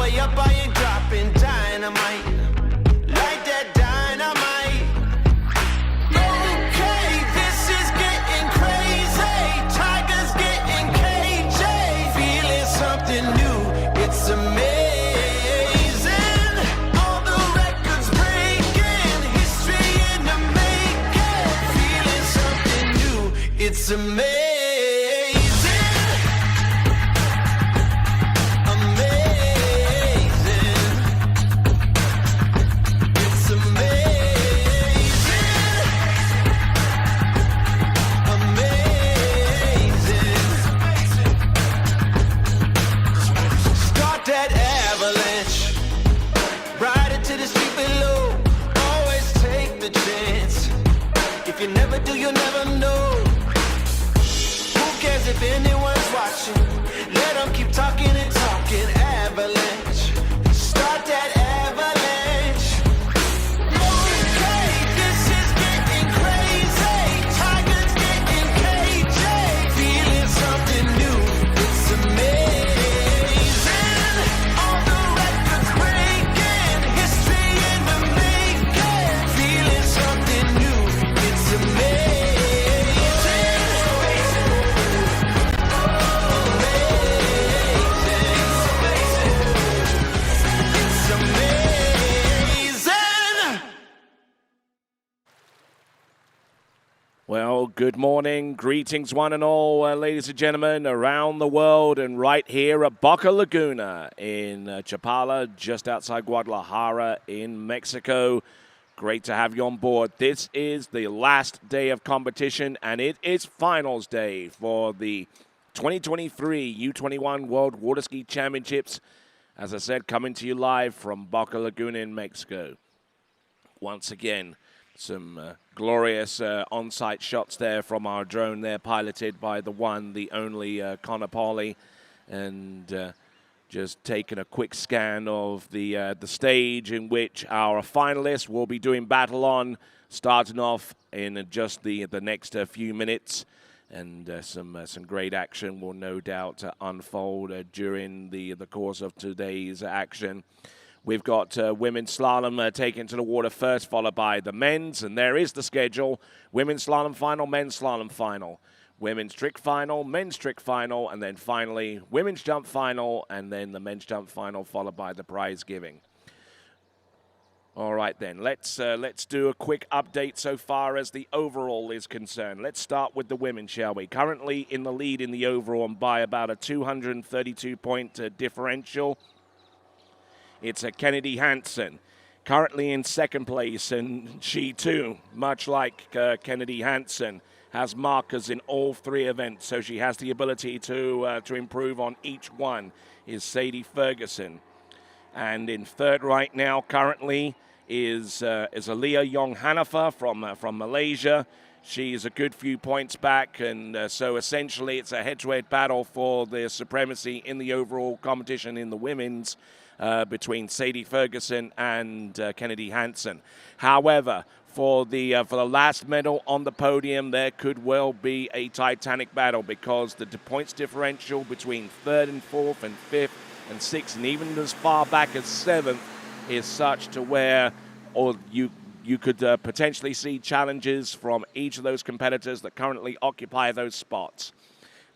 way up, I ain't dropping dynamite. Like that dynamite. Okay, this is getting crazy. Tigers getting cagey. Feeling something new, it's amazing. All the records breaking, history in the making. Feeling something new, it's amazing. You never do, you never know. Who cares if anyone's watching? Let them keep talking and talking. Avalanche, start that avalanche. Okay, this is getting crazy. Tigers getting cagey. Feeling something new, it's amazing. All the records breaking, history in the making. Feeling something new. It's amazing. Well, good morning. Greetings, one and all, ladies and gentlemen, around the world and right here at Boca Laguna in Chapala, just outside Guadalajara in Mexico. Great to have you on board. This is the last day of competition, and it is finals day for the 2023 U21 World Water Ski Championships. As I said, coming to you live from Boca Laguna in Mexico. Once again, some glorious on-site shots there from our drone there, piloted by the one, the only Connor Pauley, and just taking a quick scan of the stage in which our finalists will be doing battle on, starting off in just the next few minutes, and some great action will no doubt unfold during the course of today's action. We've got women's slalom taken to the water first, followed by the men's, and there is the schedule: women's slalom final, men's slalom final. Women's trick final, men's trick final, and then finally women's jump final, and then the men's jump final, followed by the prize giving. All right, then, let's do a quick update so far as the overall is concerned. Let's start with the women, shall we? Currently in the lead in the overall by about a 232-point differential. It's a Kennedy Hansen, currently in second place, and she too, much like Kennedy Hansen, has markers in all three events, so she has the ability to improve on each one, is Sadie Ferguson. And in third right now currently is Aliyah Yong Hanifa from Malaysia. She's a good few points back, and so essentially it's a head-to-head battle for the supremacy in the overall competition in the women's between Sadie Ferguson and Kennedy Hansen. However, for the last medal on the podium, there could well be a titanic battle, because the points differential between third and fourth and fifth and sixth, and even as far back as seventh, is such to where you could potentially see challenges from each of those competitors that currently occupy those spots.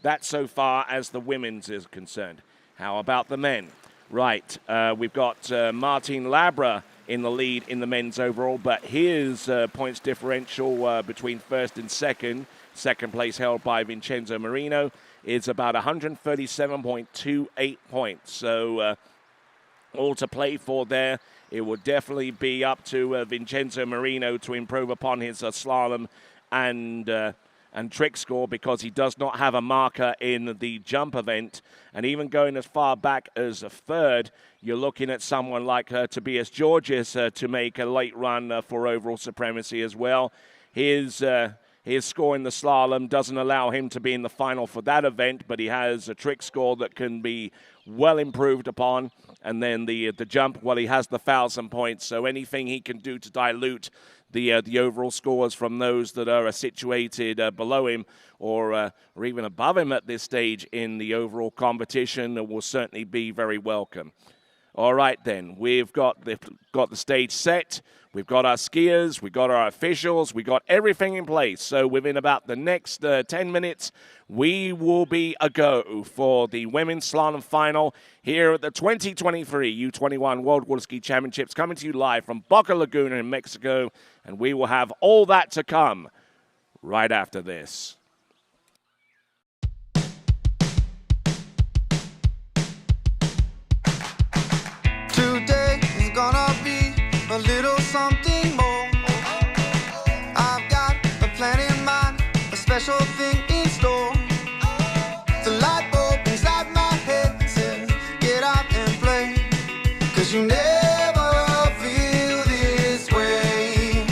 That's so far as the women's is concerned. How about the men? Right, we've got Martin Labra in the lead in the men's overall, but his points differential between first and second place held by Vincenzo Marino, is about 137.28 points. So all to play for there. It will definitely be up to Vincenzo Marino to improve upon his slalom and trick score, because he does not have a marker in the jump event. And even going as far back as a third, you're looking at someone like Tobias Georges to make a late run for overall supremacy as well. His score in the slalom doesn't allow him to be in the final for that event, but he has a trick score that can be well improved upon. And then the jump, well, he has the 1,000 points, so anything he can do to dilute the overall scores from those that are situated below him or even above him at this stage in the overall competition will certainly be very welcome. All right, then. We've got the stage set. We've got our skiers. We've got our officials. We've got everything in place. So within about the next 10 minutes, we will be a go for the Women's Slalom Final here at the 2023 U21 World Water Ski Championships, coming to you live from Boca Laguna in Mexico. And we will have all that to come right after this. Today is gonna be a little something more. I've got a plan in mind, a special thing in store. The light bulb inside my head says, get out and play, 'cause you never feel this way.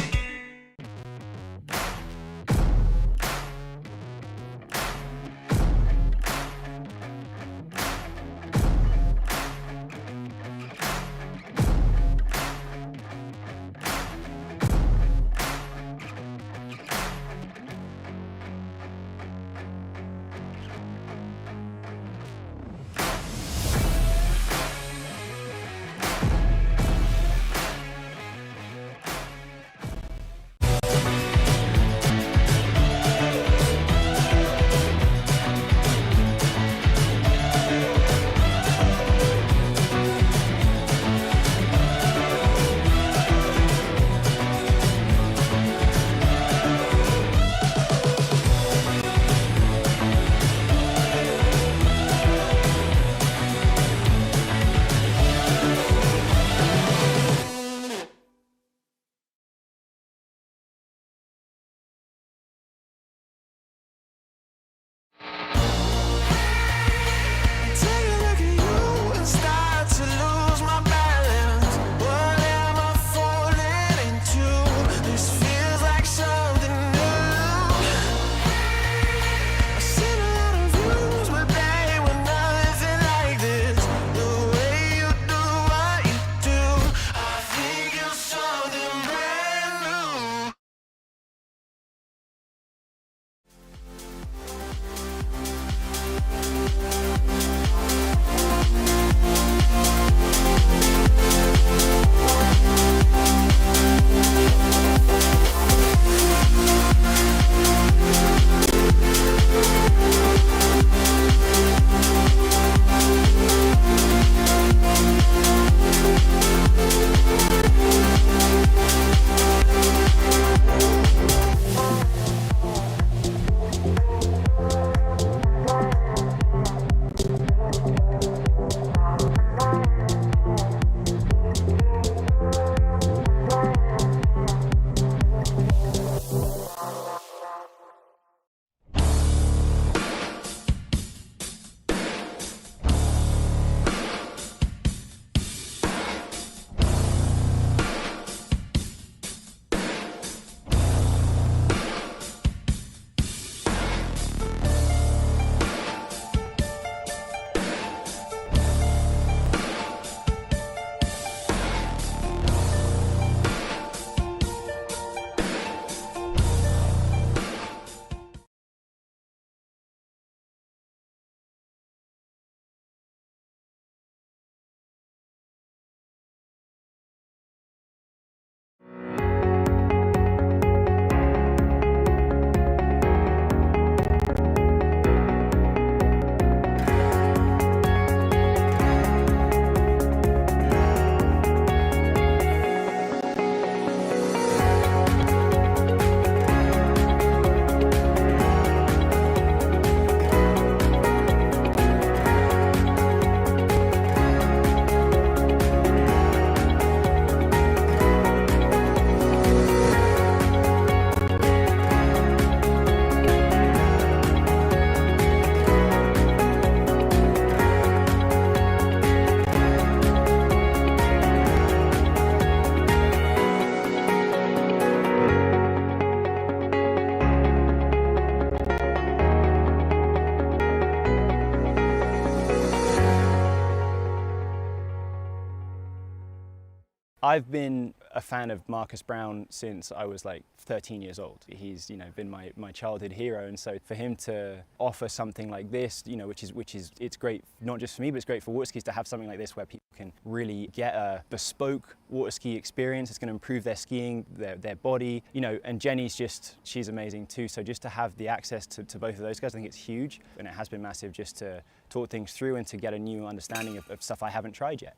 I've been a fan of Marcus Brown since I was like 13 years old. He's, you know, been my childhood hero, and so for him to offer something like this, you know, which is it's great not just for me, but it's great for water skis to have something like this where people can really get a bespoke water ski experience. It's going to improve their skiing, their body, you know. And Jenny's she's amazing too. So just to have the access to both of those guys, I think it's huge, and it has been massive just to talk things through and to get a new understanding of stuff I haven't tried yet.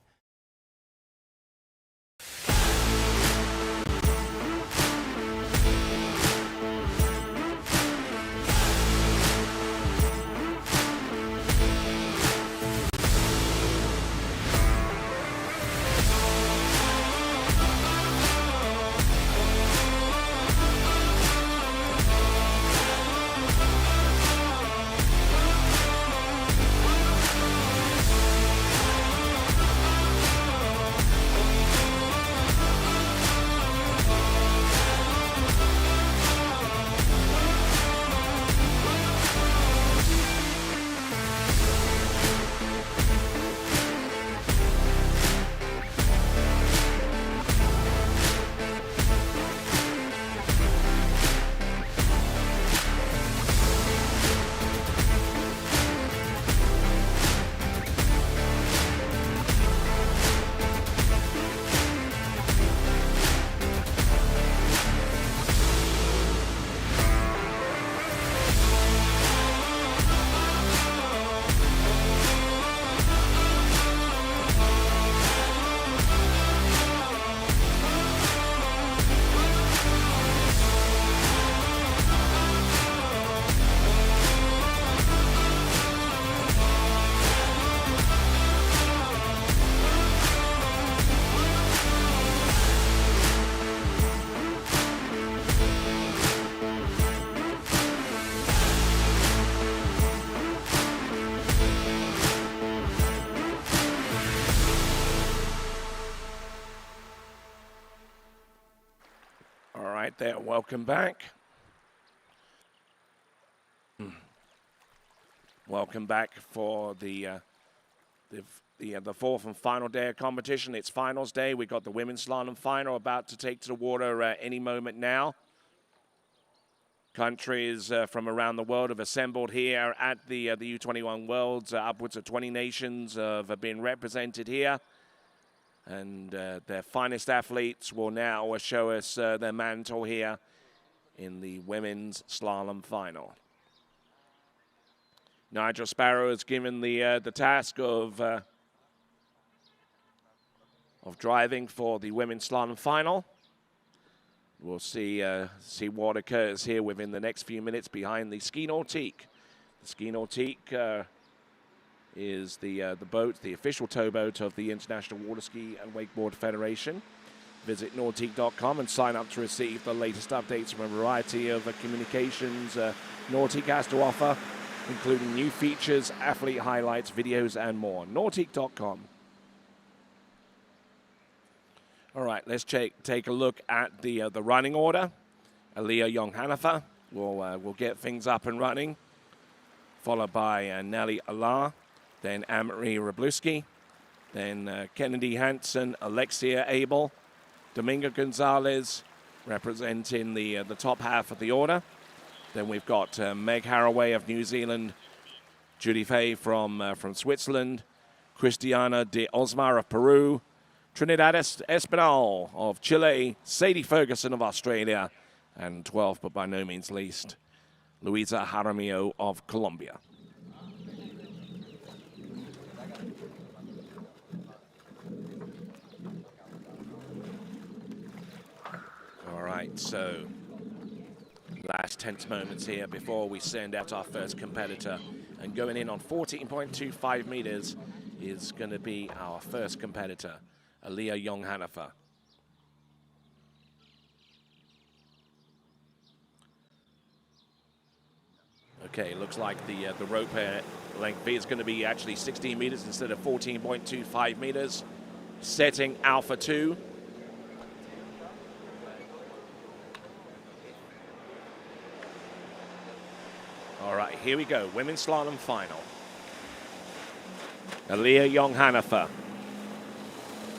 Right there, welcome back. Welcome back for the fourth and final day of competition. It's finals day. We got the women's slalom final about to take to the water any moment now. Countries from around the world have assembled here at the U21 Worlds. Upwards of 20 nations have been represented here. And their finest athletes will now show us their mantle here in the women's slalom final. Nigel Sparrow is given the task of driving for the women's slalom final. We'll see what occurs here within the next few minutes behind the ski nautique. The ski nautique is the boat, the official towboat of the International Water Ski and Wakeboard Federation. Visit nautique.com and sign up to receive the latest updates from a variety of communications Nautique has to offer, including new features, athlete highlights, videos, and more. Nautique.com. All right, let's take a look at the running order. Aliyah Young-Hanifa will get things up and running, followed by Nelly Allah, then Anne-Marie Wroblewski, then Kennedy Hansen, Alexia Abel, Dominga Gonzalez representing the top half of the order. Then we've got Meg Haraway of New Zealand, Judy Fay from Switzerland, Cristiana de Osmar of Peru, Trinidad Espinal of Chile, Sadie Ferguson of Australia, and 12th but by no means least, Luisa Jaramillo of Colombia. All right, so last tense moments here before we send out our first competitor. And going in on 14.25 meters is going to be our first competitor, Aliyah Young-Hanifa. Okay, looks like the rope length is going to be actually 16 meters instead of 14.25 meters. Setting Alpha 2. All right, here we go. Women's slalom final. Aliyah Young-Hanifa.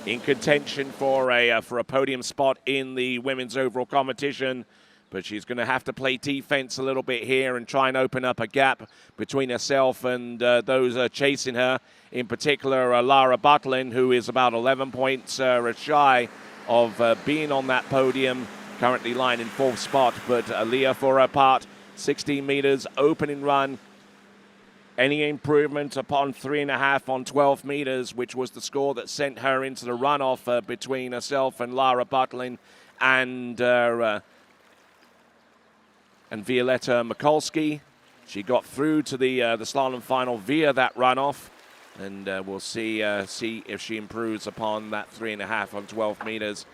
in contention for a podium spot in the women's overall competition. But she's going to have to play defense a little bit here and try and open up a gap between herself and those chasing her. In particular, Lara Butlin, who is about 11 points shy of being on that podium, currently lying in 4th spot. But Aliyah, for her part, 16 meters opening run. Any improvement upon 3.5 on 12 meters, which was the score that sent her into the runoff between herself and Lara Butlin and Violetta Mikulski. She got through to the slalom final via that runoff, and we'll see if she improves upon that 3.5 on 12 meters.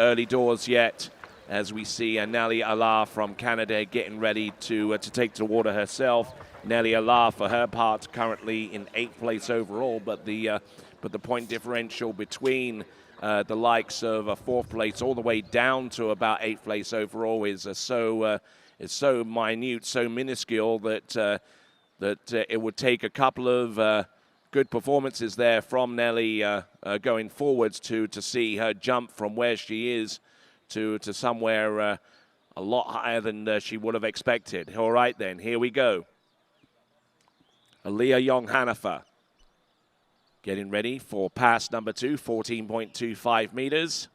Early doors yet, as we see Nelly Allah from Canada getting ready to take to the water herself. Nelly Allah, for her part, currently in 8th place overall, but the point differential between the likes of 4th place all the way down to about 8th place overall is so minute, so minuscule that it would take a couple of good performances there from Nelly going forwards to see her jump from where she is to somewhere a lot higher than she would have expected. All right, then, here we go. Aliyah Young-Hanifa getting ready for pass number 2, 14.25 meters.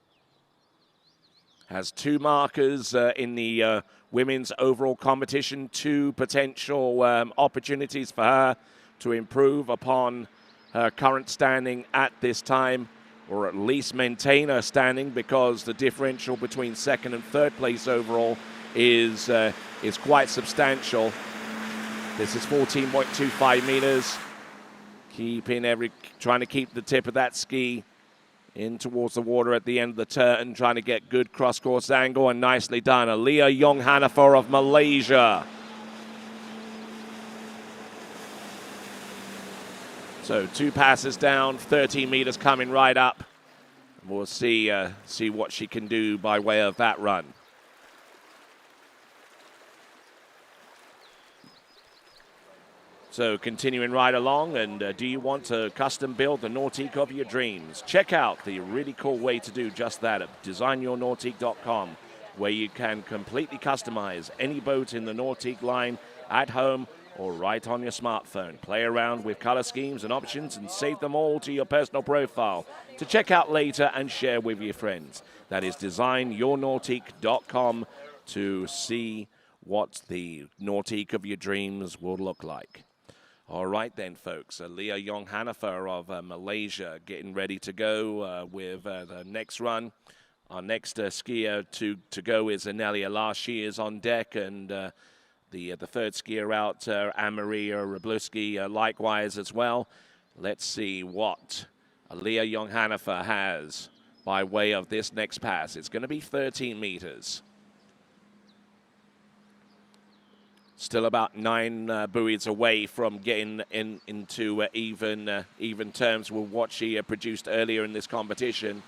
Has 2 markers in the women's overall competition, 2 potential opportunities for her to improve upon her current standing at this time, or at least maintain her standing, because the differential between 2nd and 3rd place overall is quite substantial. This is 14.25 meters. Trying to keep the tip of that ski in towards the water at the end of the turn, trying to get good cross-course angle, and nicely done. Aliyah Young-Hanifa of Malaysia. So 2 passes down, 13 meters coming right up. We'll see what she can do by way of that run. So continuing right along, and do you want to custom build the Nautique of your dreams? Check out the really cool way to do just that at designyournautique.com, where you can completely customize any boat in the Nautique line at home or right on your smartphone. Play around with color schemes and options and save them all to your personal profile to check out later and share with your friends. That is designyournautique.com to see what the Nautique of your dreams will look like. All right then, folks. Aliyah Young-Hanifa of Malaysia getting ready to go with the next run. Our next skier to go is Nelly Allah. She is on deck, and the 3rd skier out, Anne-Marie Wroblewski, likewise as well. Let's see what Aliyah Young-Hanifa has by way of this next pass. It's going to be 13 meters. Still about 9 buoys away from getting into even terms with what she produced earlier in this competition.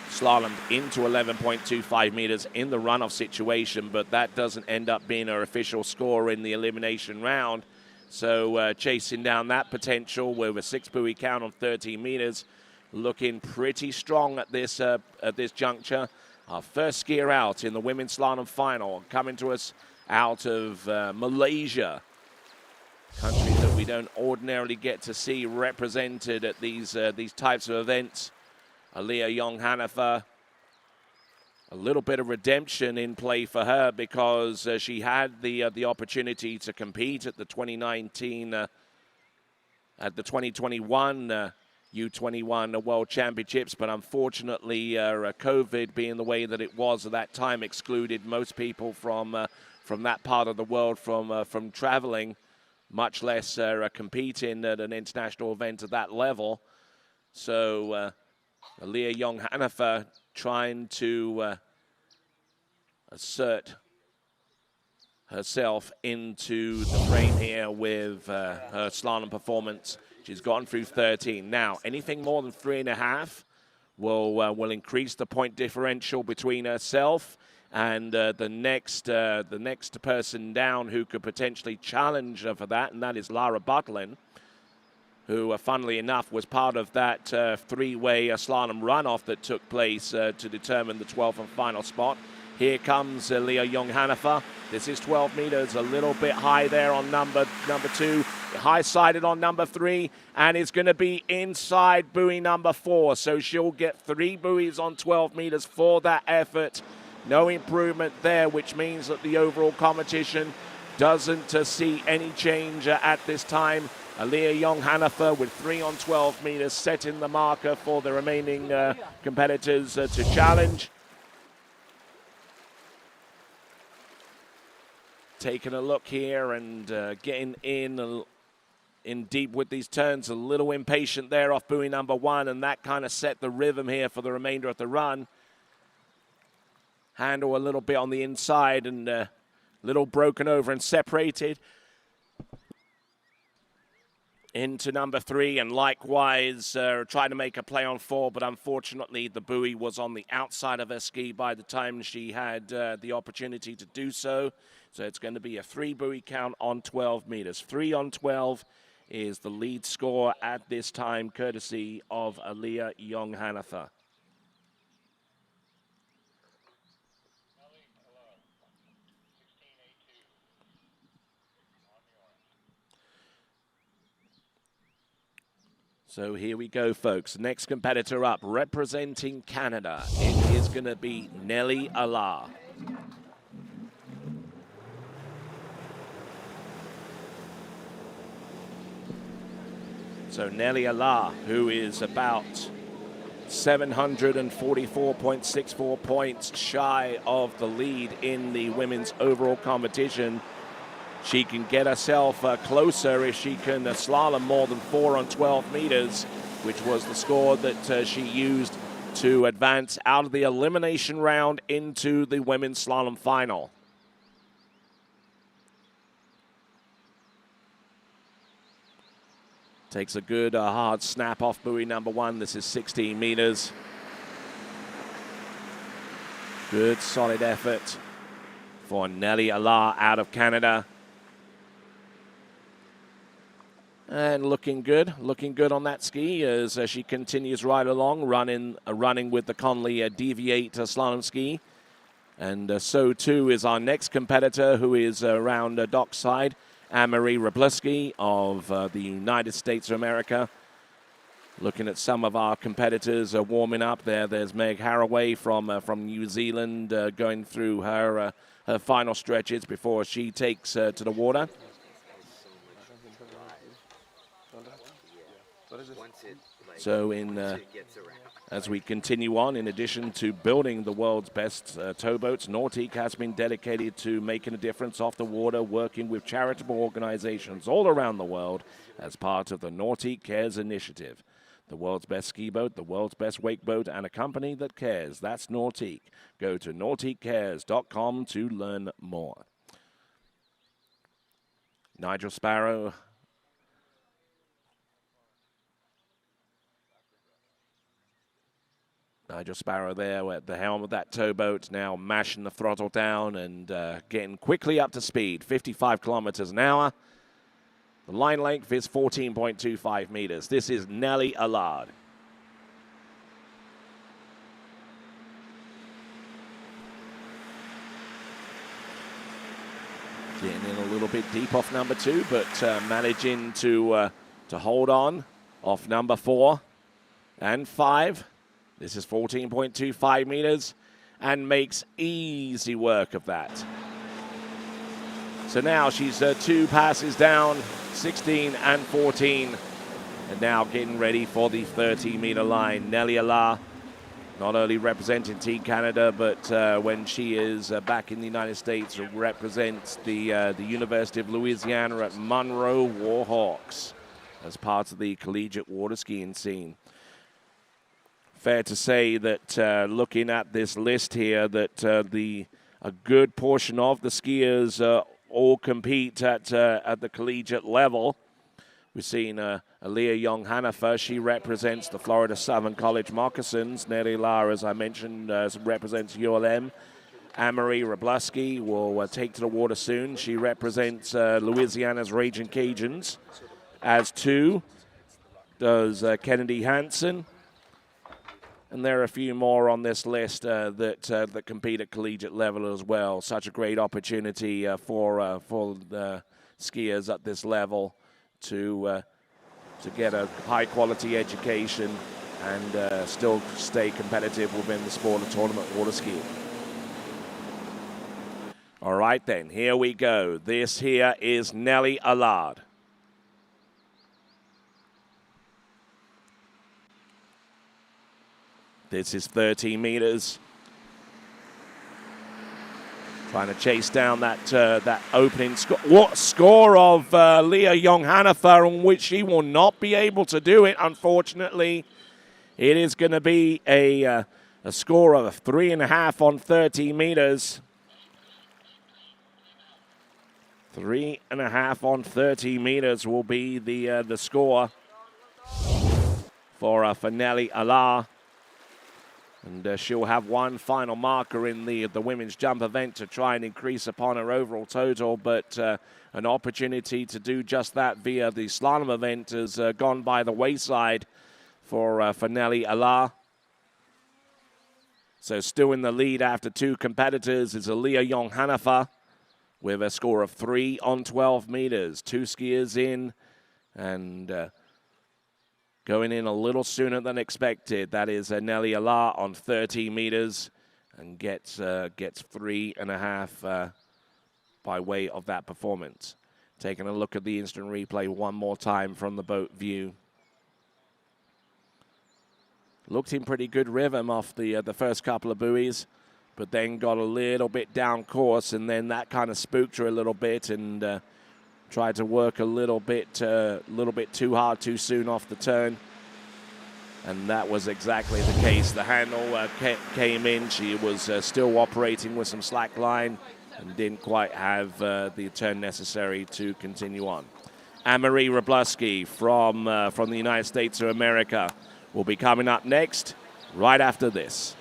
Slalomed into 11.25 meters in the runoff situation, but that doesn't end up being her official score in the elimination round. So chasing down that potential with a 6 buoy count on 13 meters, looking pretty strong at this juncture. Our first skier out in the women's slalom final, coming to us out of Malaysia, country that we don't ordinarily get to see represented at these types of events. Aliyah Young-Hanifa, a little bit of redemption in play for her, because she had the opportunity to compete at the 2019, at the 2021 U21 World Championships, but unfortunately COVID, being the way that it was at that time, excluded most people from that part of the world from traveling, much less competing at an international event at that level. So Aliyah Young-Hanifa trying to assert herself into the frame here with her slalom performance. She's gone through 13. Now, anything more than 3.5 will increase the point differential between herself and the next person down who could potentially challenge her for that, and that is Lara Butlin, who, funnily enough, was part of that three-way slalom runoff that took place to determine the 12th and final spot. Here comes Leah Young-Hanifer. This is 12 meters, a little bit high there on number 2, high-sided on number 3, and it's going to be inside buoy number 4. So she'll get 3 buoys on 12 meters for that effort. No improvement there, which means that the overall competition doesn't see any change at this time. Leah Young-Hanifer with 3 on 12 meters, setting the marker for the remaining competitors to challenge. Taking a look here and getting in deep with these turns. A little impatient there off buoy number 1, and that kind of set the rhythm here for the remainder of the run. Handle a little bit on the inside and a little broken over and separated into number 3, and likewise tried to make a play on 4, but unfortunately the buoy was on the outside of her ski by the time she had the opportunity to do so. So it's going to be a 3 buoy count on 12 meters. 3 on 12 is the lead score at this time, courtesy of Leah Young-Hanifer. So here we go, folks. Next competitor up, representing Canada. It is going to be Nelly Allard. So Nelly Allard, who is about 744.64 points shy of the lead in the women's overall competition. She can get herself closer if she can slalom more than 4 on 12 meters, which was the score that she used to advance out of the elimination round into the women's slalom final. Takes a good hard snap off buoy number 1. This is 16 meters. Good solid effort for Nelly Allard out of Canada. And looking good on that ski as she continues right along, running with the Conley Deviate slalom ski. And so too is our next competitor, who is around dockside, Anne-Marie Wroblewski of the United States of America. Looking at some of our competitors warming up there. There's Meg Haraway from New Zealand going through her final stretches before she takes to the water. So as we continue on, in addition to building the world's best towboats, Nautique has been dedicated to making a difference off the water, working with charitable organizations all around the world as part of the Nautique Cares initiative. The world's best ski boat, the world's best wake boat, and a company that cares. That's Nautique. Go to nautiquecares.com to learn more. Nigel Sparrow. Nigel Sparrow there at the helm of that towboat, now mashing the throttle down and getting quickly up to speed, 55 kilometers an hour. The line length is 14.25 meters. This is Nelly Allard. Getting in a little bit deep off number 2, but managing to hold on off number 4 and 5. This is 14.25 meters and makes easy work of that. So now she's 2 passes down, 16 and 14, and now getting ready for the 30-meter line. Nelly Allard, not only representing Team Canada, but when she is back in the United States, represents the University of Louisiana at Monroe Warhawks as part of the collegiate water skiing scene. Fair to say that looking at this list here, that a good portion of the skiers all compete at the collegiate level. We've seen Leah Young-Hanifer. She represents the Florida Southern College Moccasins. Nelly Allard, as I mentioned, represents ULM. Anne-Marie Wroblewski will take to the water soon. She represents Louisiana's Raging Cajuns, as too does Kennedy Hansen. And there are a few more on this list that compete at collegiate level as well. Such a great opportunity for the skiers at this level to get a high-quality education and still stay competitive within the sport of tournament water skiing. All right, then, here we go. This here is Nellie Allard. This is 13 meters. Trying to chase down that opening score. What score of Leah Young-Hanifer, on which she will not be able to do it, unfortunately. It is going to be a score of 3.5 on 13 meters. 3.5 on 30 meters will be the score for Nellie Allard. And she'll have one final marker in the women's jump event to try and increase upon her overall total, but an opportunity to do just that via the slalom event has gone by the wayside for Nellie Allard. So still in the lead after two competitors is Leah Young-Hanifer with a score of 3 on 12 meters. Two skiers in and going in a little sooner than expected. That is Nellie Allard on 30 meters and gets 3.5 by way of that performance. Taking a look at the instant replay one more time from the boat view. Looked in pretty good rhythm off the first couple of buoys, but then got a little bit down course, and then that kind of spooked her a little bit and tried to work a little bit too hard too soon off the turn. And that was exactly the case. The handle came in. She was still operating with some slack line and didn't quite have the turn necessary to continue on. Anne-Marie Wroblewski from the United States of America will be coming up next, right after this.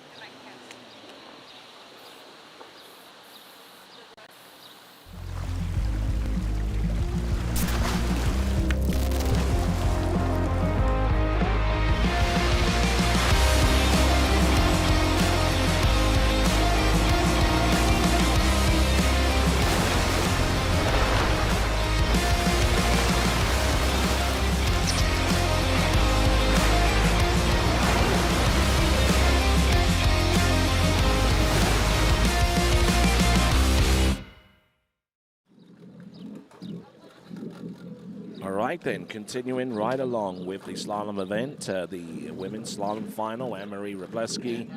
Then continuing right along with the slalom event, the women's slalom final. Anne-Marie Wroblewski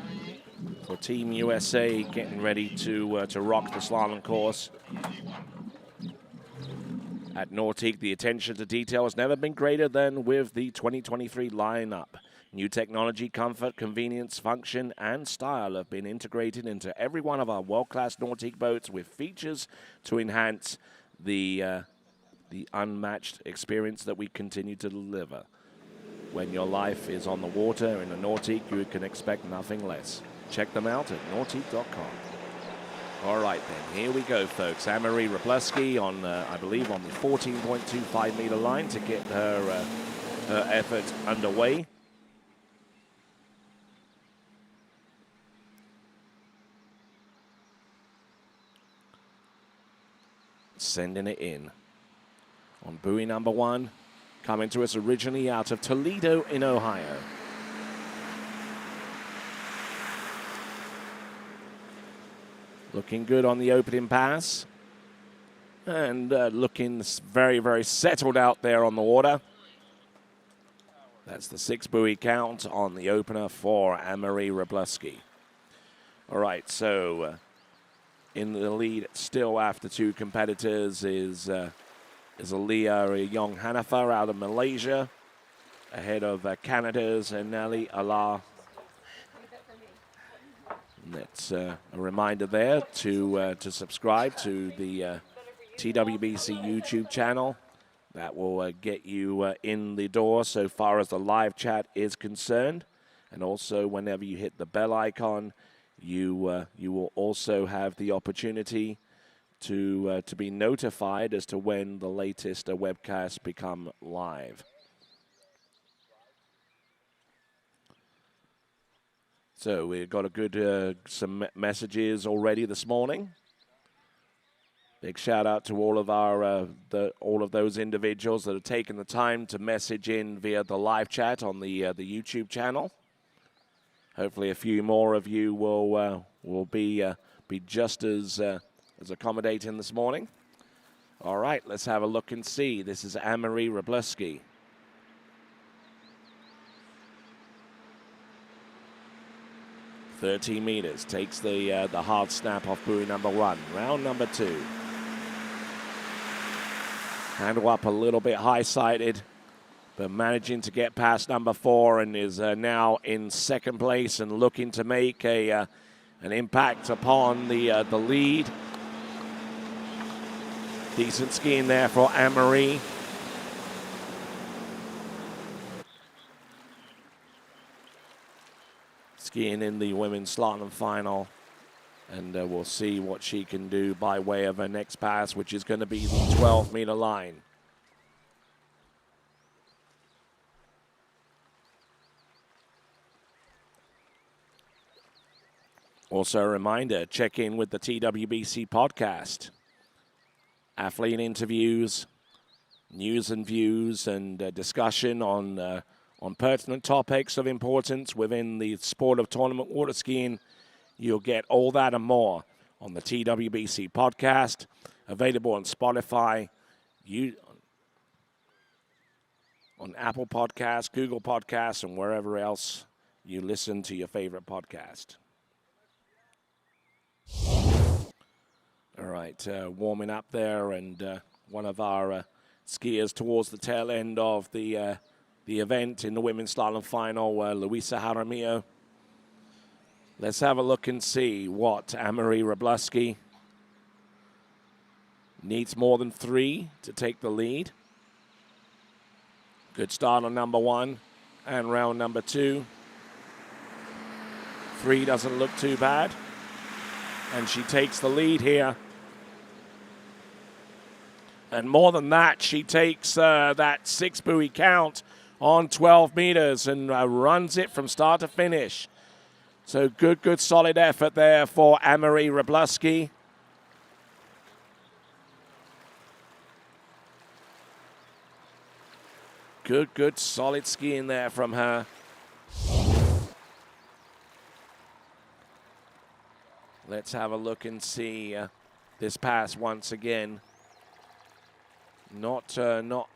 for Team USA getting ready to rock the slalom course. At Nautique, the attention to detail has never been greater than with the 2023 lineup. New technology, comfort, convenience, function, and style have been integrated into every one of our world-class Nautique boats with features to enhance the unmatched experience that we continue to deliver. When your life is on the water in a Nautique, you can expect nothing less. Check them out at nautique.com. All right, then, here we go, folks. Anne-Marie Wroblewski on, I believe, on the 14.25 meter line to get her effort underway. Sending it in. On buoy number 1, coming to us originally out of Toledo in Ohio. Looking good on the opening pass. And looking very, very settled out there on the water. That's the 6 buoy count on the opener for Anne-Marie Wroblewski. All right, so in the lead still after two competitors is Leah Young-Hanifer out of Malaysia, ahead of Canada's Nellie Allard. And that's a reminder there to subscribe to the TWBC YouTube channel. That will get you in the door so far as the live chat is concerned. And also, whenever you hit the bell icon, you will also have the opportunity to be notified as to when the latest webcasts become live. So we've got a good some messages already this morning. Big shout out to all of our all of those individuals that have taken the time to message in via the live chat on the YouTube channel. Hopefully, a few more of you will be just as accommodating this morning. All right, let's have a look and see. This is Anne-Marie Wroblewski. 13 meters, takes the hard snap off buoy number 1. Round number 2. Handle up a little bit high-sided, but managing to get past number 4 and is now in second place and looking to make an impact upon the lead. Decent skiing there for Anne-Marie. Skiing in the women's slalom final, and we'll see what she can do by way of her next pass, which is going to be the 12-meter line. Also a reminder, check in with the TWBC podcast. Athlete interviews, news and views, and discussion on pertinent topics of importance within the sport of tournament water skiing. You'll get all that and more on the TWBC podcast, available on Spotify, on Apple Podcasts, Google Podcasts, and wherever else you listen to your favorite podcast. All right, warming up there, and one of our skiers towards the tail end of the event in the women's slalom final, Luisa Jaramillo. Let's have a look and see what Anne-Marie Wroblewski needs. More than 3 to take the lead. Good start on number 1 and round number 2. 3 doesn't look too bad, and she takes the lead here. And more than that, she takes that 6 buoy count on 12 meters and runs it from start to finish. So good solid effort there for Anne-Marie Wroblewski. Good solid skiing there from her. Let's have a look and see this pass once again. Not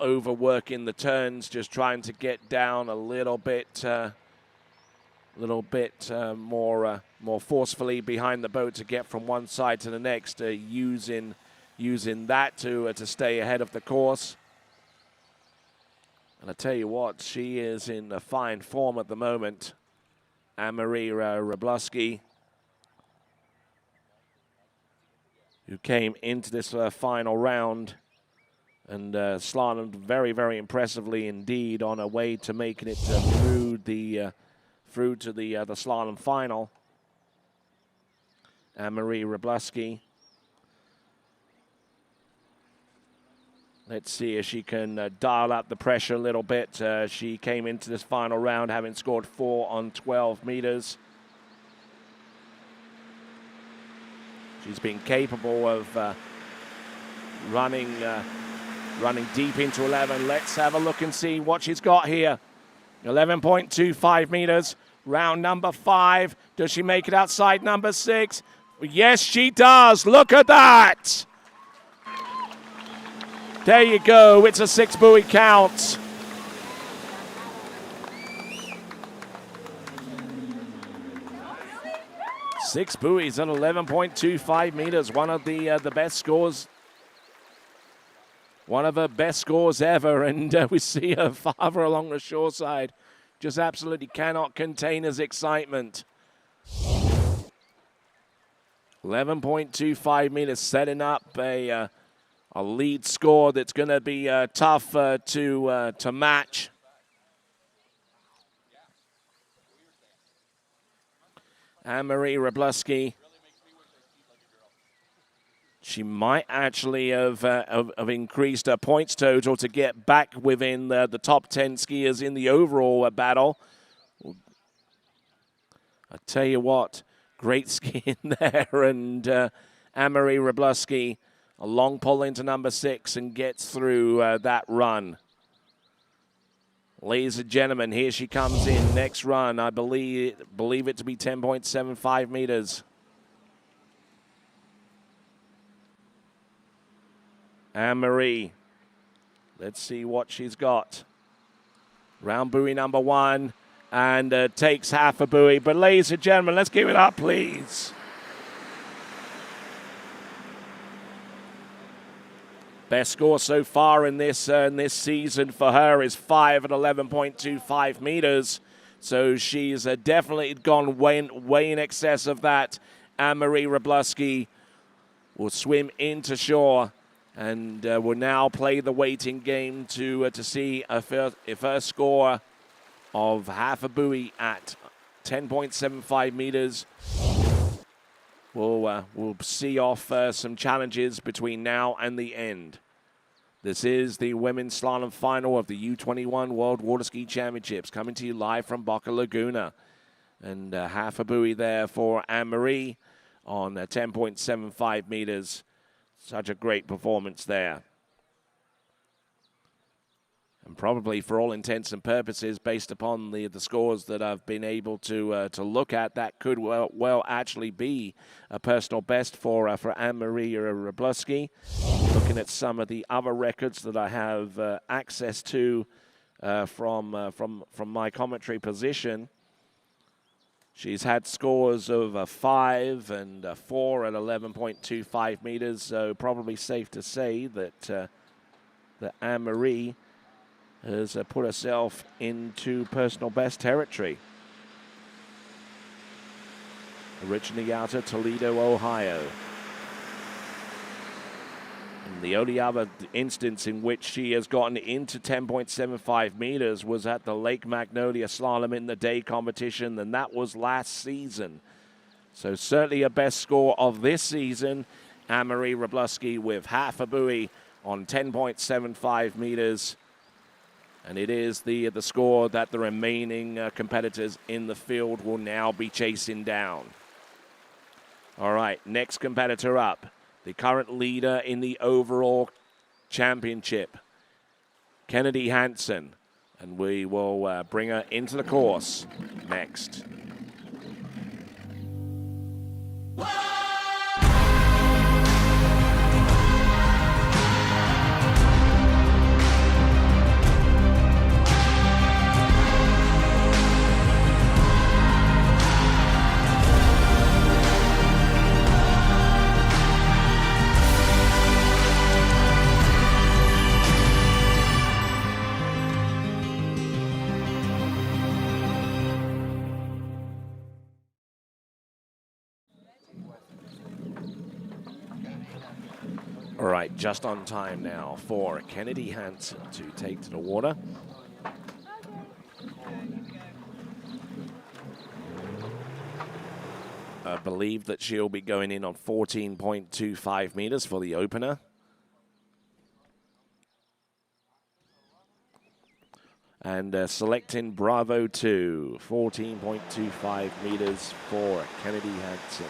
overworking the turns, just trying to get down a little bit more forcefully behind the boat to get from one side to the next, using that to stay ahead of the course. And I tell you what, she is in a fine form at the moment, Anne-Marie Wroblewski, who came into this final round and slalomed very, very impressively indeed on her way to making it through to the slalom final. Anne-Marie Wroblewski. Let's see if she can dial up the pressure a little bit. She came into this final round having scored 4 on 12 meters. She's been capable of running deep into 11. Let's have a look and see what she's got here. 11.25 meters, round number 5. Does she make it outside number 6? Yes, she does. Look at that. There you go. It's a 6 buoy count. Six buoys at 11.25 meters. One of the best scores. One of her best scores ever, and we see her father along the shore side. Just absolutely cannot contain his excitement. 11.25 meters, setting up a lead score that's going to be tough to match. Anne-Marie Wroblewski. She might actually have increased her points total to get back within the top 10 skiers in the overall battle. I tell you what, great skiing there, and Anne-Marie Wroblewski, a long pull into number 6 and gets through that run. Ladies and gentlemen, here she comes in. Next run, I believe it to be 10.75 meters. Anne-Marie, let's see what she's got. Round buoy number 1, and takes half a buoy. But ladies and gentlemen, let's give it up, please. Best score so far in this season for her is 5 at 11.25 meters. So she's definitely gone way in excess of that. Anne-Marie Wroblewski will swim into shore and will now play the waiting game to see if her score of half a buoy at 10.75 meters will see off some challenges between now and the end. This is the women's slalom final of the U21 World Water Ski Championships, coming to you live from Boca Laguna. And half a buoy there for Anne-Marie on 10.75 meters. Such a great performance there. And probably for all intents and purposes, based upon the scores that I've been able to look at, that could well actually be a personal best for Anne-Marie Wroblewski. Looking at some of the other records that I have access to from my commentary position, she's had scores of 5 and 4 at 11.25 meters. So probably safe to say that Anne-Marie has put herself into personal best territory. Originally out of Toledo, Ohio. And the only other instance in which she has gotten into 10.75 meters was at the Lake Magnolia Slalom in the day competition, and that was last season. So certainly a best score of this season. Anne-Marie Wroblewski with half a buoy on 10.75 meters. And it is the score that the remaining competitors in the field will now be chasing down. All right, next competitor up, the current leader in the overall championship, Kennedy Hansen. And we will bring her into the course next. All right, just on time now for Kennedy Hansen to take to the water. I believe that she'll be going in on 14.25 meters for the opener. And selecting Bravo 2, 14.25 meters for Kennedy Hansen.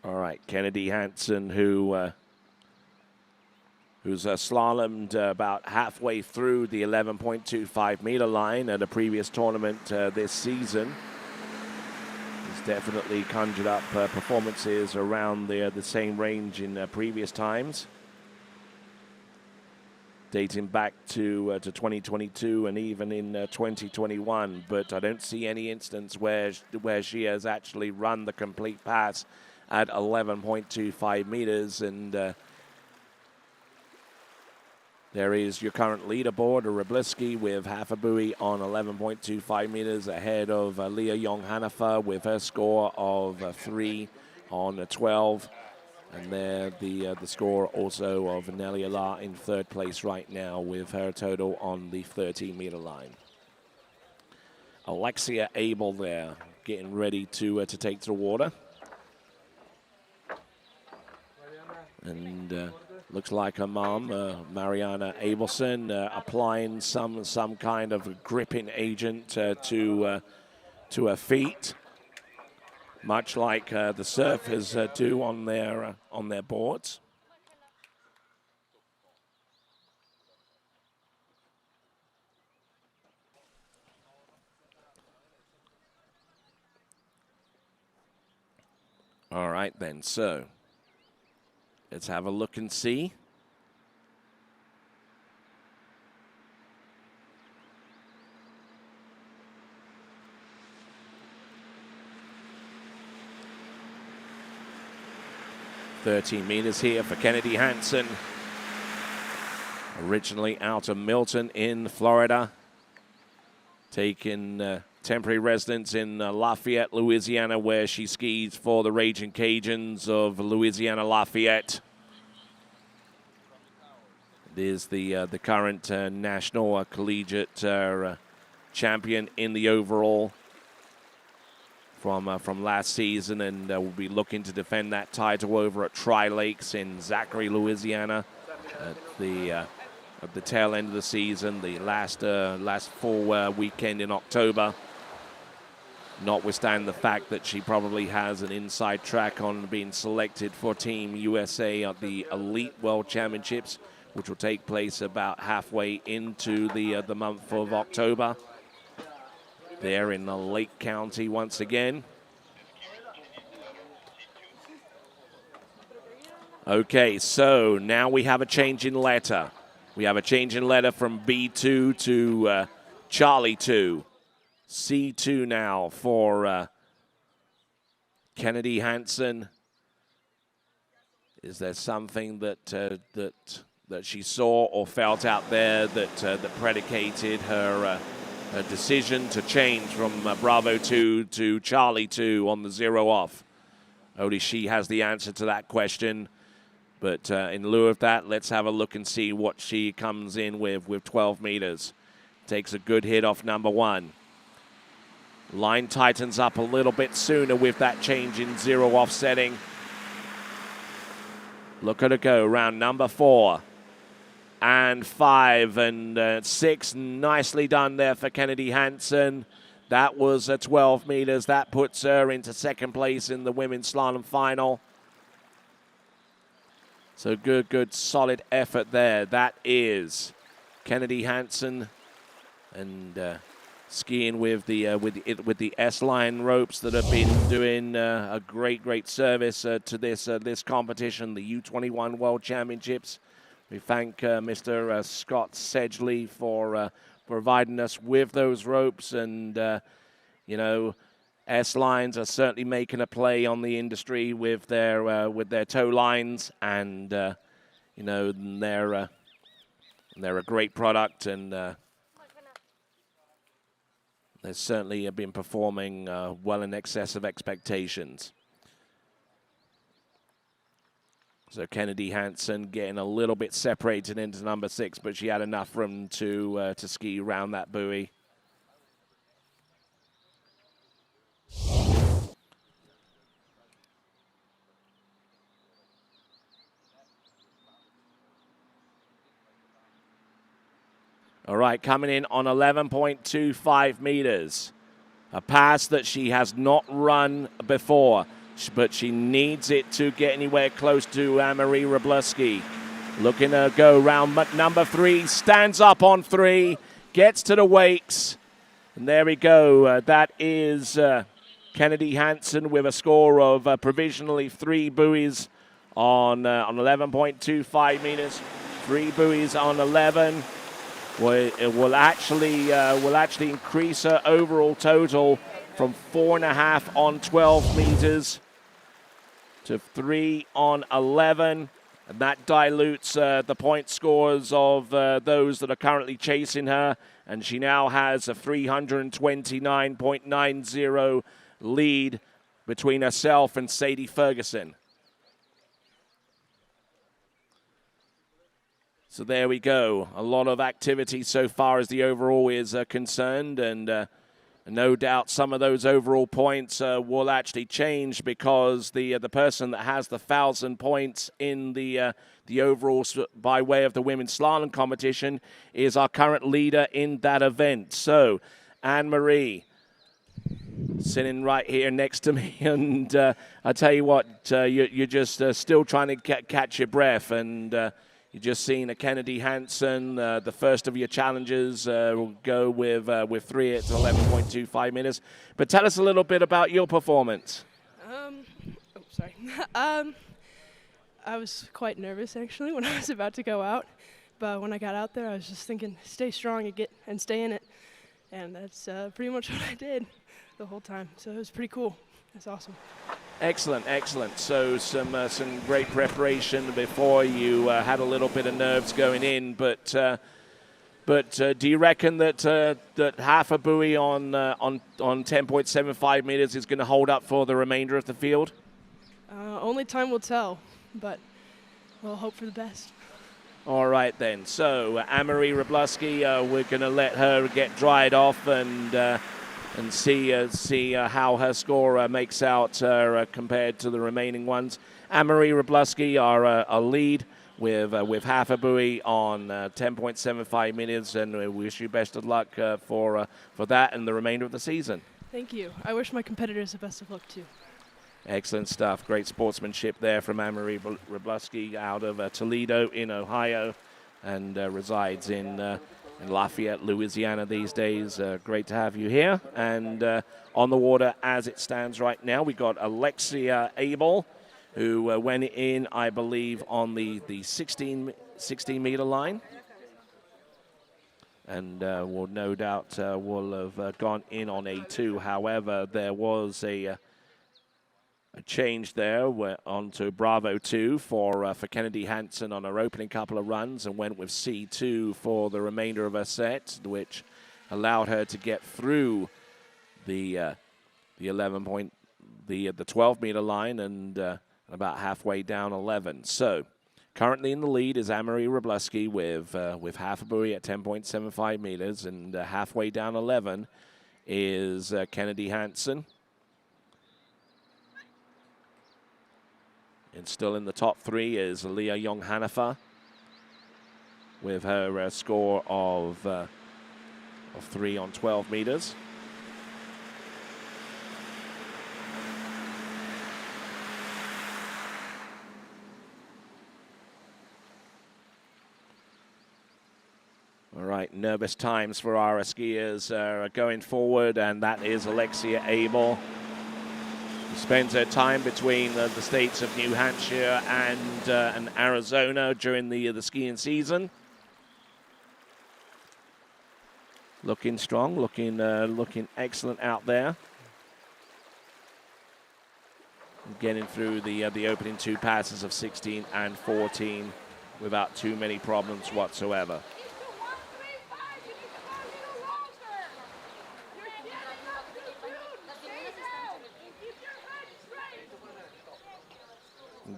All right, Kennedy Hansen, who's slalomed about halfway through the 11.25 meter line at a previous tournament this season. He's definitely conjured up performances around the same range in previous times, dating back to 2022 and even in 2021. But I don't see any instance where she has actually run the complete pass at 11.25 meters, and there is your current leaderboard, Wroblewski with half a buoy on 11.25 meters ahead of Leah Young-Hanifer with her score of 3 on 12. And there the score also of Nellie La in third place right now with her total on the 13-meter line. Alexia Abel there getting ready to take to the water. And and looks like her mom, Mariana Abelson, applying some kind of gripping agent to her feet, much like the surfers do on their boards. All right, then, so let's have a look and see. "13 meters here for Kennedy Hansen, originally out of Milton in Florida, taking temporary residence in Lafayette, Louisiana, where she skis for the Raging Cajuns of Louisiana Lafayette. It is the current national collegiate champion in the overall from last season, and will be looking to defend that title over at Tri Lakes in Zachary, Louisiana, at the tail end of the season, the last full weekend in October. Notwithstanding the fact that she probably has an inside track on being selected for Team USA at the Elite World Championships, which will take place about halfway into the month of October. There in the Lake County once again. Okay, so now we have a change in letter. We have a change in letter from B2 to Charlie 2. C2 now for Kennedy Hansen. Is there something that she saw or felt out there that predicated her decision to change from Bravo 2 to Charlie 2 on the 0 off? Only she has the answer to that question. But in lieu of that, let's have a look and see what she comes in with 12 meters. Takes a good hit off number 1. Line tightens up a little bit sooner with that change in 0 off setting. Look at her go, round number 4. And 5 and 6. Nicely done there for Kennedy Hansen. That was 12 meters. That puts her into second place in the women's slalom final. So good, solid effort there. That is Kennedy Hansen, and skiing with the S-line ropes that have been doing a great service to this competition, the U21 World Championships. We thank Mr. Scott Sedgley for providing us with those ropes, and you know, S-lines are certainly making a play on the industry with their tow lines, and you know, they're a great product, and they've certainly been performing well in excess of expectations. So Kennedy Hansen getting a little bit separated into number 6, but she had enough room to ski around that buoy. All right, coming in on 11.25 meters. A pass that she has not run before, but she needs it to get anywhere close to Anne-Marie Wroblewski. Looking to go round number 3, stands up on 3, gets to the wakes. And there we go. That is Kennedy Hansen with a score of provisionally 3 buoys on 11.25 meters. 3 buoys on 11. It will actually increase her overall total from 4.5 on 12 meters to 3 on 11, and that dilutes the point scores of those that are currently chasing her, and she now has a 329.90 lead between herself and Sadie Ferguson. So there we go. A lot of activity so far as the overall is concerned, and no doubt some of those overall points will actually change, because the person that has the 1,000 points in the overalls by way of the women's slalom competition is our current leader in that event. So, Anne-Marie, sitting right here next to me, and I tell you what, you're just still trying to catch your breath, and you've just seen a Kennedy Hansen, the first of your challenges, will go with 3 at 11.25 minutes. But tell us a little bit about your performance. Sorry. I was quite nervous actually when I was about to go out, but when I got out there, I was just thinking, stay strong and stay in it, and that's pretty much what I did the whole time. So it was pretty cool. That's awesome. Excellent, excellent. So some great preparation before. You had a little bit of nerves going in, but do you reckon that half a buoy on 10.75 meters is going to hold up for the remainder of the field? Only time will tell, but we'll hope for the best. All right then. So Anne-Marie Wroblewski, we're going to let her get dried off and see how her score makes out compared to the remaining ones. Anne-Marie Wroblewski, our lead with half a buoy on 10.75 minutes, and we wish you best of luck for that and the remainder of the season. Thank you. I wish my competitors the best of luck too. Excellent stuff. Great sportsmanship there from Anne-Marie Wroblewski out of Toledo in Ohio, and resides in Lafayette, Louisiana these days. Great to have you here. And on the water as it stands right now, we got Alexia Abel, who went in, I believe, on the 16-meter line. And will no doubt will have gone in on A2. However, there was a change there. We're on to Bravo 2 for Kennedy Hansen on her opening couple of runs, and went with C2 for the remainder of her set, which allowed her to get through the 12-meter line and about halfway down 11. So currently in the lead is Anne-Marie Wroblewski with half a buoy at 10.75 meters, and halfway down 11 is Kennedy Hansen. And still in the top 3 is Leah Young-Hanifa with her score of 3 on 12 meters. All right, nervous times for our skiers going forward, and that is Alexia Abel. She spends her time between the states of New Hampshire and Arizona during the skiing season. Looking strong, looking excellent out there. Getting through the opening 2 passes of 16 and 14 without too many problems whatsoever.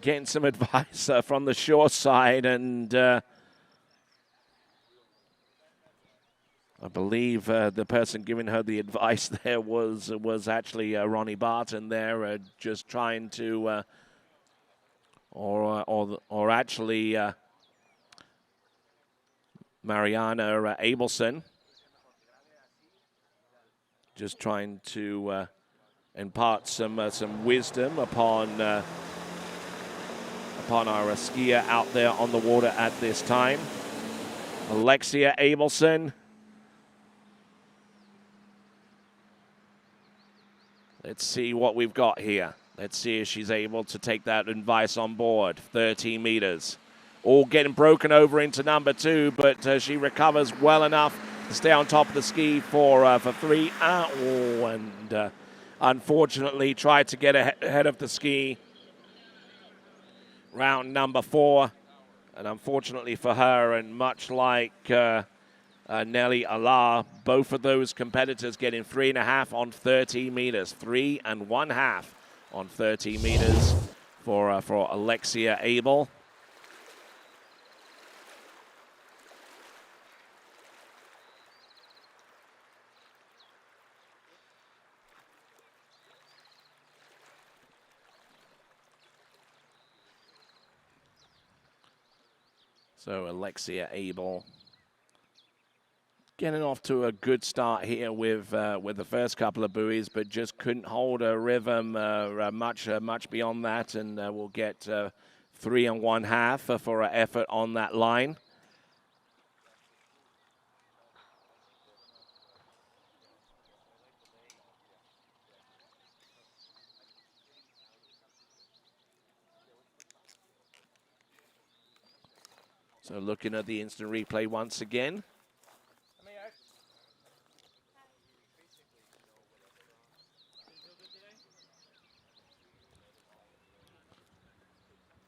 Getting some advice from the shore side, and I believe the person giving her the advice there was actually Ronnie Barton there, just trying to, or actually Mariana Abelson, just trying to impart some wisdom upon our skier out there on the water at this time. Alexia Abelson. Let's see what we've got here. Let's see if she's able to take that advice on board. 13 meters. All getting broken over into number 2, but she recovers well enough to stay on top of the ski for 3. And unfortunately tried to get ahead of the ski. Round number 4, and unfortunately for her, and much like Nelly Allah, both of those competitors getting 3.5 on 30 meters. 3.5 on 30 meters for Alexia Abel. So Alexia Abel getting off to a good start here with the first couple of buoys, but just couldn't hold a rhythm much beyond that, and we'll get 3 1/2 for her effort on that line. So looking at the instant replay once again.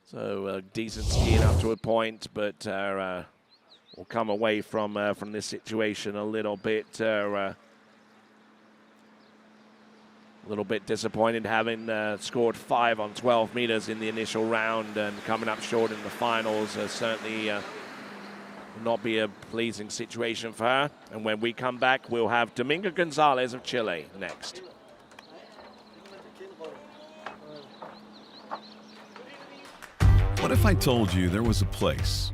So decent skiing up to a point, but we'll come away from this situation a little bit disappointed, having scored 5 on 12 meters in the initial round and coming up short in the finals. Certainly will not be a pleasing situation for her. And when we come back, we'll have Dominga Gonzalez of Chile next. What if I told you there was a place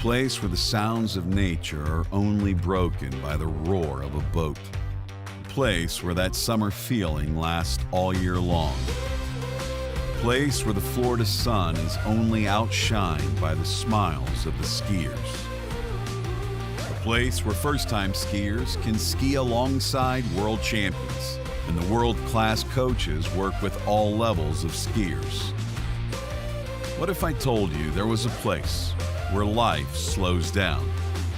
where the sounds of nature are only broken by the roar of a boat? A place where that summer feeling lasts all year long. A place where the Florida sun is only outshined by the smiles of the skiers. A place where first-time skiers can ski alongside world champions, and the world-class coaches work with all levels of skiers. What if I told you there was a place where life slows down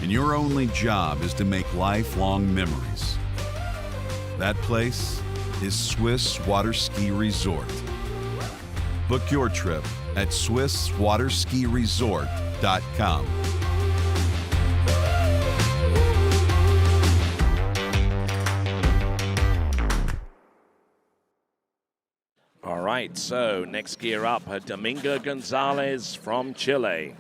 and your only job is to make lifelong memories? That place is Swiss Water Ski Resort. Book your trip at SwissWaterSkiResort.com. All right, so next gear up, Dominga Gonzalez from Chile.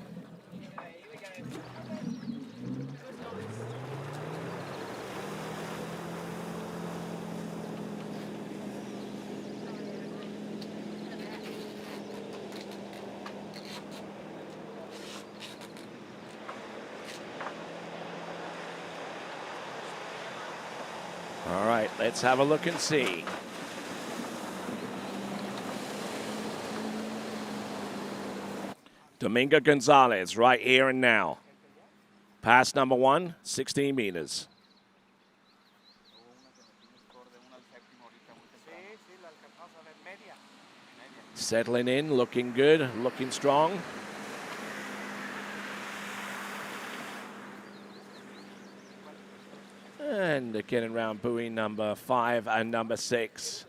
All right, let's have a look and see. Dominga Gonzalez right here and now. Pass number 1, 16 meters. Settling in, looking good, looking strong. And getting around buoy number 5 and number 6.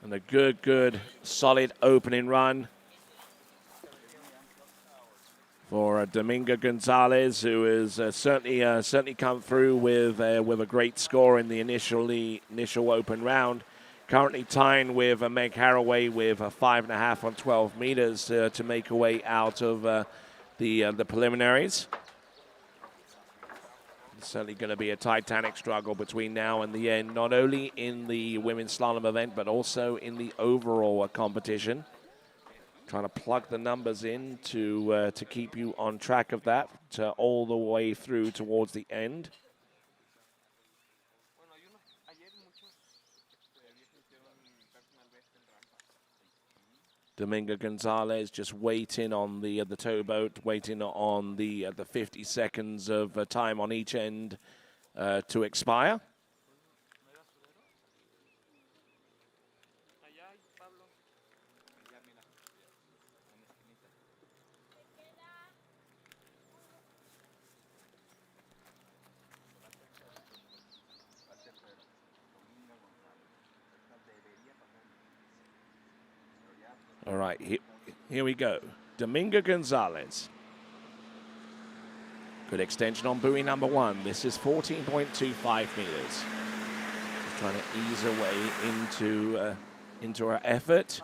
And a good, solid opening run for Dominga Gonzalez, who has certainly come through with a great score in the initial open round. Currently tying with Meg Haraway with a 5.5 on 12 meters to make her way out of the preliminaries. It's certainly going to be a titanic struggle between now and the end, not only in the women's slalom event, but also in the overall competition. Trying to plug the numbers in to keep you on track of that all the way through towards the end. Dominga Gonzalez just waiting on the towboat, waiting on the 50 seconds of time on each end to expire. All right, here we go. Dominga Gonzalez. Good extension on buoy number 1. This is 14.25 meters. Just trying to ease her way into her effort.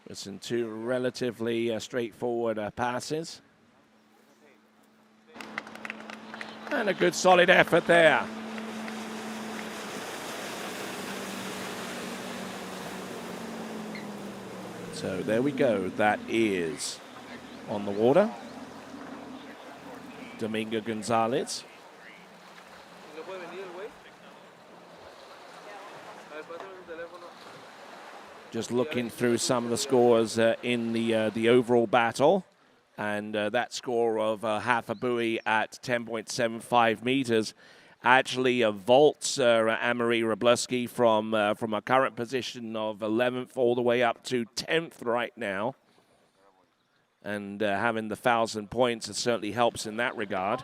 With some 2 relatively straightforward passes. And a good solid effort there. So there we go. That is on the water. Domingo Gonzalez. Just looking through some of the scores in the overall battle. And that score of half a buoy at 10.75 meters actually vaults Anne-Marie Wroblewski from a current position of 11th all the way up to 10th right now. And having the 1,000 points, it certainly helps in that regard.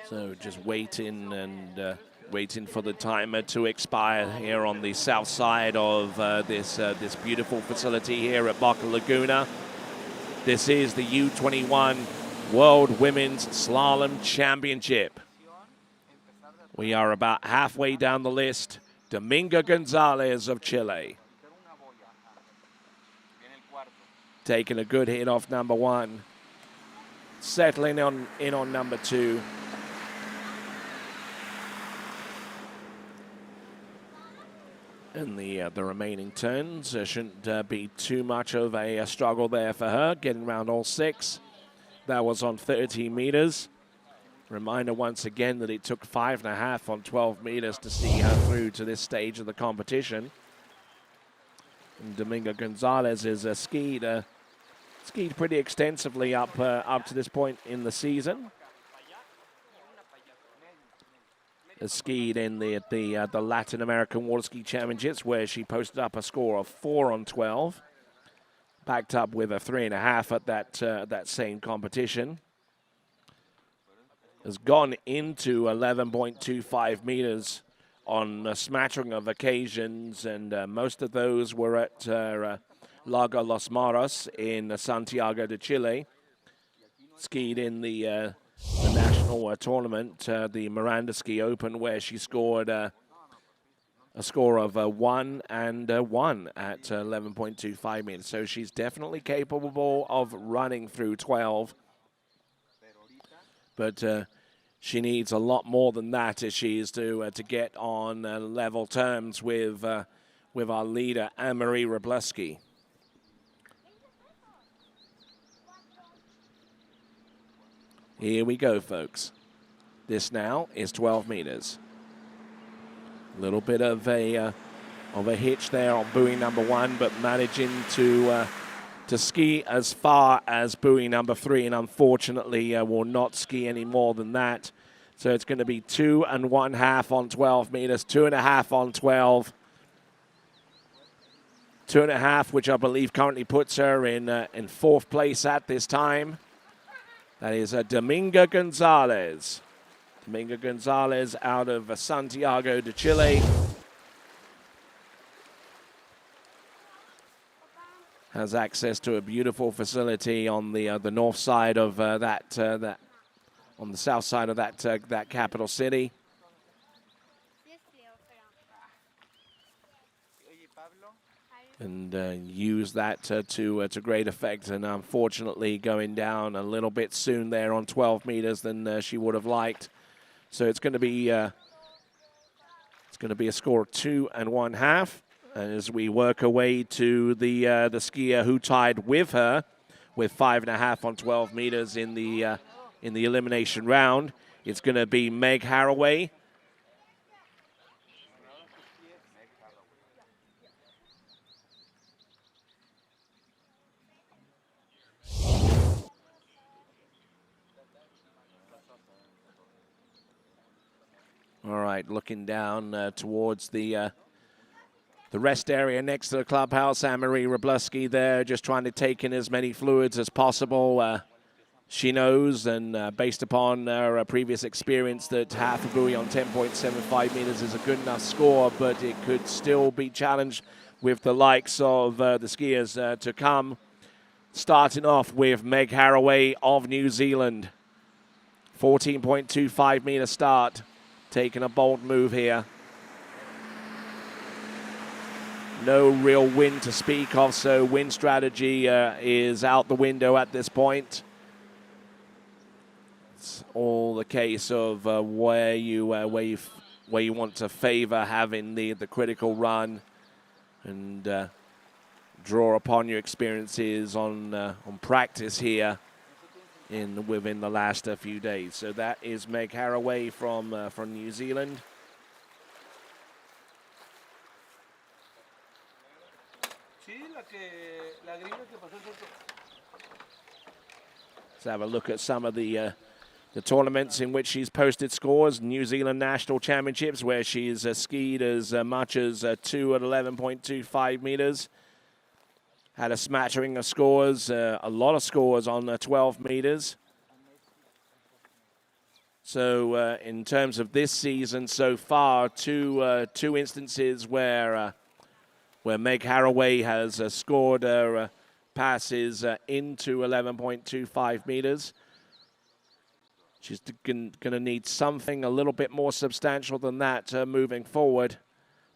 So just waiting and waiting for the timer to expire here on the south side of this beautiful facility here at Boca Laguna. This is the U21 World Women's Slalom Championship. We are about halfway down the list. Domingo Gonzalez of Chile. Taking a good hit off number one. Settling in on number two. And the remaining turns shouldn't be too much of a struggle there for her, getting around all six. That was on 13 meters. Reminder once again that it took 5.5 on 12 meters to see her through to this stage of the competition. And Domingo Gonzalez is skied pretty extensively up to this point in the season. Skied in the Latin American Water Ski Championships, where she posted up a score of 4 on 12, backed up with a 3.5 at that same competition. Has gone into 11.25 meters on a smattering of occasions, and most of those were at Lago Los Maros in Santiago de Chile. Skied in the national tournament, the Miranda Ski Open, where she scored a score of 1 and 1 at 11.25 meters. So she's definitely capable of running through 12. But she needs a lot more than that if she is to get on level terms with our leader, Anne-Marie Wroblewski. Here we go, folks. This now is 12 meters. A little bit of a hitch there on buoy number one, but managing to ski as far as buoy number 3, and unfortunately will not ski any more than that. So it's going to be 2 1/2 on 12 meters, 2.5 on 12. 2.5, which I believe currently puts her in 4th place at this time. That is Domingo Gonzalez. Domingo Gonzalez out of Santiago de Chile. Has access to a beautiful facility on the north side of on the south side of that capital city. And use that to great effect, and unfortunately going down a little bit soon there on 12 meters than she would have liked. So it's going to be a score of 2 1/2, and as we work our way to the skier who tied with her with 5.5 on 12 meters in the elimination round, it's going to be Meg Haraway. All right, looking down towards the rest area next to the clubhouse. Anne-Marie Wroblewski there, just trying to take in as many fluids as possible. She knows, and based upon her previous experience, that half a buoy on 10.75 meters is a good enough score, but it could still be challenged with the likes of the skiers to come. Starting off with Meg Haraway of New Zealand. 14.25 meter start. Taking a bold move here. No real wind to speak of, so wind strategy is out the window at this point. It's all the case of where you want to favor having the critical run and draw upon your experiences on practice here within the last few days. So that is Meg Haraway from New Zealand. Let's have a look at some of the tournaments in which she's posted scores. New Zealand National Championships, where she's skied as much as 2 at 11.25 meters. Had a smattering of scores, a lot of scores on 12 meters. So in terms of this season so far, two instances where Meg Haraway has scored her passes into 11.25 meters. She's going to need something a little bit more substantial than that moving forward.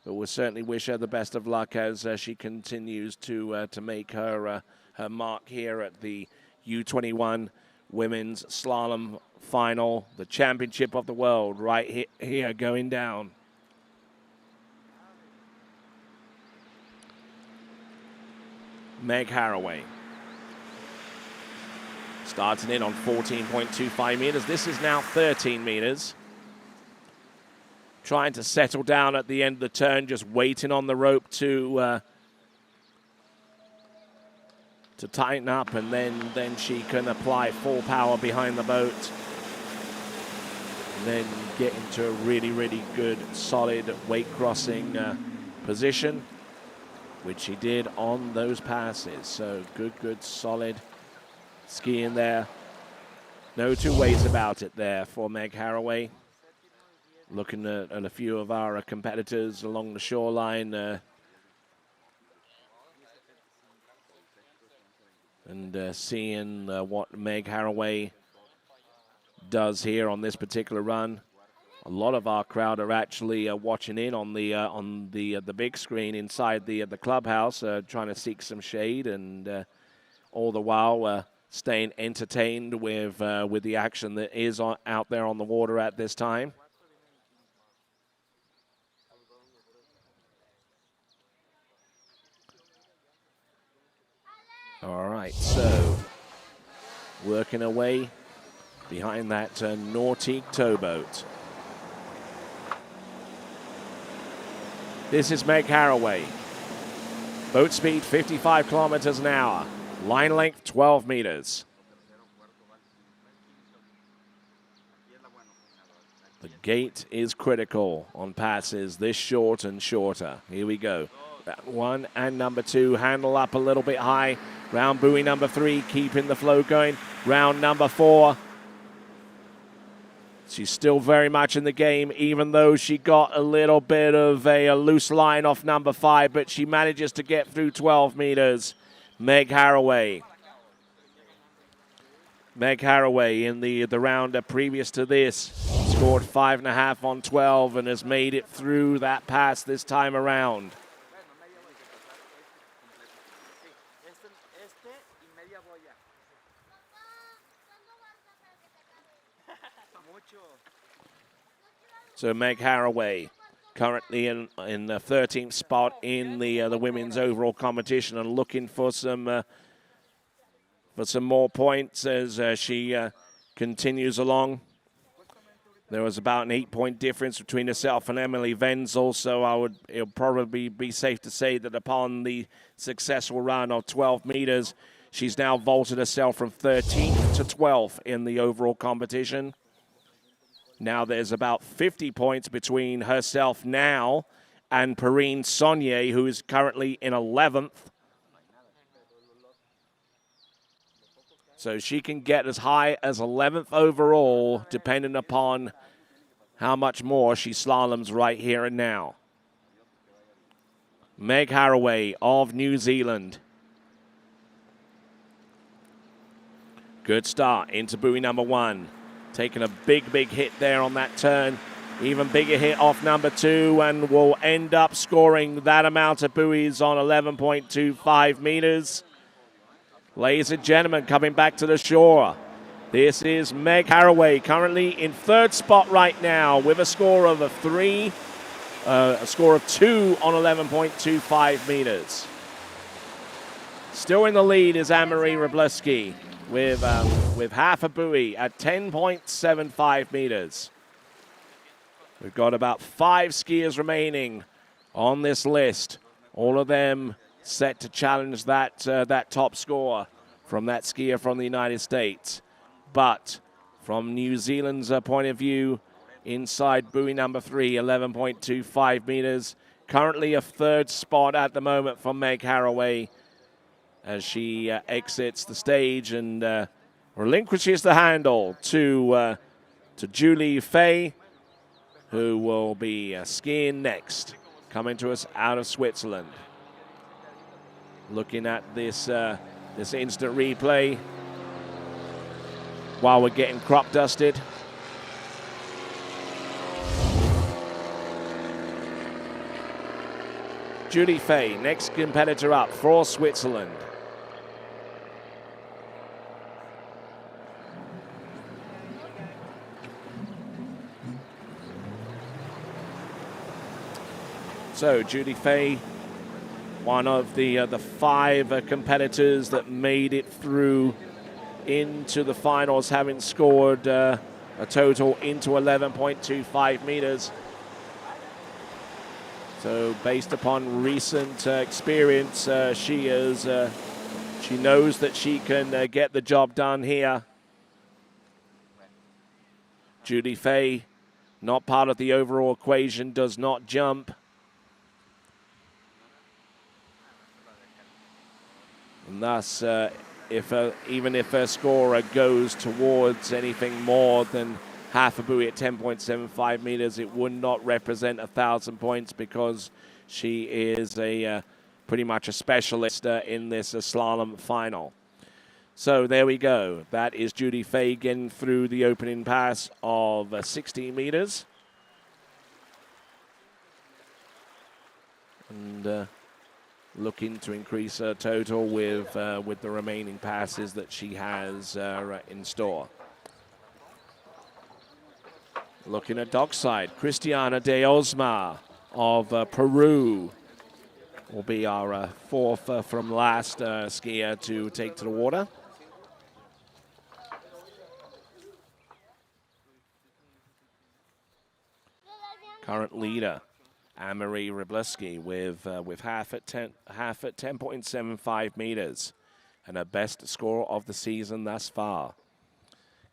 But we'll certainly wish her the best of luck as she continues to make her mark here at the U21 Women's Slalom Final, the championship of the world right here going down. Meg Haraway. Starting in on 14.25 meters. This is now 13 meters. Trying to settle down at the end of the turn, just waiting on the rope to tighten up, and then she can apply full power behind the boat. And then get into a really, really good, solid weight crossing position, which she did on those passes. So good, solid skiing there. No two ways about it there for Meg Haraway. Looking at a few of our competitors along the shoreline and seeing what Meg Haraway does here on this particular run. A lot of our crowd are actually watching in on the big screen inside the clubhouse, trying to seek some shade, and all the while staying entertained with the action that is out there on the water at this time. All right, so working away behind that Nautique towboat. This is Meg Haraway. Boat speed 55 kilometers an hour. Line length 12 meters. The gate is critical on passes this short and shorter. Here we go. That one and number two, handle up a little bit high. Round buoy number 3, keeping the flow going. Round number 4. She's still very much in the game, even though she got a little bit of a loose line off number 5, but she manages to get through 12 meters. Meg Haraway. Meg Haraway in the round previous to this scored 5.5 on 12 and has made it through that pass this time around. So Meg Haraway currently in the 13th spot in the women's overall competition, and looking for some more points as she continues along. There was about an 8-point difference between herself and Emily Wenzel, so it'll probably be safe to say that upon the successful run of 12 meters, she's now vaulted herself from 13th to 12th in the overall competition. Now there's about 50 points between herself now and Perrine Saunier, who is currently in 11th. So she can get as high as 11th overall, depending upon how much more she slaloms right here and now. Meg Haraway of New Zealand. Good start into buoy number 1. Taking a big hit there on that turn. Even bigger hit off number 2, and will end up scoring that amount of buoys on 11.25 meters. Ladies and gentlemen, coming back to the shore. This is Meg Haraway, currently in third spot right now with a score of a 2 on 11.25 meters. Still in the lead is Anne-Marie Wroblewski with half a buoy at 10.75 meters. We've got about 5 skiers remaining on this list. All of them set to challenge that top score from that skier from the United States. But from New Zealand's point of view, inside buoy number 3, 11.25 meters. Currently a third spot at the moment for Meg Haraway as she exits the stage and relinquishes the handle to Julie Fay, who will be skiing next, coming to us out of Switzerland. Looking at this instant replay while we're getting crop dusted. Julie Fay, next competitor up for Switzerland. So Julie Fay, one of the 5 competitors that made it through into the finals, having scored a total into 11.25 meters. So based upon recent experience, she knows that she can get the job done here. Julie Fay, not part of the overall equation, does not jump. And thus, even if her score goes towards anything more than half a buoy at 10.75 meters, it would not represent 1,000 points because she is pretty much a specialist in this slalom final. So there we go. That is Julie Fay getting through the opening pass of 16 meters. And looking to increase her total with the remaining passes that she has in store. Looking at dockside, Cristiana de Osma of Peru will be our 4th from last skier to take to the water. Current leader, Anne-Marie Wroblewski with half at 10.75 meters and her best score of the season thus far.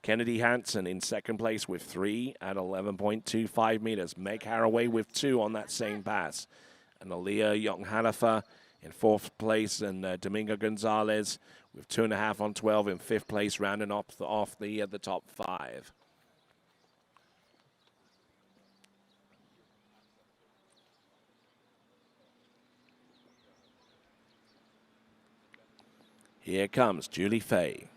Kennedy Hansen in second place with 3 at 11.25 meters. Meg Haraway with 2 on that same pass. And Aliyah Young-Hanifa in 4th place, and Domingo Gonzalez with 2.5 on 12 in 5th place, rounding off the top 5. Here comes Julie Fay.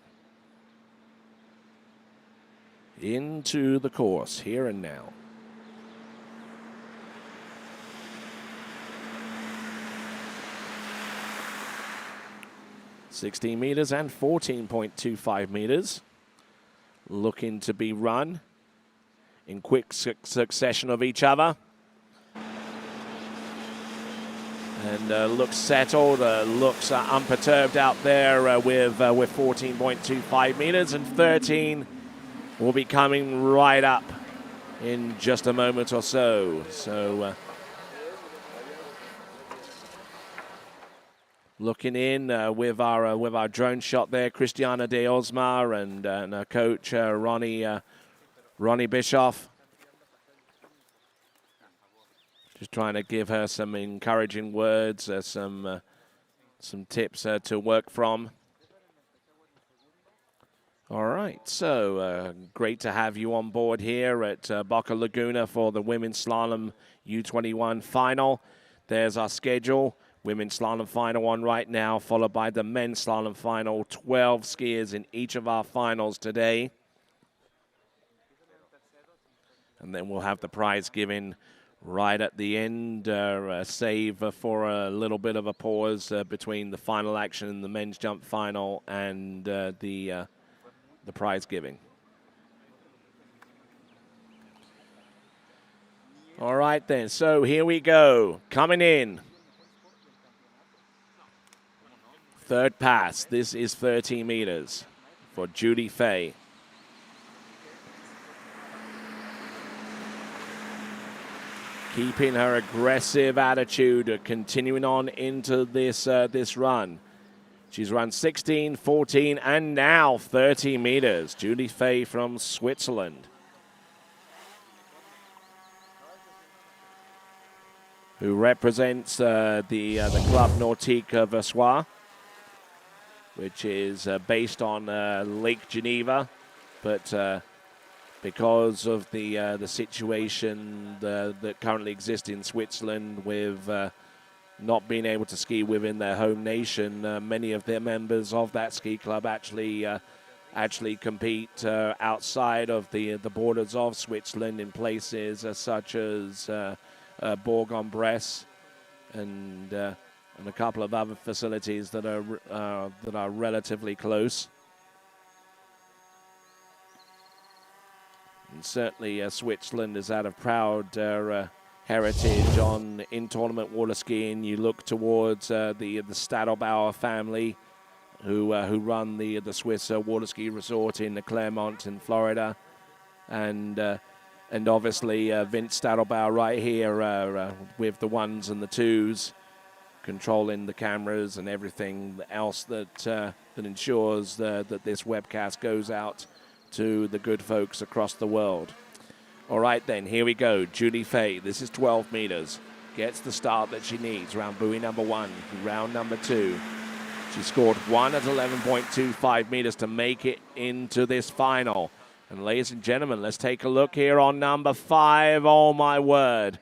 Into the course, here and now. (16 meters and 14.25 meters. Looking to be run in quick succession of each other. And looks settled, looks unperturbed out there with 14.25 meters, and 13 will be coming right up in just a moment or so. So looking in with our drone shot there, Cristiana de Osma and our coach Ronnie Bischoff. Just trying to give her some encouraging words, some tips to work from. All right, so great to have you on board here at Boca Laguna for the Women's Slalom U21 final. There's our schedule. Women's Slalom final on right now, followed by the Men's Slalom final. 12 skiers in each of our finals today. And then we'll have the prize giving right at the end, save for a little bit of a pause between the final action in the men's jump final and the the Prizegiving. All right then, so here we go. Coming in. Third pass. This is 30 meters for Judy Fay. Keeping her aggressive attitude, continuing on into this this run. She's run 16, 14, and now 30 meters. Judy Fay from Switzerland, who represents the Club Nautique Versoix, which is based on Lake Geneva, but because of the situation that currently exists in Switzerland with not being able to ski within their home nation, many of their members of that ski club actually compete outside of the borders of Switzerland in places such as Bourg-en-Bresse and a couple of other facilities that are relatively close. And certainly Switzerland has had a proud heritage on in-tournament water skiing. You look towards the Stadelbauer family, who run the Swiss water ski resort in the Clermont in Florida, and obviously Vince Stadelbauer right here with the ones and the twos, controlling the cameras and everything else that ensures that this webcast goes out to the good folks across the world. All right then, here we go. Judy Fay, this is 12 meters. Gets the start that she needs. Round buoy number 1, round number 2. She scored 1 at 11.25 meters to make it into this final. And ladies and gentlemen, let's take a look here on number 5. Oh my word.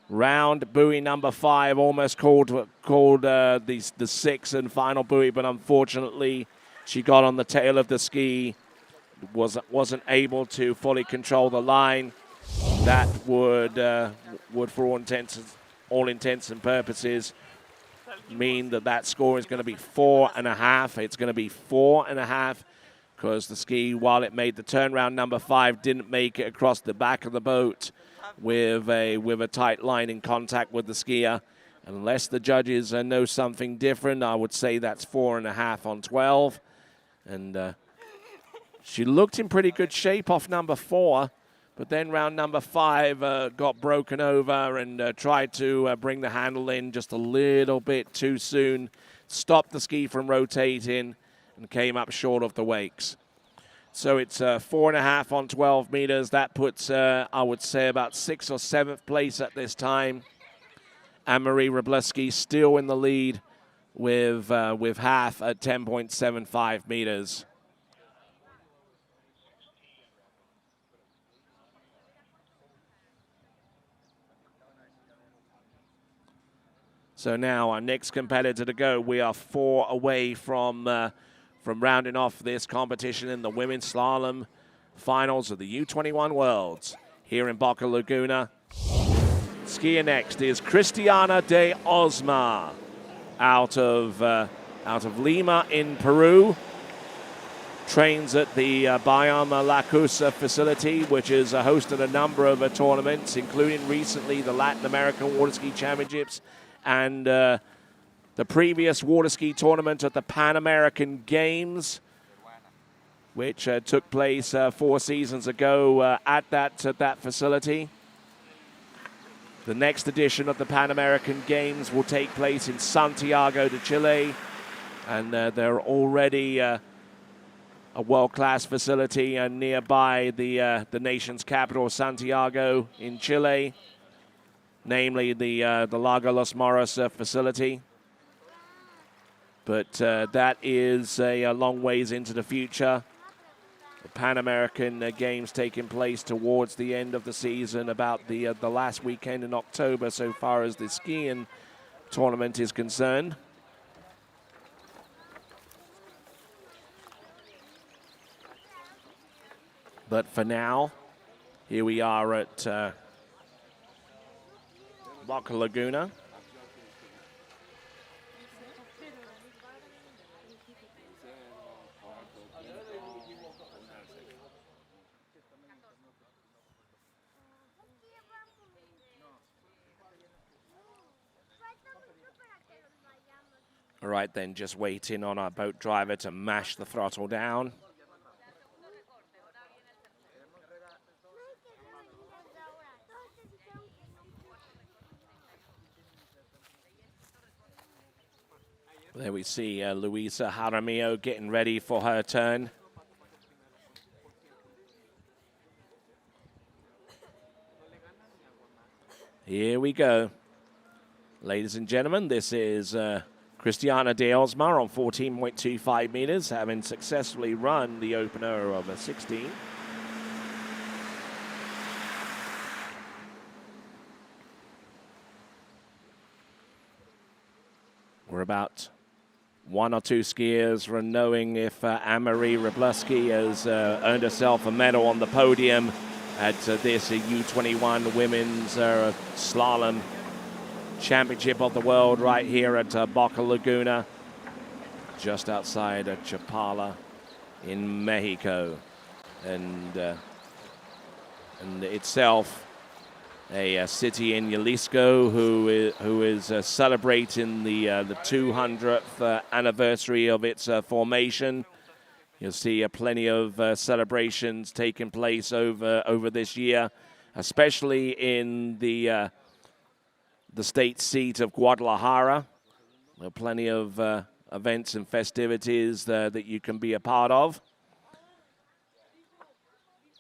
Round buoy number 5, almost called the 6th and final buoy, but unfortunately she got on the tail of the ski, wasn't able to fully control the line. That would for all intents and purposes mean that score is going to be 4.5. It's going to be 4.5 because the ski, while it made the turn, round number 5, didn't make it across the back of the boat with a tight line in contact with the skier. Unless the judges know something different, I would say that's 4.5 on 12. And she looked in pretty good shape off number 4, but then round number 5 got broken over and tried to bring the handle in just a little bit too soon, stopped the ski from rotating, and came up short of the wakes. So it's 4.5 on 12 meters. That puts, I would say, about 6th or 7th place at this time. Anne-Marie Wroblewski still in the lead with half at 10.75 meters. So now our next competitor to go. We are 4 away from rounding off this competition in the women's slalom finals of the U21 Worlds here in Boca Laguna. Skiing next is Cristiana de Osma out of Lima in Peru. Trains at the Bayama La Cosa facility, which has hosted a number of tournaments, including recently the Latin American Water Ski Championships and the previous water ski tournament at the Pan American Games, which took place 4 seasons ago at that facility. The next edition of the Pan American Games will take place in Santiago de Chile, and they're already a world-class facility nearby the nation's capital, Santiago in Chile, namely the Lago Los Moros facility. But that is a long ways into the future. The Pan American Games taking place towards the end of the season, about the last weekend in October so far as the skiing tournament is concerned. But for now, here we are at Boca Laguna. All right, then, just waiting on our boat driver to mash the throttle down. There we see Luisa Jaramillo getting ready for her turn. Here we go. Ladies and gentlemen, this is Cristiana de Osma on 14.25 meters, having successfully run the opener of a 16. We're about one or two skiers from knowing if Anne-Marie Wroblewski has earned herself a medal on the podium at this U21 Women's Slalom Championship of the World right here at Boca Laguna, just outside Chapala in Mexico. And itself a city in Jalisco who is celebrating the 200th anniversary of its formation. You'll see plenty of celebrations taking place over this year, especially in the state seat of Guadalajara. There are plenty of events and festivities that you can be a part of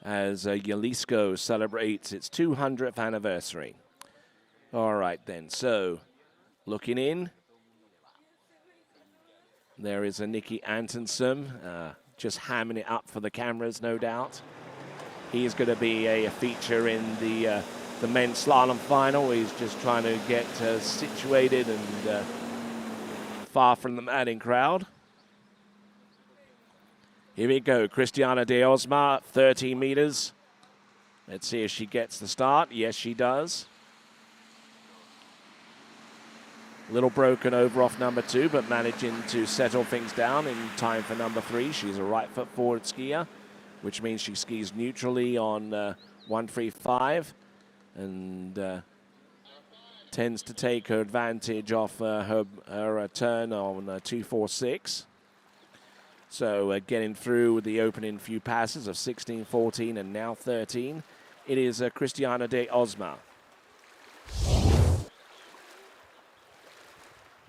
as Jalisco celebrates its 200th anniversary. All right, then. So, looking in, there is a Nicky Antonsen, just hamming it up for the cameras, no doubt. He's going to be a feature in the men's slalom final. He's just trying to get situated and far from the madding crowd. Here we go, Cristiana de Osma, 30 meters. Let's see if she gets the start. Yes, she does. A little broken over off number 2, but managing to settle things down in time for number 3. She's a right foot forward skier, which means she skis neutrally on 135 and tends to take her advantage off her turn on 246. So getting through with the opening few passes of 16, 14, and now 13. It is Cristiana de Osma.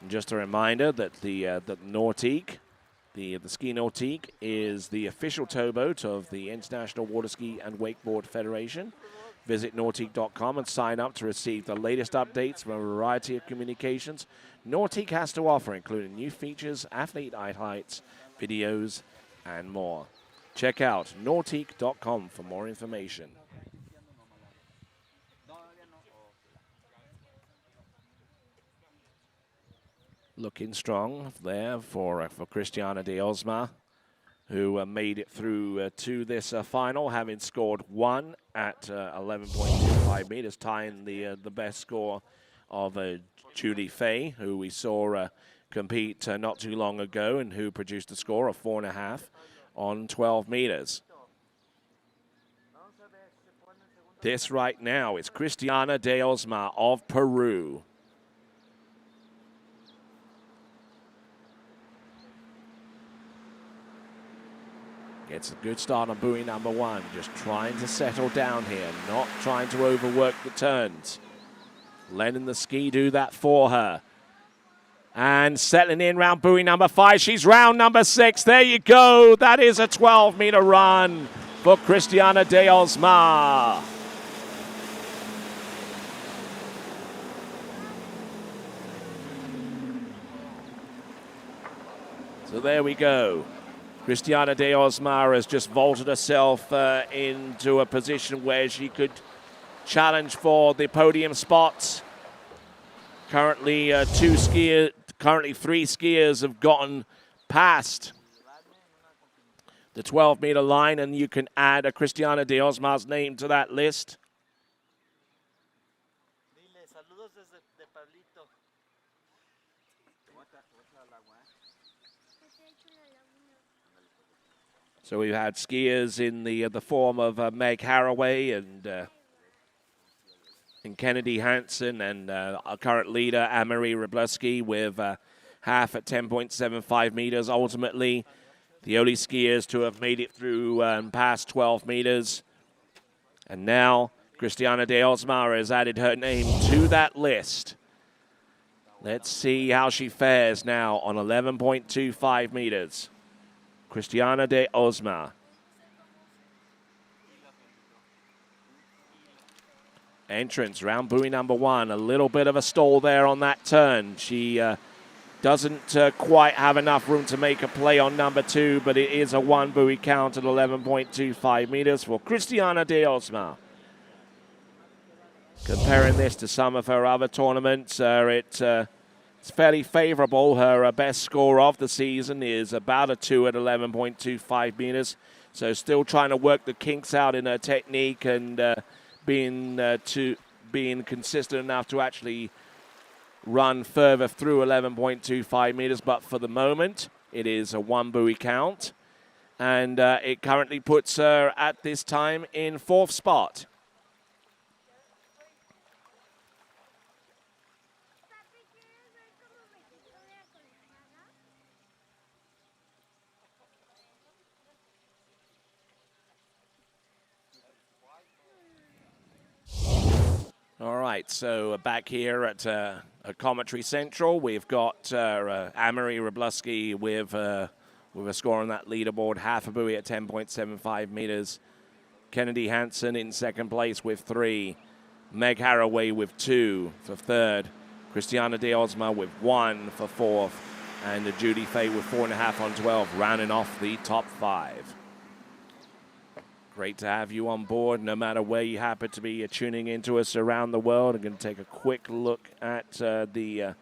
And just a reminder that the Nautique, the ski Nautique, is the official towboat of the International Water Ski and Wakeboard Federation. Visit nautique.com and sign up to receive the latest updates from a variety of communications Nautique has to offer, including new features, athlete highlights, videos, and more. Check out nautique.com for more information. Looking strong there for Cristiana de Osma, who made it through to this final, having scored 1 at 11.25 meters, tying the best score of Julie Fay, who we saw compete not too long ago and who produced a score of 4.5 on 12 meters. This right now is Cristiana de Osma of Peru. Gets a good start on buoy number 1, just trying to settle down here, not trying to overwork the turns. Letting the ski do that for her. And settling in round buoy number 5. She's round number 6. There you go. That is a 12-meter run for Cristiana de Osma. So there we go. Cristiana de Osma has just vaulted herself into a position where she could challenge for the podium spots. Currently, 3 skiers have gotten past the 12-meter line, and you can add a Cristiana de Osma's name to that list. So we've had skiers in the form of Meg Haraway and Kennedy Hansen, and our current leader, Anne-Marie Wroblewski, with half at 10.75 meters. Ultimately, the only skiers to have made it through past 12 meters. And now Cristiana de Osma has added her name to that list. Let's see how she fares now on 11.25 meters. Cristiana de Osma. Entrance, round buoy number 1. A little bit of a stall there on that turn. She doesn't quite have enough room to make a play on number 2, but it is a 1 buoy count at 11.25 meters for Cristiana de Osma. Comparing this to some of her other tournaments, it's fairly favorable. Her best score of the season is about a 2 at 11.25 meters. So still trying to work the kinks out in her technique and being consistent enough to actually run further through 11.25 meters. But for the moment, it is a 1 buoy count. And it currently puts her at this time in 4th spot. All right, so back here at Commentary Central, we've got Anne-Marie Wroblewski with a score on that leaderboard, half a buoy at 10.75 meters. Kennedy Hansen in 2nd place with 3. Meg Haraway with 2 for 3rd. Cristiana de Osma with 1 for 4th. And Judy Fay with 4.5 on 12, rounding off the top 5. Great to have you on board, no matter where you happen to be tuning into us around the world. I'm going to take a quick look at the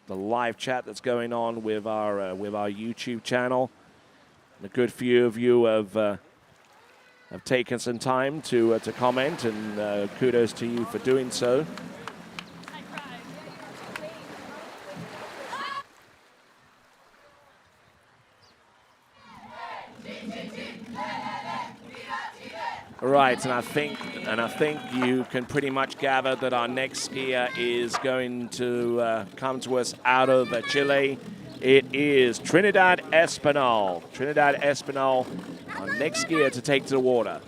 live chat that's going on with our YouTube channel. And a good few of you have taken some time to comment, and kudos to you for doing so. Right, and I think you can pretty much gather that our next skier is going to come to us out of Chile. It is Trinidad Espinal. Trinidad Espinal, our next skier to take to the water.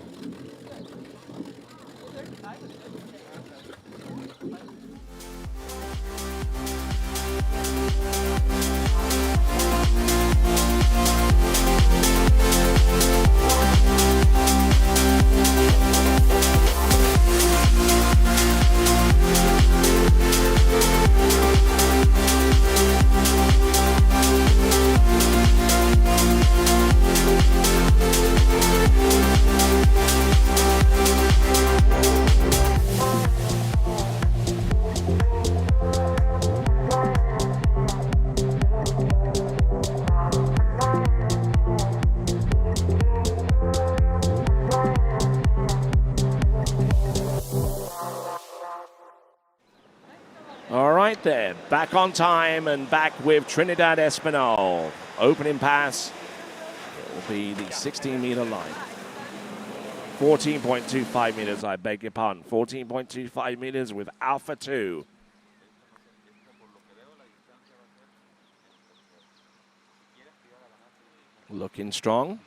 There, back on time and back with Trinidad Espinal. Opening pass, it will be the 16-meter line. 14.25 meters, I beg your pardon. 14.25 meters with Alpha 2. Looking strong.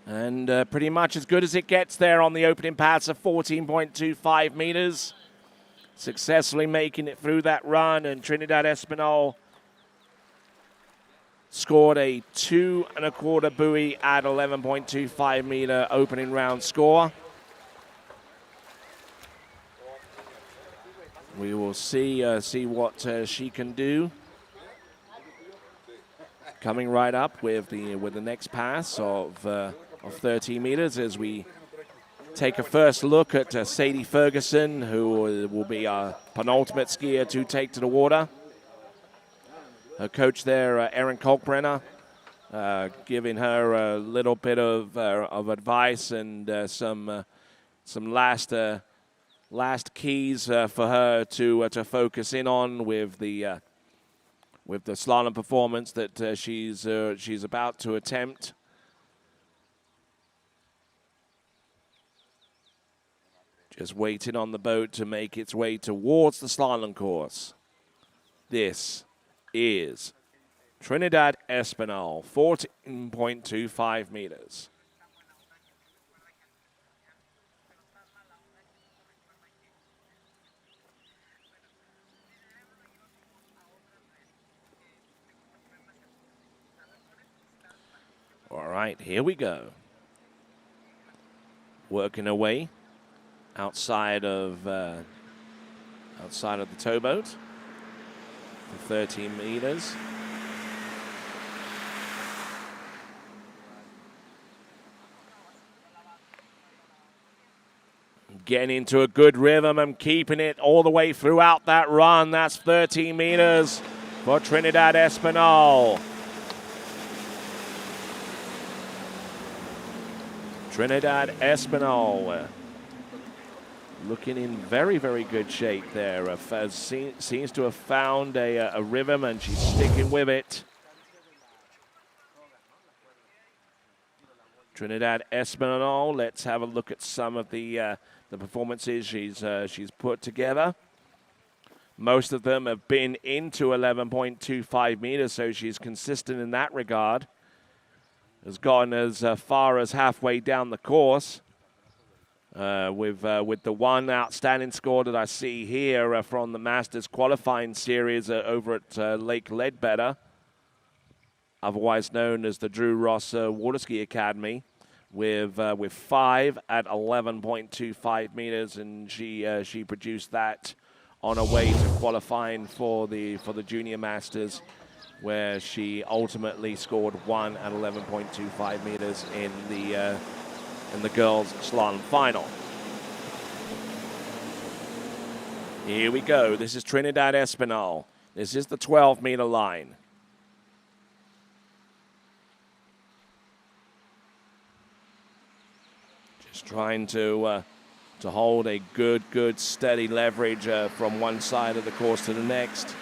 And pretty much as good as it gets there on the opening pass of 14.25 meters. Successfully making it through that run, and Trinidad Espinal scored a 2 1/4 buoy at 11.25 meter opening round score. We will see what she can do. Coming right up with the next pass of 30 meters as we take a first look at Sadie Ferguson, who will be our penultimate skier to take to the water. Her coach there, Erin Kalkbrenner, giving her a little bit of advice and some last keys for her to focus in on with the slalom performance that she's about to attempt. Just waiting on the boat to make its way towards the slalom course. This is Trinidad Espinal, 14.25 meters. All right, here we go. Working away outside of the towboat for 13 meters. Getting into a good rhythm and keeping it all the way throughout that run. That's 13 meters for Trinidad Espinal. Trinidad Espinal looking in very, very good shape there. Seems to have found a rhythm, and she's sticking with it. Trinidad Espinal, let's have a look at some of the performances she's put together. Most of them have been into 11.25 meters, so she's consistent in that regard. Has gone as far as halfway down the course with the one outstanding score that I see here from the Masters qualifying series over at Lake Ledbetter, otherwise known as the Drew Ross Waterski Academy, with 5 at 11.25 meters, and she produced that on her way to qualifying for the Junior Masters, where she ultimately scored 1 at 11.25 meters in the girls' slalom final. Here we go. This is Trinidad Espinal. This is the 12-meter line. Just trying to hold a good, steady leverage from one side of the course to the next.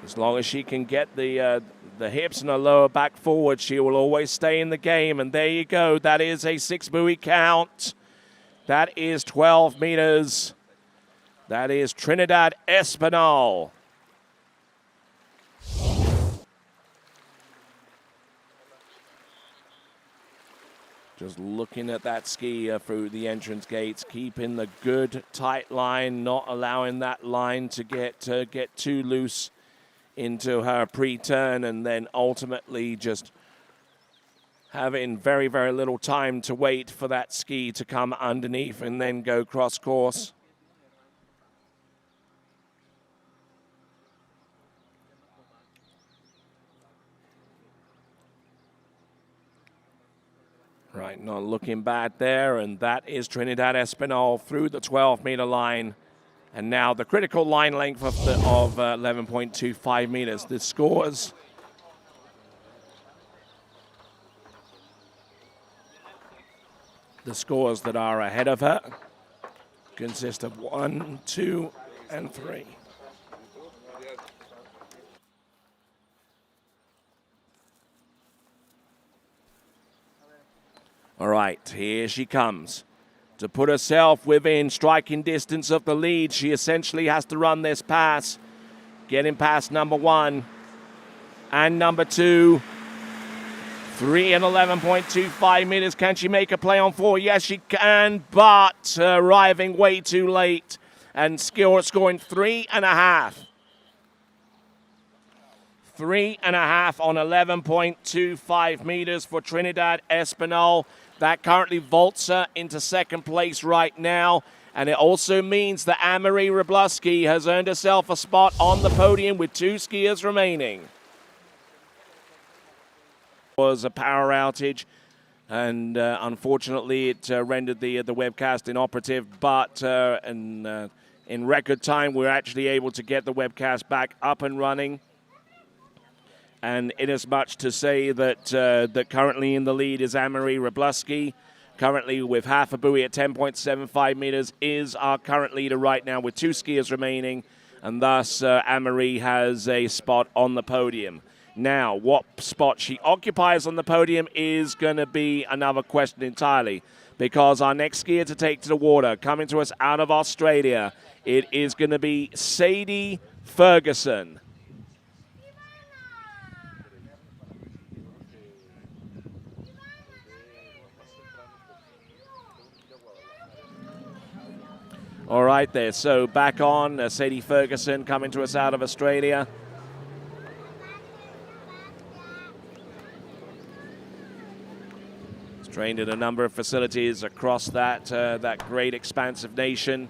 As long as she can get the hips and her lower back forward, she will always stay in the game. And there you go. That is a 6-buoy count. That is 12 meters. That is Trinidad Espinal. Just looking at that ski through the entrance gates, keeping the good tight line, not allowing that line to get too loose into her pre-turn, and then ultimately just having very, very little time to wait for that ski to come underneath and then go cross course. Right, not looking bad there, and that is Trinidad Espinal through the 12-meter line. And now the critical line length of 11.25 meters. The scores. The scores that are ahead of her consist of 1, 2, and 3. All right, here she comes. To put herself within striking distance of the lead, she essentially has to run this pass, getting past number 1 and number 2. 3 and 11.25 meters. Can she make a play on 4? Yes, she can, but arriving way too late and scoring 3.5. 3.5 on 11.25 meters for Trinidad Espinal. That currently vaults her into second place right now. And it also means that Anne-Marie Wroblewski has earned herself a spot on the podium with 2 skiers remaining. It was a power outage, and unfortunately it rendered the webcast inoperative, but in record time we're actually able to get the webcast back up and running. And it is much to say that that currently in the lead is Anne-Marie Wroblewski, currently with half a buoy at 10.75 meters, is our current leader right now with 2 skiers remaining, and thus Anne-Marie has a spot on the podium. Now, what spot she occupies on the podium is going to be another question entirely, because our next skier to take to the water, coming to us out of Australia, it is going to be Sadie Ferguson. All right there, so back on, Sadie Ferguson coming to us out of Australia. She's trained at a number of facilities across that great expansive nation.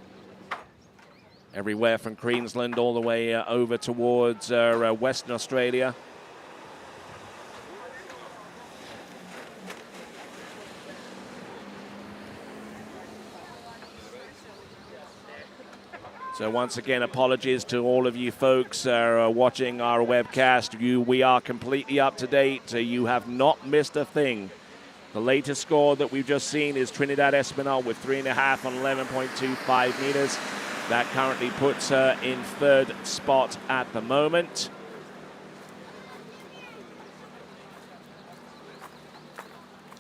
Everywhere from Queensland all the way over towards Western Australia. So once again, apologies to all of you folks watching our webcast. We are completely up to date. You have not missed a thing. The latest score that we've just seen is Trinidad Espinal with 3.5 on 11.25 meters. That currently puts her in third spot at the moment.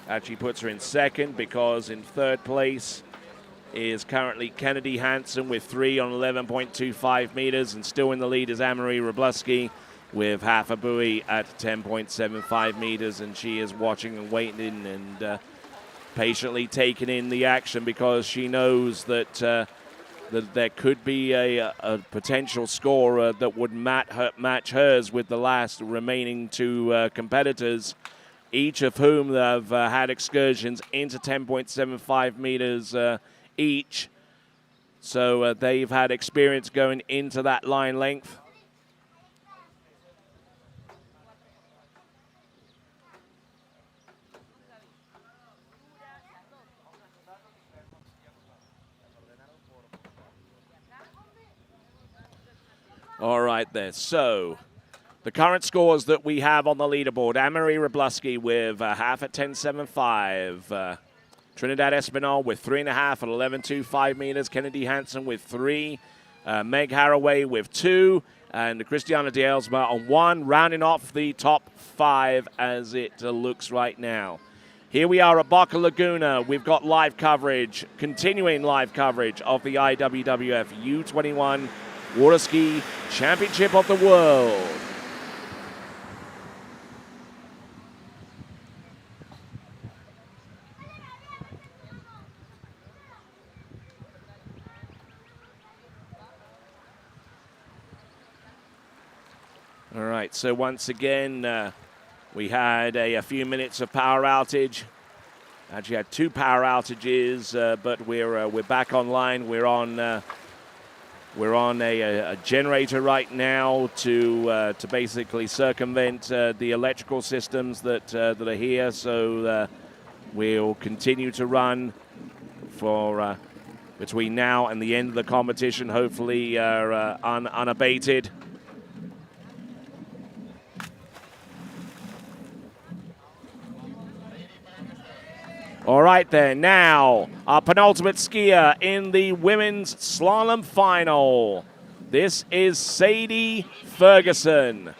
Actually puts her in second, because in third place is currently Kennedy Hansen with 3 on 11.25 meters, and still in the lead is Anne-Marie Wroblewski with half a buoy at 10.75 meters, and she is watching and waiting and patiently taking in the action, because she knows that that there could be a potential score that would match hers with the last remaining two competitors, each of whom have had excursions into 10.75 meters each. So they've had experience going into that line length. All right there. So the current scores that we have on the leaderboard: Anne-Marie Wroblewski with half at 10.75. Trinidad Espinal with 3.5 at 11.25 meters. Kennedy Hansen with 3. Meg Haraway with 2. And Christiana Dielsma on 1, rounding off the top 5 as it looks right now. Here we are at Boca Laguna. We've got live coverage, continuing live coverage of the IWWF U21 Water Ski Championship of the World. All right, so once again, we had a few minutes of power outage. Actually had 2 power outages, but we're back online. We're on a generator right now to basically circumvent the electrical systems that are here. So we'll continue to run for between now and the end of the competition, hopefully unabated. All right then, now our penultimate skier in the women's slalom final. This is Sadie Ferguson.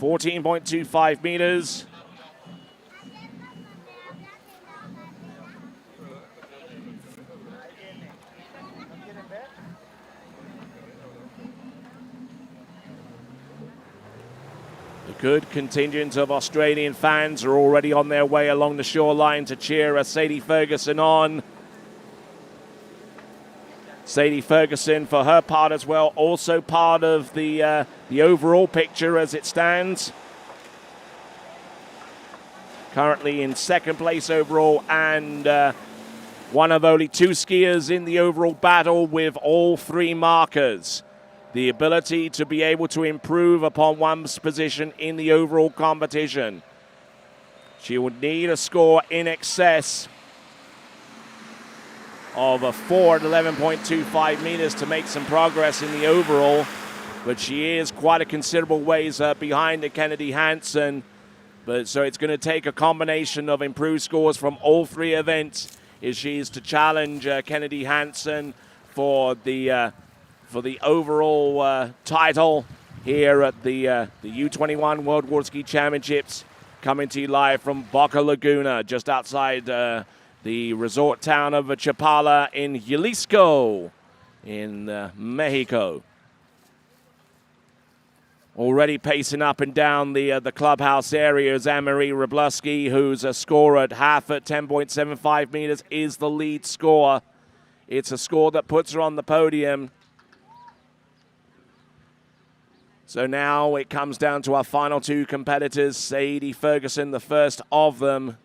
.25 meters. Good contingent of Australian fans are already on their way along the shoreline to cheer Sadie Ferguson on. Sadie Ferguson, for her part as well, also part of the overall picture as it stands. Currently in second place overall, and one of only 2 skiers in the overall battle with all 3 markers. The ability to be able to improve upon one's position in the overall competition. She would need a score in excess of a 4 at 11.25 meters to make some progress in the overall, but she is quite a considerable ways behind the Kennedy Hansen. But so it's going to take a combination of improved scores from all 3 events if she is to challenge Kennedy Hansen for the for the overall title here at the U21 World Water Ski Championships, coming to you live from Boca Laguna, just outside the resort town of Chapala in Jalisco in Mexico. Already pacing up and down the clubhouse area is Anne-Marie Wroblewski, who's a scorer at half at 10.75 meters, is the lead scorer. It's a score that puts her on the podium. So now it comes down to our final two competitors, Sadie Ferguson, the first of them.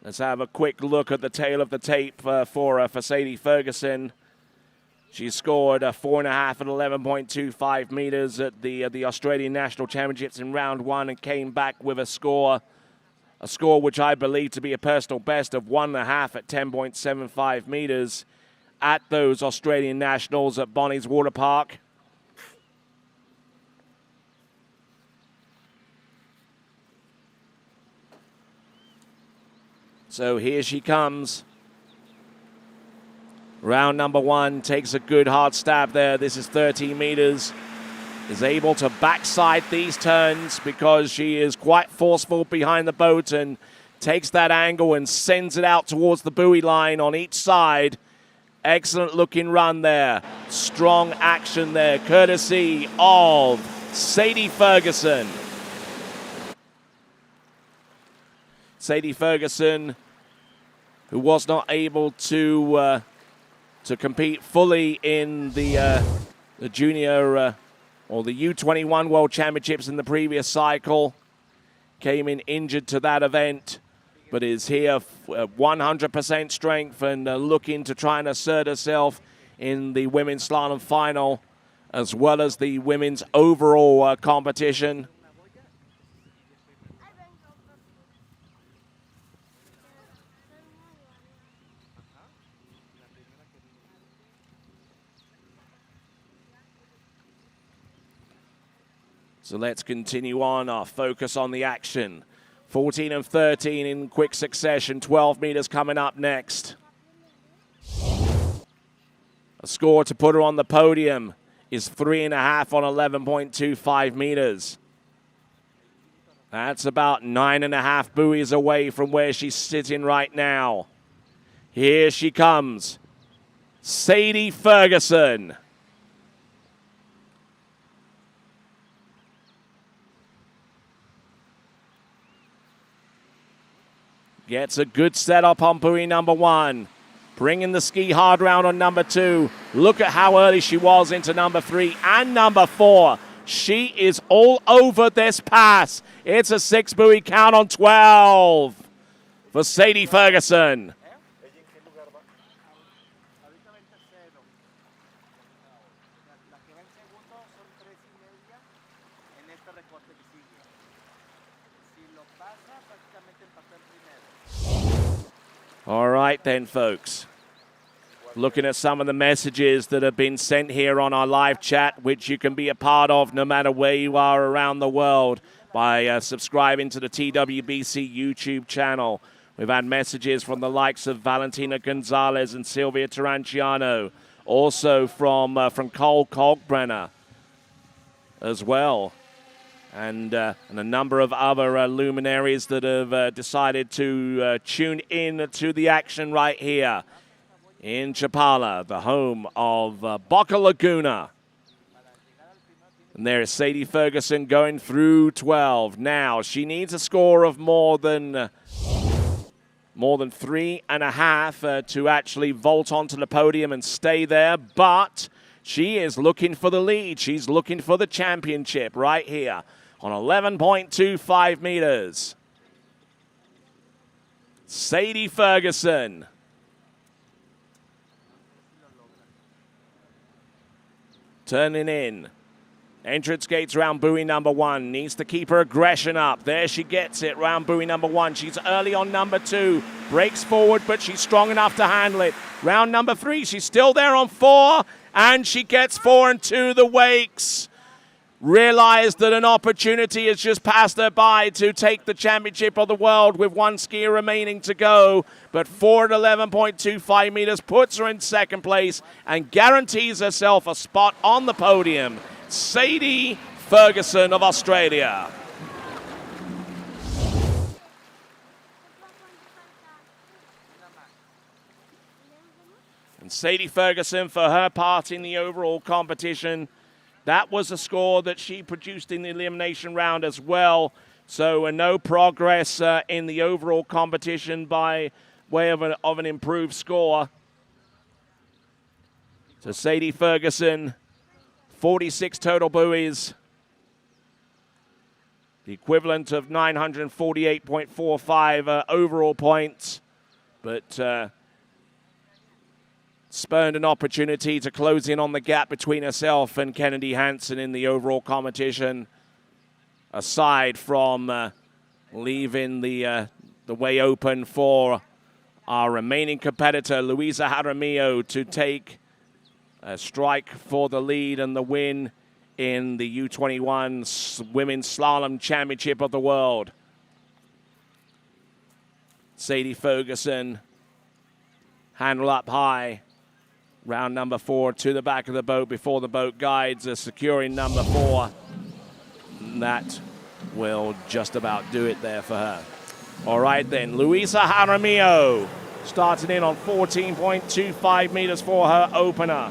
Let's have a quick look at the tail of the tape for Sadie Ferguson. She scored a 4.5 at 11.25 meters at the Australian National Championships in round one and came back with a score which I believe to be a personal best of 1.5 at 10.75 meters at those Australian Nationals at Bonnie's Water Park. So here she comes. Round number one, takes a good hard stab there. This is 13 meters. Is able to backside these turns because she is quite forceful behind the boat and takes that angle and sends it out towards the buoy line on each side. Excellent looking run there. Strong action there, courtesy of Sadie Ferguson. Sadie Ferguson, who was not able to compete fully in the junior or the U21 World Championships in the previous cycle. Came in injured to that event, but is here 100% strength and looking to try and assert herself in the women's slalom final, as well as the women's overall competition. So let's continue on our focus on the action. 14 and 13 in quick succession. 12 meters coming up next. A score to put her on the podium is 3.5 on 11.25 meters. That's about 9.5 buoys away from where she's sitting right now. Here she comes. Sadie Ferguson. Gets a good setup on buoy number one. Bringing the ski hard round on number two. Look at how early she was into number three and number four. She is all over this pass. It's a 6 buoy count on 12 for Sadie Ferguson. All right then, folks. Looking at some of the messages that have been sent here on our live chat, which you can be a part of no matter where you are around the world by subscribing to the TWBC YouTube channel. We've had messages from the likes of Valentina Gonzalez and Sylvia Taranciano, also from Cole Kalkbrenner as well. And a number of other luminaries that have decided to tune in to the action right here in Chapala, the home of Boca Laguna. And there is Sadie Ferguson going through 12. Now, she needs a score of more than 3.5 to actually vault onto the podium and stay there, but she is looking for the lead. She's looking for the championship right here on 11.25 meters. Sadie Ferguson. Turning in. Entrance gates round buoy number one. Needs to keep her aggression up. There she gets it round buoy number one. She's early on number two. Breaks forward, but she's strong enough to handle it. Round number three, she's still there on four. And she gets 4 and 2 the wakes. realized that an opportunity has just passed her by to take the championship of the world with one skier remaining to go. But 4 at 11.25 meters puts her in second place and guarantees herself a spot on the podium. Sadie Ferguson of Australia. And Sadie Ferguson, for her part in the overall competition, that was a score that she produced in the elimination round as well. So no progress in the overall competition by way of an improved score. So Sadie Ferguson, 46 total buoys, the equivalent of 948.45 overall points, but spurned an opportunity to close in on the gap between herself and Kennedy Hansen in the overall competition, aside from leaving the way open for our remaining competitor, Luisa Jaramillo, to take a strike for the lead and the win in the U21 Women's Slalom Championship of the World. Sadie Ferguson, handle up high. Round number 4 to the back of the boat before the boat guides are securing number 4. And that will just about do it there for her. All right then, Luisa Jaramillo starting in on 14.25 meters for her opener.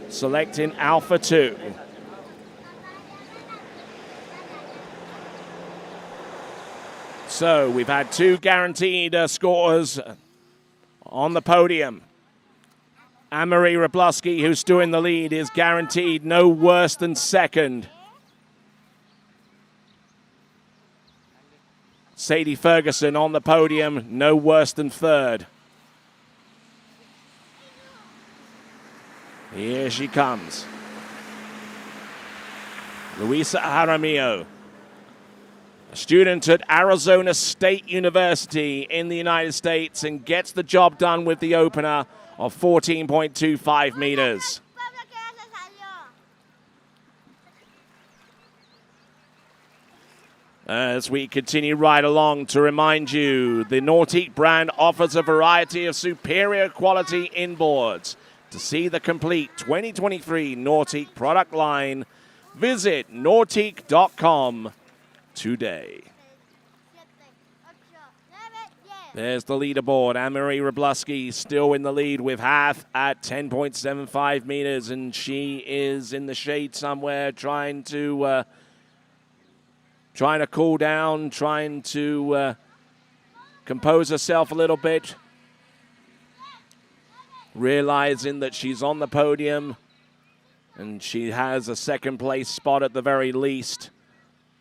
Selecting Alpha 2. So we've had 2 guaranteed scores on the podium. Anne-Marie Wroblewski, who's still in the lead, is guaranteed no worse than second. Sadie Ferguson on the podium, no worse than third. Here she comes. Luisa Jaramillo, a student at Arizona State University in the United States, and gets the job done with the opener of 14.25 meters. As we continue right along, to remind you, the Nautique brand offers a variety of superior quality inboards. To see the complete 2023 Nautique product line, visit nautique.com today. There's the leaderboard. Anne-Marie Wroblewski still in the lead with Hath at 10.75 meters, and she is in the shade somewhere trying to cool down, trying to compose herself a little bit, realizing that she's on the podium and she has a second place spot at the very least.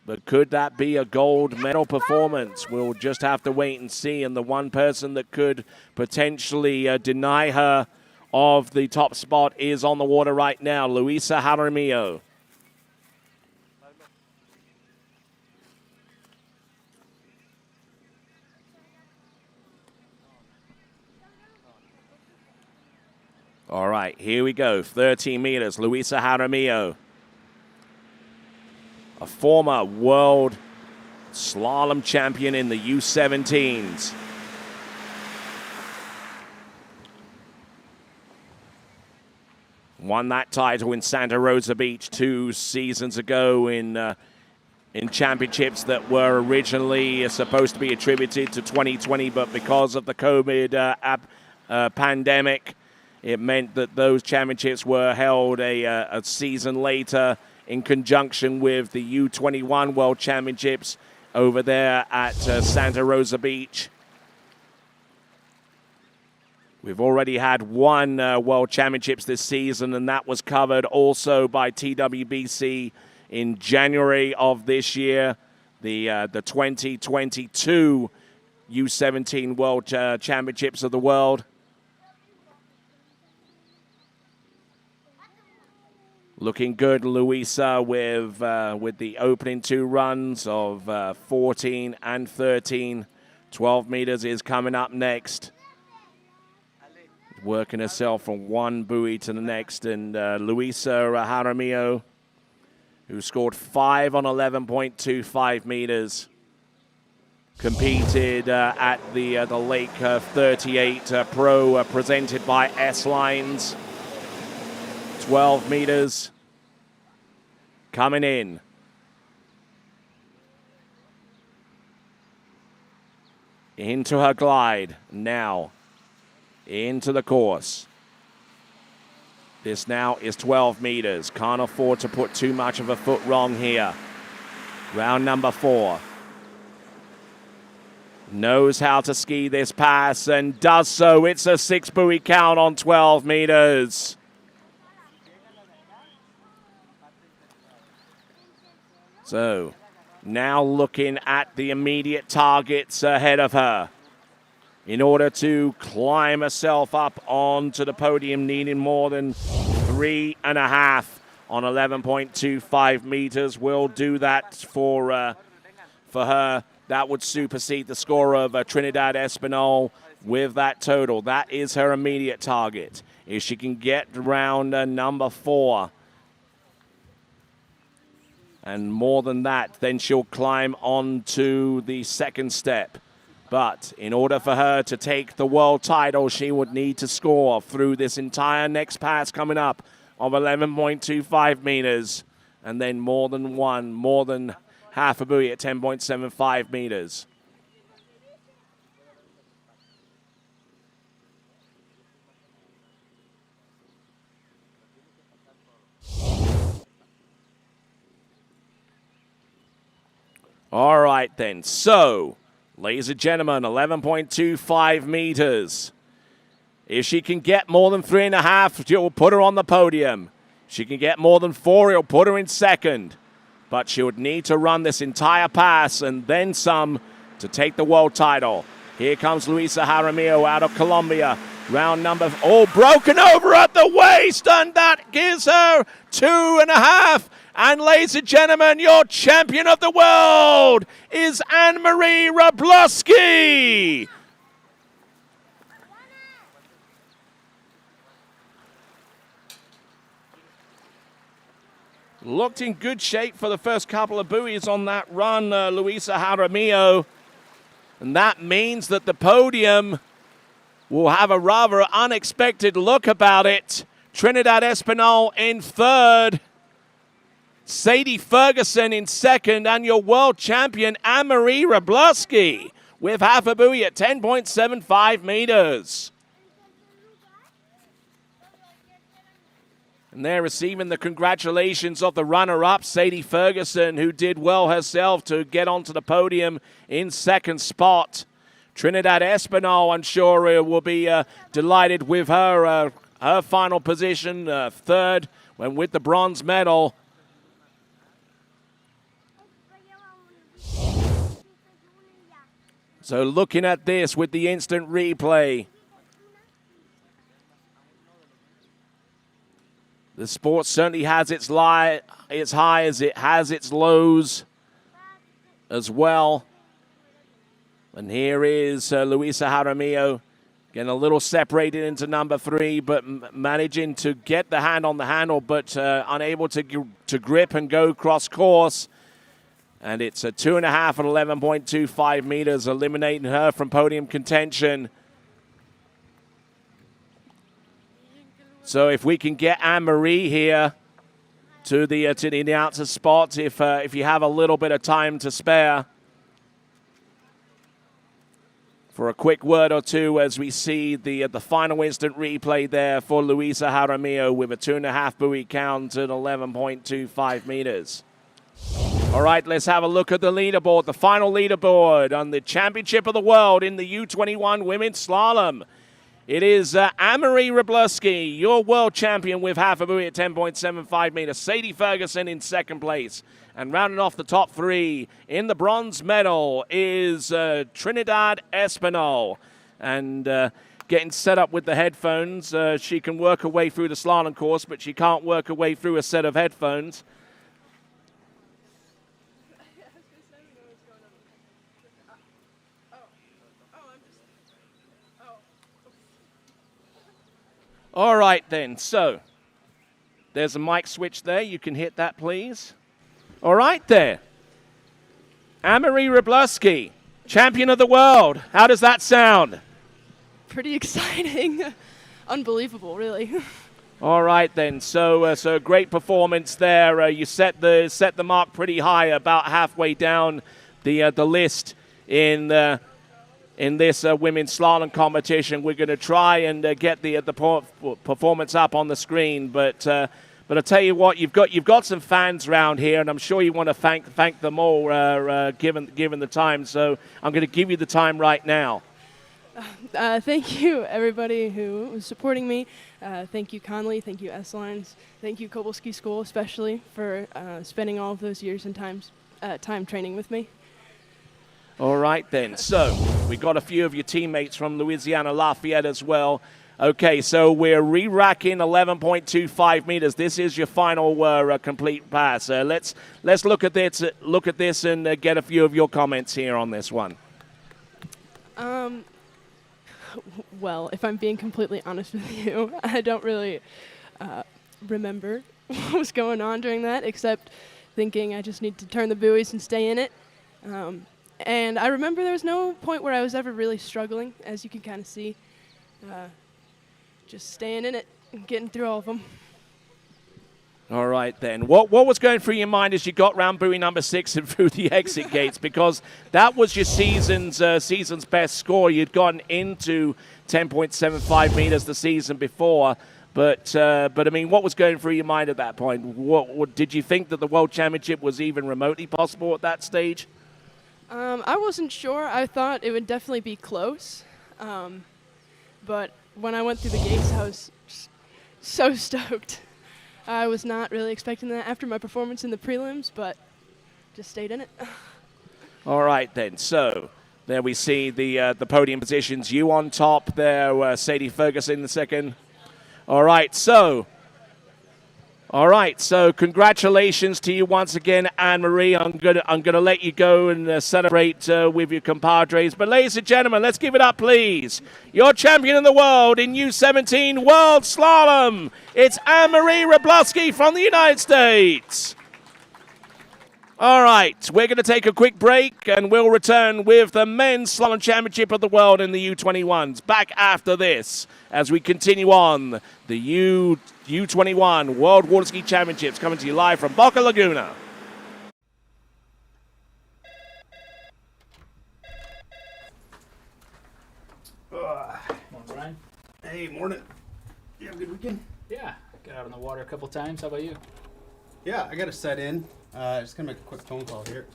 But could that be a gold medal performance? We'll just have to wait and see. And the one person that could potentially deny her of the top spot is on the water right now, Luisa Jaramillo. All right, here we go. 13 meters, Luisa Jaramillo, a former world slalom champion in the U17s. Won that title in Santa Rosa Beach 2 seasons ago in championships that were originally supposed to be attributed to 2020, but because of the COVID pandemic, it meant that those championships were held a season later in conjunction with the U21 World Championships over there at Santa Rosa Beach. We've already had one World Championships this season, and that was covered also by TWBC in January of this year, the 2022 U17 World Championships of the World. Looking good, Luisa, with the opening 2 runs of 14 and 13. 12 meters is coming up next. working herself from one buoy to the next. And Luisa Jaramillo, who scored 5 on 11.25 meters, competed at the Lake 38 Pro presented by S-Lines. 12 meters coming in. Into her glide now. Into the course. This now is 12 meters. Can't afford to put too much of a foot wrong here. Round number 4. Knows how to ski this pass and does so. It's a 6 buoy count on 12 meters. So now looking at the immediate targets ahead of her. In order to climb herself up onto the podium, needing more than 3.5 on 11.25 meters. Will do that for her. That would supersede the score of Trinidad Espinal with that total. That is her immediate target. If she can get round number 4 and more than that, then she'll climb on to the second step. But in order for her to take the world title, she would need to score through this entire next pass coming up of 11.25 meters. And then more than half a buoy at 10.75 meters. All right then, so ladies and gentlemen, 11.25 meters. If she can get more than 3.5, she'll put her on the podium. She can get more than 4, he'll put her in second. But she would need to run this entire pass and then some to take the world title. Here comes Luisa Jaramillo out of Colombia. Round number, broken over at the waist, and that gives her 2.5. And ladies and gentlemen, your champion of the world is Anne-Marie Wroblewski. Looked in good shape for the first couple of buoys on that run, Luisa Jaramillo. And that means that the podium will have a rather unexpected look about it. Trinidad Espinal in third. Sadie Ferguson in second, and your world champion, Anne-Marie Wroblewski, with half a buoy at 10.75 meters. And they're receiving the congratulations of the runner-up, Sadie Ferguson, who did well herself to get onto the podium in second spot. Trinidad Espinal, I'm sure, will be delighted with her final position, third, when with the bronze medal. So looking at this with the instant replay, the sport certainly has its highs, it has its lows as well. And here is Luisa Jaramillo getting a little separated into number 3, but managing to get the hand on the handle, but unable to grip and go cross course. And it's a 2.5 at 11.25 meters, eliminating her from podium contention. So if we can get Anne-Marie here to the announcer spot, if you have a little bit of time to spare, for a quick word or two as we see the final instant replay there for Luisa Jaramillo with a 2.5 buoy count at 11.25 meters. All right, let's have a look at the leaderboard, the final leaderboard on the Championship of the World in the U21 Women's Slalom. It is Anne-Marie Wroblewski, your world champion with half a buoy at 10.75 meters. Sadie Ferguson in second place. And rounding off the top 3 in the bronze medal is Trinidad Espinal. And getting set up with the headphones, she can work her way through the slalom course, but she can't work her way through a set of headphones. All right, then. So there's a mic switch there. You can hit that, please. All right, there. Anne-Marie Wroblewski, champion of the world. How does that sound? Pretty exciting. Unbelievable, really. All right, then. So great performance there. You set the mark pretty high, about halfway down the list in this women's slalom competition. We're going to try and get the performance up on the screen, but I tell you what, you've got some fans around here, and I'm sure you want to thank them all, given the time. So I'm going to give you the time right now. Thank you, everybody who was supporting me. Thank you, Conley. Thank you, S-Lines. Thank you, Kobylski School, especially for spending all of those years and time training with me. All right, then. So we got a few of your teammates from Louisiana Lafayette as well. Okay, so we're re-racking 11.25 meters. This is your final complete pass. Let's look at this and get a few of your comments here on this one. Well, if I'm being completely honest with you, I don't really remember what was going on during that, except thinking I just need to turn the buoys and stay in it. And I remember there was no point where I was ever really struggling, as you can kind of see. Just staying in it and getting through all of them. All right, then. What was going through your mind as you got round buoy number 6 and through the exit gates? Because that was your season's best score. You'd gotten into 10.75 meters the season before. But I mean, what was going through your mind at that point? What did you think that the World Championship was even remotely possible at that stage? I wasn't sure. I thought it would definitely be close. But when I went through the gates, I was so stoked. I was not really expecting that after my performance in the prelims, but just stayed in it. All right, then. So there we see the podium positions. You on top there, Sadie Ferguson in second. All right, so congratulations to you once again, Anne-Marie. I'm gonna let you go and celebrate with your compadres. But ladies and gentlemen, let's give it up, please. Your champion of the world in U17 World Slalom. It's Anne-Marie Wroblewski from the United States. All right, we're going to take a quick break, and we'll return with the Men's Slalom Championship of the World in the U21s. Back after this, as we continue on the U21 World Water Ski Championships, coming to you live from Boca Laguna. Morning, Brian. Hey, morning. You have a good weekend? Yeah, got out on the water a couple times. How about you? Yeah, I got to set in. Just gonna make a quick phone call here.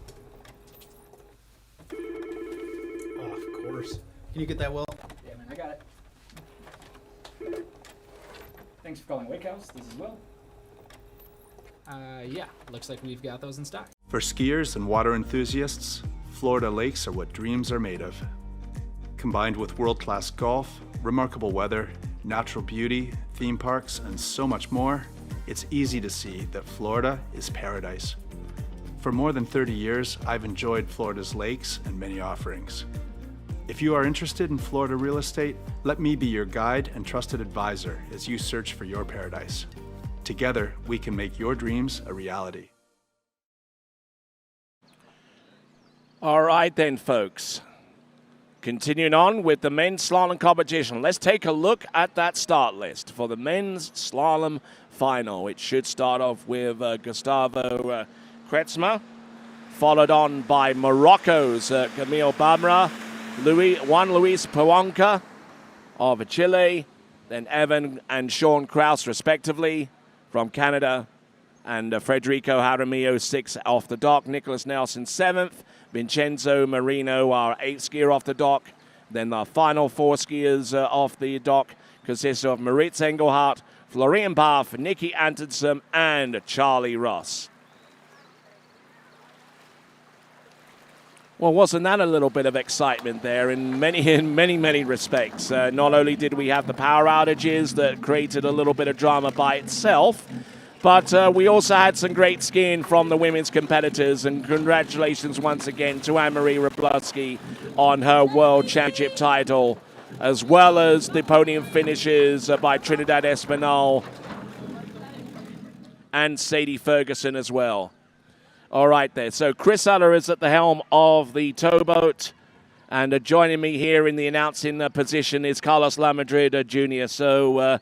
Oh, of course. Can you get that well? Yeah, man, I got it. Thanks for calling Wake House. This is Will. Yeah, looks like we've got those in stock. For skiers and water enthusiasts, Florida lakes are what dreams are made of. Combined with world-class golf, remarkable weather, natural beauty, theme parks, and so much more, it's easy to see that Florida is paradise. For more than 30 years, I've enjoyed Florida's lakes and many offerings. If you are interested in Florida real estate, let me be your guide and trusted advisor as you search for your paradise. Together, we can make your dreams a reality. All right then, folks. Continuing on with the men's slalom competition, let's take a look at that start list for the men's slalom final. It should start off with Gustavo Kretzmer, followed on by Morocco's Camille Bamra, Luis Puanca of Chile, then Evan and Sean Krause, respectively, from Canada, and Federico Jaramillo, 6th off the dock, Nicholas Nelson, 7th, Vincenzo Marino, our 8th skier off the dock. Then the final 4 skiers off the dock consist of Maritz Engelhardt, Florian Barth, Nikki Antonsen, and Charlie Ross. Well, wasn't that a little bit of excitement there in many respects? Not only did we have the power outages that created a little bit of drama by itself, but we also had some great skiing from the women's competitors, and congratulations once again to Anne-Marie Wroblewski on her World Championship title as well as the podium finishes by Trinidad Espinal and Sadie Ferguson as well. All right there. So Chris Uller is at the helm of the towboat. And joining me here in the announcing position is Carlos Lamadrid Jr. So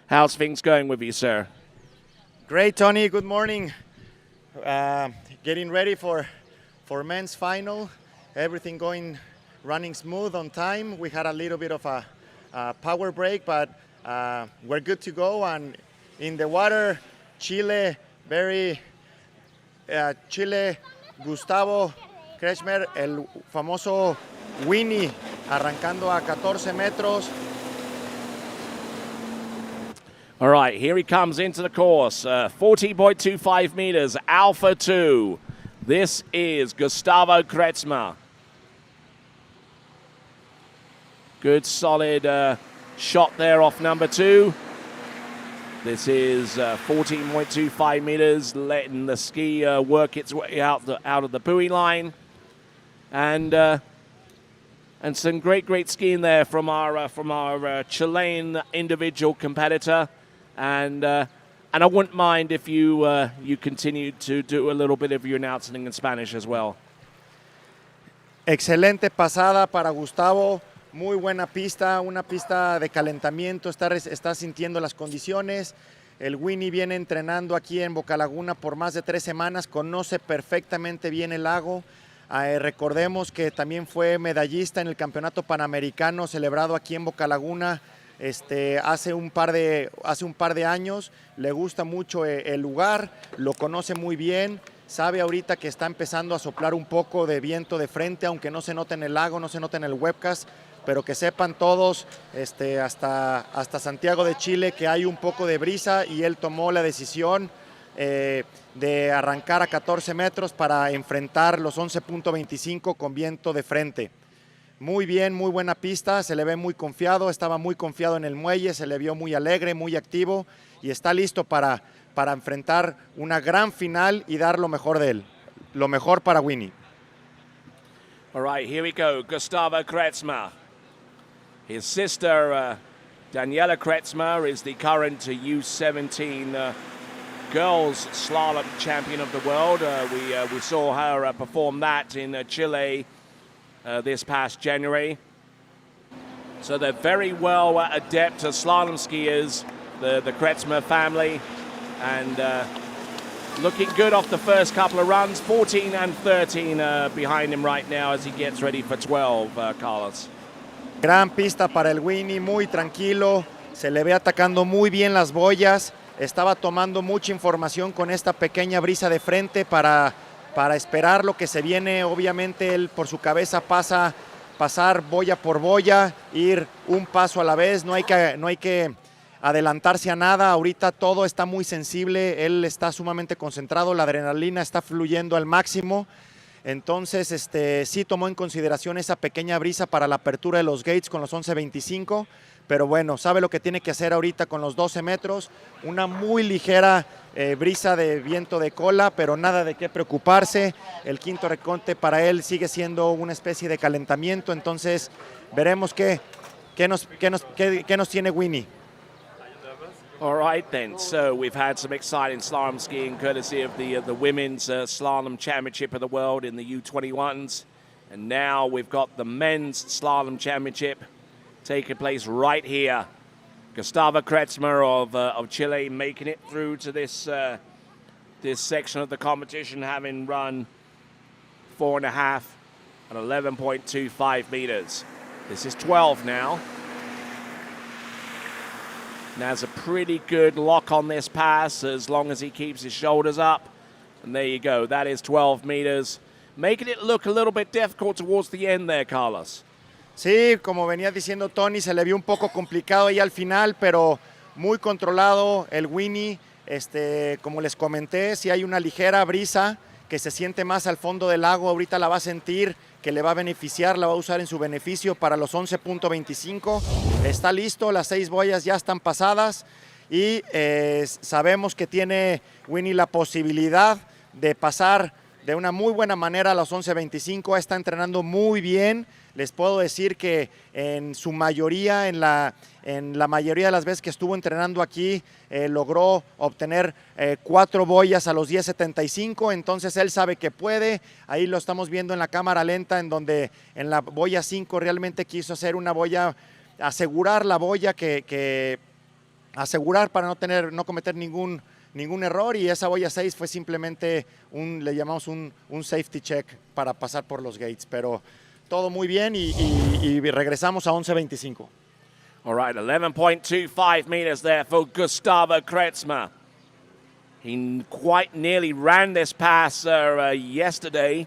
how's things going with you, sir? Great, Tony. Good morning. Getting ready for men's final. Everything running smooth on time. We had a little bit of a power break, but we're good to go. And in the water, Chile, Gustavo Kretschmer, el famoso Winnie, arrancando a 14 metros. All right, here he comes into the course. 40.25 meters, Alpha 2. This is Gustavo Kretschmer. Good solid shot there off number 2. This is 14.25 meters, letting the ski work its way out of the buoy line. And some great skiing there from our Chilean individual competitor, and I wouldn't mind if you continue to do a little bit of your announcing in Spanish as well. Excelente pasada para Gustavo, muy buena pista, una pista de calentamiento, está sintiendo las condiciones. El Winnie viene entrenando aquí en Boca Laguna por más de 3 semanas, conoce perfectamente bien el lago. Recordemos que también fue medallista en el Campeonato Panamericano celebrado aquí en Boca Laguna hace un par de años. Le gusta mucho el lugar, lo conoce muy bien, sabe ahorita que está empezando a soplar un poco de viento de frente, aunque no se note en el lago, no se note en el webcast, pero que sepan todos hasta Santiago de Chile que hay un poco de brisa y él tomó la decisión de arrancar a 14 metros para enfrentar los 11.25 con viento de frente. Muy bien, muy buena pista, se le ve muy confiado, estaba muy confiado en el muelle, se le vio muy alegre, muy activo y está listo para enfrentar una gran final y dar lo mejor de él, lo mejor para Winnie. All right, here we go, Gustavo Kretschmer. His sister, Daniela Kretschmer, is the current U17 girls slalom champion of the world. We saw her perform that in Chile this past January. So they're very well adept slalom skiers, the Kretschmer family, and looking good off the first couple of runs. 14 and 13 behind him right now as he gets ready for 12, Carlos. Gran pista para el Winnie, muy tranquilo, se le ve atacando muy bien las boyas. Estaba tomando mucha información con esta pequeña brisa de frente para esperar lo que se viene. Obviamente él por su cabeza pasar boya por boya, ir un paso a la vez, no hay que adelantarse a nada. Ahorita todo está muy sensible, él está sumamente concentrado, la adrenalina está fluyendo al máximo. Entonces sí tomó en consideración esa pequeña brisa para la apertura de los gates con los 11.25. Pero bueno, sabe lo que tiene que hacer ahorita con los 12 metros, una muy ligera brisa de viento de cola, pero nada de qué preocuparse. El quinto recorte para él sigue siendo una especie de calentamiento, entonces veremos qué nos tiene Winnie. All right then, so we've had some exciting slalom skiing courtesy of the Women's Slalom Championship of the World in the U21s, and now we've got the Men's Slalom Championship taking place right here. Gustavo Kretschmer of Chile making it through to this section of the competition, having run 4.5 and 11.25 meters. This is 12 now. And has a pretty good lock on this pass as long as he keeps his shoulders up. And there you go, that is 12 meters. Making it look a little bit difficult towards the end there, Carlos. Sí, como venía diciendo Tony, se le vio un poco complicado ahí al final, pero muy controlado el Winnie. Como les comenté, si hay una ligera brisa que se siente más al fondo del lago, ahorita la va a sentir, que le va a beneficiar, la va a usar en su beneficio para los 11.25. Está listo, las 6 boyas ya están pasadas y sabemos que tiene Winnie la posibilidad de pasar de una muy buena manera a los 11.25, está entrenando muy bien. Les puedo decir que en su mayoría, en la mayoría de las veces que estuvo entrenando aquí, logró obtener 4 boyas a los 10.75, entonces él sabe que puede. Ahí lo estamos viendo en la cámara lenta, en donde en la boya 5 realmente quiso hacer una boya, asegurar la boya, asegurar para no cometer ningún error, y esa boya 6 fue simplemente le llamamos un safety check para pasar por los gates, pero todo muy bien y regresamos a 11.25. All right, 11.25 meters there for Gustavo Kretsma. He quite nearly ran this pass yesterday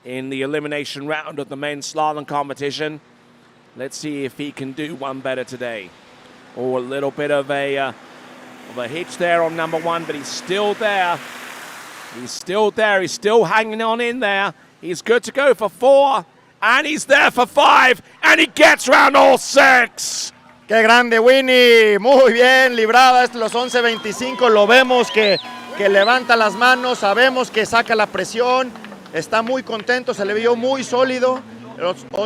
in the elimination round of the men's slalom competition. Let's see if he can do one better today. Oh, a little bit of a hitch there on number 1, but he's still there. He's still there. He's still hanging on in there. He's good to go for 4, and he's there for 5, and he gets round all 6. ¡Qué grande, Winnie! Muy bien librada, los 11.25, lo vemos que levanta las manos, sabemos que saca la presión, está muy contento, se le vio muy sólido.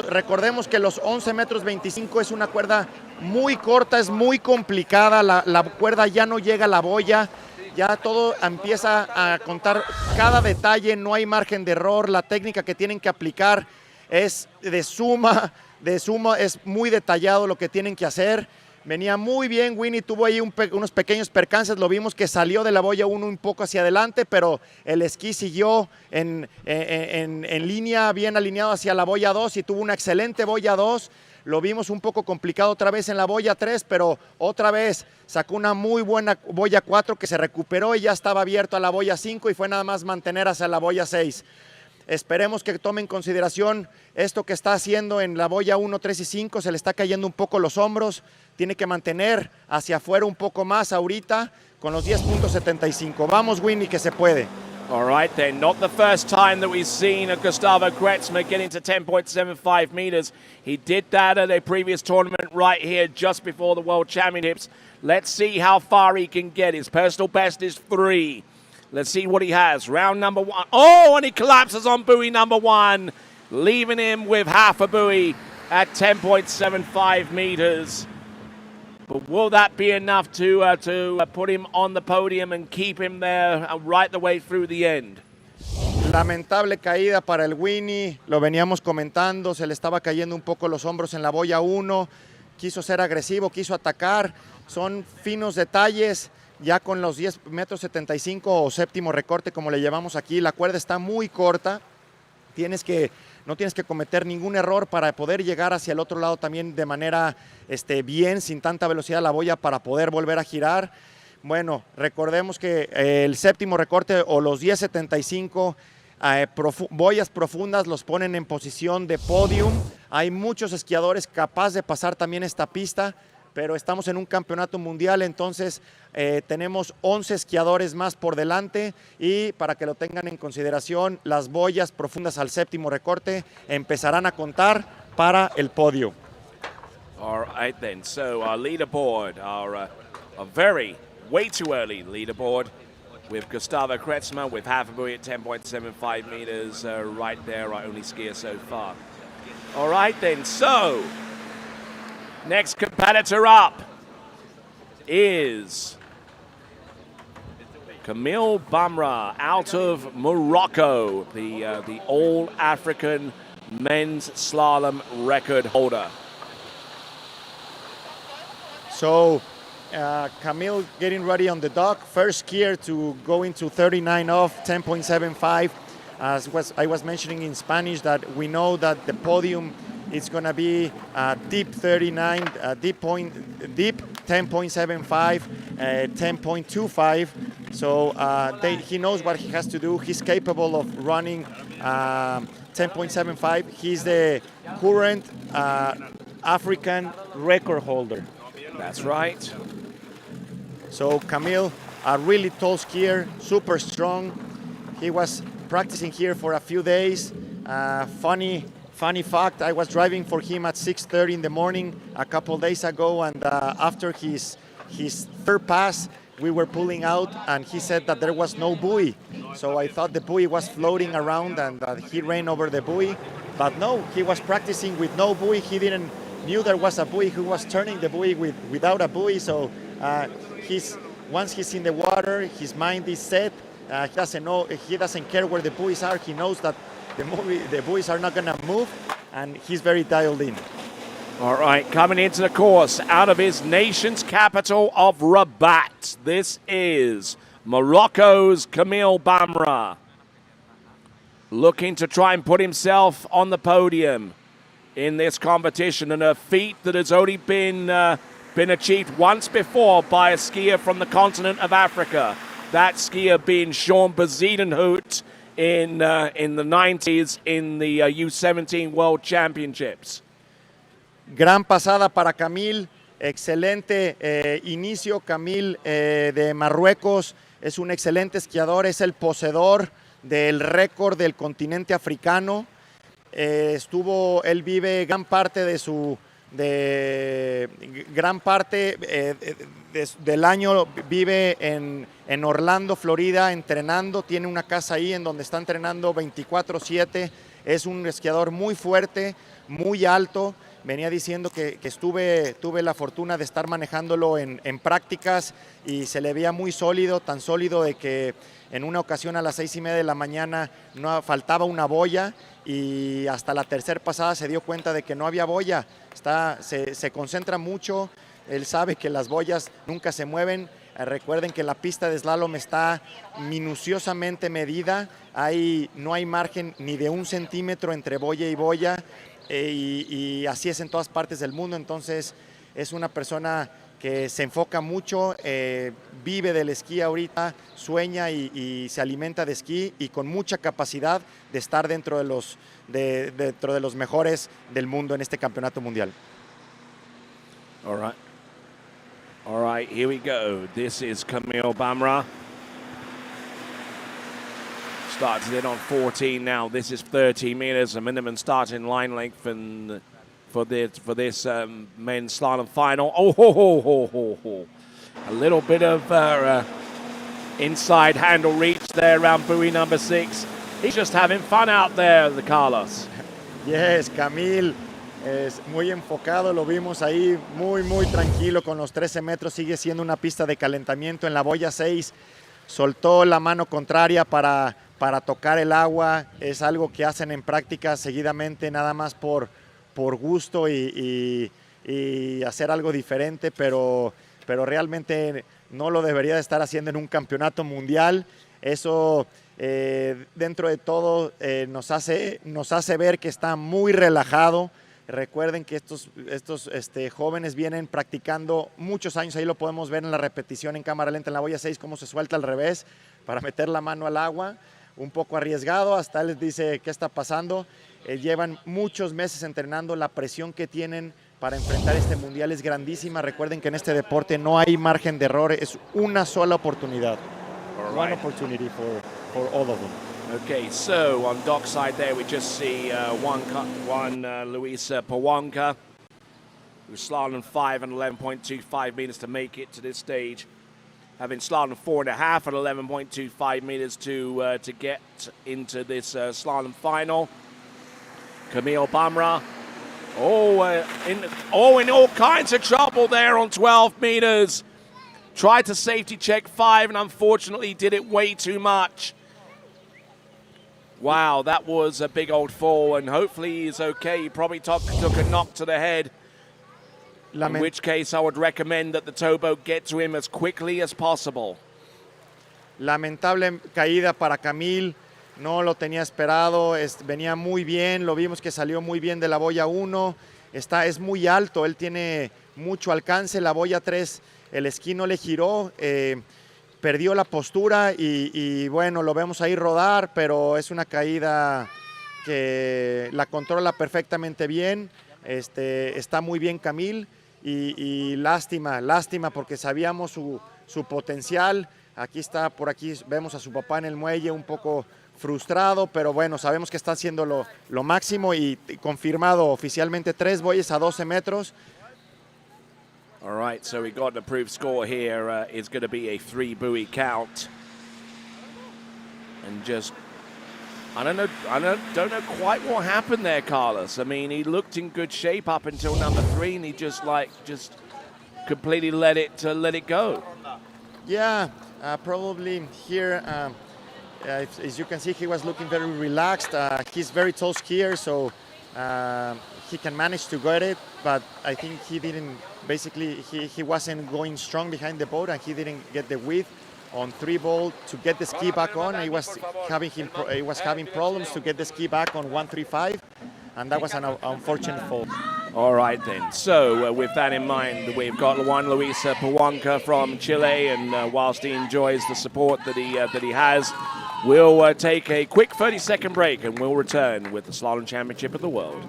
Recordemos que los 11 metros 25 es una cuerda muy corta, es muy complicada, la cuerda ya no llega a la boya, ya todo empieza a contar cada detalle, no hay margen de error, la técnica que tienen que aplicar es de suma, es muy detallado lo que tienen que hacer. Venía muy bien, Winnie tuvo ahí unos pequeños percances, lo vimos que salió de la boya 1 un poco hacia adelante, pero el esquí siguió en línea, bien alineado hacia la boya 2 y tuvo una excelente boya 2. Lo vimos un poco complicado otra vez en la boya 3, pero otra vez sacó una muy buena boya 4 que se recuperó y ya estaba abierto a la boya 5 y fue nada más mantener hacia la boya 6. Esperemos que tome en consideración esto que está haciendo en la boya 1, 3 y 5, se le está cayendo un poco los hombros, tiene que mantener hacia afuera un poco más ahorita con los 10.75. Vamos, Winnie, que se puede. All right, then, not the first time that we've seen a Gustavo Kretsma get into 10.75 meters. He did that at a previous tournament right here just before the World Championships. Let's see how far he can get. His personal best is 3. Let's see what he has. Round number 1. Oh, and he collapses on buoy number 1, leaving him with half a buoy at 10.75 meters. But will that be enough to put him on the podium and keep him there right the way through the end? Lamentable caída para el Winnie, lo veníamos comentando, se le estaba cayendo un poco los hombros en la boya 1, quiso ser agresivo, quiso atacar, son finos detalles. Ya con los 10 metros 75 o séptimo recorte, como le llamamos aquí, la cuerda está muy corta. No tienes que cometer ningún error para poder llegar hacia el otro lado también de manera bien, sin tanta velocidad la boya para poder volver a girar. Bueno, recordemos que el séptimo recorte o los 10.75 boyas profundas los ponen en posición de podium. Hay muchos esquiadores capaces de pasar también esta pista, pero estamos en un campeonato mundial, entonces tenemos 11 esquiadores más por delante y para que lo tengan en consideración, las boyas profundas al séptimo recorte empezarán a contar para el podio. All right then, so our leaderboard, a way too early leaderboard with Gustavo Kretsma with half a buoy at 10.75 meters, right there, our only skier so far. All right then, so next competitor up is Kamil Bamra out of Morocco, the All-African men's slalom record holder. So Kamil getting ready on the dock, first skier to go into 39 off, 10.75. As I was mentioning in Spanish, that we know that the podium it's going to be deep 39, deep 10.75, 10.25. So he knows what he has to do. He's capable of running 10.75. He's the current African record holder. That's right. So Kamil, a really tall skier, super strong. He was practicing here for a few days. Funny fact, I was driving for him at 6:30 in the morning a couple days ago, and after his third pass, we were pulling out, and he said that there was no buoy. So I thought the buoy was floating around and he ran over the buoy. But no, he was practicing with no buoy. He didn't knew there was a buoy. He was turning the buoy without a buoy. So once he's in the water, his mind is set. He doesn't care where the buoys are. He knows that the buoys are not going to move, and he's very dialed in. All right, coming into the course out of his nation's capital of Rabat. This is Morocco's Kamil Bamra, looking to try and put himself on the podium in this competition, and a feat that has only been achieved once before by a skier from the continent of Africa. That skier being Sean Bezuidenhout in the 90s in the U17 World Championships. Gran pasada para Kamil, excelente inicio. Kamil de Marruecos es un excelente esquiador, es el poseedor del récord del continente africano. Él vive gran parte del año vive en Orlando, Florida, entrenando. Tiene una casa ahí en donde está entrenando 24/7. Es un esquiador muy fuerte, muy alto. Venía diciendo que tuve la fortuna de estar manejándolo en prácticas y se le veía muy sólido, tan sólido de que en una ocasión a las 6:30 de la mañana faltaba una boya, y hasta la tercera pasada se dio cuenta de que no había boya. Se concentra mucho, él sabe que las boyas nunca se mueven. Recuerden que la pista de slalom está minuciosamente medida, no hay margen ni de 1 centímetro entre boya y boya. Y así es en todas partes del mundo. Entonces es una persona que se enfoca mucho, vive del esquí ahorita, sueña y se alimenta de esquí, y con mucha capacidad de estar dentro de los mejores del mundo en este campeonato mundial. All right, here we go. This is Kamil Bamra. Started in on 14 now. This is 30 meters, a minimum starting line length, and for this men's slalom final. A little bit of inside handle reach there around buoy number 6. He's just having fun out there, the Carlos. Yes, Kamil es muy enfocado, lo vimos ahí muy tranquilo con los 13 metros. Sigue siendo una pista de calentamiento. En la boya 6 soltó la mano contraria para tocar el agua. Es algo que hacen en práctica seguidamente, nada más por gusto y hacer algo diferente, pero realmente no lo debería de estar haciendo en un campeonato mundial. Eso dentro de todo nos hace ver que está muy relajado. Recuerden que estos jóvenes vienen practicando muchos años. Ahí lo podemos ver en la repetición en cámara lenta en la boya 6, cómo se suelta al revés para meter la mano al agua. Un poco arriesgado, hasta él les dice qué está pasando. Llevan muchos meses entrenando. La presión que tienen para enfrentar este mundial es grandísima. Recuerden que en este deporte no hay margen de error, es una sola oportunidad. One opportunity for all of them. Okay, so on dockside there we just see one Luis Pawonka, who's slalom 5 and 11.25 meters to make it to this stage. Having slalom 4.5 and 11.25 meters to get into this slalom final. Kamil Bamra, in all kinds of trouble there on 12 meters. Tried to safety check 5 and unfortunately did it way too much. Wow, that was a big old fall, and hopefully he's okay. He probably took a knock to the head, in which case I would recommend that the towboat get to him as quickly as possible. Lamentable caída para Kamil, no lo tenía esperado, venía muy bien, lo vimos que salió muy bien de la boya 1, es muy alto, él tiene mucho alcance. La boya 3, el esquí no le giró, perdió la postura y bueno, lo vemos ahí rodar, pero es una caída que la controla perfectamente bien. Está muy bien Kamil y lástima porque sabíamos su potencial. Por aquí vemos a su papá en el muelle un poco frustrado, pero bueno, sabemos que está haciendo lo máximo y confirmado oficialmente 3 boyas a 12 metros. All right, so we got an approved score here. It's going to be a 3-buoy count. And just, I don't know quite what happened there, Carlos. I mean, he looked in good shape up until number 3, and he just completely let it go. Yeah, probably here, as you can see, he was looking very relaxed. He's very tall skier, so he can manage to get it, but I think he didn't, basically, he wasn't going strong behind the boat, and he didn't get the width on 3-ball to get the ski back on. He was having problems to get the ski back on 135, and that was an unfortunate fall. All right then, so with that in mind, we've got Juan Luis Pawanka from Chile, and whilst he enjoys the support that he has, we'll take a quick 30-second break, and we'll return with the Slalom Championship of the World.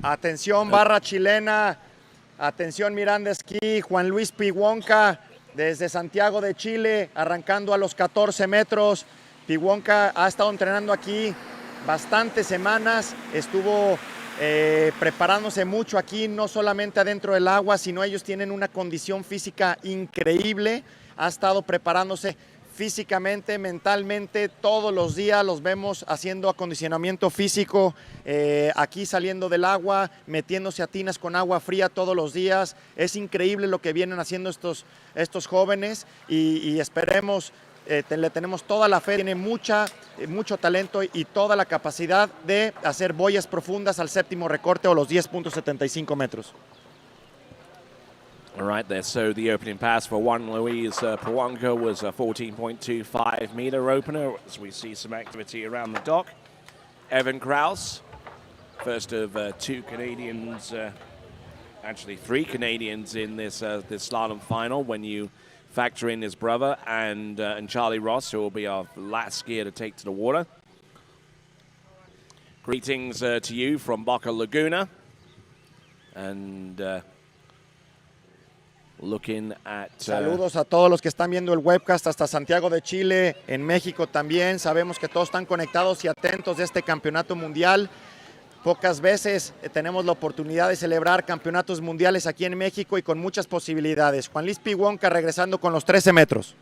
Atención, barra chilena, atención Miranda Esquí, Juan Luis Piwonka desde Santiago de Chile, arrancando a los 14 metros. Piwonka ha estado entrenando aquí bastantes semanas, estuvo preparándose mucho aquí, no solamente adentro del agua, sino ellos tienen una condición física increíble, ha estado preparándose físicamente, mentalmente, todos los días los vemos haciendo acondicionamiento físico, aquí saliendo del agua, metiéndose a tinas con agua fría todos los días. Es increíble lo que vienen haciendo estos jóvenes y esperemos, le tenemos toda la fe, tiene mucho talento y toda la capacidad de hacer boyas profundas al 7º recorte o los 10.75 metros. All right there, so the opening pass for Juan Luis Pawanka was a 14.25 meter opener, as we see some activity around the dock. Evan Kraus, first of 2 Canadians, actually 3 Canadians in this slalom final, when you factor in his brother and Charlie Ross, who will be our last skier to take to the water. Greetings to you from Boca Laguna, and looking at, Saludos a todos los que están viendo el webcast hasta Santiago de Chile, en México también. Sabemos que todos están conectados y atentos de este campeonato mundial. Pocas veces tenemos la oportunidad de celebrar campeonatos mundiales aquí en México y con muchas posibilidades. Juan Luis Piwonka regresando con los 13 metros.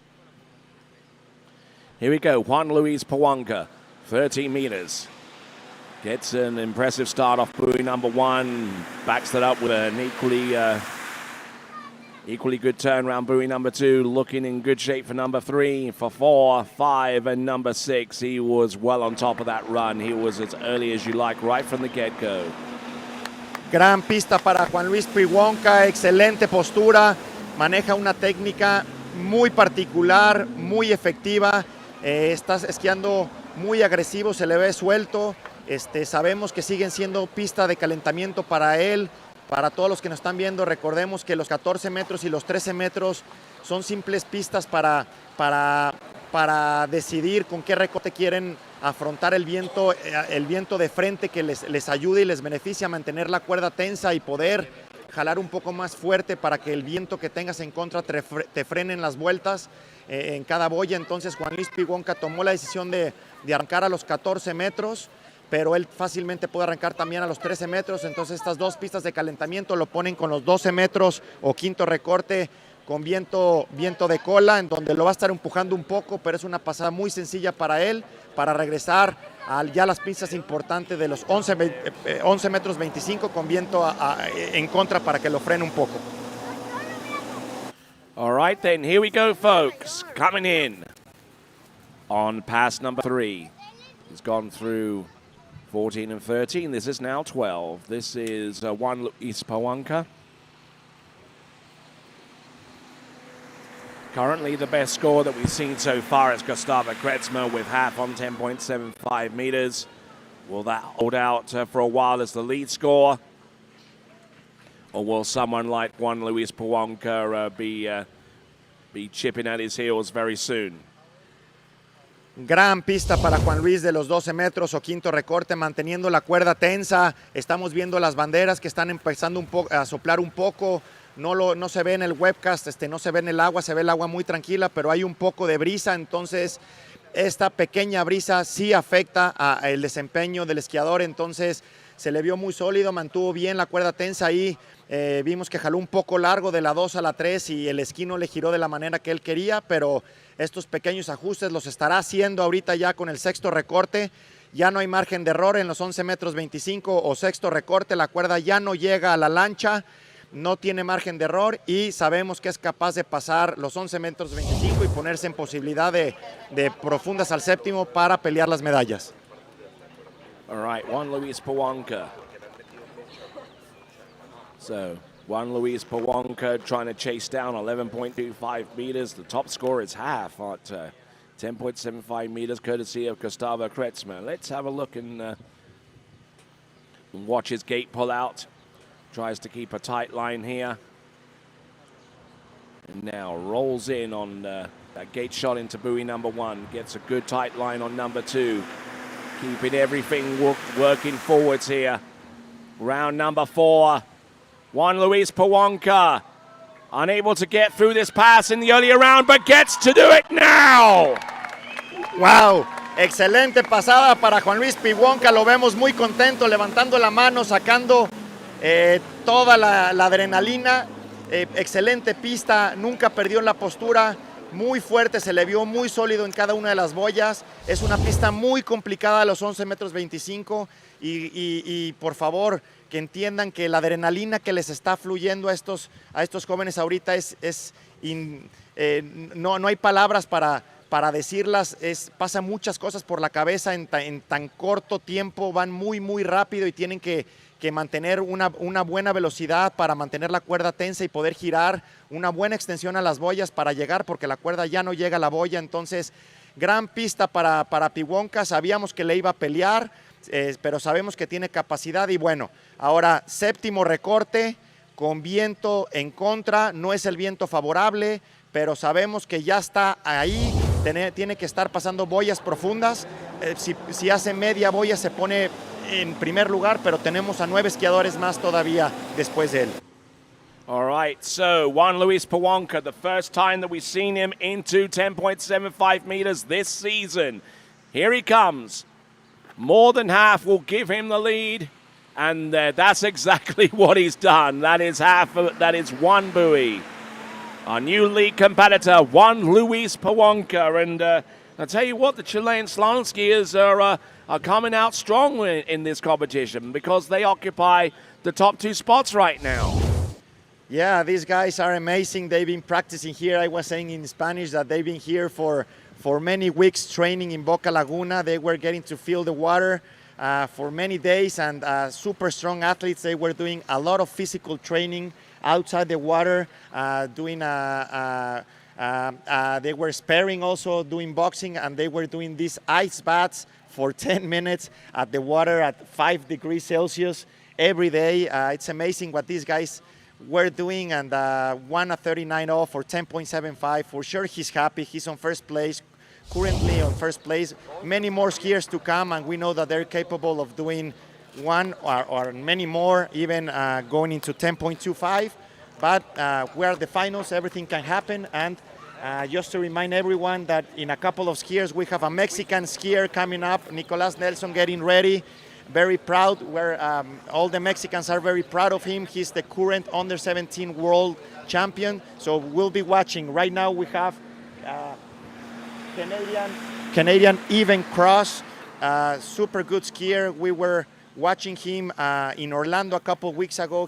Here we go, Juan Luis Pawanka, 13 meters. Gets an impressive start off buoy number 1, backs that up with an equally good turn around buoy number 2, looking in good shape for number 3, for 4, 5, and number 6. He was well on top of that run. He was as early as you like, right from the get-go. Gran pista para Juan Luis Piwonka, excelente postura, maneja una técnica muy particular, muy efectiva, está esquiando muy agresivo, se le ve suelto. Sabemos que siguen siendo pista de calentamiento para él. Para todos los que nos están viendo, recordemos que los 14 metros y los 13 metros son simples pistas para decidir con qué recorte quieren afrontar el viento de frente que les ayude y les beneficia a mantener la cuerda tensa y poder jalar un poco más fuerte para que el viento que tengas en contra te frene en las vueltas en cada boya. Entonces Juan Luis Piwonka tomó la decisión de arrancar a los 14 metros, pero él fácilmente puede arrancar también a los 13 metros, entonces estas dos pistas de calentamiento lo ponen con los 12 metros o 5º recorte con viento de cola, en donde lo va a estar empujando un poco, pero es una pasada muy sencilla para él, para regresar a ya las pistas importantes de los 11 metros 25 con viento en contra para que lo frene un poco. All right then, here we go folks, coming in on pass number 3. He's gone through 14 and 13. This is now 12. This is Juan Luis Pawanka. Currently, the best score that we've seen so far is Gustavo Kretzmer with half on 10.75 meters. Will that hold out for a while as the lead score? Or will someone like Juan Luis Pawanka be chipping at his heels very soon? Gran pista para Juan Luis de los 12 metros o quinto recorte, manteniendo la cuerda tensa. Estamos viendo las banderas que están empezando a soplar un poco. No se ve en el webcast, no se ve en el agua, se ve el agua muy tranquila, pero hay un poco de brisa, entonces esta pequeña brisa sí afecta al desempeño del esquiador, entonces se le vio muy sólido, mantuvo bien la cuerda tensa ahí. Vimos que jaló un poco largo de la 2 a la 3 y el esquí no le giró de la manera que él quería, pero estos pequeños ajustes los estará haciendo ahorita ya con el sexto recorte. Ya no hay margen de error en los 11 metros 25 o sexto recorte, la cuerda ya no llega a la lancha, no tiene margen de error y sabemos que es capaz de pasar los 11 metros 25 y ponerse en posibilidad de profundas al séptimo para pelear las medallas. All right, Juan Luis Pawanka. So, Juan Luis Pawanka trying to chase down 11.25 meters. The top score is half at 10.75 meters, courtesy of Gustavo Kretzmer. Let's have a look and watch his gate pull out. Tries to keep a tight line here. And now rolls in on that gate shot into buoy number 1. Gets a good tight line on number 2. Keeping everything working forwards here. Round number 4. Juan Luis Pawanka unable to get through this pass in the earlier round, but gets to do it now. Wow, excelente pasada para Juan Luis Pawanka. Lo vemos muy contento, levantando la mano, sacando toda la adrenalina. Excelente pista, nunca perdió la postura. Muy fuerte, se le vio muy sólido en cada una de las boyas. Es una pista muy complicada a los 11 metros 25 y por favor que entiendan que la adrenalina que les está fluyendo a estos jóvenes ahorita no hay palabras para decirlas. Pasan muchas cosas por la cabeza en tan corto tiempo, van muy rápido y tienen que mantener una buena velocidad para mantener la cuerda tensa y poder girar una buena extensión a las boyas para llegar, porque la cuerda ya no llega a la boya. Entonces, gran pista para Pawanka. Sabíamos que le iba a pelear, pero sabemos que tiene capacidad. Y bueno, ahora séptimo recorte con viento en contra. No es el viento favorable, pero sabemos que ya está ahí. Tiene que estar pasando boyas profundas. Si hace media boya se pone en primer lugar, pero tenemos a 9 esquiadores más todavía después de él. All right, so Juan Luis Pawanka, the first time that we've seen him into 10.75 meters this season. Here he comes. More than half will give him the lead, and that's exactly what he's done. That is that is one buoy. Our new lead competitor, Juan Luis Pawanka, and I'll tell you what, the Chilean slalom skiers are coming out strong in this competition because they occupy the top 2 spots right now. Yeah, these guys are amazing. They've been practicing here. I was saying in Spanish that they've been here for many weeks training in Boca Laguna. They were getting to feel the water for many days, and super strong athletes. They were doing a lot of physical training outside the water, they were sparring also, doing boxing, and they were doing these ice baths for 10 minutes at the water at 5 degrees Celsius every day. It's amazing what these guys were doing, and won a 39.0 for 10.75. For sure he's happy. He's on first place, currently on first place. Many more skiers to come, and we know that they're capable of doing one or many more, even going into 10.25. But we are at the finals, everything can happen. And just to remind everyone that in a couple of skiers, we have a Mexican skier coming up, Nicolas Nelson, getting ready. Very proud, all the Mexicans are very proud of him. He's the current under 17 world champion. So we'll be watching. Right now we have Canadian Evan Cross, super good skier. We were watching him in Orlando a couple of weeks ago.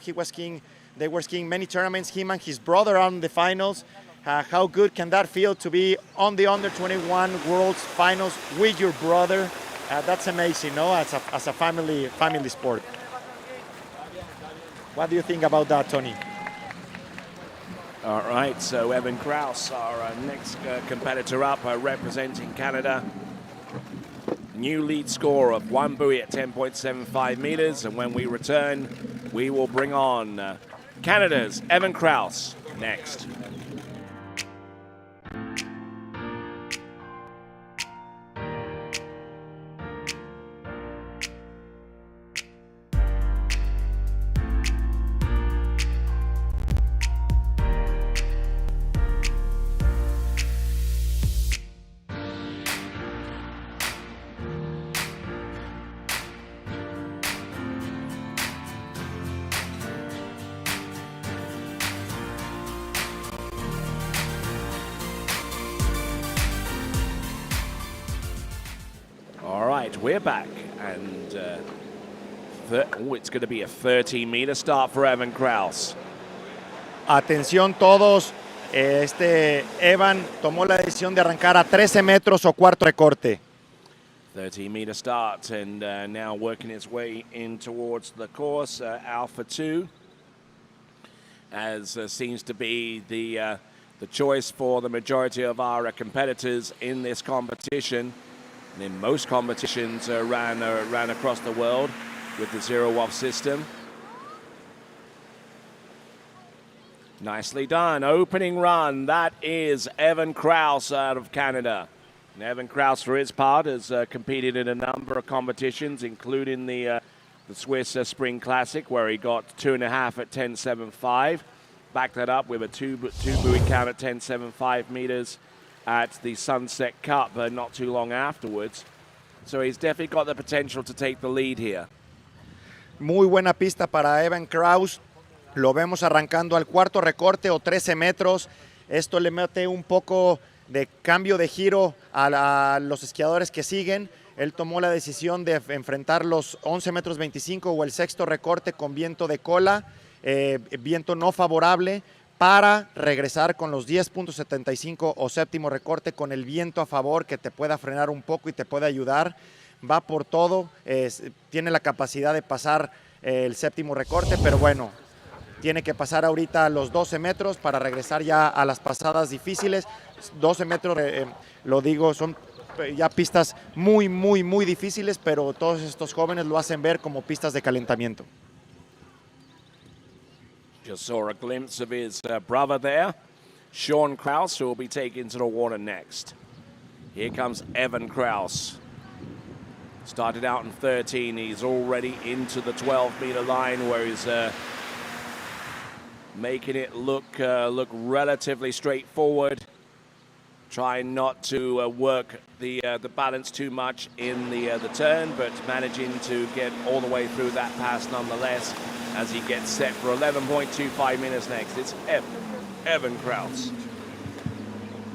They were skiing many tournaments. Him and his brother are in the finals. How good can that feel to be on the under 21 World's finals with your brother? That's amazing, no? As a family sport. What do you think about that, Tony? All right, so Evan Kraus, our next competitor up, representing Canada. New lead score of 1 buoy at 10.75 meters. And when we return, we will bring on Canada's Evan Kraus next. All right, we're back, and it's going to be a 13-meter start for Evan Kraus. Atención todos, Evan tomó la decisión de arrancar a 13 metros o cuarto recorte. 13-meter start, and now working his way in towards the course, Alpha 2, as seems to be the choice for the majority of our competitors in this competition. And in most competitions ran across the world with the zero-off system. Nicely done. Opening run. That is Evan Kraus out of Canada. And Evan Kraus, for his part, has competed in a number of competitions, including the Swiss Spring Classic, where he got 2.5 at 10.75. Backed that up with a two buoy count at 10.75 meters at the Sunset Cup not too long afterwards. So he's definitely got the potential to take the lead here. Muy buena pista para Evan Kraus. Lo vemos arrancando al cuarto recorte o 13 metros. Esto le mete un poco de cambio de giro a los esquiadores que siguen. Él tomó la decisión de enfrentar los 11 metros 25 o el sexto recorte con viento de cola, viento no favorable, para regresar con los 10.75 o séptimo recorte con el viento a favor que te pueda frenar un poco y te puede ayudar. Va por todo, tiene la capacidad de pasar el séptimo recorte, pero bueno, tiene que pasar ahorita los 12 metros para regresar ya a las pasadas difíciles. 12 metros, lo digo, son ya pistas muy difíciles, pero todos estos jóvenes lo hacen ver como pistas de calentamiento. Just saw a glimpse of his brother there, Sean Kraus, who will be taken to the water next. Here comes Evan Kraus. Started out in 13, he's already into the 12-meter line where he's making it look relatively straightforward. Trying not to work the balance too much in the turn, but managing to get all the way through that pass nonetheless as he gets set for 11.25 minutes next. It's Evan Kraus.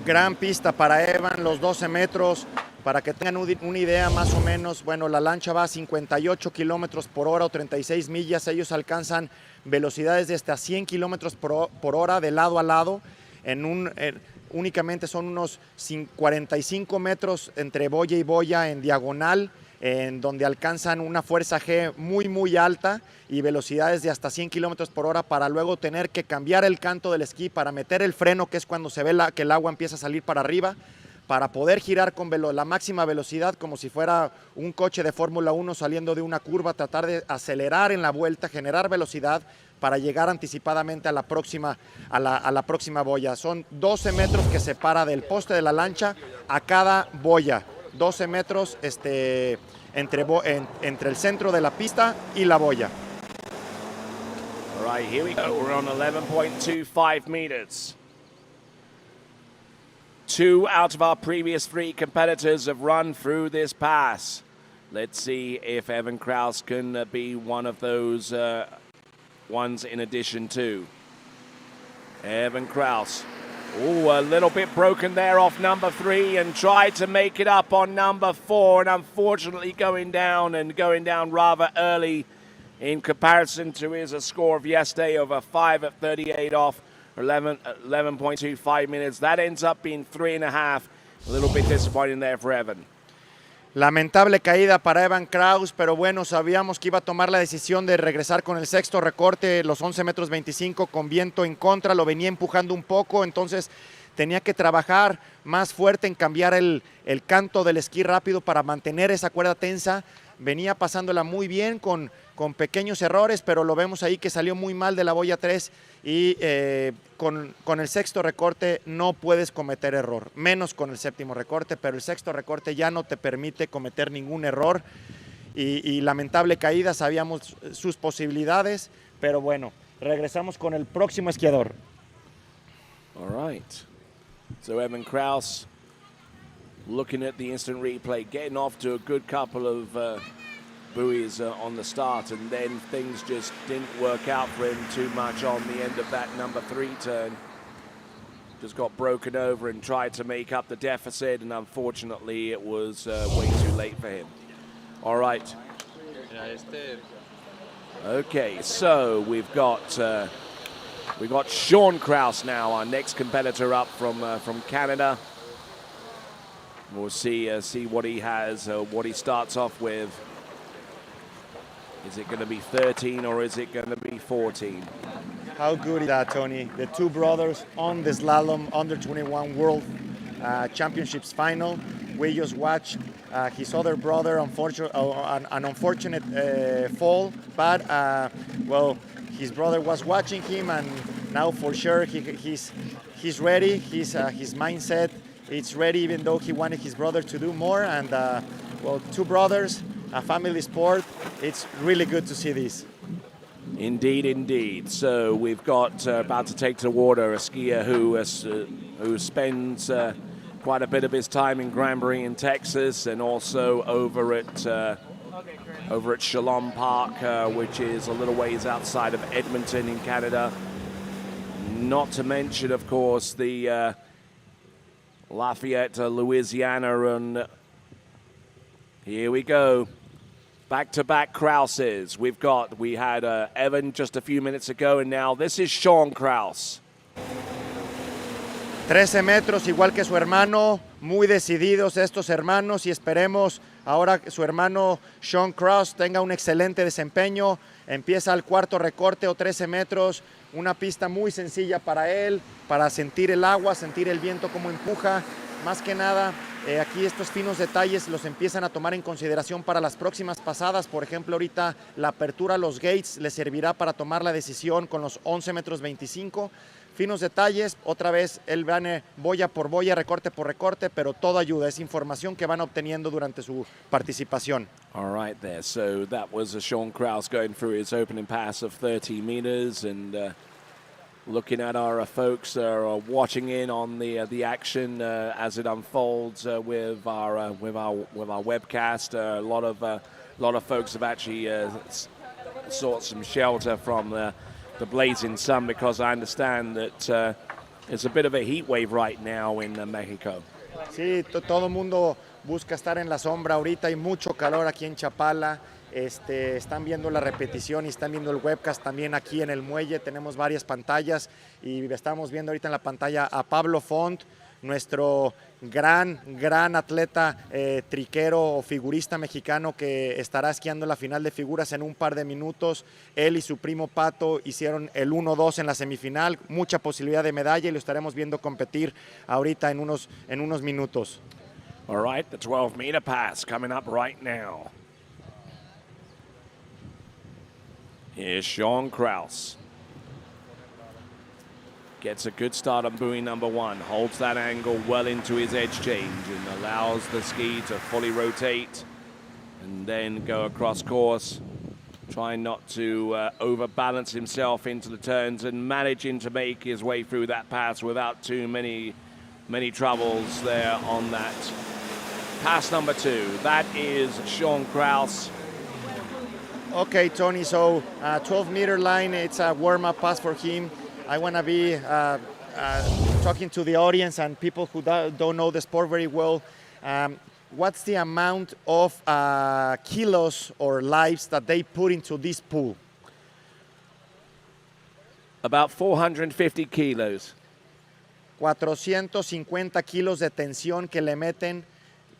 Gran pista para Evan, los 12 metros. Para que tengan una idea más o menos, bueno, la lancha va a 58 kilómetros por hora o 36 millas. Ellos alcanzan velocidades de hasta 100 kilómetros por hora de lado a lado. Únicamente son unos 45 metros entre boya y boya en diagonal, en donde alcanzan una fuerza G muy alta y velocidades de hasta 100 kilómetros por hora para luego tener que cambiar el canto del esquí para meter el freno, que es cuando se ve que el agua empieza a salir para arriba, para poder girar con la máxima velocidad como si fuera un coche de Fórmula 1 saliendo de una curva, tratar de acelerar en la vuelta, generar velocidad para llegar anticipadamente a la próxima boya. Son 12 metros que separa del poste de la lancha a cada boya. 12 metros entre el centro de la pista y la boya. All right, here we go. We're on 11.25 meters. 2 out of our previous 3 competitors have run through this pass. Let's see if Evan Kraus can be one of those ones in addition to. Evan Kraus. Oh, a little bit broken there off number 3 and tried to make it up on number 4, and unfortunately going down rather early in comparison to his score of yesterday of a 5 at 38 off 11.25 minutes. That ends up being 3.5. A little bit disappointing there for Evan. Lamentable caída para Evan Kraus, pero bueno, sabíamos que iba a tomar la decisión de regresar con el sexto recorte, los 11 metros 25 con viento en contra, lo venía empujando un poco, entonces tenía que trabajar más fuerte en cambiar el canto del esquí rápido para mantener esa cuerda tensa. Venía pasándola muy bien con pequeños errores, pero lo vemos ahí que salió muy mal de la boya 3 y con el sexto recorte no puedes cometer error, menos con el séptimo recorte, pero el sexto recorte ya no te permite cometer ningún error y lamentable caída, sabíamos sus posibilidades, pero bueno, regresamos con el próximo esquiador. All right. So Evan Kraus, looking at the instant replay, getting off to a good couple of buoys on the start, and then things just didn't work out for him too much on the end of that number 3 turn. Just got broken over and tried to make up the deficit, and unfortunately it was way too late for him. All right. Okay, so we've got Sean Kraus now, our next competitor up from Canada. We'll see what he has, what he starts off with. Is it going to be 13 or is it going to be 14? How good is that, Tony? The two brothers on the slalom under 21 World Championships final. We just watched his other brother, an unfortunate fall, but well, his brother was watching him, and now for sure he's ready. His mindset it's ready, even though he wanted his brother to do more. And well, two brothers, a family sport. It's really good to see this. Indeed, indeed. So we've got about to take to the water a skier who spends quite a bit of his time in Granbury in Texas, and also over at Slalom Park, which is a little ways outside of Edmonton in Canada. Not to mention, of course, the Lafayette, Louisiana, and here we go. Back-to-back Krauses. We had Evan just a few minutes ago, and now this is Sean Kraus. 13 metros, igual que su hermano, muy decididos estos hermanos, y esperemos ahora que su hermano Sean Kraus tenga un excelente desempeño. Empieza el cuarto recorte o 13 metros, una pista muy sencilla para él, para sentir el agua, sentir el viento como empuja. Más que nada, aquí estos finos detalles los empiezan a tomar en consideración para las próximas pasadas. Por ejemplo, ahorita la apertura a los gates le servirá para tomar la decisión con los 11 metros 25. Finos detalles, otra vez él va boya por boya, recorte por recorte, pero todo ayuda, es información que van obteniendo durante su participación. All right there, so that was Sean Kraus going through his opening pass of 30 meters, and looking at our folks watching in on the action as it unfolds with our webcast. A lot of folks have actually sought some shelter from the blazing sun, because I understand that it's a bit of a heat wave right now in Mexico. Sí, todo el mundo busca estar en la sombra. Ahorita hay mucho calor aquí en Chapala. Están viendo la repetición y están viendo el webcast también aquí en el muelle. Tenemos varias pantallas y estamos viendo ahorita en la pantalla a Pablo Font, nuestro gran atleta triquero o figurista mexicano, que estará esquiando la final de figuras en un par de minutos. Él y su primo Pato hicieron el 1-2 en la semifinal, mucha posibilidad de medalla, y lo estaremos viendo competir ahorita en unos minutos. All right, the 12-meter pass coming up right now. Here's Sean Kraus. Gets a good start on buoy number 1. Holds that angle well into his edge change and allows the ski to fully rotate and then go across course. Trying not to overbalance himself into the turns and managing to make his way through that pass without too many troubles there on that. Pass number 2. That is Sean Kraus. Okay, Tony, so 12-meter line, it's a warm-up pass for him. I want to be talking to the audience and people who don't know the sport very well. What's the amount of kilos or lives that they put into this pool? About 450 kilos. 450 kilos de tensión que le meten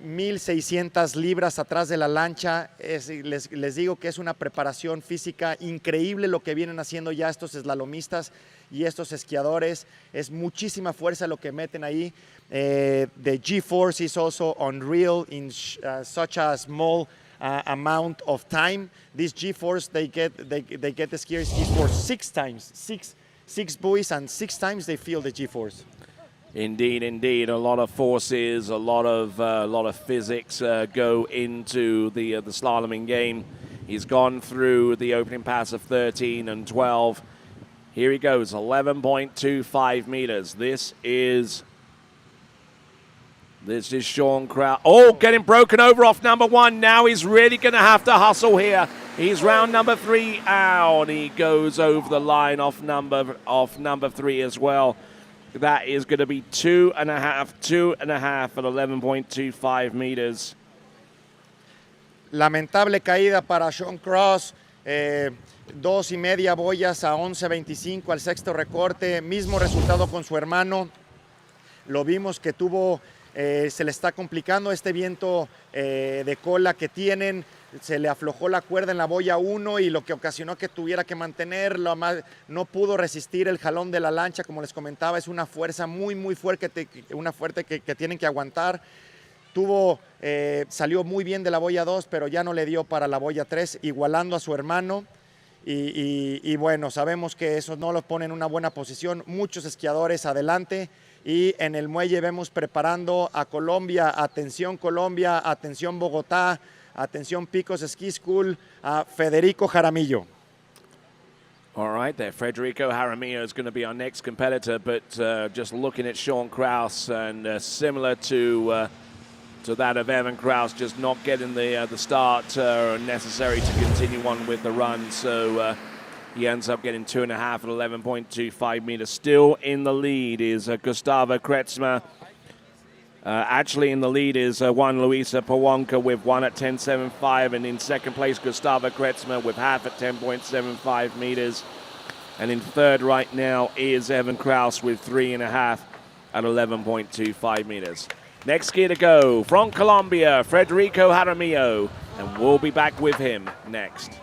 1,600 libras atrás de la lancha. Les digo que es una preparación física increíble lo que vienen haciendo ya estos slalomistas y estos esquiadores. Es muchísima fuerza lo que meten ahí. The G-force is also unreal in such a small amount of time. This G-force, they get the skiers G-force 6 times, six buoys, and 6 times they feel the G-force. Indeed, indeed. A lot of forces, a lot of physics go into the slaloming game. He's gone through the opening pass of 13 and 12. Here he goes, 11.25 meters. This is Sean Kraus. Oh, getting broken over off number 1. Now he's really going to have to hustle here. He's round number 3 out. He goes over the line off number 3 as well. That is going to be 2.5 at 11.25 meters. Lamentable caída para Sean Kraus. 2.5 boyas a 11.25 al sexto recorte. Mismo resultado con su hermano. Lo vimos que se le está complicando este viento de cola que tienen. Se le aflojó la cuerda en la boya 1 y lo que ocasionó que tuviera que mantenerlo. No pudo resistir el jalón de la lancha, como les comentaba. Es una fuerza muy fuerte, que tienen que aguantar. Salió muy bien de la boya 2, pero ya no le dio para la boya 3, igualando a su hermano. Y bueno, sabemos que eso no lo pone en una buena posición. Muchos esquiadores adelante. Y en el muelle vemos preparando a Colombia. Atención Bogotá. Atención Picos Ski School, a Federico Jaramillo. All right, there, Federico Jaramillo is going to be our next competitor, but just looking at Sean Kraus, and similar to that of Evan Kraus, just not getting the start necessary to continue on with the run. So he ends up getting 2.5 at 11.25 meters. Still in the lead is Gustavo Kretzmer. Actually in the lead is Juan Luisa Pawonka with 1 at 10.75, and in second place Gustavo Kretzmer with half at 10.75 meters. And in third right now is Evan Kraus with 3.5 at 11.25 meters. Next skier to go from Colombia, Federico Jaramillo, and we'll be back with him next.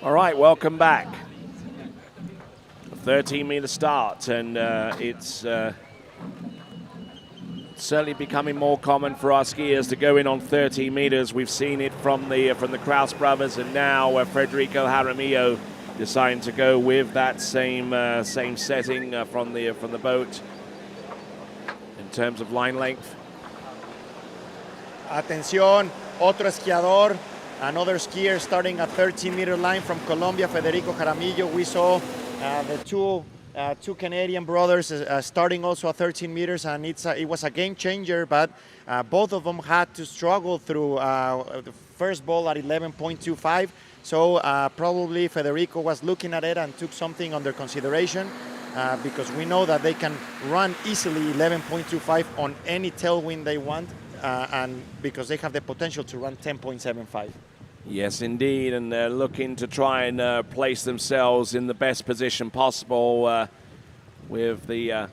All right, welcome back. A 13-meter start, and it's certainly becoming more common for our skiers to go in on 13 meters. We've seen it from the Kraus brothers, and now Federico Jaramillo deciding to go with that same setting from the boat in terms of line length. Atención, otro esquiador. Another skier starting a 13-meter line from Colombia, Federico Jaramillo. We saw the two Canadian brothers starting also at 13 meters, and it was a game changer, but both of them had to struggle through the first ball at 11.25. So probably Federico was looking at it and took something under consideration, because we know that they can run easily 11.25 on any tailwind they want, and because they have the potential to run 10.75. Yes, indeed, and they're looking to try and place themselves in the best position possible with the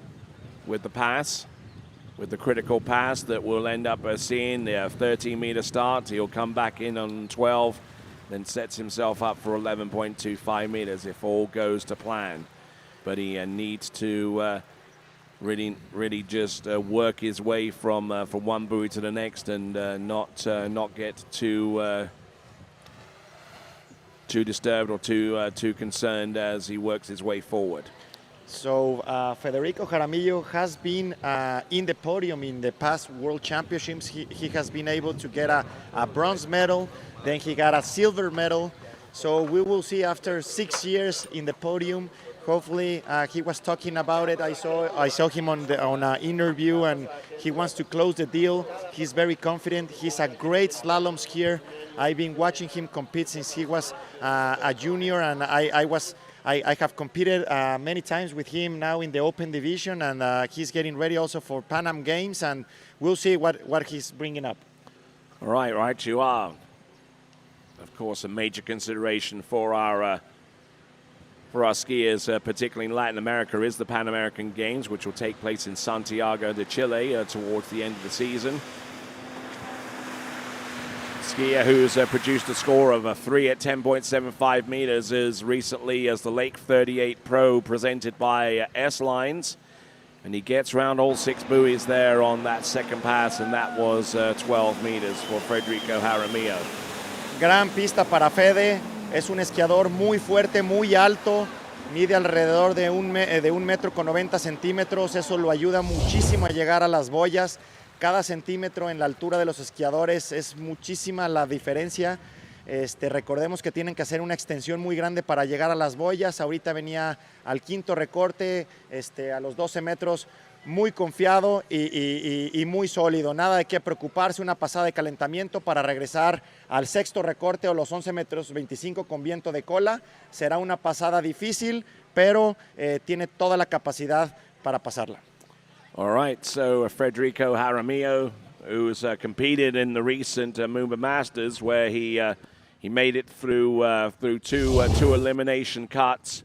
pass, with the critical pass that we'll end up seeing the 13-meter start. He'll come back in on 12, then sets himself up for 11.25 meters if all goes to plan. But he needs to really just work his way from one buoy to the next, and not get too disturbed or too concerned as he works his way forward. So Federico Jaramillo has been in the podium in the past World Championships. He has been able to get a bronze medal, then he got a silver medal. So we will see after 6 years in the podium. Hopefully, he was talking about it. I saw him on an interview, and he wants to close the deal. He's very confident. He's a great slalom skier. I've been watching him compete since he was a junior, and I have competed many times with him now in the open division, and he's getting ready also for Pan Am Games, and we'll see what he's bringing up. Right, you are. Of course, a major consideration for our skiers, particularly in Latin America, is the Pan American Games, which will take place in Santiago de Chile towards the end of the season. Skier who's produced a score of a 3 at 10.75 meters as recently as the Lake 38 Pro presented by S-Lines. And he gets around all 6 buoys there on that second pass, and that was 12 meters for Federico Jaramillo. Gran pista para Fede. Es un esquiador muy fuerte, muy alto. Mide alrededor de 1 metro con 90 centímetros. Eso lo ayuda muchísimo a llegar a las boyas. Cada centímetro en la altura de los esquiadores es muchísima la diferencia. Recordemos que tienen que hacer una extensión muy grande para llegar a las boyas. Ahorita venía al 5º recorte, a los 12 metros, muy confiado y muy sólido. Nada de qué preocuparse, una pasada de calentamiento para regresar al 6º recorte o los 11 metros 25 con viento de cola. Será una pasada difícil, pero tiene toda la capacidad para pasarla. All right, so Federico Jaramillo, who's competed in the recent Moomba Masters, where he made it through two elimination cuts.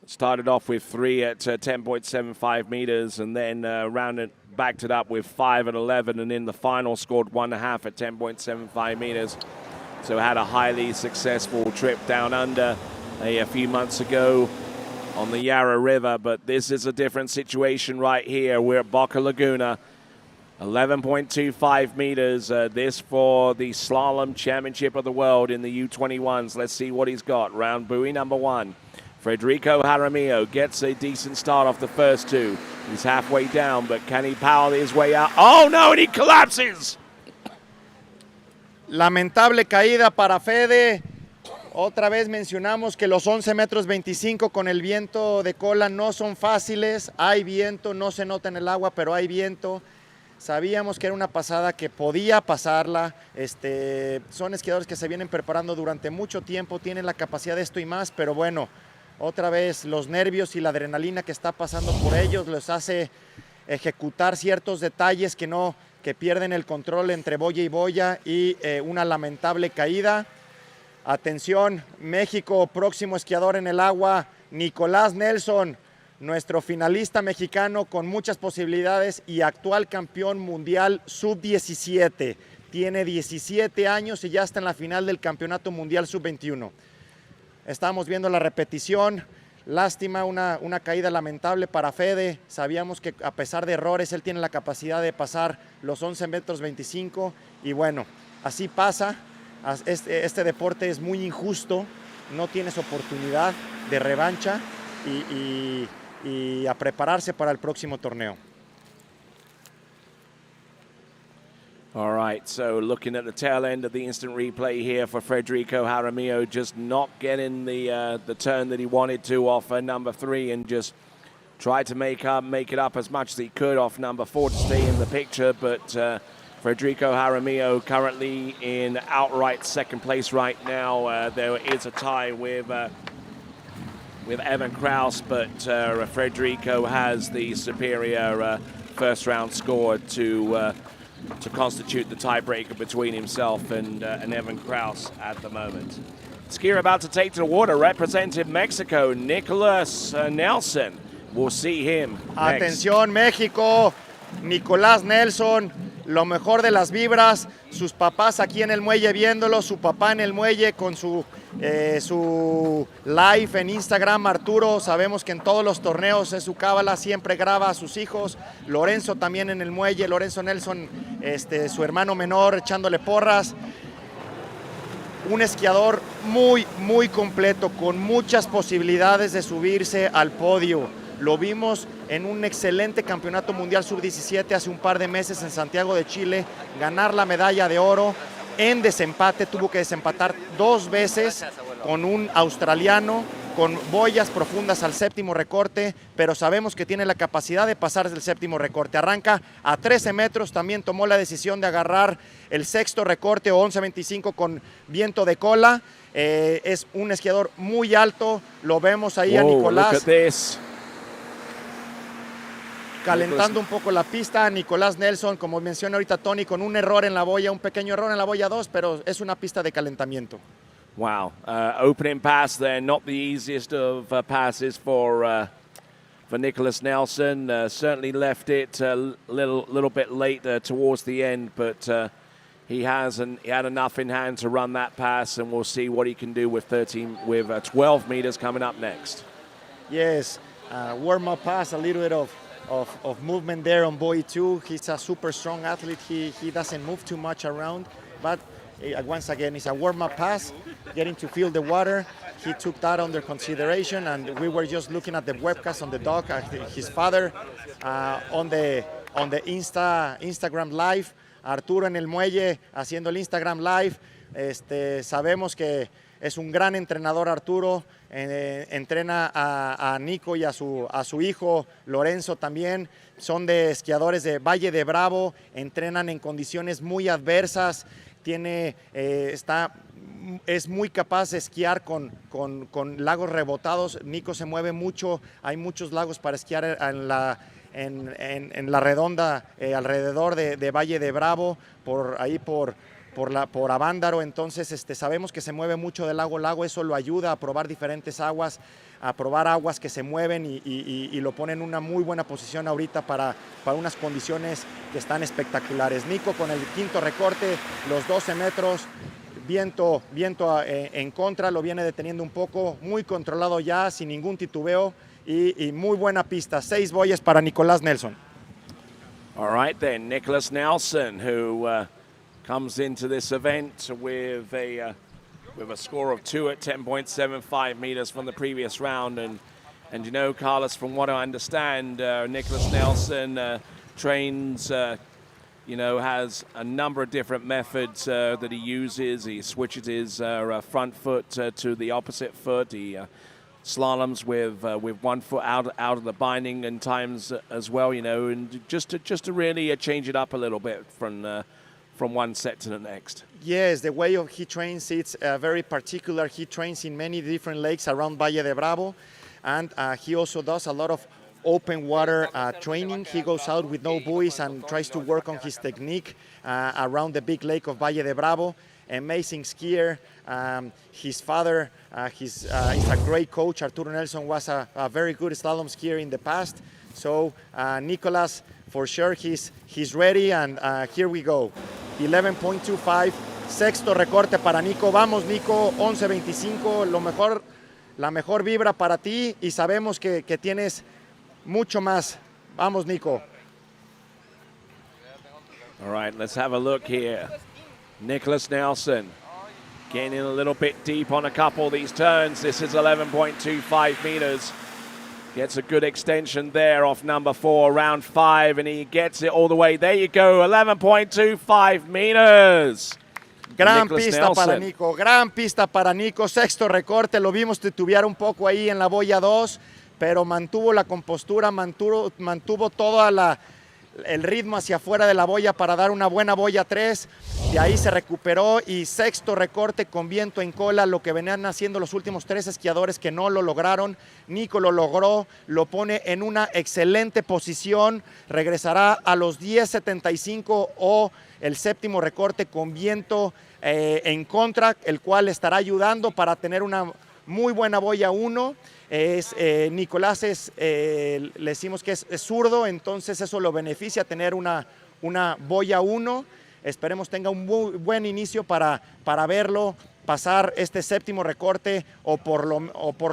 Started off with 3 at 10.75 meters, and then backed it up with 5 at 11, and in the final scored 1.5 at 10.75 meters. So had a highly successful trip down under a few months ago on the Yarra River, but this is a different situation right here. We're at Boca Laguna, 11.25 meters. This for the Slalom Championship of the World in the U21s. Let's see what he's got. Round buoy number 1. Federico Jaramillo gets a decent start off the first 2. He's halfway down, but can he power his way out? Oh no, and he collapses! Lamentable caída para Fede. Otra vez mencionamos que los 11 metros 25 con el viento de cola no son fáciles. Hay viento, no se nota en el agua, pero hay viento. Sabíamos que era una pasada que podía pasarla. Son esquiadores que se vienen preparando durante mucho tiempo, tienen la capacidad de esto y más, pero bueno, otra vez los nervios y la adrenalina que está pasando por ellos les hace ejecutar ciertos detalles que pierden el control entre boya y boya, y una lamentable caída. Atención, México, próximo esquiador en el agua, Nicolás Nelson, nuestro finalista mexicano con muchas posibilidades y actual campeón mundial sub-17. Tiene 17 años y ya está en la final del campeonato mundial sub-21. Estamos viendo la repetición. Lástima, una caída lamentable para Fede. Sabíamos que a pesar de errores, él tiene la capacidad de pasar los 11 metros 25. Y bueno, así pasa. Este deporte es muy injusto. No tienes oportunidad de revancha y a prepararse para el próximo torneo. All right, so looking at the tail end of the instant replay here for Federico Jaramillo, just not getting the turn that he wanted to off number 3, and just tried to make it up as much as he could off number 4 to stay in the picture. But Federico Jaramillo currently in outright second place right now. There is a tie with Evan Kraus, but Federico has the superior first round score to constitute the tiebreaker between himself and Evan Kraus at the moment. Skier about to take to the water, representing Mexico, Nicolás Nelson. We'll see him next. Atención México, Nicolás Nelson, lo mejor de las vibras, sus papás aquí en el muelle viéndolo, su papá en el muelle con su live en Instagram. Arturo, sabemos que en todos los torneos es su cábala, siempre graba a sus hijos. Lorenzo también en el muelle, Lorenzo Nelson, su hermano menor, echándole porras. Un esquiador muy, muy completo, con muchas posibilidades de subirse al podio. Lo vimos en un excelente campeonato mundial sub-17 hace un par de meses en Santiago de Chile, ganar la medalla de oro. en desempate, tuvo que desempatar 2 veces con un australiano, con boyas profundas al séptimo recorte, pero sabemos que tiene la capacidad de pasar del séptimo recorte. Arranca a 13 metros, también tomó la decisión de agarrar el sexto recorte o 11.25 con viento de cola. Es un esquiador muy alto, lo vemos ahí a Nicolás calentando un poco la pista. Nicolás Nelson, como menciona ahorita Tony, con un error en la boya, un pequeño error en la boya 2, pero es una pista de calentamiento. Wow, opening pass there, not the easiest of passes for Nicholas Nelson. Certainly left it a little bit late towards the end, but he had enough in hand to run that pass, and we'll see what he can do with 12 meters coming up next. Yes, warm-up pass, a little bit of movement there on buoy 2. He's a super strong athlete. He doesn't move too much around, but once again, it's a warm-up pass, getting to feel the water. He took that under consideration, and we were just looking at the webcast on the dock. His father on the Instagram Live, Arturo en el muelle haciendo el Instagram Live. Sabemos que es un gran entrenador Arturo, entrena a Nico y a su hijo Lorenzo también. Son de esquiadores de Valle de Bravo, entrenan en condiciones muy adversas. Es muy capaz de esquiar con lagos rebotados. Nico se mueve mucho, hay muchos lagos para esquiar en la redonda alrededor de Valle de Bravo, por Avándaro. Entonces sabemos que se mueve mucho de lago a lago. Eso lo ayuda a probar diferentes aguas, a probar aguas que se mueven y lo pone en una muy buena posición ahorita para unas condiciones que están espectaculares. Nico con el quinto recorte, los 12 metros, viento en contra, lo viene deteniendo un poco, muy controlado ya, sin ningún titubeo y muy buena pista. 6 boyas para Nicolás Nelson. All right then, Nicholas Nelson, who comes into this event with a score of 2 at 10.75 meters from the previous round, and you know, Carlos, from what I understand, Nicholas Nelson trains, has a number of different methods that he uses. He switches his front foot to the opposite foot. He slaloms with 1 foot out of the binding and times as well, and just to really change it up a little bit from one set to the next. Yes, the way he trains, it's very particular. He trains in many different lakes around Valle de Bravo, and he also does a lot of open water training. He goes out with no buoys and tries to work on his technique around the big lake of Valle de Bravo. Amazing skier. His father is a great coach. Arturo Nelson was a very good slalom skier in the past. So Nicolas, for sure, he's ready, and here we go. 11.25, sexto recorte para Nico. Vamos, Nico, 11.25, la mejor vibra para ti, y sabemos que tienes mucho más. Vamos, Nico. All right, let's have a look here. Nicholas Nelson getting in a little bit deep on a couple of these turns. This is 11.25 meters. Gets a good extension there off number 4, round 5, and he gets it all the way. There you go, 11.25 meters. Gran pista para Nico, gran pista para Nico. Sexto recorte, lo vimos titubear un poco ahí en la boya 2, pero mantuvo la compostura, mantuvo todo el ritmo hacia afuera de la boya para dar una buena boya 3. De ahí se recuperó, y sexto recorte con viento en cola, lo que venían haciendo los últimos 3 esquiadores que no lo lograron. Nico lo logró, lo pone en una excelente posición, regresará a los 10.75 o el séptimo recorte con viento en contra, el cual estará ayudando para tener una muy buena boya 1. Nicolás le decimos que es zurdo, entonces eso lo beneficia tener una boya 1. Esperemos tenga un muy buen inicio para verlo pasar este séptimo recorte, o por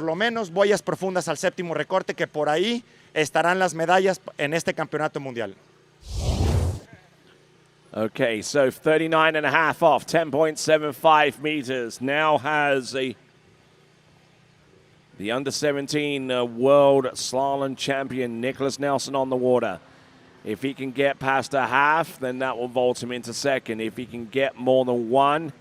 lo menos boyas profundas al séptimo recorte, que por ahí estarán las medallas en este campeonato mundial. Okay, so 39.5 off, 10.75 meters. Now has the under-17 world slalom champion Nicholas Nelson on the water. If he can get past a half, then that will vault him into second. If he can get more than one,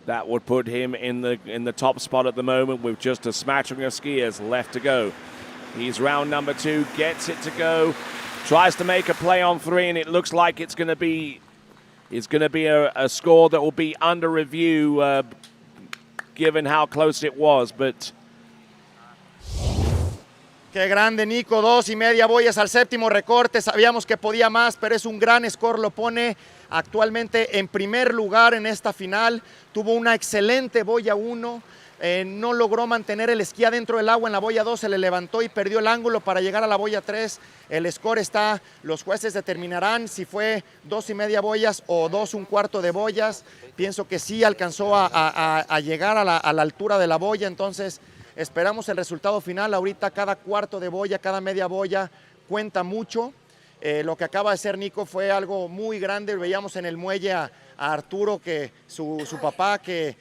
that would put him in the top spot at the moment with just a smattering of skiers left to go. He's round number 2, gets it to go, tries to make a play on 3, and it looks like it's going to be a score that will be under review given how close it was, but... Qué grande, Nico, 2.5 boyas al séptimo recorte, sabíamos que podía más, pero es un gran score, lo pone actualmente en primer lugar en esta final, tuvo una excelente boya 1, no logró mantener el esquí adentro del agua en la boya 2, se le levantó y perdió el ángulo para llegar a la boya 3, el score está, los jueces determinarán si fue 2.5 boyas o 2 1/4 de boyas, pienso que sí alcanzó a llegar a la altura de la boya, entonces... Esperamos el resultado final. Ahorita cada cuarto de boya, cada media boya cuenta mucho. Lo que acaba de hacer Nico fue algo muy grande. Veíamos en el muelle a Arturo, que su papá, que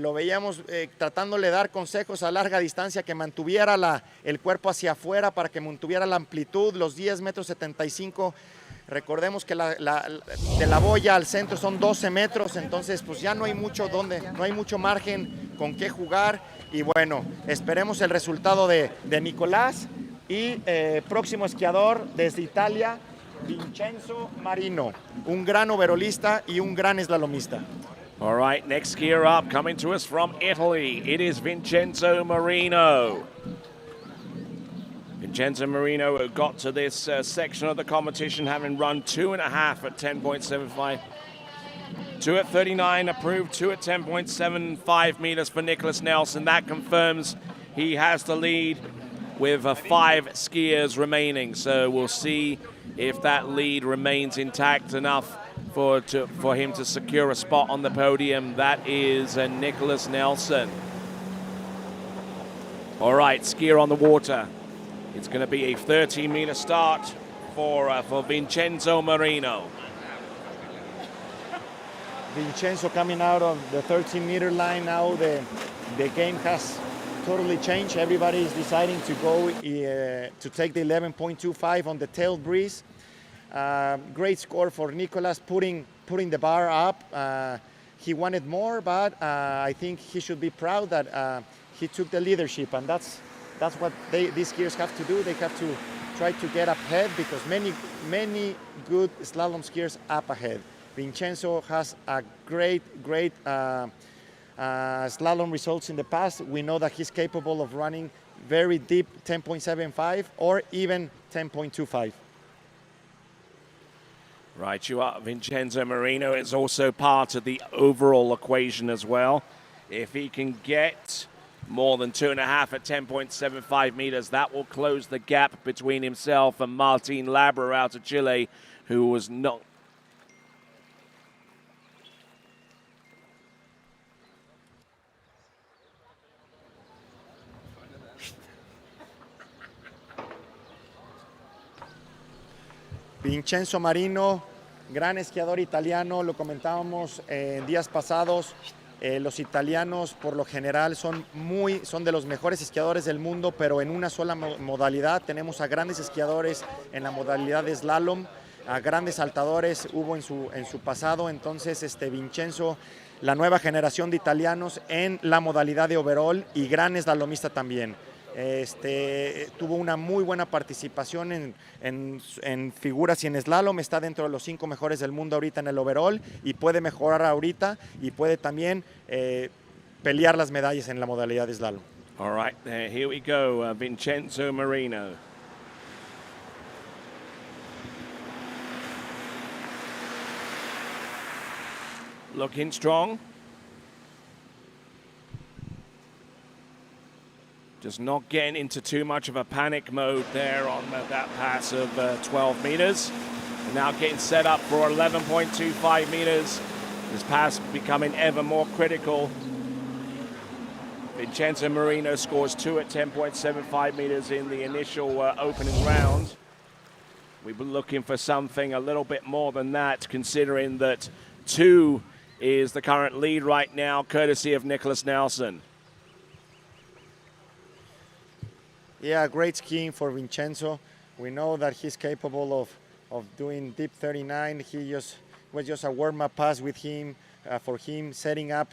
lo veíamos tratándole de dar consejos a larga distancia, que mantuviera el cuerpo hacia afuera para que mantuviera la amplitud, los 10,75 metros. Recordemos que de la boya al centro son 12 metros, entonces pues ya no hay mucho no hay mucho margen con qué jugar. Y bueno, esperemos el resultado de Nicolás y próximo esquiador desde Italia, Vincenzo Marino, un gran overolista y un gran slalomista. All right, next skier up, coming to us from Italy, it is Vincenzo Marino. Vincenzo Marino got to this section of the competition having run 2.5 at 10.75. 2 at 39 approved, 2 at 10.75 meters for Nicholas Nelson. That confirms he has the lead with 5 skiers remaining. So we'll see if that lead remains intact enough for him to secure a spot on the podium. That is Nicholas Nelson. All right, skier on the water. It's going to be a 13-meter start for Vincenzo Marino. Vincenzo coming out of the 13-meter line now. The game has totally changed. Everybody is deciding to go to take the 11.25 on the tail breeze. Great score for Nicolas, putting the bar up. He wanted more, but I think he should be proud that he took the leadership, and that's what these skiers have to do. They have to try to get up ahead because many good slalom skiers up ahead. Vincenzo has a great slalom results in the past. We know that he's capable of running very deep 10.75 or even 10.25. Right, you are. Vincenzo Marino is also part of the overall equation as well. If he can get more than 2.5 at 10.75 meters, that will close the gap between himself and Martin Labra out of Chile, who was not. Vincenzo Marino, gran esquiador italiano, lo comentábamos en días pasados. Los italianos por lo general son de los mejores esquiadores del mundo, pero en una sola modalidad. Tenemos a grandes esquiadores en la modalidad de slalom, a grandes saltadores hubo en su pasado. Entonces Vincenzo, la nueva generación de italianos en la modalidad de overall y gran slalomista también. Tuvo una muy buena participación en figuras y en slalom, está dentro de los 5 mejores del mundo ahorita en el overall y puede mejorar ahorita y puede también pelear las medallas en la modalidad de slalom. All right, here we go, Vincenzo Marino. Looking strong. Just not getting into too much of a panic mode there on that pass of 12 meters. And now getting set up for 11.25 meters. This pass becoming ever more critical. Vincenzo Marino scores 2 at 10.75 meters in the initial opening round. We were looking for something a little bit more than that, considering that 2 is the current lead right now, courtesy of Nicholas Nelson. Yeah, great skiing for Vincenzo. We know that he's capable of doing deep 39. He was just a warm-up pass with him for him, setting up,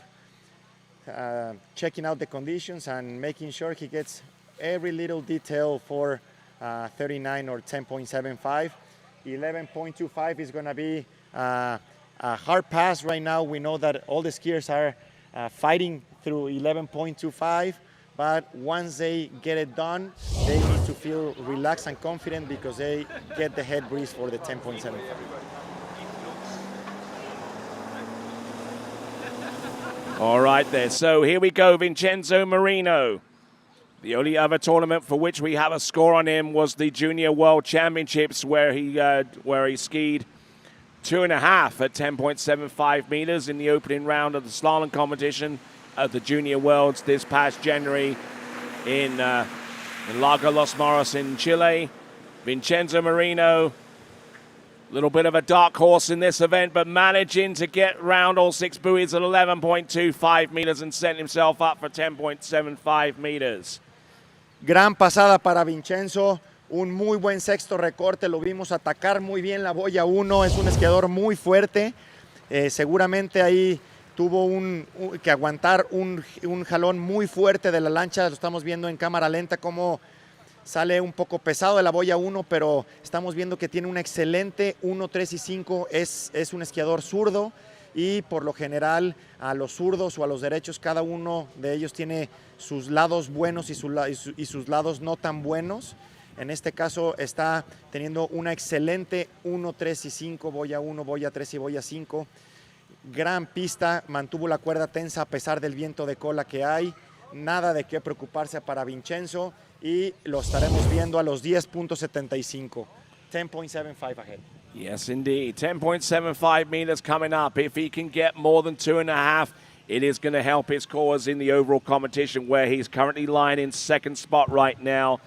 checking out the conditions and making sure he gets every little detail for 39 or 10.75. 11.25 is going to be a hard pass right now. We know that all the skiers are fighting through 11.25, but once they get it done, they need to feel relaxed and confident because they get the head breeze for the 10.75. All right there. So here we go, Vincenzo Marino. The only other tournament for which we have a score on him was the Junior World Championships, where he skied 2.5 at 10.75 meters in the opening round of the slalom competition at the Junior Worlds this past January in Lago Los Moros in Chile. Vincenzo Marino, a little bit of a dark horse in this event, but managing to get round all 6 buoys at 11.25 meters and set himself up for 10.75 meters. Gran pasada para Vincenzo, un muy buen sexto recorte, lo vimos atacar muy bien la boya 1, es un esquiador muy fuerte, seguramente ahí tuvo que aguantar un jalón muy fuerte de la lancha, lo estamos viendo en cámara lenta como sale un poco pesado de la boya 1, pero estamos viendo que tiene un excelente 1, 3 y 5, es un esquiador zurdo y por lo general a los zurdos o a los derechos cada uno de ellos tiene sus lados buenos y sus lados no tan buenos. En este caso está teniendo una excelente 1, 3 y 5, boya 1, boya 3 y boya 5. Gran pista, mantuvo la cuerda tensa a pesar del viento de cola que hay. Nada de qué preocuparse para Vincenzo y lo estaremos viendo a los 10.75. 10.75 ahead. Yes, indeed. 10.75 meters coming up. If he can get more than 2.5, it is going to help his cause in the overall competition, where he's currently lying in second spot right now.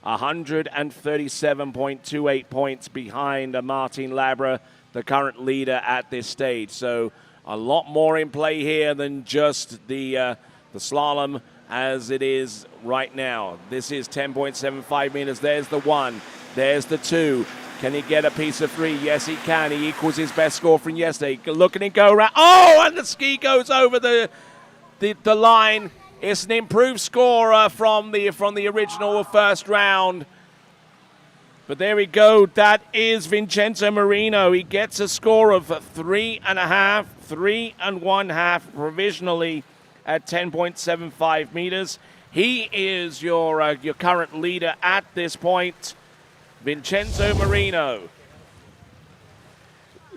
137.28 points behind Martin Labra, the current leader at this stage. So a lot more in play here than just the slalom as it is right now. This is 10.75 meters. There's the 1. There's the 2. Can he get a piece of 3? Yes, he can. He equals his best score from yesterday. Look at him go around. Oh, and the ski goes over the line. It's an improved score from the original first round. But there we go. That is Vincenzo Marino. He gets a score of 3.5, 3.5 provisionally at 10.75 meters. He is your current leader at this point, Vincenzo Marino.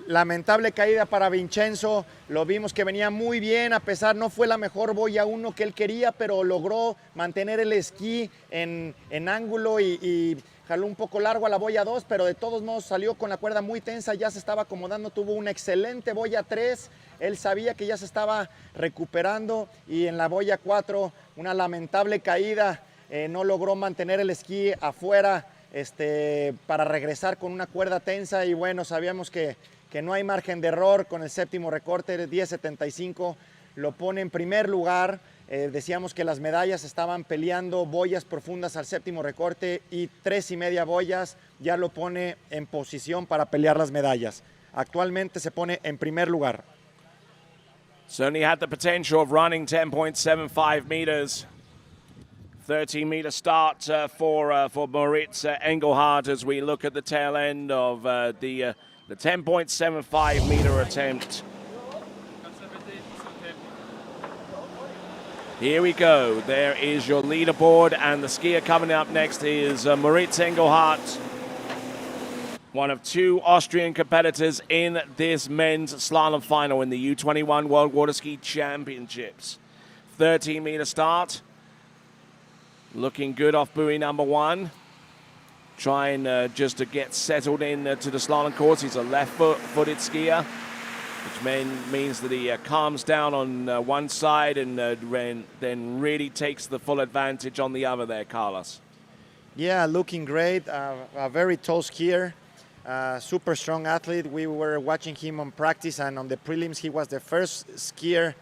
Lamentable caída para Vincenzo, lo vimos que venía muy bien, a pesar no fue la mejor boya 1 que él quería, pero logró mantener el esquí en ángulo y jaló un poco largo a la boya 2, pero de todos modos salió con la cuerda muy tensa, ya se estaba acomodando, tuvo una excelente boya 3, él sabía que ya se estaba recuperando y en la boya 4 una lamentable caída, no logró mantener el esquí afuera para regresar con una cuerda tensa y bueno, sabíamos que no hay margen de error con el séptimo recorte de 10.75, lo pone en primer lugar. Decíamos que las medallas estaban peleando boyas profundas al séptimo recorte y 3.5 boyas ya lo pone en posición para pelear las medallas. Actualmente se pone en primer lugar. Certainly had the potential of running 10.75 meters. 13-meter start for Moritz Engelhardt as we look at the tail end of the 10.75-meter attempt. Here we go. There is your leaderboard, and the skier coming up next is Moritz Engelhardt, one of 2 Austrian competitors in this men's slalom final in the U21 World Water Ski Championships. 13-meter start. Looking good off buoy number 1. Trying just to get settled in to the slalom course. He's a left-footed skier, which means that he calms down on one side and then really takes the full advantage on the other there, Carlos. Yeah, looking great. A very tall skier, super strong athlete. We were watching him on practice, and on the prelims, he was the first skier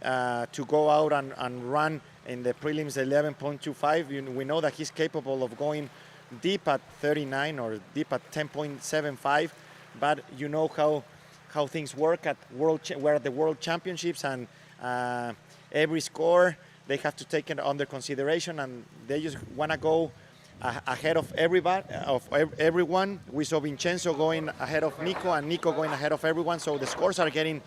to go out and run in the prelims 11.25. We know that he's capable of going deep at 39 or deep at 10.75, but you know how things work at we're at the World Championships, and every score they have to take it under consideration, and they just want to go ahead of everyone. We saw Vincenzo going ahead of Nico, and Nico going ahead of everyone, so the scores are getting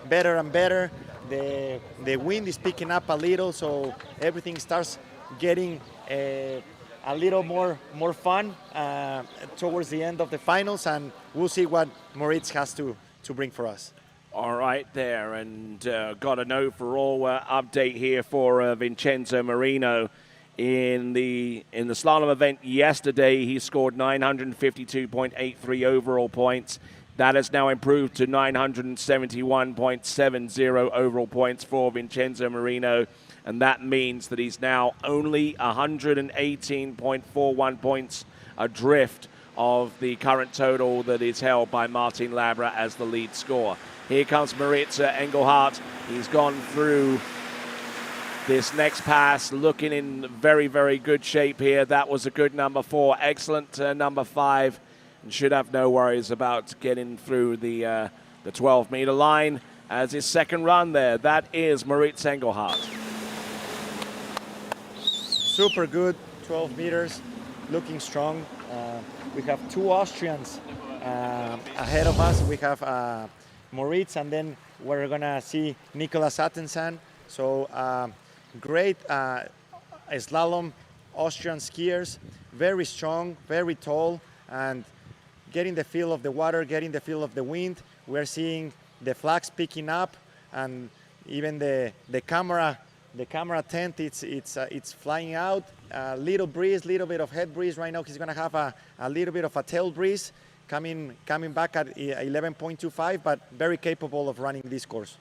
better and better. The wind is picking up a little, so everything starts getting a little more fun towards the end of the finals, and we'll see what Moritz has to bring for us. All right there, and got a no for all update here for Vincenzo Marino. In the slalom event yesterday, he scored 952.83 overall points. That has now improved to 971.70 overall points for Vincenzo Marino, and that means that he's now only 118.41 points adrift of the current total that is held by Martin Labra as the lead scorer. Here comes Moritz Engelhardt. He's gone through this next pass, looking in very, very good shape here. That was a good number 4. Excellent number 5. And should have no worries about getting through the 12-meter line as his second run there. That is Moritz Engelhardt. Super good, 12 meters, looking strong. We have 2 Austrians ahead of us. We have Moritz, and then we're gonna see Nicolas Attensan. So great slalom Austrian skiers, very strong, very tall, and getting the feel of the water, getting the feel of the wind. We're seeing the flags picking up, and even the camera tent, it's flying out. A little breeze, little bit of head breeze. Right now he's gonna have a little bit of a tail breeze coming back at 11.25, but very capable of running this course.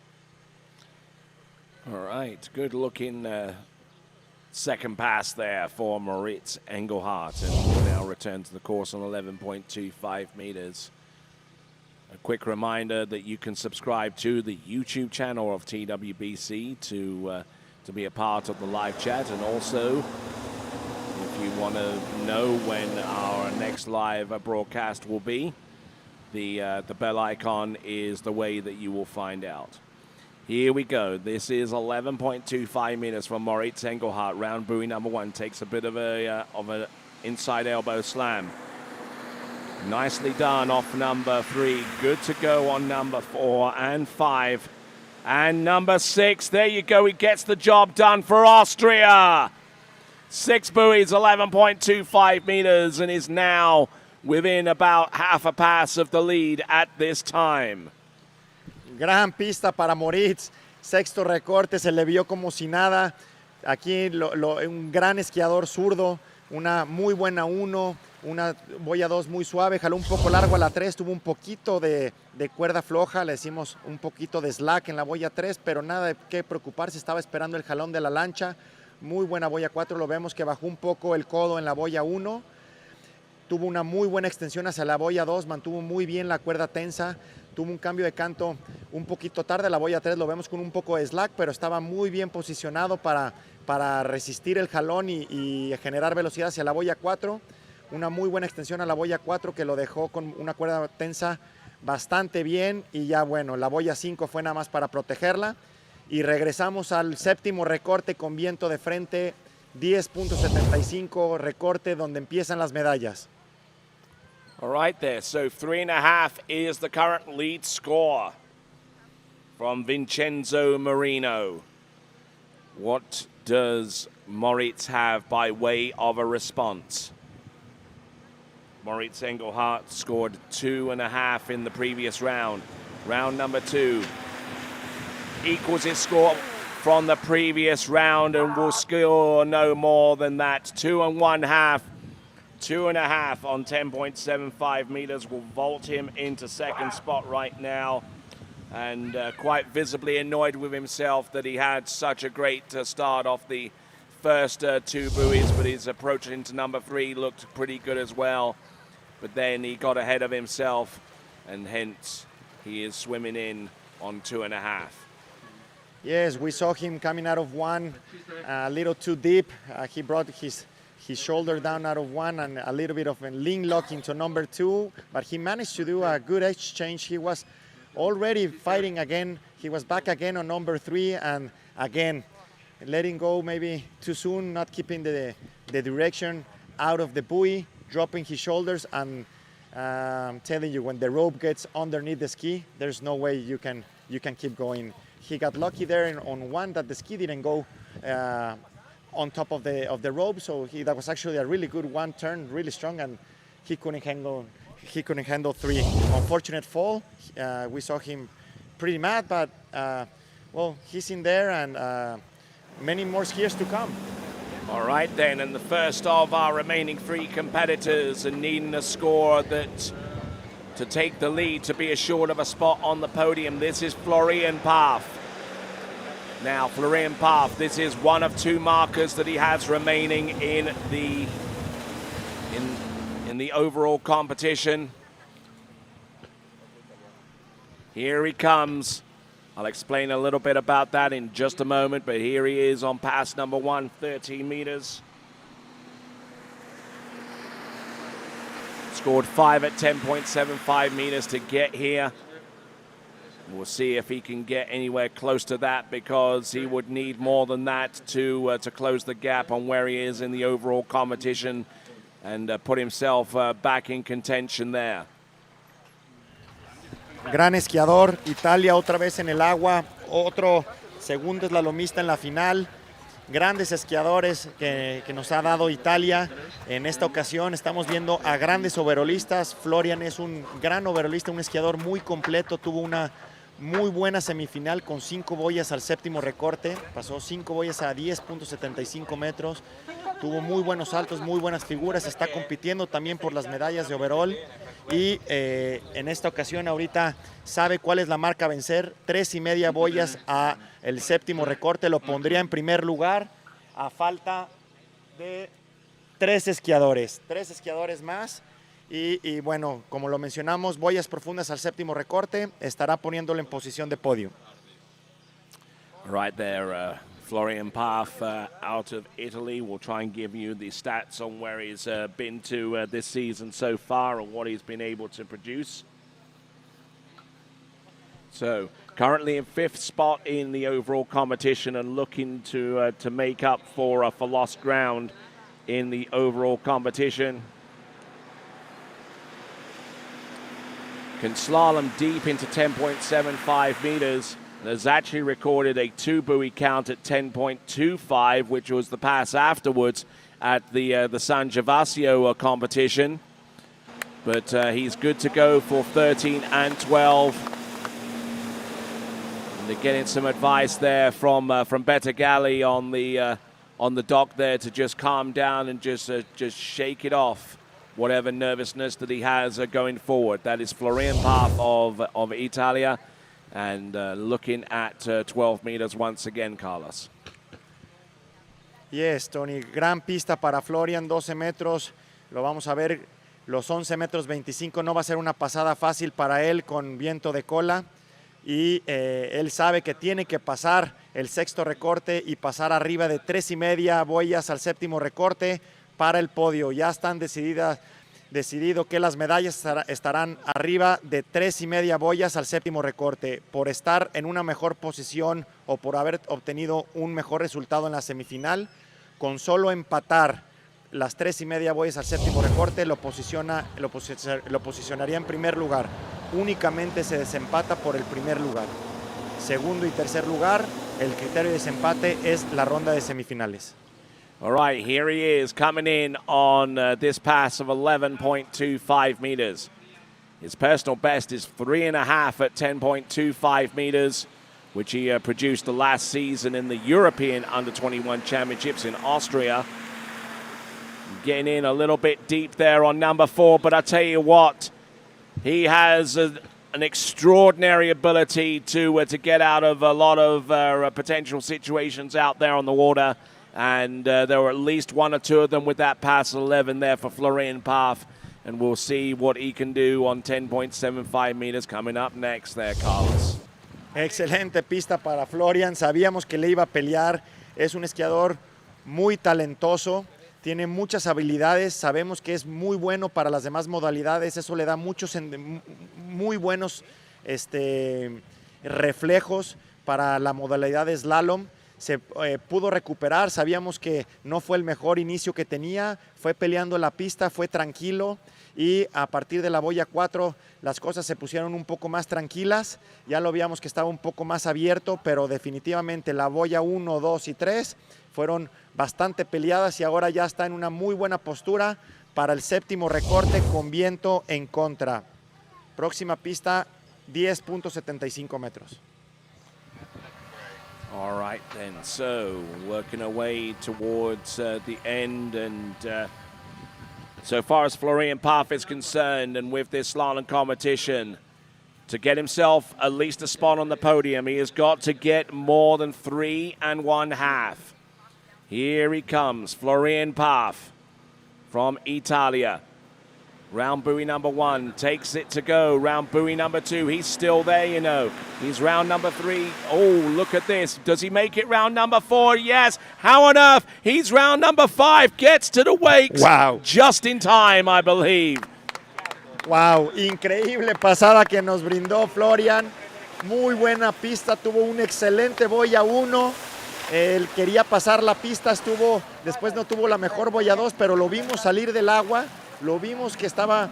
All right, good looking second pass there for Moritz Engelhardt, and will now return to the course on 11.25 meters. A quick reminder that you can subscribe to the YouTube channel of TWBC to be a part of the live chat, and also if you want to know when our next live broadcast will be, the bell icon is the way that you will find out. Here we go. This is 11.25 meters from Moritz Engelhardt. Round buoy number 1 takes a bit of a inside elbow slam. Nicely done off number 3. Good to go on number 4 and 5. And number 6, there you go. He gets the job done for Austria. 6 buoys, 11.25 meters, and is now within about half a pass of the lead at this time. Gran pista para Moritz. Sexto recorte, se le vio como si nada. Aquí un gran esquiador zurdo. Una muy buena 1. Una boya 2 muy suave, jaló un poco largo a la 3, tuvo un poquito de cuerda floja, le decimos un poquito de slack en la boya 3, pero nada de qué preocuparse, estaba esperando el jalón de la lancha. Muy buena boya 4, lo vemos que bajó un poco el codo en la boya 1, tuvo una muy buena extensión hacia la boya 2, mantuvo muy bien la cuerda tensa, tuvo un cambio de canto un poquito tarde, la boya 3 lo vemos con un poco de slack, pero estaba muy bien posicionado para resistir el jalón y generar velocidad hacia la boya 4. Una muy buena extensión a la boya 4 que lo dejó con una cuerda tensa bastante bien, y ya bueno, la boya 5 fue nada más para protegerla, y regresamos al séptimo recorte con viento de frente, 10.75 recorte donde empiezan las medallas. All right there, so 3.5 is the current lead score from Vincenzo Marino. What does Moritz have by way of a response? Moritz Engelhardt scored 2.5 in the previous round. Round number 2 equals his score from the previous round and will score no more than that. 2.5 on 10.75 meters will vault him into second spot right now, and quite visibly annoyed with himself that he had such a great start off the first 2 buoys, but his approach into number 3 looked pretty good as well. But then he got ahead of himself, and hence he is swimming in on 2.5. Yes, we saw him coming out of 1 a little too deep. He brought his his shoulder down out of one and a little bit of a lean lock into number 2, but he managed to do a good exchange. He was already fighting again. He was back again on number 3, and again, letting go maybe too soon, not keeping the direction out of the buoy, dropping his shoulders, and I'm telling you, when the rope gets underneath the ski, there's no way you can keep going. He got lucky there on one that the ski didn't go on top of the rope, so that was actually a really good one turn, really strong, and he couldn't handle 3. Unfortunate fall. We saw him pretty mad, but well, he's in there, and many more skiers to come. All right then, and the first of our remaining 3 competitors and needing a score to take the lead to be assured of a spot on the podium. This is Florian Pfaff. Now, Florian Pfaff, this is one of 2 markers that he has remaining in the overall competition. Here he comes. I'll explain a little bit about that in just a moment, but here he is on pass number 1, 13 meters. Scored 5 at 10.75 meters to get here. We'll see if he can get anywhere close to that, because he would need more than that to close the gap on where he is in the overall competition and put himself back in contention there. Gran esquiador, Italia otra vez en el agua, otro segundo slalomista en la final. Grandes esquiadores que nos ha dado Italia. En esta ocasión estamos viendo a grandes overolistas. Florian es un gran overolista, un esquiador muy completo, tuvo una muy buena semifinal con 5 boyas al 7º recorte, pasó 5 boyas a 10.75 metros, tuvo muy buenos saltos, muy buenas figuras, está compitiendo también por las medallas de overall y en esta ocasión ahorita sabe cuál es la marca a vencer. 3.5 boyas a el 7º recorte, lo pondría en primer lugar a falta de 3 esquiadores más. Y bueno, como lo mencionamos, boyas profundas al 7º recorte, estará poniéndolo en posición de podio. Right there, Florian Pfaff out of Italy. We'll try and give you the stats on where he's been to this season so far and what he's been able to produce. So currently in 5th spot in the overall competition and looking to make up for lost ground in the overall competition. Can slalom deep into 10.75 meters. And has actually recorded a 2 buoy count at 10.25, which was the pass afterwards at the San Gervasio competition. But he's good to go for 13 and 12. And they're getting some advice there from Bettigalli on the dock there to just calm down and just shake it off, whatever nervousness that he has going forward. That is Florian Pfaff of Italia, and looking at 12 meters once again, Carlos. Yes, Tony, gran pista para Florian, 12 metros, lo vamos a ver, los 11 metros 25 no va a ser una pasada fácil para él con viento de cola, y él sabe que tiene que pasar el 6º recorte y pasar arriba de 3.5 boyas al 7º recorte para el podio. Ya están decidido que las medallas estarán arriba de 3.5 boyas al 7º recorte, por estar en una mejor posición o por haber obtenido un mejor resultado en la semifinal. Con solo empatar las 3.5 boyas al 7º recorte lo posicionaría en primer lugar. Únicamente se desempata por el primer lugar. Segundo y tercer lugar, el criterio de desempate es la ronda de semifinales. All right, here he is coming in on this pass of 11.25 meters. His personal best is 3.5 at 10.25 meters, which he produced the last season in the European Under-21 Championships in Austria. Getting in a little bit deep there on number 4, but I tell you what, he has an extraordinary ability to get out of a lot of potential situations out there on the water. And there were at least 1 or 2 of them with that pass 11 there for Florian Pfaff. And we'll see what he can do on 10.75 meters coming up next there, Carlos. Excelente pista para Florian. Sabíamos que le iba a pelear. Es un esquiador muy talentoso. tiene muchas habilidades, sabemos que es muy bueno para las demás modalidades, eso le da muchos muy buenos reflejos para la modalidad de slalom. Se pudo recuperar, sabíamos que no fue el mejor inicio que tenía, fue peleando la pista, fue tranquilo y a partir de la boya 4 las cosas se pusieron un poco más tranquilas, ya lo veíamos que estaba un poco más abierto, pero definitivamente la boya 1, 2 y 3 fueron bastante peleadas y ahora ya está en una muy buena postura para el séptimo recorte con viento en contra. Próxima pista, 10.75 metros. All right then, so working our way towards the end, and so far as Florian Pfaff is concerned, and with this slalom competition, to get himself at least a spot on the podium, he has got to get more than 3 1/2. Here he comes, Florian Pfaff from Italia. Round buoy number 1 takes it to go. Round buoy number 2, he's still there, you know. He's round number 3. Oh, look at this. Does he make it round number 4? Yes. How on earth? He's round number 5. Gets to the wakes. Wow. Just in time, I believe. Wow, increíble pasada que nos brindó Florian. Muy buena pista, tuvo un excelente boya 1. Él quería pasar la pista, después no tuvo la mejor boya 2, pero lo vimos salir del agua. Lo vimos que estaba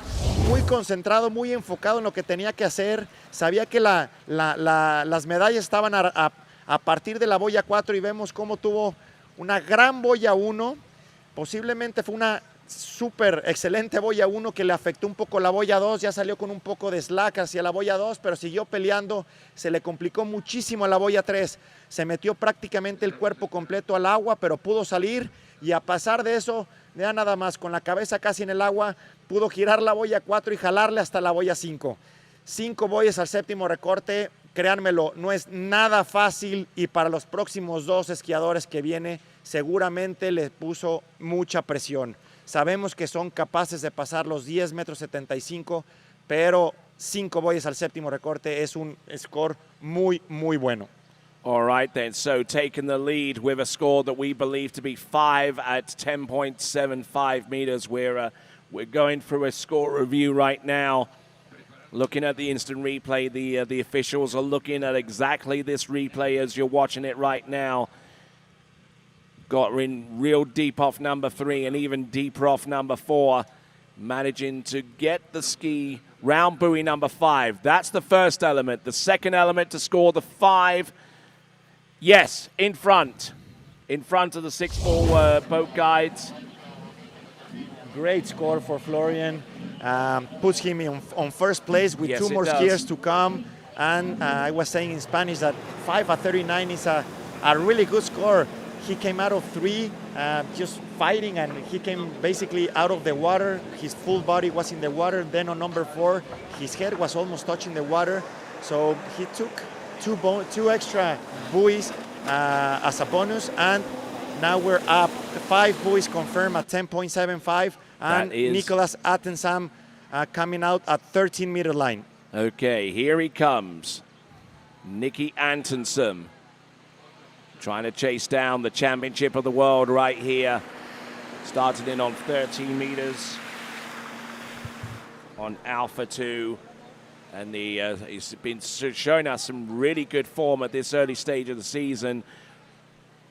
muy concentrado, muy enfocado en lo que tenía que hacer. Sabía que las medallas estaban a partir de la boya 4 y vemos cómo tuvo una gran boya 1. Posiblemente fue una súper excelente boya 1 que le afectó un poco la boya 2. Ya salió con un poco de slack hacia la boya 2, pero siguió peleando. Se le complicó muchísimo a la boya 3. Se metió prácticamente el cuerpo completo al agua, pero pudo salir y a pasar de eso, ya nada más, con la cabeza casi en el agua, pudo girar la boya 4 y jalarle hasta la boya 5. 5 boyas al séptimo recorte, créanmelo, no es nada fácil y para los próximos 2 esquiadores que viene, seguramente les puso mucha presión. Sabemos que son capaces de pasar los 10.75 metros, pero 5 boyas al séptimo recorte es un score muy, muy bueno. All right then, so taking the lead with a score that we believe to be 5 at 10.75 meters. We're going through a score review right now. Looking at the instant replay, the officials are looking at exactly this replay as you're watching it right now. Got in real deep off number 3 and even deeper off number 4, managing to get the ski round buoy number 5. That's the first element. The second element to score the 5. Yes, in front of the 6-4 boat guides. Great score for Florian. Puts him on first place with 2 more skiers to come. And I was saying in Spanish that 5 at 39 is a really good score. He came out of 3 just fighting, and he came basically out of the water. His full body was in the water. Then on number 4, his head was almost touching the water. So he took 2 extra buoys as a bonus, and now we're up 5 buoys confirmed at 10.75, and Nicholas Attensam coming out at 13-meter line. Okay, here he comes. Nicky Attensam trying to chase down the championship of the world right here. Started in on 13 meters on Alpha 2. And he's been showing us some really good form at this early stage of the season.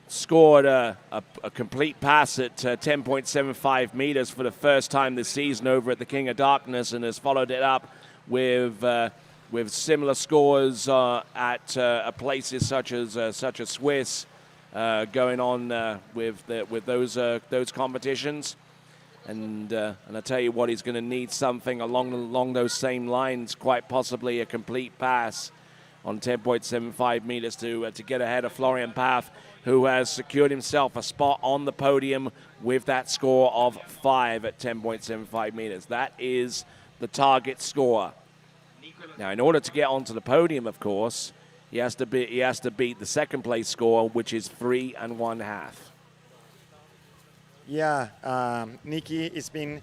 Scored a complete pass at 10.75 meters for the first time this season over at the King of Darkness, and has followed it up with similar scores at places such as Swiss, going on with those competitions. And I tell you what, he's going to need something along those same lines, quite possibly a complete pass on 10.75 meters to get ahead of Florian Pfaff, who has secured himself a spot on the podium with that score of 5 at 10.75 meters. That is the target score. Now, in order to get onto the podium, of course, he has to beat the second place score, which is 3 1/2. Yeah, Nicky has been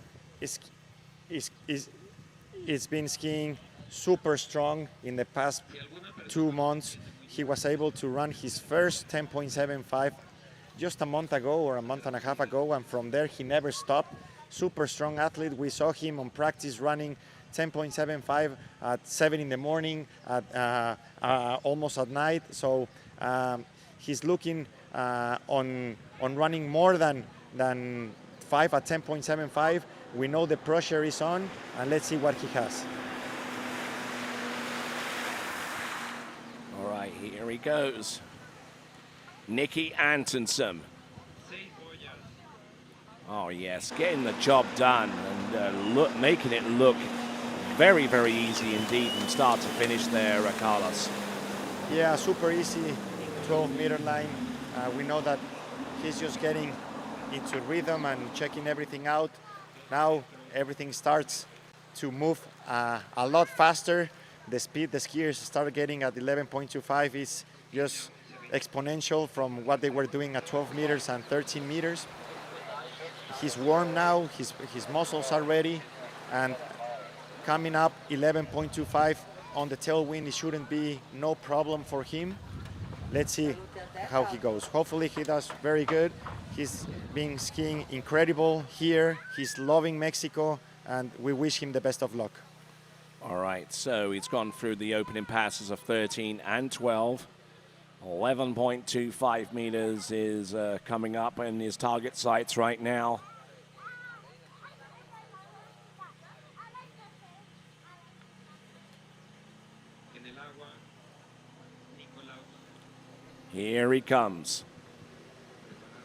skiing super strong in the past 2 months. He was able to run his first 10.75 just a month ago or a month and a half ago, and from there he never stopped. Super strong athlete. We saw him on practice running 10.75 at 7 in the morning, at almost at night. So he's looking on running more than 5 at 10.75. We know the pressure is on, and let's see what he has. All right, here he goes. Nicky Antonsen. Oh yes, getting the job done and making it look very, very easy indeed from start to finish there, Carlos. Yeah, super easy 12-meter line. We know that he's just getting into rhythm and checking everything out. Now everything starts to move a lot faster. The speed the skiers start getting at 11.25 is just exponential from what they were doing at 12 meters and 13 meters. He's warm now, his muscles are ready, and coming up 11.25 on the tailwind, it shouldn't be no problem for him. Let's see how he goes. Hopefully he does very good. He's been skiing incredible here. He's loving Mexico, and we wish him the best of luck. All right, so he's gone through the opening passes of 13 and 12. 11.25 meters is coming up in his target sights right now. Here he comes.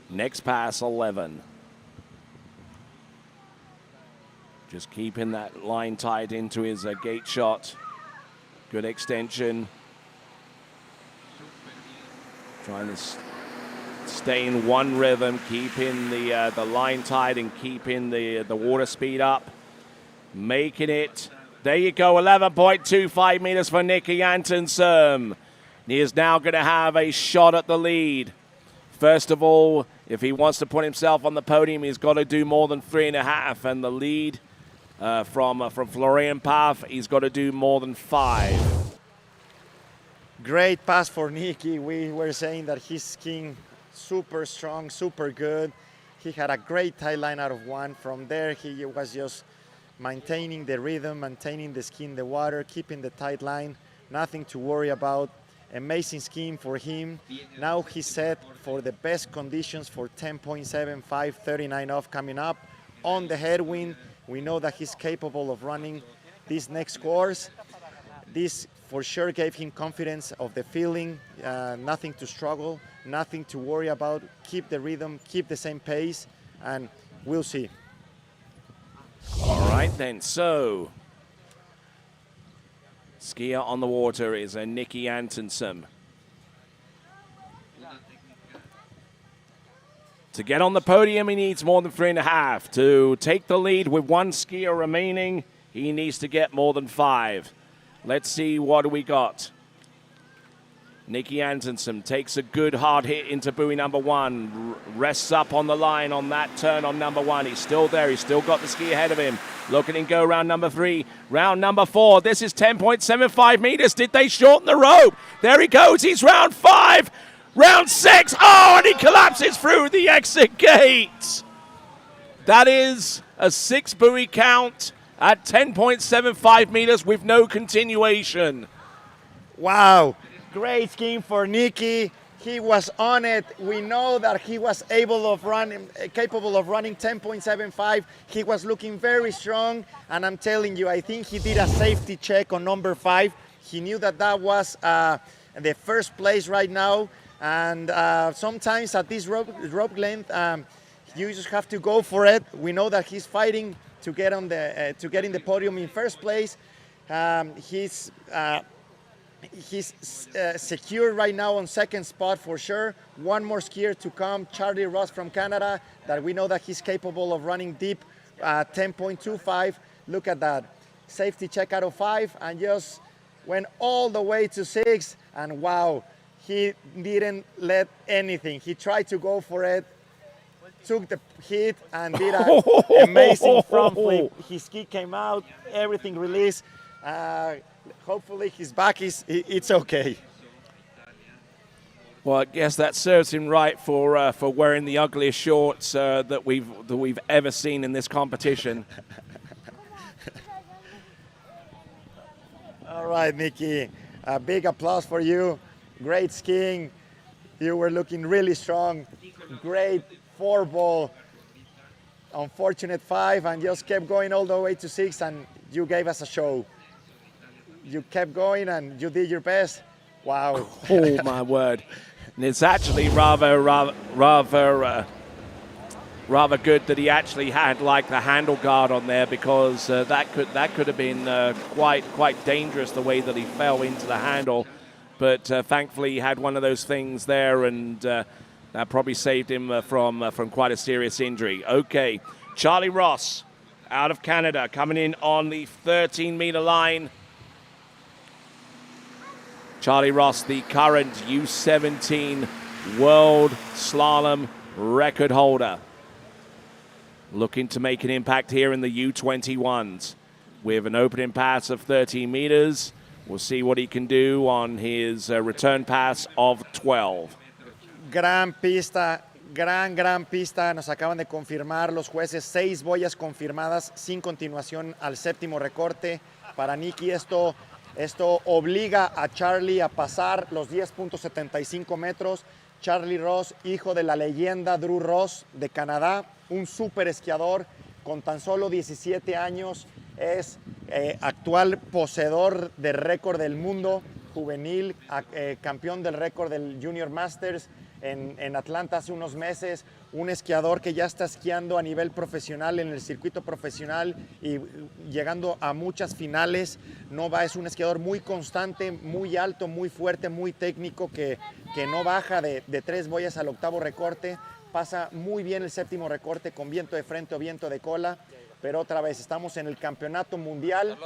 Next pass, 11. Just keeping that line tight into his gate shot. Good extension. Trying to stay in one rhythm, keeping the line tight and keeping the water speed up. Making it. There you go, 11.25 meters for Nicky Antonsen. He is now going to have a shot at the lead. First of all, if he wants to put himself on the podium, he's got to do more than 3.5. And the lead from Florian Pfaff, he's got to do more than 5. Great pass for Nicky. We were saying that he's skiing super strong, super good. He had a great tight line out of 1. From there, he was just maintaining the rhythm, maintaining the ski in the water, keeping the tight line. Nothing to worry about. Amazing skiing for him. Now he's set for the best conditions for 10.75, 39 off coming up. On the headwind, we know that he's capable of running this next course. This for sure gave him confidence of the feeling, nothing to struggle, nothing to worry about. Keep the rhythm, keep the same pace, and we'll see. All right then, so skier on the water is Nicky Antonsen. To get on the podium, he needs more than 3.5. To take the lead with 1 skier remaining, he needs to get more than 5. Let's see what we got. Nicky Antonsen takes a good hard hit into buoy number 1. Rests up on the line on that turn on number 1. He's still there. He's still got the ski ahead of him. Look at him go round number 3. Round number 4. This is 10.75 meters. Did they shorten the rope? There he goes. He's round 5. Round 6. Oh, and he collapses through the exit gate. That is a 6 buoy count at 10.75 meters with no continuation. Wow, great skiing for Nicky. He was on it. We know that he was capable of running 10.75. He was looking very strong, and I'm telling you, I think he did a safety check on number 5. He knew that that was the first place right now, and sometimes at this rope length, you just have to go for it. We know that he's fighting to get on the to get in the podium in first place. He's secure right now on second spot for sure. One more skier to come, Charlie Ross from Canada, that we know that he's capable of running deep 10.25. Look at that. Safety check out of 5 and just went all the way to 6. And wow, he didn't let anything. He tried to go for it, took the hit and did an amazing front flip. His ski came out, everything released. Hopefully his back it's okay. Well, I guess that serves him right for wearing the ugliest shorts that we've ever seen in this competition. All right, Nicky, a big applause for you. Great skiing. You were looking really strong. Great 4-ball. Unfortunate 5, and just kept going all the way to 6, and you gave us a show. You kept going and you did your best. Wow. Oh my word. And it's actually rather good that he actually had like the handle guard on there, because that could have been quite dangerous the way that he fell into the handle. But thankfully he had one of those things there, and that probably saved him from quite a serious injury. Okay, Charlie Ross out of Canada coming in on the 13-meter line. Charlie Ross, the current U17 World Slalom record holder, looking to make an impact here in the U21s with an opening pass of 13 meters. We'll see what he can do on his return pass of 12. Gran pista, gran pista. Nos acaban de confirmar los jueces 6 boyas confirmadas sin continuación al séptimo recorte. Para Nicky esto obliga a Charlie a pasar los 10.75 metros. Charlie Ross, hijo de la leyenda Drew Ross de Canadá, un super esquiador con tan solo 17 años, es actual poseedor de récord del mundo juvenil, campeón del récord del Junior Masters en Atlanta hace unos meses, un esquiador que ya está esquiando a nivel profesional en el circuito profesional y llegando a muchas finales. Es un esquiador muy constante, muy alto, muy fuerte, muy técnico, que no baja de 3 boyas al octavo recorte. Pasa muy bien el séptimo recorte con viento de frente o viento de cola, pero otra vez estamos en el campeonato mundial,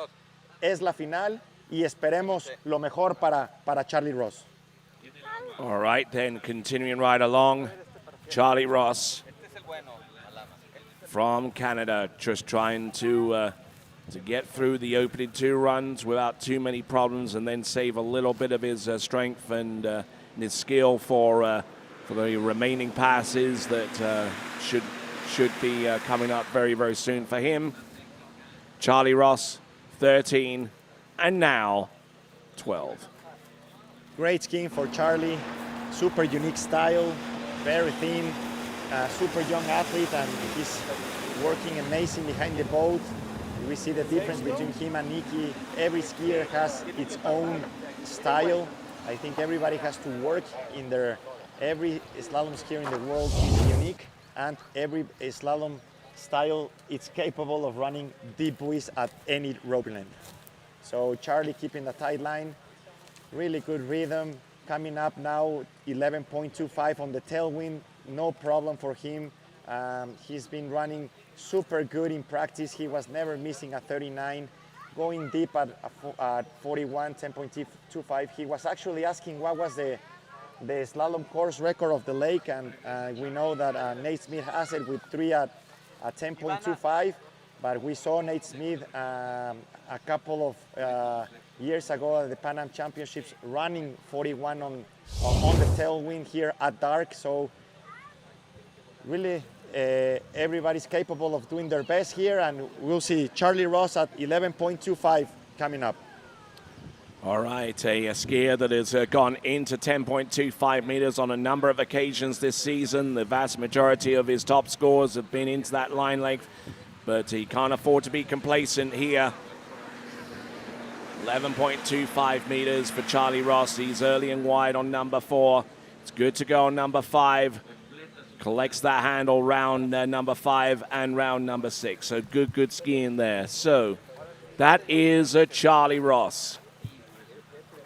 es la final y esperemos lo mejor para Charlie Ross. All right, then continuing right along, Charlie Ross from Canada, just trying to get through the opening 2 runs without too many problems, and then save a little bit of his strength and his skill for the remaining passes that should be coming up very, very soon for him. Charlie Ross, 13, and now 12. Great skiing for Charlie, super unique style, very thin, super young athlete, and he's working amazing behind the boat. We see the difference between him and Nicky. Every skier has its own style. I think everybody has to work in every slalom skier in the world is unique, and every slalom style is capable of running deep buoys at any rope length. So Charlie keeping the tight line. Really good rhythm, coming up now 11.25 on the tailwind, no problem for him. He's been running super good in practice. He was never missing a 39, going deep at 41, 10.25. He was actually asking what was the slalom course record of the lake, and we know that Nate Smith has it with 3 at 10.25, but we saw Nate Smith a couple of years ago at the Pan Am Championships running 41 on the tailwind here at dark. So really everybody's capable of doing their best here, and we'll see Charlie Ross at 11.25 coming up. All right, a skier that has gone into 10.25 meters on a number of occasions this season. The vast majority of his top scores have been into that line length, but he can't afford to be complacent here. 11.25 meters for Charlie Ross. He's early and wide on number 4. It's good to go on number 5. Collects that handle round number 5 and round number 6. So good skiing there. So that is Charlie Ross.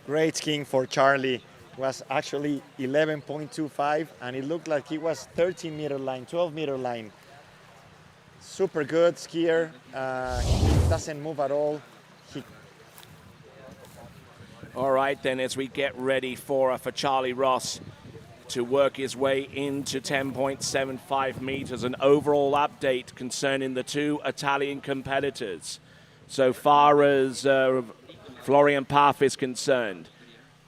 Great skiing for Charlie. It was actually 11.25, and it looked like he was 13-meter line, 12-meter line. Super good skier. He doesn't move at all. All right, then, as we get ready for Charlie Ross to work his way into 10.75 meters, an overall update concerning the 2 Italian competitors. So far as Florian Pfaff is concerned,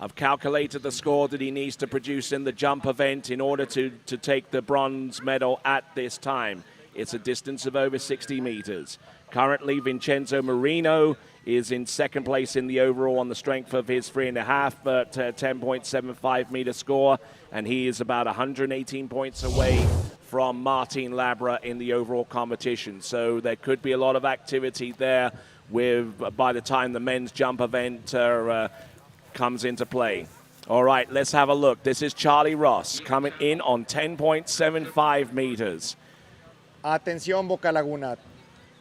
I've calculated the score that he needs to produce in the jump event in order to take the bronze medal at this time. It's a distance of over 60 meters. Currently, Vincenzo Marino is in second place in the overall on the strength of his 3.5, but 10.75 meter score, and he is about 118 points away from Martin Labra in the overall competition. So there could be a lot of activity there by the time the men's jump event comes into play. All right, let's have a look. This is Charlie Ross coming in on 10.75 meters. Atención, Boca Laguna.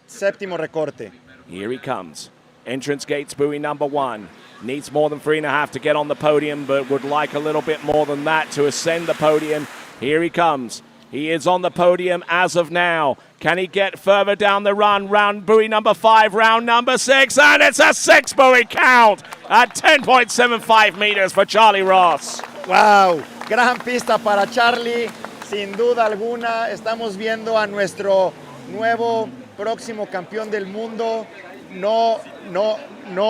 Séptimo recorte. Here he comes. Entrance gates, buoy number 1. Needs more than 3.5 to get on the podium, but would like a little bit more than that to ascend the podium. Here he comes. He is on the podium as of now. Can he get further down the run? Round buoy number 5, round number 6, and it's a 6 buoy count at 10.75 meters for Charlie Ross. Wow, gran pista para Charlie. Sin duda alguna, estamos viendo a nuestro nuevo próximo campeón del mundo. No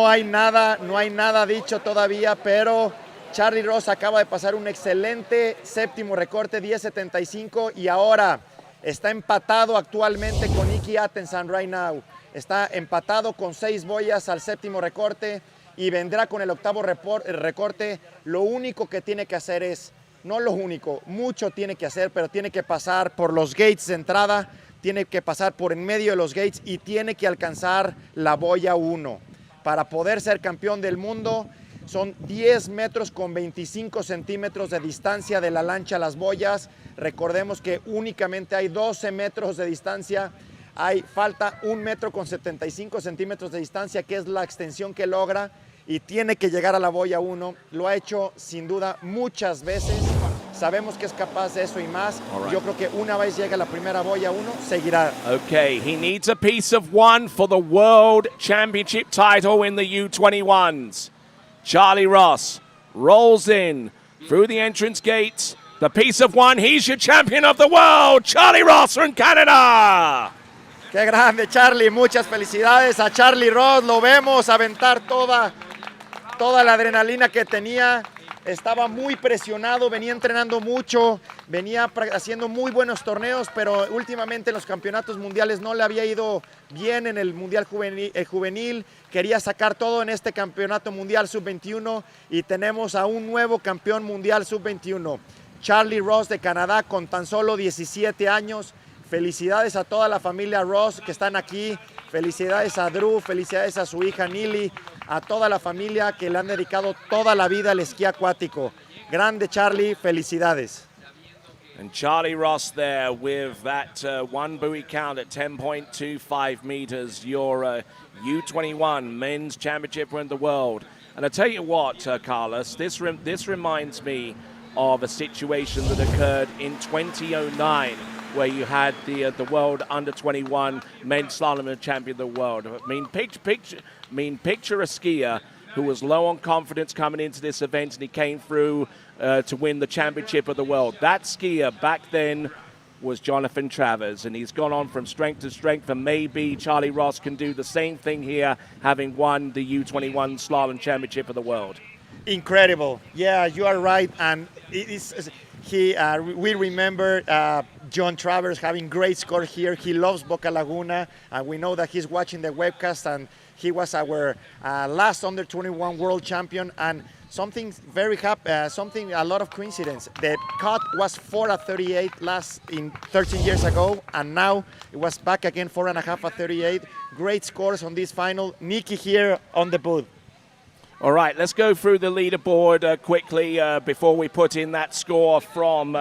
hay nada dicho todavía, pero Charlie Ross acaba de pasar un excelente séptimo recorte, 10.75, y ahora está empatado actualmente con Nicky Attenson right now. Está empatado con 6 boyas al séptimo recorte y vendrá con el octavo recorte. Lo único que tiene que hacer es, no lo único, mucho tiene que hacer, pero tiene que pasar por los gates de entrada, tiene que pasar por en medio de los gates y tiene que alcanzar la boya 1. Para poder ser campeón del mundo, son 10 metros con 25 centímetros de distancia de la lancha a las boyas. Recordemos que únicamente hay 12 metros de distancia. Falta 1 metro con 75 centímetros de distancia, que es la extensión que logra, y tiene que llegar a la boya 1. Lo ha hecho sin duda muchas veces. Sabemos que es capaz de eso y más. Right. Yo creo que una vez llega a la primera boya 1, seguirá. Okay, he needs a piece of 1 for the World Championship title in the U21s. Charlie Ross rolls in through the entrance gates. The piece of 1, he's your champion of the world, Charlie Ross from Canada. Qué grande, Charlie. Muchas felicidades a Charlie Ross. Lo vemos aventar toda la adrenalina que tenía. Estaba muy presionado, venía entrenando mucho, venía haciendo muy buenos torneos, pero últimamente en los campeonatos mundiales no le había ido bien en el mundial juvenil. Quería sacar todo en este campeonato mundial sub-21 y tenemos a un nuevo campeón mundial sub-21, Charlie Ross de Canadá, con tan solo 17 años. Felicidades a toda la familia Ross que están aquí. Felicidades a Drew, felicidades a su hija Nili, a toda la familia que le han dedicado toda la vida al esquí acuático. Grande Charlie, felicidades. And Charlie Ross there with that 1 buoy count at 10.25 meters, your U21 men's championship in the world. And I tell you what, Carlos, this reminds me of a situation that occurred in 2009, where you had the world under-21 men's slalom champion of the world. I mean, picture a skier who was low on confidence coming into this event, and he came through to win the championship of the world. That skier back then was Jonathan Travers, and he's gone on from strength to strength, and maybe Charlie Ross can do the same thing here, having won the U21 slalom championship of the world. Incredible. Yeah, you are right. And we remember John Travers having great score here. He loves Boca Laguna, and we know that he's watching the webcast, and he was our last under-21 world champion. And something a lot of coincidence. The cut was 4:38 13 years ago, and now it was back again 4.5:38. Great scores on this final. Nicky here on the booth. All right, let's go through the leaderboard quickly before we put in that score from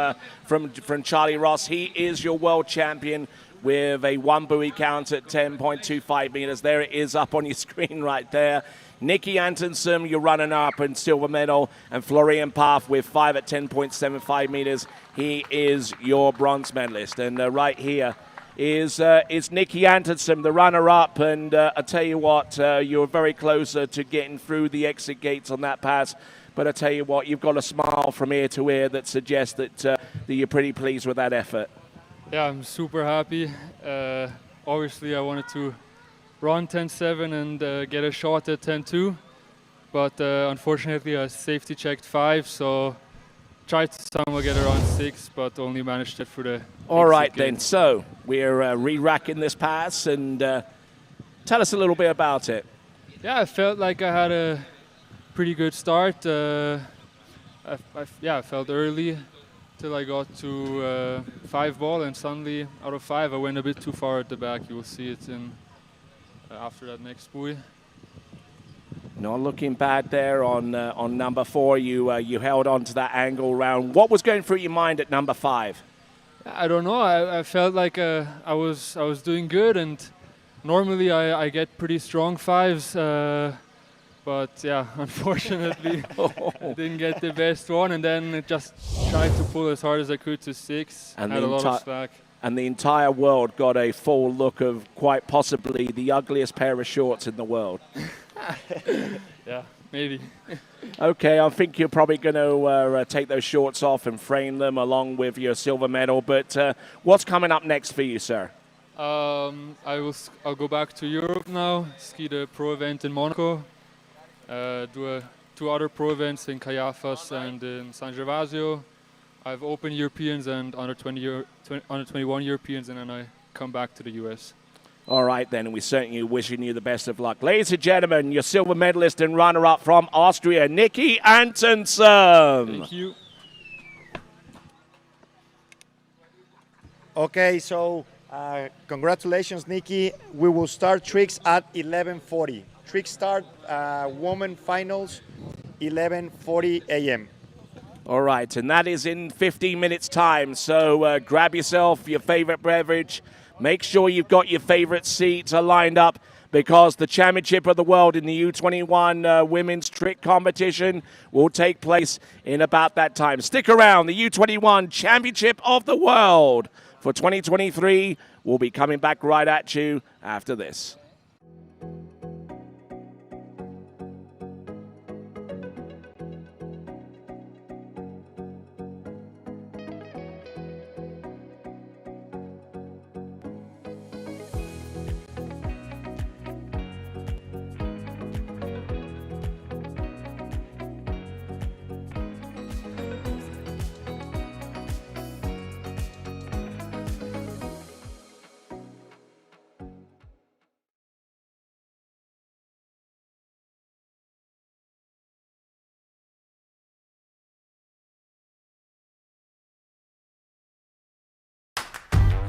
Charlie Ross. He is your world champion with a 1 buoy count at 10.25 meters. There it is up on your screen right there. Nicky Attenson, your runner-up and silver medal, and Florian Paff with 5 at 10.75 meters. He is your bronze medalist. And right here is Nicky Attenson, the runner-up, and I tell you what, you're very close to getting through the exit gates on that pass, but I tell you what, you've got a smile from ear to ear that suggests that you're pretty pleased with that effort. Yeah, I'm super happy. Obviously, I wanted to run 10.7 and get a shot at 10.2, but unfortunately I safety checked 5, so tried to somehow get around 6, but only managed it for the All right exit then, gate. so we're re-racking this pass, and tell us a little bit about it. Yeah, I felt like I had a pretty good start. I felt early till I got to 5 ball, and suddenly out of 5 I went a bit too far at the back. You will see it in after that next buoy. Not looking bad there on number 4. You held on to that angle round. What was going through your mind at number 5? I don't know. I felt like I was doing good, and normally I get pretty strong 5s. But yeah, unfortunately, I didn't get the best one, and then just tried to pull as hard as I could to 6. And had a lot of slack. And the entire world got a full look of quite possibly the ugliest pair of shorts in the world. Yeah, maybe. Okay, I think you're probably going to take those shorts off and frame them along with your silver medal. But what's coming up next for you, sir? I'll go back to Europe now, ski the pro event in Monaco, do 2 other pro events in Caiaphas and in San Gervasio. I have Open Europeans and under 21 Europeans, and then I come back to the US. All right, then, we certainly wishing you the best of luck. Ladies and gentlemen, your silver medalist and runner-up from Austria, Nikki Antonsson. Thank you. Okay, so congratulations, Nikki. We will start tricks at 11:40. Trick start, women finals, 11:40 a.m. All right, and that is in 15 minutes' time. So grab yourself your favorite beverage. Make sure you've got your favorite seats lined up, because the Championship of the World in the U21 women's trick competition will take place in about that time. Stick around. The U21 Championship of the World for 2023 will be coming back right at you after this.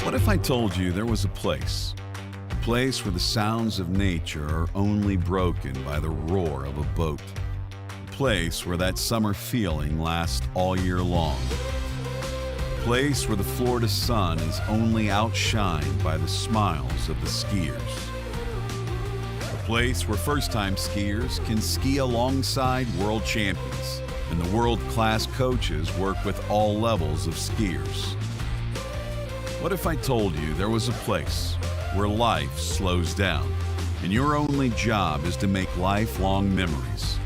What if I told you there was a place where the sounds of nature are only broken by the roar of a boat? A place where that summer feeling lasts all year long. A place where the Florida sun is only outshined by the smiles of the skiers. A place where first-time skiers can ski alongside world champions, and the world-class coaches work with all levels of skiers. What if I told you there was a place where life slows down and your only job is to make lifelong memories?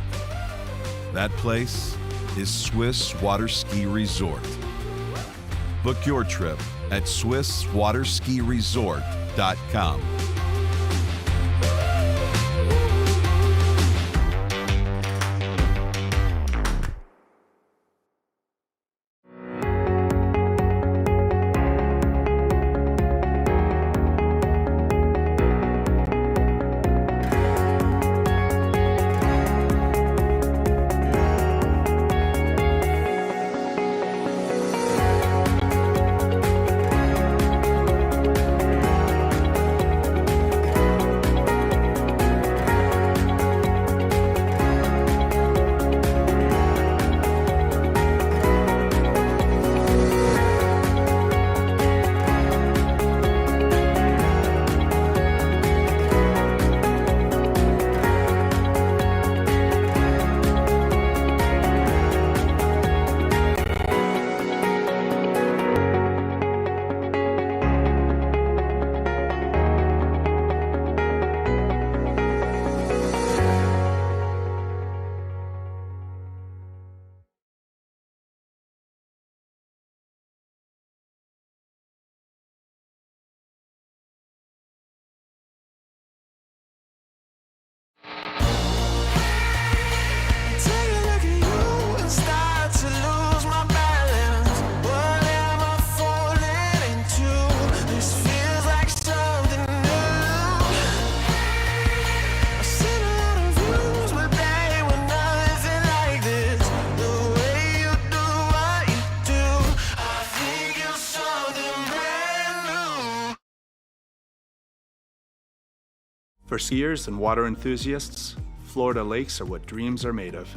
That place is Swiss Water Ski Resort. Book your trip at SwissWaterSkiResort.com. For skiers and water enthusiasts, Florida lakes are what dreams are made of.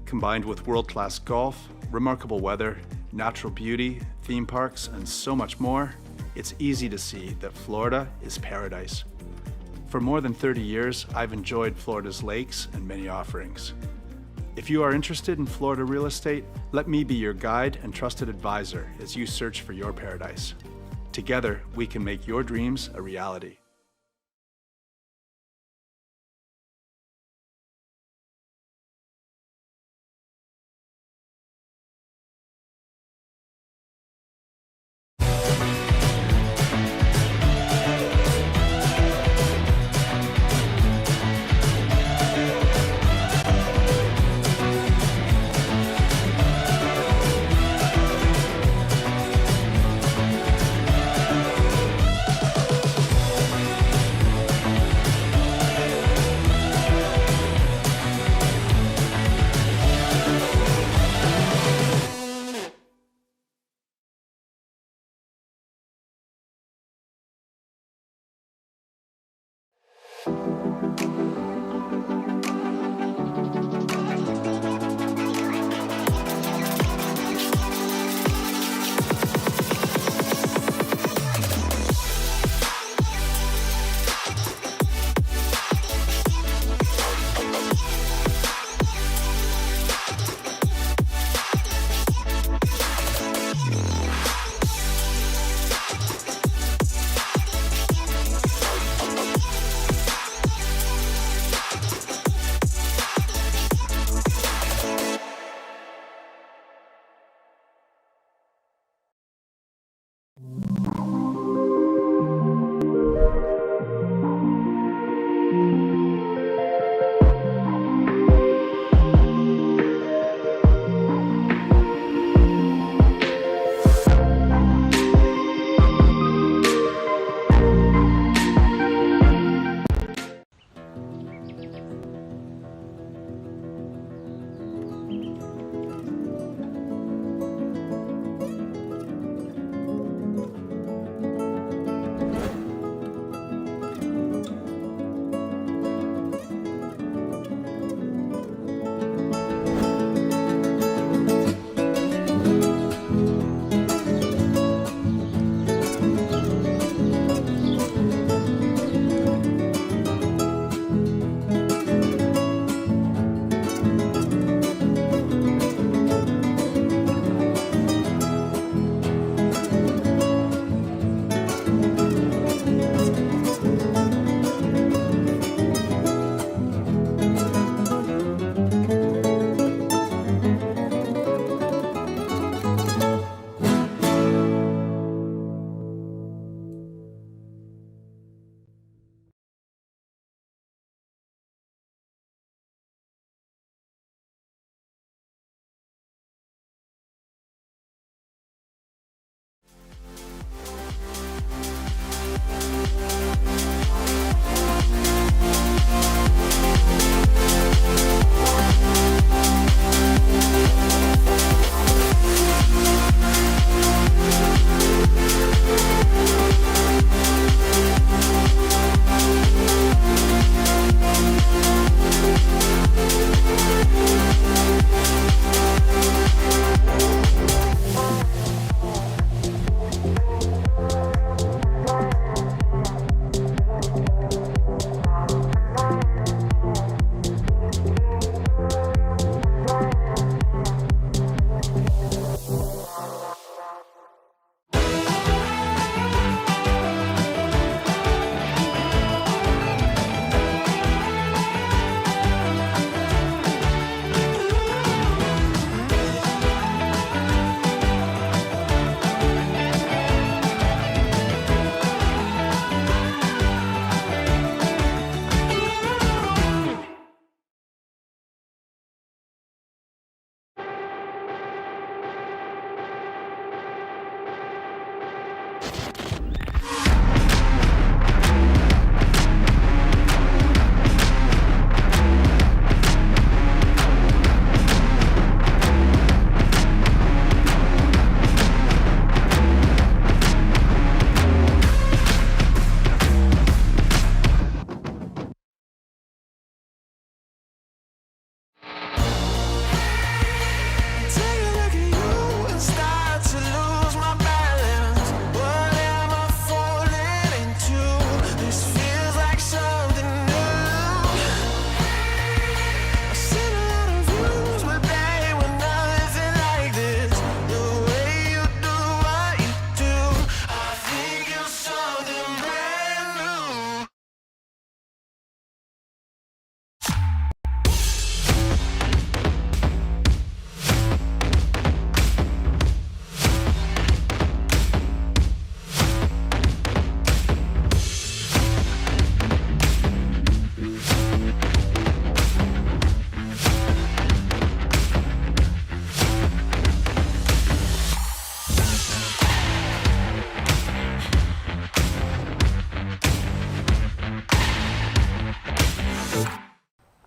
Combined with world-class golf, remarkable weather, natural beauty, theme parks, and so much more, it's easy to see that Florida is paradise. For more than 30 years, I've enjoyed Florida's lakes and many offerings. If you are interested in Florida real estate, let me be your guide and trusted advisor as you search for your paradise. Together, we can make your dreams a reality.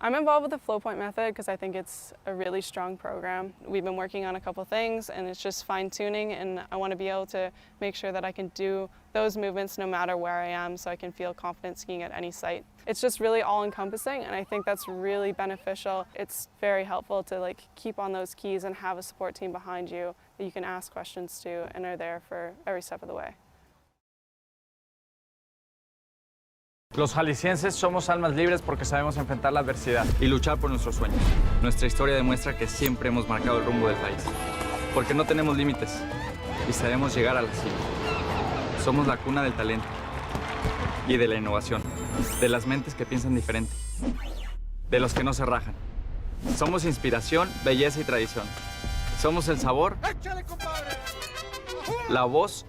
I'm involved with the flow point method because I think it's a really strong program. We've been working on a couple things and it's just fine tuning, and I want to be able to make sure that I can do those movements no matter where I am, so I can feel confident skiing at any site. It's just really all encompassing, and I think that's really beneficial. It's very helpful to keep on those keys and have a support team behind you that you can ask questions to and are there for every step of the way. Los jaliscienses somos almas libres porque sabemos enfrentar la adversidad y luchar por nuestros sueños. Nuestra historia demuestra que siempre hemos marcado el rumbo del país, porque no tenemos límites y sabemos llegar a la cima. Somos la cuna del talento y de la innovación, de las mentes que piensan diferente, de los que no se rajan. Somos inspiración, belleza y tradición. Somos el sabor, la voz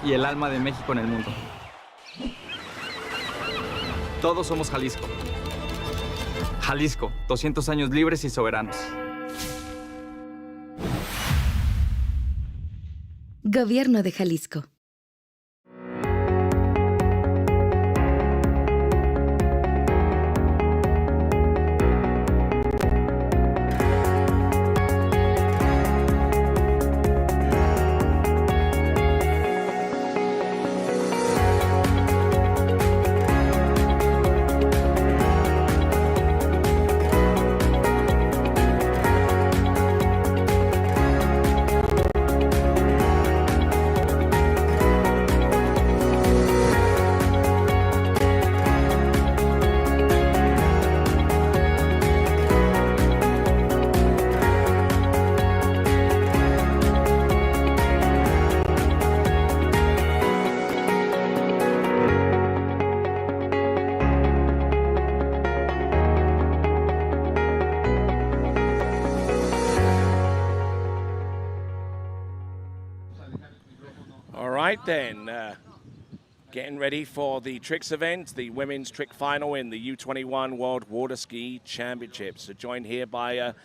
y el alma de México en el mundo. Todos somos Jalisco. Jalisco, 200 años libres y soberanos. Gobierno de Jalisco. Right then, getting ready for the tricks event, the women's trick final in the U21 World Water Ski Championships. So joined here by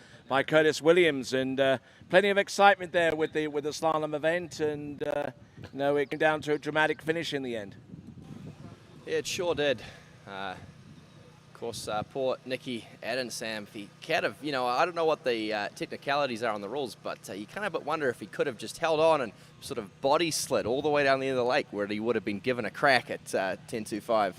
Curtis Williams, and plenty of excitement there with the slalom event, and it came down to a dramatic finish in the end. Yeah, it sure did. Of course, poor Nikki Adensam, he kind of, I don't know what the technicalities are on the rules, but you kind of wonder if he could have just held on and sort of body slid all the way down the end of the lake, where he would have been given a crack at 10.25.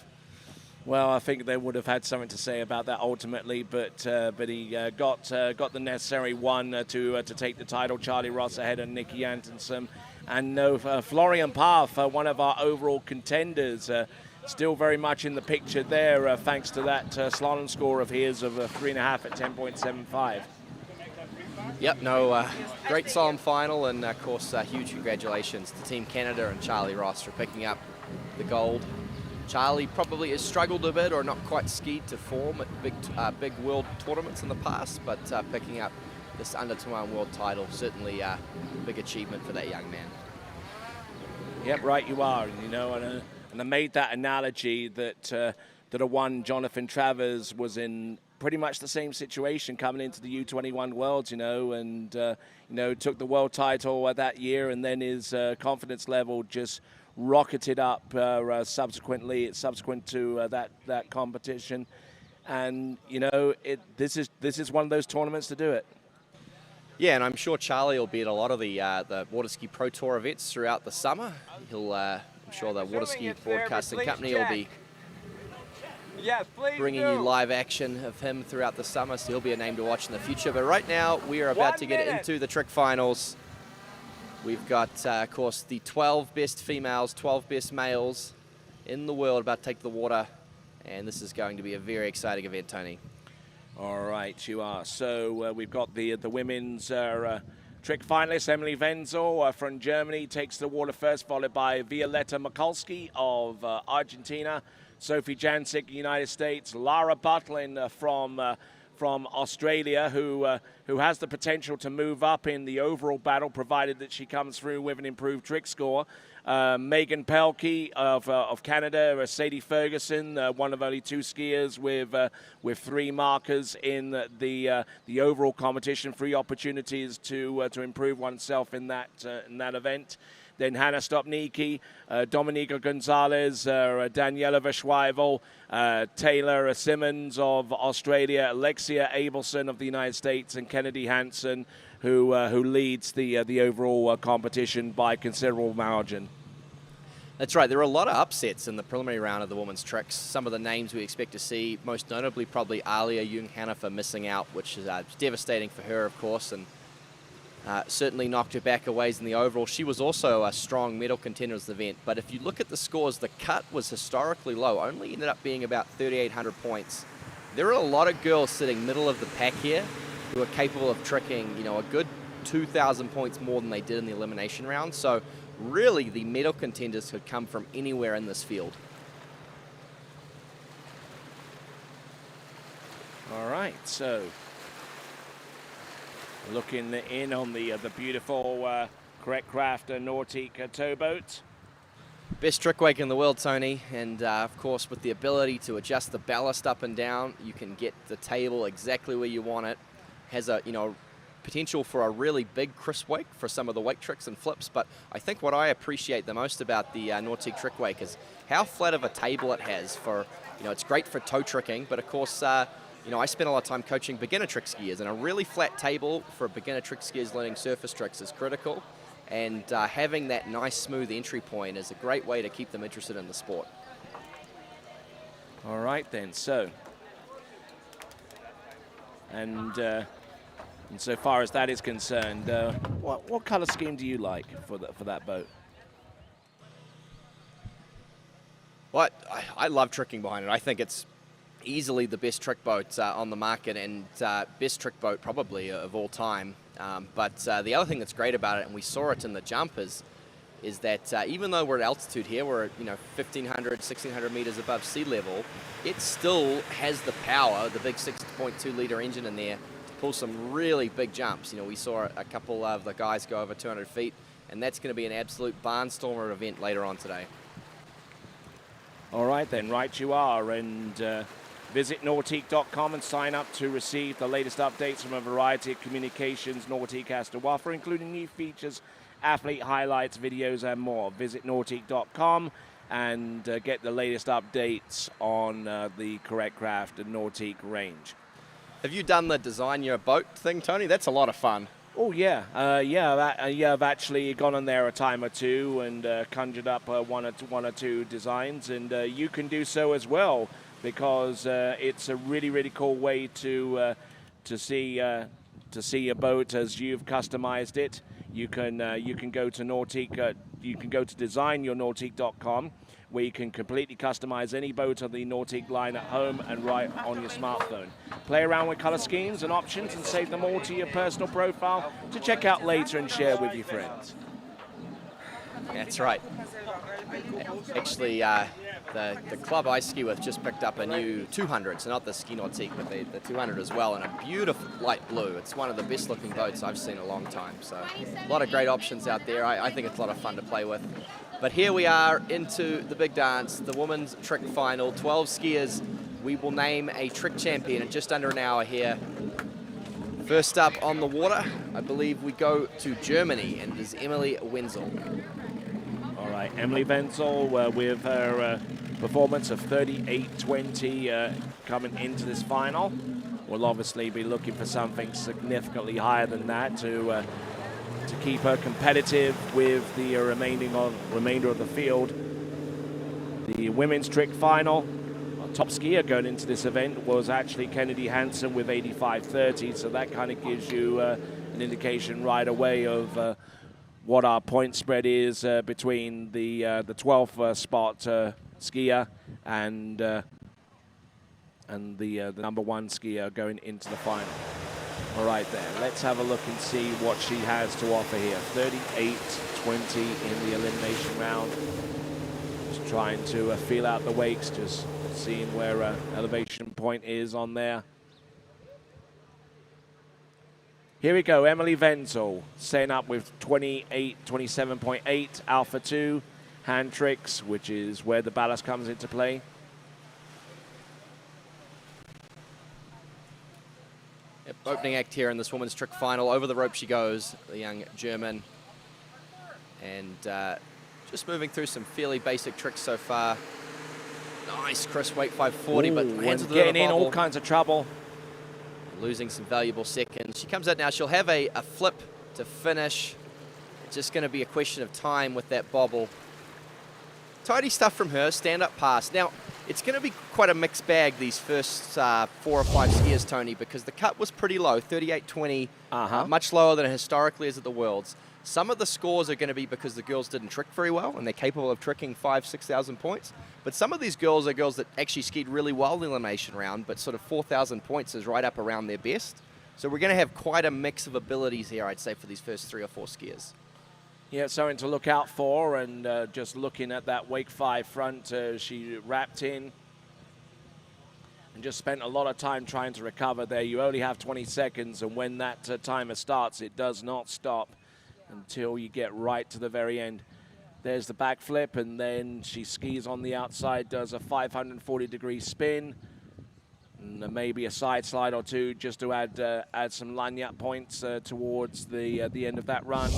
Well, I think they would have had something to say about that ultimately, but he got the necessary one to take the title. Charlie Ross ahead of Nikki Adensam, and Florian Paff, one of our overall contenders. Still very much in the picture there, thanks to that slalom score of his of 3.5 at 10.75. Yep, great slalom final, and of course, huge congratulations to Team Canada and Charlie Ross for picking up the gold. Charlie probably has struggled a bit or not quite skied to form at big world tournaments in the past, but picking up this under-21 world title, certainly a big achievement for that young man. Yep, right you are, and I made that analogy that a one Jonathan Travers was in pretty much the same situation coming into the U21 Worlds, and took the world title that year, and then his confidence level just rocketed up subsequent to that competition, and this is one of those tournaments to do it. Yeah, and I'm sure Charlie will be at a lot of the Water Ski Pro Tour events throughout the summer. I'm sure the Water Ski Broadcasting Company will be bringing you live action of him throughout the summer, so he'll be a name to watch in the future. But right now, we are about to get into the trick finals. We've got, of course, the 12 best females, 12 best males in the world about to take the water, and this is going to be a very exciting event, Tony. All right, you are. So we've got the women's trick finalist. Emily Wenzel from Germany takes the water first, followed by Violetta Mikulski of Argentina, Sophie Jancic, United States, Lara Butlin from Australia, who has the potential to move up in the overall battle, provided that she comes through with an improved trick score. Megan Pelkey of Canada, Sadie Ferguson, one of only two skiers with 3 markers in the overall competition, 3 opportunities to improve oneself in that event. Then Hannah Stopnicki, Dominica Gonzalez, Daniela Verschweivel, Taylor Simmons of Australia, Alexia Abelson of the United States, and Kennedy Hansen, who leads the overall competition by considerable margin. That's right. There are a lot of upsets in the preliminary round of the women's tricks. Some of the names we expect to see, most notably probably Alia Jung-Hannefer missing out, which is devastating for her, of course, and certainly knocked her back a ways in the overall. She was also a strong medal contender in this event, but if you look at the scores, the cut was historically low, only ended up being about 3,800 points. There are a lot of girls sitting middle of the pack here who are capable of tricking, a good 2,000 points more than they did in the elimination round. So really, the medal contenders could come from anywhere in this field. All right, so looking in on the beautiful Correct Craft Nautique towboat. Best trick wake in the world, Tony, and of course with the ability to adjust the ballast up and down, you can get the table exactly where you want it. Has a potential for a really big crisp wake for some of the wake tricks and flips, but I think what I appreciate the most about the Nautique trick wake is how flat of a table it has for, it's great for toe tricking, but of course, I spend a lot of time coaching beginner trick skiers, and a really flat table for beginner trick skiers learning surface tricks is critical, and having that nice smooth entry point is a great way to keep them interested in the sport. All right then, so, and so far as that is concerned, what color scheme do you like for that boat? Well, I love tricking behind it. I think it's easily the best trick boat on the market, and best trick boat probably of all time. But the other thing that's great about it, and we saw it in the jump, is that even though we're at altitude here, we're at 1,500, 1,600 meters above sea level, it still has the power, the big 6.2 liter engine in there, pull some really big jumps. We saw a couple of the guys go over 200 feet, and that's going to be an absolute barnstormer event later on today. All right then, right you are, and visit Nautique.com and sign up to receive the latest updates from a variety of communications Nautique has to offer, including new features, athlete highlights, videos, and more. Visit Nautique.com and get the latest updates on the Correct Craft and Nautique range. Have you done the design your boat thing, Tony? That's a lot of fun. Oh yeah, I've actually gone on there a time or two and conjured up one or two designs, and you can do so as well, because it's a really cool way to see a boat as you've customized it. You can go to Nautique. You can go to designyournautique.com, where you can completely customize any boat on the Nautique line at home and right on your smartphone. Play around with color schemes and options and save them all to your personal profile to check out later and share with your friends. That's right. Actually, the club I ski with just picked up a new 200, so not the Ski Nautique, but the 200 as well, and a beautiful light blue. It's one of the best looking boats I've seen in a long time, so a lot of great options out there. I think it's a lot of fun to play with. But here we are into the big dance, the women's trick final. 12 skiers. We will name a trick champion in just under an hour here. First up on the water, I believe we go to Germany, and it is Emily Wenzel. All right, Emily Wenzel with her performance of 38.20 coming into this final. We'll obviously be looking for something significantly higher than that to keep her competitive with the remainder of the field. The women's trick final, our top skier going into this event was actually Kennedy Hansen with 85.30, so that kind of gives you an indication right away of what our point spread is between the 12th spot skier and the number one skier going into the final. All right there, let's have a look and see what she has to offer here. 38.20 in the elimination round. Just trying to feel out the wakes, just seeing where elevation point is on there. Here we go, Emily Wenzel setting up with 27.8 Alpha 2 hand tricks, which is where the ballast comes into play. Opening act here in this women's trick final. Over the rope she goes, the young German. And just moving through some fairly basic tricks so far. Nice crisp weight 540, but lands with a getting little in all bobble. kinds of trouble. Losing some valuable seconds. She comes out now. She'll have a flip to finish. It's just going to be a question of time with that bobble. Tidy stuff from her, stand-up pass. Now, it's going to be quite a mixed bag these first 4 or 5 skiers, Tony, because the cut was pretty low, 38.20, much lower than it historically is at the Worlds. Some of the scores are going to be because the girls didn't trick very well, and they're capable of tricking 5,000-6,000 points. But some of these girls are girls that actually skied really well in the elimination round, but sort of 4,000 points is right up around their best. So we're going to have quite a mix of abilities here, I'd say, for these first 3 or 4 skiers. Yeah, something to look out for, and just looking at that wake 5 front, she wrapped in and just spent a lot of time trying to recover there. You only have 20 seconds, and when that timer starts, it does not stop until you get right to the very end. There's the backflip, and then she skis on the outside, does a 540-degree spin, and maybe a side slide or two just to add some lanyard points towards the end of that run.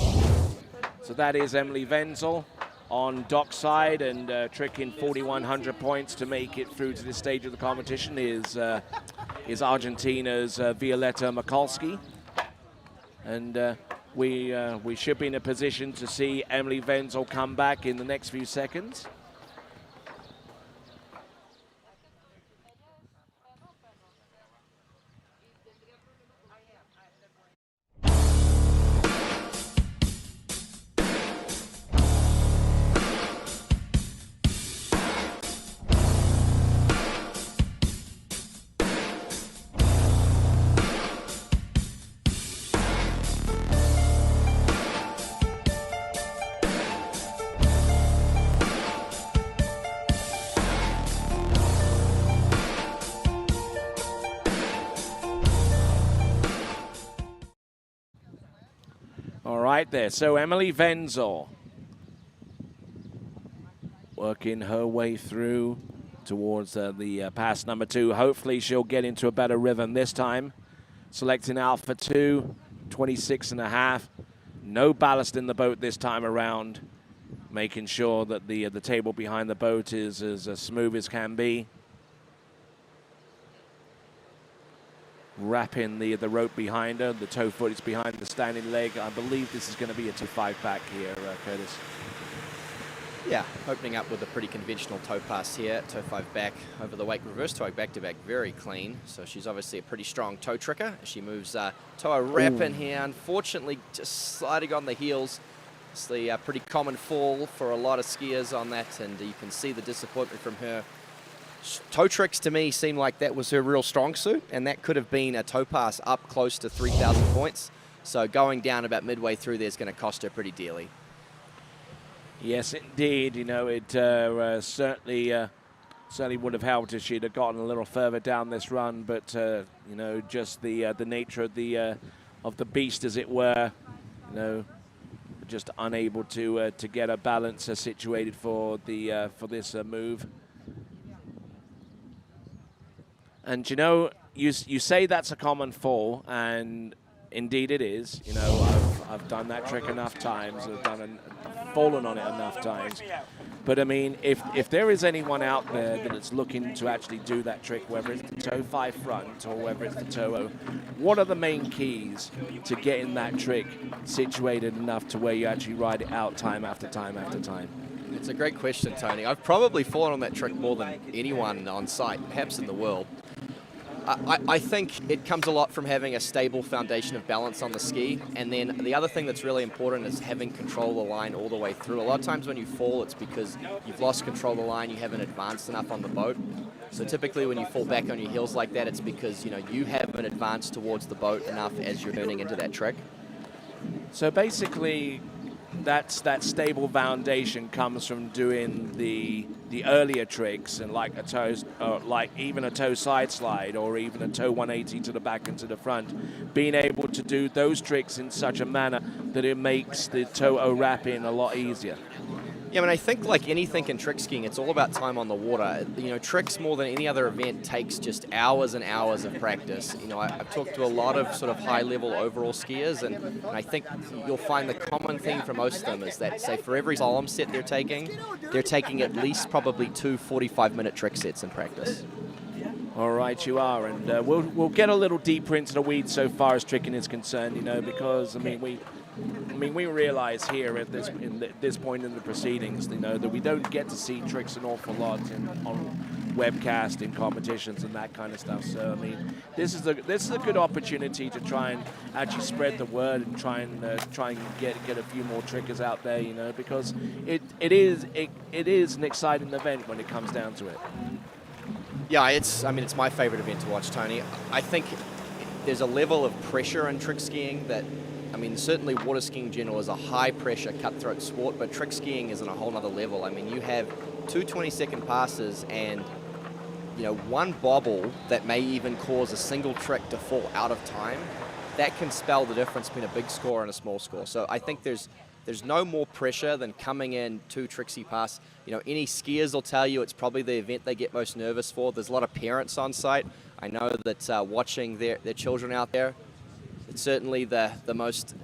So that is Emily Wenzel on dockside, and tricking 4,100 points to make it through to this stage of the competition is Argentina's Violetta Mikulski. And we should be in a position to see Emily Wenzel come back in the next few seconds. Right there, so Emily Wenzel working her way through towards the pass number 2. Hopefully she'll get into a better rhythm this time. Selecting Alpha 2, 26.5. No ballast in the boat this time around, making sure that the table behind the boat is as smooth as can be. Wrapping the rope behind her, the toe foot is behind the standing leg. I believe this is going to be a 2-5 back here, Curtis. Yeah, opening up with a pretty conventional toe pass here, toe 5 back over the wake, reverse toe back to back, very clean. So she's obviously a pretty strong toe tricker. She moves toe wrap in here, unfortunately just sliding on the heels. It's the pretty common fall for a lot of skiers on that, and you can see the disappointment from her. Toe tricks to me seem like that was her real strong suit, and that could have been a toe pass up close to 3,000 points. So going down about midway through there is going to cost her pretty dearly. Yes, indeed. You know, it certainly would have helped if she'd have gotten a little further down this run. But you know, just the nature of the beast, as it were, you know, just unable to get a balance situated for this move. And you know, you say that's a common fall, and indeed it is. You know, I've done that trick enough times. I've fallen on it enough times. But I mean, if there is anyone out there that is looking to actually do that trick, whether it's the toe 5 front or whether it's the toe 0, what are the main keys to getting that trick situated enough to where you actually ride it out time after time after time? It's a great question, Tony. I've probably fallen on that trick more than anyone on site, perhaps in the world. I think it comes a lot from having a stable foundation of balance on the ski, and then the other thing that's really important is having control of the line all the way through. A lot of times when you fall, it's because you've lost control of the line, you haven't advanced enough on the boat. So typically when you fall back on your heels like that, it's because, you know, you haven't advanced towards the boat enough as you're turning into that trick. So basically, that stable foundation comes from doing the earlier tricks, and like a toe, like even a toe side slide or even a toe 180 to the back and to the front, being able to do those tricks in such a manner that it makes the toe O wrap in a lot easier. Yeah, I mean, I think like anything in trick skiing, it's all about time on the water. You know, tricks more than any other event takes just hours and hours of practice. You know, I've talked to a lot of sort of high-level overall skiers, and I think you'll find the common theme for most of them is that, say, for every slalom set they're taking at least probably 2 45-minute trick sets in practice. All right, you are, and we'll get a little deeper into the weeds so far as tricking is concerned, you know, because I mean we realize here at this point in the proceedings, you know, that we don't get to see tricks an awful lot on webcast in competitions and that kind of stuff. So I mean, this is a good opportunity to try and actually spread the word and try and get a few more trickers out there, you know, because it is an exciting event when it comes down to it. Yeah, it's my favorite event to watch, Tony. I think there's a level of pressure in trick skiing that, I mean, certainly water skiing in general is a high-pressure, cutthroat sport, but trick skiing is on a whole other level. I mean, you have 2 20-second passes and, you know, one bobble that may even cause a single trick to fall out of time. That can spell the difference between a big score and a small score. So I think there's no more pressure than coming in 2 tricksy pass. You know, any skiers will tell you it's probably the event they get most nervous for. There's a lot of parents on site. I know that watching their children out there, it's certainly the most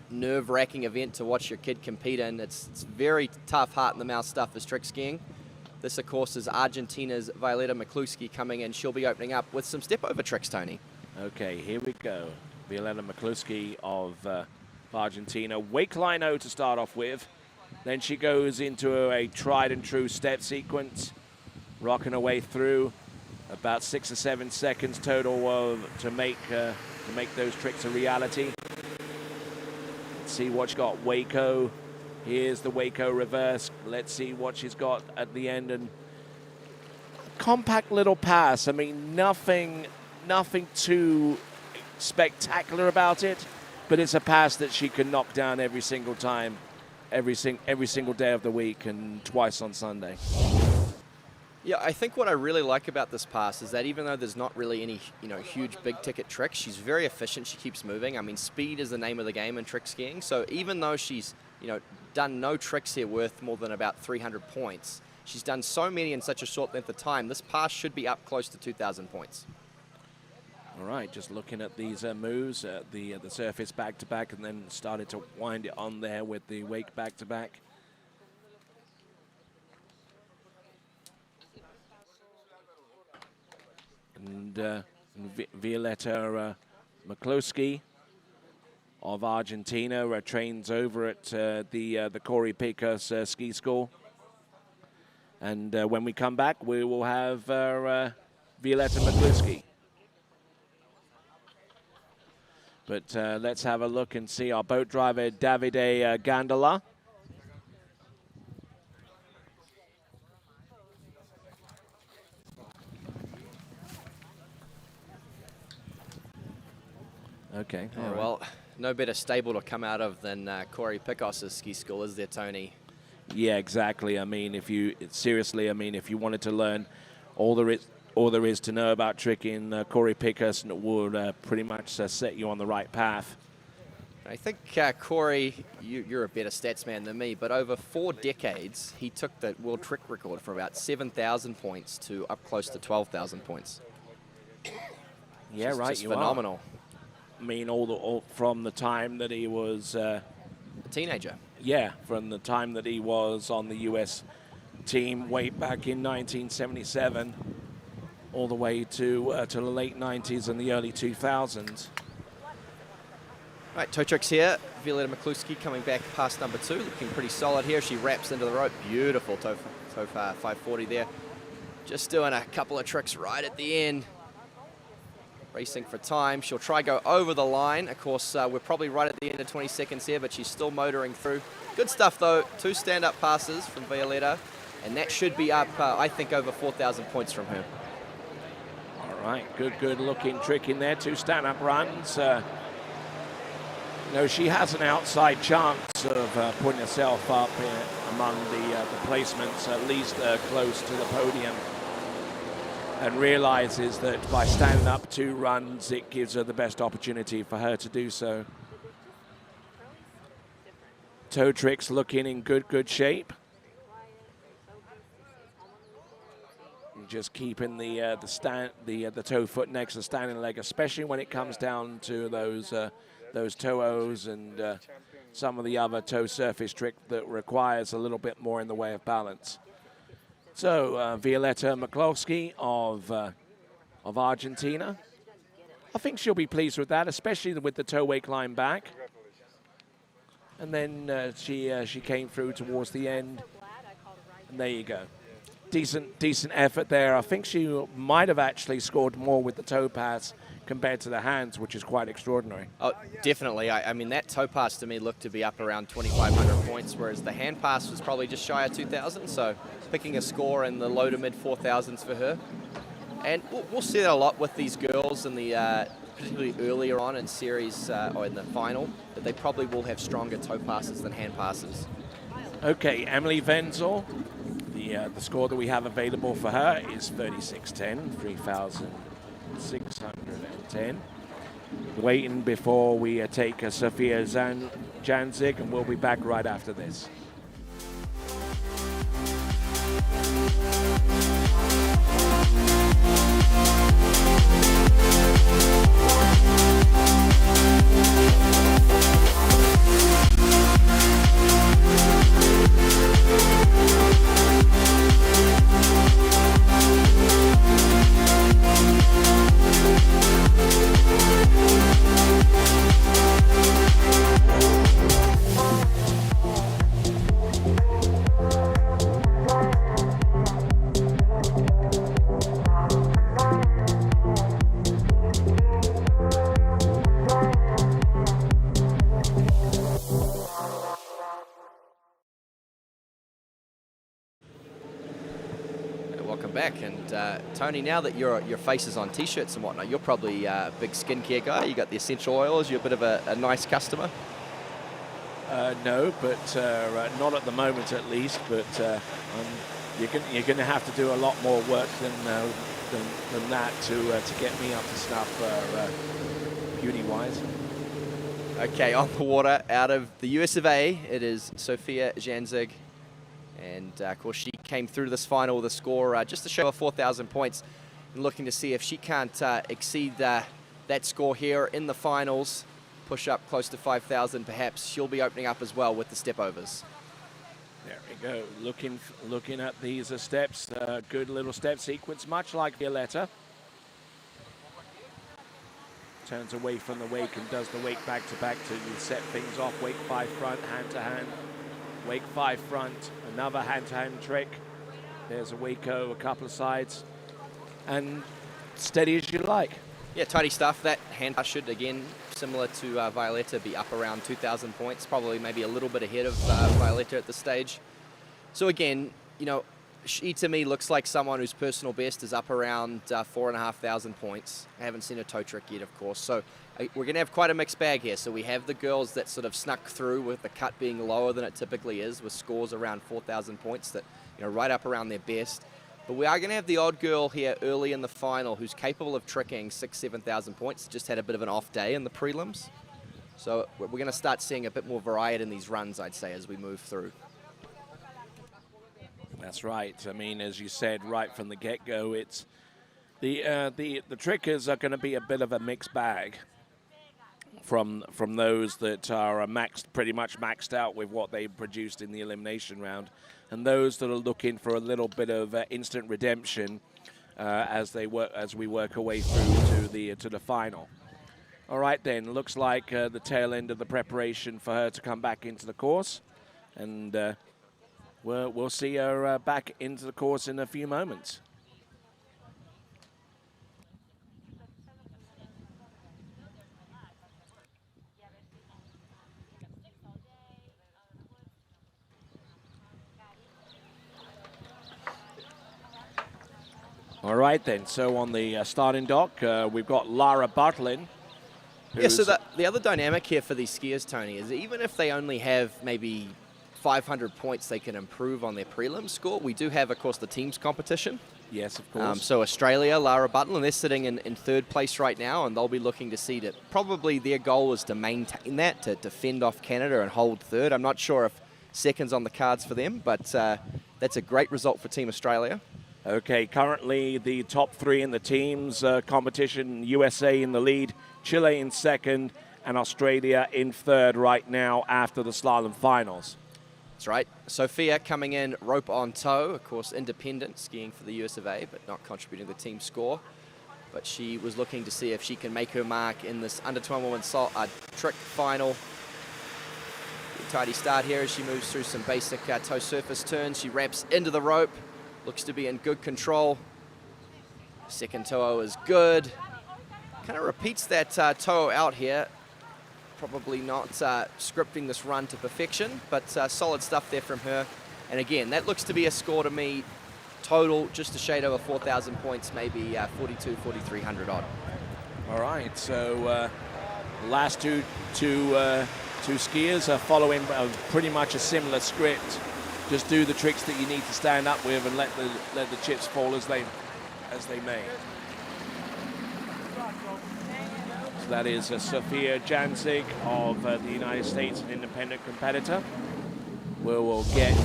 nerve-wracking event to watch your kid compete in. It's very tough, heart-in-the-mouth stuff as trick skiing. This, of course, is Argentina's Violeta Mikluski coming in. She'll be opening up with some step-over tricks, Tony. Okay, here we go. Violeta Mikluski of Argentina. Wake line O to start off with. Then she goes into a tried-and-true step sequence, rocking her way through. About 6 or 7 seconds total to make those tricks a reality. Let's see what she's got. Waco. Here's the Waco reverse. Let's see what she's got at the end. And compact little pass. I mean, nothing too spectacular about it, but it's a pass that she can knock down every single time, every single day of the week, and twice on Sunday. Yeah, I think what I really like about this pass is that even though there's not really any, you know, huge big ticket tricks, she's very efficient. She keeps moving. I mean, speed is the name of the game in trick skiing. So even though she's, you know, done no tricks here worth more than about 300 points, she's done so many in such a short length of time. This pass should be up close to 2,000 points. All right, just looking at these moves, the surface back-to-back, and then started to wind it on there with the wake back-to-back. And Violeta Mikluski of Argentina trains over at the Corey Pecos ski school. And when we come back, we will have Violeta Mikluski. But let's have a look and see our boat driver, Davide Gandola. Okay. Yeah, well, no better stable to come out of than Corey Pecos' ski school, is there, Tony? Yeah, exactly. I mean, if you wanted to learn all there is to know about tricking, Corey Pecos would pretty much set you on the right path. I think, Corey, you're a better stats man than me, but over 4 decades, he took the world trick record from about 7,000 points to up close to 12,000 points. Yeah, right. Just phenomenal. I mean, all from the time that he was a teenager. Yeah, from the time that he was on the U.S. team way back in 1977, all the way to the late 90s and the early 2000s. Right, toe tricks here. Violeta Mikluski coming back past number 2, looking pretty solid here. She wraps into the rope. Beautiful toe 540 there. Just doing a couple of tricks right at the end. Racing for time. She'll try go over the line. Of course, we're probably right at the end of 20 seconds here, but she's still motoring through. Good stuff, though. 2 stand-up passes from Violeta, and that should be up, I think, over 4,000 points from her. All right, good looking trick in there. 2 stand-up runs. No, she has an outside chance of putting herself up among the placements, at least close to the podium. And realizes that by standing up 2 runs, it gives her the best opportunity for her to do so. Toe tricks looking in good shape. just keeping the toe foot next to the standing leg, especially when it comes down to those toe-os and some of the other toe surface trick that requires a little bit more in the way of balance. So Violetta McCloskey of Argentina. I think she'll be pleased with that, especially with the toe wake line back. And then she came through towards the end. And there you go. Decent effort there. I think she might have actually scored more with the toe pass compared to the hands, which is quite extraordinary. Oh, definitely. I mean, that toe pass to me looked to be up around 2,500 points, whereas the hand pass was probably just shy of 2,000. So picking a score in the low to mid 4,000s for her. And we'll see that a lot with these girls in the particularly earlier on in series or in the final, that they probably will have stronger toe passes than hand passes. Okay, Emily Wenzel, the score that we have available for her is 36.10, 3,610. Waiting before we take Sophia Janzig, and we'll be back right after this. Back, and Tony, now that your face is on t-shirts and whatnot, you're probably a big skincare guy. You got the essential oils. You're a bit of a nice customer. No, but not at the moment, at least. But you're going to have to do a lot more work than that to get me up to snuff, beauty-wise. Okay, on the water, out of the US of A, it is Sophia Janzig. And, of course, she came through this final with a score just to show her 4,000 points, and looking to see if she can't exceed that score here in the finals, push up close to 5,000 perhaps. She'll be opening up as well with the step overs. There we go. Looking at these steps, good little step sequence, much like Violetta. Turns away from the wake and does the wake back-to-back to set things off. Wake 5 front, hand-to-hand. Wake 5 front, another hand-to-hand trick. There's a Waco, a couple of sides, and steady as you like. Yeah, tidy stuff. That hand pass should, again, similar to Violetta, be up around 2,000 points, probably maybe a little bit ahead of Violetta at this stage. So again, you know, she to me looks like someone whose personal best is up around 4,500 points. I haven't seen a toe trick yet, of course. So we're going to have quite a mixed bag here. So we have the girls that sort of snuck through with the cut being lower than it typically is, with scores around 4,000 points that, you know, right up around their best. But we are going to have the odd girl here early in the final who's capable of tricking 6,000-7,000 points. Just had a bit of an off day in the prelims. So we're going to start seeing a bit more variety in these runs, I'd say, as we move through. That's right. I mean, as you said, right from the get-go, it's the trickers are going to be a bit of a mixed bag from those that are pretty much maxed out with what they produced in the elimination round, and those that are looking for a little bit of instant redemption as we work our way through to the final. All right, then. Looks like the tail end of the preparation for her to come back into the course, and we'll see her back into the course in a few moments. All right, then. So on the starting dock, we've got Lara Bartlin. Yeah, so the other dynamic here for these skiers, Tony, is even if they only have maybe 500 points they can improve on their prelim score, we do have, of course, the teams competition. Yes, of course. So Australia, Lara Bartlin, they're sitting in third place right now, and they'll be looking to see that probably their goal is to maintain that, to defend off Canada and hold third. I'm not sure if second's on the cards for them, but that's a great result for Team Australia. Okay, currently the top three in the teams competition, USA in the lead, Chile in second, and Australia in third right now after the slalom finals. That's right. Sophia coming in rope on toe, of course independent, skiing for the US of A, but not contributing to the team score. But she was looking to see if she can make her mark in this under 21 women's trick final. Tidy start here as she moves through some basic toe surface turns. She wraps into the rope, looks to be in good control. Second toe is good. Kind of repeats that toe out here. Probably not scripting this run to perfection, but solid stuff there from her. And again, that looks to be a score to me total, just a shade over 4,000 points, maybe 4,200, 4,300 odd. All right, so last two skiers are following pretty much a similar script. Just do the tricks that you need to stand up with and let the chips fall as they may. So that is Sophia Janzig of the United States, an independent competitor. We will get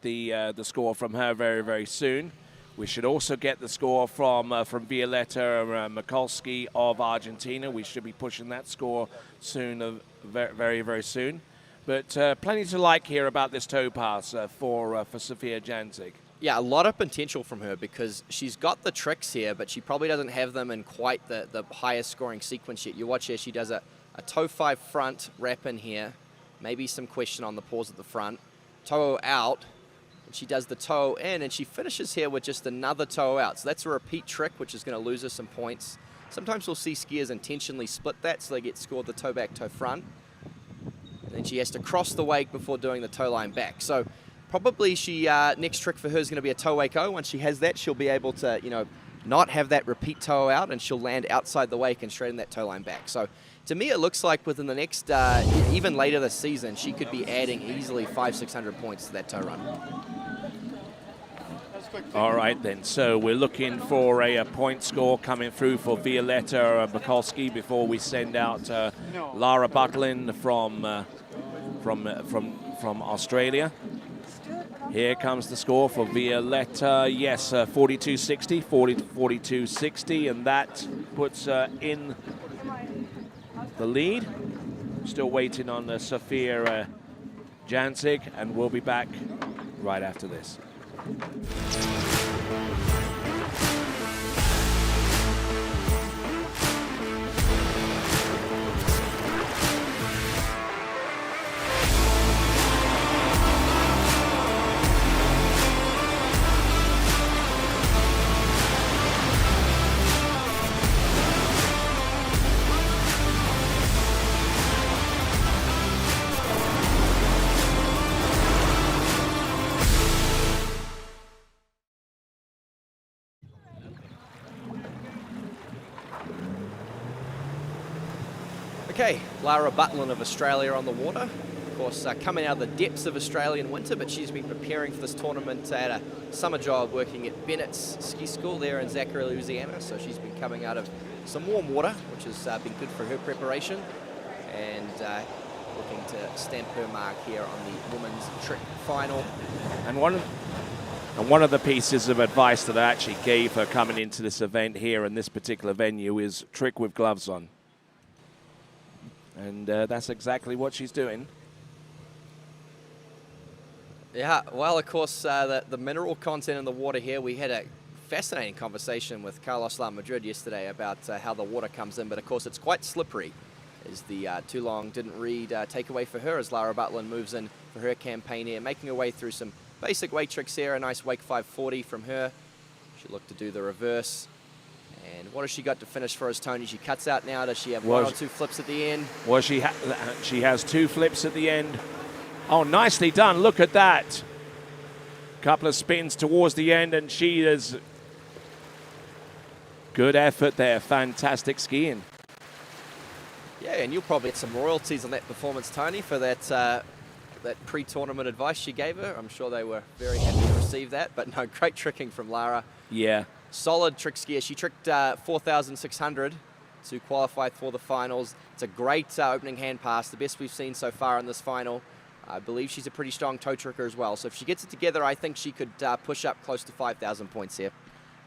the score from her very, very soon. We should also get the score from Violeta Mikulski of Argentina. We should be pushing that score soon, very, very soon. But plenty to like here about this toe pass for Sophia Janzig. Yeah, a lot of potential from her because she's got the tricks here, but she probably doesn't have them in quite the highest scoring sequence yet. You watch here, she does a toe 5 front wrap in here, maybe some question on the pause at the front, toe out, and she does the toe in, and she finishes here with just another toe out. So that's a repeat trick, which is going to lose her some points. Sometimes we'll see skiers intentionally split that so they get scored the toe back, toe front. And then she has to cross the wake before doing the toe line back. So probably she next trick for her is going to be a toe wake O. Once she has that, she'll be able to, not have that repeat toe out, and she'll land outside the wake and straighten that toe line back. So to me, it looks like within the next, even later this season, she could be adding easily 500-600 points to that toe run. All right, then. So we're looking for a point score coming through for Violeta Mikulski before we send out Lara Butlin from Australia. Here comes the score for Violeta. Yes, 42.60, 42.60, and that puts in the lead. Still waiting on Sophia Janzig, and we'll be back right after this. Okay, Lara Butlin of Australia on the water. Of course, coming out of the depths of Australian winter, but she's been preparing for this tournament at a summer job working at Bennett's Ski School there in Zachary, Louisiana. So she's been coming out of some warm water, which has been good for her preparation. And looking to stamp her mark here on the women's trick final. And one of the pieces of advice that I actually gave her coming into this event here in this particular venue is trick with gloves on. And that's exactly what she's doing. Yeah, well, of course, the mineral content in the water here, we had a fascinating conversation with Carlos La Madrid yesterday about how the water comes in, but of course it's quite slippery. Is the too long didn't read takeaway for her as Lara Butlin moves in for her campaign here, making her way through some basic wake tricks here. A nice wake 540 from her. She'll look to do the reverse. And what has she got to finish for us, Tony? She cuts out now. Does she have one or two flips at the end? Well, she has two flips at the end. Oh, nicely done. Look at that. Couple of spins towards the end, and she is... Good effort there. Fantastic skiing. Yeah, and you'll probably get some royalties on that performance, Tony, for that that pre-tournament advice she gave her. I'm sure they were very happy to receive that. But no, great tricking from Lara. Yeah. Solid trick skier. She tricked 4,600 to qualify for the finals. It's a great opening hand pass, the best we've seen so far in this final. I believe she's a pretty strong toe tricker as well. So if she gets it together, I think she could push up close to 5,000 points here.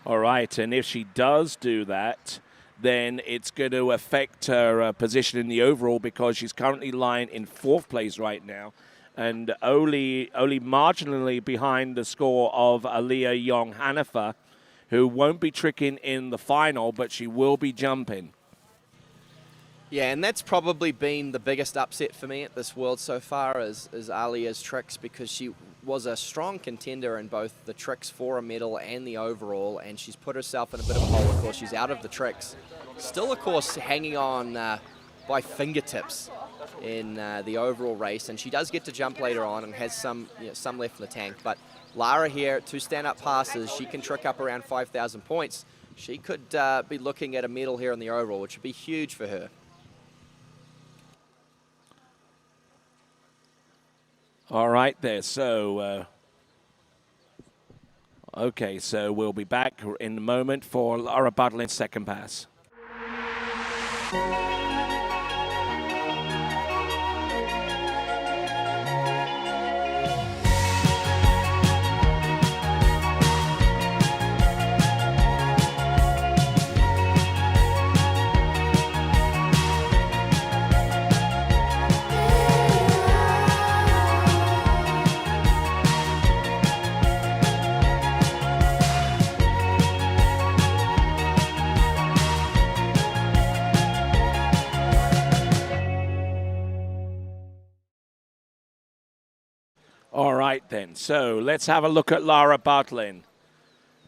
All right, and if she does do that, then it's going to affect her position in the overall, because she's currently lying in 4th place right now, and only marginally behind the score of Aliyah Young Hanifa, who won't be tricking in the final, but she will be jumping. Yeah, and that's probably been the biggest upset for me at this World so far is Aliyah's tricks, because she was a strong contender in both the tricks for a medal and the overall, and she's put herself in a bit of a hole. Of course, she's out of the tricks. Still, of course, hanging on by fingertips in the overall race, and she does get to jump later on and has some left in the tank. But Lara here, 2 stand-up passes, she can trick up around 5,000 points. She could be looking at a medal here in the overall, which would be huge for her. All right there, so, okay, so we'll be back in a moment for Lara Butlin's second pass. All right, then. So let's have a look at Lara Butlin.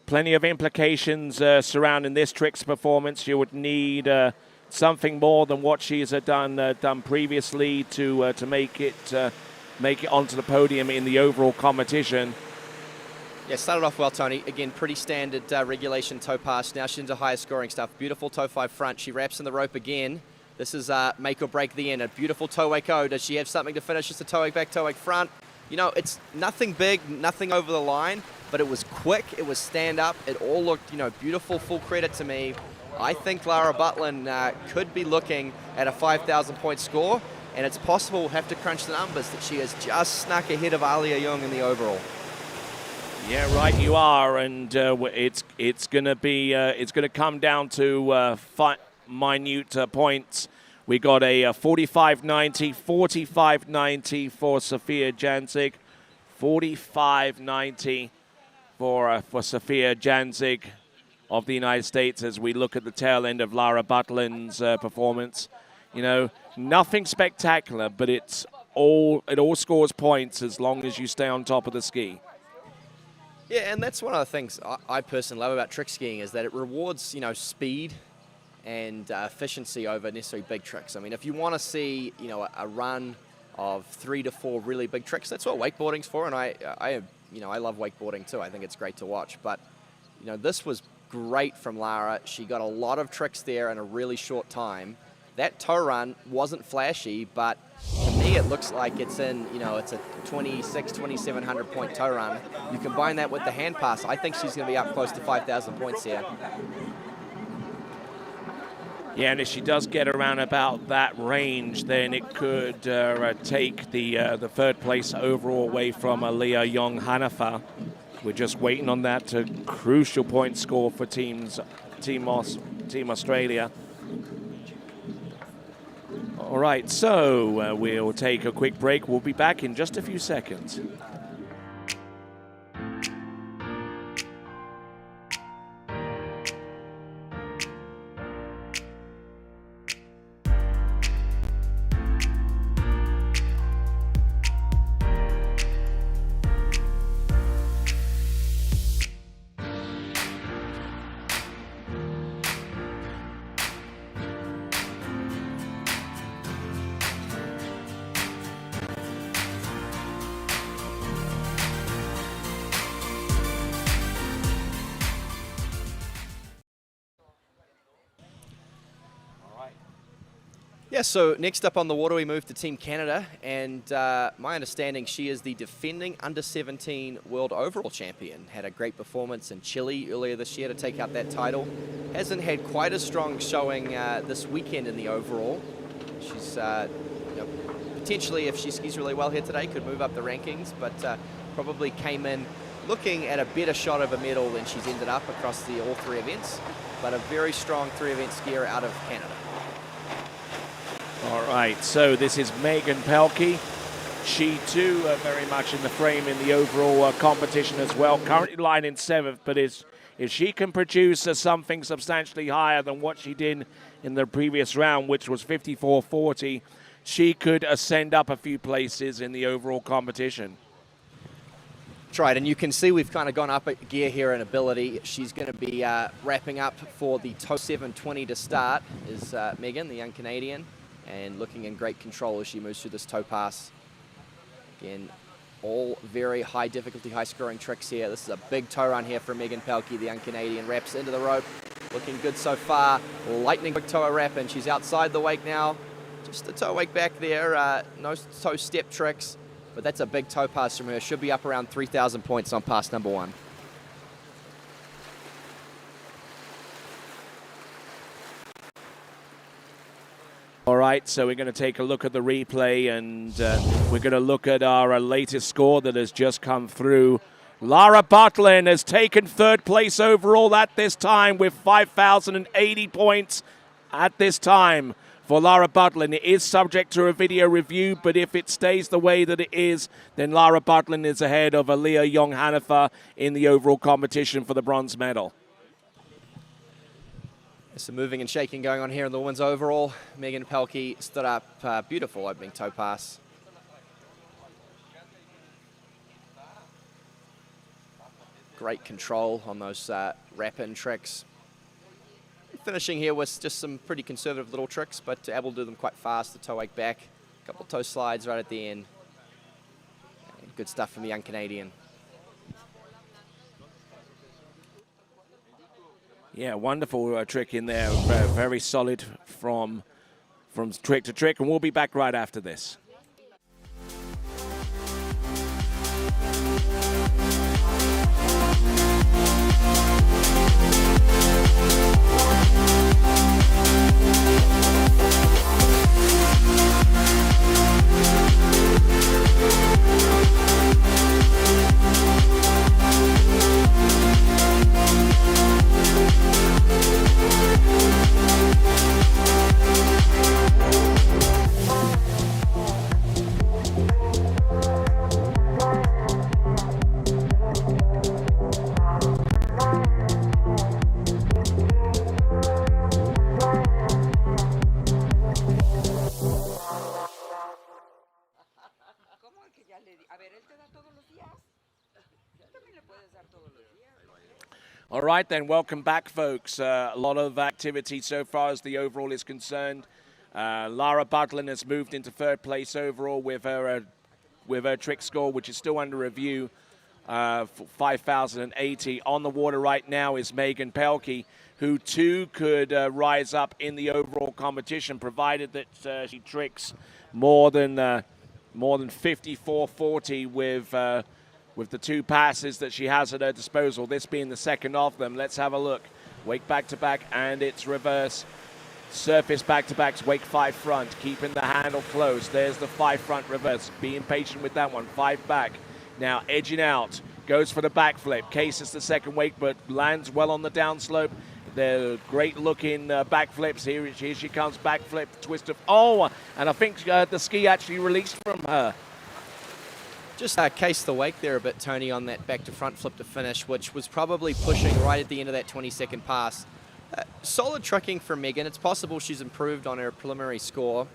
Plenty of implications surrounding this tricks performance. You would need something more than what she's done previously to make it onto the podium in the overall competition. Yeah, started off well, Tony. Again, pretty standard regulation toe pass. Now she's into higher scoring stuff. Beautiful toe 5 front. She wraps in the rope again. This is make or break the end. A beautiful toe wake O. Does she have something to finish? Just a toe wake back, toe wake front. You know, it's nothing big, nothing over the line, but it was quick, it was stand up, it all looked, beautiful. Full credit to me. I think Lara Butlin could be looking at a 5,000 point score, and it's possible, we'll have to crunch the numbers, that she has just snuck ahead of Aliyah Young in the overall. Yeah, right, you are, and it's going to come down to minute points. We got a 45.90, 45.90 for Sophia Janzig, 45.90 for Sophia Janzig of the United States, as we look at the tail end of Lara Butlin's performance. Nothing spectacular, but it all scores points as long as you stay on top of the ski. Yeah, and that's one of the things I personally love about trick skiing, is that it rewards, speed and efficiency over necessarily big tricks. I mean, if you want to see, a run of 3 to 4 really big tricks, that's what wakeboarding's for, and I love wakeboarding too. I think it's great to watch. But, this was great from Lara. She got a lot of tricks there in a really short time. That toe run wasn't flashy, but to me it looks like it's in, it's a 2,700 point toe run. You combine that with the hand pass, I think she's going to be up close to 5,000 points here. Yeah, and if she does get around about that range, then it could take the 3rd place overall away from Aliyah Young Hanifa. We're just waiting on that crucial point score for Team Australia. All right, so we'll take a quick break. We'll be back in just a few seconds. Yeah, so next up on the water we move to Team Canada, and my understanding, she is the defending under-17 world overall champion. Had a great performance in Chile earlier this year to take out that title. Hasn't had quite a strong showing this weekend in the overall. She's potentially, if she skis really well here today, could move up the rankings, but probably came in looking at a better shot of a medal than she's ended up across all 3 events, but a very strong 3-event skier out of Canada. All right, so this is Megan Pelkey. She too very much in the frame in the overall competition as well. Currently lying in 7th, but if she can produce something substantially higher than what she did in the previous round, which was 54.40, she could ascend up a few places in the overall competition. That's right, and you can see we've kind of gone up a gear here in ability. She's going to be wrapping up for the toe 720 to start, is Megan, the young Canadian, and looking in great control as she moves through this toe pass. Again, all very high difficulty, high scoring tricks here. This is a big toe run here for Megan Pelkey, the young Canadian. Wraps into the rope, looking good so far. Lightning quick toe wrap, and she's outside the wake now. Just a toe wake back there, no toe step tricks, but that's a big toe pass from her. Should be up around 3,000 points on pass number 1. All right, so we're going to take a look at the replay, and we're going to look at our latest score that has just come through. Lara Butlin has taken 3rd place overall at this time with 5,080 points at this time. For Lara Butlin, it is subject to a video review, but if it stays the way that it is, then Lara Butlin is ahead of Aliyah Young-Hanifa in the overall competition for the bronze medal. There's some moving and shaking going on here in the women's overall. Megan Pelkey stood up, beautiful opening toe pass. Great control on those wrap-in tricks. Finishing here with just some pretty conservative little tricks, but able to do them quite fast. The toe wake back, a couple toe slides right at the end. And good stuff from the young Canadian. Yeah, wonderful trick in there. Very solid from trick to trick, and we'll be back right after this. All right, then, welcome back, folks. A lot of activity so far as the overall is concerned. Lara Butlin has moved into 3rd place overall with her trick score, which is still under review, 5,080. On the water right now is Megan Pelkey, who too could rise up in the overall competition, provided that she tricks more than 54.40 with the 2 passes that she has at her disposal, this being the second of them. Let's have a look. Wake back-to-back, and it's reverse. Surface back-to-backs, wake 5 front, keeping the handle close. There's the 5 front reverse. Being patient with that one. 5 back. Now edging out. Goes for the backflip. Cases the second wake, but lands well on the downslope. They're great-looking backflips. Here she comes, backflip, twist of... Oh, and I think the ski actually released from her. Just cased the wake there a bit, Tony, on that back to front flip to finish, which was probably pushing right at the end of that 20-second pass. Solid tricking from Megan. It's possible she's improved on her preliminary score.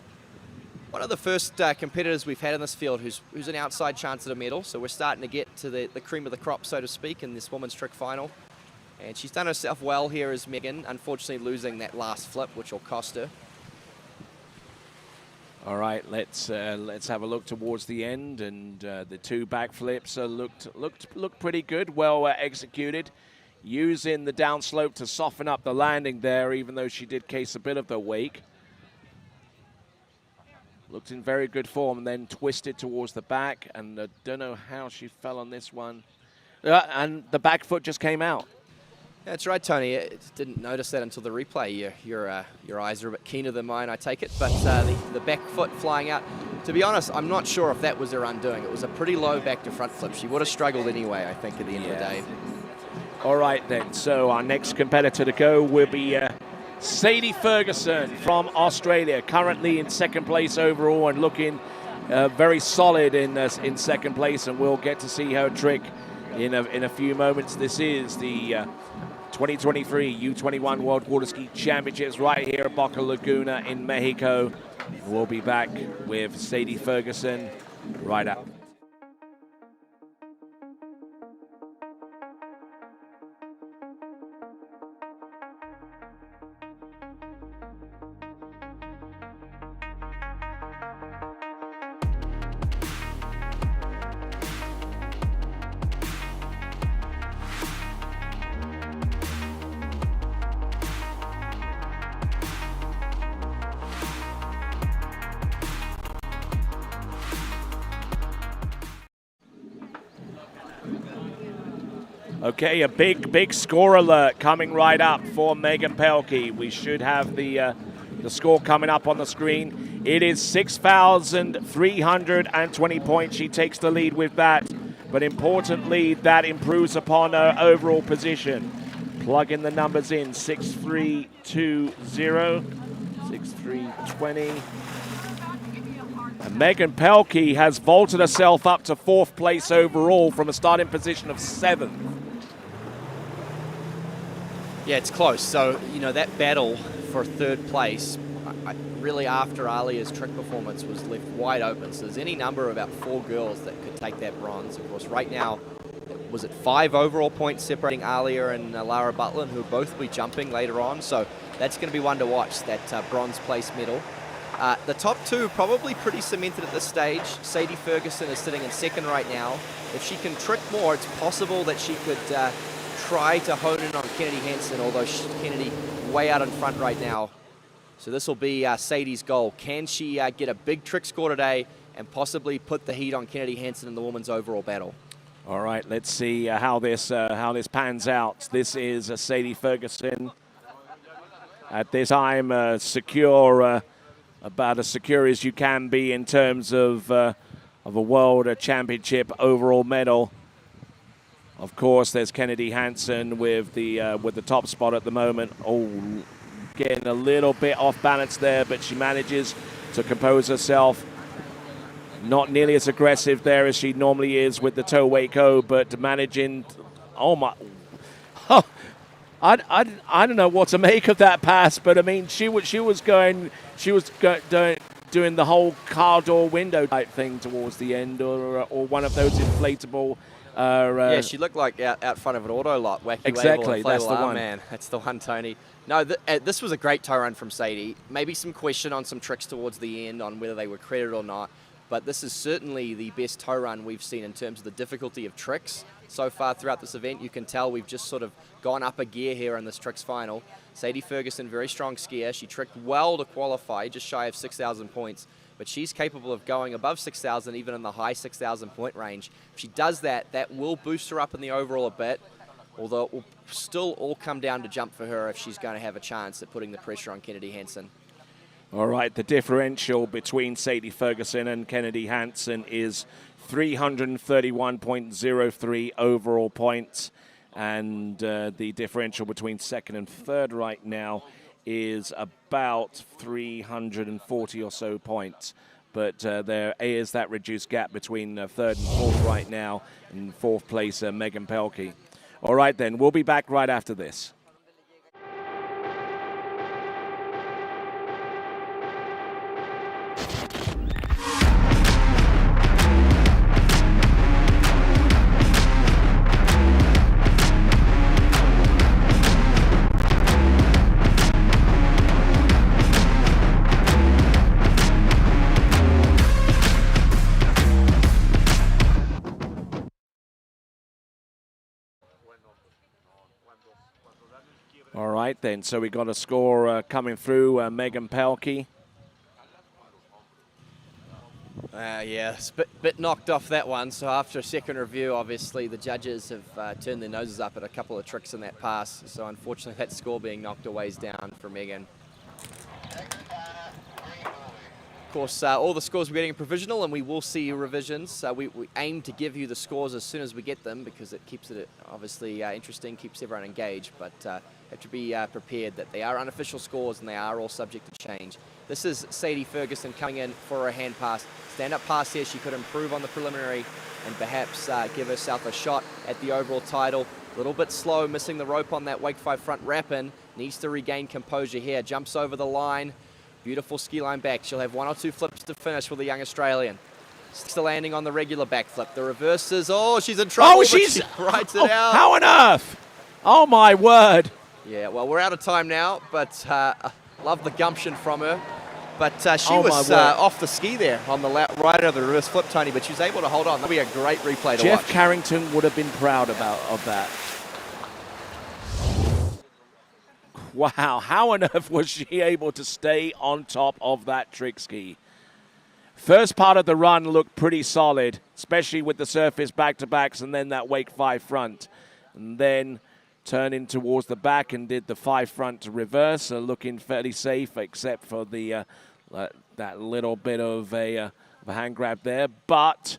One of the first competitors we've had in this field who's an outside chance at a medal, so we're starting to get to the cream of the crop, so to speak, in this women's trick final. And she's done herself well here as Megan, unfortunately losing that last flip, which will cost her. All right, let's have a look towards the end, and the 2 backflips looked pretty good, well executed, using the downslope to soften up the landing there, even though she did case a bit of the wake. Looked in very good form, and then twisted towards the back, and I don't know how she fell on this one, and the back foot just came out. That's right, Tony. I didn't notice that until the replay. Your eyes are a bit keener than mine, I take it. But the back foot flying out. To be honest, I'm not sure if that was her undoing. It was a pretty low back to front flip. She would have struggled anyway, I think, at the end of the day. All right, then. So our next competitor to go will be Sadie Ferguson from Australia, currently in second place overall and looking very solid in second place. And we'll get to see her trick in a few moments. This is the 2023 U21 World Water Ski Championships right here at Boca Laguna in Mexico. We'll be back with Sadie Ferguson right up. Okay, a big score alert coming right up for Megan Pelkey. We should have the score coming up on the screen. It is 6,320 points. She takes the lead with that. But importantly, that improves upon her overall position. Plug in the numbers in, 6,320, 6,320. And Megan Pelkey has vaulted herself up to 4th place overall from a starting position of 7th. Yeah, it's close. So, you know, that battle for 3rd place, really after Alia's trick performance, was left wide open. So there's any number of about 4 girls that could take that bronze. Of course, right now, was it 5 overall points separating Alia and Lara Butlin, who will both be jumping later on. So that's going to be one to watch, that bronze place medal. The top 2 probably pretty cemented at this stage. Sadie Ferguson is sitting in 2nd right now. If she can trick more, it's possible that she could try to hone in on Kennedy Hansen, although Kennedy way out in front right now. So this will be Sadie's goal. Can she get a big trick score today and possibly put the heat on Kennedy Hansen in the women's overall battle? All right, let's see how this pans out. This is Sadie Ferguson. At this time, secure, about as secure as you can be in terms of a world championship overall medal. Of course, there's Kennedy Hansen with the top spot at the moment. Oh, getting a little bit off balance there, but she manages to compose herself. Not nearly as aggressive there as she normally is with the toe wake-o, but managing. Oh my! Oh, I don't know what to make of that pass, but I mean, she was doing the whole car door window type thing towards the end, or one of those inflatable. Yeah, she looked like out front of an auto lot. Wacky exactly, label, that's the one. Man, that's the one, Tony. No, this was a great toe run from Sadie. Maybe some question on some tricks towards the end on whether they were credited or not, but this is certainly the best toe run we've seen in terms of the difficulty of tricks so far throughout this event. You can tell we've just sort of gone up a gear here in this tricks final. Sadie Ferguson, very strong skier. She tricked well to qualify, just shy of 6,000 points. But she's capable of going above 6,000, even in the high 6,000 point range. If she does that, that will boost her up in the overall a bit, although it will still all come down to jump for her if she's going to have a chance at putting the pressure on Kennedy Hansen. All right, the differential between Sadie Ferguson and Kennedy Hansen is 331.03 overall points, and the differential between 2nd and 3rd right now is about 340 or so points. But there is that reduced gap between 3rd and 4th right now. In 4th place, Megan Pelkey. All right, then, we'll be back right after this. All right, then. So we got a score coming through. Megan Pelkey Yeah, it's a bit knocked off that one. So after a second review, obviously the judges have turned their noses up at a couple of tricks in that pass. So unfortunately, that score being knocked a ways down for Megan. Of course, all the scores we're getting are provisional, and we will see revisions. We aim to give you the scores as soon as we get them, because it keeps it obviously interesting, keeps everyone engaged. But have to be prepared that they are unofficial scores and they are all subject to change. This is Sadie Ferguson coming in for a hand pass. Stand-up pass here. She could improve on the preliminary and perhaps give herself a shot at the overall title. A little bit slow, missing the rope on that wake 5 front wrap-in. Needs to regain composure here. Jumps over the line. Beautiful ski line back. She'll have 1 or 2 flips to finish with the young Australian. Still landing on the regular backflip. The reverses. Oh, she's in trouble. Oh, she writes it out. How on earth? Oh, my word. Yeah, well, we're out of time now, but love the gumption from her. But she was off the ski there on the right of the reverse flip, Tony, but she was able to hold on. That'll be a great replay to watch. Jeff Carrington would have been proud of that. Wow, how on earth was she able to stay on top of that trick ski? First part of the run looked pretty solid, especially with the surface back-to-backs and then that wake 5 front. And then turning towards the back and did the 5 front to reverse, looking fairly safe except for the that little bit of a hand grab there. But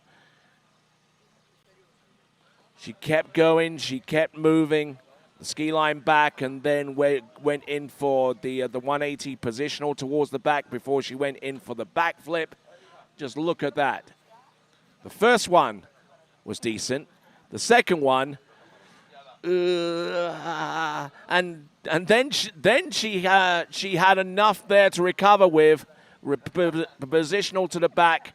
she kept going, she kept moving. The ski line back, and then went in for the 180 positional towards the back before she went in for the backflip. Just look at that. The first one was decent. The second one, and then she had enough there to recover with positional to the back.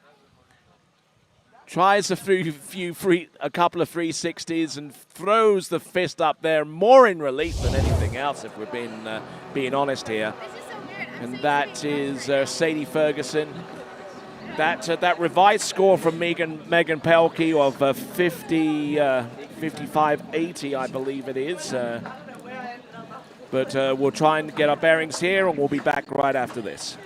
Tries a couple of 360s and throws the fist up there, more in relief than anything else, if we're being honest here. And that is Sadie Ferguson. That revised score from Megan Pelkey of 55.80, I believe it is. But we'll try and get our bearings here, and we'll be back right after this.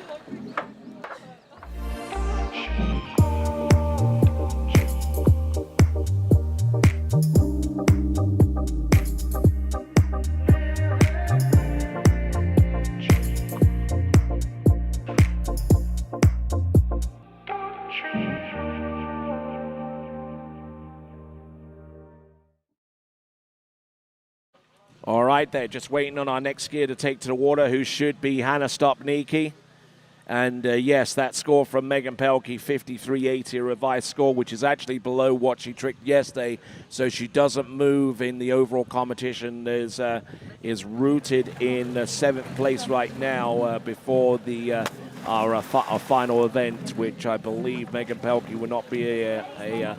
All right, they're just waiting on our next skier to take to the water, who should be Hannah Stopnicki. And yes, that score from Megan Pelkey, 53.80, a revised score, which is actually below what she tricked yesterday. So she doesn't move in the overall competition. Is rooted in 7th place right now before our final event, which I believe Megan Pelkey will not be a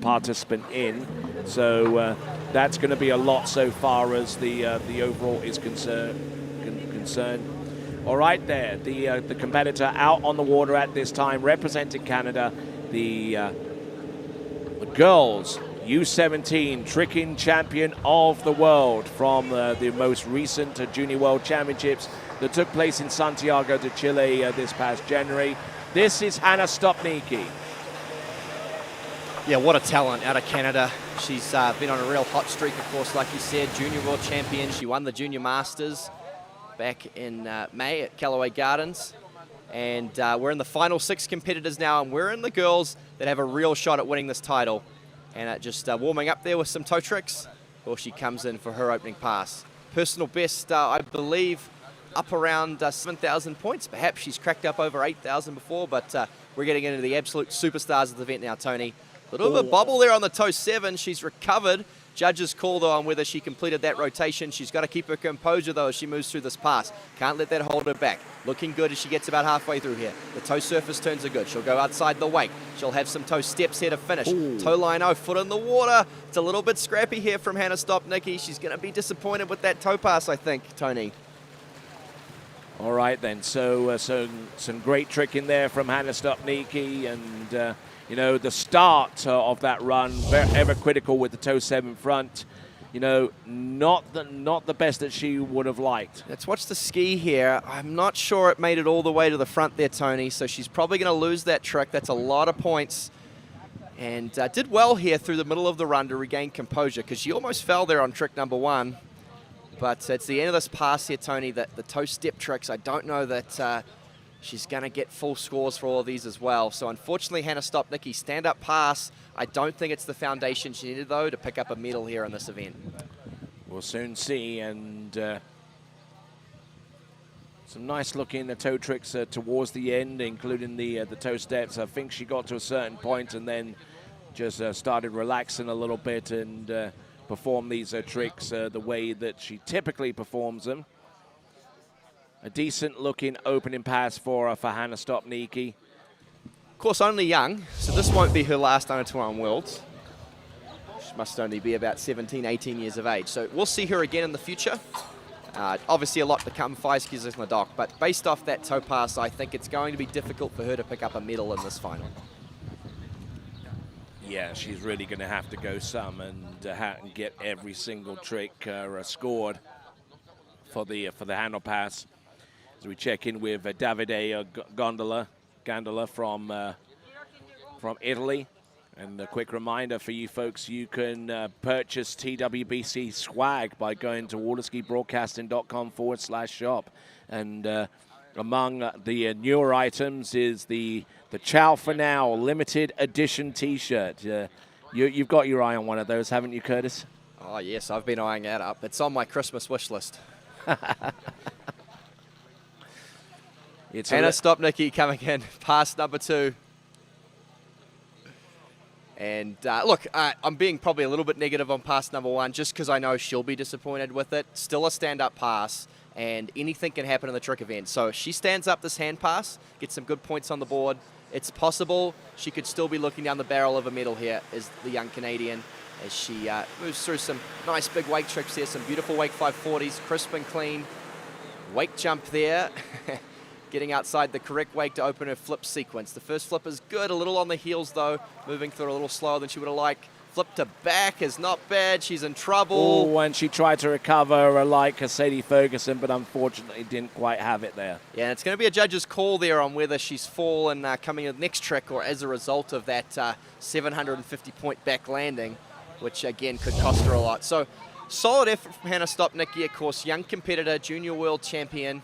participant in. So that's going to be a lot so far as the overall is concerned. All right, there, the competitor out on the water at this time, representing Canada, the girls U17 tricking champion of the world from the most recent Junior World Championships that took place in Santiago de Chile this past January. This is Hannah Stopnicki. Yeah, what a talent out of Canada. She's been on a real hot streak, of course, like you said, Junior World Champion. She won the Junior Masters back in May at Callaway Gardens. And we're in the final 6 competitors now, and we're in the girls that have a real shot at winning this title. And just warming up there with some toe tricks, well, she comes in for her opening pass. Personal best, I believe, up around 7,000 points. Perhaps she's cracked up over 8,000 before, but we're getting into the absolute superstars of the event now, Tony. A little bit of a bobble there on the toe 7. She's recovered. Judges call, though, on whether she completed that rotation. She's got to keep her composure, though, as she moves through this pass. Can't let that hold her back. Looking good as she gets about halfway through here. The toe surface turns are good. She'll go outside the wake. She'll have some toe steps here to finish. Ooh. Toe line, foot in the water. It's a little bit scrappy here from Hannah Stopnicki. She's going to be disappointed with that toe pass, I think, Tony. All right, then. So some great trick in there from Hannah Stopnicki, and you know, the start of that run, ever critical with the toe 7 front. you know, not the best that she would have liked. Let's watch the ski here. I'm not sure it made it all the way to the front there, Tony, so she's probably going to lose that trick. That's a lot of points. And did well here through the middle of the run to regain composure, because she almost fell there on trick number 1. But it's the end of this pass here, Tony, that the toe step tricks, I don't know that she's going to get full scores for all of these as well. So unfortunately, Hannah Stopnicki, stand-up pass. I don't think it's the foundation she needed, though, to pick up a medal here in this event. We'll soon see. And some nice looking toe tricks towards the end, including the toe steps. I think she got to a certain point and then just started relaxing a little bit and perform these tricks the way that she typically performs them. A decent looking opening pass for Hannah Stopnicki. Of course, only young, so this won't be her last under-21 Worlds. She must only be about 17, 18 years of age. So we'll see her again in the future. Obviously a lot to come, 5 skis in the dock, but based off that toe pass, I think it's going to be difficult for her to pick up a medal in this final. Yeah, she's really going to have to go some and get every single trick scored for the handle pass. As we check in with Davide Gandola from Italy. And a quick reminder for you folks, you can purchase TWBC swag by going to waterskibroadcasting.com/shop. And among the newer items is the Ciao for Now limited edition T-shirt. You've got your eye on one of those, haven't you, Curtis? Oh, yes, I've been eyeing that up. It's on my Christmas wish list. Hannah Stopnicki coming in, pass number 2. And look, I'm being probably a little bit negative on pass number 1 just because I know she'll be disappointed with it. Still a stand-up pass, and anything can happen in the trick event. So if she stands up this hand pass, gets some good points on the board, it's possible she could still be looking down the barrel of a medal here as the young Canadian, as she moves through some nice big wake tricks here, some beautiful wake 540s, crisp and clean. Wake jump there. Getting outside the correct wake to open her flip sequence. The first flip is good, a little on the heels though, moving through a little slower than she would have liked. Flip to back is not bad, she's in trouble. Oh, and she tried to recover like Sadie Ferguson, but unfortunately didn't quite have it there. Yeah, it's going to be a judge's call there on whether she's fallen coming in the next trick or as a result of that 750-point back landing, which again could cost her a lot. So solid effort from Hannah Stopnicki, of course, young competitor, junior world champion.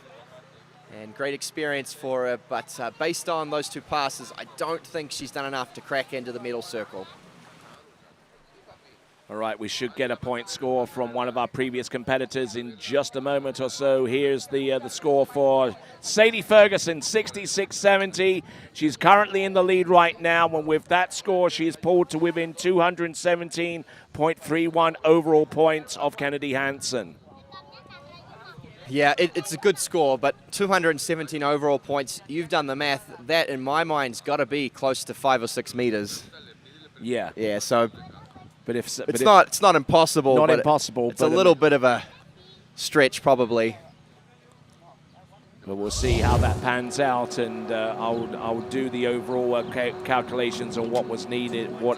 And great experience for her, but based on those 2 passes, I don't think she's done enough to crack into the medal circle. All right, we should get a point score from one of our previous competitors in just a moment or so. Here's the score for Sadie Ferguson, 66-70. She's currently in the lead right now, and with that score, she is pulled to within 217.31 overall points of Kennedy Hansen. Yeah, it's a good score, but 217 overall points. You've done the math. That, in my mind, has got to be close to 5 or 6 meters. Yeah. Yeah, so but it's not impossible. Not impossible. It's a little bit of a stretch, probably. But we'll see how that pans out, and I'll do the overall calculations on what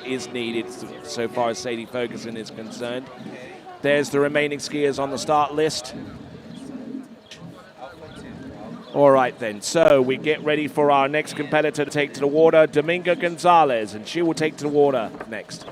is needed so far as Sadie Ferguson is concerned. There's the remaining skiers on the start list. All right then, so we get ready for our next competitor to take to the water, Dominga Gonzalez, and she will take to the water next.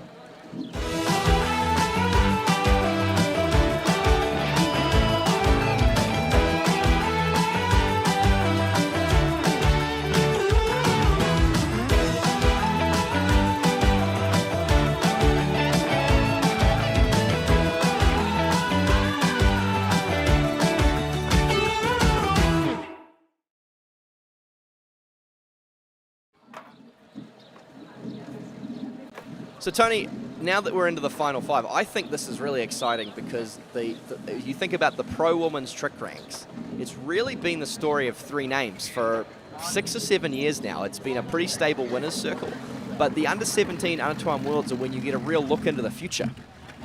So Tony, now that we're into the final 5, I think this is really exciting because you think about the pro women's trick ranks, it's really been the story of 3 names for 6 or 7 years now. It's been a pretty stable winners circle, but the under-17, under-21 Worlds are when you get a real look into the future.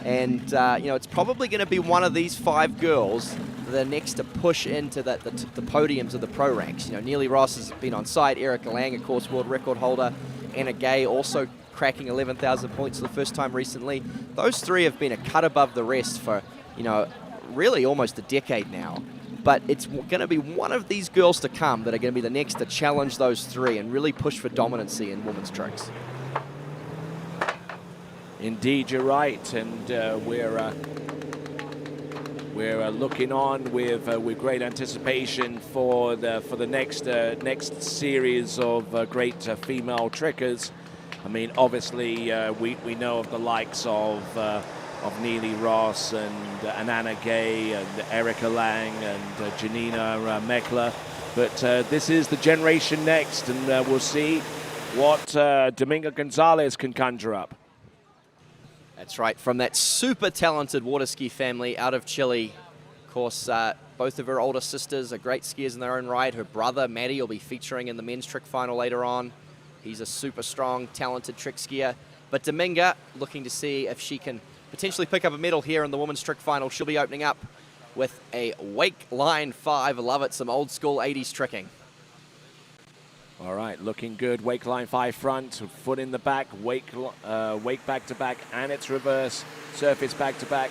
And it's probably going to be one of these 5 girls that are next to push into the podiums of the pro ranks. Neely Ross has been on site, Erica Lang, of course, world record holder, Anna Gay also cracking 11,000 points for the first time recently. Those three have been a cut above the rest for, really almost a decade now. But it's going to be one of these girls to come that are going to be the next to challenge those three and really push for dominancy in women's tricks. Indeed, you're right, and we're looking on with great anticipation for the next series of great female trickers. I mean, obviously, we know of the likes of Neely Ross and Anna Gay and Erica Lang and Janina Meckler, but this is the generation next, and we'll see what Dominga Gonzalez can conjure up. That's right, from that super talented water ski family out of Chile. Of course, both of her older sisters are great skiers in their own right. Her brother, Maddie, will be featuring in the men's trick final later on. He's a super strong, talented trick skier. But Dominga looking to see if she can potentially pick up a medal here in the women's trick final. She'll be opening up with a wake line 5. Love it, some old school 80s tricking. All right, looking good. Wake line 5 front, foot in the back, wake back to back, and it's reverse, surface back to back.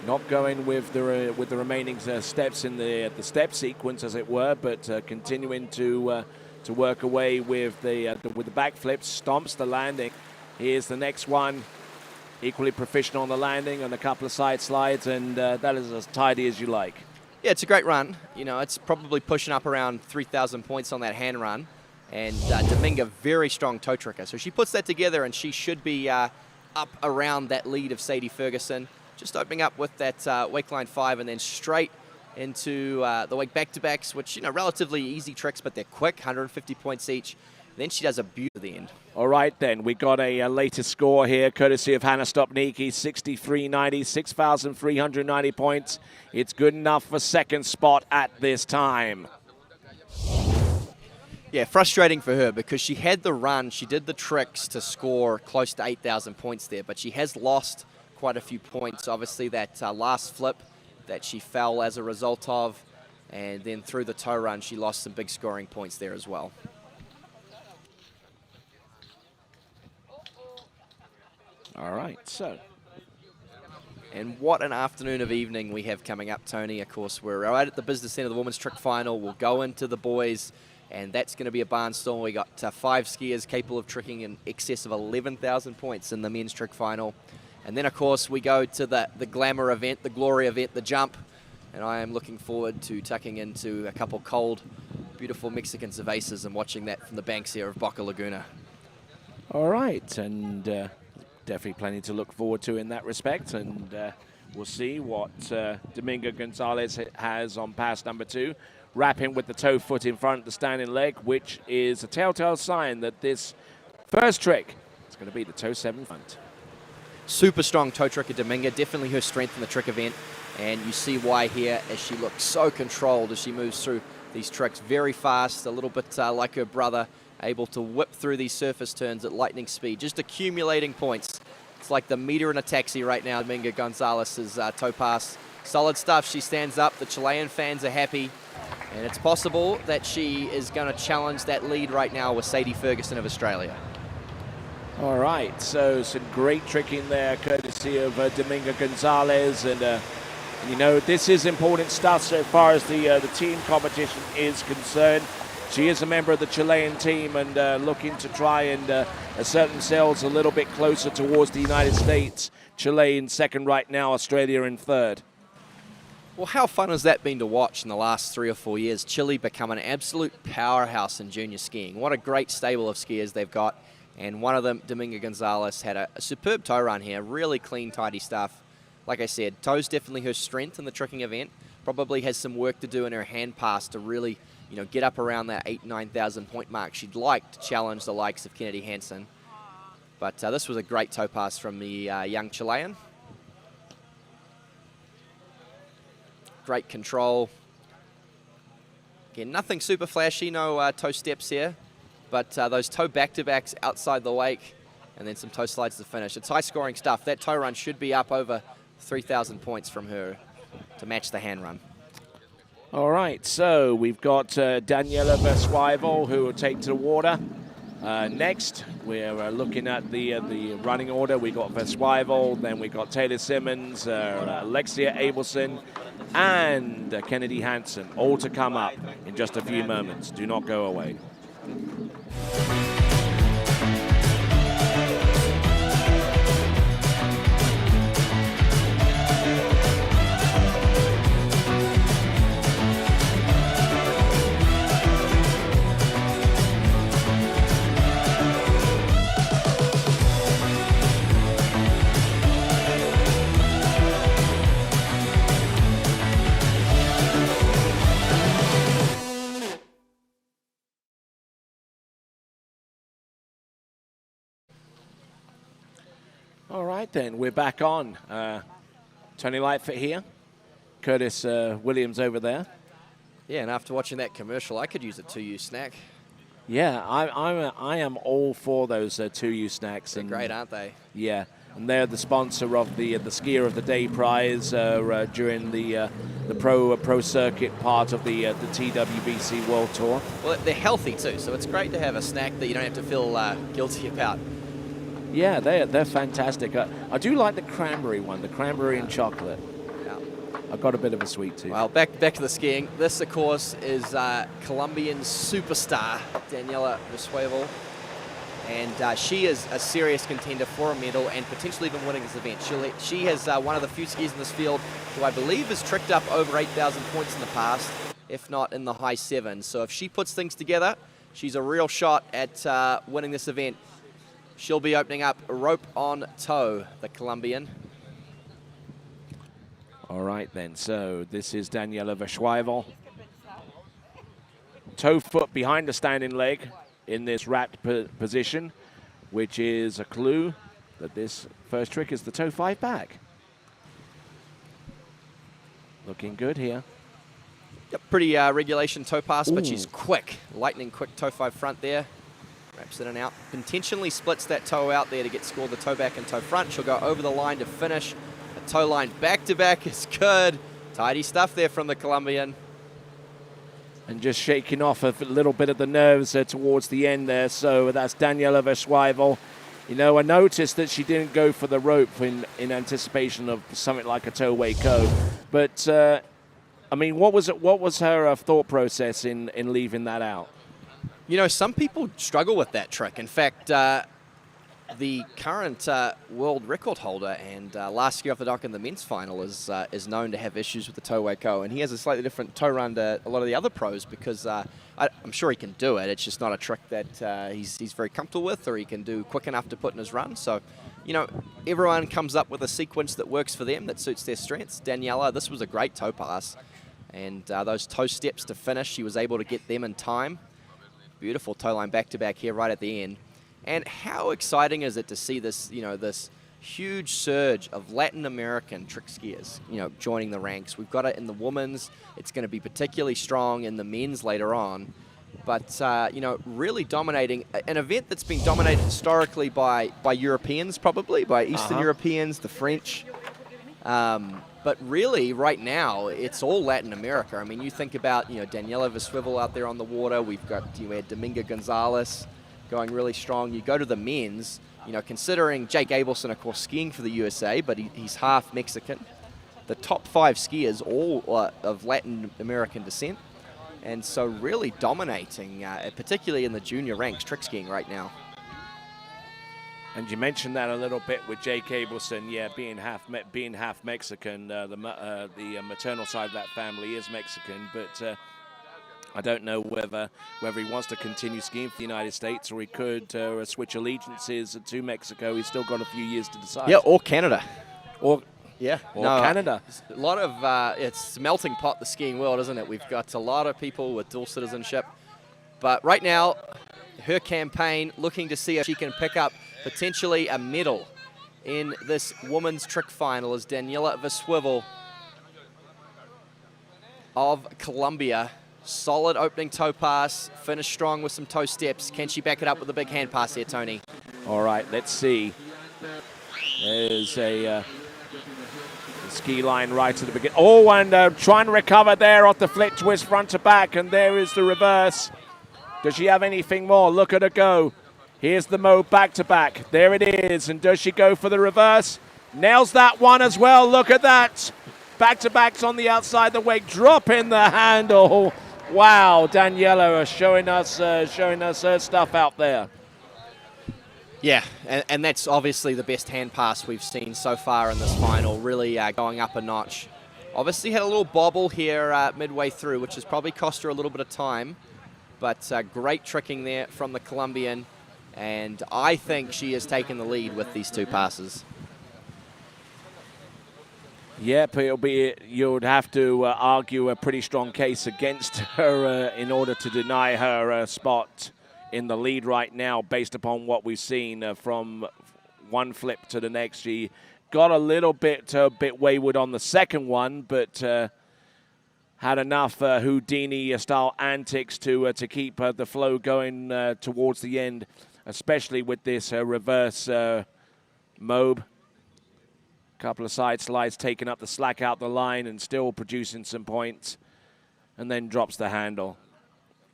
Not going with the remaining steps in the step sequence, as it were, but continuing to work away with the backflips. Stomps the landing. Here's the next one. Equally proficient on the landing and a couple of side slides, and that is as tidy as you like. Yeah, it's a great run. It's probably pushing up around 3,000 points on that hand run. And Dominga, very strong toe tricker. So she puts that together, and she should be up around that lead of Sadie Ferguson. Just opening up with that wake line 5 and then straight into the wake back-to-backs, which, relatively easy tricks, but they're quick, 150 points each. Then she does a beauty at the end. All right, then. We got a latest score here, courtesy of Hannah Stopnicki, 63.90, 6,390 points. It's good enough for second spot at this time. Yeah, frustrating for her because she had the run, she did the tricks to score close to 8,000 points there, but she has lost quite a few points. Obviously, that last flip that she fell as a result of, and then through the toe run, she lost some big scoring points there as well. All right, so. And what an afternoon of evening we have coming up, Tony. Of course, we're right at the Business Center, the women's trick final. We'll go into the boys, and that's going to be a barnstorm. We got 5 skiers capable of tricking in excess of 11,000 points in the men's trick final. And then, of course, we go to the glamour event, the glory event, the jump. And I am looking forward to tucking into a couple cold, beautiful Mexican cervezas and watching that from the banks here of Boca Laguna. All right, and definitely plenty to look forward to in that respect. And we'll see what Dominga Gonzalez has on pass number 2. Wrapping with the toe foot in front of the standing leg, which is a telltale sign that this first trick is going to be the toe 7 front. Super strong toe trick of Dominga, definitely her strength in the trick event. And you see why here as she looks so controlled as she moves through these tricks very fast, a little bit like her brother, able to whip through these surface turns at lightning speed, just accumulating points. It's like the meter in a taxi right now, Dominga Gonzalez's toe pass. Solid stuff, she stands up, the Chilean fans are happy, and it's possible that she is going to challenge that lead right now with Sadie Ferguson of Australia. All right, so some great tricking there, courtesy of Dominga Gonzalez, and this is important stuff so far as the team competition is concerned. She is a member of the Chilean team and looking to try and assert themselves a little bit closer towards the United States. Chile in second right now, Australia in third. Well, how fun has that been to watch in the last 3 or 4 years? Chile become an absolute powerhouse in junior skiing. What a great stable of skiers they've got. And one of them, Dominga Gonzalez, had a superb toe run here. Really clean, tidy stuff. Like I said, toe's definitely her strength in the tricking event. Probably has some work to do in her hand pass to really, get up around that 8,000-9,000 point mark. She'd like to challenge the likes of Kennedy Hansen. But this was a great toe pass from the young Chilean. Great control. Again, nothing super flashy, no toe steps here. But those toe back-to-backs outside the wake and then some toe slides to finish. It's high-scoring stuff. That toe run should be up over 3,000 points from her to match the hand run. All right, so we've got Daniela Verswivel, who will take to the water. Next, we're looking at the running order. We got Veswivel, then we got Taylor Simmons, Alexia Abelson, and Kennedy Hansen, all to come up in just a few moments. Do not go away. All right, then, we're back on. Tony Lightfoot here. Curtis Williams over there. Yeah, and after watching that commercial, I could use a 2U snack. Yeah, I am all for those 2U snacks. They're great, aren't they? Yeah, and they're the sponsor of the Skier of the Day prize during the pro circuit part of the TWBC World Tour. Well, they're healthy too, so it's great to have a snack that you don't have to feel guilty about. Yeah, they're fantastic. I do like the cranberry one, the cranberry and chocolate. Yeah. I've got a bit of a sweet tooth. Well, back to the skiing. This, of course, is Colombian superstar Daniela Veswivel. And she is a serious contender for a medal and potentially even winning this event. She has one of the few skiers in this field who I believe has tricked up over 8,000 points in the past, if not in the high sevens. So if she puts things together, she's a real shot at winning this event. She'll be opening up rope on toe, the Colombian. All right, then. So this is Daniela Veswivel. Toe foot behind the standing leg in this wrapped position, which is a clue that this first trick is the toe 5 back. Looking good here. Yep, pretty regulation toe pass, but she's quick. Lightning quick toe 5 front there. Wraps it in and out. Intentionally splits that toe out there to get scored the toe back and toe front. She'll go over the line to finish. The toe line back to back is good. Tidy stuff there from the Colombian. And just shaking off a little bit of the nerves towards the end there. So that's Daniela Veswivel. You know, I noticed that she didn't go for the rope in anticipation of something like a toe Waco. But, I mean, what was her thought process in leaving that out? You know, some people struggle with that trick. In fact, the current world record holder and last skier off the dock in the men's final is known to have issues with the toe Waco, and he has a slightly different toe run to a lot of the other pros because I'm sure he can do it. It's just not a trick that he's very comfortable with or he can do quick enough to put in his run. So, you know, everyone comes up with a sequence that works for them, that suits their strengths. Daniela, this was a great toe pass, and those toe steps to finish, she was able to get them in time. Beautiful toe line back-to-back here right at the end. And how exciting is it to see this, you know, this huge surge of Latin American trick skiers, you know, joining the ranks. We've got it in the women's. It's going to be particularly strong in the men's later on. But, you know, really dominating an event that's been dominated historically by Europeans, probably, by Eastern Europeans, the French. But really, right now, it's all Latin America. I mean, you think about, you know, Daniela Veswivel out there on the water. We've got, you had Dominga Gonzalez going really strong. You go to the men's, you know, considering Jake Abelson, of course, skiing for the USA, but he's half Mexican. The top 5 skiers, all of Latin American descent. And so really dominating, particularly in the junior ranks, trick skiing right now. And you mentioned that a little bit with Jake Abelson, yeah, being half Mexican. The maternal side of that family is Mexican, but I don't know whether he wants to continue skiing for the United States or he could switch allegiances to Mexico. He's still got a few years to decide. Yeah, or Canada. Or Canada. A lot of it's melting pot, the skiing world, isn't it? We've got a lot of people with dual citizenship, but right now, her campaign looking to see if she can pick up potentially a medal in this women's trick final is Daniela Veswivel of Colombia. Solid opening toe pass, finished strong with some toe steps. Can she back it up with a big hand pass here, Tony? All right, let's see. There's a ski line right to the beginning. Oh, and trying to recover there off the flick twist front to back, and there is the reverse. Does she have anything more? Look at her go. Here's the Mobe back-to-back. There it is. And does she go for the reverse? Nails that one as well. Look at that. Back-to-backs on the outside the wake. Drop in the handle. Wow, Daniela showing us her stuff out there. Yeah, and that's obviously the best hand pass we've seen so far in this final, really going up a notch. Obviously had a little bobble here midway through, which has probably cost her a little bit of time, but great tricking there from the Colombian, and I think she has taken the lead with these two passes. Yep, you would have to argue a pretty strong case against her in order to deny her spot in the lead right now, based upon what we've seen from one flip to the next. She got a little bit wayward on the second one, but had enough Houdini-style antics to keep the flow going towards the end, especially with this reverse Mobe. Couple of side slides, taking up the slack out the line and still producing some points, and then drops the handle.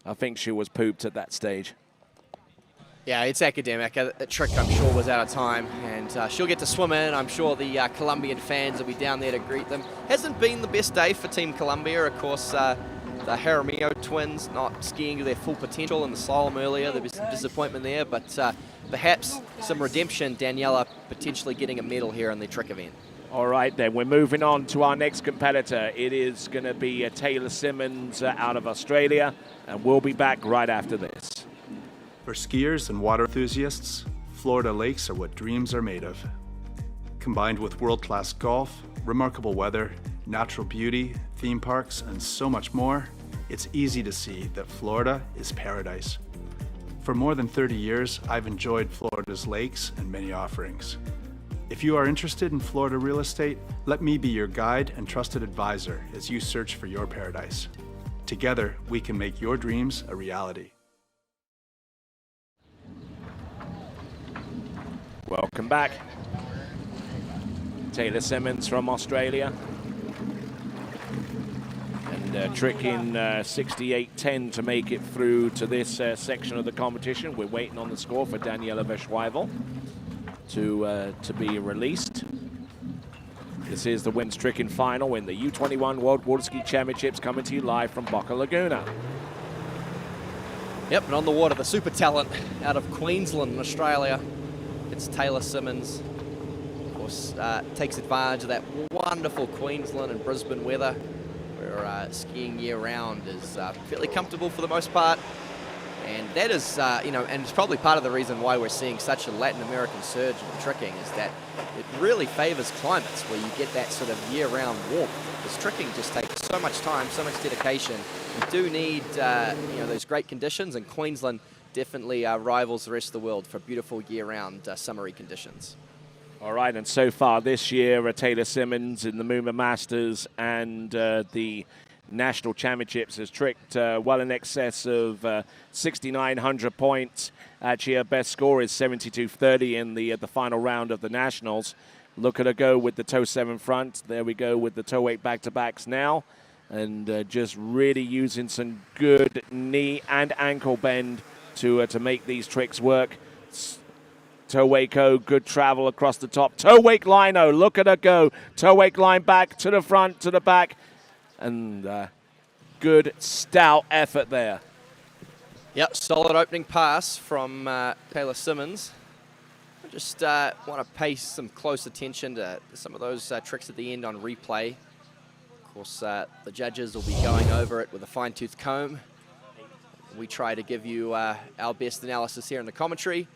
I think she was pooped at that stage. Yeah, it's academic. That trick, I'm sure, was out of time, and she'll get to swim in. I'm sure the Colombian fans will be down there to greet them. Hasn't been the best day for Team Colombia. Of course, the Jaramillo twins not skiing to their full potential in the slalom earlier. There was some disappointment there, but perhaps some redemption. Daniela potentially getting a medal here in the trick event. All right, then we're moving on to our next competitor. It is going to be Taylor Simmons out of Australia, and we'll be back right after this. For skiers and water enthusiasts, Florida lakes are what dreams are made of. Combined with world-class golf, remarkable weather, natural beauty, theme parks, and so much more, it's easy to see that Florida is paradise. For more than 30 years, I've enjoyed Florida's lakes and many offerings. If you are interested in Florida real estate, let me be your guide and trusted advisor as you search for your paradise. Together, we can make your dreams a reality. Welcome back. Taylor Simmons from Australia. And tricking 68.10 to make it through to this section of the competition. We're waiting on the score for Daniela Verschweivel to be released. This is the women's tricking final in the U21 World Water Ski Championships, coming to you live from Boca Laguna. Yep, and on the water, the super talent out of Queensland, Australia. It's Taylor Simmons. Of course, takes advantage of that wonderful Queensland and Brisbane weather, where skiing year-round is fairly comfortable for the most part. And that is, and it's probably part of the reason why we're seeing such a Latin American surge in tricking, is that it really favors climates where you get that sort of year-round warmth. Because tricking just takes so much time, so much dedication. You do need, those great conditions, and Queensland definitely rivals the rest of the world for beautiful year-round summery conditions. All right, and so far this year, Taylor Simmons in the Mooma Masters and the National Championships has tricked well in excess of 6,900 points. Actually, her best score is 72.30 in the final round of the Nationals. Look at her go with the toe 7 front. There we go with the toe 8 back-to-backs now. And just really using some good knee and ankle bend to make these tricks work. Toe wake-o, good travel across the top. Toe wake line-o, look at her go. Toe wake line back to the front, to the back. And good stout effort there. Yep, solid opening pass from Taylor Simmons. I just want to pay some close attention to some of those tricks at the end on replay. Of course, the judges will be going over it with a fine-tooth comb. We try to give you our best analysis here in the commentary.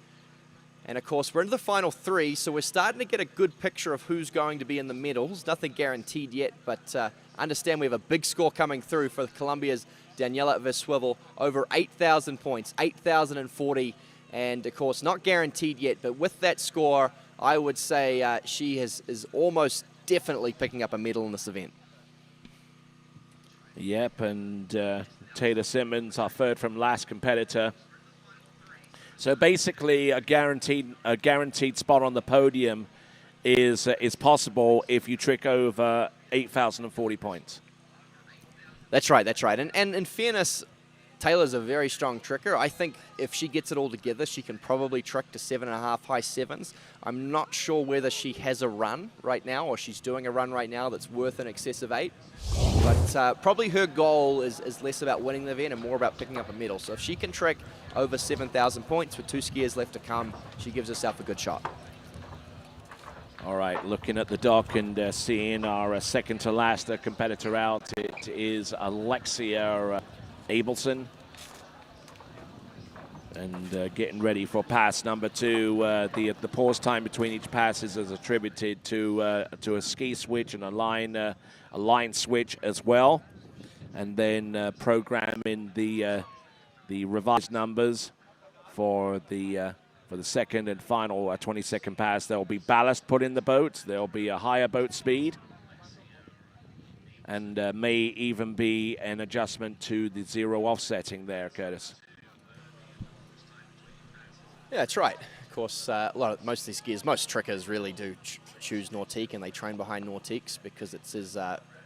And of course, we're into the final 3, so we're starting to get a good picture of who's going to be in the medals. Nothing guaranteed yet, but understand we have a big score coming through for Colombia's Daniela Verschweivel, over 8,000 points, 8,040. And of course, not guaranteed yet, but with that score, I would say she is almost definitely picking up a medal in this event. Yep, and Taylor Simmons, our third from last competitor. So basically, a guaranteed spot on the podium is possible if you trick over 8,040 points. That's right, that's right. And in fairness, Taylor's a very strong tricker. I think if she gets it all together, she can probably trick to 7.5, high 7s. I'm not sure whether she has a run right now or she's doing a run right now that's worth in excess of 8. But probably her goal is less about winning the event and more about picking up a medal. So if she can trick over 7,000 points with 2 skiers left to come, she gives herself a good shot. All right, looking at the dock and seeing our second to last competitor out, it is Alexia Abelson. And getting ready for pass number 2. The pause time between each passes is attributed to a ski switch and a line switch as well. And then programming the revised numbers for the second and final 20-second pass. There'll be ballast put in the boat. There'll be a higher boat speed. And may even be an adjustment to the 0 offsetting there, Curtis. Yeah, that's right. Of course, most of these skiers, most trickers really do choose Nautique, and they train behind Nautiques because it is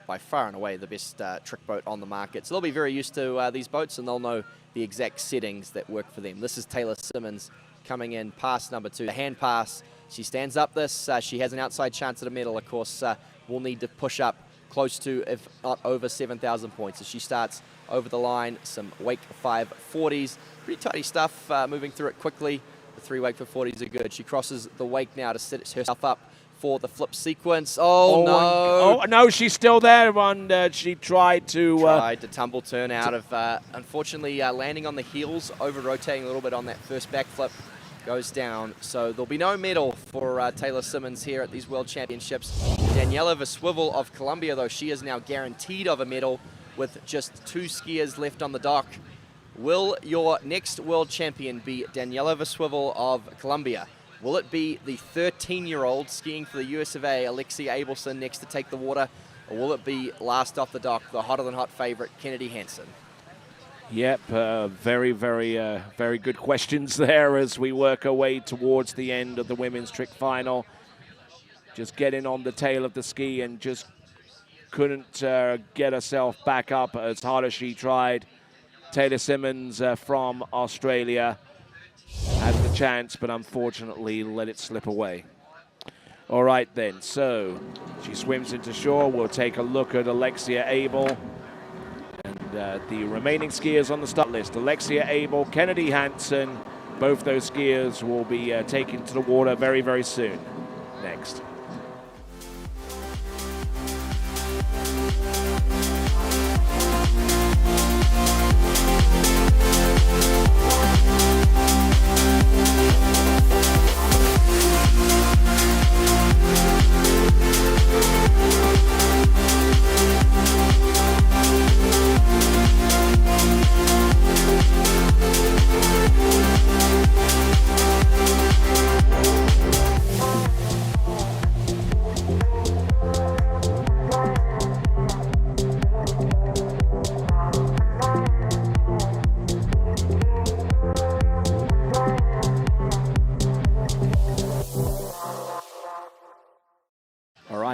by far and away the best trick boat on the market. So they'll be very used to these boats, and they'll know the exact settings that work for them. This is Taylor Simmons coming in, pass number 2, the hand pass. She stands up this. She has an outside chance at a medal. Of course, will need to push up close to, if not over 7,000 points. As she starts over the line, some wake 540s. Pretty tidy stuff, moving through it quickly. The 3 wake 440s are good. She crosses the wake now to set herself up for the flip sequence. Oh no! Oh no, she's still there. She tried to tumble turn out of, unfortunately, landing on the heels, over rotating a little bit on that first backflip, goes down. So there'll be no medal for Taylor Simmons here at these World Championships. Daniela Veswivel of Colombia, though, she is now guaranteed of a medal with just 2 skiers left on the dock. Will your next world champion be Daniela Veswivel of Colombia? Will it be the 13-year-old skiing for the US of A, Alexia Abelson, next to take the water? Or will it be last off the dock, the hotter-than-hot favorite, Kennedy Hansen? Yep, very good questions there as we work our way towards the end of the women's trick final. Just getting on the tail of the ski and just couldn't get herself back up as hard as she tried. Taylor Simmons from Australia had the chance, but unfortunately let it slip away. All right then, so she swims into shore. We'll take a look at Alexia Abel. And the remaining skiers on the start list, Alexia Abel, Kennedy Hansen, both those skiers will be taken to the water very, very soon. Next.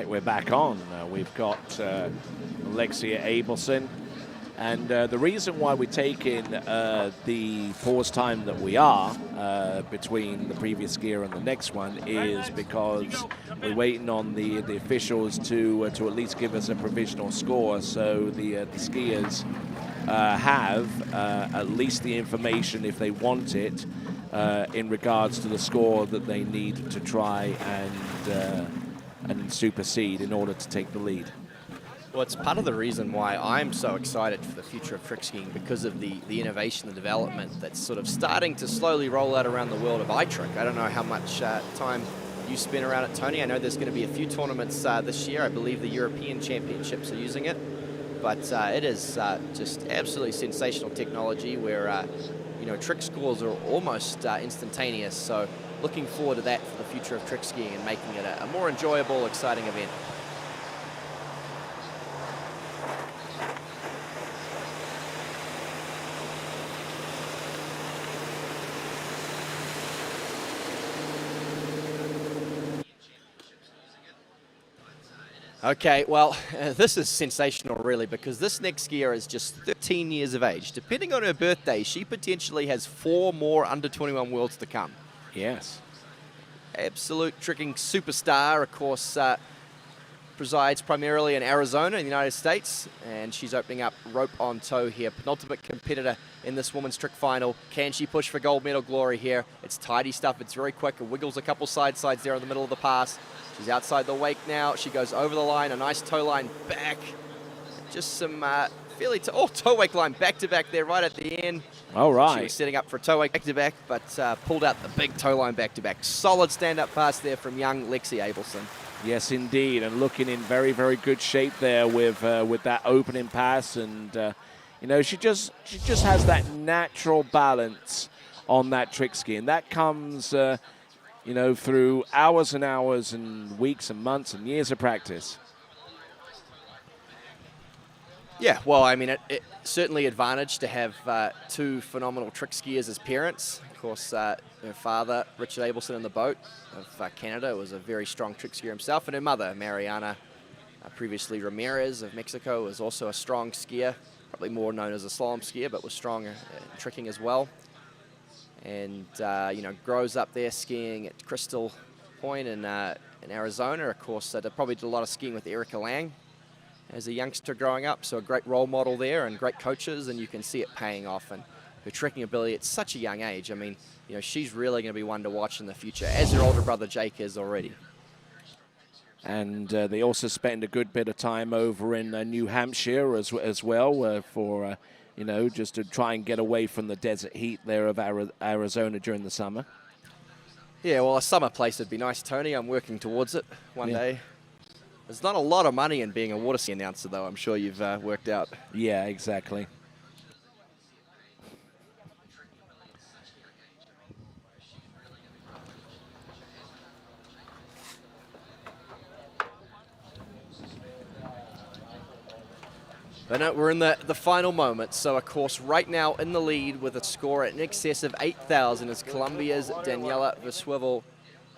We're back on. We've got Alexia Abelson. And the reason why we're taking the pause time that we are between the previous skier and the next one is because we're waiting on the officials to at least give us a provisional score. So the skiers have at least the information, if they want it, in regards to the score that they need to try and supersede in order to take the lead. Well, it's part of the reason why I'm so excited for the future of trick skiing, because of the innovation and development that's sort of starting to slowly roll out around the world of iTrick. I don't know how much time you spent around it, Tony. I know there's going to be a few tournaments this year. I believe the European Championships are using it. But it is just absolutely sensational technology where, you know, trick scores are almost instantaneous. So looking forward to that for the future of trick skiing and making it a more enjoyable, exciting event. Okay, well, this is sensational, really, because this next skier is just 13 years of age. Depending on her birthday, she potentially has 4 more under-21 worlds to come. Yes. Absolute tricking superstar, of course, presides primarily in Arizona in the United States, and she's opening up rope on toe here. Penultimate competitor in this women's trick final. Can she push for gold medal glory here? It's tidy stuff, it's very quick. It wiggles a couple sides there in the middle of the pass. She's outside the wake now. She goes over the line, a nice toe line back. Just some fairly, toe wake line back-to-back there right at the end. All right. She was setting up for a toe wake back-to-back, but pulled out the big toe line back-to-back. Solid stand-up pass there from young Lexi Abelson. Yes, indeed, and looking in very, very good shape there with that opening pass, and you know, she just has that natural balance on that trick ski, and that comes you know, through hours and hours and weeks and months and years of practice. Yeah, well, I mean, it certainly advantage to have 2 phenomenal trick skiers as parents. Of course, her father, Richard Abelson in the boat of Canada, was a very strong trick skier himself, and her mother, Mariana, previously Ramirez of Mexico, was also a strong skier, probably more known as a slalom skier, but was strong in tricking as well. And, you know, grows up there skiing at Crystal Point in Arizona. Of course, probably did a lot of skiing with Erica Lang as a youngster growing up, so a great role model there and great coaches, and you can see it paying off. And her tricking ability at such a young age, I mean, you know, she's really going to be one to watch in the future, as her older brother Jake is already. And they also spend a good bit of time over in New Hampshire as well for, you know, just to try and get away from the desert heat there of Arizona during the summer. Yeah, well, a summer place would be nice, Tony. I'm working towards it one day. There's not a lot of money in being a water ski announcer, though. I'm sure you've worked out. Yeah, exactly. But no, we're in the final moments. So, of course, right now in the lead with a score in excess of 8,000 is Colombia's Daniela Verswivel.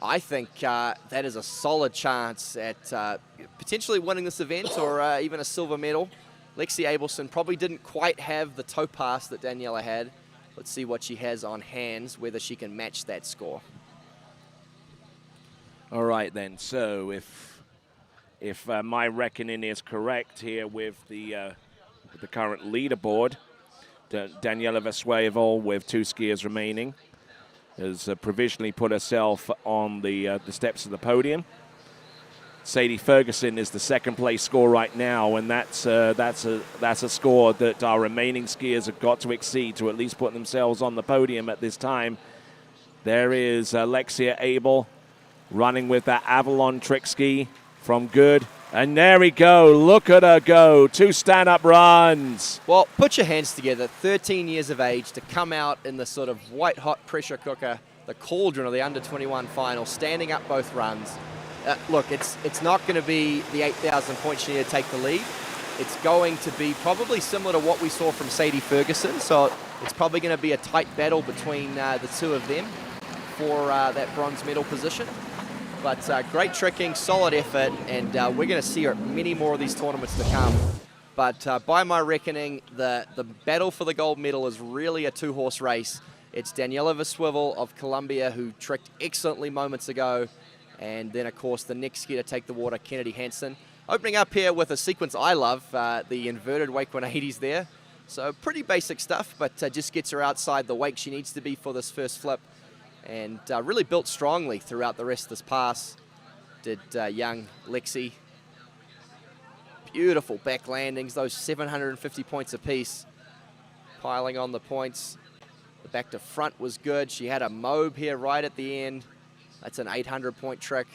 I think that is a solid chance at potentially winning this event or even a silver medal. Lexi Abelson probably didn't quite have the toe pass that Daniela had. Let's see what she has on hands, whether she can match that score. All right, then. So if my reckoning is correct here with the current leaderboard, Daniela Verswivel with 2 skiers remaining has provisionally put herself on the steps of the podium. Sadie Ferguson is the second place score right now, and that's a score that our remaining skiers have got to exceed to at least put themselves on the podium at this time. There is Alexia Abel running with that Avalon trick ski from Good. And there we go. Look at her go. 2 stand-up runs. Well, put your hands together. 13 years of age to come out in the sort of white-hot pressure cooker, the cauldron of the under-21 final, standing up both runs. Look, it's not going to be the 8,000 points she need to take the lead. It's going to be probably similar to what we saw from Sadie Ferguson. So it's probably going to be a tight battle between the 2 of them for that bronze medal position. But great tricking, solid effort, and we're going to see her at many more of these tournaments to come. But by my reckoning, the battle for the gold medal is really a 2-horse race. It's Daniela Verswivel of Colombia, who tricked excellently moments ago, and then, of course, the next skier to take the water, Kennedy Hansen. Opening up here with a sequence I love, the inverted wake 180s there. So pretty basic stuff, but just gets her outside the wake she needs to be for this first flip. And really built strongly throughout the rest of this pass, did young Lexi. Beautiful back landings, those 750 points apiece, piling on the points. The back to front was good. She had a mobe here right at the end. That's an 800-point trick.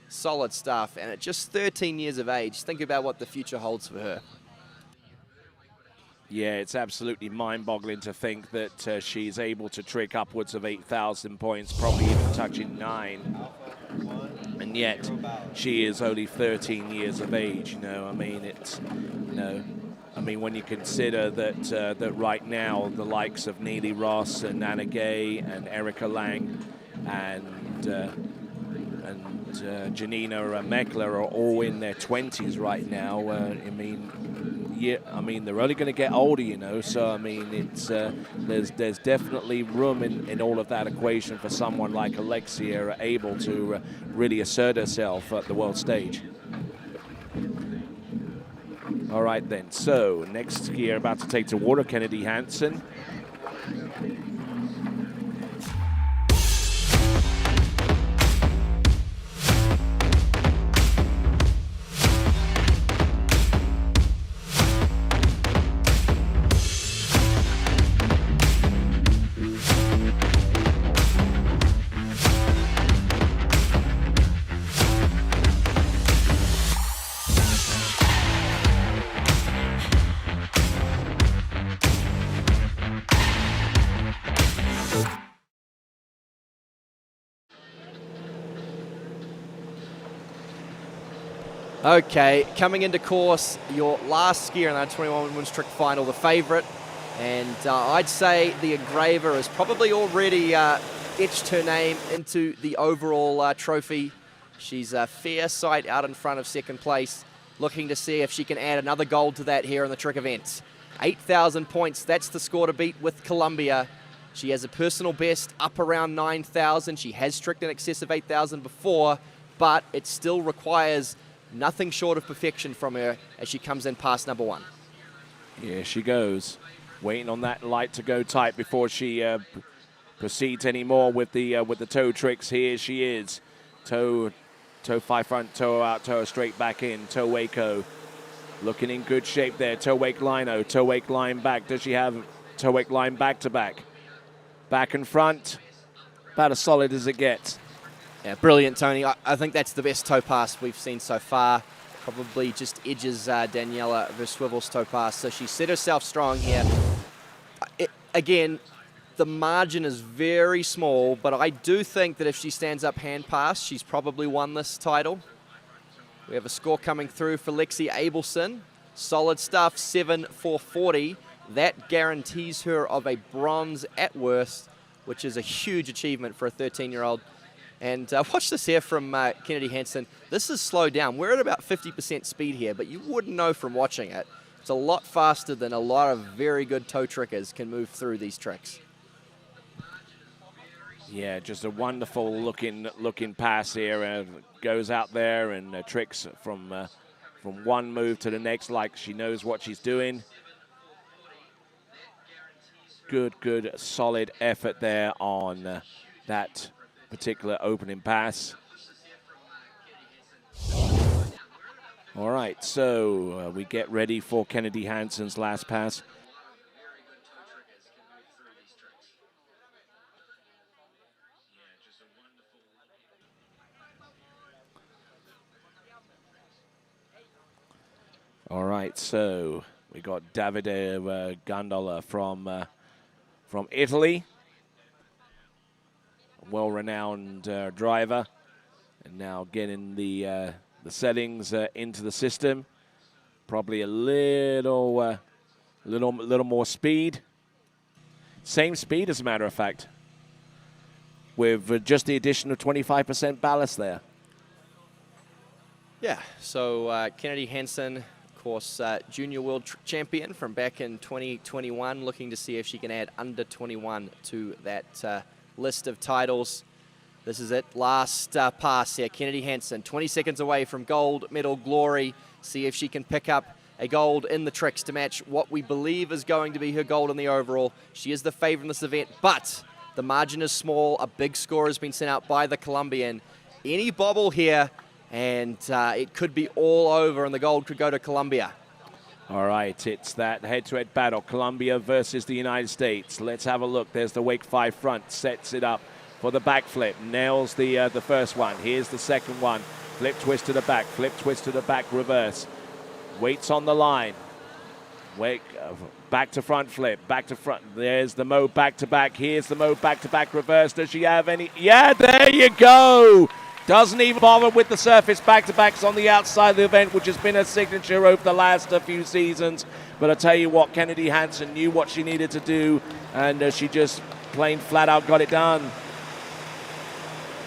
Solid stuff, and at just 13 years of age, think about what the future holds for her. Yeah, it's absolutely mind-boggling to think that she's able to trick upwards of 8,000 points, probably even touching 9. And yet, she is only 13 years of age, you know. I mean, it's, you know, I mean, when you consider that that right now, the likes of Neely Ross and Anna Gay and Erica Lang and Janina Meckler are all in their 20s right now. I mean, they're only going to get older, you know. So I mean, it's there's definitely room in all of that equation for someone like Alexia able to really assert herself at the world stage. All right then. So next skier about to take to water, Kennedy Hansen. Okay, coming into course, your last skier in the U21 Women's Trick Final, the favourite, and I'd say the engraver has probably already etched her name into the overall trophy. She's a fair sight out in front of second place, looking to see if she can add another gold to that here in the trick event. 8,000 points, that's the score to beat with Colombia. She has a personal best up around 9,000. She has tricked in excess of 8,000 before, but it still requires nothing short of perfection from her as she comes in past number one. Here she goes, waiting on that light to go tight before she proceeds anymore with the toe tricks. Here she is, toe 5 front, toe out, toe straight back in, toe Waco, looking in good shape there. Toe wake lino, toe wake line back. Does she have toe wake line back to back? Back and front, about as solid as it gets. Yeah, brilliant, Tony. I think that's the best toe pass we've seen so far. Probably just edges Daniela Verswivel's toe pass. So she set herself strong here. Again, the margin is very small, but I do think that if she stands up hand pass, she's probably won this title. We have a score coming through for Lexi Abelson. Solid stuff, 7,440. That guarantees her of a bronze at worst, which is a huge achievement for a 13-year-old. And watch this here from Kennedy Hansen. This is slowed down. We're at about 50% speed here, but you wouldn't know from watching it. It's a lot faster than a lot of very good toe trickers can move through these tricks. Yeah, just a wonderful looking pass here. Goes out there and tricks from one move to the next like she knows what she's doing. Good, solid effort there on that particular opening pass. All right, so we get ready for Kennedy Hansen's last pass. All right, so we got Davide Gondola from Italy. Well-renowned driver, and now getting the settings into the system. Probably a little more speed. Same speed, as a matter of fact, with just the addition of 25% ballast there. Yeah, so Kennedy Hansen, of course, junior world champion from back in 2021, looking to see if she can add under 21 to that list of titles. This is it, last pass here. Kennedy Hansen, 20 seconds away from gold medal glory. See if she can pick up a gold in the tricks to match what we believe is going to be her gold in the overall. She is the favorite in this event, but the margin is small. A big score has been sent out by the Colombian. Any bobble here, and it could be all over, and the gold could go to Colombia. All right, it's that head-to-head battle, Colombia versus the United States. Let's have a look. There's the wake 5 front, sets it up for the backflip, nails the first one. Here's the second one. Flip twist to the back, flip twist to the back, reverse. Waits on the line. Wake, back to front flip, back to front. There's the mode back to back. Here's the mode back to back reverse. Does she have any? Yeah, there you go. Doesn't even bother with the surface back-to-backs on the outside of the event, which has been a signature over the last few seasons. But I tell you what, Kennedy Hansen knew what she needed to do, and she just plain flat out got it done.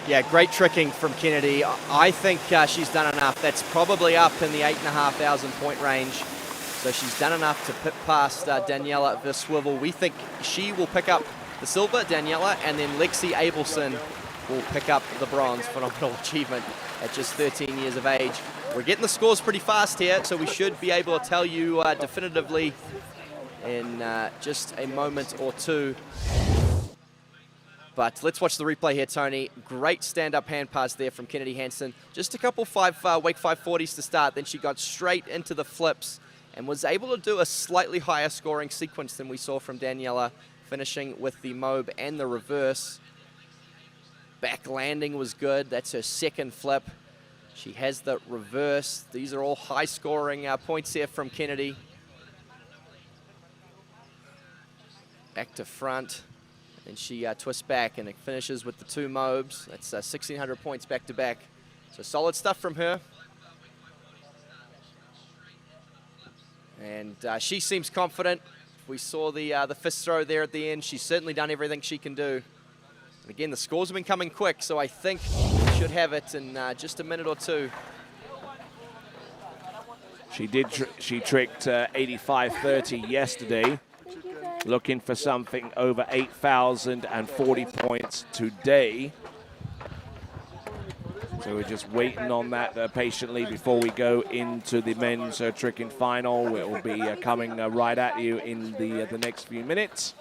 Yeah, great tricking from Kennedy. I think she's done enough. That's probably up in the 8,500 point range. So she's done enough to pit past Daniela Verswivel. We think she will pick up the silver, Daniela, and then Lexi Abelson will pick up the bronze. Phenomenal achievement at just 13 years of age. We're getting the scores pretty fast here, so we should be able to tell you definitively in just a moment or two. But let's watch the replay here, Tony. Great stand-up hand pass there from Kennedy Hansen. Just a couple wake 540s to start, then she got straight into the flips and was able to do a slightly higher scoring sequence than we saw from Daniela, finishing with the mobe and the reverse. Back landing was good. That's her second flip. She has the reverse. These are all high scoring points here from Kennedy. Back to front. And she twists back and it finishes with the two mobes. That's 1,600 points back to back. So solid stuff from her. And she seems confident. We saw the fist throw there at the end. She's certainly done everything she can do. And again, the scores have been coming quick, so I think we should have it in just a minute or two. She tricked 85.30 yesterday. Looking for something over 8,040 points today. So we're just waiting on that patiently before we go into the men's tricking final. It will be coming right at you in the next few minutes.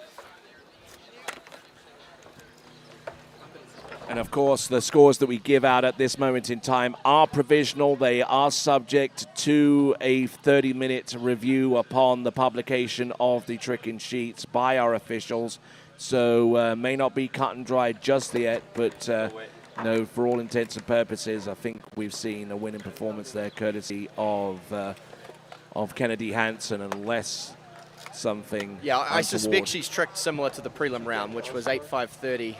And of course, the scores that we give out at this moment in time are provisional. They are subject to a 30-minute review upon the publication of the tricking sheets by our officials. So may not be cut and dried just yet, but no, for all intents and purposes, I think we've seen a winning performance there, courtesy of Kennedy Hansen, unless something. Yeah, I suspect she's tricked similar to the prelim round, which was 8.530.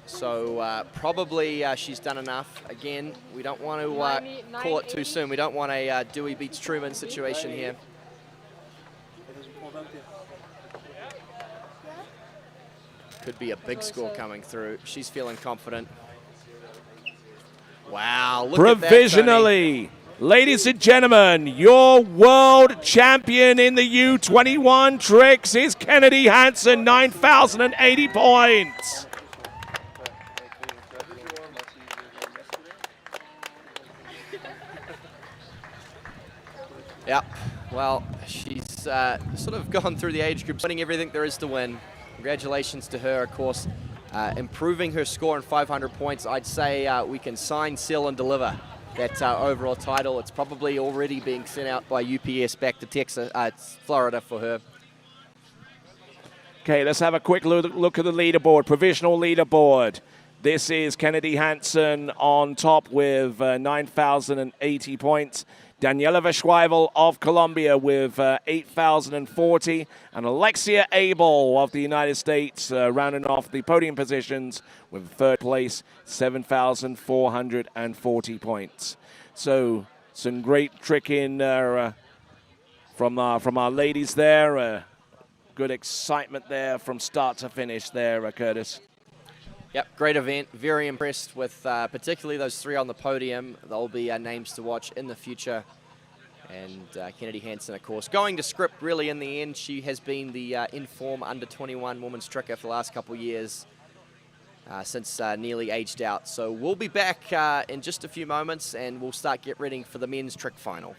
So probably she's done enough. Again, we don't want to call it too soon. We don't want a Dewey beats Truman situation here. Could be a big score coming through. She's feeling confident. Wow, look provisionally, at that, ladies and gentlemen, your world champion in the U21 tricks is Kennedy Hansen, 9,080 points. Yeah, well, she's sort of gone through the age groups, winning everything there is to win. Congratulations to her, of course. Improving her score in 500 points, I'd say we can sign, seal, and deliver that overall title. It's probably already being sent out by UPS back to Texas, Florida for her. Okay, let's have a quick look at the leaderboard, provisional leaderboard. This is Kennedy Hansen on top with 9,080 points. Daniela Verswivel of Colombia with 8,040, and Alexia Abel of the United States rounding off the podium positions with third place, 7,440 points. So some great tricking from our ladies there. Good excitement there from start to finish there, Curtis. Yep, great event. Very impressed with particularly those three on the podium. They'll be names to watch in the future. And Kennedy Hansen, of course, going to script really in the end. She has been the in-form under-21 women's tricker for the last couple of years since nearly aged out. So we'll be back in just a few moments, and we'll start get ready for the men's trick final.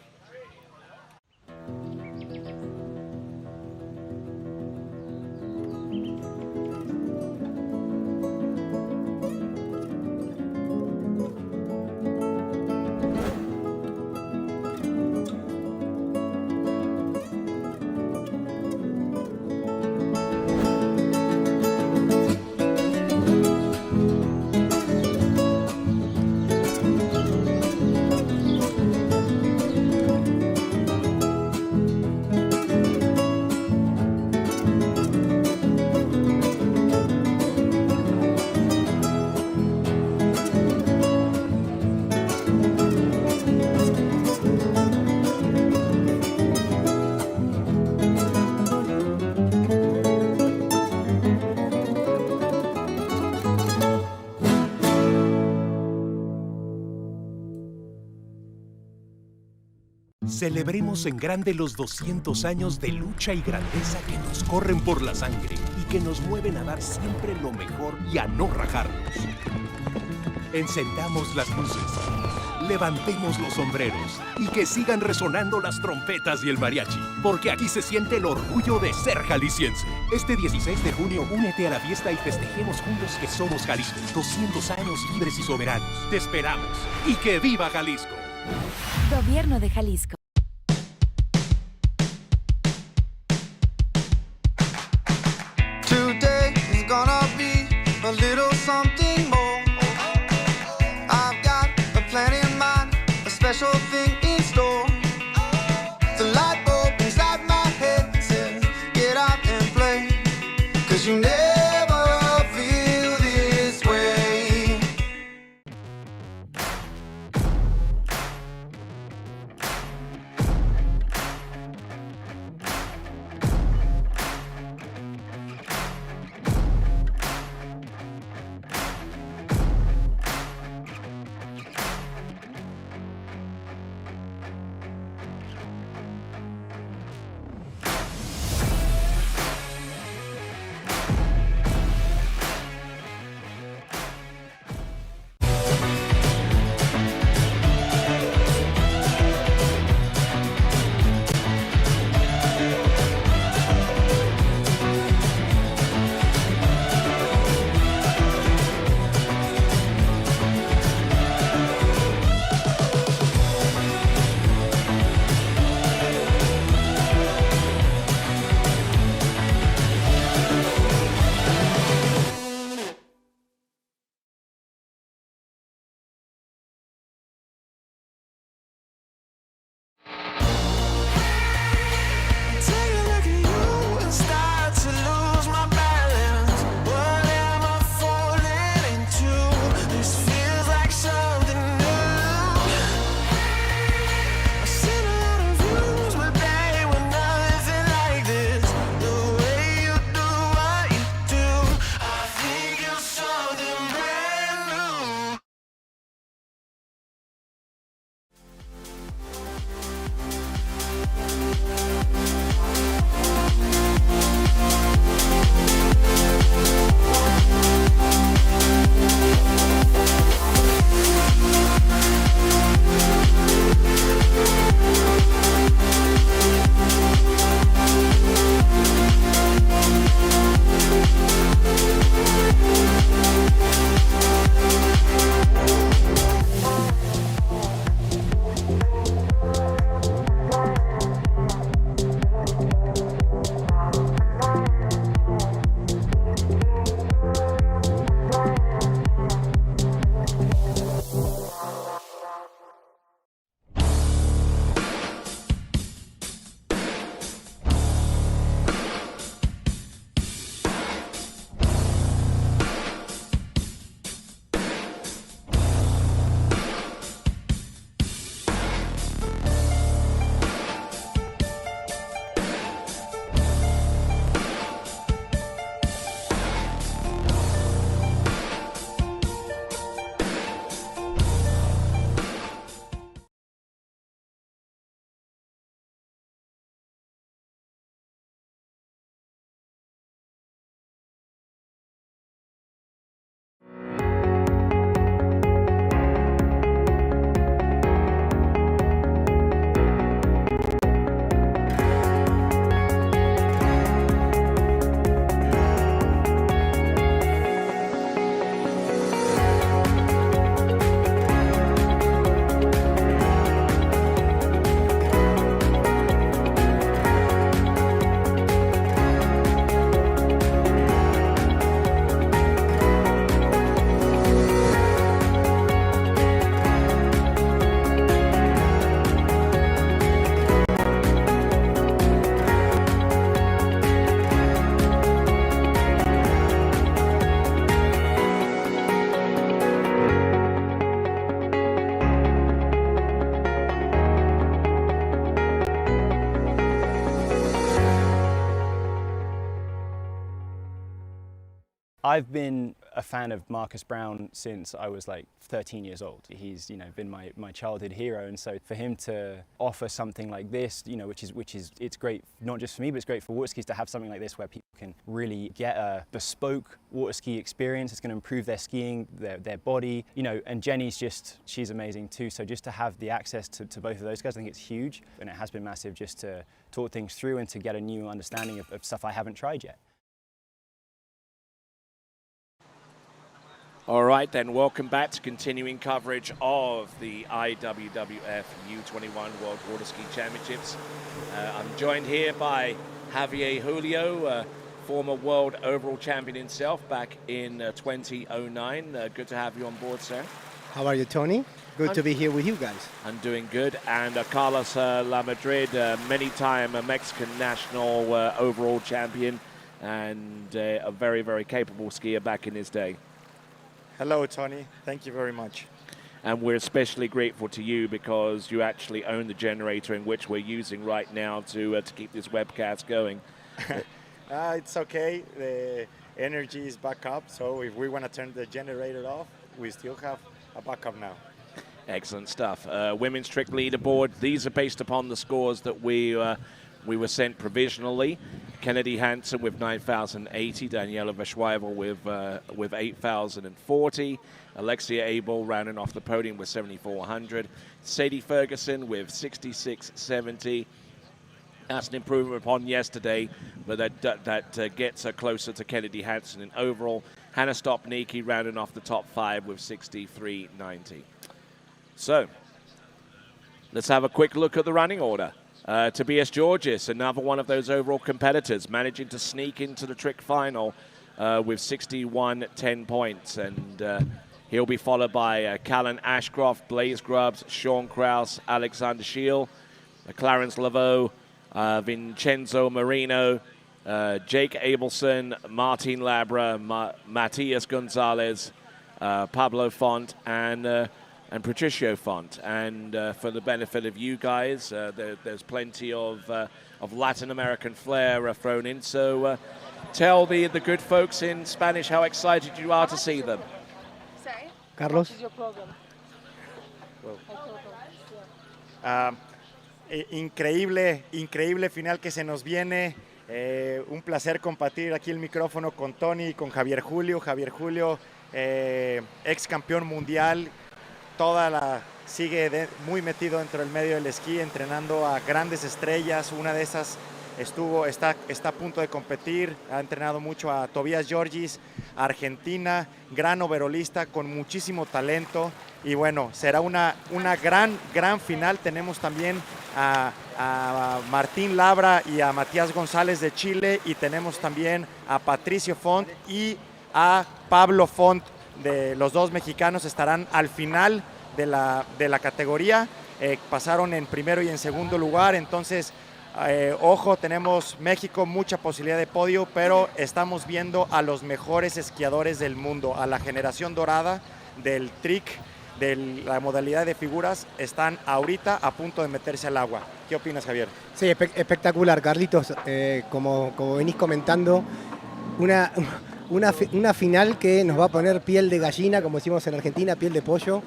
Celebremos en grande los 200 años de lucha y grandeza que nos corren por la sangre y que nos mueven a dar siempre lo mejor y a no rajarnos. Encendamos las luces, levantemos los sombreros y que sigan resonando las trompetas y el mariachi, porque aquí se siente el orgullo de ser jalisciense. Este 16 de junio, únete a la fiesta y festejemos juntos que somos Jalisco. 200 años libres y soberanos. Te esperamos. ¡Y que viva Jalisco! Gobierno de Jalisco. Today is gonna be a little something more. I've got a plan in mind, a special thing in store. The light bulb inside my head says, get out and play, 'cause you never feel this way. I've been a fan of Marcus Brown since I was like 13 years old. He's, been my childhood hero, and so for him to offer something like this, which is it's great not just for me, but it's great for water skis to have something like this where people can really get a bespoke water ski experience. It's going to improve their skiing, their body, and Jenny's she's amazing too. So just to have the access to both of those guys, I think it's huge, and it has been massive just to talk things through and to get a new understanding of stuff I haven't tried yet. All right, then, welcome back to continuing coverage of the IWWF U21 World Water Ski Championships. I'm joined here by Javier Julio, former world overall champion himself back in 2009. Good to have you on board, sir. How are you, Tony? Good to be here with you guys. I'm doing good. And Carlos Lamadrid, many-time Mexican national overall champion and a very, very capable skier back in his day. Hello, Tony. Thank you very much. And we're especially grateful to you because you actually own the generator in which we're using right now to keep this webcast going. It's okay. The energy is back up, so if we want to turn the generator off, we still have a backup now. Excellent stuff. Women's trick leaderboard. These are based upon the scores that we were sent provisionally. Kennedy Hansen with 9,080, Daniela Verschweivel with 8,040, Alexia Abel rounding off the podium with 7,400, Sadie Ferguson with 6,670. That's an improvement upon yesterday, but that gets her closer to Kennedy Hansen in overall. Hannah Stopnicki rounding off the top 5 with 6,390. So, let's have a quick look at the running order. Tobias Georgis, another one of those overall competitors, managing to sneak into the trick final with 61.10 points. And he'll be followed by Callan Ashcroft, Blaze Grubbs, Sean Krause, Alexander Scheel, Clarence Laveau, Vincenzo Marino, Jake Abelson, Martin Labra, Matias Gonzalez, Pablo Font, and Patricio Font. And for the benefit of you guys, there's plenty of Latin American flair thrown in. So tell the good folks in Spanish how excited you are to see them. Carlos. Increíble final que se nos viene. Un placer compartir aquí el micrófono con Tony y con Javier Julio. Javier Julio, ex campeón mundial. Sigue muy metido dentro del medio del esquí, entrenando a grandes estrellas. Una de esas está a punto de competir. Ha entrenado mucho a Tobias Georgis, Argentina, gran overolista con muchísimo talento. Y bueno, será una gran final. Tenemos también a Martín Labra y a Matías González de Chile, y tenemos también a Patricio Font y a Pablo Font. Los dos mexicanos estarán al final de la categoría. Pasaron en primero y en segundo lugar, entonces ojo, tenemos México mucha posibilidad de podio, pero estamos viendo a los mejores esquiadores del mundo, a la generación dorada del trick, de la modalidad de figuras, están ahorita a punto de meterse al agua. ¿Qué opinas, Javier? Sí, espectacular, Carlitos. Como venís comentando, una final que nos va a poner piel de gallina, como decimos en Argentina, piel de pollo.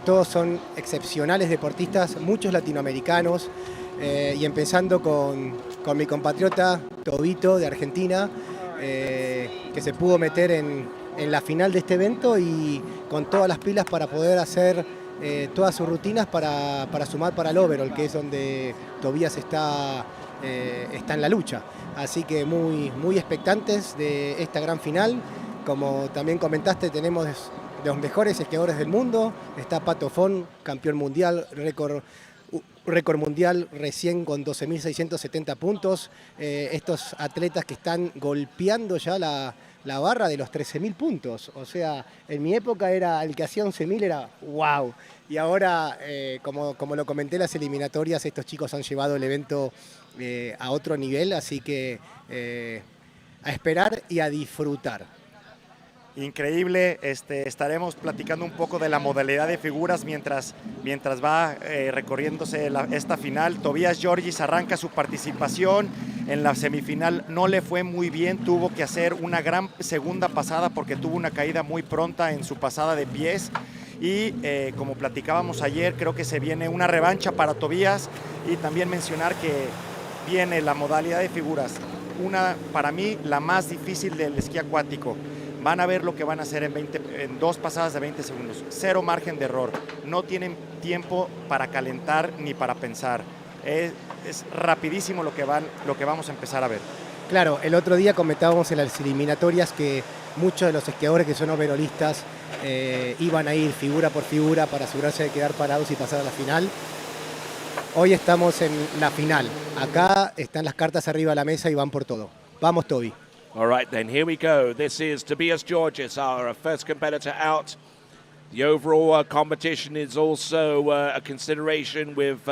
Todos son excepcionales deportistas, muchos latinoamericanos, y empezando con mi compatriota Tobito de Argentina, que se pudo meter en la final de este evento y con todas las pilas para poder hacer todas sus rutinas para sumar para el overall, que es donde Tobías está en la lucha. Así que muy expectantes de esta gran final. Como también comentaste, tenemos los mejores esquiadores del mundo. Está Pato Font, campeón mundial, récord mundial recién con 12.670 puntos. Estos atletas que están golpeando ya la barra de los 13.000 puntos. O sea, en mi época era el que hacía 11.000 era wow. Y ahora, como lo comenté en las eliminatorias, estos chicos han llevado el evento a otro nivel, así que a esperar y a disfrutar. Increíble, estaremos platicando un poco de la modalidad de figuras mientras va recorriéndose esta final. Tobias Georgis arranca su participación En la semifinal no le fue muy bien, tuvo que hacer una gran segunda pasada porque tuvo una caída muy pronta en su pasada de pies. Y como platicábamos ayer, creo que se viene una revancha para Tobías, y también mencionar que viene la modalidad de figuras, una para mí la más difícil del esquí acuático. Van a ver lo que van a hacer en 2 pasadas de 20 segundos, 0 margen de error, no tienen tiempo para calentar ni para pensar. Es rapidísimo lo que vamos a empezar a ver. Claro, el otro día comentábamos en las eliminatorias que muchos de los esquiadores que son overolistas iban a ir figura por figura para asegurarse de quedar parados y pasar a la final. Hoy estamos en la final. Acá están las cartas arriba de la mesa y van por todo. Vamos, Toby. All right, then, here we go. This is Tobias Georges, our first competitor out. The overall competition is also a consideration with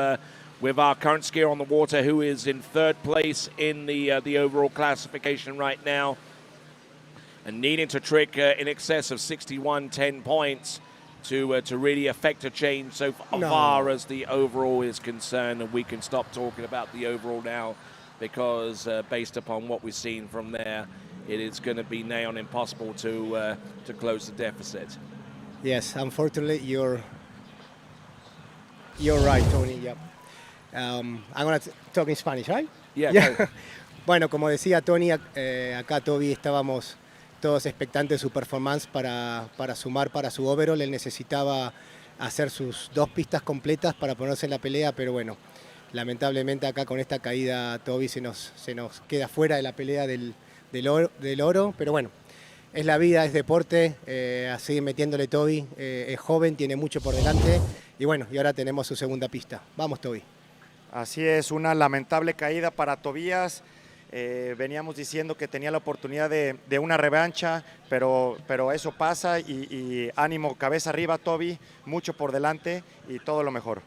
our current skier on the water, who is in 3rd place in the overall classification right now, and needing to trick in excess of 61.10 points to really affect a change so far as the overall is concerned. And we can stop talking about the overall now, because based upon what we've seen from there, it is going to be nigh on impossible to close the deficit. Yes, unfortunately, you're right, Tony. Yep. I'm going to talk in Spanish, right? Yeah. Bueno, como decía Tony, acá Toby estábamos todos expectantes de su performance para sumar para su overall. Él necesitaba hacer sus 2 pistas completas para ponerse en la pelea, pero bueno, lamentablemente acá con esta caída Toby se nos queda fuera de la pelea del oro, pero bueno, es la vida, es deporte, a seguir metiéndole Toby, es joven, tiene mucho por delante, y bueno, y ahora tenemos su segunda pista. Vamos, Toby. Así es, una lamentable caída para Tobías. Veníamos diciendo que tenía la oportunidad de una revancha, pero eso pasa, y ánimo, cabeza arriba, Toby, mucho por delante y todo lo mejor.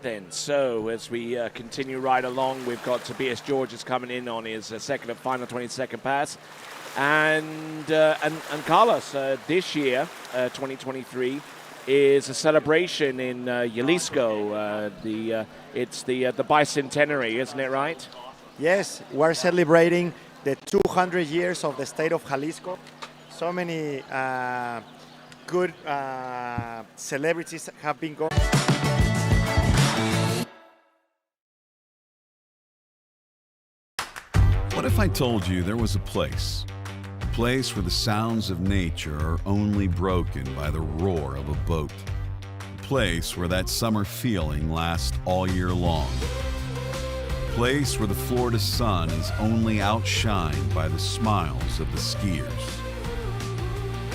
Then, so as we continue right along, we've got Tobias Georges coming in on his second and final 22nd pass, and Carlos, this year, 2023, is a celebration in Jalisco. It's the bicentenary, isn't it right? Yes, we're celebrating the 200 years of the state of Jalisco. So many good celebrities have been going. What if I told you there was a place where the sounds of nature are only broken by the roar of a boat, a place where that summer feeling lasts all year long, a place where the Florida sun is only outshined by the smiles of the skiers,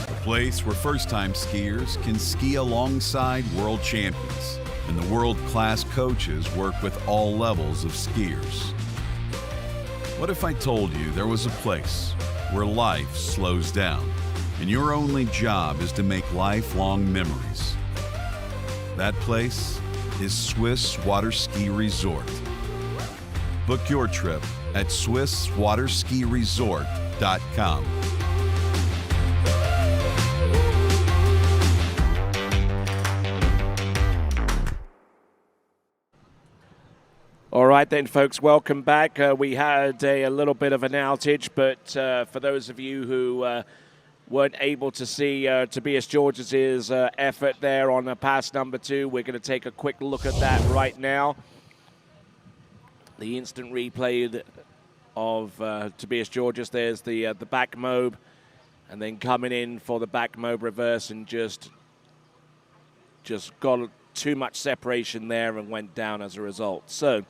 a place where first-time skiers can ski alongside world champions, and the world-class coaches work with all levels of skiers. What if I told you there was a place where life slows down and your only job is to make lifelong memories? That place is Swiss Water Ski Resort. Book your trip at SwissWaterSkiResort.com. All right then, folks, welcome back. We had a little bit of an outage, but for those of you who weren't able to see Tobias Georges' effort there on pass number 2, we're going to take a quick look at that right now. The instant replay of Tobias Georges. There's the back mobe, and then coming in for the back mobe reverse and just got too much separation there and went down as a result. So,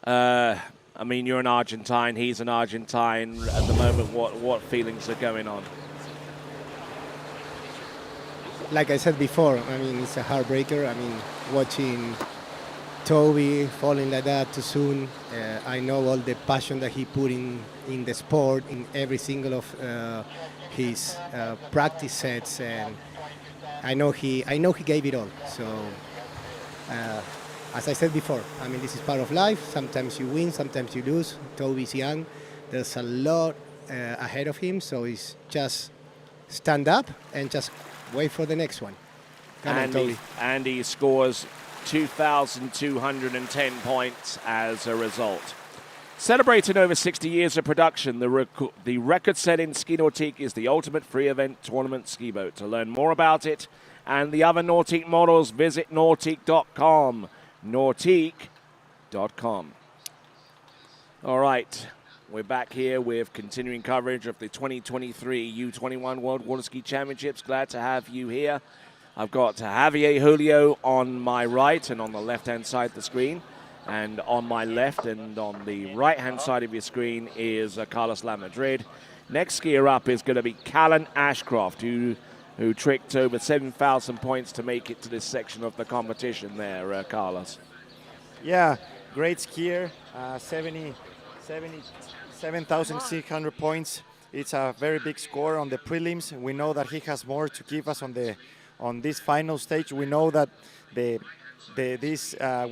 I mean, you're an Argentine, he's an Argentine. At the moment, what feelings are going on? Like I said before, I mean, it's a heartbreaker. I mean, watching Toby falling like that too soon. I know all the passion that he put in the sport, in every single of his practice sets, and I know he gave it all. So, as I said before, I mean, this is part of life. Sometimes you win, sometimes you lose. Toby's young. There's a lot ahead of him, so it's just stand up and just wait for the next one. Come on, Toby. And he scores 2,210 points as a result. Celebrating over 60 years of production, the record-setting Ski Nautique is the ultimate free event tournament ski boat. To learn more about it and the other Nautique models, visit nautique.com. Nautique.com. All right, we're back here with continuing coverage of the 2023 U21 World Water Ski Championships. Glad to have you here. I've got Javier Julio on my right and on the left-hand side of the screen. And on my left and on the right-hand side of your screen is Carlos Lamadrid. Next skier up is going to be Callan Ashcroft, who tricked over 7,000 points to make it to this section of the competition there, Carlos. Yeah, great skier, 7,600 points. It's a very big score on the prelims. We know that he has more to give us on this final stage. We know that we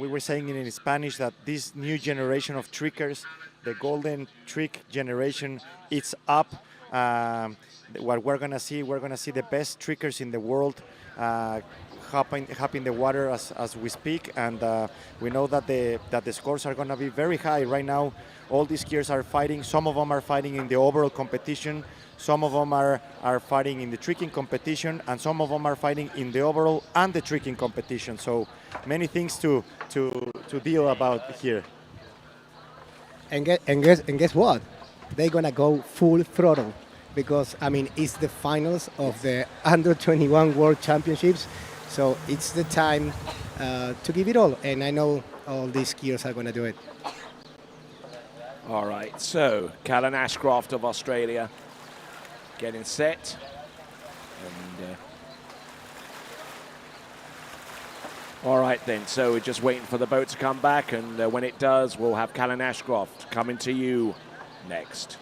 were saying in Spanish that this new generation of trickers, the golden trick generation, it's up. What we're gonna see the best trickers in the world hopping the water as we speak, and we know that the scores are gonna be very high right now. All these skiers are fighting. Some of them are fighting in the overall competition. Some of them are fighting in the tricking competition, and some of them are fighting in the overall and the tricking competition. So many things to deal about here. And guess what? They're gonna go full throttle because I mean it's the finals of the Under-21 World Championships, so it's the time to give it all. And I know all these skiers are gonna do it. All right, so Callan Ashcroft of Australia getting set, and all right then, so we're just waiting for the boat to come back, and when it does, we'll have Callan Ashcroft coming to you next.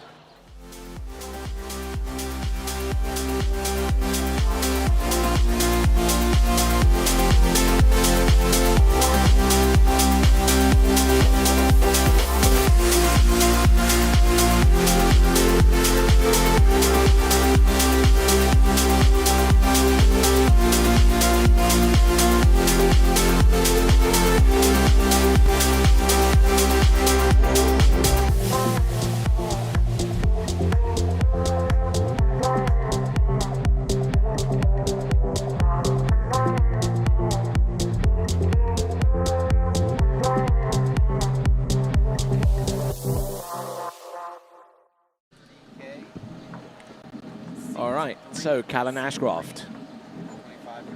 All right, so Callan Ashcroft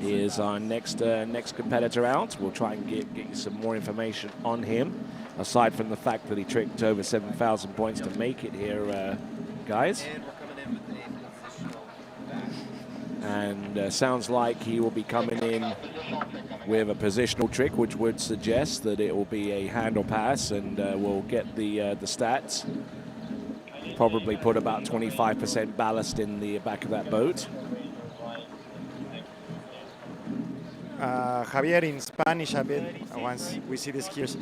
is our next competitor out. We'll try and get you some more information on him, aside from the fact that he tricked over 7,000 points to make it here, guys. And sounds like he will be coming in with a positional trick, which would suggest that it will be a handle pass, and we'll get the stats. Probably put about 25% ballast in the back of that boat. Javier, in Spanish a bit, once we see the skiers.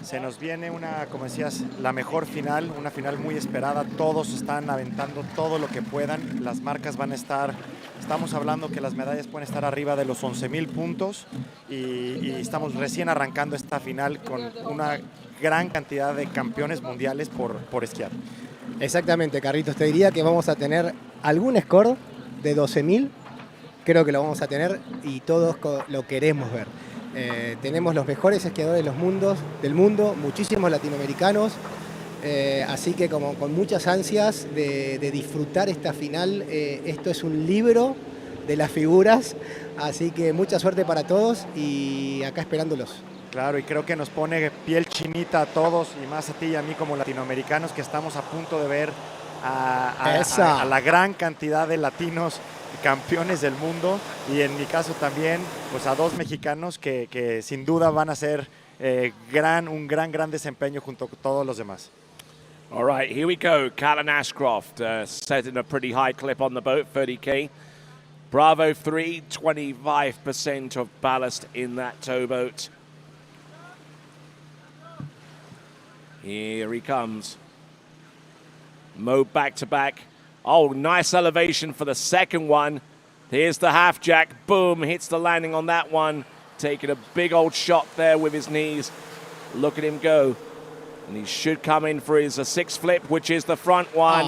Se nos viene como decías, la mejor final, una final muy esperada. Todos están aventando todo lo que puedan. Las marcas van a estar, estamos hablando que las medallas pueden estar arriba de los 11,000 puntos y estamos recién arrancando esta final con una gran cantidad de campeones mundiales por esquiar. Exactamente, Carlitos, te diría que vamos a tener algún score de 12,000, creo que lo vamos a tener y todos lo queremos ver. Tenemos los mejores esquiadores del mundo, muchísimos latinoamericanos, así que como con muchas ansias de disfrutar esta final. Esto es un libro de las figuras, así que mucha suerte para todos y acá esperándolos. Claro, y creo que nos pone piel chinita a todos y más a ti y a mí como latinoamericanos que estamos a punto de ver a la gran cantidad de latinos campeones del mundo y en mi caso también pues a dos mexicanos que sin duda van a hacer un gran desempeño junto con todos los demás. All right, here we go. Callan Ashcroft setting a pretty high clip on the boat, 30K. Bravo 3, 25% of ballast in that towboat. Here he comes. Mo back to back. Oh, nice elevation for the second one. Here's the half jack. Boom, hits the landing on that one. Taking a big old shot there with his knees. Look at him go. And he should come in for his sixth flip, which is the front one.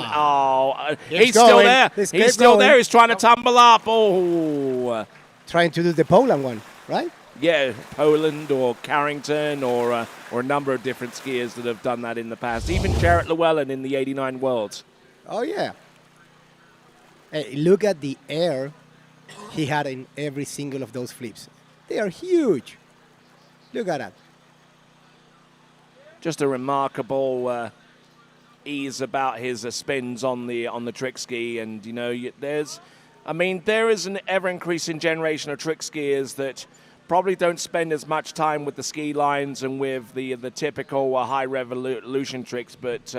He's still there. He's still there. He's trying to tumble up. Oh. Trying to do the Poland one, right? Yeah, Poland or Carrington or a number of different skiers that have done that in the past. Even Jarrett Llewellyn in the 89 Worlds. Oh, yeah. Hey, look at the air he had in every single of those flips. They are huge. Look at that. Just a remarkable ease about his spins on the trick ski, and you know there is an ever-increasing generation of trick skiers that probably don't spend as much time with the ski lines and with the typical high revolution tricks, but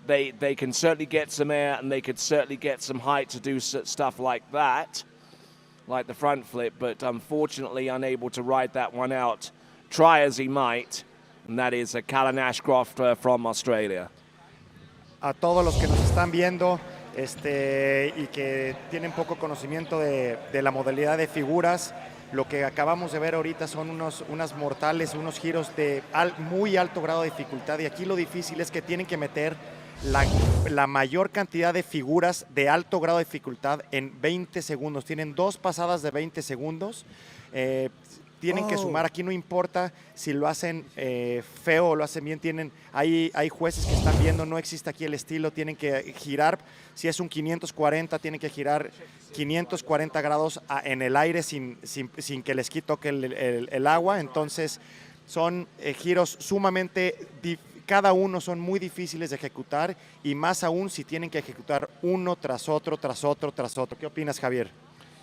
they can certainly get some air and they could certainly get some height to do stuff like that, like the front flip, but unfortunately unable to ride that one out, try as he might. And that is Callan Ashcroft from Australia. A todos los que nos están viendo y que tienen poco conocimiento de la modalidad de figuras, lo que acabamos de ver ahorita son unas mortales, unos giros de muy alto grado de dificultad, y aquí lo difícil es que tienen que meter la mayor cantidad de figuras de alto grado de dificultad en 20 segundos. Tienen 2 pasadas de 20 segundos. Tienen que sumar, aquí no importa si lo hacen feo o lo hacen bien, hay jueces que están viendo, no existe aquí el estilo, tienen que girar, si es un 540, tienen que girar 540 grados en el aire sin que el esquí toque el agua. Entonces son giros sumamente, cada uno son muy difíciles de ejecutar, y más aún si tienen que ejecutar uno tras otro, tras otro, tras otro. ¿Qué opinas, Javier?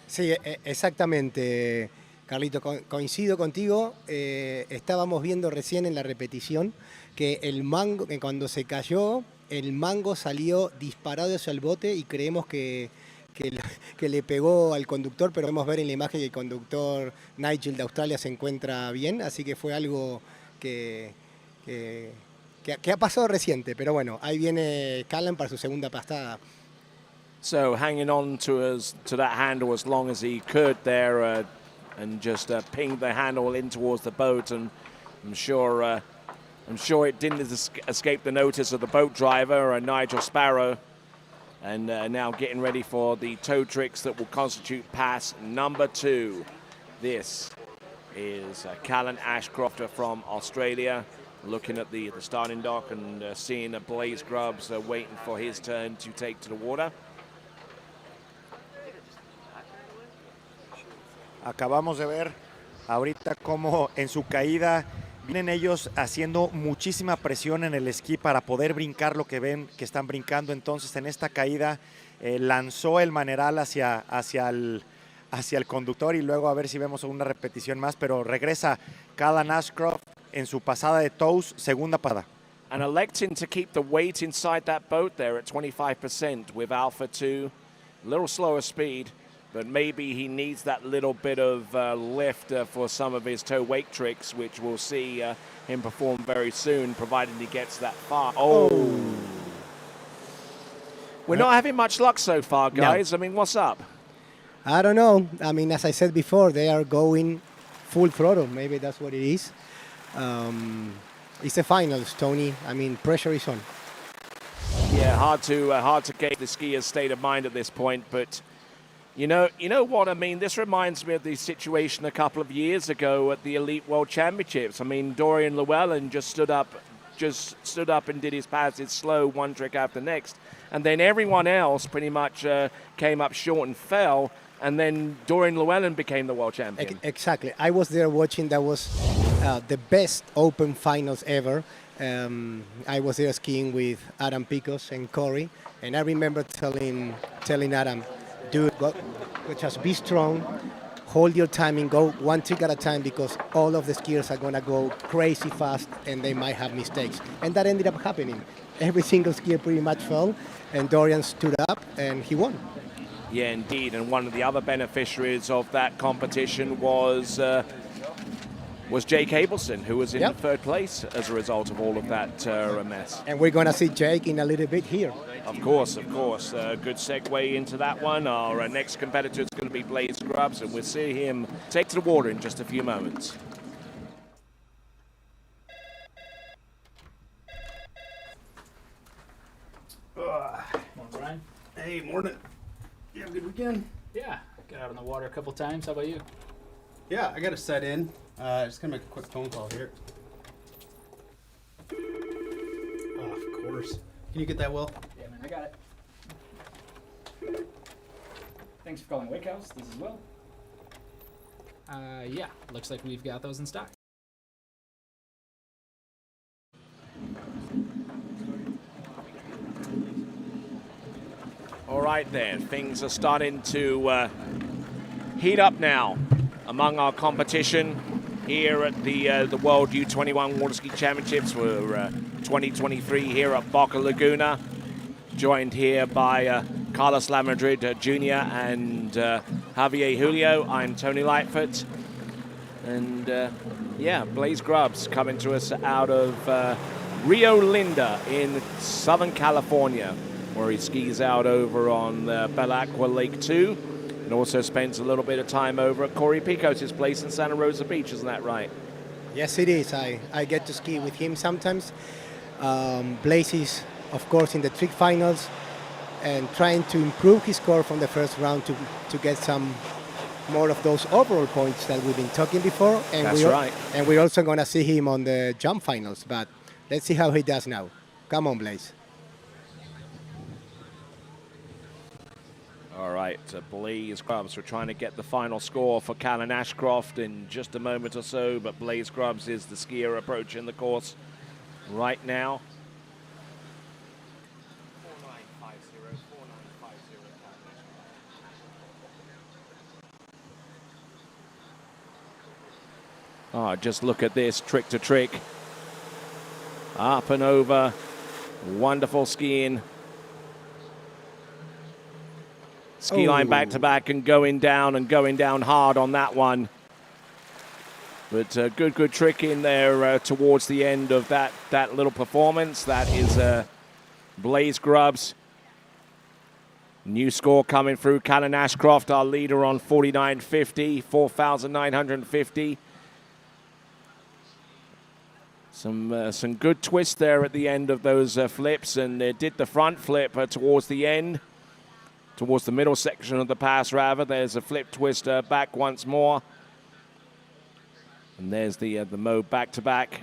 Sí, exactamente. Carlito, coincido contigo. Estábamos viendo recién en la repetición que el mango, que cuando se cayó, el mango salió disparado hacia el bote y creemos que le pegó al conductor, pero podemos ver en la imagen que el conductor Nigel de Australia se encuentra bien, así que fue algo que ha pasado reciente, pero bueno, ahí viene Callan para su segunda pasada. So hanging on to that handle as long as he could there, and just pinged the handle in towards the boat, and I'm sure it didn't escape the notice of the boat driver, Nigel Sparrow, and now getting ready for the toe tricks that will constitute pass number 2. This is Callan Ashcroft from Australia, looking at the starting dock and seeing Blaze Grubbs waiting for his turn to take to the water. Acabamos de ver ahorita cómo en su caída vienen ellos haciendo muchísima presión en el esquí para poder brincar lo que ven que están brincando. Entonces en esta caída lanzó el maneral hacia el conductor, y luego a ver si vemos una repetición más, pero regresa Callan Ashcroft en su pasada de toes, segunda pasada. And electing to keep the weight inside that boat there at 25% with Alpha 2, a little slower speed. But maybe he needs that little bit of lift for some of his toe wake tricks, which we'll see him perform very soon, provided he gets that far. Oh. We're not having much luck so far, guys. No. I mean, what's up? I don't know. I mean, as I said before, they are going full throttle. Maybe that's what it is. It's the finals, Tony. I mean, pressure is on. Yeah, hard to gauge the skier's state of mind at this point, but You know what I mean? This reminds me of the situation a couple of years ago at the Elite World Championships. I mean, Dorian Llewellyn just stood up and did his passes slow, one trick after the next. And then everyone else pretty much came up short and fell. And then Dorian Llewellyn became the world champion. Exactly. I was there watching. That was the best open finals ever. I was there skiing with Adam Picos and Corey. And I remember telling Adam, dude, just be strong, hold your timing, go one trick at a time, because all of the skiers are going to go crazy fast and they might have mistakes. And that ended up happening. Every single skier pretty much fell, and Dorian stood up and he won. Yeah, indeed. And one of the other beneficiaries of that competition was Jake Abelson, who was in third place as a result of all of that mess. And we're going to see Jake in a little bit here. Of course. Good segue into that one. Our next competitor is going to be Blaze Grubbs, and we'll see him take to the water in just a few moments. Morning, Brian. Hey, morning. You have a good weekend? Yeah, got out on the water a couple times. How about you? Yeah, I got to set in. Just gonna make a quick phone call here. Oh, of course. Can you get that, Will? Yeah, man, I got it. Thanks for calling Wake House. This is Will. Yeah, looks like we've got those in stock. All right then, things are starting to heat up now among our competition here at the World U21 Water Ski Championships for 2023 here at Boca Laguna. Joined here by Carlos Lamadrid Jr. and Javier Julio. I'm Tony Lightfoot. And yeah, Blaze Grubbs coming to us out of Rio Linda in Southern California, where he skis out over on Belacqua Lake 2, and also spends a little bit of time over at Corey Picos' place in Santa Rosa Beach, isn't that right? Yes, it is. I get to ski with him sometimes. Blaze is, of course, in the trick finals and trying to improve his score from the first round to get some more of those overall points that we've been talking before. And That's right. And we're also going to see him on the jump finals, but let's see how he does now. Come on, Blaze. All right, Blaze Grubbs, we're trying to get the final score for Callan Ashcroft in just a moment or so, but Blaze Grubbs is the skier approaching the course right now. 4950, just look at this, trick to trick. Up and over, wonderful skiing. Ski line back to back and going down hard on that one. But good trick in there towards the end of that little performance. That is Blaze Grubbs. New score coming through. Callan Ashcroft, our leader, on 4950, 4,950. Some good twist there at the end of those flips, and did the front flip towards the end. Towards the middle section of the pass, rather. There's a flip twist back once more. And there's the mode back-to-back.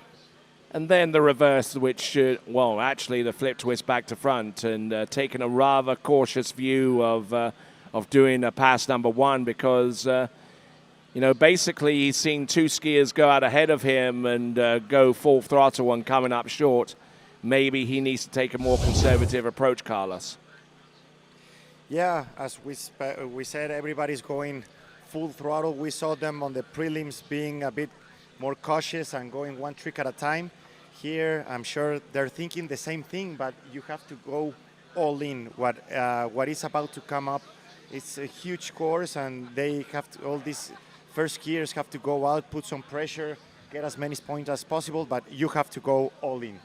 And then the reverse, which should, well, actually the flip twist back to front, and taking a rather cautious view of doing a pass number one, because, you know, basically he's seen two skiers go out ahead of him and go full throttle and coming up short. Maybe he needs to take a more conservative approach, Carlos. Yeah, as we said, everybody's going full throttle. We saw them on the prelims being a bit more cautious and going one trick at a time. Here, I'm sure they're thinking the same thing, but you have to go all in. What is about to come up, it's a huge course, and they have to, all these first skiers have to go out, put some pressure, get as many points as possible, but you have to go all in.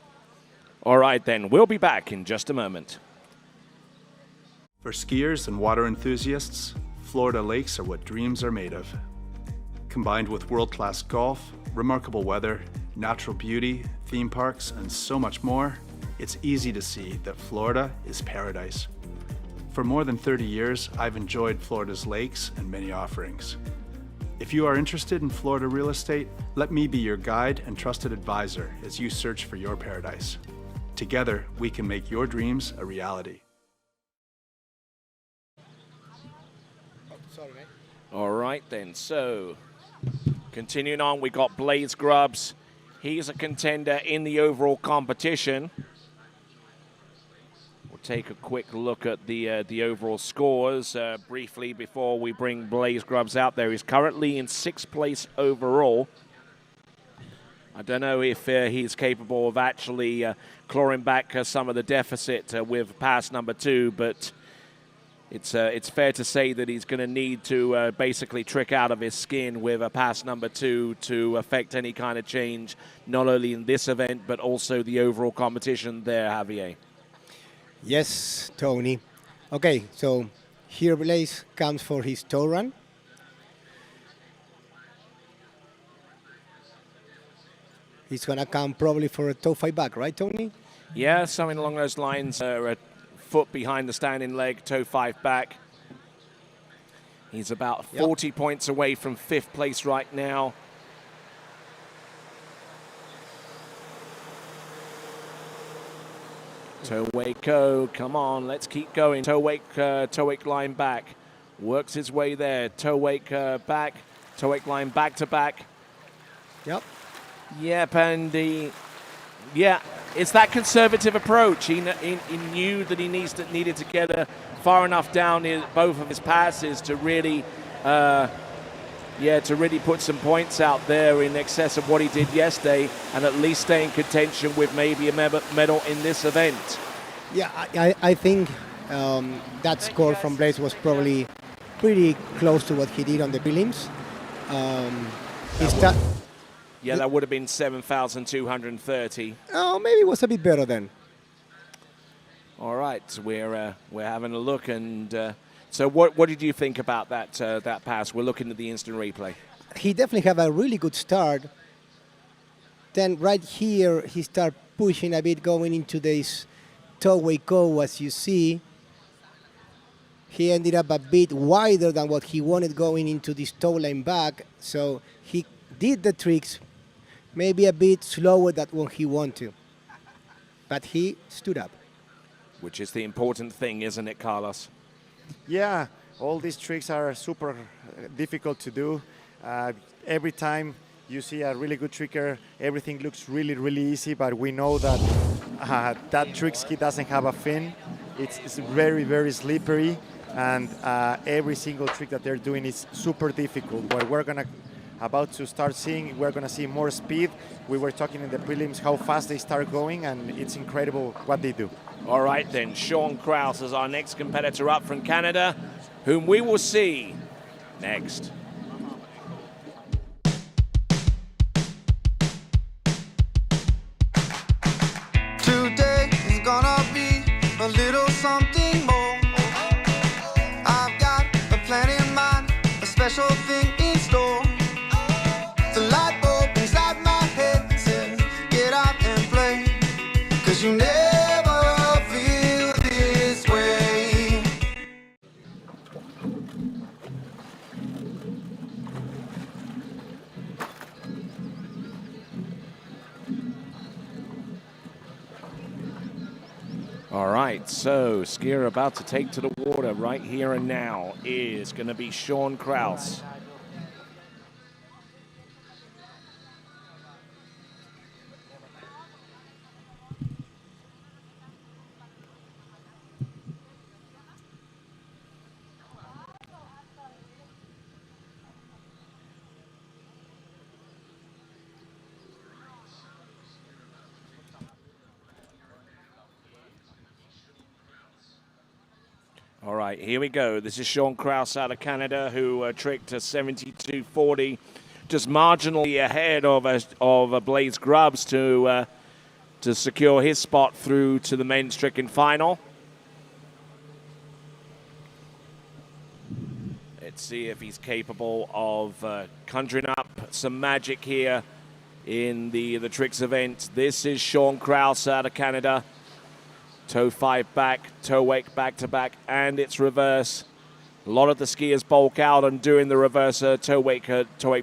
All right, then. We'll be back in just a moment. For skiers and water enthusiasts, Florida lakes are what dreams are made of. Combined with world-class golf, remarkable weather, natural beauty, theme parks, and so much more, it's easy to see that Florida is paradise. For more than 30 years, I've enjoyed Florida's lakes and many offerings. If you are interested in Florida real estate, let me be your guide and trusted advisor as you search for your paradise. Together, we can make your dreams a reality. All right then, so continuing on, we got Blaze Grubbs. He's a contender in the overall competition. We'll take a quick look at the overall scores briefly before we bring Blaze Grubbs out there. He's currently in 6th place overall. I don't know if he's capable of actually clawing back some of the deficit with pass number 2, but it's fair to say that he's going to need to basically trick out of his skin with a pass number 2 to affect any kind of change, not only in this event, but also the overall competition there, Javier. Yes, Tony. Okay, so here Blaze comes for his toe run. He's going to come probably for a toe 5 back, right, Tony? Yeah, something along those lines. A foot behind the standing leg, toe 5 back. He's about 40 points away from 5th place right now. Toe wake go, come on, let's keep going. Toe wake line back. Works his way there. Toe wake back. Toe wake line back to back. Yep. Yep, and it's that conservative approach. He knew that he needed to get far enough down in both of his passes to really, put some points out there in excess of what he did yesterday, and at least stay in contention with maybe a medal in this event. Yeah, I think that score from Blaze was probably pretty close to what he did on the prelims. That would have been 7,230. Oh, maybe it was a bit better then. All right, we're having a look, and so what did you think about that pass? We're looking at the instant replay. He definitely had a really good start. Then right here, he started pushing a bit, going into this toe-way go, as you see. He ended up a bit wider than what he wanted going into this toe line back, so he did the tricks, maybe a bit slower than what he wanted to. But he stood up. Which is the important thing, isn't it, Carlos? Yeah, all these tricks are super difficult to do. Every time you see a really good tricker, everything looks really, really easy, but we know that that trick ski doesn't have a fin. It's very, very slippery, and every single trick that they're doing is super difficult. What we're about to start seeing, we're going to see more speed. We were talking in the prelims how fast they start going, and it's incredible what they do. All right then, Sean Krause is our next competitor up from Canada, whom we will see next. Today is gonna be a little something more. I've got a plan in mind, a special thing in store. The light bulb inside my head says, get out and play, 'cause you never feel this way. All right, so skier about to take to the water right here and now is going to be Sean Krause. All right, here we go. This is Sean Krause out of Canada, who tricked a 72.40, just marginally ahead of Blaze Grubbs to secure his spot through to the men's tricking final. Let's see if he's capable of conjuring up some magic here in the tricks event. This is Sean Krause out of Canada. Toe 5 back, toe wake back to back, and it's reverse. A lot of the skiers bulk out on doing the reverse toe wake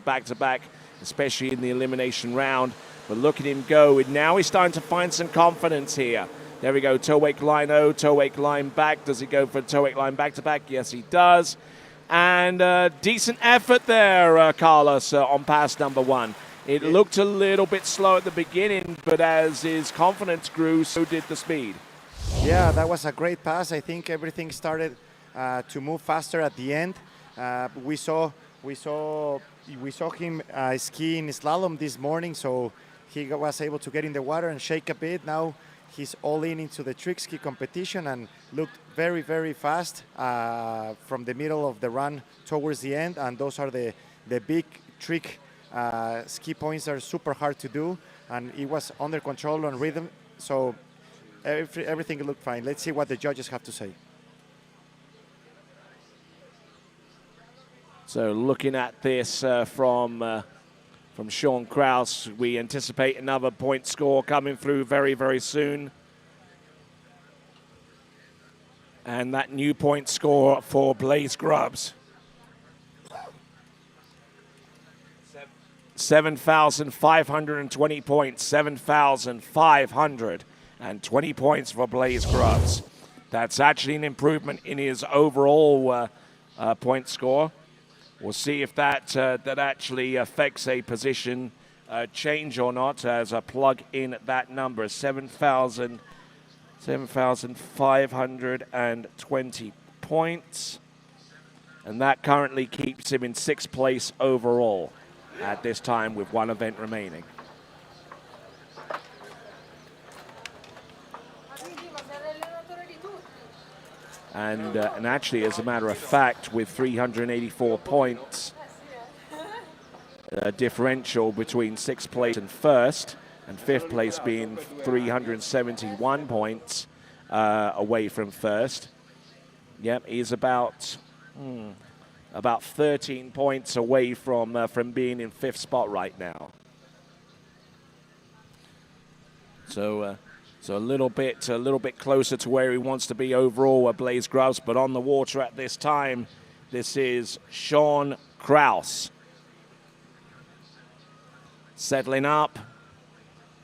back to back, especially in the elimination round. But look at him go. And now he's starting to find some confidence here. There we go. Toe wake line O, toe wake line back. Does he go for toe wake line back to back? Yes, he does. And decent effort there, Carlos, on pass number 1. It looked a little bit slow at the beginning, but as his confidence grew, so did the speed. Yeah, that was a great pass. I think everything started to move faster at the end. We saw him ski in slalom this morning, so he was able to get in the water and shake a bit. Now he's all in into the trick ski competition and looked very, very fast from the middle of the run towards the end. And those are the big trick ski points that are super hard to do. And it was under control on rhythm, so everything looked fine. Let's see what the judges have to say. So looking at this from Sean Kraus, we anticipate another point score coming through very, very soon. And that new point score for Blaze Grubbs. 7,520 points, 7,520 points for Blaze Grubbs. That's actually an improvement in his overall point score. We'll see if that actually affects a position change or not as I plug in that number, 7,520 points. And that currently keeps him in 6th place overall at this time with 1 event remaining. And actually, as a matter of fact, with 384 points, differential between 6th place and 1st, and 5th place being 371 points away from 1st. Yep, he's about 13 points away from being in 5th spot right now. So a little bit closer to where he wants to be overall with Blaze Grubbs, but on the water at this time, this is Sean Kraus. Settling up,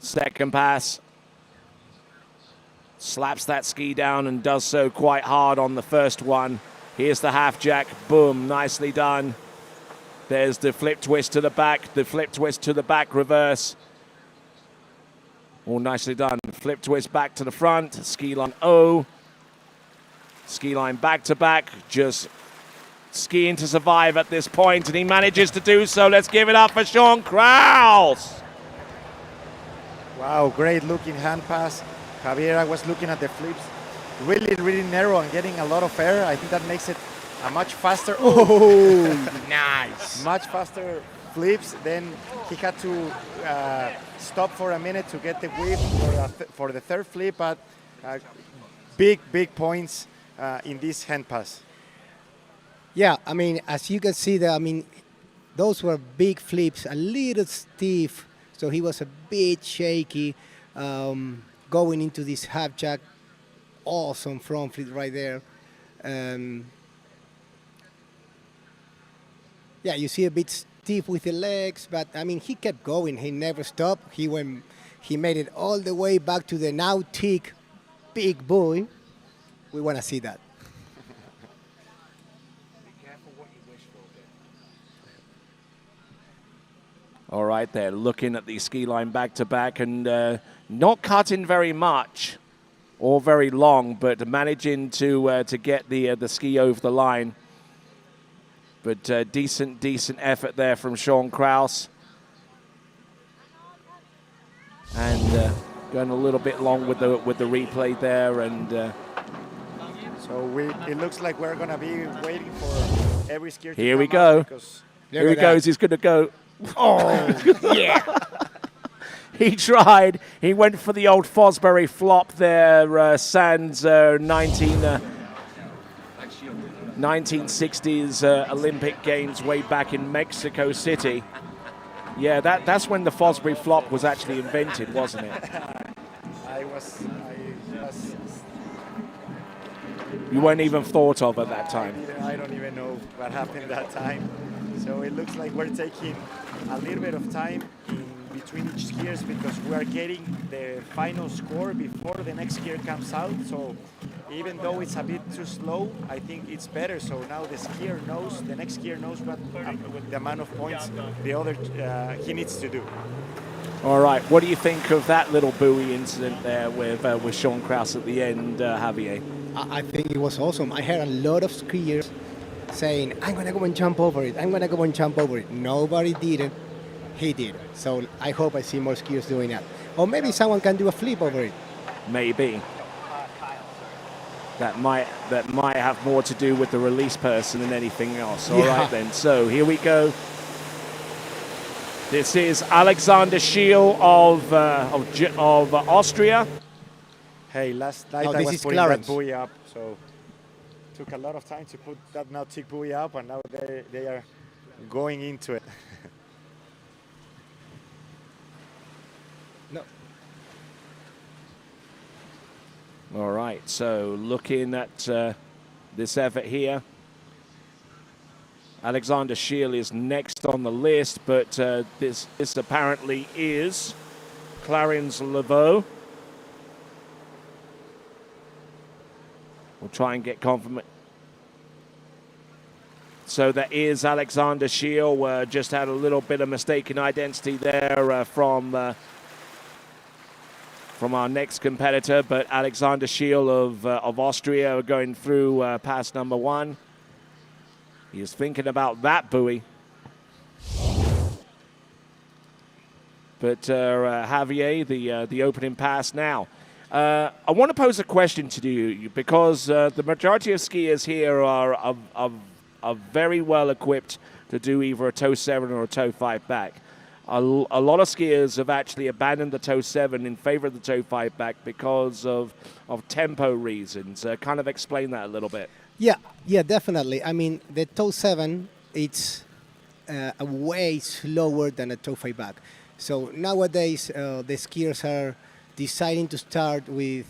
second pass, slaps that ski down and does so quite hard on the first one. Here's the half jack, boom, nicely done. There's the flip twist to the back, the flip twist to the back reverse. All nicely done. Flip twist back to the front, ski line O. Ski line back to back, just skiing to survive at this point, and he manages to do so. Let's give it up for Sean Kraus. Wow, great looking hand pass. Javier, I was looking at the flips. Really, really narrow and getting a lot of air. I think that makes it a much faster. Oh, nice. Much faster flips. Then he had to stop for a minute to get the whip for the third flip, but big points in this hand pass. Yeah, I mean, as you can see, those were big flips, a little stiff, so he was a bit shaky going into this half jack. Awesome front flip right there. Yeah, you see a bit stiff with the legs, but I mean, he kept going. He never stopped. He made it all the way back to the now thick big boy. We want to see that. All right, they're looking at the ski line back to back and not cutting very much or very long, but managing to get the ski over the line. But decent effort there from Sean Kraus. And going a little bit long with the replay there, and so it looks like we're gonna be waiting for every skier to here we come go. out because Here he goes. He's gonna go. Oh yeah. He tried. He went for the old Fosbury flop there, sans 1960s Olympic Games way back in Mexico City. Yeah, that's when the Fosbury flop was actually invented, wasn't it? I was You weren't even thought of at that time. I don't even know what happened that time. So it looks like we're taking a little bit of time in between each skiers because we are getting the final score before the next skier comes out. So even though it's a bit too slow, I think it's better. So now the skier knows, the next skier knows what the amount of points the other he needs to do. All right, what do you think of that little buoy incident there with Sean Krause at the end, Javier? I think it was awesome. I heard a lot of skiers saying, I'm going to go and jump over it. I'm going to go and jump over it. Nobody did it. He did. So I hope I see more skiers doing that. Or maybe someone can do a flip over it. Maybe. That might have more to do with the release person than anything else. All right then. So here we go. This is Alexander Schiel of Austria. Hey, last night I was putting that buoy up, so it took a lot of time to put that nautic buoy up, and now they are going into it. No. All right, so looking at this effort here, Alexander Schiel is next on the list, but this apparently is Clarence Laveau. We'll try and get confirmation. So that is Alexander Schiel. Just had a little bit of mistaken identity there from our next competitor, but Alexander Schiel of Austria going through pass number 1. He is thinking about that buoy. But Javier, the opening pass now. I want to pose a question to you because the majority of skiers here are very well equipped to do either a toe 7 or a toe 5 back. A lot of skiers have actually abandoned the toe 7 in favor of the toe 5 back because of tempo reasons. Kind of explain that a little bit. Yeah, definitely. I mean, the toe 7, it's way slower than a toe 5 back. So nowadays, the skiers are deciding to start with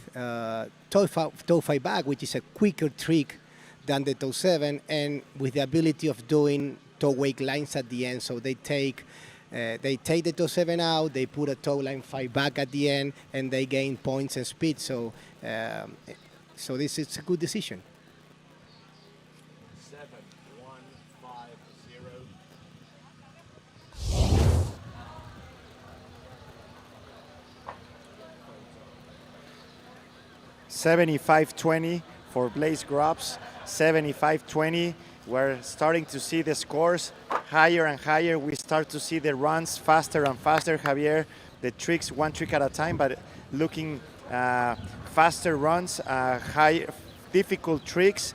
toe 5 back, which is a quicker trick than the toe 7, and with the ability of doing toe wake lines at the end. So they take the toe 7 out, they put a toe line 5 back at the end, and they gain points and speed. So this is a good decision. 7, 1, 5, 0. 75-20 for Blaise Grobs, 75-20. We're starting to see the scores higher and higher. We start to see the runs faster and faster, Javier. The tricks, one trick at a time, but looking faster runs, high, difficult tricks.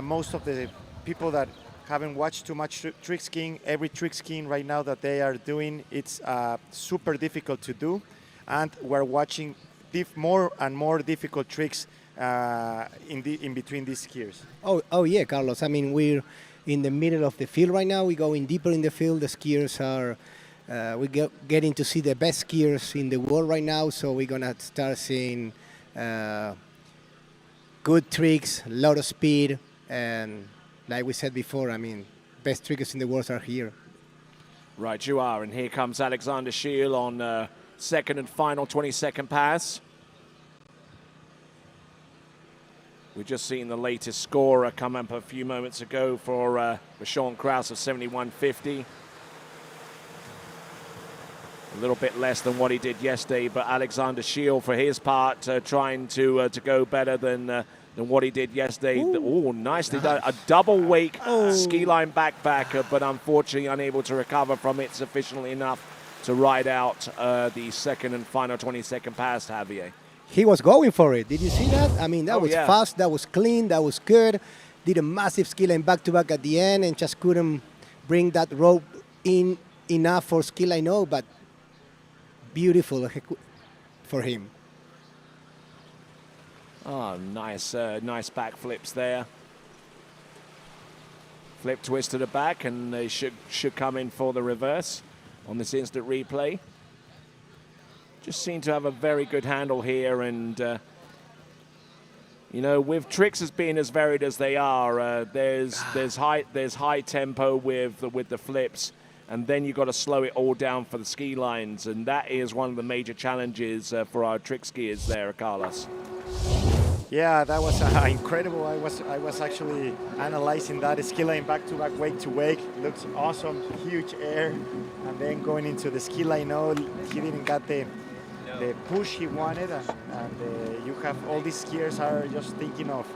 Most of the people that haven't watched too much trick skiing, every trick skiing right now that they are doing, it's super difficult to do. And we're watching more and more difficult tricks in between these skiers. Oh yeah, Carlos. I mean, we're in the middle of the field right now. We're going deeper in the field. The skiers are, we're getting to see the best skiers in the world right now. So we're gonna start seeing good tricks, a lot of speed, and like we said before, I mean, best trickers in the world are here. Right, you are, and here comes Alexander Schiel on second and final 20-second pass. We've just seen the latest score come up a few moments ago for Sean Krause of 71.50. A little bit less than what he did yesterday, but Alexander Schiel, for his part, trying to go better than what he did yesterday. Oh, nicely done. A double wake ski line backpacker, but unfortunately unable to recover from it sufficiently enough to ride out the second and final 20-second pass, Javier. He was going for it. Did you see that? I mean, that was fast, that was clean, that was good. Did a massive ski line back-to-back at the end and just couldn't bring that rope in enough for ski line out, but beautiful for him. Oh, nice back flips there. Flip twist to the back, and they should come in for the reverse on this instant replay. Just seem to have a very good handle here, and You know, with tricks as being as varied as they are, there's high tempo with the flips, and then you've got to slow it all down for the ski lines, and that is one of the major challenges for our trick skiers there, Carlos. Yeah, that was incredible. I was actually analyzing that ski line back to back, wake to wake. Looks awesome, huge air, and then going into the ski line. No, he didn't get the push he wanted, and you have all these skiers are just thinking of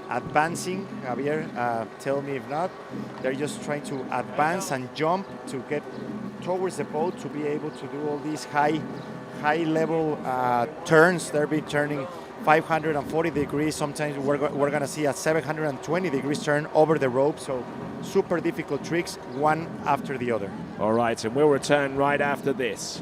advancing. Javier, tell me if not. They're just trying to advance and jump to get towards the boat to be able to do all these high level turns. They'll be turning 540 degrees. Sometimes we're going to see a 720 degrees turn over the rope. So super difficult tricks, one after the other. All right, and we'll return right after this.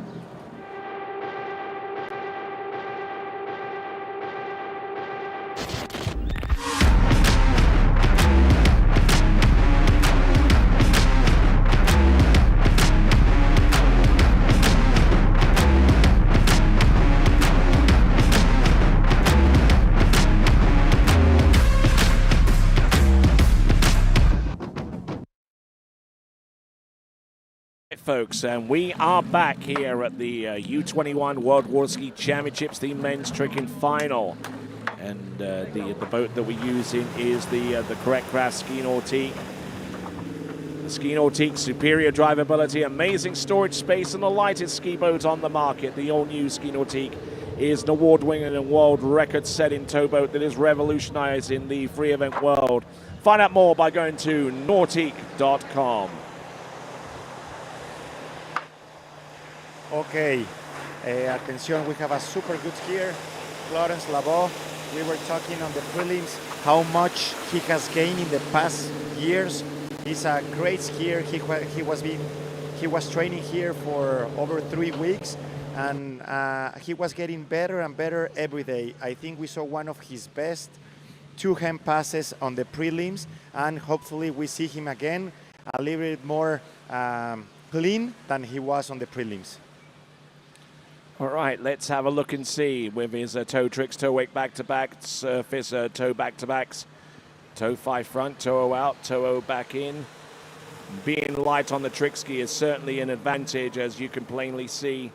Folks, and we are back here at the U21 World Water Ski Championships, the men's tricking final, and the boat that we're using is the correct craft Ski Nautique. The Ski Nautique, superior drivability, amazing storage space, and the lightest ski boat on the market. The all-new Ski Nautique is an award-winning and world record-setting towboat that is revolutionizing the free event world. Find out more by going to nautique.com. Okay, attention, we have a super good skier, Clarence Labo. We were talking on the prelims how much he has gained in the past years. He's a great skier. He was training here for over 3 weeks, and he was getting better and better every day. I think we saw one of his best 2-hand passes on the prelims, and hopefully we see him again a little bit more clean than he was on the prelims. All right, let's have a look and see with his toe tricks, toe wake back-to-back, surface toe back-to-backs, toe 5 front, toe out, toe back in. Being light on the trick ski is certainly an advantage, as you can plainly see,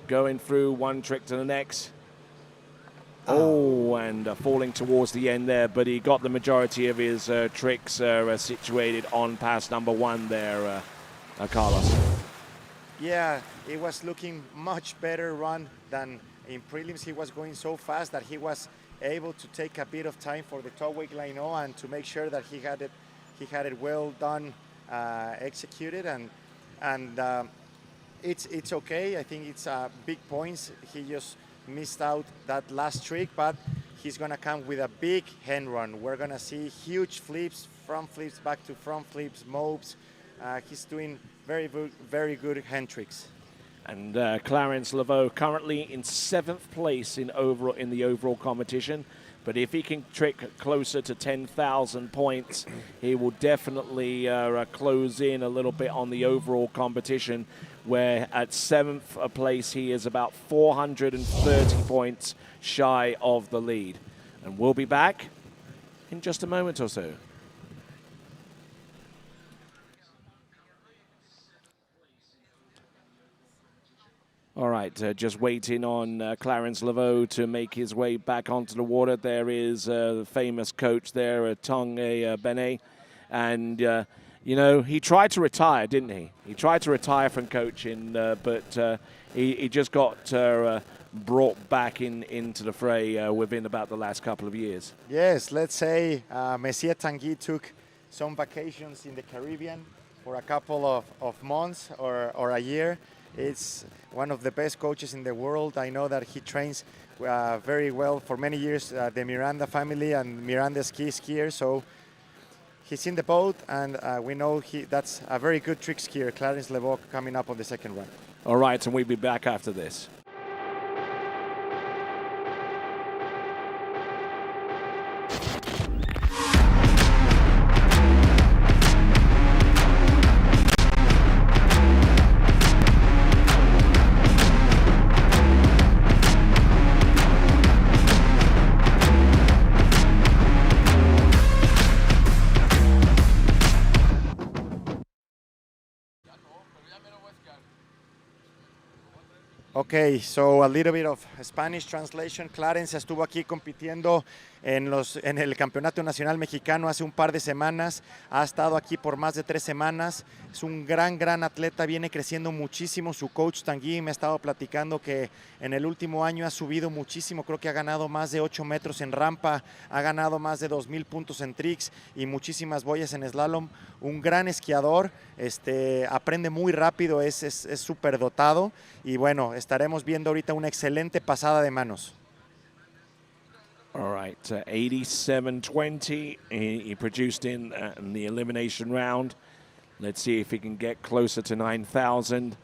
going through one trick to the next. Oh, and falling towards the end there, but he got the majority of his tricks situated on pass number 1 there, Carlos. Yeah, it was looking much better run than in prelims. He was going so fast that he was able to take a bit of time for the toe wake line and to make sure that he had it well done, executed, and it's okay. I think it's big points. He just missed out that last trick, but he's gonna come with a big hand run. We're gonna see huge flips, front flips, back to front flips, mopes. He's doing very good hand tricks. And Clarence Laveau currently in 7th place in the overall competition. But if he can trick closer to 10,000 points, he will definitely close in a little bit on the overall competition, where at 7th place he is about 430 points shy of the lead. And we'll be back in just a moment or so. All right, just waiting on Clarence Laveau to make his way back onto the water. There is the famous coach there, Tong Bene. And, you know, he tried to retire, didn't he? He tried to retire from coaching, but he just got brought back into the fray within about the last couple of years. Yes, let's say Messier Tanguy took some vacations in the Caribbean for a couple of months or a year. It's one of the best coaches in the world. I know that he trains very well for many years, the Miranda family and Miranda skiers. So he's in the boat, and we know that's a very good trick skier, Clarence Laveau, coming up on the second run. All right, and we'll be back after this. Ok, so a little bit of Spanish translation. Clarence estuvo aquí compitiendo en el Campeonato Nacional Mexicano hace un par de semanas. Ha estado aquí por más de 3 semanas. Es un gran atleta, viene creciendo muchísimo. Su coach Tanguy me ha estado platicando que en el último año ha subido muchísimo. Creo que ha ganado más de 8 metros en rampa, ha ganado más de 2,000 puntos en tricks y muchísimas boyas en slalom. Un gran esquiador, aprende muy rápido, es súper dotado y bueno, estaremos viendo ahorita una excelente pasada de manos. All right, 87.20 he produced in the elimination round. Let's see if he can get closer to 9,000.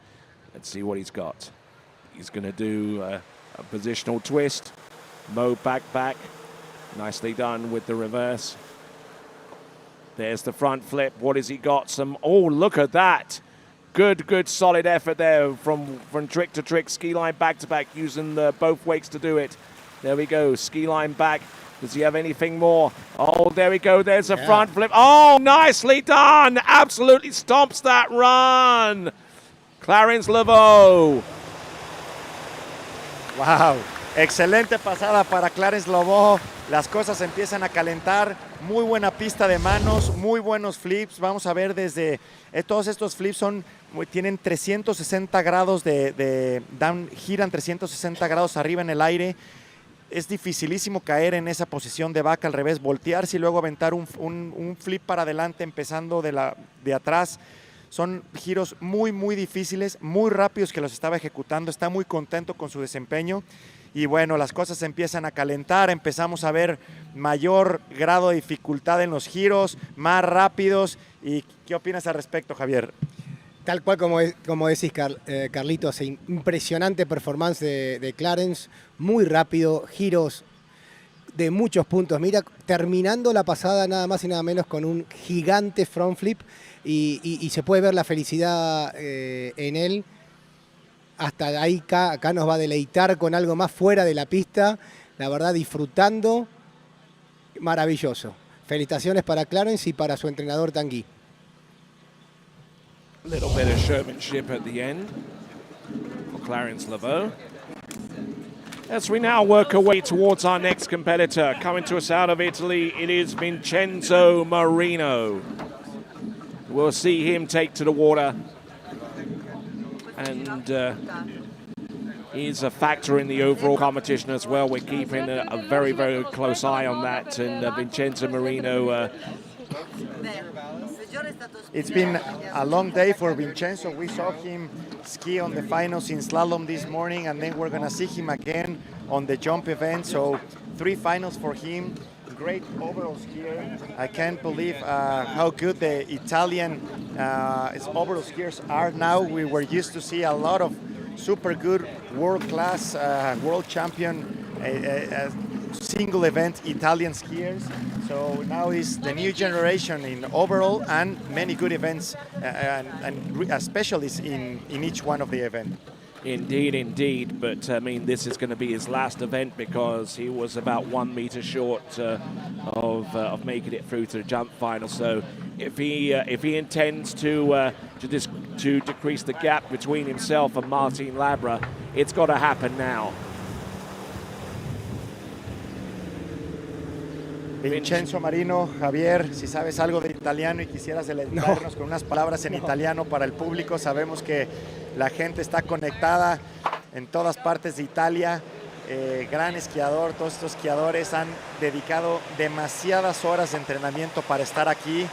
Let's see what he's got. He's going to do a positional twist, mow back. Nicely done with the reverse. There's the front flip. What has he got? Oh, look at that. Good, solid effort there from trick to trick, ski line back to back, using both wakes to do it. There we go, ski line back. Does he have anything more? Oh, there we go. There's a front flip. Oh, nicely done. Absolutely stomps that run. Clarence Laveau. Wow, excelente pasada para Clarence Laveau. Las cosas empiezan a calentar. Muy buena pista de manos, muy buenos flips. Vamos a ver desde... todos estos flips tienen 360 grados giran 360 grados arriba en el aire. Es dificilísimo caer en esa posición de vaca al revés, voltearse y luego aventar un flip para adelante empezando de atrás. Son giros muy difíciles, muy rápidos que los estaba ejecutando. Está muy contento con su desempeño. Y bueno, las cosas empiezan a calentar, empezamos a ver mayor grado de dificultad en los giros, más rápidos. ¿Y qué opinas al respecto, Javier? Tal cual como decís, Carlitos, impresionante performance de Clarence, muy rápido, giros de muchos puntos. Mira, terminando la pasada nada más y nada menos con un gigante front flip y se puede ver la felicidad en él. Hasta ahí acá nos va a deleitar con algo más fuera de la pista, la verdad disfrutando, maravilloso. Felicitaciones para Clarence y para su entrenador Tanguy. A little bit of showmanship at the end for Clarence Laveau. As we now work our way towards our next competitor, coming to us out of Italy, it is Vincenzo Marino. We'll see him take to the water. And he's a factor in the overall competition as well. We're keeping a very close eye on that. And Vincenzo Marino... It's been a long day for Vincenzo. We saw him ski on the finals in slalom this morning, and then we're going to see him again on the jump event. So 3 finals for him. Great overall skier. I can't believe how good the Italian overall skiers are now. We were used to see a lot of super good world-class, world champion single event Italian skiers. So now is the new generation in overall and many good events and specialists in each one of the events. Indeed. But I mean, this is going to be his last event because he was about 1 meter short of making it through to the jump final. So if he intends to decrease the gap between himself and Martin Labra, it's got to happen now. Vincenzo Marino, Javier, si sabes algo de italiano y quisieras deleitarnos con unas palabras en italiano para el público, sabemos que la gente está conectada en todas partes de Italia, gran esquiador, todos estos esquiadores han dedicado demasiadas horas de entrenamiento para estar aquí,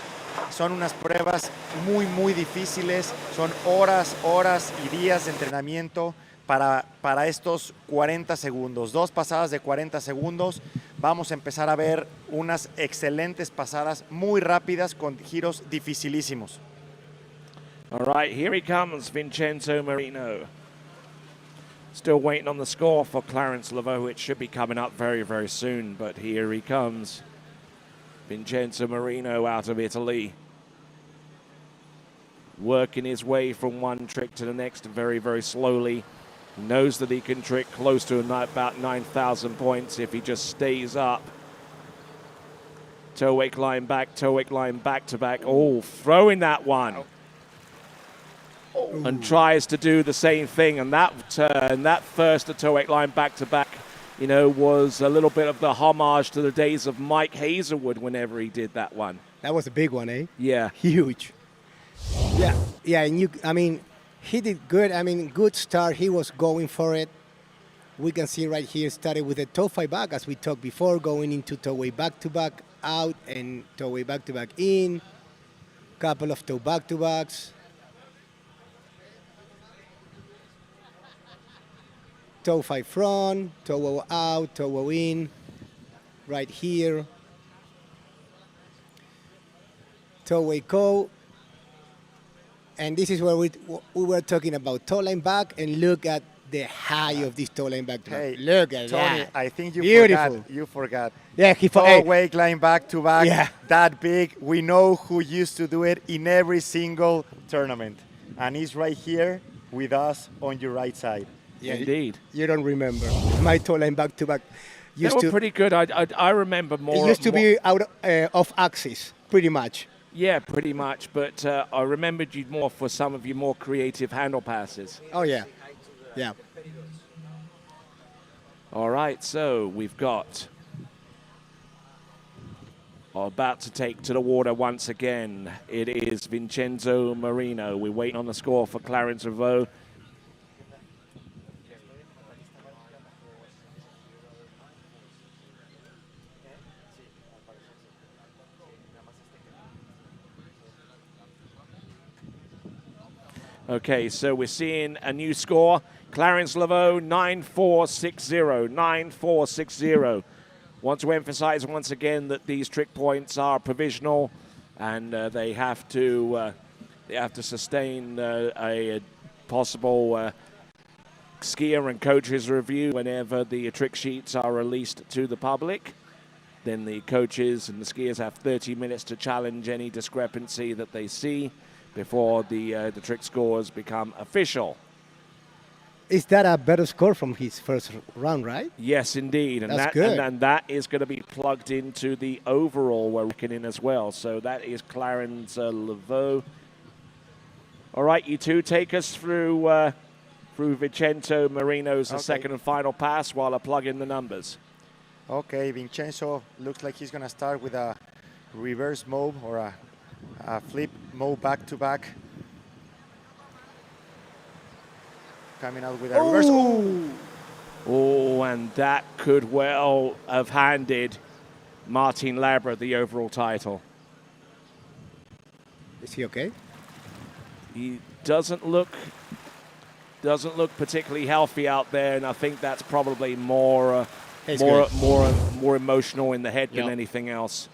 son unas pruebas muy difíciles, son horas y días de entrenamiento para estos 40 segundos, 2 pasadas de 40 segundos. Vamos a empezar a ver unas excelentes pasadas muy rápidas con giros dificilísimos. All right, here he comes, Vincenzo Marino. Still waiting on the score for Clarence Laveau. It should be coming up very soon, but here he comes. Vincenzo Marino out of Italy. Working his way from one trick to the next very slowly. He knows that he can trick close to about 9,000 points if he just stays up. Toe wake line back to back. Oh, throwing that one. and tries to do the same thing. And that first toe-8 line back-to-back, you know, was a little bit of the homage to the days of Mike Hazelwood whenever he did that one. That was a big one, eh? Yeah. Huge. Yeah, and he did good. I mean, good start. He was going for it. We can see right here, started with a toe-5 back, as we talked before, going into toe-8 back-to-back, out, and toe-8 back-to-back in. Couple of toe back-to-backs. Toe-5 front, toe out, toe in, right here. Toe-8 co. And this is where we were talking about toe line back, and look at the high of this toe line back. Hey, look at Tony, that. I think you Beautiful. forgot. Yeah, he toe-8 line back-to-back, Yeah. that big. We know who used to do it in every single tournament. And he's right here with us on your right side. Yeah, Indeed. You don't remember. My toe line back-to-back They were pretty good. I remember more. It used to be out off axis, pretty much. Yeah, pretty much. But I remembered you more for some of your more creative handle passes. Oh, yeah. Yeah. All right, so we've got about to take to the water once again. It is Vincenzo Marino. We're waiting on the score for Clarence Reveau. Okay, so we're seeing a new score. Clarence Reveau, 9-4-6-0, 9-4-6-0. Want to emphasize once again that these trick points are provisional, and they have to sustain a possible skier and coaches review whenever the trick sheets are released to the public. Then the coaches and the skiers have 30 minutes to challenge any discrepancy that they see before the trick scores become official. Is that a better score from his first round, right? Yes, indeed. And That's good. And that is going to be plugged into the overall we're reckoning as well. So that is Clarence Reveau. All right, you two, take us through Vincenzo Marino's second and final pass while I plug in the numbers. Okay, Vincenzo looks like he's going to start with a reverse mob or a flip mob back-to-back. Coming out with a reverse. Oh, and that could well have handed Martin Labra the overall title. Is he okay? He doesn't look particularly healthy out there, and I think that's probably more emotional in the head than anything else.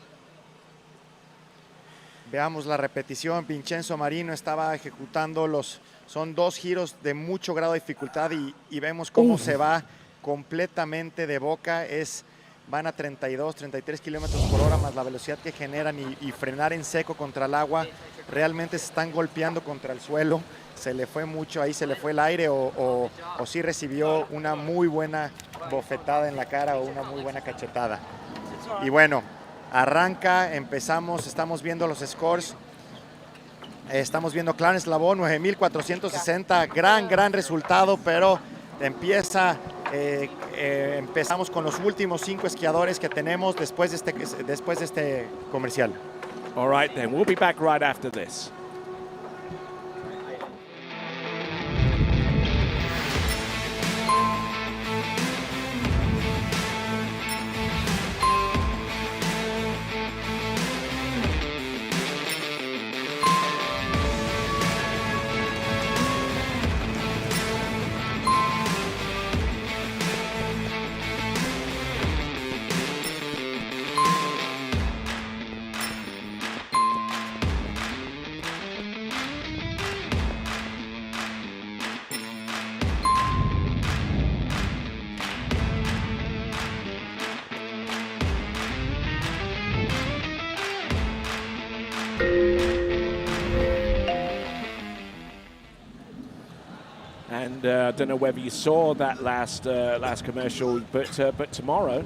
Veamos la repetición. Vincenzo Marino estaba ejecutando son dos giros de mucho grado de dificultad y vemos cómo se va completamente de boca. Van a 32, 33 kilómetros por hora más la velocidad que generan y frenar en seco contra el agua. Realmente se están golpeando contra el suelo. Se le fue mucho, ahí se le fue el aire o sí recibió una muy buena bofetada en la cara o una muy buena cachetada. Y bueno, arranca, empezamos, estamos viendo los scores. Estamos viendo Clarence Reveau, 9,460, gran resultado, pero empezamos con los últimos 5 esquiadores que tenemos después de este comercial. All right, then we'll be back right after this. And I don't know whether you saw that last commercial, but tomorrow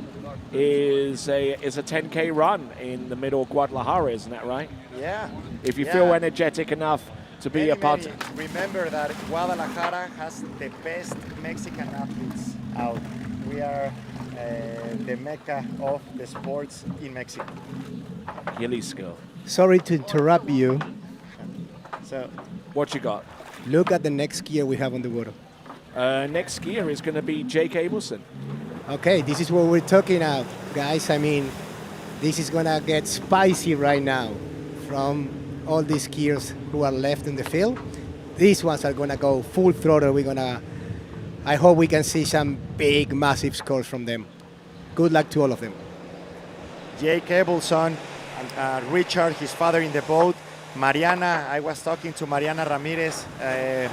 is a 10K run in the middle of Guadalajara, isn't that right? Yeah. If you feel energetic enough, to be a part of. Remember that Guadalajara has the best Mexican athletes out. We are the mecca of the sports in Mexico. Jalisco. Sorry to interrupt you. So, What you got? Look at the next skier we have on the water. Next skier is going to be Jake Abelson. Okay, this is what we're talking about, guys. I mean, this is gonna get spicy right now from all these skiers who are left in the field. These ones are gonna go full throttle. I hope we can see some big, massive scores from them. Good luck to all of them. Jake Abelson, Richard, his father in the boat. Mariana, I was talking to Mariana Ramirez a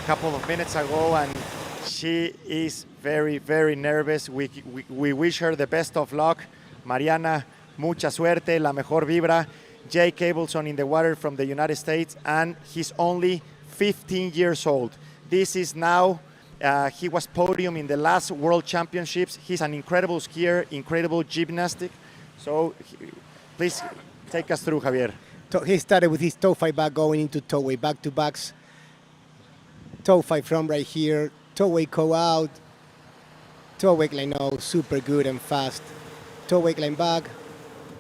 couple of minutes ago, and she is very, very nervous. We wish her the best of luck. Mariana, mucha suerte, la mejor vibra. Jake Abelson in the water from the United States, and he's only 15 years old. This is now, he was podium in the last World Championships. He's an incredible skier, incredible gymnastic. So please take us through, Javier. He started with his toe five back going into toe way back to backs. Toe five from right here, toe way go out, toe wake line out, super good and fast. Toe wake line back,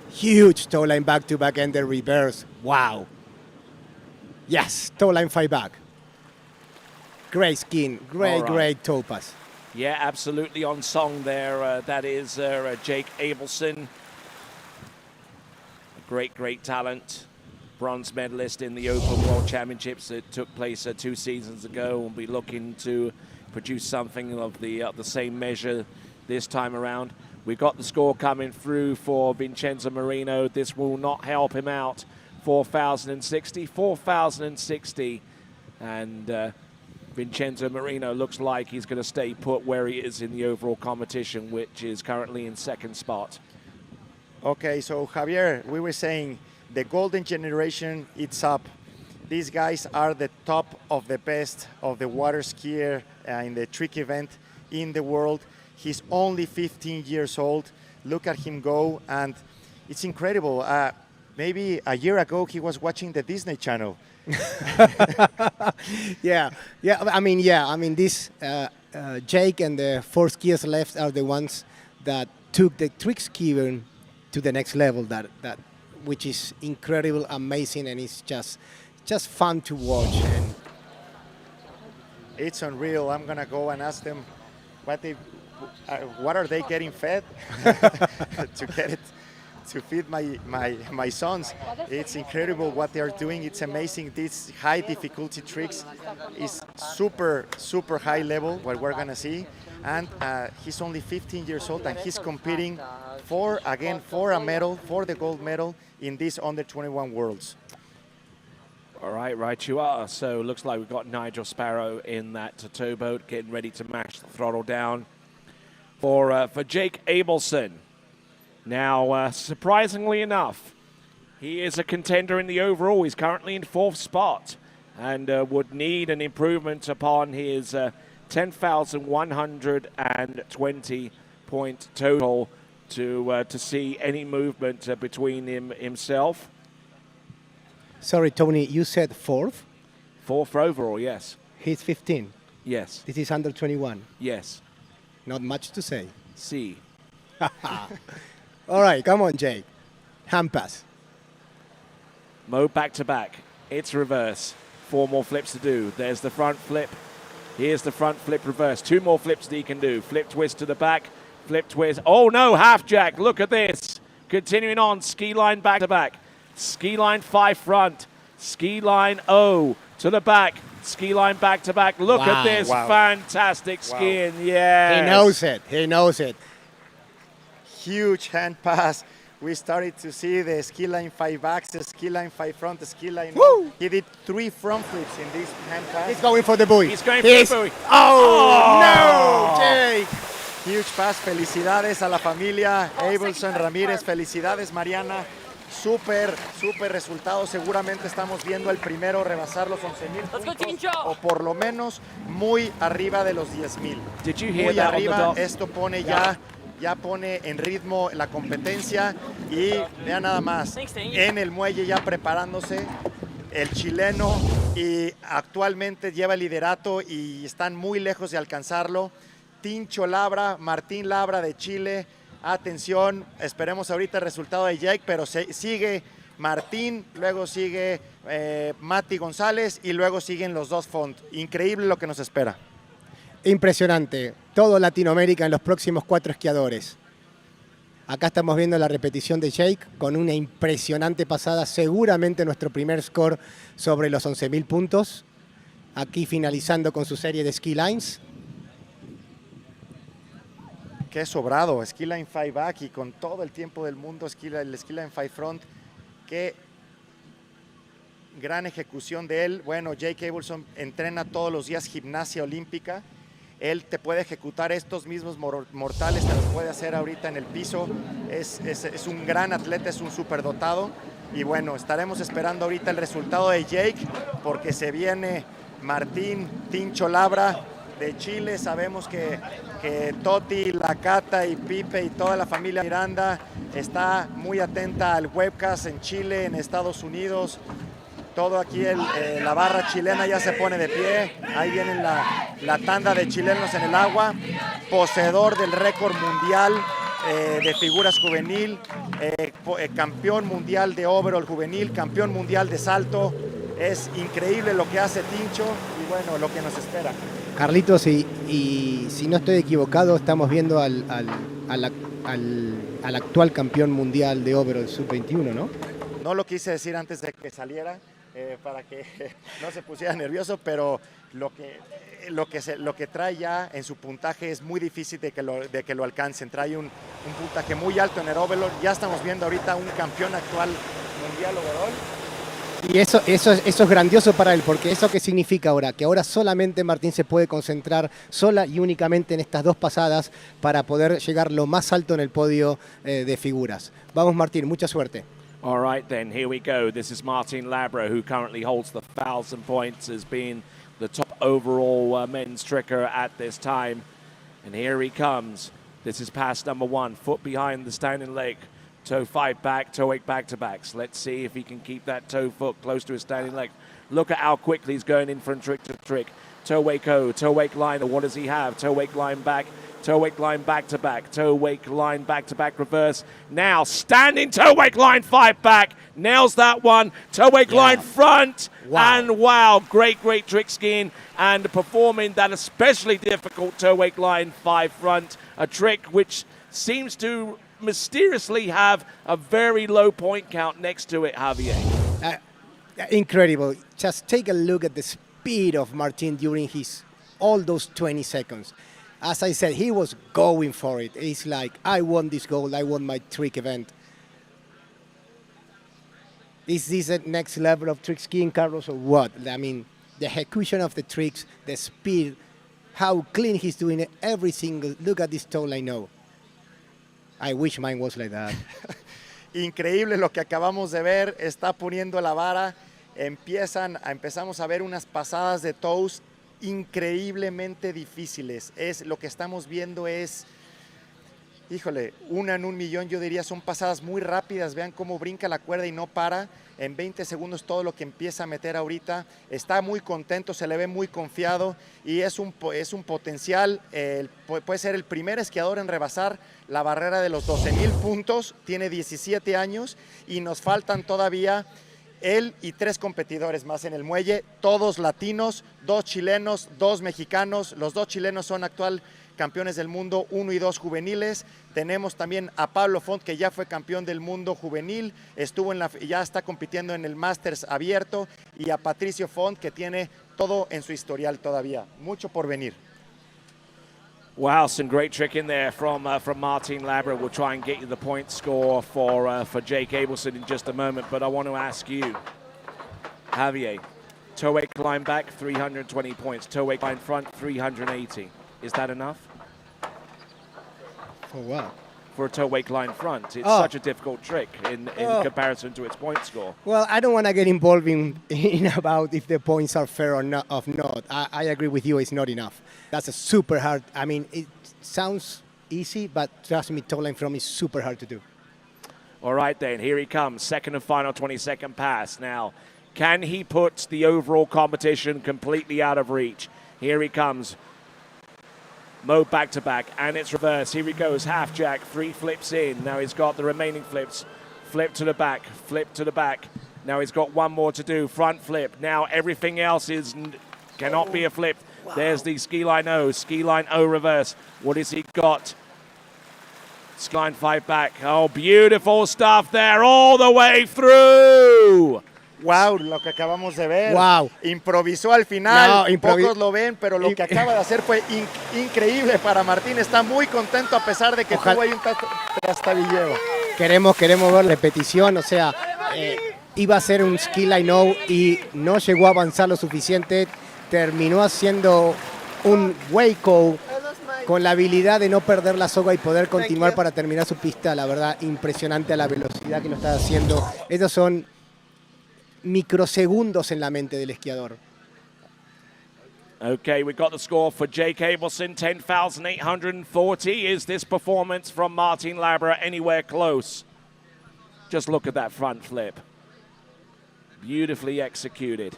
huge toe line back to back and the reverse. Wow. Yes, toe line five back. Great skin, great toe pass. Yeah, absolutely on song there. That is Jake Abelson. Great talent. Bronze medalist in the Open World Championships that took place 2 seasons ago. We'll be looking to produce something of the same measure this time around. We've got the score coming through for Vincenzo Marino. This will not help him out. 4,060. And Vincenzo Marino looks like he's going to stay put where he is in the overall competition, which is currently in second spot. Okay, so Javier, we were saying the golden generation, it's up. These guys are the top of the best of the water skier in the trick event in the world. He's only 15 years old. Look at him go, and it's incredible. Maybe a year ago, he was watching the Disney Channel. Yeah. I mean, this Jake and the 4 skiers left are the ones that took the trick skiing to the next level. Which is incredible, amazing, and it's just fun to watch. And it's unreal. I'm gonna go and ask them what are they getting fed to feed my sons. It's incredible what they are doing. It's amazing. These high difficulty tricks is super high level what we're gonna see. And he's only 15 years old, and he's competing for a medal, for the gold medal in these under-21 Worlds. All right you are. So looks like we've got Nigel Sparrow in that towboat getting ready to mash the throttle down for Jake Abelson. Now, surprisingly enough, he is a contender in the overall. He's currently in 4th spot and would need an improvement upon his 10,120 point total to see any movement between himself. Sorry, Tony, you said 4th? 4th overall, yes. He's 15. Yes. This is under 21. Yes. Not much to say. See. All right, come on, Jake. Hand pass. Mo back to back. It's reverse. 4 more flips to do. There's the front flip. Here's the front flip reverse. 2 more flips that he can do. Flip twist to the back. Flip twist. Oh no, half jack. Look at this. Continuing on. Ski line back to back. Ski line 5 front. Ski line O to the back. Ski line back to back. Look at this. Fantastic skiing. Yeah. He knows it. Huge hand pass. We started to see the ski line 5 backs, the ski line 5 front, the ski line. Woo! He did 3 front flips in this hand pass. He's going for the buoy. He's going for the buoy. Oh, no, Jake. Huge pass. Felicidades a la familia. Abelson, Ramírez. Felicidades, Mariana. Súper resultado. Seguramente estamos viendo el primero rebasar los 11,000 puntos, o por lo menos muy arriba de los 10,000. Did you hear muy that arriba. on the dot? Esto pone ya pone en ritmo la competencia, y vean nada más, en el muelle ya preparándose el chileno, y actualmente lleva el liderato y están muy lejos de alcanzarlo. Tincho Labra, Martín Labra de Chile. Atención, esperemos ahorita el resultado de Jake, pero sigue Martín, luego sigue Mati González y luego siguen los dos Font. Increíble lo que nos espera. Impresionante. Todo Latinoamérica en los próximos 4 esquiadores. Acá estamos viendo la repetición de Jake con una impresionante pasada, seguramente nuestro primer score sobre los 11.000 puntos. Aquí finalizando con su serie de ski lines. Qué sobrado, ski line 5 back y con todo el tiempo del mundo, el ski line 5 front. Qué gran ejecución de él. Bueno, Jake Abelson entrena todos los días gimnasia olímpica. Él te puede ejecutar estos mismos mortales, te los puede hacer ahorita en el piso. Es un gran atleta, es un superdotado. Y bueno, estaremos esperando ahorita el resultado de Jake, porque se viene Martín Tincho Labra de Chile. Sabemos que Toti, La Cata y Pipe y toda la familia Miranda está muy atenta al webcast en Chile, en Estados Unidos. Todo aquí, la barra chilena ya se pone de pie. Ahí viene la tanda de chilenos en el agua. Poseedor del récord mundial de figuras juvenil, campeón mundial de overall juvenil, campeón mundial de salto. Es increíble lo que hace Tincho y bueno, lo que nos espera. Carlitos, y si no estoy equivocado, estamos viendo al actual campeón mundial de overall sub-21, ¿no? No lo quise decir antes de que saliera, para que no se pusiera nervioso, pero lo que trae ya en su puntaje es muy difícil de que lo alcancen. Trae un puntaje muy alto en el overall. Ya estamos viendo ahorita un campeón actual mundial overall. Y eso es grandioso para él, porque ¿eso qué significa ahora? Que ahora solamente Martín se puede concentrar sola y únicamente en estas 2 pasadas para poder llegar lo más alto en el podio de figuras. Vamos, Martín, mucha suerte. All right, then, here we go. This is Martin Labra, who currently holds the 1,000 points as being the top overall men's tricker at this time. And here he comes. This is pass number 1, foot behind the standing leg. Toe 5 back, toe 8 back-to-backs. Let's see if he can keep that toe foot close to his standing leg. Look at how quickly he's going in from trick to trick. Toe wake O, toe wake line. What does he have? Toe wake line back. Toe wake line back-to-back, toe wake line back-to-back reverse. Now standing toe wake line 5 back, nails that one. Toe wake line front, and wow, great trick skiing and performing that especially difficult toe wake line 5 front, a trick which seems to mysteriously have a very low point count next to it, Javier. Incredible. Just take a look at the speed of Martin during all those 20 seconds. As I said, he was going for it. It's like, I want this goal, I want my trick event. Is this a next level of trick skiing, Carlos, or what? I mean, the execution of the tricks, the speed, how clean he's doing it, every single, look at this toe line now. I wish mine was like that. Increíble lo que acabamos de ver, está poniendo la vara, empezamos a ver unas pasadas de toes increíblemente difíciles. Lo que estamos viendo es, híjole, 1 en 1.000.000, yo diría, son pasadas muy rápidas. Vean cómo brinca la cuerda y no para. En 20 segundos todo lo que empieza a meter ahorita. Está muy contento, se le ve muy confiado y es un potencial. Puede ser el primer esquiador en rebasar la barrera de los 12.000 puntos. Tiene 17 años y nos faltan todavía él y 3 competidores más en el muelle, todos latinos, 2 chilenos, 2 mexicanos. Los 2 chilenos son actual campeones del mundo, 1 y 2 juveniles. Tenemos también a Pablo Font, que ya fue campeón del mundo juvenil, ya está compitiendo en el Masters abierto, y a Patricio Font, que tiene todo en su historial todavía. Mucho por venir. Wow, some great trick in there from Martin Labra. We'll try and get you the point score for Jake Abelson in just a moment, but I want to ask you, Javier, toe wake line back, 320 points. Toe wake line front, 380. Is that enough? For what? For a toe wake line front. It's such a difficult trick in comparison to its point score. Well, I don't want to get involved in about if the points are fair or not. I agree with you, it's not enough. That's a super hard, I mean, it sounds easy, but trust me, toe line front is super hard to do. All right then, here he comes. Second and final 20-second pass. Now, Can he put the overall competition completely out of reach? Here he comes. Mo back to back, and it's reverse. Here he goes, half jack, 3 flips in. Now he's got the remaining flips. Flip to the back, flip to the back. Now he's got one more to do, front flip. Now everything else cannot be a flip. Wow. There's the ski line O reverse. What has he got? Ski line 5 back. Oh, beautiful stuff there, all the way through. Wow, lo que acabamos de ver. Wow. Improvisó al final, No, pocos lo ven, pero lo que acaba de hacer fue increíble para Martín. Está muy contento a pesar de que tuvo ahí un trastabilleo. Queremos ver repetición, o sea, iba a ser un ski line O y no llegó a avanzar lo suficiente. Terminó haciendo un wake con la habilidad de no perder la soga y poder continuar para terminar su pista. La verdad, impresionante a la velocidad que lo está haciendo. Estos son microsegundos en la mente del esquiador. Okay, we got the score for Jake Abelson, 10,840. Is this performance from Martin Labra anywhere close? Just look at that front flip. Beautifully executed.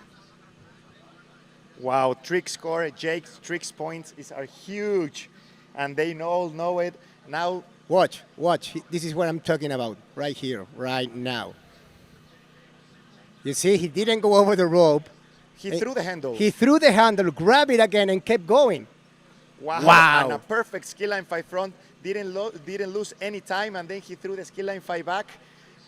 Wow, trick score, Jake's tricks points are huge, and they all know it. Now, watch. This is what I'm talking about, right here, right now. You see, he didn't go over the rope. He threw the handle. He threw the handle, grabbed it again, and kept going. Wow. And a perfect ski line 5 front. Didn't lose any time, and then he threw the ski line 5 back.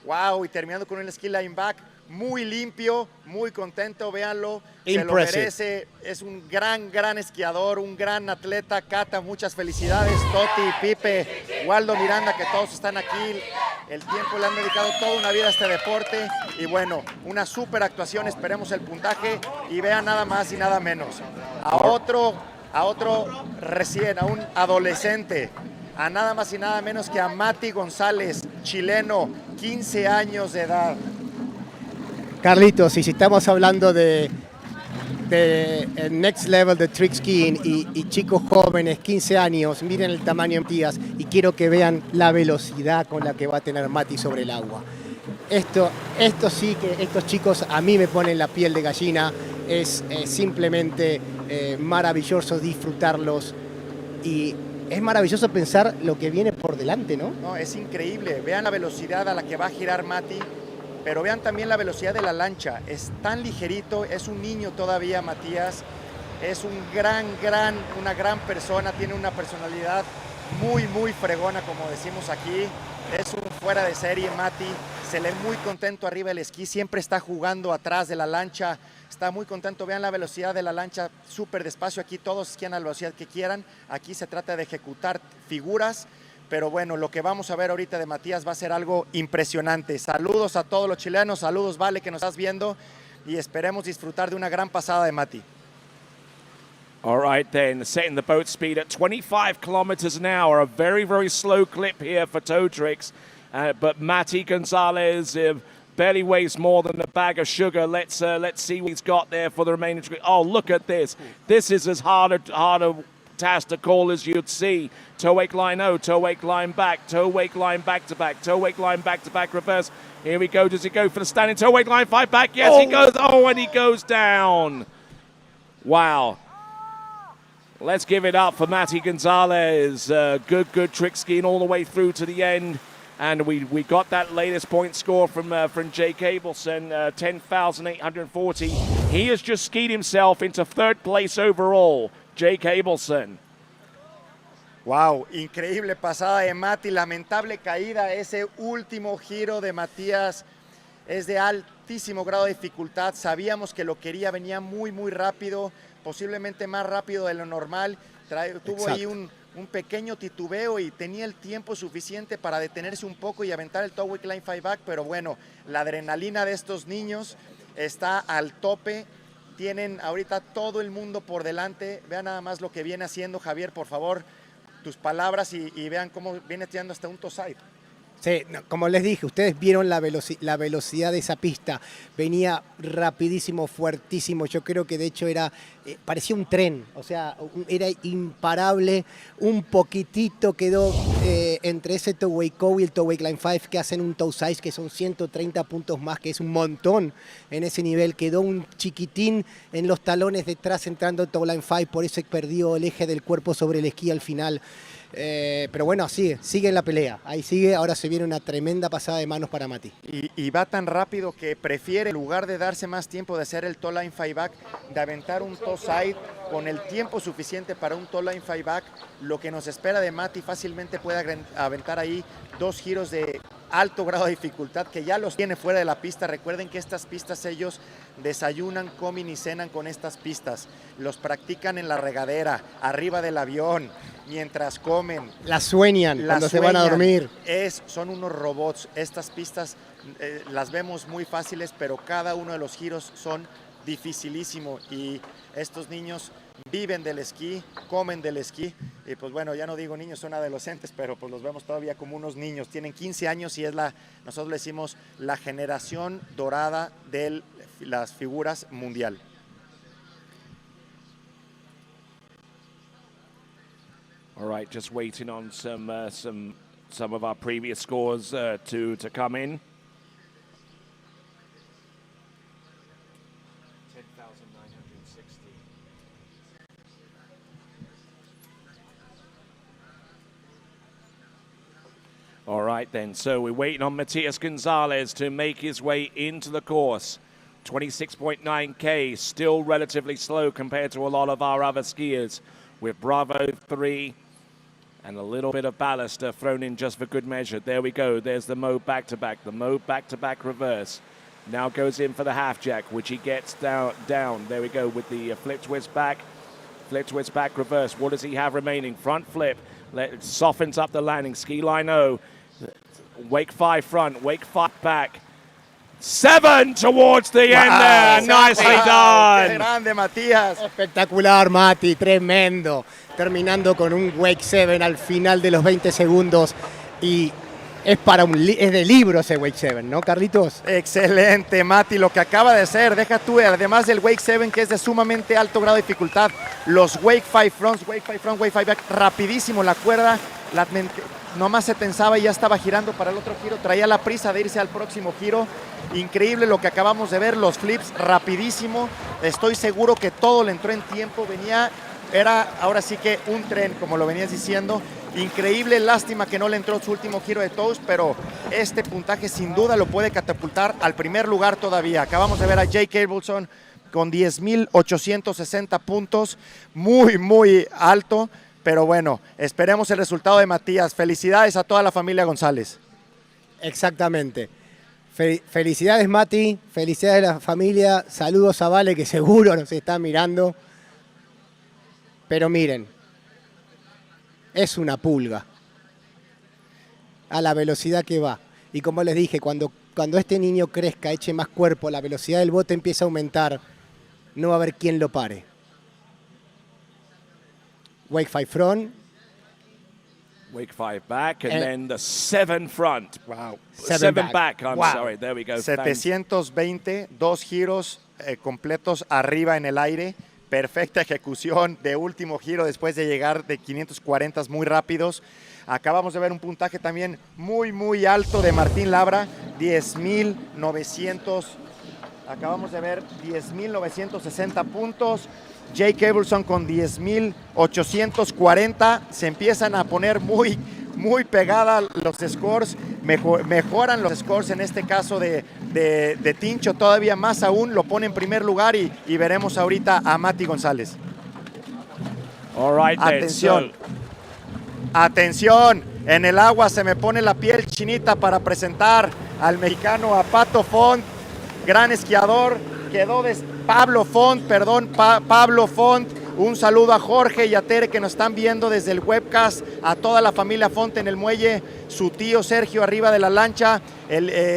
Wow, y terminando con el ski line back. Muy limpio, muy contento, véanlo. Se lo merece. Es un gran esquiador, un gran atleta. Cata, muchas felicidades. Toti, Pipe, Waldo Miranda, que todos están aquí. El tiempo le han dedicado toda una vida a este deporte. Y bueno, una súper actuación. Esperemos el puntaje y vean nada más y nada menos. A otro recién, a un adolescente. A nada más y nada menos que a Mati González, chileno, 15 años de edad. Carlitos, y si estamos hablando de next level de trick skiing y chicos jóvenes, 15 años, miren el tamaño de Matías y quiero que vean la velocidad con la que va a tener Mati sobre el agua. Esto sí que estos chicos a mí me ponen la piel de gallina, es simplemente maravilloso disfrutarlos y es maravilloso pensar lo que viene por delante, ¿no? No, es increíble, vean la velocidad a la que va a girar Mati. Pero vean también la velocidad de la lancha, es tan ligerito, es un niño todavía Matías, es una gran persona, tiene una personalidad muy fregona como decimos aquí, es un fuera de serie Mati, se le ve muy contento arriba del esquí, siempre está jugando atrás de la lancha, está muy contento, vean la velocidad de la lancha, súper despacio, aquí todos esquían a la velocidad que quieran, aquí se trata de ejecutar figuras. Pero bueno, lo que vamos a ver ahorita de Matías va a ser algo impresionante. Saludos a todos los chilenos, saludos Vale que nos estás viendo y esperemos disfrutar de una gran pasada de Mati. All right then, setting the boat speed at 25 kilometers an hour, a very slow clip here for toe tricks. But Mati Gonzalez barely weighs more than a bag of sugar. Let's see what he's got there for the remaining trick. Oh, look at this. This is as hard a task to call as you'd see. Toe wake line O, toe wake line back, toe wake line back to back, toe wake line back to back reverse. Here we go. Does he go for the standing toe wake line 5 back? Yes, he goes. Oh, and he goes down. Wow. Let's give it up for Mati Gonzalez. Good trick skiing all the way through to the end. And we got that latest point score from Jake Abelson, 10,840. He has just skied himself into 3rd place overall, Jake Abelson. Wow, increíble pasada de Mati, lamentable caída, ese último giro de Matías es de altísimo grado de dificultad, sabíamos que lo quería, venía muy rápido, posiblemente más rápido de lo normal, tuvo ahí un pequeño titubeo y tenía el tiempo suficiente para detenerse un poco y aventar el toe wake line 5 back, pero bueno, la adrenalina de estos niños está al tope, tienen ahorita todo el mundo por delante, vean nada más lo que viene haciendo Javier, por favor, tus palabras y vean cómo viene tirando hasta un toe side. Sí, no, como les dije, ustedes vieron la velocidad de esa pista. Venía rapidísimo, fuertísimo. Yo creo que de hecho parecía un tren, o sea, era imparable. Un poquitito quedó entre ese Towway Cow y el Towway Climb 5, que hacen un tow size que son 130 puntos más, que es un montón en ese nivel. Quedó un chiquitín en los talones detrás entrando Tow Line 5, por eso perdió el eje del cuerpo sobre el esquí al final. Pero bueno, sigue en la pelea, ahí sigue, ahora se viene una tremenda pasada de manos para Mati. Y va tan rápido que prefiere, en lugar de darse más tiempo de hacer el toe line 5 back, de aventar un toe side con el tiempo suficiente para un toe line 5 back. Lo que nos espera de Mati, fácilmente puede aventar ahí 2 giros de alto grado de dificultad, que ya los tiene fuera de la pista. Recuerden que estas pistas ellos desayunan, comen y cenan con estas pistas. Los practican en la regadera, arriba del avión, mientras comen. Las sueñan cuando se van a dormir. Son unos robots. Estas pistas las vemos muy fáciles, pero cada uno de los giros son dificilísimos y estos niños viven del esquí, comen del esquí y pues bueno, ya no digo niños, son adolescentes, pero pues los vemos todavía como unos niños. Tienen 15 años y nosotros le decimos la generación dorada de las figuras mundial. All right, just waiting on some of our previous scores to come in. 10,960. All right then, so we're waiting on Matias Gonzalez to make his way into the course. 26.9K, still relatively slow compared to a lot of our other skiers, with Bravo 3 and a little bit of ballast thrown in just for good measure. There we go. There's the Mo back-to-back. The Mo back-to-back reverse. Now goes in for the half jack, which he gets down. There we go with the flip twist back reverse. What does he have remaining? Front flip. Softens up the landing. Ski line O. Wake 5 front. Wake 5 back. 7 towards the end there. Nicely done. ¡Qué grande, Matías! Espectacular, Mati, tremendo. Terminando con un Wake 7 al final de los 20 segundos. Y es de libro ese Wake 7, ¿no, Carlitos? Excelente, Mati, lo que acaba de hacer. Deja tú, además del Wake 7, que es de sumamente alto grado de dificultad, los Wake 5 fronts, Wake 5 front, Wake 5 back, rapidísimo la cuerda. Nomás se tensaba y ya estaba girando para el otro giro. Traía la prisa de irse al próximo giro. Increíble lo que acabamos de ver, los flips rapidísimo. Estoy seguro que todo le entró en tiempo. Era ahora sí que un tren, como lo venías diciendo. Increíble, lástima que no le entró su último giro de toes, pero este puntaje sin duda lo puede catapultar al primer lugar todavía. Acabamos de ver a Jake Abelson con 10,860 puntos, muy, muy alto. Pero bueno, esperemos el resultado de Matías. Felicidades a toda la familia González. Exactamente. Felicidades, Mati. Felicidades a la familia. Saludos a Vale, que seguro nos está mirando. Pero miren, es una pulga a la velocidad que va. Y como les dije, cuando este niño crezca, eche más cuerpo, la velocidad del bote empieza a aumentar, no va a haber quien lo pare. Wake 5 front. Wake 5 back, and then the 7 front. Wow. 7 back, I'm wow. sorry. There we go. 720, 2 giros completos arriba en el aire. Perfecta ejecución de último giro después de llegar de 540 muy rápidos. Acabamos de ver un puntaje también muy, muy alto de Martín Labra, 10,900. Acabamos de ver 10,960 puntos. Jake Abelson con 10,840. Se empiezan a poner muy, muy pegadas los scores. Mejoran los scores en este caso de Tincho todavía más aún. Lo pone en primer lugar y veremos ahorita a Mati González. All right, atención. Atención. En el agua se me pone la piel chinita para presentar al mexicano, a Pato Font. Gran esquiador. Quedó Pablo Font. Un saludo a Jorge y a Tere que nos están viendo desde el webcast, a toda la familia Font en el muelle, su tío Sergio arriba de la lancha,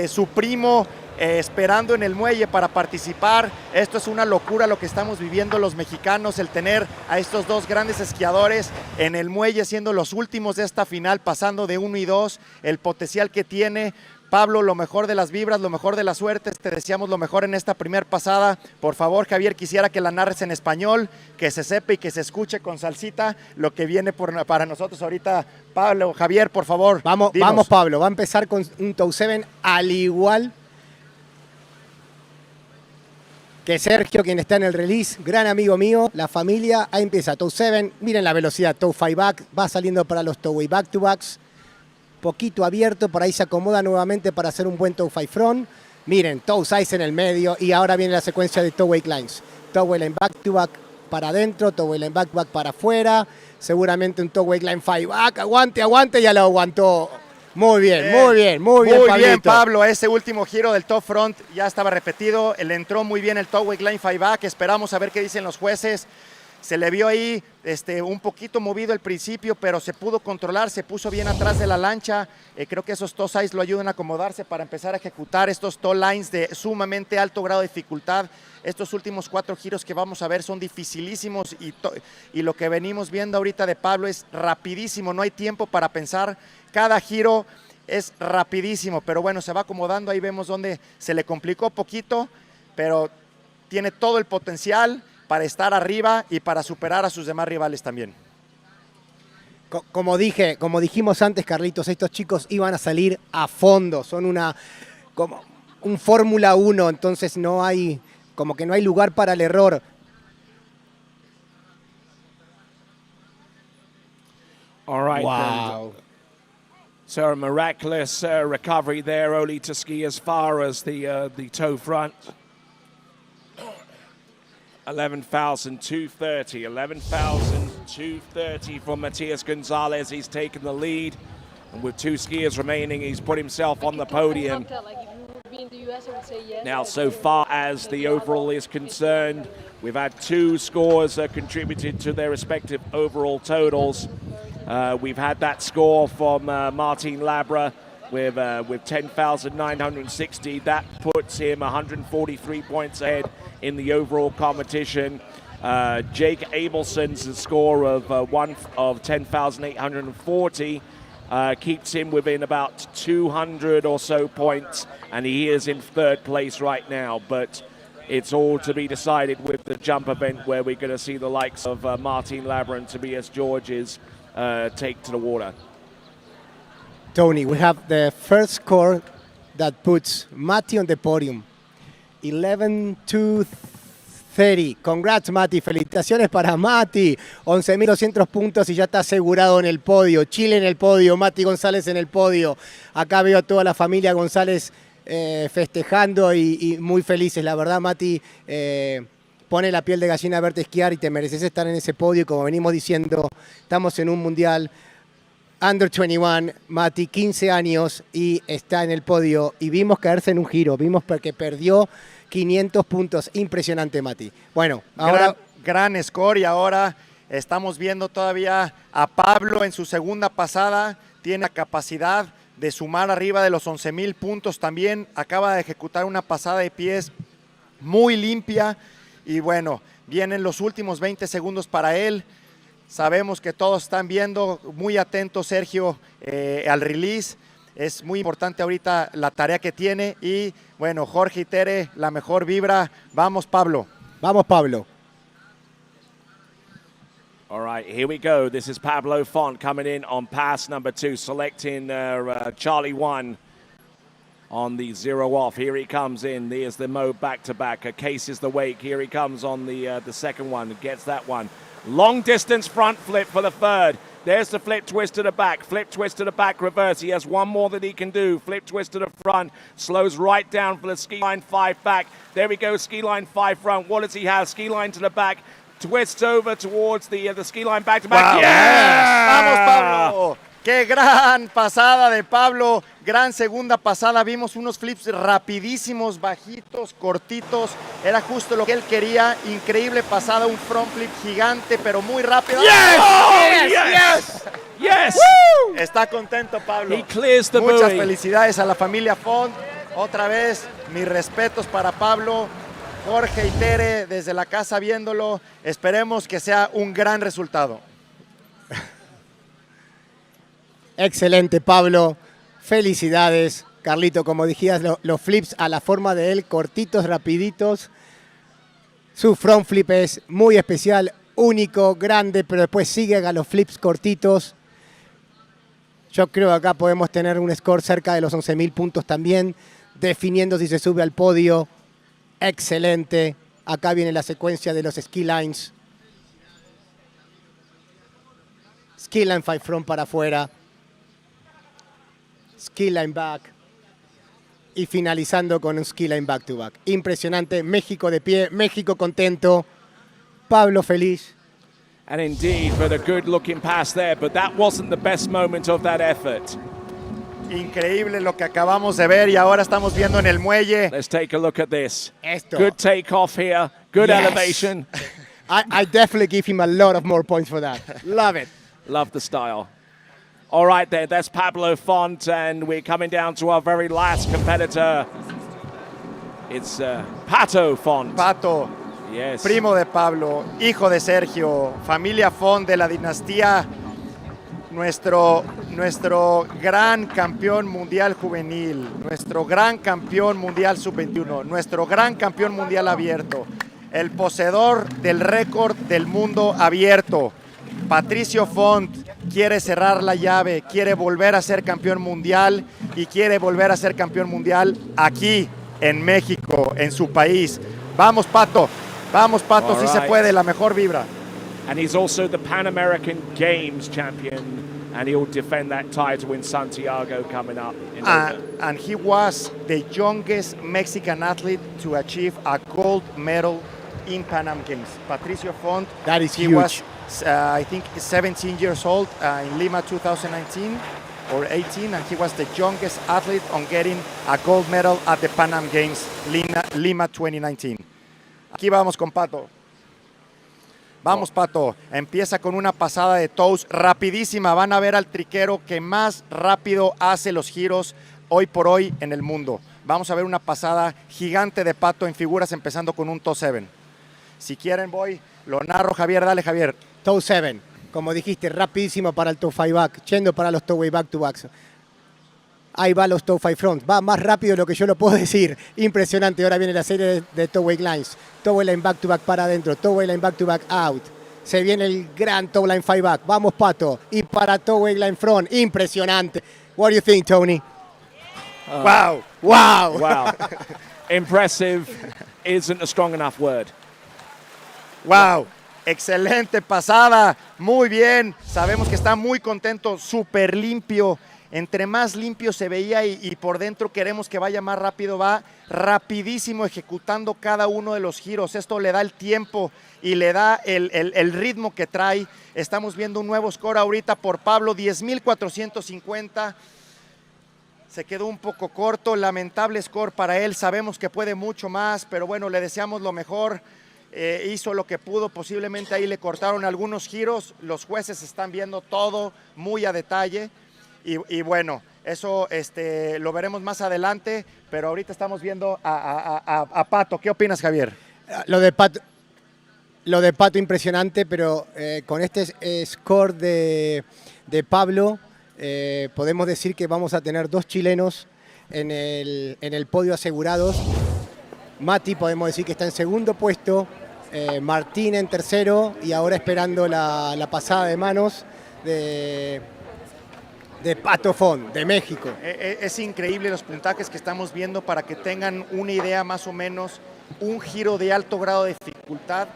su primo esperando en el muelle para participar. Esto es una locura lo que estamos viviendo los mexicanos, el tener a estos dos grandes esquiadores en el muelle siendo los últimos de esta final, pasando de 1 y 2, el potencial que tiene. Pablo, lo mejor de las vibras, lo mejor de las suertes, te deseamos lo mejor en esta primer pasada. Por favor, Javier, quisiera que la narres en español, que se sepa y que se escuche con salsita lo que viene para nosotros ahorita. Pablo, Javier, por favor, Vamos, Pablo, va a empezar con un toe 7 al igual que Sergio, quien está en el release, gran amigo mío, la familia. Ahí empieza, toe 7, miren la velocidad, toe 5 back, va saliendo para los toe back to backs. Poquito abierto, por ahí se acomoda nuevamente para hacer un buen toe 5 front. Miren, toe 6 en el medio y ahora viene la secuencia de toe wake lines. Toe wake line back to back para adentro, toe wake line back to back para afuera. Seguramente un toe wake line 5 back, aguante, ya lo aguantó. Muy bien, Muy bien, Pablo, ese último giro del toe front ya estaba repetido, le entró muy bien el toe wake line 5 back, esperamos a ver qué dicen los jueces. Se le vio ahí un poquito movido al principio, pero se pudo controlar, se puso bien atrás de la lancha. Creo que esos toe sides lo ayudan a acomodarse para empezar a ejecutar estos toe lines de sumamente alto grado de dificultad. Estos últimos 4 giros que vamos a ver son dificilísimos y lo que venimos viendo ahorita de Pablo es rapidísimo, no hay tiempo para pensar. Cada giro es rapidísimo, pero bueno, se va acomodando, ahí vemos donde se le complicó poquito, pero tiene todo el potencial para estar arriba y para superar a sus demás rivales también. Como dijimos antes, Carlitos, estos chicos iban a salir a fondo, son como un Fórmula 1, entonces no hay lugar para el error. All right. Wow. So a miraculous recovery there, only to ski as far as the toe front. 11,230 from Matias Gonzalez. He's taken the lead. And with 2 skiers remaining, he's put himself on the podium. Now, so far as the overall is concerned, we've had 2 scores contributed to their respective overall totals. We've had that score from Martin Labra with 10,960. That puts him 143 points ahead in the overall competition. Jake Abelson's score of 10,840 keeps him within about 200 or so points, and he is in 3rd place right now. But it's all to be decided with the jump event, where we're going to see the likes of Martin Labra and Tobias Georges take to the water. Tony, we have the first score that puts Mati on the podium. 11,230. Congrats, Mati. Felicitaciones para Mati. 11.200 puntos y ya está asegurado en el podio. Chile en el podio, Mati González en el podio. Acá veo a toda la familia González festejando y muy felices. La verdad, Mati, pone la piel de gallina verte esquiar y te mereces estar en ese podio. Como venimos diciendo, estamos en un mundial Under 21, Mati, 15 años y está en el podio. Y vimos caerse en un giro, vimos que perdió 500 puntos. Impresionante, Mati. Bueno, ahora... Gran score, y ahora estamos viendo todavía a Pablo en su segunda pasada. Tiene la capacidad de sumar arriba de los 11,000 puntos también. Acaba de ejecutar una pasada de pies muy limpia. Y bueno, vienen los últimos 20 segundos para él. Sabemos que todos están viendo, muy atentos, Sergio, al release. Es muy importante ahorita la tarea que tiene. Y bueno, Jorge y Tere, la mejor vibra. Vamos, Pablo. Vamos, Pablo. All right, here we go. This is Pablo Font coming in on pass number 2, selecting Charlie 1 on the 0 off. Here he comes in. There's the mode back-to-back. Case is the wake. Here he comes on the second one. Gets that one. Long distance front flip for the 3rd. There's the flip twist to the back. Flip twist to the back reverse. He has one more that he can do. Flip twist to the front. Slows right down for the ski line 5 back. There we go, ski line 5 front. What does he have? Ski line to the back. Twists over towards the ski line back-to-back. Wow. Yeah! ¡Vamos, Pablo! ¡Qué gran pasada de Pablo! Gran segunda pasada. Vimos unos flips rapidísimos, bajitos, cortitos. Era justo lo que él quería. Increíble pasada, un front flip gigante, pero muy rápido. Yes! ¡Oh, Yes! Yes! Está contento Pablo. He clears the Muchas buoy. felicidades a la familia Font. Otra vez, Mis respetos para Pablo, Jorge y Tere desde la casa viéndolo. Esperemos que sea un gran resultado. Excelente, Pablo. Felicidades. Carlito, como dijiste, los flips a la forma de él, cortitos, rapiditos. Su front flip es muy especial, único, grande, pero después sigue a los flips cortitos. Yo creo que acá podemos tener un score cerca de los 11.000 puntos también, definiendo si se sube al podio. Excelente. Acá viene la secuencia de los ski lines. Ski line 5 front para afuera. Ski line back. Y finalizando con un ski line back to back. Impresionante. México de pie, México contento. Pablo feliz. And indeed, for the good-looking pass there, but that wasn't the best moment of that effort. Increíble lo que acabamos de ver y ahora estamos viendo en el muelle. Let's take a look at this. Esto. Good takeoff here, good Yes. elevation. I definitely give him a lot of more points for that. Love it. Love the style. All right there, that's Pablo Font, and we're coming down to our very last competitor. It's Pato Font. Pato, Yes. primo de Pablo, hijo de Sergio, familia Font de la dinastía, nuestro gran campeón mundial juvenil, nuestro gran campeón mundial sub-21, nuestro gran campeón mundial abierto, el poseedor del récord del mundo abierto. Patricio Font quiere cerrar la llave, quiere volver a ser campeón mundial y quiere volver a ser campeón mundial aquí en México, en su país. Vamos, Pato. Vamos, Pato, All sí se right. puede, la mejor vibra. And he's also the Pan American Games champion, and he'll defend that title in Santiago coming up. In And he was the youngest Mexican athlete to achieve a gold medal in Pan Am Games. Patricio Font. That is he huge. was, I think, 17 years old in Lima 2019 or 18, and he was the youngest athlete on getting a gold medal at the Pan Am Games Lima 2019. Aquí vamos con Pato. Vamos, Pato. Empieza con una pasada de toes rapidísima. Van a ver al triquero que más rápido hace los giros hoy por hoy en el mundo. Vamos a ver una pasada gigante de Pato en figuras empezando con un toe 7. Si quieren voy, lo narro, Javier. Dale, Javier. Toe 7. Como dijiste, rapidísimo para el toe 5 back. Yendo para los toe way back to backs. Ahí va los toe 5 front. Va más rápido de lo que yo lo puedo decir. Impresionante. Ahora viene la serie de toe way lines. Toe way line back to back para adentro. Toe way line back to back out. Se viene el gran toe line 5 back. Vamos, Pato. Y para toe way line front. Impresionante. What do you think, Tony? Wow. Wow. Wow. Impressive isn't a strong enough word. Wow. Excelente pasada. Muy bien. Sabemos que está muy contento. Súper limpio. Entre más limpio se veía y por dentro queremos que vaya más rápido, va rapidísimo ejecutando cada uno de los giros. Esto le da el tiempo y le da el ritmo que trae. Estamos viendo un nuevo score ahorita por Pablo, 10.450. Se quedó un poco corto, lamentable score para él. Sabemos que puede mucho más, pero bueno, le deseamos lo mejor. Hizo lo que pudo, posiblemente ahí le cortaron algunos giros. Los jueces están viendo todo muy a detalle. Y bueno, eso lo veremos más adelante, pero ahorita estamos viendo a Pato. ¿Qué opinas, Javier? Lo de Pato impresionante, pero con este score de Pablo podemos decir que vamos a tener dos chilenos en el podio asegurados. Mati podemos decir que está en segundo puesto, Martín en tercero y ahora esperando la pasada de manos de Pato Font, de México. Es increíble los puntajes que estamos viendo para que tengan una idea más o menos. Un giro de alto grado de dificultad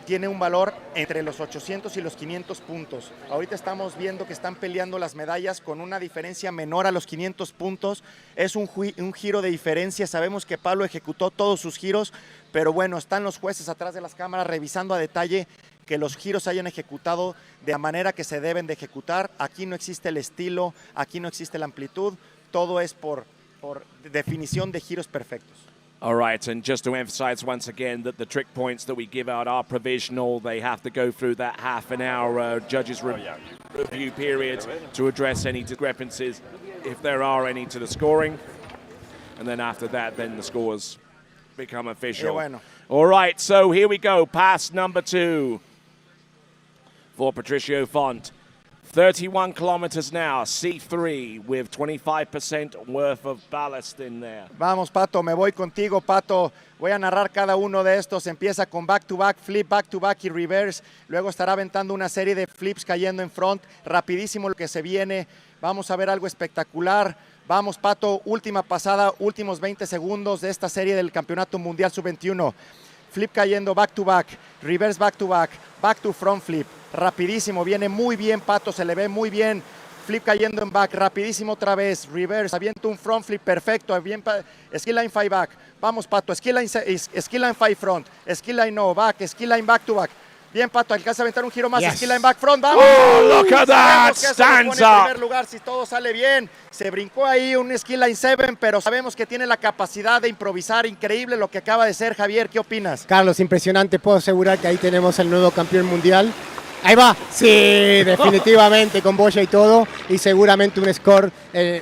tiene un valor entre los 800 y los 500 puntos. Ahorita estamos viendo que están peleando las medallas con una diferencia menor a los 500 puntos. Es un giro de diferencia. Sabemos que Pablo ejecutó todos sus giros, pero bueno, están los jueces atrás de las cámaras revisando a detalle que los giros hayan ejecutado de la manera que se deben de ejecutar. Aquí no existe el estilo, aquí no existe la amplitud, todo es por definición de giros perfectos. All right, and just to emphasize once again that the trick points that we give out are provisional. They have to go through that half an hour judges review period to address any discrepancies, if there are any, to the scoring. And then after that, then the scores become official. bueno. All right, so here we go. Pass number 2 for Patricio Font. 31 kilometers now, C3 with 25% worth of ballast in there. Vamos, Pato, me voy contigo, Pato. Voy a narrar cada uno de estos. Empieza con back-to-back, flip, back-to-back y reverse. Luego estará aventando una serie de flips cayendo en front. Rapidísimo lo que se viene. Vamos a ver algo espectacular. Vamos, Pato, última pasada, últimos 20 segundos de esta serie del Campeonato Mundial Sub-21. Flip cayendo back-to-back, reverse back-to-back, back-to-front flip. Rapidísimo, viene muy bien, Pato, se le ve muy bien. Flip cayendo en back, rapidísimo otra vez, reverse, avienta un front flip perfecto, skill line 5 back. Vamos, Pato, skill line 5 front, skill line no back, skill line back-to-back. Bien, Pato, alcanza a aventar un giro más, skill line back front, vamos. Oh, look at that, stands en up. primer lugar, si todo sale bien. Se brincó ahí un skill line 7, pero sabemos que tiene la capacidad de improvisar. Increíble lo que acaba de ser. Javier, ¿qué opinas? Carlos, impresionante. Puedo asegurar que ahí tenemos el nuevo campeón mundial. Ahí va, sí, definitivamente, con boya y todo, y seguramente un score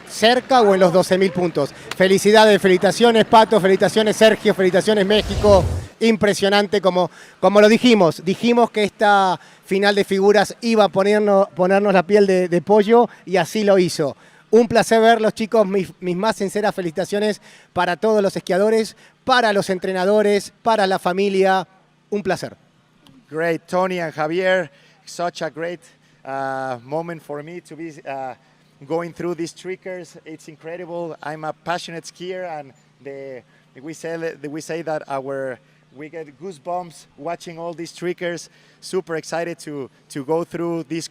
cerca o en los 12.000 puntos. Felicidades, felicitaciones Pato, felicitaciones Sergio, felicitaciones México. Impresionante, como lo dijimos que esta final de figuras iba a ponernos la piel de pollo, y así lo hizo. Un placer verlos, chicos, mis más sinceras felicitaciones para todos los esquiadores, para los entrenadores, para la familia, un placer. Great, Tony and Javier. Such a great moment for me to be going through these trickers. It's incredible. I'm a passionate skier, and we say that we get goosebumps watching all these trickers. Super excited to go through these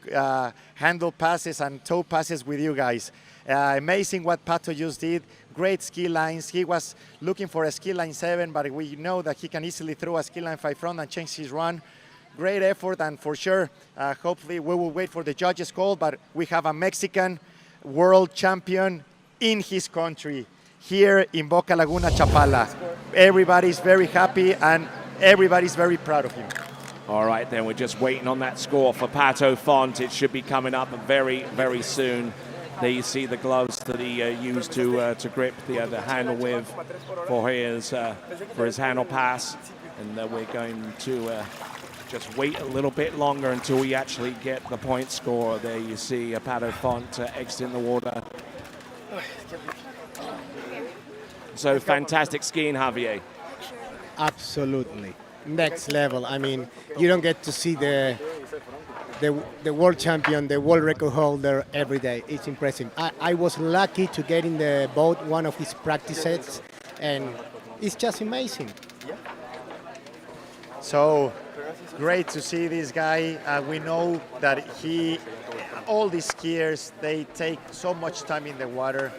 handle passes and toe passes with you guys. Amazing what Pato just did. Great ski lines. He was looking for a ski line 7, but we know that he can easily throw a ski line 5 front and change his run. Great effort, and for sure, hopefully we will wait for the judges' call, but we have a Mexican world champion in his country, here in Boca Laguna, Chapala. Everybody's very happy, and everybody's very proud of him. All right, then we're just waiting on that score for Pato Font. It should be coming up very, very soon. There you see the gloves that he used to grip the handle with for his handle pass, and we're going to just wait a little bit longer until we actually get the point score. There you see Pato Font exiting the water. So fantastic skiing, Javier. Absolutely. Next level. I mean, you don't get to see the world champion, the world record holder every day. It's impressive. I was lucky to get in the boat, one of his practice sets, and it's just amazing. So great to see this guy. We know that all these skiers, they take so much time in the water,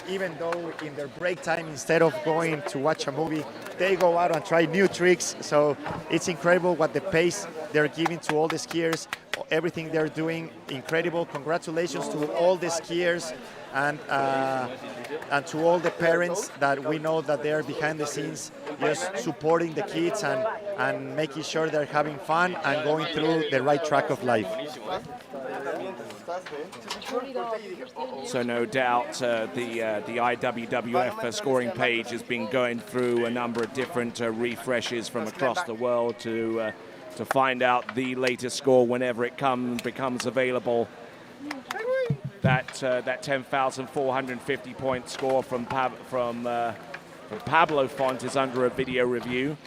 even though in their break time, instead of going to watch a movie, they go out and try new tricks. So it's incredible what the pace they're giving to all the skiers, everything they're doing, incredible. Congratulations to all the skiers and to all the parents that we know that they're behind the scenes, just supporting the kids and making sure they're having fun and going through the right track of life. So no doubt the IWWF scoring page has been going through a number of different refreshes from across the world to find out the latest score whenever it becomes available. That 10,450 point score from Pablo Font is under a video review.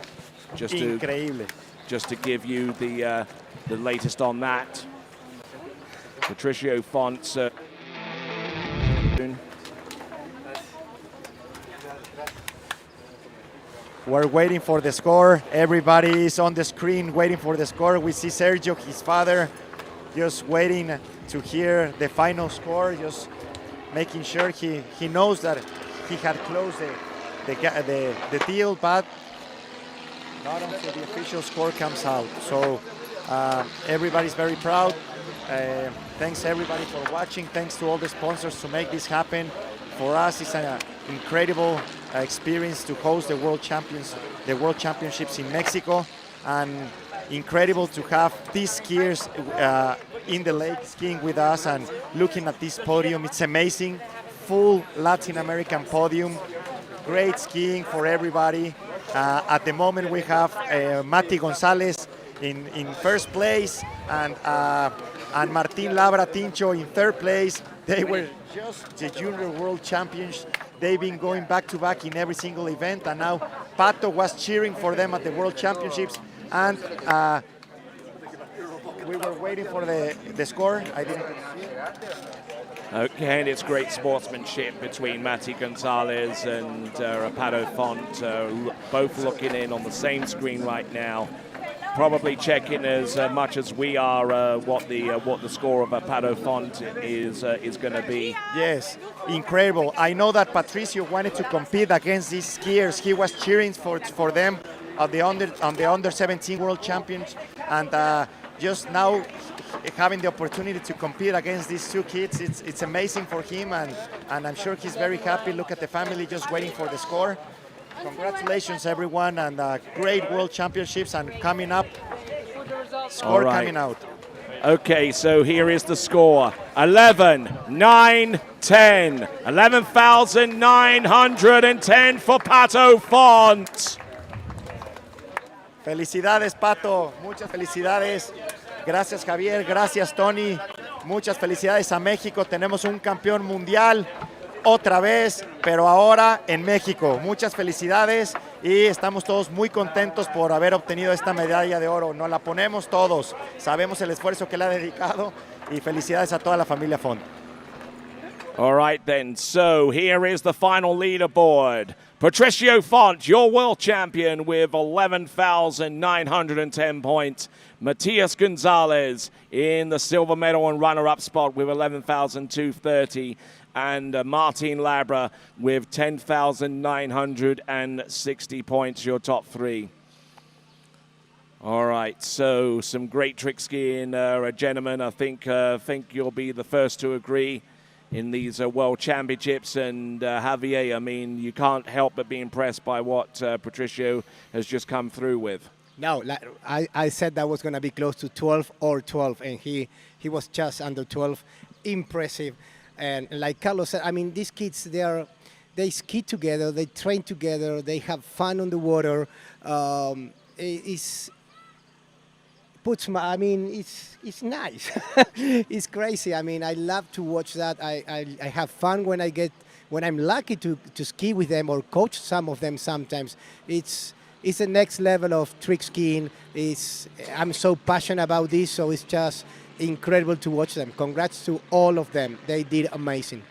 Just to give you the latest on that. Patricio Font. We're waiting for the score. Everybody is on the screen waiting for the score. We see Sergio, his father, just waiting to hear the final score, just making sure he knows that he had closed the deal, but not until the official score comes out. So everybody's very proud. Thanks everybody for watching. Thanks to all the sponsors to make this happen. For us, it's an incredible experience to host the World Championships in Mexico, and incredible to have these skiers in the lake skiing with us and looking at this podium. It's amazing. full Latin American podium. Great skiing for everybody. At the moment we have Mati Gonzalez in first place and Martin Labra Tincho in third place. They were just the junior world champions. They've been going back to back in every single event, and now Pato was cheering for them at the world championships, and we were waiting for the score. I didn't. Okay, and it's great sportsmanship between Mati Gonzalez and Pato Font, both looking in on the same screen right now. Probably checking as much as we are what the score of Pato Font is going to be. Yes, incredible. I know that Patricio wanted to compete against these skiers. He was cheering for them on the under 17 world champions, and just now having the opportunity to compete against these two kids, it's amazing for him, and I'm sure he's very happy. Look at the family just waiting for the score. Congratulations, everyone, and great world championships, and coming up, score coming out. Okay, so here is the score. 11, 9, 10. 11,910 for Pato Font. Felicidades, Pato. Muchas felicidades. Gracias, Javier. Gracias, Tony. Muchas felicidades a México. Tenemos un campeón mundial. Otra vez, pero ahora en México. Muchas felicidades y estamos todos muy contentos por haber obtenido esta medalla de oro. Nos la ponemos todos. Sabemos el esfuerzo que le ha dedicado y felicidades a toda la familia Font. All right then, so here is the final leaderboard. Patricio Font, your world champion with 11,910 points. Matias Gonzalez in the silver medal and runner-up spot with 11,230. And Martin Labra with 10,960 points, your top three. All right, so some great trick skiing, gentlemen. I think you'll be the first to agree in these World Championships. And Javier, I mean, you can't help but be impressed by what Patricio has just come through with. No, I said that was going to be close to 12 or 12, and he was just under 12. Impressive. And like Carlos said, I mean, these kids, they ski together, they train together, they have fun on the water. It's nice. It's crazy. I mean, I love to watch that. I have fun when I'm lucky to ski with them or coach some of them sometimes. It's the next level of trick skiing. I'm so passionate about this, so it's just incredible to watch them. Congrats to all of them. They did amazing.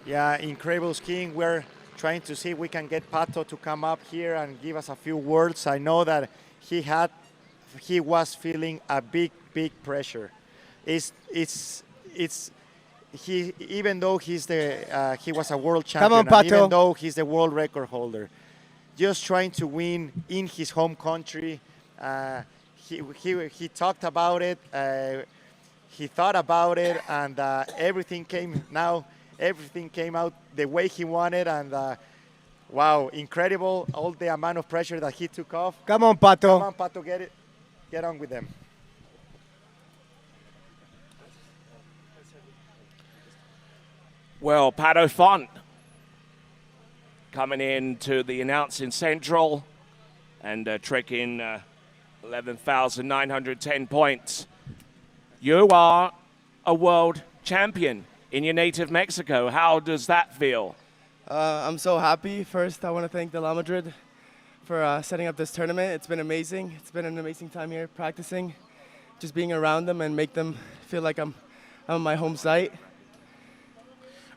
Yeah, incredible skiing. We're trying to see if we can get Pato to come up here and give us a few words. I know that he was feeling a big pressure. Even though he was a world champion, come on, Pato. And even though he's the world record holder, just trying to win in his home country. He talked about it, he thought about it, and everything came out the way he wanted, and wow, incredible, all the amount of pressure that he took off. Come on, Pato. Come on, Pato, get on with them. Well, Pato Font coming into the announcing central and trekking 11,910 points. You are a world champion in your native Mexico. How does that feel? I'm so happy. First, I want to thank the La Madrid for setting up this tournament. It's been amazing. It's been an amazing time here practicing, just being around them and make them feel like I'm on my home site.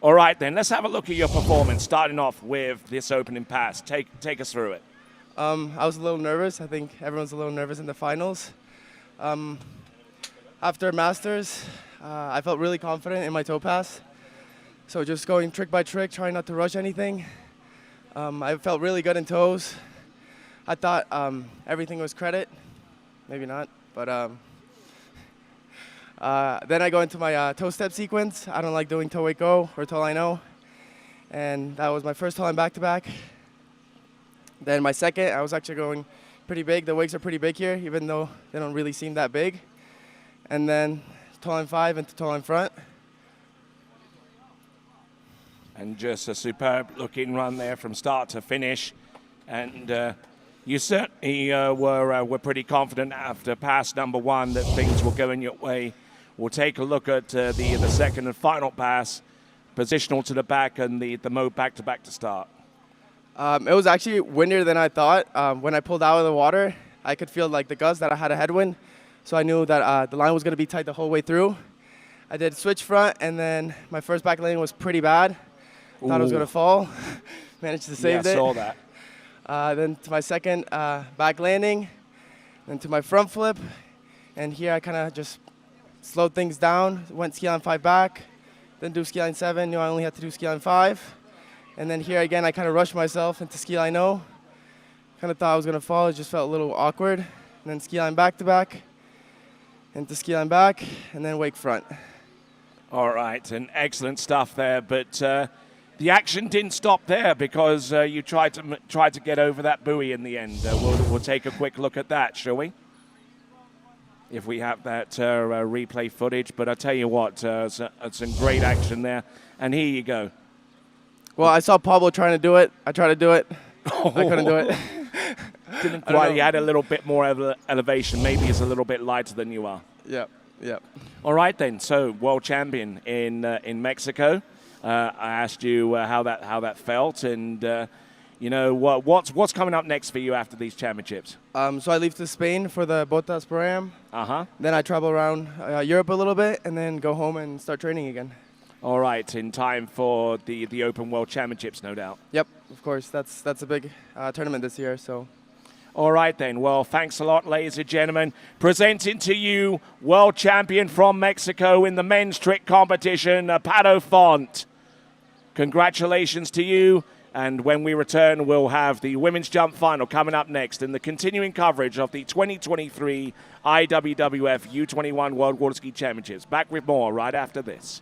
All right, then, let's have a look at your performance, starting off with this opening pass. Take us through it. I was a little nervous. I think everyone's a little nervous in the finals. After Masters, I felt really confident in my toe pass. So just going trick by trick, trying not to rush anything. I felt really good in toes. I thought everything was credit. Maybe not, but then I go into my toe step sequence. I don't like doing toe wait go or toe line O. And that was my first toe line back-to-back. Then my second, I was actually going pretty big. The wakes are pretty big here, even though they don't really seem that big. And then toe line 5 into toe line front. And just a superb looking run there from start to finish. And you certainly were pretty confident after pass number 1 that things were going your way. We'll take a look at the second and final pass, positional to the back and the mode back-to-back to start. It was actually windier than I thought. When I pulled out of the water, I could feel like the gust that I had a headwind. So I knew that the line was going to be tight the whole way through. I did switch front, and then my first back landing was pretty bad. Thought I was going to fall. Managed to save it. Yeah, I saw that. Then to my second back landing, then to my front flip. And here I kind of just slowed things down, went ski line 5 back, then do ski line 7, knew I only had to do ski line 5. And then here again, I kind of rushed myself into ski line 0. Kind of thought I was going to fall, it just felt a little awkward. And then ski line back to back, into ski line back, and then wake front. All right, and excellent stuff there, but the action didn't stop there because you tried to get over that buoy in the end. We'll take a quick look at that, shall we? If we have that replay footage. But I tell you what, some great action there. And here you go. Well, I saw Pablo trying to do it. I tried to do it. I couldn't do it. Didn't quite. He had a little bit more elevation. Maybe he's a little bit lighter than you are. Yep. All right then. So world champion in Mexico. I asked you how that felt, and you know what's coming up next for you after these championships. So I leave to Spain for the Botas Pro-Am. Then I travel around Europe a little bit, and then go home and start training again. All right, in time for the Open World Championships, no doubt. Yep, of course. That's a big tournament this year. So. All right then. Well, thanks a lot, ladies and gentlemen. Presenting to you world champion from Mexico in the men's trick competition, Pato Font. Congratulations to you. And when we return, we'll have the women's jump final coming up next and the continuing coverage of the 2023 IWWF U21 World Water Ski Championships. Back with more right after this.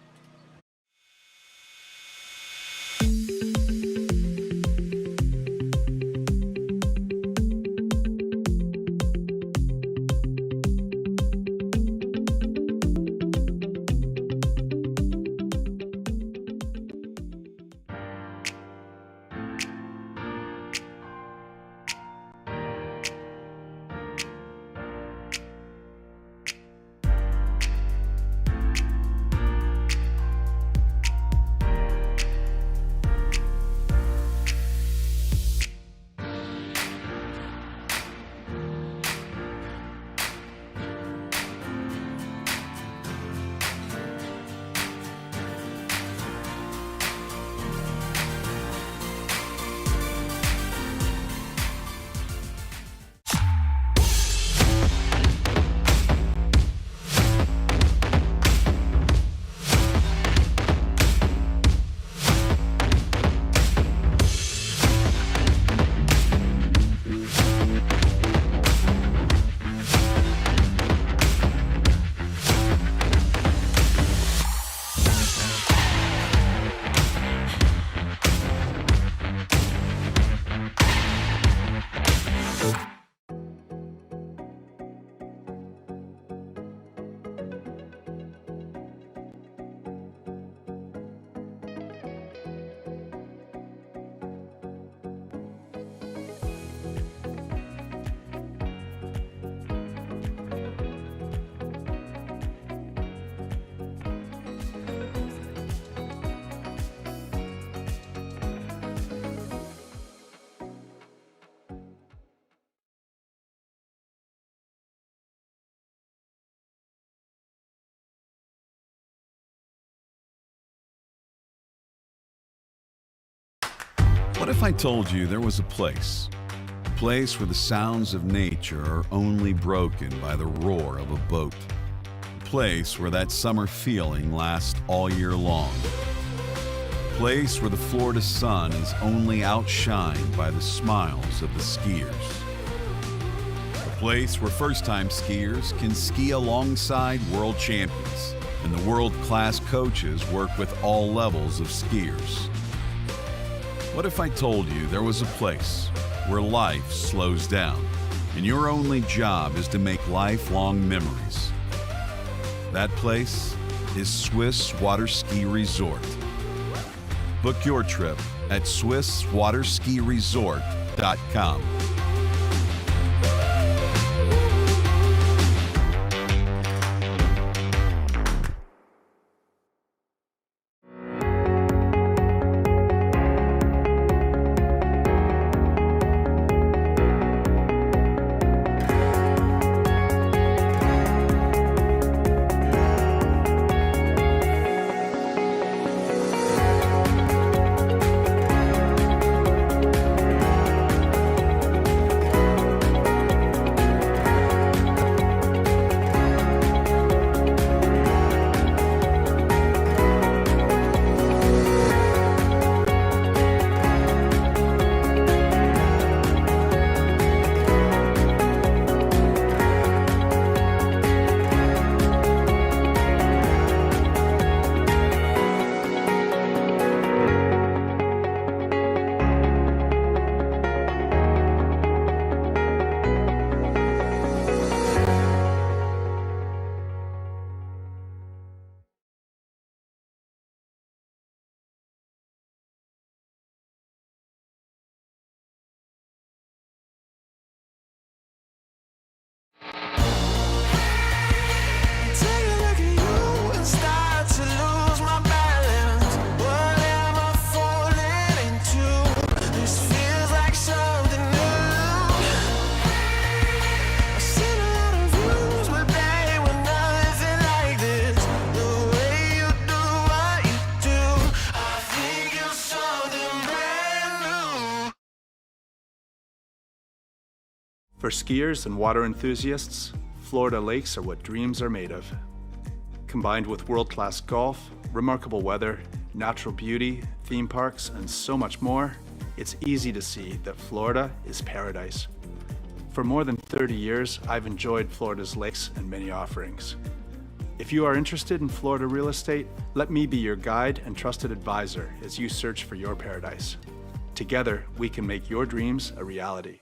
What if I told you there was a place where the sounds of nature are only broken by the roar of a boat? A place where that summer feeling lasts all year long. A place where the Florida sun is only outshined by the smiles of the skiers. A place where first-time skiers can ski alongside world champions, and the world-class coaches work with all levels of skiers. What if I told you there was a place where life slows down and your only job is to make lifelong memories? That place is Swiss Water Ski Resort. Book your trip at SwissWaterSkiResort.com. For skiers and water enthusiasts, Florida lakes are what dreams are made of. Combined with world-class golf, remarkable weather, natural beauty, theme parks, and so much more, it's easy to see that Florida is paradise. For more than 30 years, I've enjoyed Florida's lakes and many offerings. If you are interested in Florida real estate, let me be your guide and trusted advisor as you search for your paradise. Together, we can make your dreams a reality.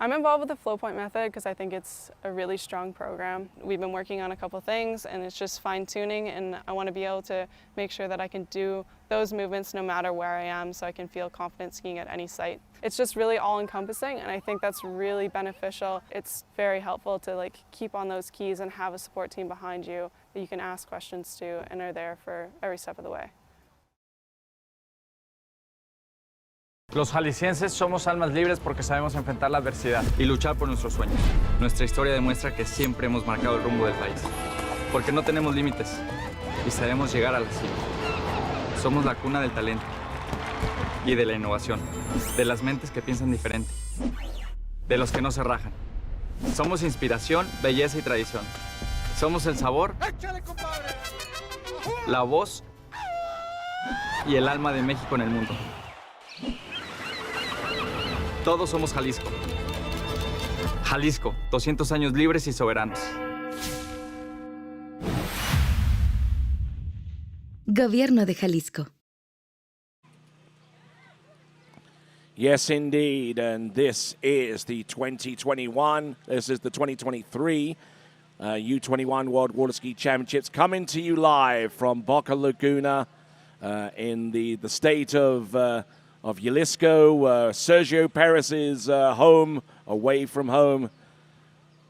I'm involved with the flow point method because I think it's a really strong program. We've been working on a couple things and it's just fine tuning, and I want to be able to make sure that I can do those movements no matter where I am, so I can feel confident skiing at any site. It's just really all encompassing, and I think that's really beneficial. It's very helpful to keep on those keys and have a support team behind you that you can ask questions to and are there for every step of the way. Los jaliscienses somos almas libres porque sabemos enfrentar la adversidad y luchar por nuestros sueños. Nuestra historia demuestra que siempre hemos marcado el rumbo del país. Porque no tenemos límites y sabemos llegar a la cima. Somos la cuna del talento y de la innovación, de las mentes que piensan diferente, de los que no se rajan. Somos inspiración, belleza y tradición. Somos el sabor, la voz y el alma de México en el mundo. Todos somos Jalisco. Jalisco, 200 años libres y soberanos. Gobierno de Jalisco. Yes, indeed, and this is the 2021, this is the 2023 U21 World Water Ski Championships coming to you live from Boca Laguna in the state of Jalisco, Sergio Perez's home, away from home.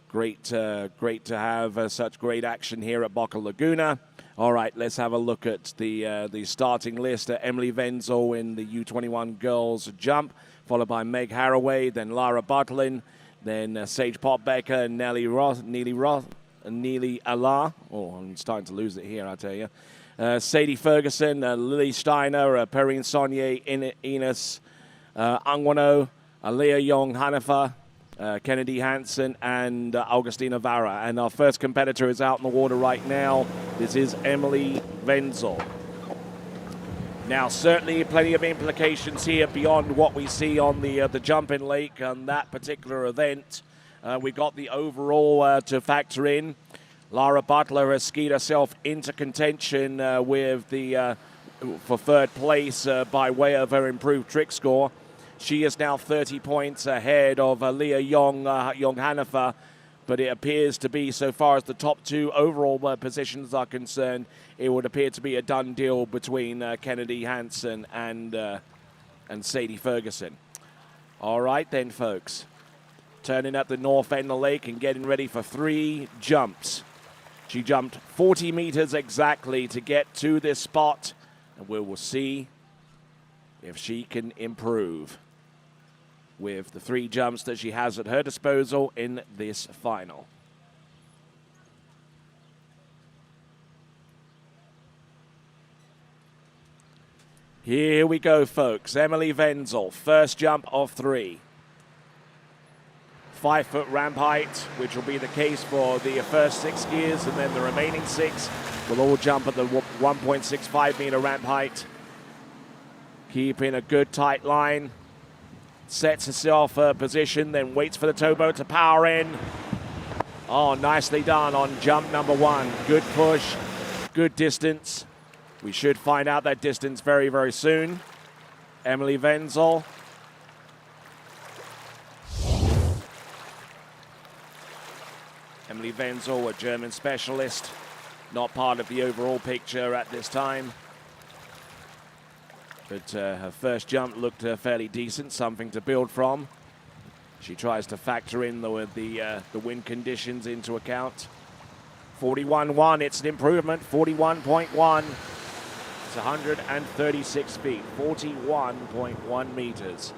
Great to have such great action here at Boca Laguna. All right, let's have a look at the starting list. Emily Wenzel in the U21 girls jump, followed by Meg Haraway, then Lara Butlin, then Sage Potbecker, and Neely Allah. Oh, I'm starting to lose it here, I tell you. Sadie Ferguson, Lily Steiner, Perrine Saunier, Ines Angwano, Leah Young Hanifa, Kennedy Hansen, and Augustina Vara. And our first competitor is out in the water right now. This is Emily Wenzel. Now, certainly plenty of implications here beyond what we see on the jumping lake on that particular event. We got the overall to factor in. Lara Butler has skied herself into contention with for third place by way of her improved trick score. She is now 30 points ahead of Leah Young Hanifa, but it appears to be, so far as the top two overall positions are concerned, it would appear to be a done deal between Kennedy Hansen and Sadie Ferguson. All right then, folks. Turning up the north end of the lake and getting ready for 3 jumps. She jumped 40 meters exactly to get to this spot, and we will see if she can improve with the 3 jumps that she has at her disposal in this final. Here we go, folks. Emily Wenzel, first jump of 3. 5-foot ramp height, which will be the case for the first 6 skiers, and then the remaining 6 will all jump at the 1.65 meter ramp height. Keeping a good tight line. Sets herself her position, then waits for the towboat to power in. Oh, nicely done on jump number 1. Good push, good distance. We should find out that distance very, very soon. Emily Wenzel. Emily Wenzel, a German specialist, not part of the overall picture at this time. But her first jump looked fairly decent, something to build from. She tries to factor in the wind conditions into account. 41.1, it's an improvement, 41.1. It's 136 feet, 41.1 meters.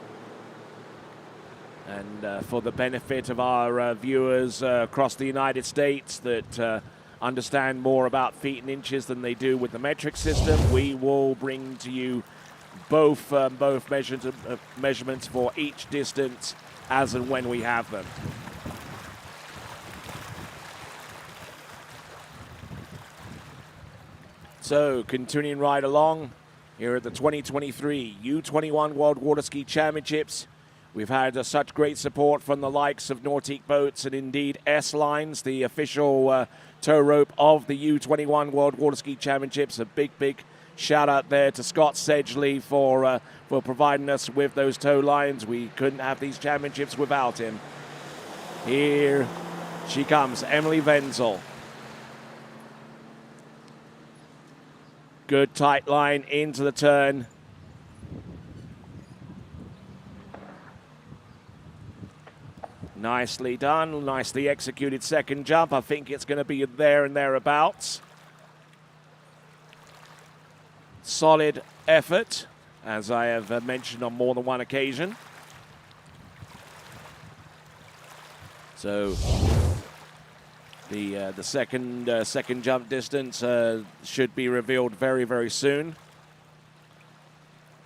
And for the benefit of our viewers across the United States that understand more about feet and inches than they do with the metric system, we will bring to you both measurements for each distance as and when we have them. So, continuing right along here at the 2023 U21 World Water Ski Championships. We've had such great support from the likes of Nautique Boats and indeed S-Lines, the official tow rope of the U21 World Water Ski Championships. A big, big shout out there to Scott Sedgley for providing us with those tow lines. We couldn't have these championships without him. Here she comes, Emily Wenzel. Good tight line into the turn. Nicely done, nicely executed second jump. I think it's going to be there and thereabouts. Solid effort, as I have mentioned on more than one occasion. So the second jump distance should be revealed very, very soon.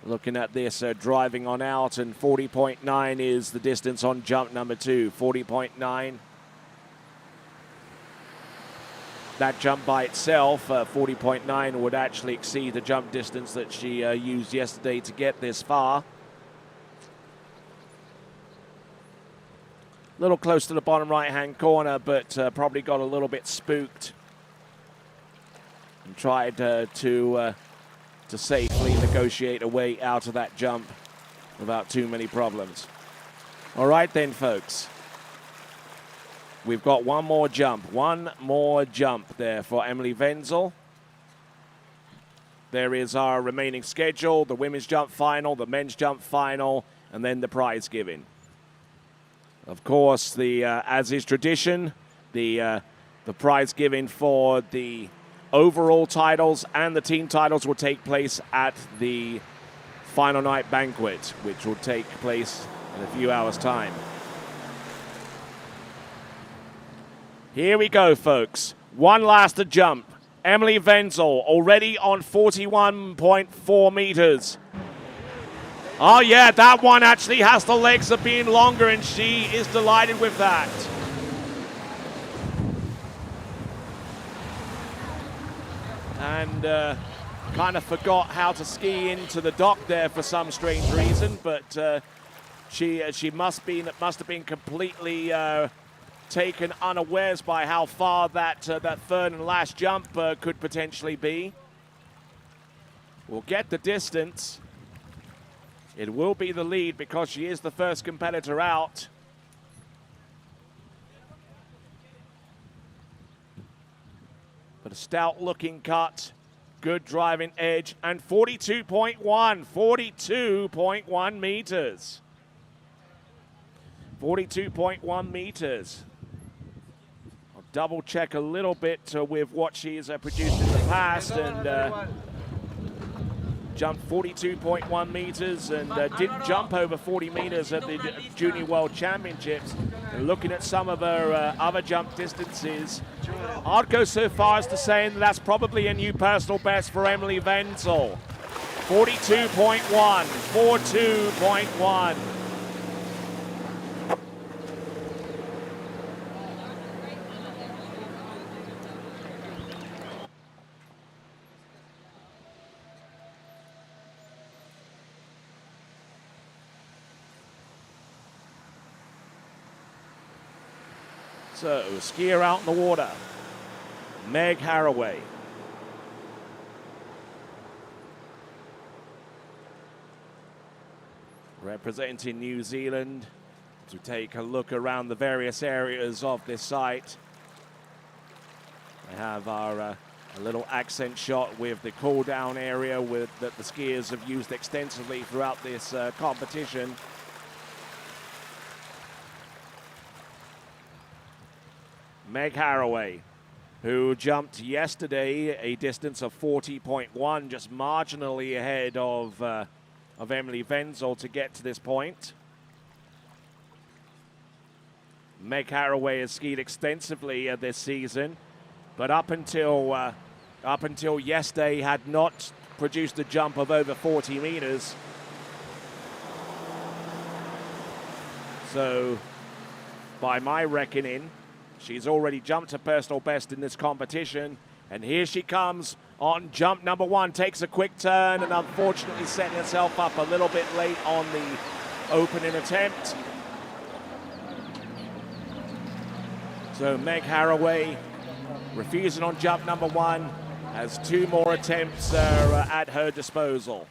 Looking at this, driving on out, and 40.9 is the distance on jump number 2. 40.9. That jump by itself, 40.9, would actually exceed the jump distance that she used yesterday to get this far. A little close to the bottom right-hand corner, but probably got a little bit spooked and tried to safely negotiate a way out of that jump without too many problems. All right then, folks. We've got one more jump there for Emily Wenzel. There is our remaining schedule, the women's jump final, the men's jump final, and then the prize giving. Of course, as is tradition, the prize giving for the overall titles and the team titles will take place at the final night banquet, which will take place in a few hours' time. Here we go, folks. One last jump. Emily Wenzel already on 41.4 meters. Oh yeah, that one actually has the legs of being longer, and she is delighted with that. And kind of forgot how to ski into the dock there for some strange reason, but she must have been completely taken unawares by how far that third and last jump could potentially be. We'll get the distance. It will be the lead because she is the first competitor out. But a stout-looking cut, good driving edge, and 42.1 meters. 42.1 meters. I'll double-check a little bit with what she's produced in the past, and jumped 42.1 meters and didn't jump over 40 meters at the Junior World Championships. And looking at some of her other jump distances, I'd go so far as to say that that's probably a new personal best for Emily Wenzel. 42.1, 42.1. So, skier out in the water, Meg Haraway. Representing New Zealand to take a look around the various areas of this site. We have our a little accent shot with the cool down area that the skiers have used extensively throughout this competition. Meg Haraway, who jumped yesterday a distance of 40.1, just marginally ahead of Emily Wenzel to get to this point. Meg Haraway has skied extensively this season, but up until yesterday had not produced a jump of over 40 meters. So, by my reckoning, she's already jumped a personal best in this competition. And here she comes on jump number 1. Takes a quick turn and unfortunately setting herself up a little bit late on the opening attempt. So Meg Haraway refusing on jump number 1, has 2 more attempts at her disposal.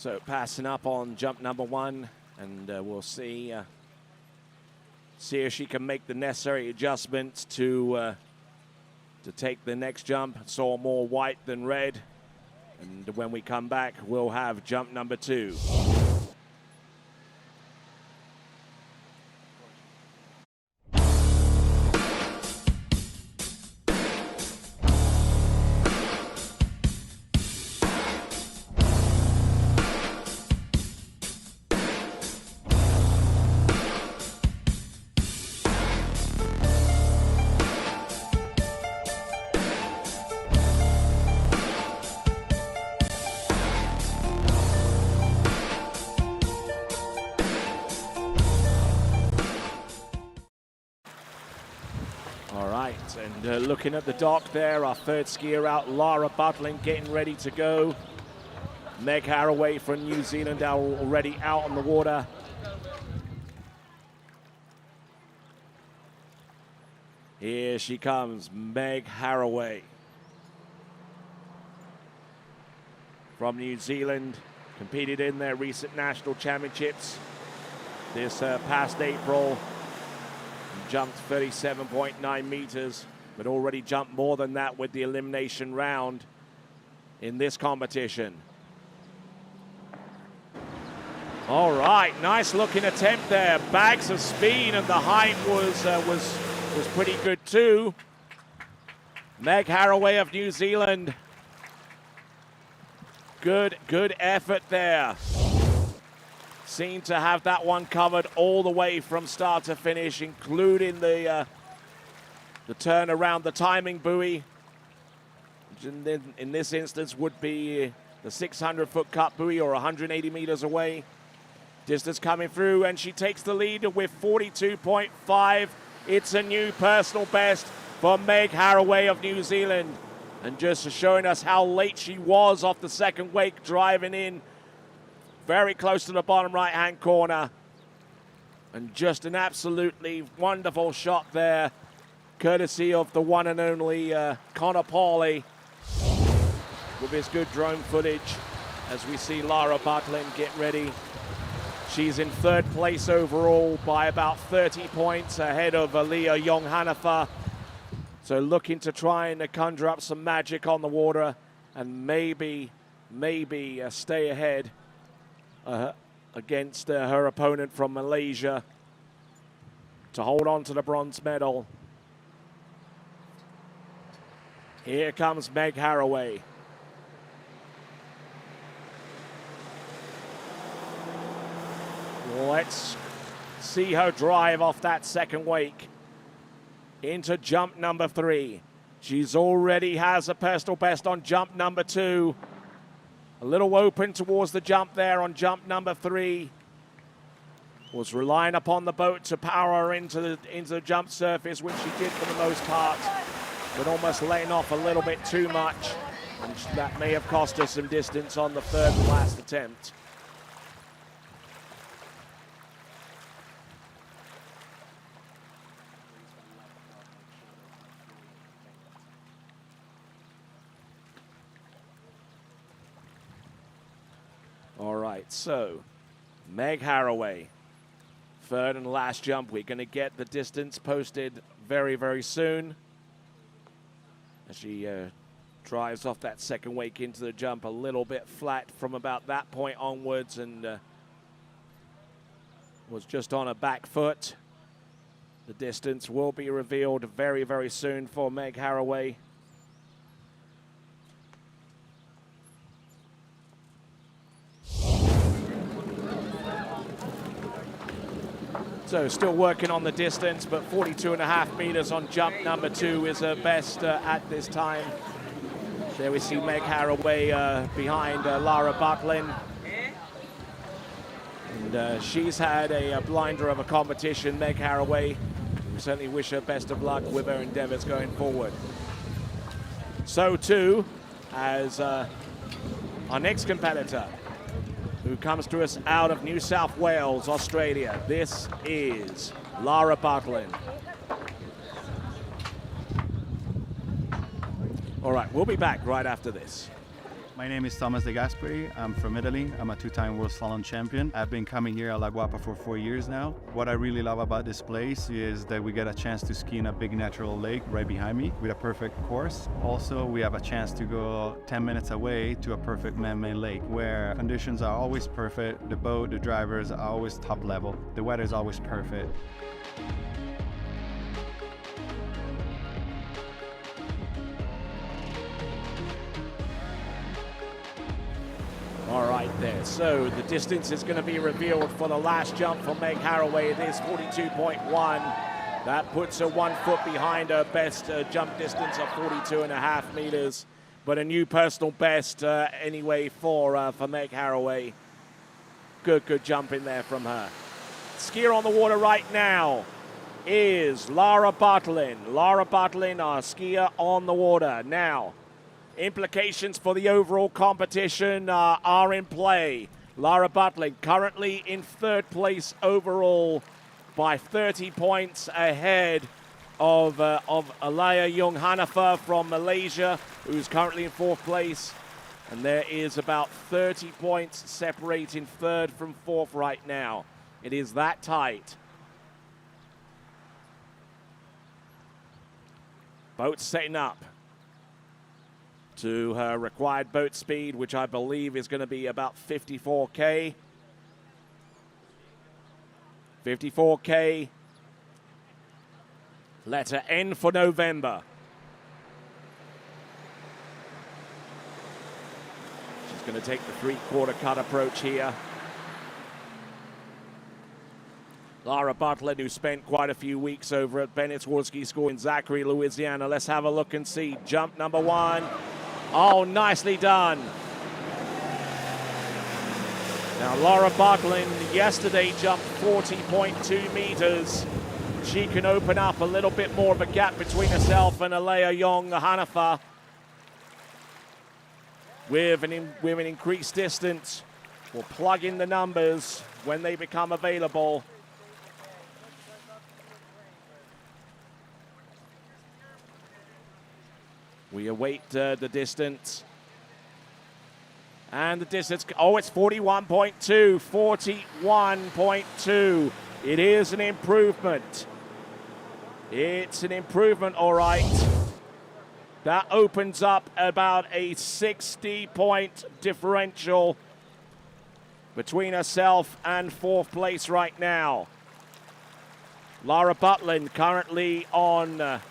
So passing up on jump number 1, and we'll see if she can make the necessary adjustments to take the next jump. Saw more white than red, and when we come back, we'll have jump number 2. And looking at the dock there, our third skier out, Lara Butlin, getting ready to go. Meg Haraway from New Zealand are already out on the water. Here she comes, Meg Haraway from New Zealand, competed in their recent national championships this past April. Jumped 37.9 meters, but already jumped more than that with the elimination round in this competition. All right, nice looking attempt there. Bags of speed, and the height was pretty good too. Meg Haraway of New Zealand. Good effort there. Seemed to have that one covered all the way from start to finish, including the turn around the timing buoy, which in this instance would be the 600-foot cut buoy, or 180 meters away. Distance coming through, and she takes the lead with 42.5. It's a new personal best for Meg Haraway of New Zealand. And just showing us how late she was off the second wake, driving in very close to the bottom right-hand corner. And just an absolutely wonderful shot there, courtesy of the one and only Connor Pauly, with his good drone footage as we see Lara Butlin get ready. She's in third place overall by about 30 points ahead of Leah Young-Hanifa. So looking to try and conjure up some magic on the water and maybe stay ahead against her opponent from Malaysia to hold on to the bronze medal. Here comes Meg Haraway. Let's see her drive off that second wake into jump number 3. She's already has a personal best on jump number 2. A little open towards the jump there on jump number 3. Was relying upon the boat to power her into the jump surface, which she did for the most part, but almost letting off a little bit too much. And that may have cost her some distance on the third and last attempt. All right, so Meg Haraway, third and last jump. We're going to get the distance posted very, very soon as she drives off that second wake into the jump a little bit flat from about that point onwards, and was just on her back foot. The distance will be revealed very, very soon for Meg Haraway. So still working on the distance, but 42.5 meters on jump number 2 is her best at this time. There we see Meg Haraway behind Lara Butlin. And she's had a blinder of a competition, Meg Haraway. We certainly wish her best of luck with her endeavors going forward. So too as our next competitor, who comes to us out of New South Wales, Australia. This is Lara Butlin. All right, we'll be back right after this. My name is Thomas De Gasperi. I'm from Italy. I'm a two-time World Slalom champion. I've been coming here at La Guapa for 4 years now. What I really love about this place is that we get a chance to ski in a big natural lake right behind me with a perfect course. Also, we have a chance to go 10 minutes away to a perfect man-made lake where conditions are always perfect. The boat, the drivers are always top level. The weather is always perfect. All right there, so the distance is going to be revealed for the last jump for Meg Haraway. It is 42.1. That puts her 1 foot behind her best jump distance of 42.5 meters, but a new personal best anyway for Meg Haraway. Good jump in there from her. Skier on the water right now is Lara Bartlin. Lara Bartlin, our skier on the water now. Implications for the overall competition are in play. Lara Bartlin currently in 3rd place overall by 30 points ahead of Alaya Jung Hanafa from Malaysia, who's currently in 4th place. And there is about 30 points separating 3rd from 4th right now. It is that tight. Boat setting up to her required boat speed, which I believe is going to be about 54K. 54K. Letter N for November. She's going to take the 3/4 cut approach here. Lara Bartlett, who spent quite a few weeks over at Bennett's World Ski School in Zachary, Louisiana. Let's have a look and see. Jump number 1. Oh, nicely done. Now, Lara Bartlin yesterday jumped 40.2 meters. She can open up a little bit more of a gap between herself and Alaya Jung Hanafa with an increased distance. We'll plug in the numbers when they become available. We await the distance. And the distance, oh, it's 41.2, 41.2. It is an improvement. It's an improvement, all right. That opens up about a 60-point differential between herself and 4th place right now. Lara Butlin currently on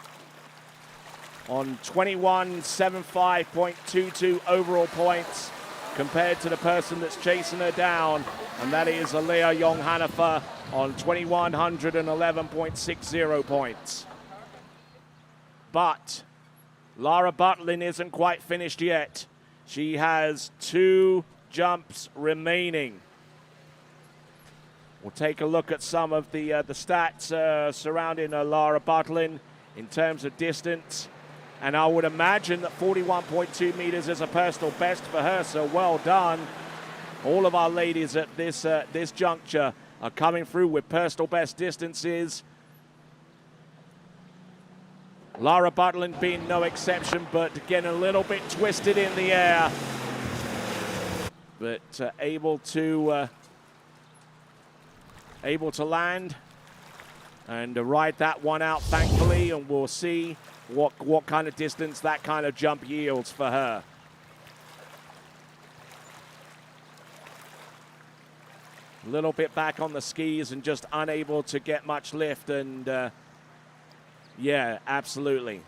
21.75.22 overall points compared to the person that's chasing her down, and that is Alaya Jung Hanafa on 2,111.60 points. But Lara Butlin isn't quite finished yet. She has 2 jumps remaining. We'll take a look at some of the stats surrounding Lara Butlin in terms of distance. And I would imagine that 41.2 meters is a personal best for her, so well done. All of our ladies at this juncture are coming through with personal best distances. Lara Butlin being no exception, but again a little bit twisted in the air. But able to land and ride that one out, thankfully, and we'll see what kind of distance that kind of jump yields for her. A little bit back on the skis and just unable to get much lift, and yeah, absolutely.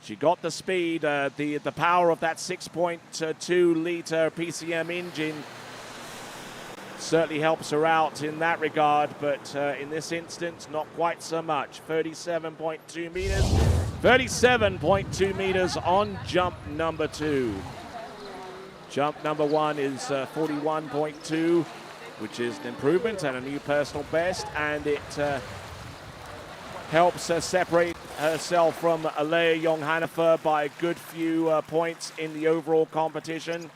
She got the speed, the power of that 6.2 liter PCM engine certainly helps her out in that regard, but in this instance, not quite so much. 37.2 meters. 37.2 meters on jump number 2. Jump number 1 is 41.2, which is an improvement and a new personal best, and it helps her separate herself from Alaya Jung Hanafa by a good few points in the overall competition.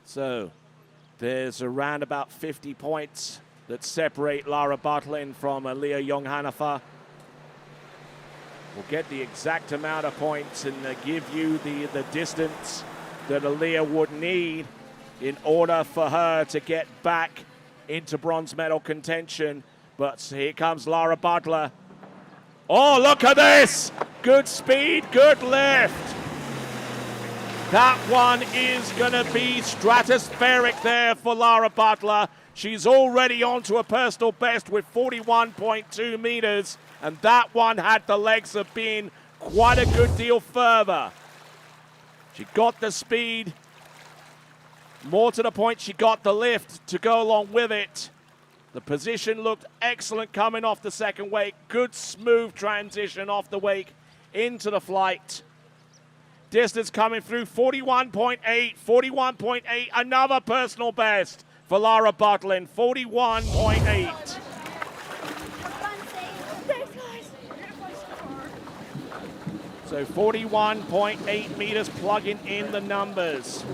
So, There's around about 50 points that separate Lara Butlin from Leah Young-Hanafa. We'll get the exact amount of points and give you the distance that Aaliyah would need in order for her to get back into bronze medal contention. But here comes Lara Butler. Oh, look at this! Good speed, good lift. That one is going to be stratospheric there for Lara Butler. She's already on to a personal best with 41.2 meters, and that one had the legs of being quite a good deal further. She got the speed. More to the point, she got the lift to go along with it. The position looked excellent coming off the second wake. Good smooth transition off the wake into the flight. Distance coming through 41.8, 41.8, another personal best for Lara Butlin, 41.8. So 41.8 meters, plugging in the numbers.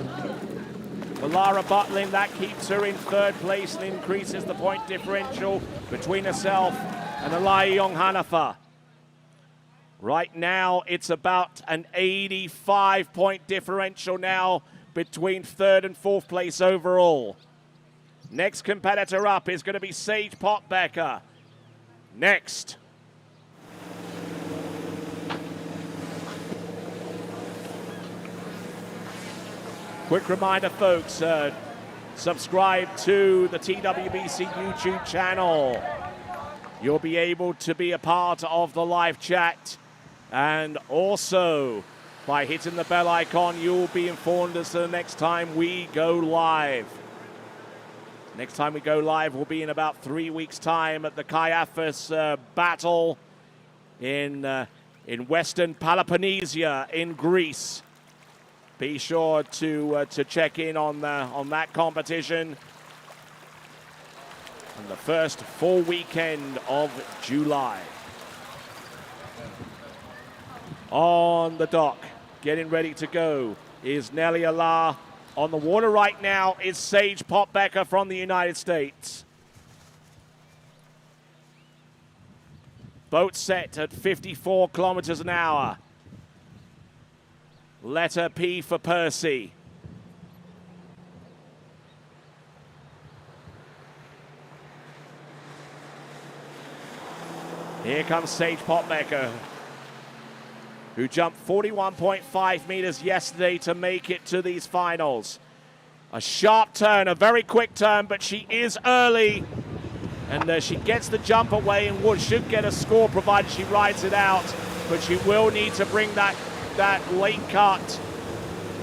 For Lara Butlin, that keeps her in third place and increases the point differential between herself and Aaliyah Young-Hanafa. Right now, it's about an 85-point differential now between third and fourth place overall. Next competitor up is going to be Sage Potbecker. Next. Quick reminder, folks, subscribe to the TWBC YouTube channel. You'll be able to be a part of the live chat. And also, by hitting the bell icon, you'll be informed as to the next time we go live. Next time we go live will be in about 3 weeks' time at the Kaiaphas Battle in Western Peloponnesia in Greece. Be sure to check in on that competition on the first full weekend of July. On the dock, getting ready to go, is Nelly Allah. On the water right now is Sage Potbecker from the United States. Boat set at 54 kilometers an hour. Letter P for Percy. Here comes Sage Potbecker, who jumped 41.5 meters yesterday to make it to these finals. A sharp turn, a very quick turn, but she is early. And she gets the jump away and should get a score provided she rides it out. But she will need to bring that late cut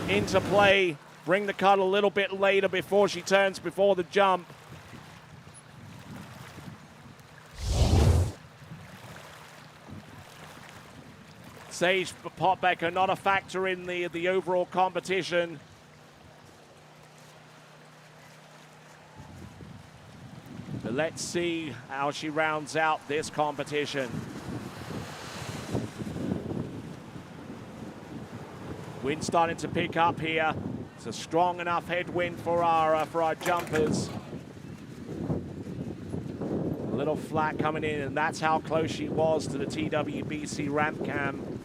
into play. Bring the cut a little bit later before she turns before the jump. Sage Potbecker not a factor in the overall competition. But let's see how she rounds out this competition. Wind starting to pick up here. It's a strong enough headwind for our jumpers. A little flat coming in, and that's how close she was to the TWBC ramp cam.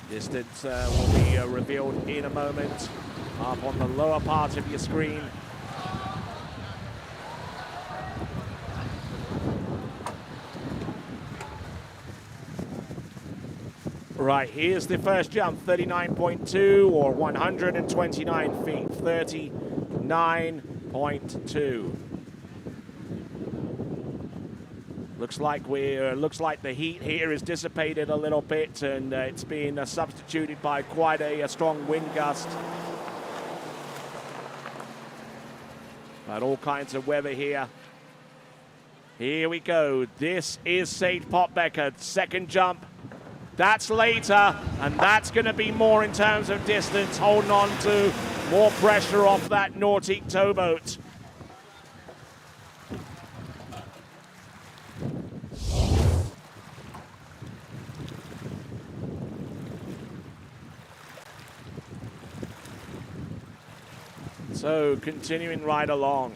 Distance will be revealed in a moment up on the lower part of your screen. Right, here's the first jump, 39.2 or 129 feet, 39.2. Looks like the heat here is dissipated a little bit, and it's being substituted by quite a strong wind gust. But all kinds of weather here. Here we go. This is Sage Potbecker, second jump. That's later, and that's going to be more in terms of distance, holding on to more pressure off that Nautic towboat. So continuing right along.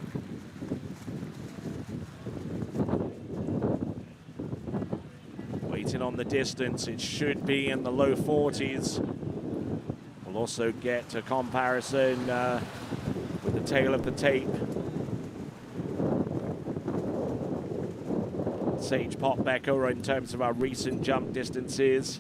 Waiting on the distance, it should be in the low 40s. We'll also get a comparison with the tail of the tape. Sage Potbecker in terms of our recent jump distances.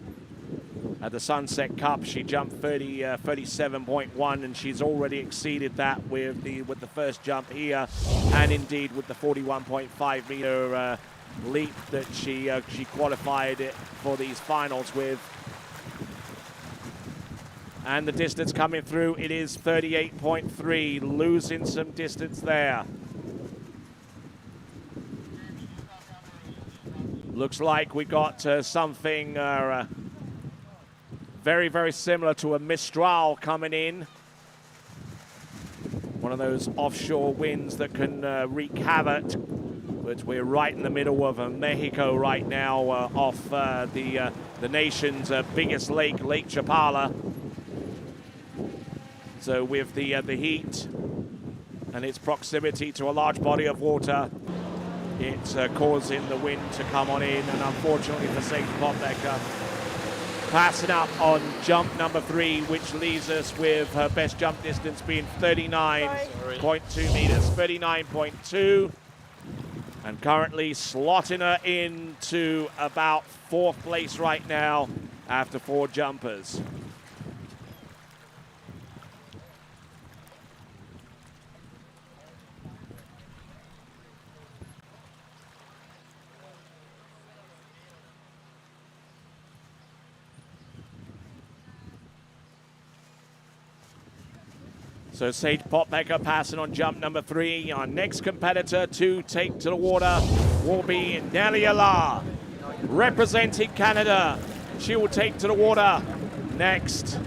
At the Sunset Cup, she jumped 37.1, and she's already exceeded that with the first jump here, and indeed with the 41.5 meter leap that she qualified it for these finals with. And the distance coming through, it is 38.3, losing some distance there. Looks like we got something very, very similar to a Mistral coming in. One of those offshore winds that can wreak havoc. But we're right in the middle of Mexico right now, off the nation's biggest lake, Lake Chapala. So with the heat and its proximity to a large body of water, it's causing the wind to come on in, and unfortunately for Sage Potbecker, passing up on jump number 3, which leaves us with her best jump distance being 39.2 meters, 39.2, and currently slotting her into about 4th place right now after 4 jumpers. So Sage Potbecker passing on jump number 3. Our next competitor to take to the water will be Nelly Allah, representing Canada. She will take to the water next.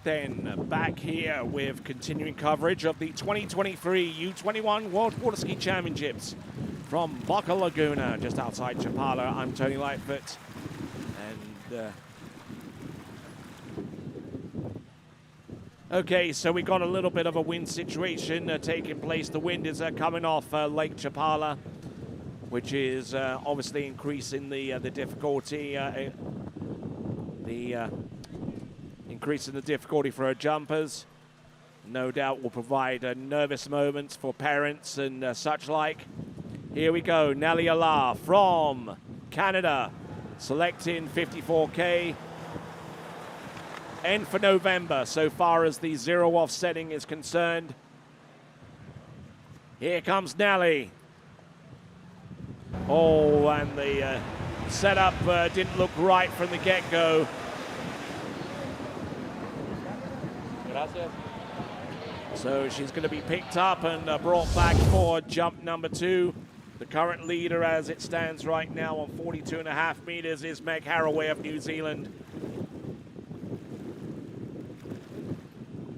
Then back here with continuing coverage of the 2023 U21 World Water Ski Championships from Boca Laguna, just outside Chapala. I'm Tony Lightfoot, and okay, so we got a little bit of a wind situation taking place. The wind is coming off Lake Chapala, which is obviously increasing the difficulty. Increasing the difficulty for our jumpers. No doubt will provide nervous moments for parents and such like. Here we go, Nelly Allah from Canada, selecting 54K. End for November, so far as the zero offsetting is concerned. Here comes Nelly. Oh, and the setup didn't look right from the get-go. So she's going to be picked up and brought back for jump number 2. The current leader as it stands right now on 42.5 meters is Meg Haraway of New Zealand.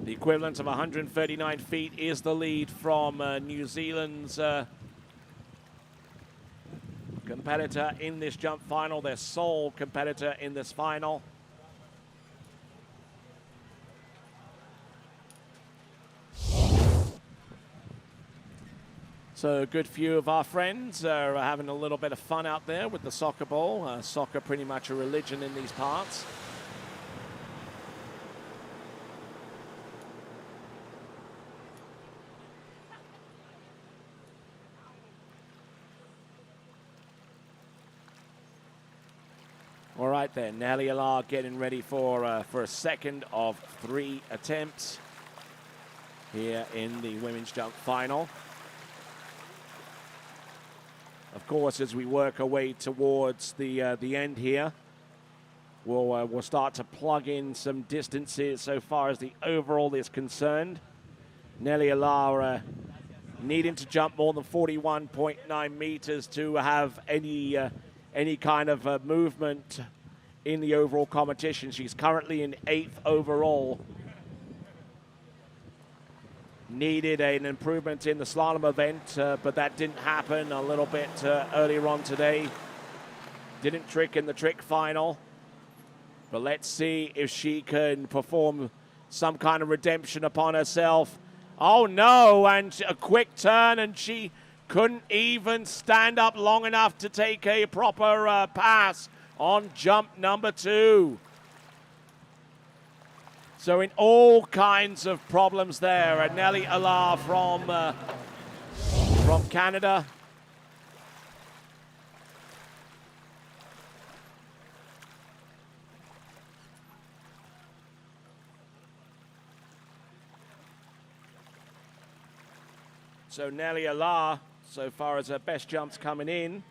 The equivalent of 139 feet is the lead from New Zealand's competitor in this jump final, their sole competitor in this final. So a good few of our friends are having a little bit of fun out there with the soccer ball. Soccer pretty much a religion in these parts. All right then, Nelly Alar getting ready for a second of 3 attempts here in the women's jump final. Of course, as we work our way towards the end here, we'll start to plug in some distances so far as the overall is concerned. Nelly Alar needing to jump more than 41.9 meters to have any kind of movement in the overall competition. She's currently in 8th overall. Needed an improvement in the slalom event, but that didn't happen a little bit earlier on today. Didn't trick in the trick final. But let's see if she can perform some kind of redemption upon herself. Oh no, and a quick turn, and she couldn't even stand up long enough to take a proper pass on jump number 2. So in all kinds of problems there. And Nelly Alar from Canada. So Nelly Alar, so far as her best jumps coming in,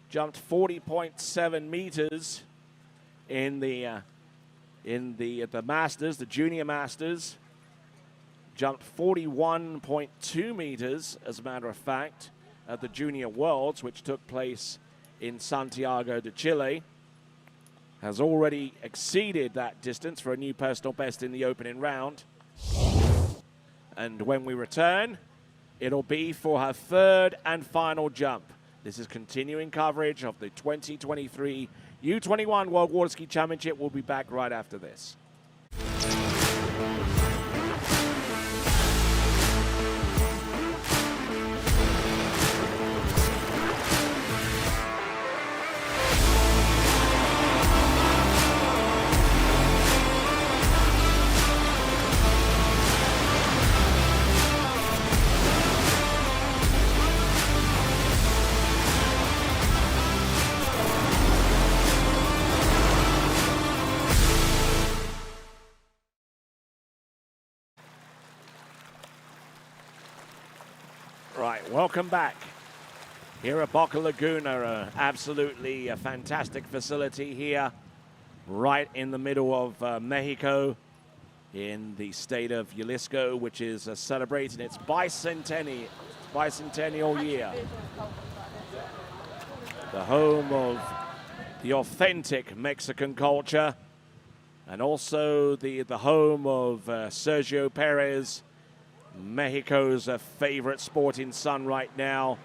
jumped 40.7 meters in the Masters, the Junior Masters. Jumped 41.2 meters, as a matter of fact, at the Junior Worlds, which took place in Santiago de Chile. Has already exceeded that distance for a new personal best in the opening round. And when we return, it'll be for her 3rd and final jump. This is continuing coverage of the 2023 U21 World Water Ski Championship. We'll be back right after this. Right, welcome back. Here at Boca Laguna, absolutely a fantastic facility here, right in the middle of Mexico, in the state of Jalisco, which is celebrating its bicentennial year. The home of the authentic Mexican culture, and also the home of Sergio Perez, Mexico's favorite sporting son right now,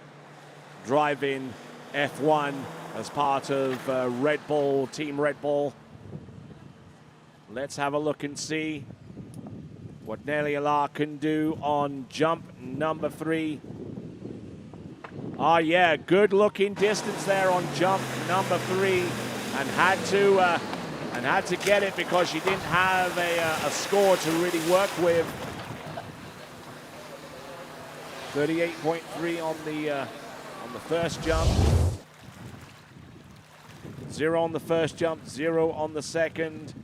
driving F1 as part of Red Bull, Team Red Bull. Let's have a look and see what Nelly Alar can do on jump number 3. Oh yeah, good looking distance there on jump number 3, and had to get it because she didn't have a score to really work with. 38.3 on the first jump. 0 on the first jump, 0 on the second.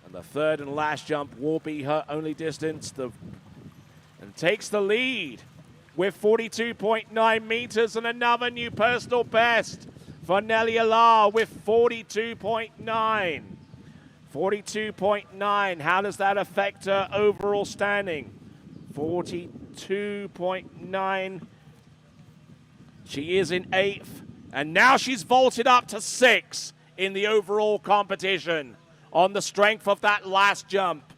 And the third and last jump will be her only distance. And takes the lead with 42.9 meters and another new personal best for Nelly Alar with 42.9. 42.9, how does that affect her overall standing? 42.9. She is in 8th, and now she's vaulted up to 6th in the overall competition on the strength of that last jump.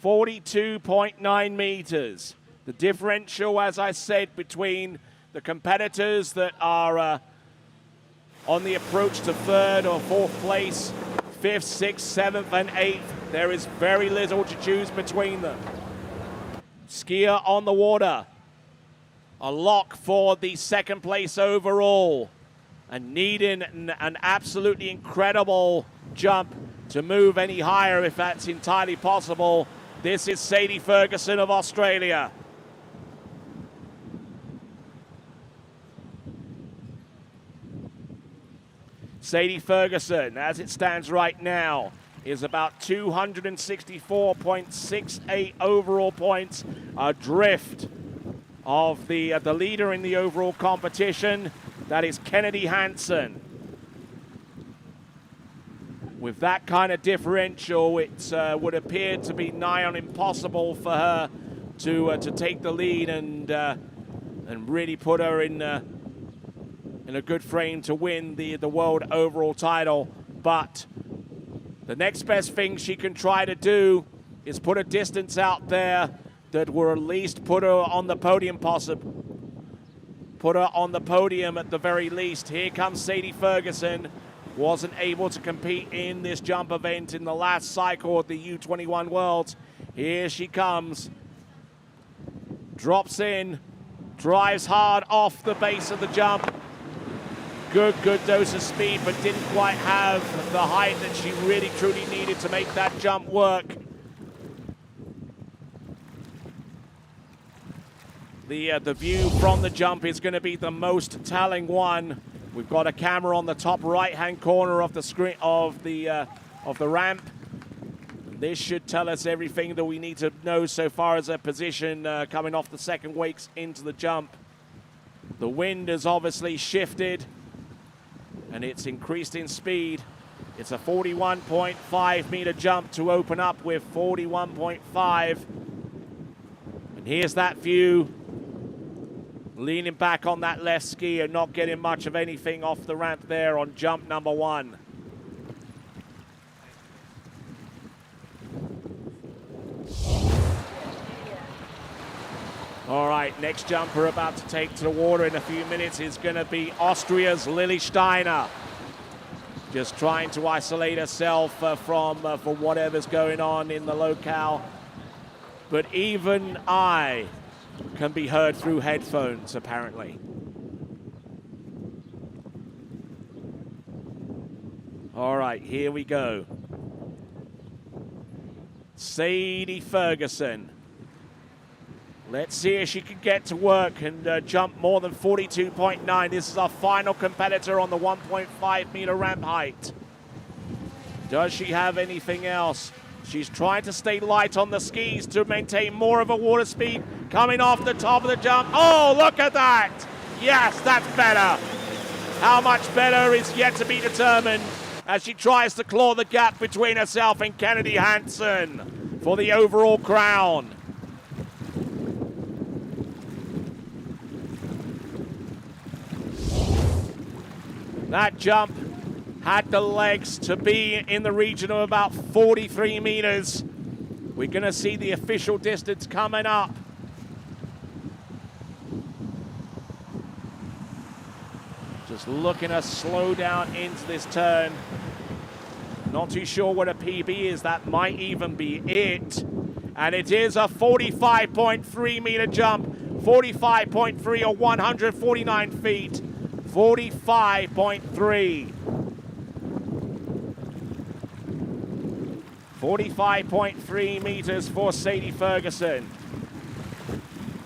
42.9 meters. The differential, as I said, between the competitors that are on the approach to 3rd or 4th place, 5th, 6th, 7th, and 8th. There is very little to choose between them. Skier on the water. A lock for the 2nd place overall. And needing an absolutely incredible jump to move any higher if that's entirely possible. This is Sadie Ferguson of Australia. Sadie Ferguson, as it stands right now, is about 264.68 overall points adrift of the leader in the overall competition. That is Kennedy Hansen. With that kind of differential, it would appear to be nigh on impossible for her to take the lead and really put her in a good frame to win the world overall title. But the next best thing she can try to do is put a distance out there that will at least put her on the podium put her on the podium at the very least. Here comes Sadie Ferguson. Wasn't able to compete in this jump event in the last cycle of the U21 Worlds. Here she comes. Drops in, drives hard off the base of the jump. Good dose of speed, but didn't quite have the height that she really truly needed to make that jump work. The view from the jump is going to be the most telling one. We've got a camera on the top right-hand corner of the screen of the ramp. This should tell us everything that we need to know so far as a position coming off the second wakes into the jump. The wind has obviously shifted, and it's increased in speed. It's a 41.5 meter jump to open up with 41.5. And here's that view. Leaning back on that left ski and not getting much of anything off the ramp there on jump number one. All right, next jumper about to take to the water in a few minutes is going to be Austria's Lily Steiner. Just trying to isolate herself from whatever's going on in the locale. But even I can be heard through headphones, apparently. All right, here we go. Sadie Ferguson. Let's see if she can get to work and jump more than 42.9. This is our final competitor on the 1.5 meter ramp height. Does she have anything else? She's trying to stay light on the skis to maintain more of a water speed. Coming off the top of the jump. Oh, look at that. Yes, that's better. How much better is yet to be determined as she tries to claw the gap between herself and Kennedy Hansen for the overall crown. That jump had the legs to be in the region of about 43 meters. We're going to see the official distance coming up. Just looking to slow down into this turn. Not too sure what a PB is. That might even be it. And it is a 45.3 meter jump. 45.3 or 149 feet. 45.3. 45.3 meters for Sadie Ferguson.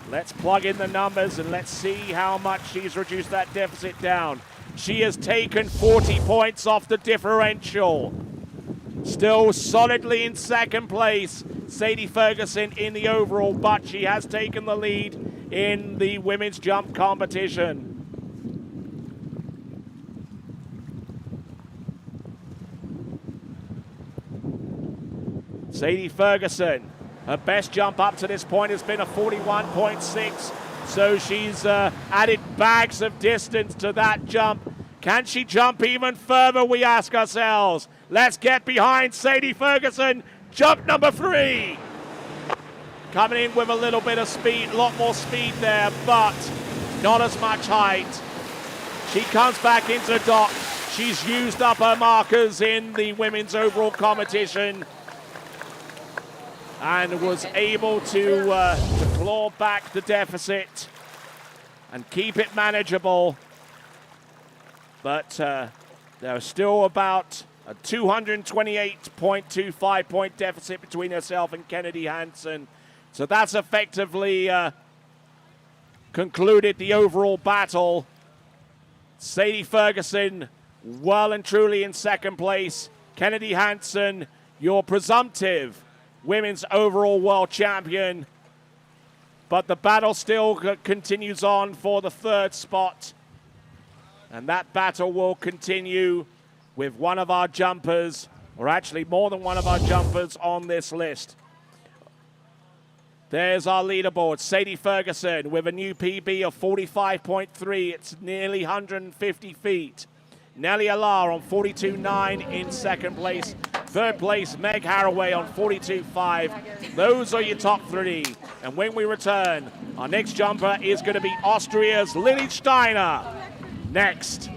Let's plug in the numbers and let's see how much she's reduced that deficit down. She has taken 40 points off the differential. Still solidly in second place, Sadie Ferguson in the overall, but she has taken the lead in the women's jump competition. Sadie Ferguson, her best jump up to this point has been a 41.6, so she's added bags of distance to that jump. Can she jump even further, we ask ourselves. Let's get behind Sadie Ferguson, jump number 3. Coming in with a little bit of speed, a lot more speed there, but not as much height. She comes back into the dock. She's used up her markers in the women's overall competition and was able to claw back the deficit and keep it manageable. But there's still about a 228.25 point deficit between herself and Kennedy Hansen. So that's effectively concluded the overall battle. Sadie Ferguson well and truly in second place. Kennedy Hansen, your presumptive women's overall world champion. But the battle still continues on for the third spot. And that battle will continue with one of our jumpers, or actually more than one of our jumpers on this list. There's our leaderboard. Sadie Ferguson with a new PB of 45.3. It's nearly 150 feet. Nellie Alar on 42.9 in second place. Third place, Meg Haraway on 42.5. Those are your top three. And when we return, our next jumper is going to be Austria's Lilly Steiner. Next.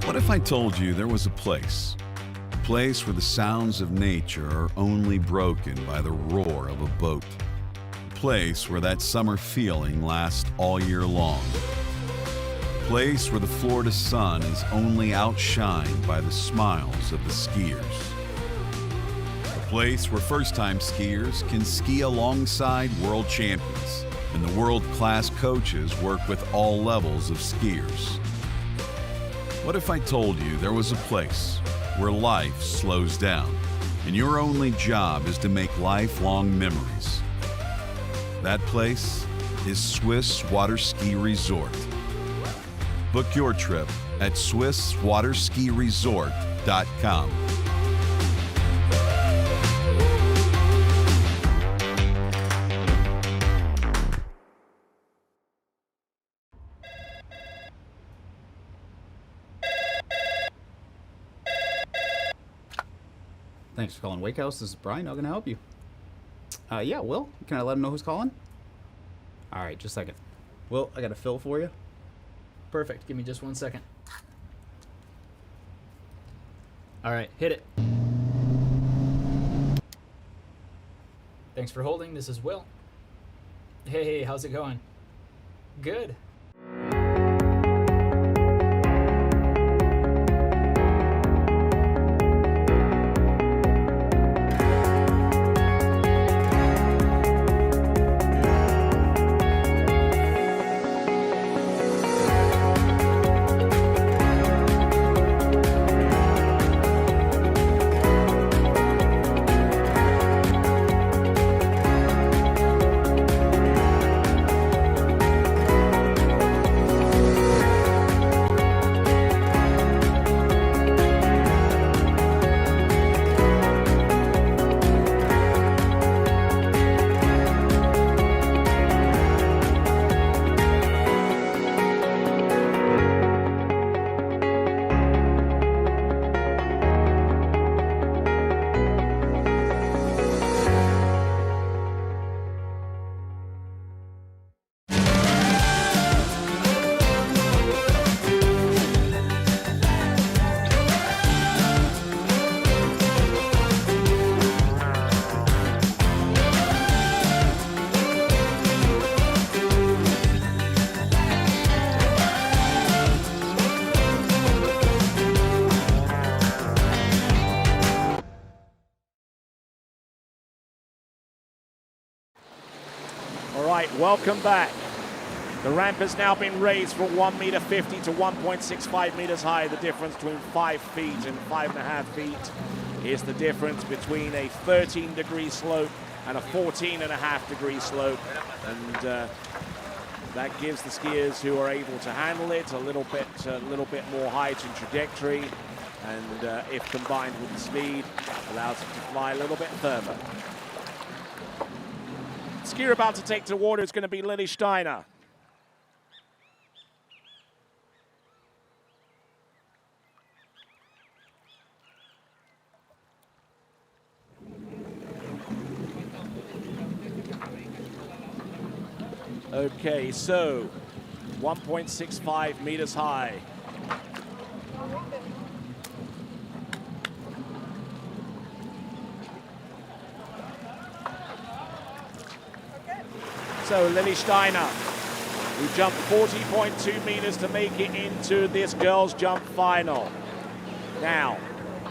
What if I told you there was a place where the sounds of nature are only broken by the roar of a boat? A place where that summer feeling lasts all year long. A place where the Florida sun is only outshined by the smiles of the skiers. A place where first-time skiers can ski alongside world champions, and the world-class coaches work with all levels of skiers. What if I told you there was a place where life slows down and your only job is to make lifelong memories? That place is Swiss Water Ski Resort. Book your trip at SwissWaterSkiResort.com. Thanks for calling Wake House. This is Brian. How can I help you? Yeah, Will. Can I let him know who's calling? All right, just a second. Will, I got a fill for you. Perfect. Give me just 1 second. All right, hit it. Thanks for holding. This is Will. Hey, how's it going? Good. Welcome back. The ramp has now been raised from 1.50 meters to 1.65 meters high. The difference between 5 feet and 5.5 feet is the difference between a 13-degree slope and a 14.5-degree slope. And that gives the skiers who are able to handle it a little bit more height and trajectory. And if combined with the speed, allows them to fly a little bit further. Skier about to take to water is going to be Lily Steiner. Okay, so 1.65 meters high. So Lily Steiner, who jumped 40.2 meters to make it into this girls' jump final. Now,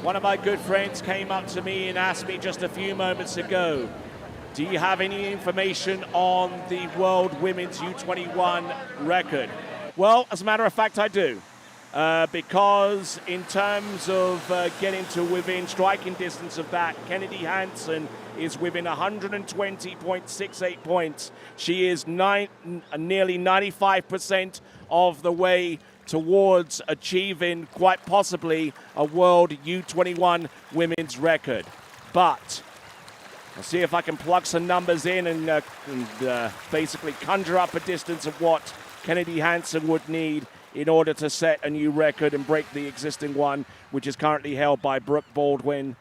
one of my good friends came up to me and asked me just a few moments ago, do you have any information on the World Women's U21 record? Well, as a matter of fact, I do. Because in terms of getting to within striking distance of that, Kennedy Hansen is within 120.68 points. She is nearly 95% of the way towards achieving quite possibly a World U21 women's record. But I'll see if I can plug some numbers in and basically conjure up a distance of what Kennedy Hansen would need in order to set a new record and break the existing one, which is currently held by Brooke Baldwin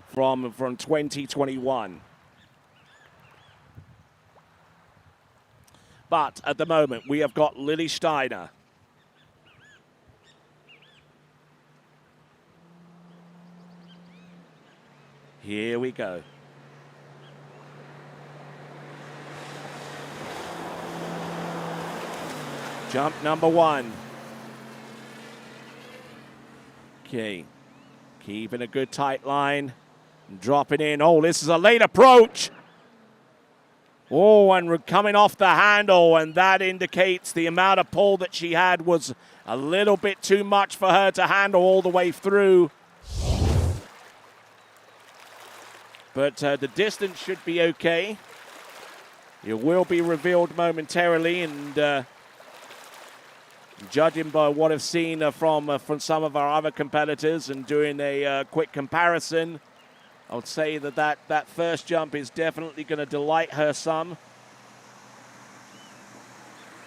from 2021. But at the moment, we have got Lily Steiner. Here we go. Jump number one. Okay, keeping a good tight line. Dropping in. Oh, this is a late approach. Oh, and coming off the handle, and that indicates the amount of pull that she had was a little bit too much for her to handle all the way through. But the distance should be okay. It will be revealed momentarily, and judging by what I've seen from some of our other competitors and doing a quick comparison, I would say that first jump is definitely going to delight her some.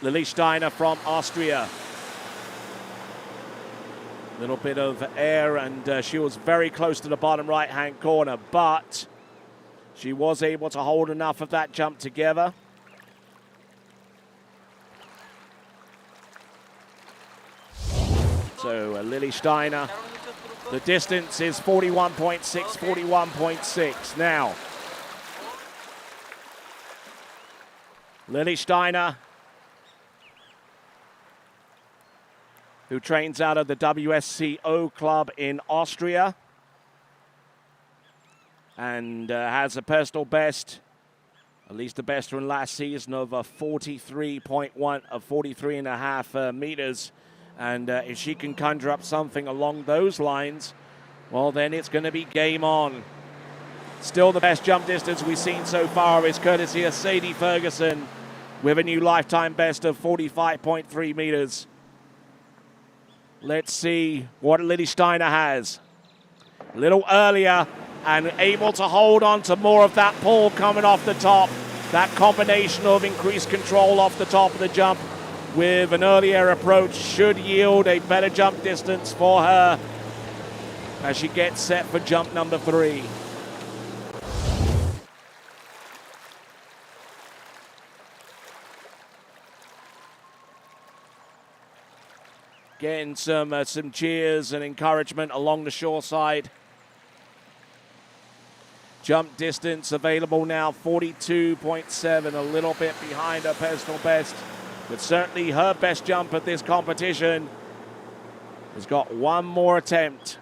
Lily Steiner from Austria. Little bit of air, and she was very close to the bottom right-hand corner, but she was able to hold enough of that jump together. So Lily Steiner The distance is 41.6, 41.6. Now, Lily Steiner, who trains out of the WSCO club in Austria and has a personal best, at least the best from last season, of 43.1 meters. And if she can conjure up something along those lines, well, then it's going to be game on. Still the best jump distance we've seen so far is courtesy of Sadie Ferguson with a new lifetime best of 45.3 meters. Let's see what Lily Steiner has. A little earlier and able to hold on to more of that pull coming off the top. That combination of increased control off the top of the jump with an earlier approach should yield a better jump distance for her as she gets set for jump number 3. Getting some cheers and encouragement along the shore side. Jump distance available now, 42.7, a little bit behind her personal best. But certainly her best jump at this competition. Has got one more attempt.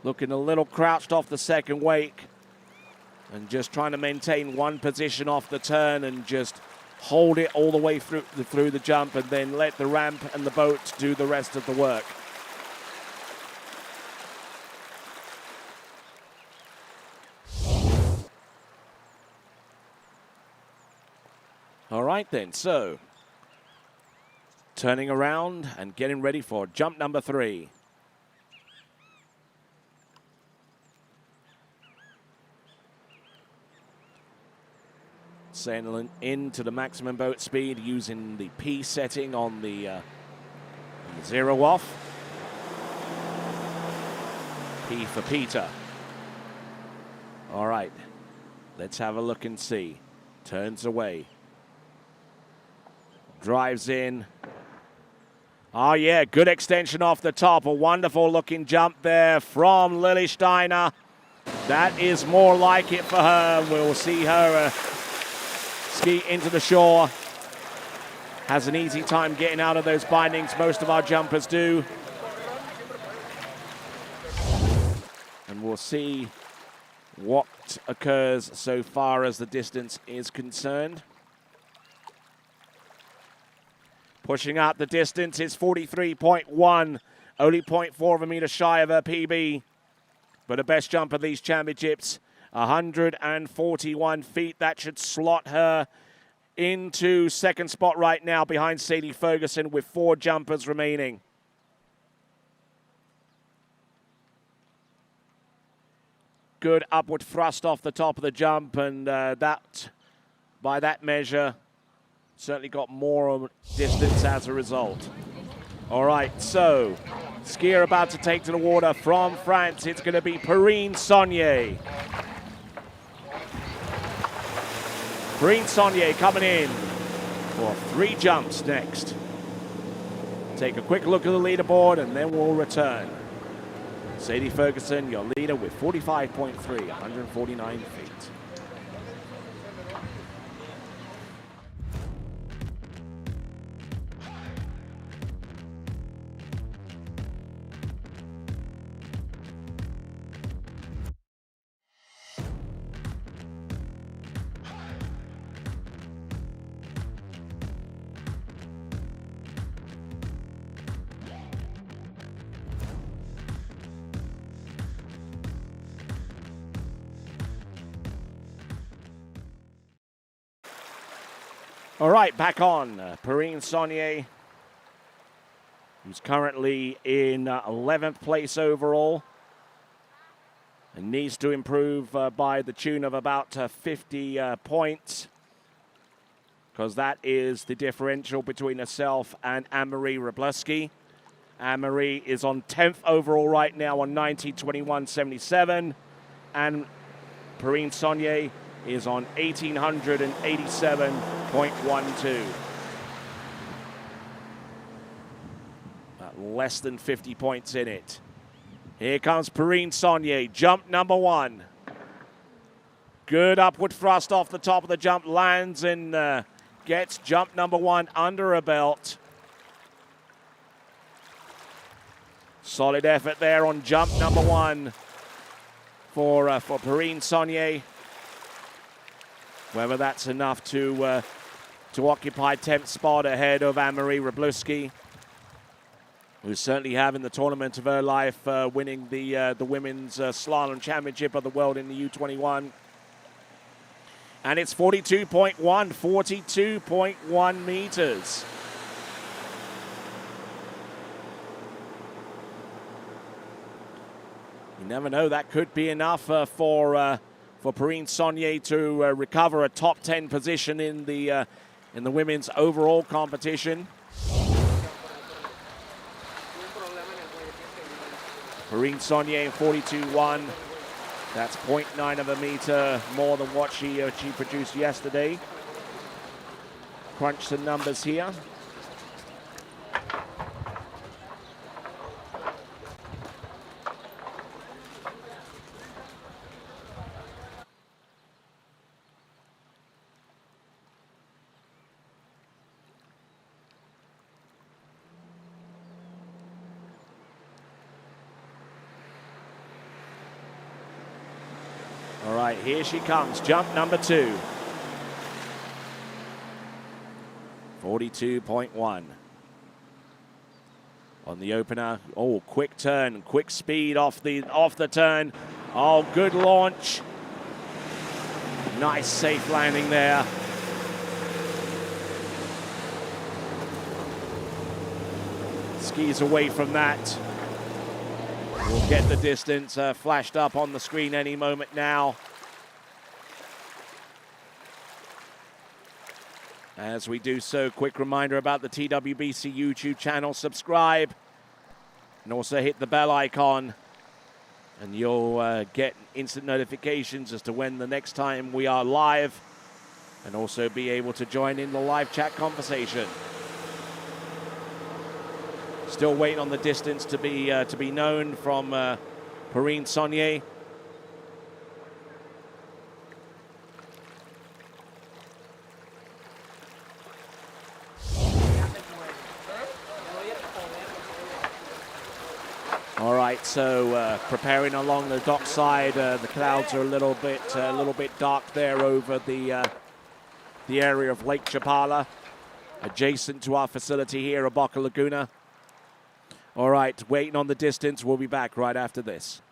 Looking a little crouched off the second wake. And just trying to maintain one position off the turn and just hold it all the way through the jump and then let the ramp and the boat do the rest of the work. All right then, so turning around and getting ready for jump number 3. Sailing into the maximum boat speed using the P setting on the 0 off. P for Peter. All right, let's have a look and see. Turns away. Drives in. Oh yeah, good extension off the top. A wonderful looking jump there from Lily Steiner. That is more like it for her. We'll see her ski into the shore. Has an easy time getting out of those bindings. Most of our jumpers do. And we'll see what occurs so far as the distance is concerned. Pushing out the distance is 43.1, only 0.4 of a meter shy of her PB. But her best jump of these championships, 141 feet. That should slot her into second spot right now behind Sadie Ferguson with 4 jumpers remaining. Good upward thrust off the top of the jump, and that, by that measure, certainly got more distance as a result. All right, so skier about to take to the water from France. It's going to be Perrine Saunier. Perrine Saunier coming in for 3 jumps next. Take a quick look at the leaderboard and then we'll return. Sadie Ferguson, your leader with 45.3, 149 feet. All right, back on. Perrine Saunier, who's currently in 11th place overall and needs to improve by the tune of about 50 points, because that is the differential between herself and Anne-Marie Wroblewski. Anne-Marie is on 10th overall right now on 19:21.77, and Perrine Saunier is on 1887.12. less than 50 points in it. Here comes Perrine Saunier, jump number 1. Good upward thrust off the top of the jump, lands and gets jump number 1 under her belt. Solid effort there on jump number 1 for Perrine Saunier. Whether that's enough to occupy 10th spot ahead of Anne-Marie Wroblewski, who's certainly having the tournament of her life, winning the women's slalom championship of the world in the U21. And it's 42.1 meters. You never know, that could be enough for Perrine Saunier to recover a top 10 position in the women's overall competition. Perrine Saunier in 42.1. That's 0.9 of a meter more than what she produced yesterday. Crunch some numbers here. All right, here she comes, jump number 2. 42.1. On the opener, oh, quick turn, quick speed off the turn. Oh, good launch. Nice safe landing there. Skis away from that. We'll get the distance flashed up on the screen any moment now. As we do so, quick reminder about the TWBC YouTube channel. Subscribe and also hit the bell icon, and you'll get instant notifications as to when the next time we are live, and also be able to join in the live chat conversation. Still waiting on the distance to be known from Perrine Saunier. All right, so preparing along the dockside. The clouds are a little bit dark there over the area of Lake Chapala, adjacent to our facility here at Boca Laguna. All right, waiting on the distance. We'll be back right after this.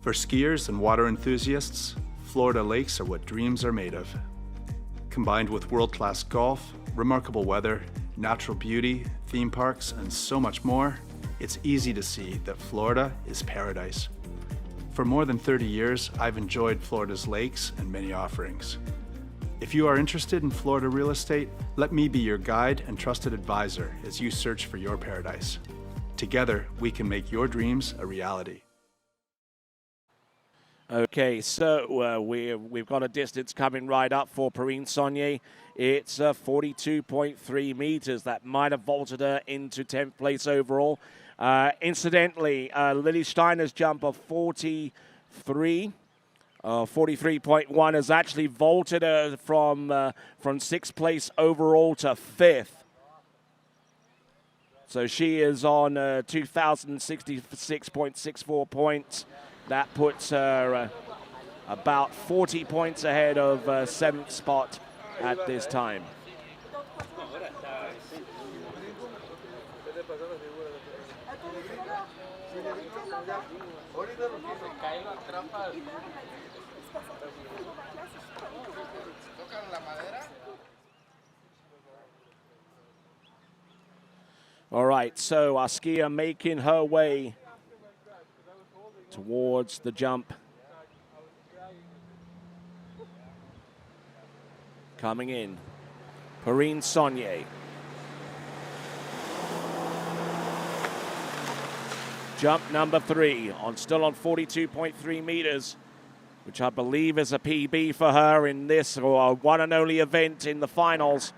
For skiers and water enthusiasts, Florida lakes are what dreams are made of. Combined with world-class golf, remarkable weather, natural beauty, theme parks, and so much more, it's easy to see that Florida is paradise. For more than 30 years, I've enjoyed Florida's lakes and many offerings. If you are interested in Florida real estate, let me be your guide and trusted advisor as you search for your paradise. Together, we can make your dreams a reality. Okay, so we've got a distance coming right up for Perrine Saunier. It's 42.3 meters. That might have vaulted her into 10th place overall. Incidentally, Lily Steiner's jump of 43.1 has actually vaulted her from 6th place overall to 5th. So she is on 2,066.64 points. That puts her about 40 points ahead of 7th spot at this time. All right, so our skier making her way towards the jump. Coming in, Perrine Saunier. Jump number 3, still on 42.3 meters, which I believe is a PB for her in this one and only event in the finals.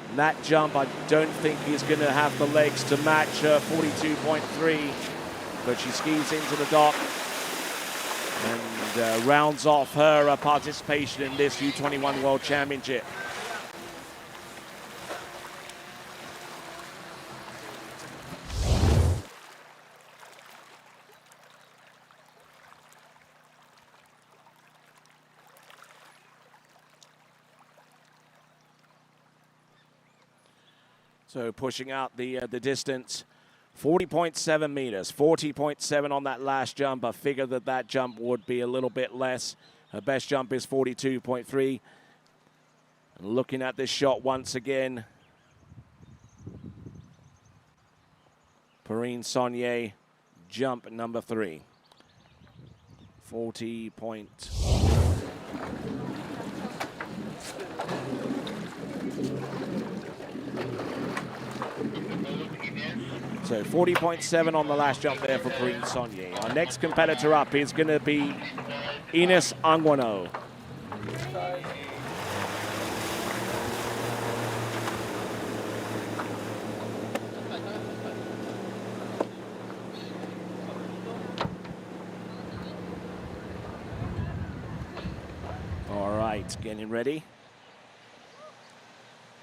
And that jump, I don't think is going to have the legs to match 42.3, but she skis into the dock and rounds off her participation in this U21 World Championship. So pushing out the distance, 40.7 meters, 40.7 on that last jump. I figured that jump would be a little bit less. Her best jump is 42.3. And looking at this shot once again, Perrine Saunier, jump number 3. 40 point. So 40.7 on the last jump there for Perrine Saunier. Our next competitor up is going to be Ines Anguano. All right, getting ready.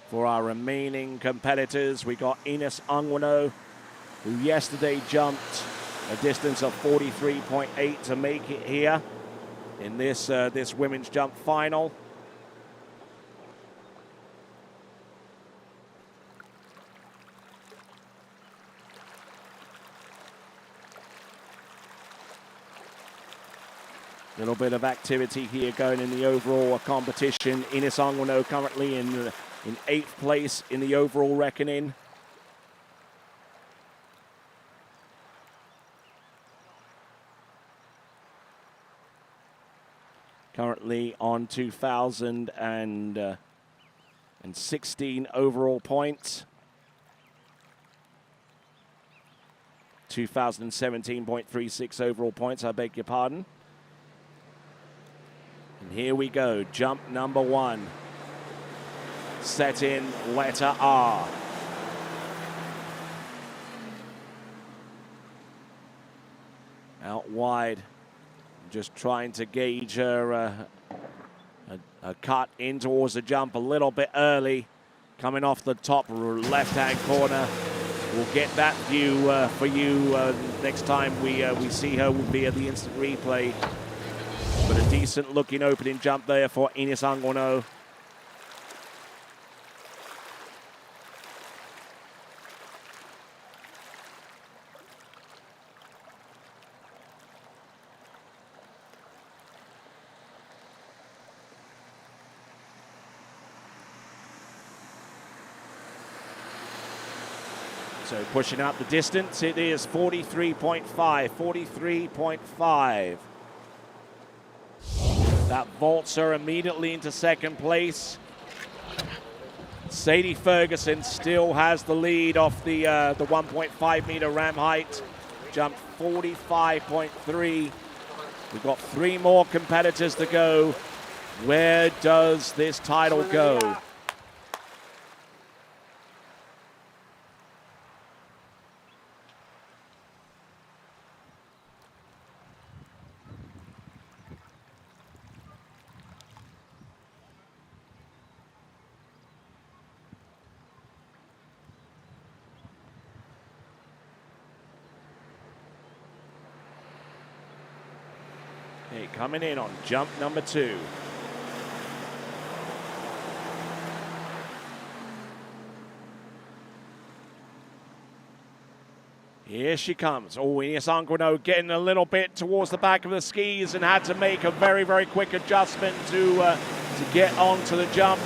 For our remaining competitors, we got Ines Anguano, who yesterday jumped a distance of 43.8 to make it here in this this women's jump final. Little bit of activity here going in the overall competition. Ines Anguano currently in 8th place in the overall reckoning. Currently on 2,016 overall points. 2,017.36 overall points, I beg your pardon. And here we go, jump number 1. Set in letter R. Out wide. Just trying to gauge her a cut in towards the jump a little bit early. Coming off the top left-hand corner. We'll get that view for you next time we see her via the instant replay. But a decent-looking opening jump there for Ines Anguano. So pushing out the distance, it is 43.5, 43.5. That vaults her immediately into second place. Sadie Ferguson still has the lead off the 1.5 meter ram height. Jumped 45.3. We've got 3 more competitors to go. Where does this title go? Okay, coming in on jump number 2. Here she comes. Oh, Ines Anguino getting a little bit towards the back of the skis and had to make a very, very quick adjustment to get onto the jump.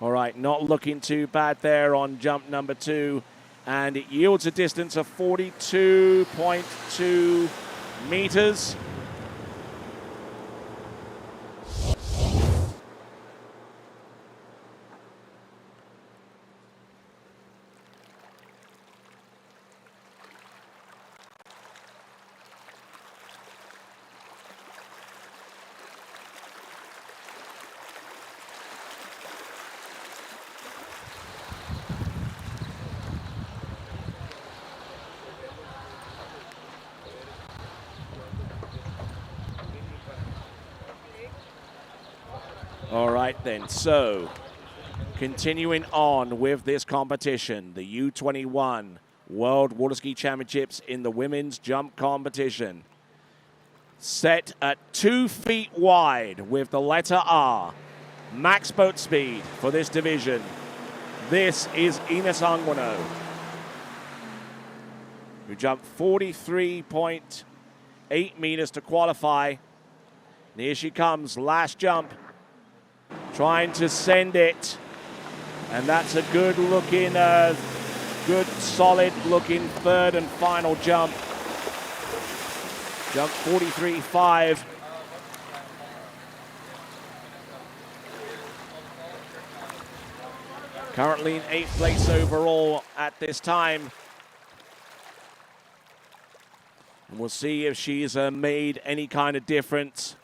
All right, not looking too bad there on jump number 2. And it yields a distance of 42.2 meters. All right then, so continuing on with this competition, the U21 World Water Ski Championships in the women's jump competition. Set at 2 feet wide with the letter R. Max boat speed for this division. This is Ines Anguino, who jumped 43.8 meters to qualify. And here she comes, last jump. Trying to send it, and that's a good looking, good solid looking third and final jump. Jump 43.5. Currently in 8th place overall at this time. And we'll see if she's made any kind of difference.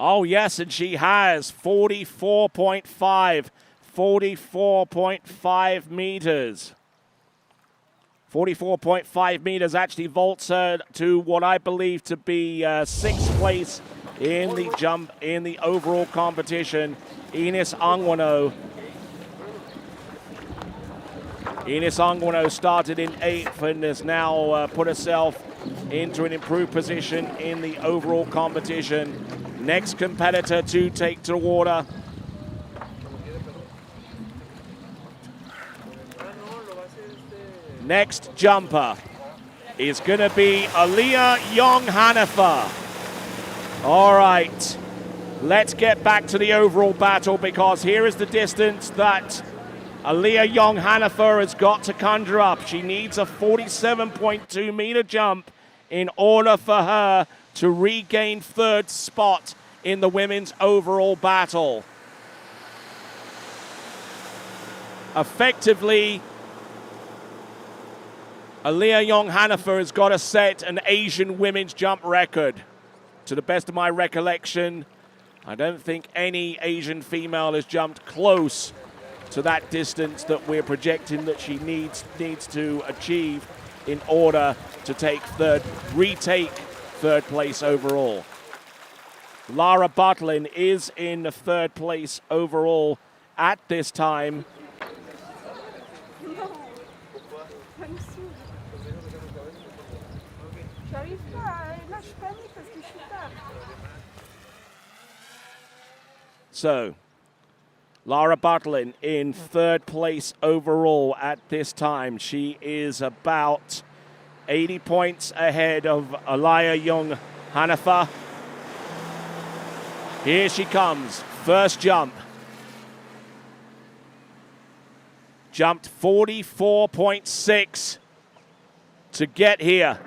Oh, yes, and she has 44.5 meters. 44.5 meters actually vaults her to what I believe to be 6th place in the jump in the overall competition. Ines Anguino. Ines Anguino started in 8th and has now put herself into an improved position in the overall competition. Next competitor to take to the water. Next jumper is going to be Aliyah Young-Hanifer. All right, let's get back to the overall battle because here is the distance that Aliyah Young-Hanifer has got to conjure up. She needs a 47.2 meter jump in order for her to regain 3rd spot in the women's overall battle. Effectively, Aliyah Young-Hanifer has got to set an Asian women's jump record. To the best of my recollection, I don't think any Asian female has jumped close to that distance that we're projecting that she needs to achieve in order to retake 3rd place overall. Lara Butlin is in 3rd place overall at this time. So, Lara Butlin in third place overall at this time. She is about 80 points ahead of Alaya Young Hanafa. Here she comes, first jump. Jumped 44.6 to get here.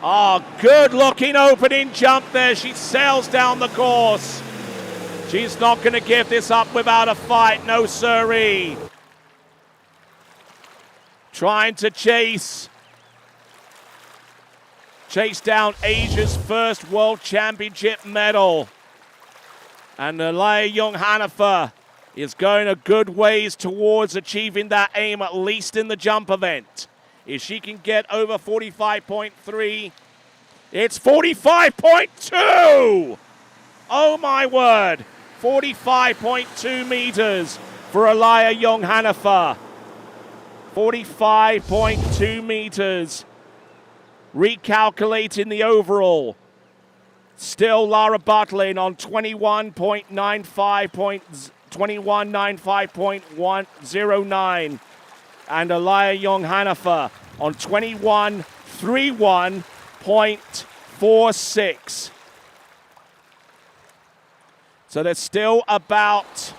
Oh, good looking opening jump there. She sails down the course. She's not going to give this up without a fight, no siree. Trying to chase down Asia's first World Championship medal. And Alaya Young Hanafa is going a good ways towards achieving that aim, at least in the jump event. If she can get over 45.3, it's 45.2! Oh my word! 45.2 meters for Alaya Young Hanafa. 45.2 meters. Recalculating the overall. Still Lara Butlin on 21.95.109. And Alaya Young Hanafa on 21.31.46. So there's still about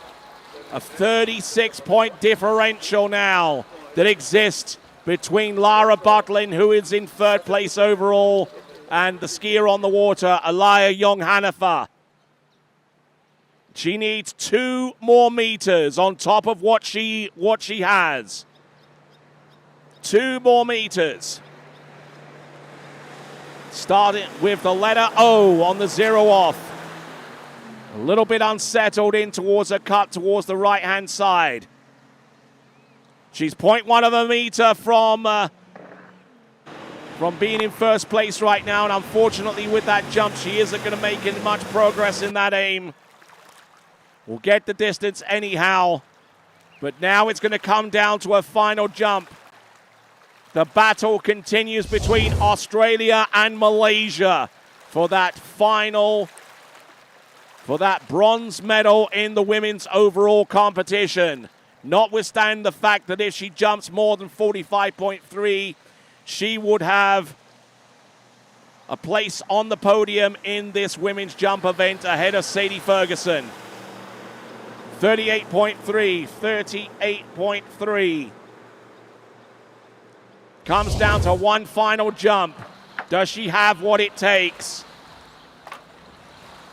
a 36-point differential now that exists between Lara Butlin, who is in third place overall, and the skier on the water, Alaya Young Hanafa. She needs 2 more meters on top of what she has. 2 more meters. Starting with the letter O on the 0 off. A little bit unsettled in towards a cut towards the right-hand side. She's 0.1 of a meter from being in first place right now, and unfortunately with that jump, she isn't going to make much progress in that aim. We'll get the distance anyhow, but now it's going to come down to a final jump. The battle continues between Australia and Malaysia for that bronze medal in the women's overall competition. Notwithstanding the fact that if she jumps more than 45.3, she would have a place on the podium in this women's jump event ahead of Sadie Ferguson. 38.3, 38.3. Comes down to one final jump. Does she have what it takes?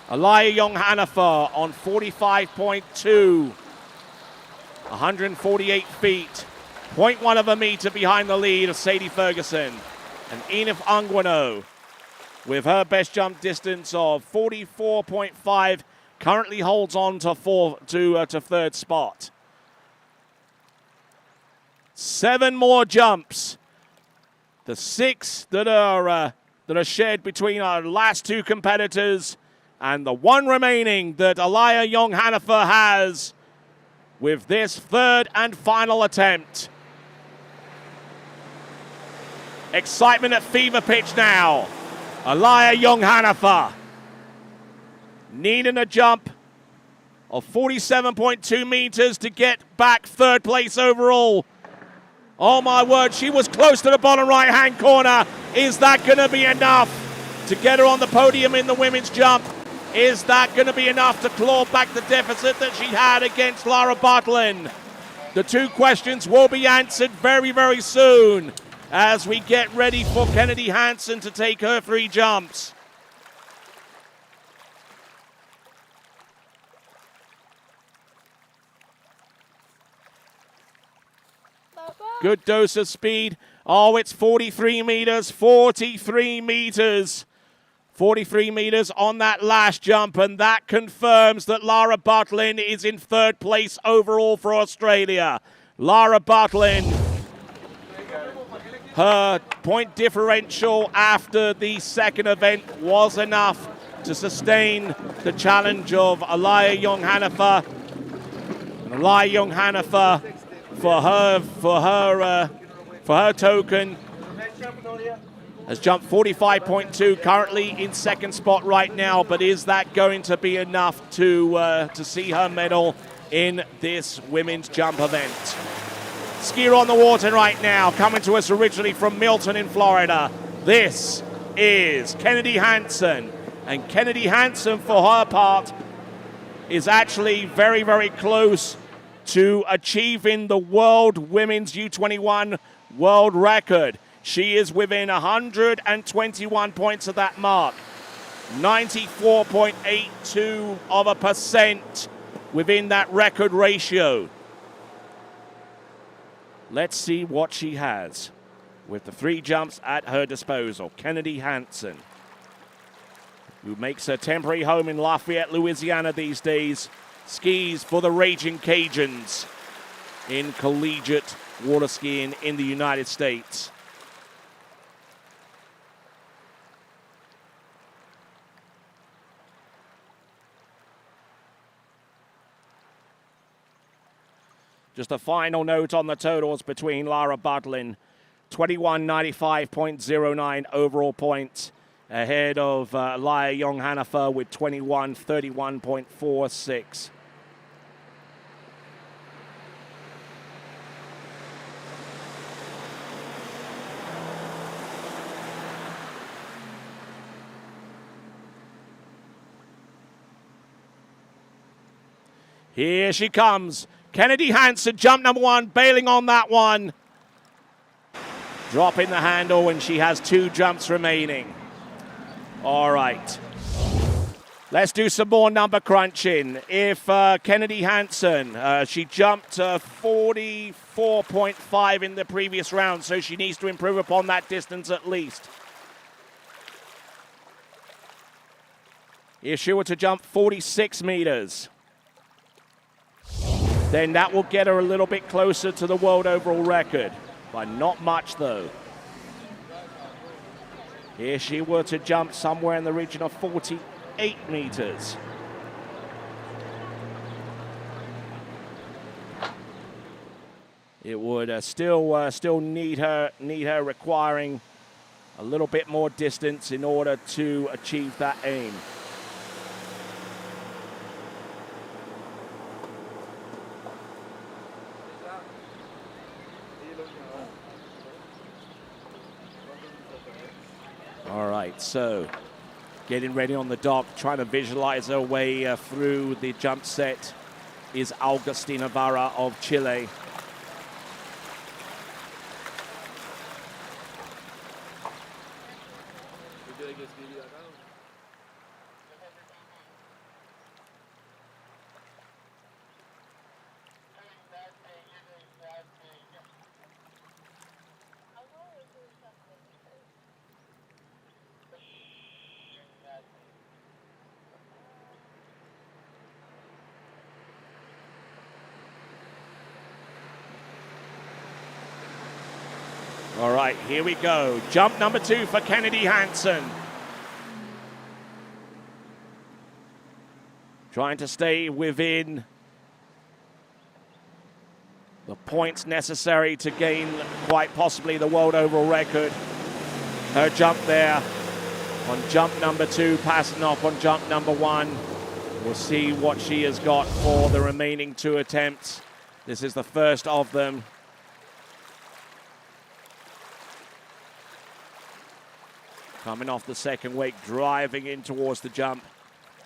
Alaya Young Hanafa on 45.2. 148 feet. 0.1 of a meter behind the lead of Sadie Ferguson. And Enif Ungwano, with her best jump distance of 44.5, currently holds on to third spot. 7 more jumps. The 6 that are shared between our last 2 competitors, and the 1 remaining that Alaya Young Hanafa has with this third and final attempt. Excitement at fever pitch now. Alaya Young Hanafa needing a jump of 47.2 meters to get back third place overall. Oh my word, she was close to the bottom right-hand corner. Is that going to be enough to get her on the podium in the women's jump? Is that going to be enough to claw back the deficit that she had against Lara Butlin? The 2 questions will be answered very, very soon as we get ready for Kennedy Hansen to take her 3 jumps. Good dose of speed. Oh, it's 43 meters, 43 meters. 43 meters on that last jump, and that confirms that Lara Butlin is in third place overall for Australia. Lara Butlin, her point differential after the second event was enough to sustain the challenge of Alaya Young Hanafa. And Alaya Young Hanafa, for her token, has jumped 45.2, currently in second spot right now, but is that going to be enough to see her medal in this women's jump event. Skier on the water right now, coming to us originally from Milton in Florida. This is Kennedy Hansen. And Kennedy Hansen, for her part, is actually very, very close to achieving the world women's U21 world record. She is within 121 points of that mark. 94.82% within that record ratio. Let's see what she has with the 3 jumps at her disposal. Kennedy Hansen, who makes her temporary home in Lafayette, Louisiana these days, skis for the Raging Cajuns in collegiate water skiing in the United States. Just a final note on the totals between Lara Budlin, 21.95.09 overall points, ahead of Laia Young-Hanifer with 21.31.46. Here she comes. Kennedy Hansen, jump number 1, bailing on that one. Dropping the handle, and she has 2 jumps remaining. All right. Let's do some more number crunching. If Kennedy Hansen, she jumped 44.5 in the previous round, so she needs to improve upon that distance at least. If she were to jump 46 meters, then that will get her a little bit closer to the world overall record. By not much, though. If she were to jump somewhere in the region of 48 meters. It would still need her requiring a little bit more distance in order to achieve that aim. All right, so getting ready on the dock, trying to visualize her way through the jump set is Augustina Vara of Chile. All right, here we go. Jump number 2 for Kennedy Hansen. Trying to stay within the points necessary to gain quite possibly the world overall record. Her jump there on jump number 2, passing off on jump number 1. We'll see what she has got for the remaining 2 attempts. This is the first of them. Coming off the second wake, driving in towards the jump.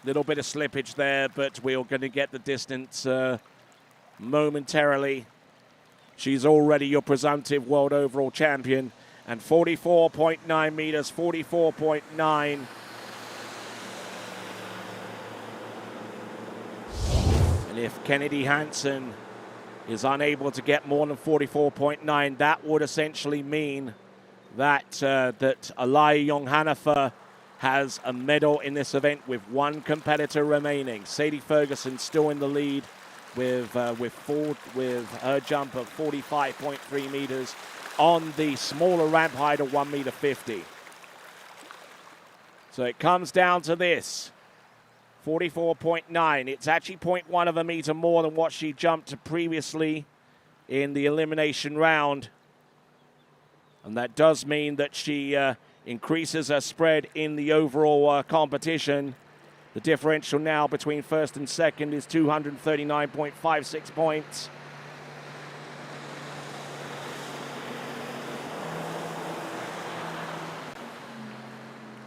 Little bit of slippage there, but we're going to get the distance momentarily. She's already your presumptive world overall champion. And 44.9 meters, 44.9. And if Kennedy Hansen is unable to get more than 44.9, that would essentially mean that Laia Young-Hanifer has a medal in this event with 1 competitor remaining. Sadie Ferguson still in the lead with her jump of 45.3 meters on the smaller ramp height of 1.50 meters. So it comes down to this, 44.9. It's actually 0.1 of a meter more than what she jumped previously in the elimination round. And that does mean that she increases her spread in the overall competition. The differential now between first and second is 239.56 points.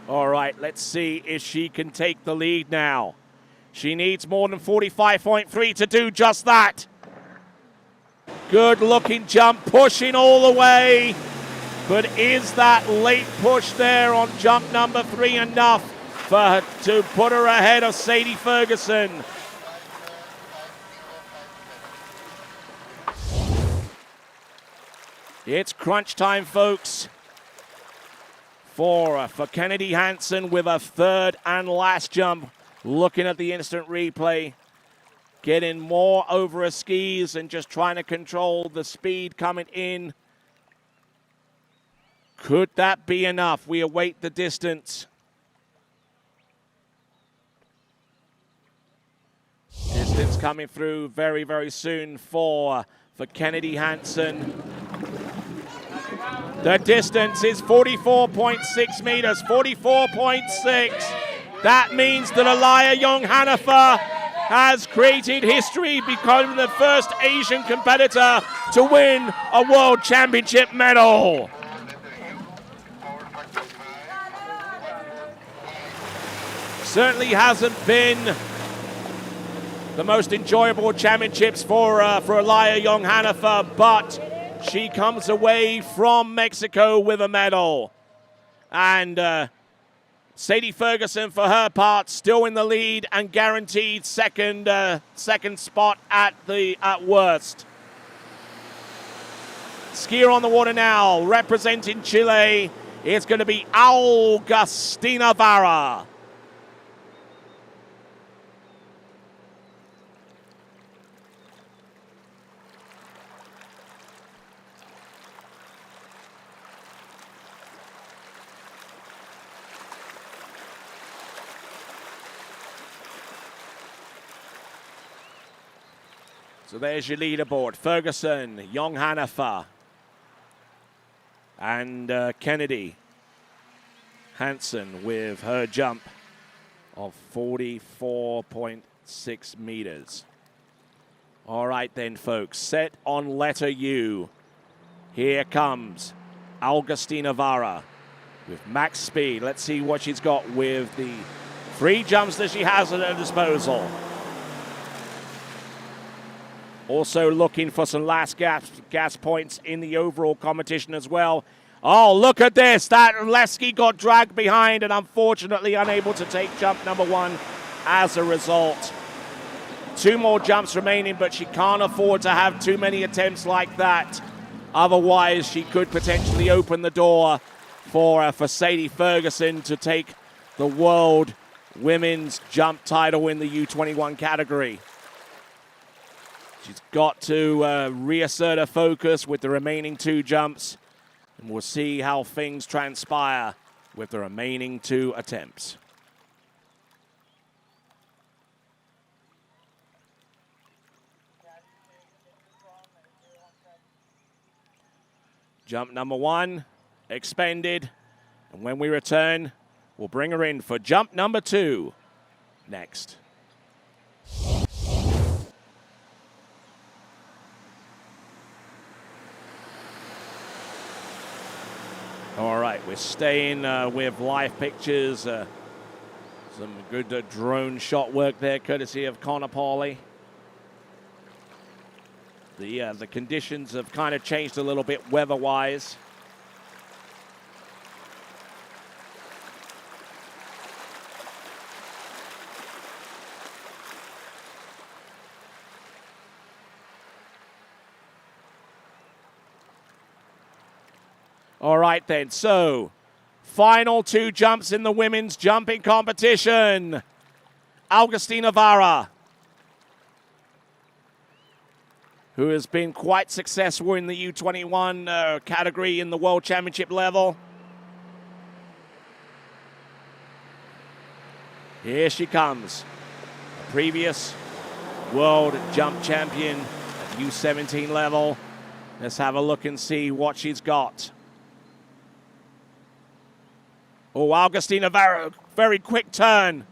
All right, let's see if she can take the lead now. She needs more than 45.3 to do just that. Good looking jump, pushing all the way. But is that late push there on jump number 3 enough for her to put her ahead of Sadie Ferguson? It's crunch time, folks, for Kennedy Hansen with a third and last jump. Looking at the instant replay, getting more over her skis and just trying to control the speed coming in. Could that be enough? We await the distance. Distance coming through very, very soon for Kennedy Hansen. The distance is 44.6 meters, 44.6. That means that Alaya Young-Hanifa has created history, becoming the first Asian competitor to win a world championship medal. Certainly hasn't been the most enjoyable championships for Alaya Young-Hanifa, but she comes away from Mexico with a medal. And Sadie Ferguson, for her part, still in the lead and guaranteed second spot at worst. Skier on the water now, representing Chile. It's going to be Augustina Vara. So there's your leaderboard. Ferguson, Young-Hanifa, and Kennedy Hansen with her jump of 44.6 meters. All right then, folks. Set on letter U. Here comes Augustina Vara with max speed. Let's see what she's got with the 3 jumps that she has at her disposal. Also looking for some last gas points in the overall competition as well. Oh, look at this. That Leski got dragged behind and unfortunately unable to take jump number 1 as a result. 2 more jumps remaining, but she can't afford to have too many attempts like that. Otherwise, she could potentially open the door for Sadie Ferguson to take the world women's jump title in the U21 category. She's got to reassert her focus with the remaining 2 jumps, and we'll see how things transpire with the remaining 2 attempts. Jump number 1 expended, and when we return, we'll bring her in for jump number 2 next. All right, we're staying with live pictures. Some good drone shot work there, courtesy of Connor Pauly. The conditions have kind of changed a little bit weather-wise. All right then, so final 2 jumps in the women's jumping competition. Augustina Vara, who has been quite successful in the U21 category in the World Championship level. Here she comes. A previous World Jump Champion at U17 level. Let's have a look and see what she's got. Oh, Augustina Vara, very quick turn.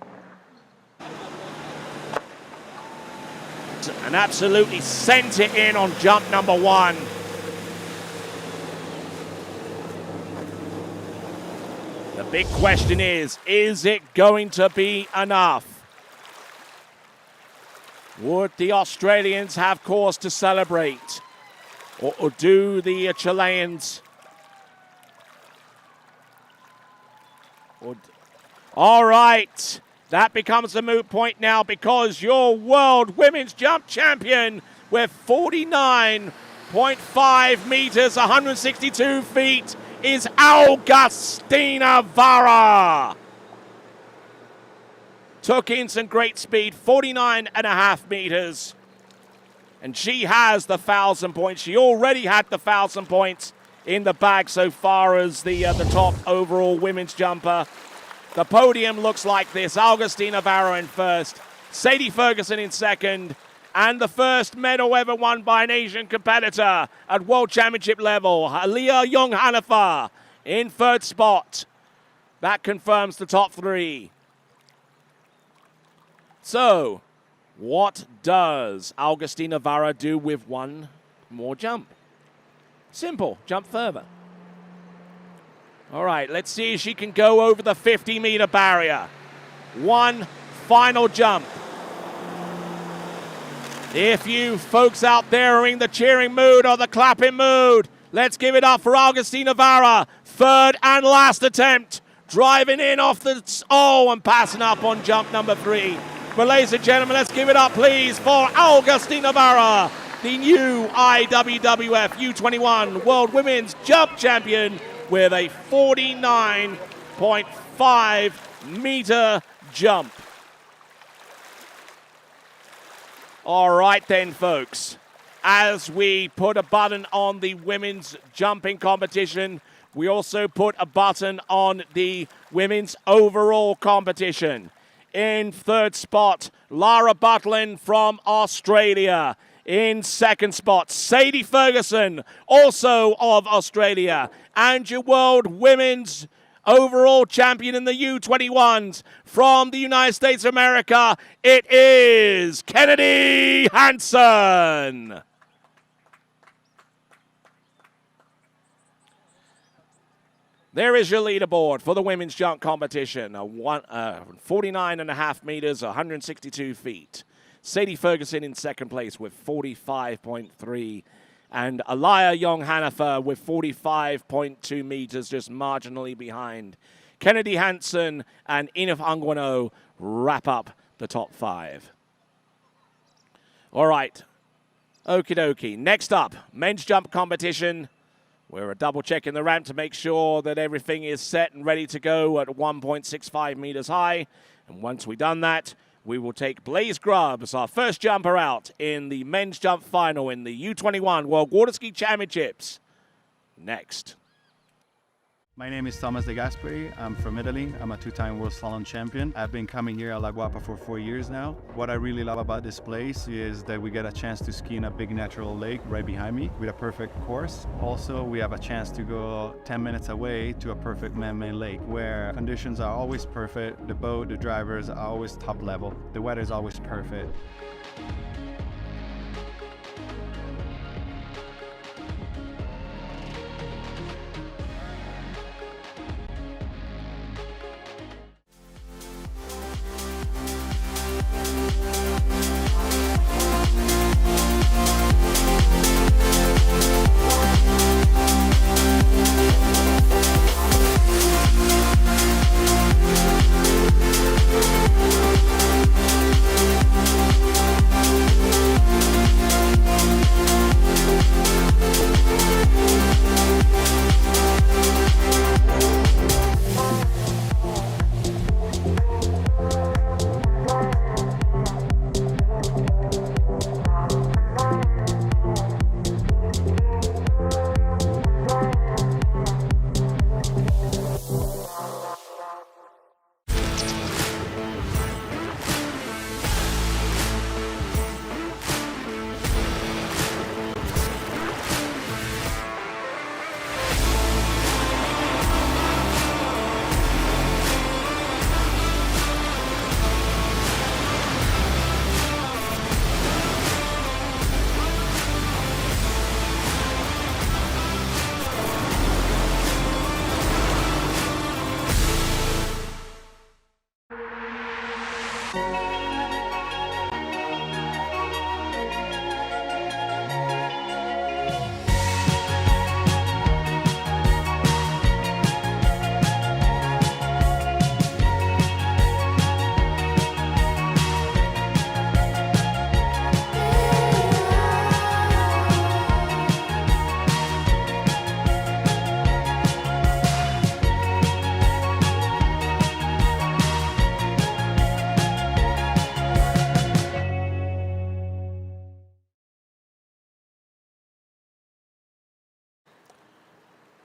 and absolutely sent it in on jump number 1. The big question is it going to be enough? Would the Australians have cause to celebrate? Or do the Chileans? All right. That becomes a moot point now because your world women's jump champion with 49.5 meters, 162 feet, is Augustina Vara. Took in some great speed, 49.5 meters. And she has the 1,000 points. She already had the 1,000 points in the bag so far as the top overall women's jumper. The podium looks like this. Augustina Vara in first, Sadie Ferguson in second, and the first medal ever won by an Asian competitor at World Championship level, Halia Young-Hanafa in third spot. That confirms the top 3. So, what does Augustina Vara do with one more jump? Simple, jump further. All right, let's see if she can go over the 50-meter barrier. One final jump. If you folks out there are in the cheering mood or the clapping mood, let's give it up for Augustina Vara. Third and last attempt. Driving in off the... Oh, and passing up on jump number 3. But ladies and gentlemen, let's give it up, please, for Augustina Vara, the new IWWF U21 World Women's Jump Champion, with a 49.5 meter jump. All right then, folks. As we put a button on the women's jumping competition, we also put a button on the women's overall competition. In third spot, Lara Butlin from Australia. In second spot, Sadie Ferguson, also of Australia. And your world women's overall champion in the U21s from the United States of America, it is Kennedy Hansen. There is your leaderboard for the women's jump competition. 49.5 meters, 162 feet. Sadie Ferguson in second place with 45.3. And Aliyah Young-Hanafa with 45.2 meters, just marginally behind. Kennedy Hansen and Inif Anguano wrap up the top 5. All right. Okie dokie. Next up, men's jump competition. We're double checking the ramp to make sure that everything is set and ready to go at 1.65 meters high. And once we've done that, we will take Blaze Grubbs, our first jumper, out in the men's jump final in the U21 World Water Ski Championships. Next. My name is Thomas De Gasperi. I'm from Italy. I'm a 2-time World Slalom champion. I've been coming here at La Guapa for 4 years now. What I really love about this place is that we get a chance to ski in a big natural lake right behind me with a perfect course. Also, we have a chance to go 10 minutes away to a perfect man-made lake where conditions are always perfect. The boat, the drivers are always top level. The weather is always perfect.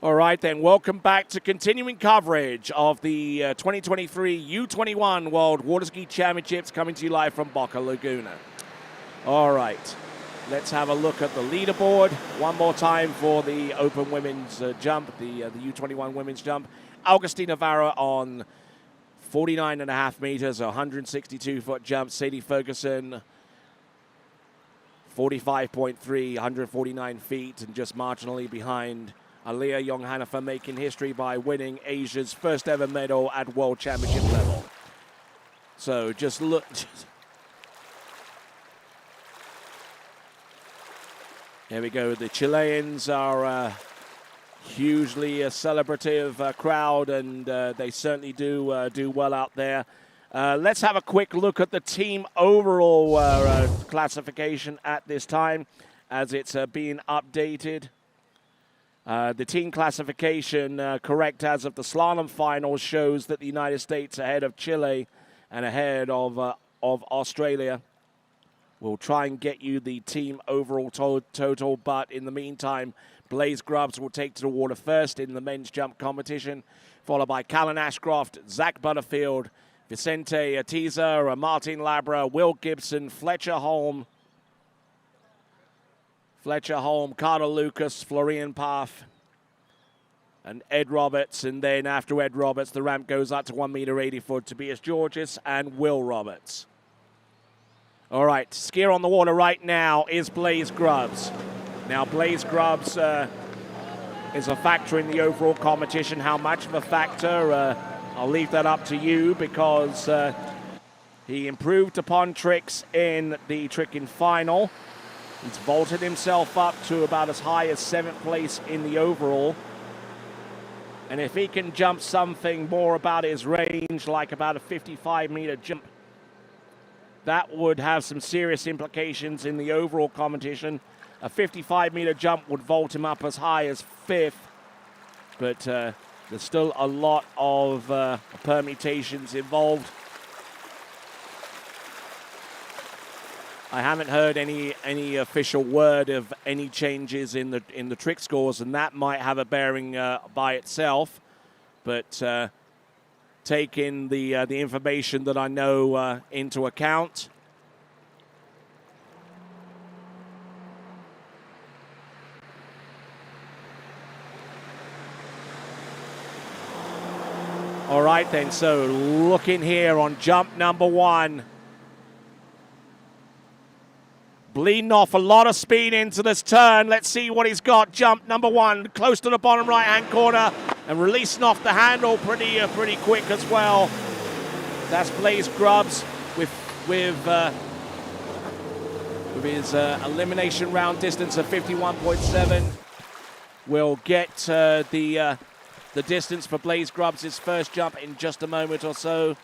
All right, then. Welcome back to continuing coverage of the 2023 U21 World Water Ski Championships, coming to you live from Boca Laguna. All right, let's have a look at the leaderboard one more time for the open women's jump, the U21 women's jump. Augustina Vara on 49.5 meters, 162-foot jump. Sadie Ferguson, 45.3, 149 feet, and just marginally behind Aliyah Young-Hanifa, making history by winning Asia's first ever medal at World Championship level. So just look. Here we go. The Chileans are a hugely celebrative crowd, and they certainly do well out there. Let's have a quick look at the team overall classification at this time as it's being updated. The team classification, correct as of the slalom finals, shows that the United States ahead of Chile and ahead of Australia. We'll try and get you the team overall total, but in the meantime, Blaze Grubbs will take to the water first in the men's jump competition, followed by Callan Ashcroft, Zach Butterfield, Vicente Atiza, Martin Labra, Will Gibson, Fletcher Holm, Carter Lucas, Florian Paff, and Ed Roberts. And then after Ed Roberts, the ramp goes up to 1 meter 80 for Tobias Georges and Will Roberts. All right, skier on the water right now is Blaze Grubbs. Now, Blaze Grubbs is a factor in the overall competition. How much of a factor? I'll leave that up to you, because he improved upon tricks in the trick-in final. He's vaulted himself up to about as high as 7th place in the overall. And if he can jump something more about his range, like about a 55-meter jump, that would have some serious implications in the overall competition. A 55-meter jump would vault him up as high as 5th, but there's still a lot of permutations involved. I haven't heard any official word of any changes in the trick scores, and that might have a bearing by itself. But taking the information that I know into account, all right then. So looking here on jump number 1. Bleeding off a lot of speed into this turn. Let's see what he's got. Jump number 1, close to the bottom right-hand corner, and releasing off the handle pretty quick as well. That's Blaze Grubbs with his elimination round distance of 51.7. We'll get the distance for Blaze Grubbs' first jump in just a moment or so.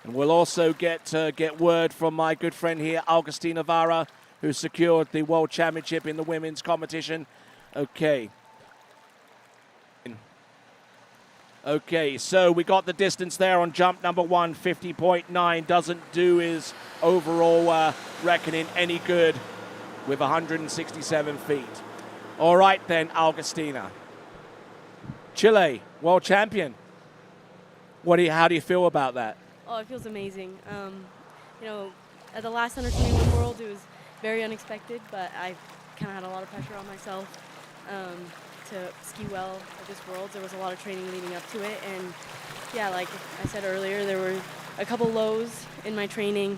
And we'll also get word from my good friend here, Augustina Vara, who secured the World Championship in the women's competition. Okay, so we got the distance there on jump number 1, 50.9. Doesn't do his overall reckoning any good with 167 feet. All right then, Augustina. Chile, world champion. How do you feel about that? Oh, it feels amazing. At the last Under 21 World, it was very unexpected, but I kind of had a lot of pressure on myself to ski well at this World. There was a lot of training leading up to it, and yeah, like I said earlier, there were a couple lows in my training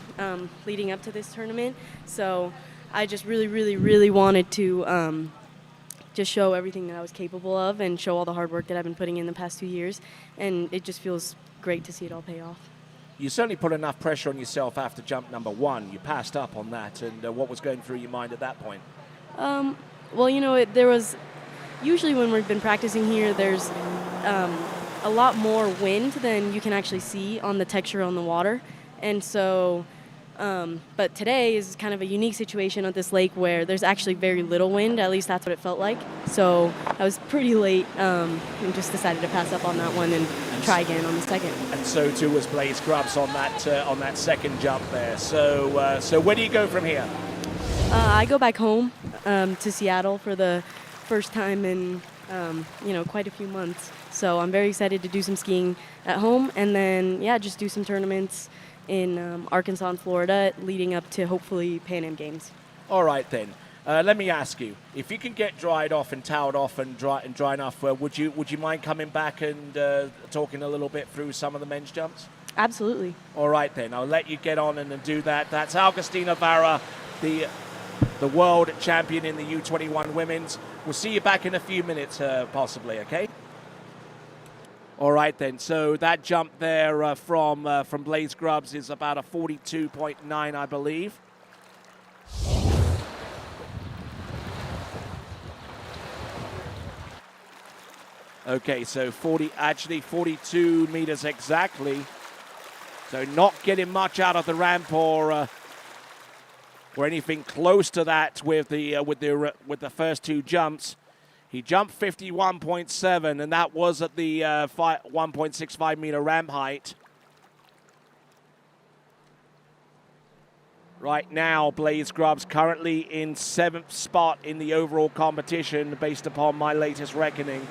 leading up to this tournament, so I just really wanted to just show everything that I was capable of and show all the hard work that I've been putting in the past 2 years, and it just feels great to see it all pay off. You certainly put enough pressure on yourself after jump number 1. You passed up on that, and what was going through your mind at that point? Well, there was, usually when we've been practicing here, there's a lot more wind than you can actually see on the texture on the water. And so, but today is kind of a unique situation at this lake where there's actually very little wind, at least that's what it felt like. So I was pretty late and just decided to pass up on that one and try again on the second. And so too was Blaze Grubbs on that second jump there. So where do you go from here? I go back home to Seattle for the first time in quite a few months. So I'm very excited to do some skiing at home, and then just do some tournaments in Arkansas and Florida leading up to hopefully Pan Am Games. All right then. Let me ask you: if you can get dried off and toweled off and dry enough, would you mind coming back and talking a little bit through some of the men's jumps? Absolutely. All right then. I'll let you get on and do that. That's Augustina Vara, the world champion in the U21 women's. We'll see you back in a few minutes, possibly. Okay. All right then. So that jump there from Blaze Grubbs is about a 42.9, I believe. Okay, so 42 meters exactly. So not getting much out of the ramp or anything close to that with the first two jumps. He jumped 51.7, and that was at the 1.65 meter ramp height. Right now, Blaze Grubbs currently in 7th spot in the overall competition based upon my latest reckoning.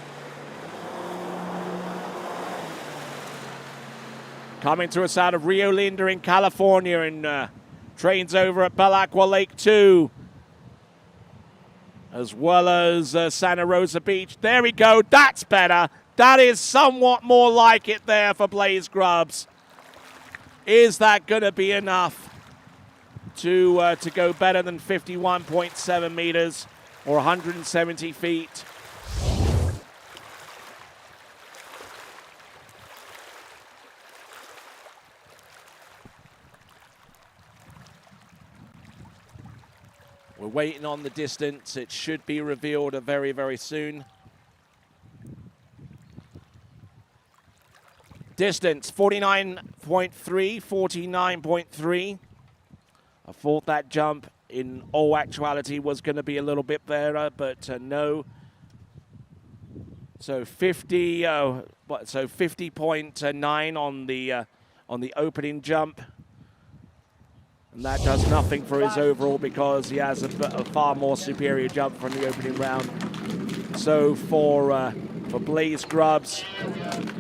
Coming to us out of Rio Linda in California and trains over at Belacqua Lake 2, as well as Santa Rosa Beach. There we go. That's better. That is somewhat more like it there for Blaze Grubbs. Is that going to be enough to go better than 51.7 meters or 170 feet? We're waiting on the distance. It should be revealed very, very soon. Distance, 49.3, 49.3. I thought that jump in all actuality was going to be a little bit better, but no. So 50.9 on the opening jump. And that does nothing for his overall because he has a far more superior jump from the opening round. So for Blaze Grubbs,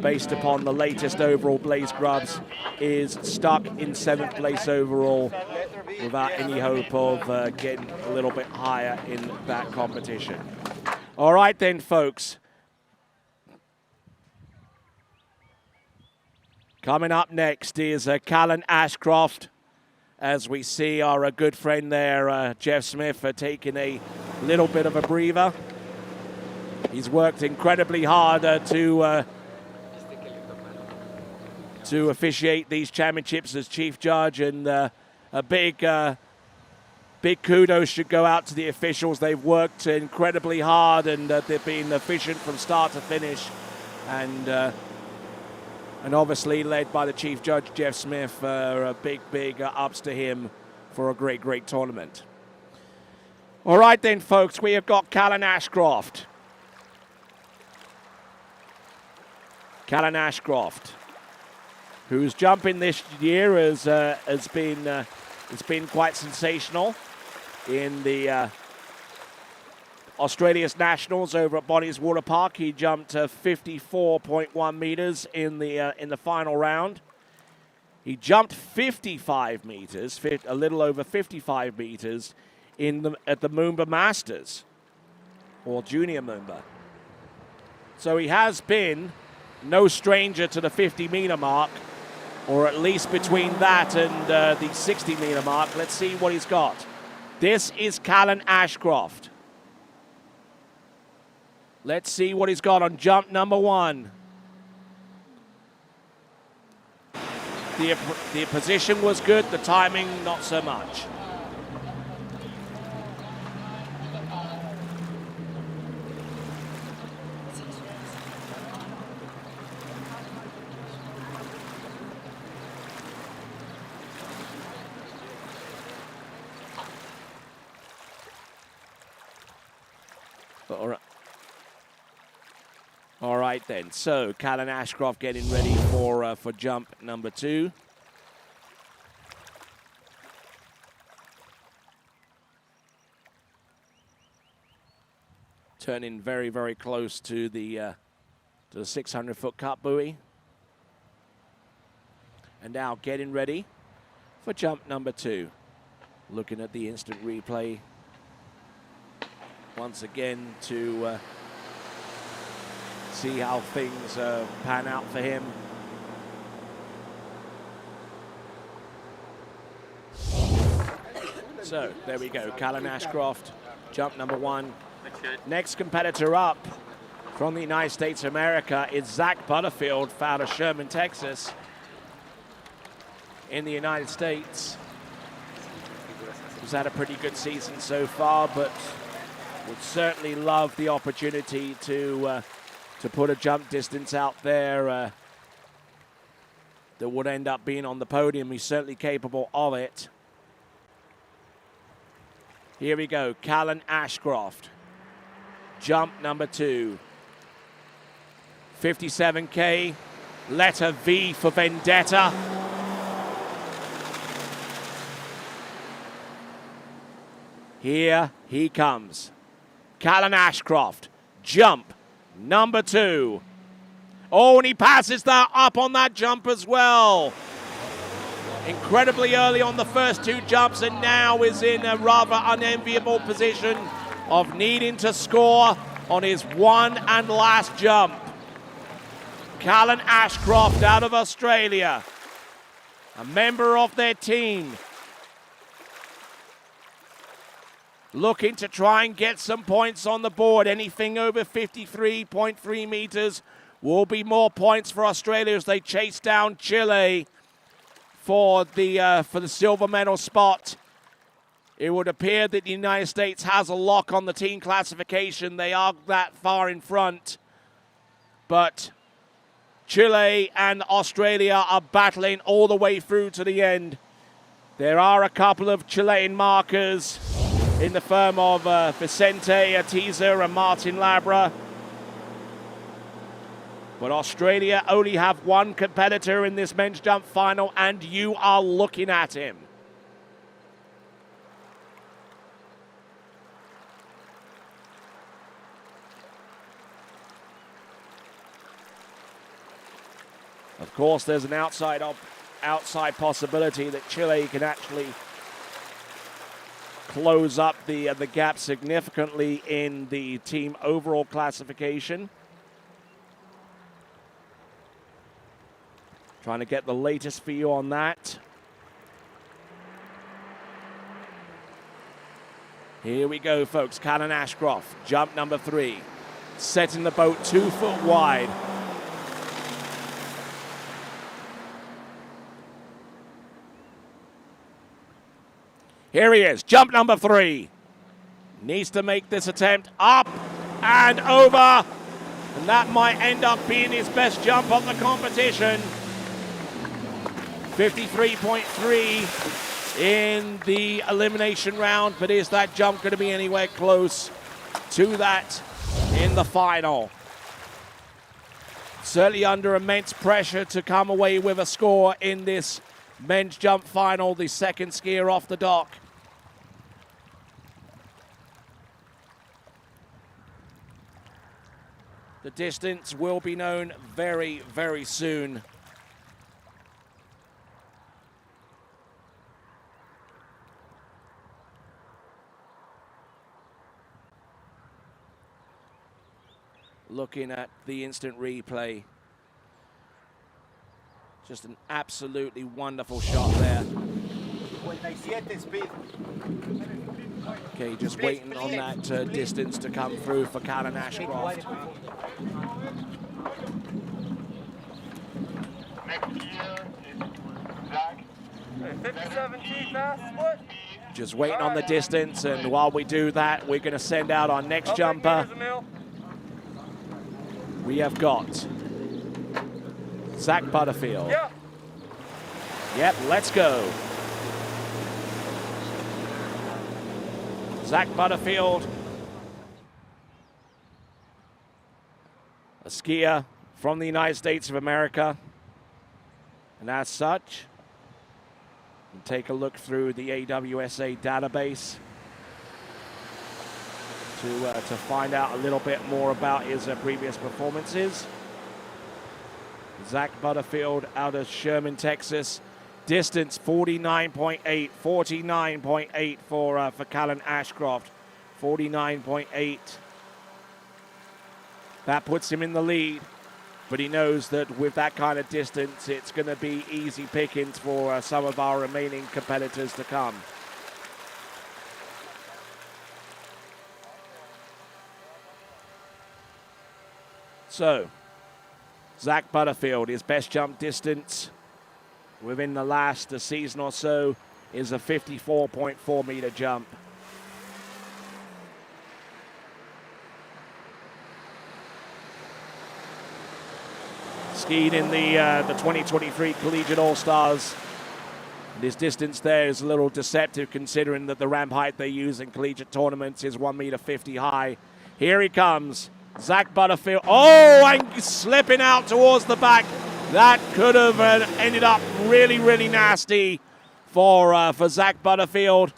based upon the latest overall, Blaze Grubbs is stuck in 7th place overall without any hope of getting a little bit higher in that competition. All right then, folks. Coming up next is Callan Ashcroft. As we see our good friend there, Jeff Smith, taking a little bit of a breather. He's worked incredibly hard to officiate these championships as chief judge, and a big kudos should go out to the officials. They've worked incredibly hard, and they've been efficient from start to finish, and obviously led by the chief judge, Jeff Smith. A big ups to him for a great tournament. All right then, folks, we have got Callan Ashcroft. Callan Ashcroft, whose jumping this year has been quite sensational in the Australia's Nationals over at Bonnie's Water Park. He jumped 54.1 meters in the final round. He jumped 55 meters, a little over 55 meters at the Moomba Masters, or Junior Moomba. So he has been no stranger to the 50-meter mark, or at least between that and the 60-meter mark. Let's see what he's got. This is Callan Ashcroft. Let's see what he's got on jump number 1. The position was good, the timing not so much. All right then, so Callan Ashcroft getting ready for jump number 2. turning very, very close to the 600-foot cut buoy. And now getting ready for jump number 2. Looking at the instant replay once again to see how things pan out for him. So there we go, Callan Ashcroft, jump number 1. Next competitor up from the United States of America is Zach Butterfield out of Sherman, Texas, in the United States. He's had a pretty good season so far, but would certainly love the opportunity to put a jump distance out there that would end up being on the podium. He's certainly capable of it. Here we go, Callan Ashcroft, jump number 2. 57K, letter V for Vendetta. Here he comes. Callan Ashcroft, jump number 2. Oh, and he passes that up on that jump as well. Incredibly early on the first 2 jumps, and now is in a rather unenviable position of needing to score on his one and last jump. Callan Ashcroft out of Australia, a member of their team, looking to try and get some points on the board. Anything over 53.3 meters will be more points for Australia as they chase down Chile for the silver medal spot. It would appear that the United States has a lock on the team classification. They are that far in front. But Chile and Australia are battling all the way through to the end. There are a couple of Chilean markers in the firm of Vicente Atiza and Martin Labra. But Australia only have one competitor in this men's jump final, and you are looking at him. Of course, there's an outside possibility that Chile can actually close up the gap significantly in the team overall classification. Trying to get the latest for you on that. Here we go, folks. Callan Ashcroft, jump number 3. Setting the boat 2 foot wide. Here he is, jump number 3. Needs to make this attempt up and over. And that might end up being his best jump of the competition. 53.3 in the elimination round, but is that jump going to be anywhere close to that in the final? Certainly under immense pressure to come away with a score in this men's jump final, the second skier off the dock. The distance will be known very, very soon. Looking at the instant replay. Just an absolutely wonderful shot there. Okay, just waiting on that distance to come through for Callan Ashcroft. Just waiting on the distance, and while we do that, we're going to send out our next jumper. We have got Zach Butterfield. Yep, let's go. Zach Butterfield, a skier from the United States of America. And as such, we'll take a look through the AWSA database. to find out a little bit more about his previous performances. Zach Butterfield out of Sherman, Texas. Distance 49.8, 49.8 for Callan Ashcroft. 49.8. That puts him in the lead, but he knows that with that kind of distance, it's going to be easy pickings for some of our remaining competitors to come. So, Zach Butterfield, his best jump distance within the last season or so is a 54.4 meter jump. Skied in the 2023 Collegiate All-Stars. His distance there is a little deceptive considering that the ramp height they use in collegiate tournaments is 1.50 meter high. Here he comes, Zach Butterfield. Oh, and slipping out towards the back. That could have ended up really, really nasty for Zach Butterfield,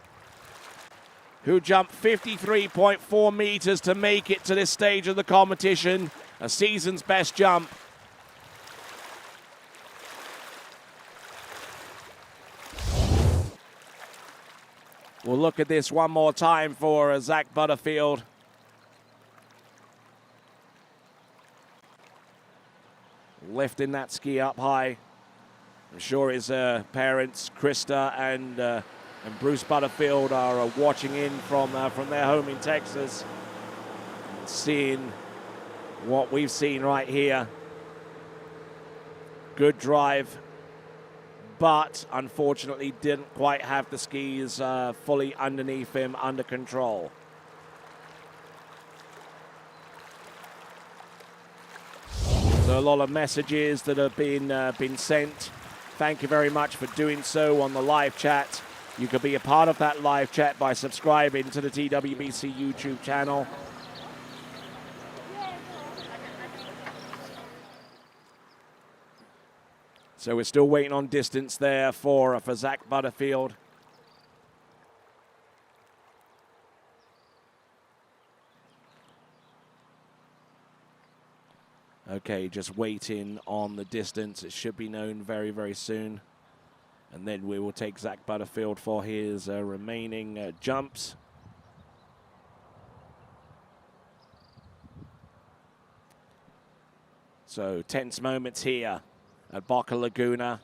who jumped 53.4 meters to make it to this stage of the competition, a season's best jump. We'll look at this one more time for Zach Butterfield. Lifting that ski up high. I'm sure his parents, Krista and Bruce Butterfield, are watching in from their home in Texas, seeing what we've seen right here. Good drive, but unfortunately didn't quite have the skis fully underneath him, under control. So a lot of messages that have been sent. Thank you very much for doing so on the live chat. You can be a part of that live chat by subscribing to the TWBC YouTube channel. So we're still waiting on distance there for Zach Butterfield. Okay, just waiting on the distance. It should be known very, very soon. And then we will take Zach Butterfield for his remaining jumps. So tense moments here at Boca Laguna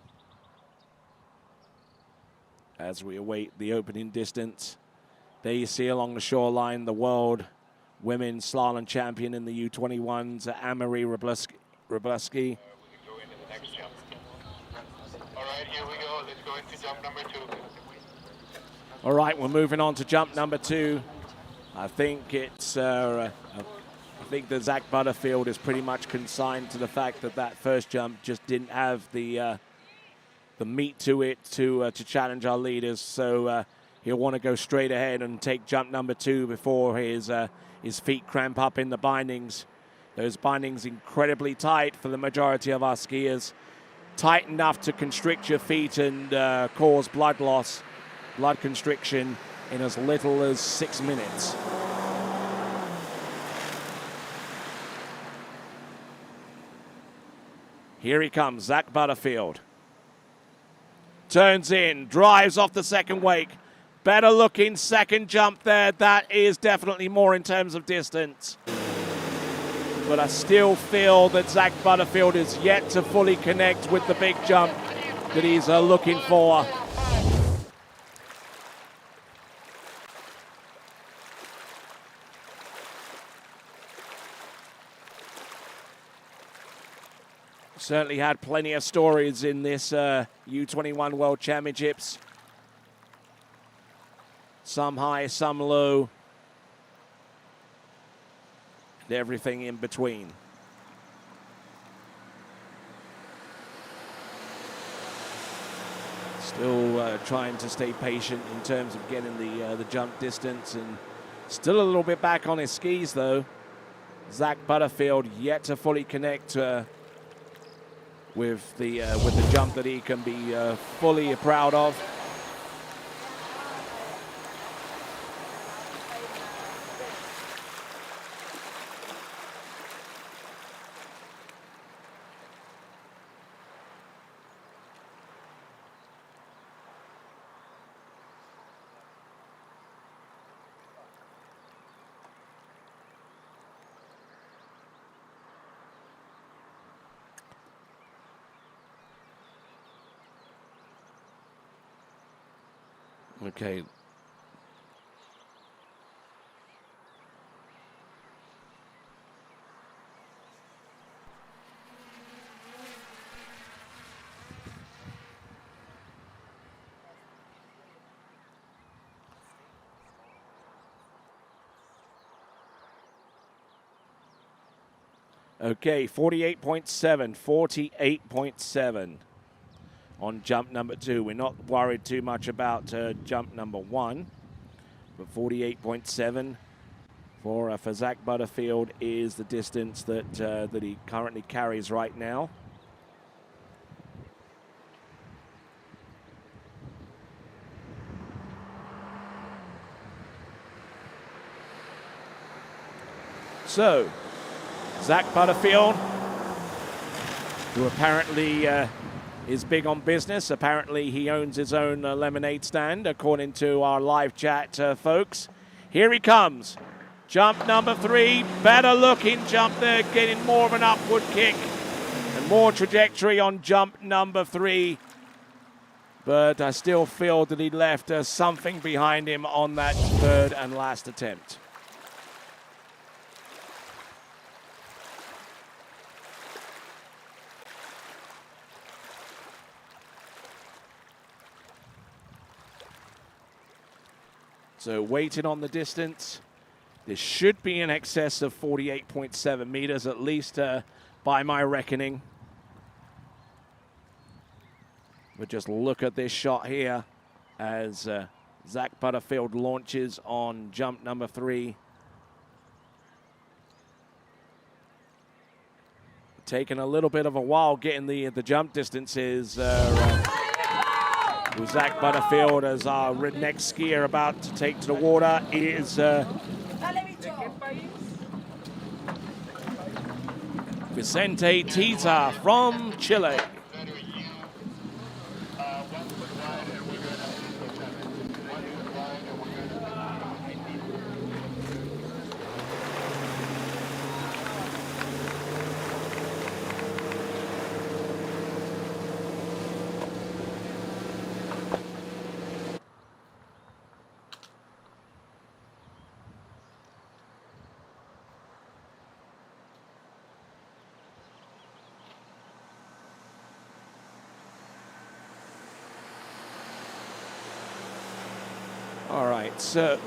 as we await the opening distance. There you see along the shoreline the world women's slalom champion in the U21s, Anne-Marie Wroblewski. All right, here we go. Let's go into jump number 2. All right, we're moving on to jump number 2. I think it's I think that Zach Butterfield is pretty much consigned to the fact that that first jump just didn't have the meat to it to challenge our leaders. So he'll want to go straight ahead and take jump number 2 before his feet cramp up in the bindings. Those bindings incredibly tight for the majority of our skiers. Tight enough to constrict your feet and cause blood loss, blood constriction in as little as 6 minutes. Here he comes, Zach Butterfield. Turns in, drives off the second wake. Better looking second jump there. That is definitely more in terms of distance. But I still feel that Zach Butterfield is yet to fully connect with the big jump that he's looking for. Certainly had plenty of stories in this U21 World Championships. Some high, some low, and everything in between. Still trying to stay patient in terms of getting the jump distance, and still a little bit back on his skis though. Zach Butterfield yet to fully connect with the jump that he can be fully proud of. Okay. Okay, 48.7, 48.7 on jump number 2. We're not worried too much about jump number 1, but 48.7 for Zach Butterfield is the distance that that he currently carries right now. So, Zach Butterfield, who apparently is big on business. Apparently he owns his own lemonade stand, according to our live chat folks. Here he comes. Jump number 3, better looking jump there, getting more of an upward kick and more trajectory on jump number 3. But I still feel that he left something behind him on that third and last attempt. So waiting on the distance. This should be in excess of 48.7 meters, at least by my reckoning. But just look at this shot here as Zach Butterfield launches on jump number 3. Taking a little bit of a while getting the jump distances. With Zach Butterfield as our next skier about to take to the water is Vicente Tiza from Chile. All right, so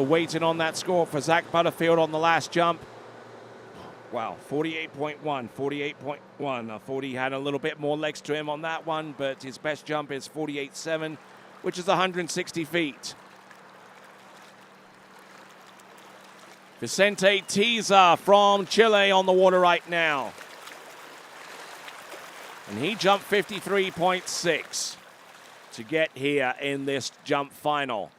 waiting on that score for Zach Butterfield on the last jump. Wow, 48.1, 48.1. I thought he had a little bit more legs to him on that one, but his best jump is 48.7, which is 160 feet. Vicente Tiza from Chile on the water right now. And he jumped 53.6. to get here in this jump final.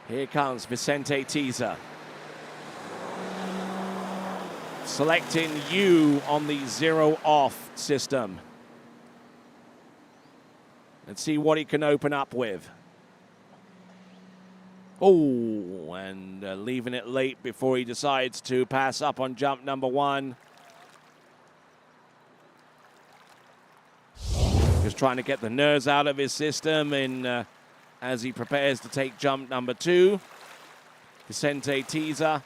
Here comes Vicente Tiza. Selecting U on the 0 off system. Let's see what he can open up with. Oh, and leaving it late before he decides to pass up on jump number 1. Just trying to get the nerves out of his system and as he prepares to take jump number 2. Vicente Tiza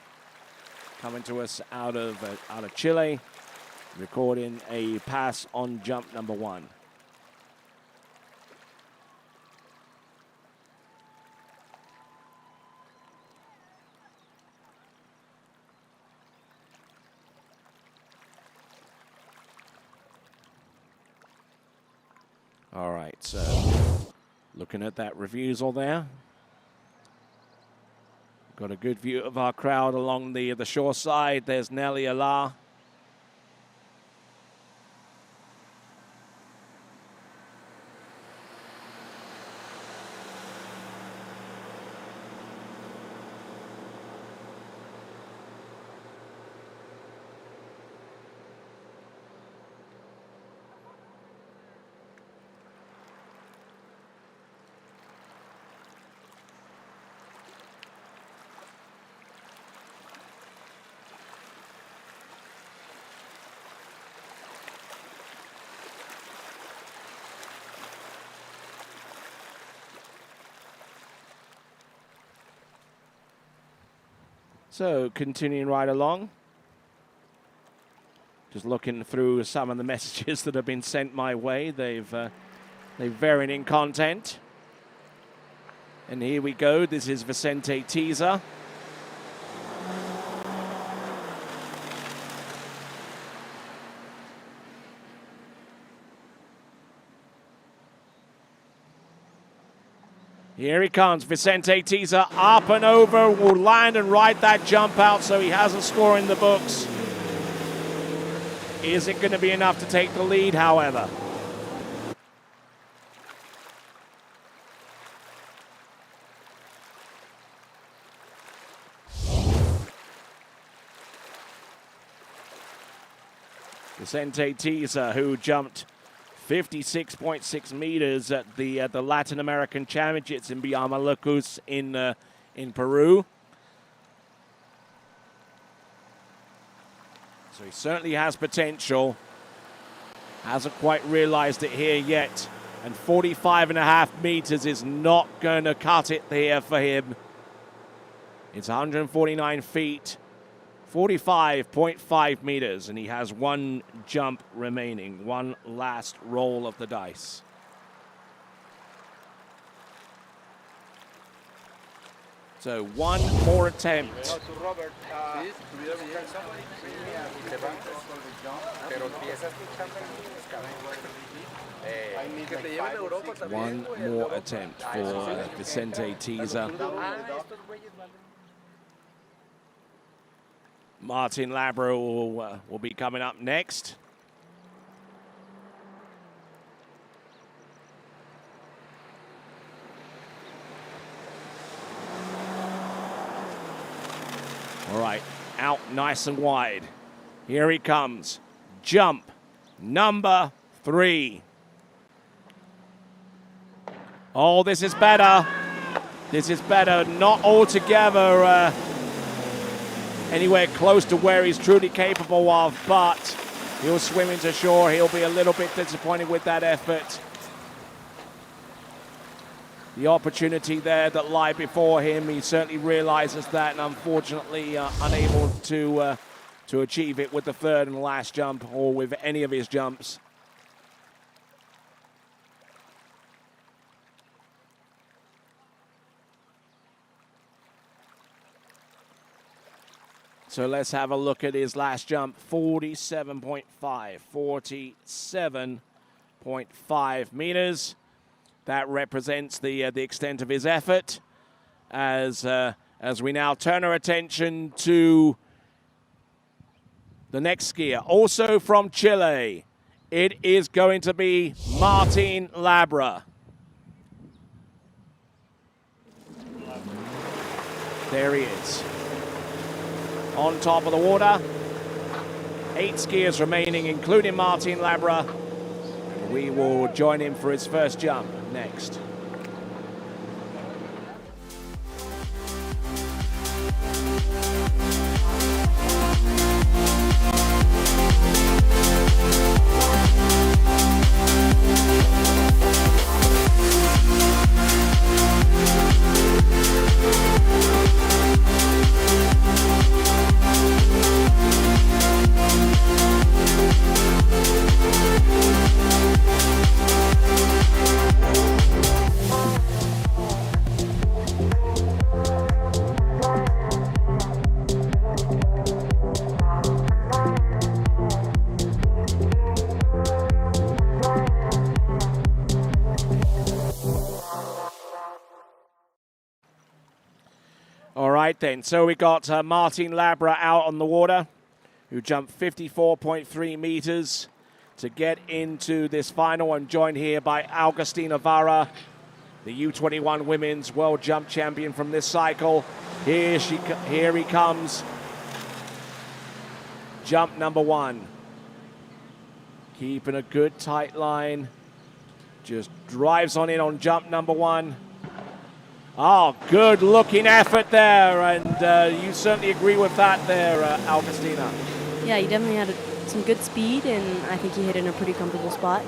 coming to us out of Chile, recording a pass on jump number 1. All right, so looking at that refusal there. Got a good view of our crowd along the shore side. There's Nelly Ala. So continuing right along. Just looking through some of the messages that have been sent my way. They've varying in content. And here we go. This is Vicente Tiza. Here he comes, Vicente Tiza, up and over, will land and ride that jump out, so he has a score in the books. Is it going to be enough to take the lead, however? Vicente Tiza, who jumped 56.6 meters at the Latin American Championships in Biamalucus in Peru. So he certainly has potential. Hasn't quite realized it here yet. And 45.5 meters is not going to cut it there for him. It's 149 feet. 45.5 meters, and he has one jump remaining, one last roll of the dice. So one more attempt. One more attempt for Vicente Tiza. Martin Labra will be coming up next. All right, out nice and wide. Here he comes. Jump number 3. Oh, this is better. This is better. Not altogether anywhere close to where he's truly capable of, but he'll swim into shore. He'll be a little bit disappointed with that effort. The opportunity there that lie before him, he certainly realizes that, and unfortunately unable to achieve it with the third and last jump or with any of his jumps. So let's have a look at his last jump, 47.5, 47.5 meters. That represents the extent of his effort. As we now turn our attention to the next skier, also from Chile, it is going to be Martin Labra. There he is. On top of the water, 8 skiers remaining, including Martin Labra. And we will join him for his first jump next. Then, so we got Martin Labra out on the water, who jumped 54.3 meters to get into this final, and joined here by Agustina Vara, the U21 Women's World Jump Champion from this cycle. Here he comes. Jump number 1. Keeping a good tight line. Just drives on in on jump number 1. Oh, good looking effort there, and you certainly agree with that there, Agustina. Yeah, he definitely had some good speed, and I think he hit in a pretty comfortable spot.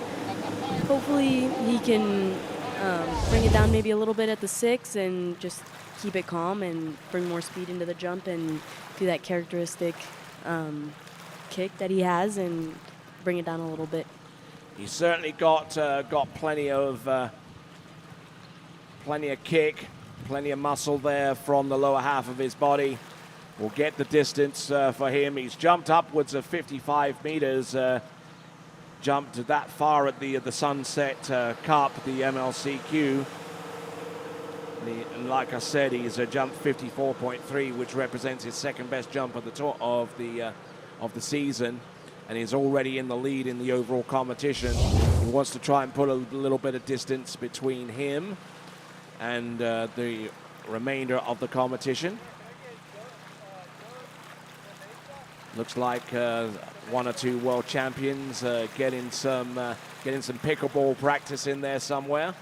Hopefully he can bring it down maybe a little bit at the 6 and just keep it calm and bring more speed into the jump and do that characteristic kick that he has and bring it down a little bit. He's certainly got plenty of kick, plenty of muscle there from the lower half of his body. We'll get the distance for him. He's jumped upwards of 55 meters, jumped that far at the Sunset Cup, the MLCQ. And like I said, he's jumped 54.3, which represents his second best jump of the tour of the season, and he's already in the lead in the overall competition. He wants to try and put a little bit of distance between him and the remainder of the competition. Looks like one or two world champions getting some pickleball practice in there somewhere.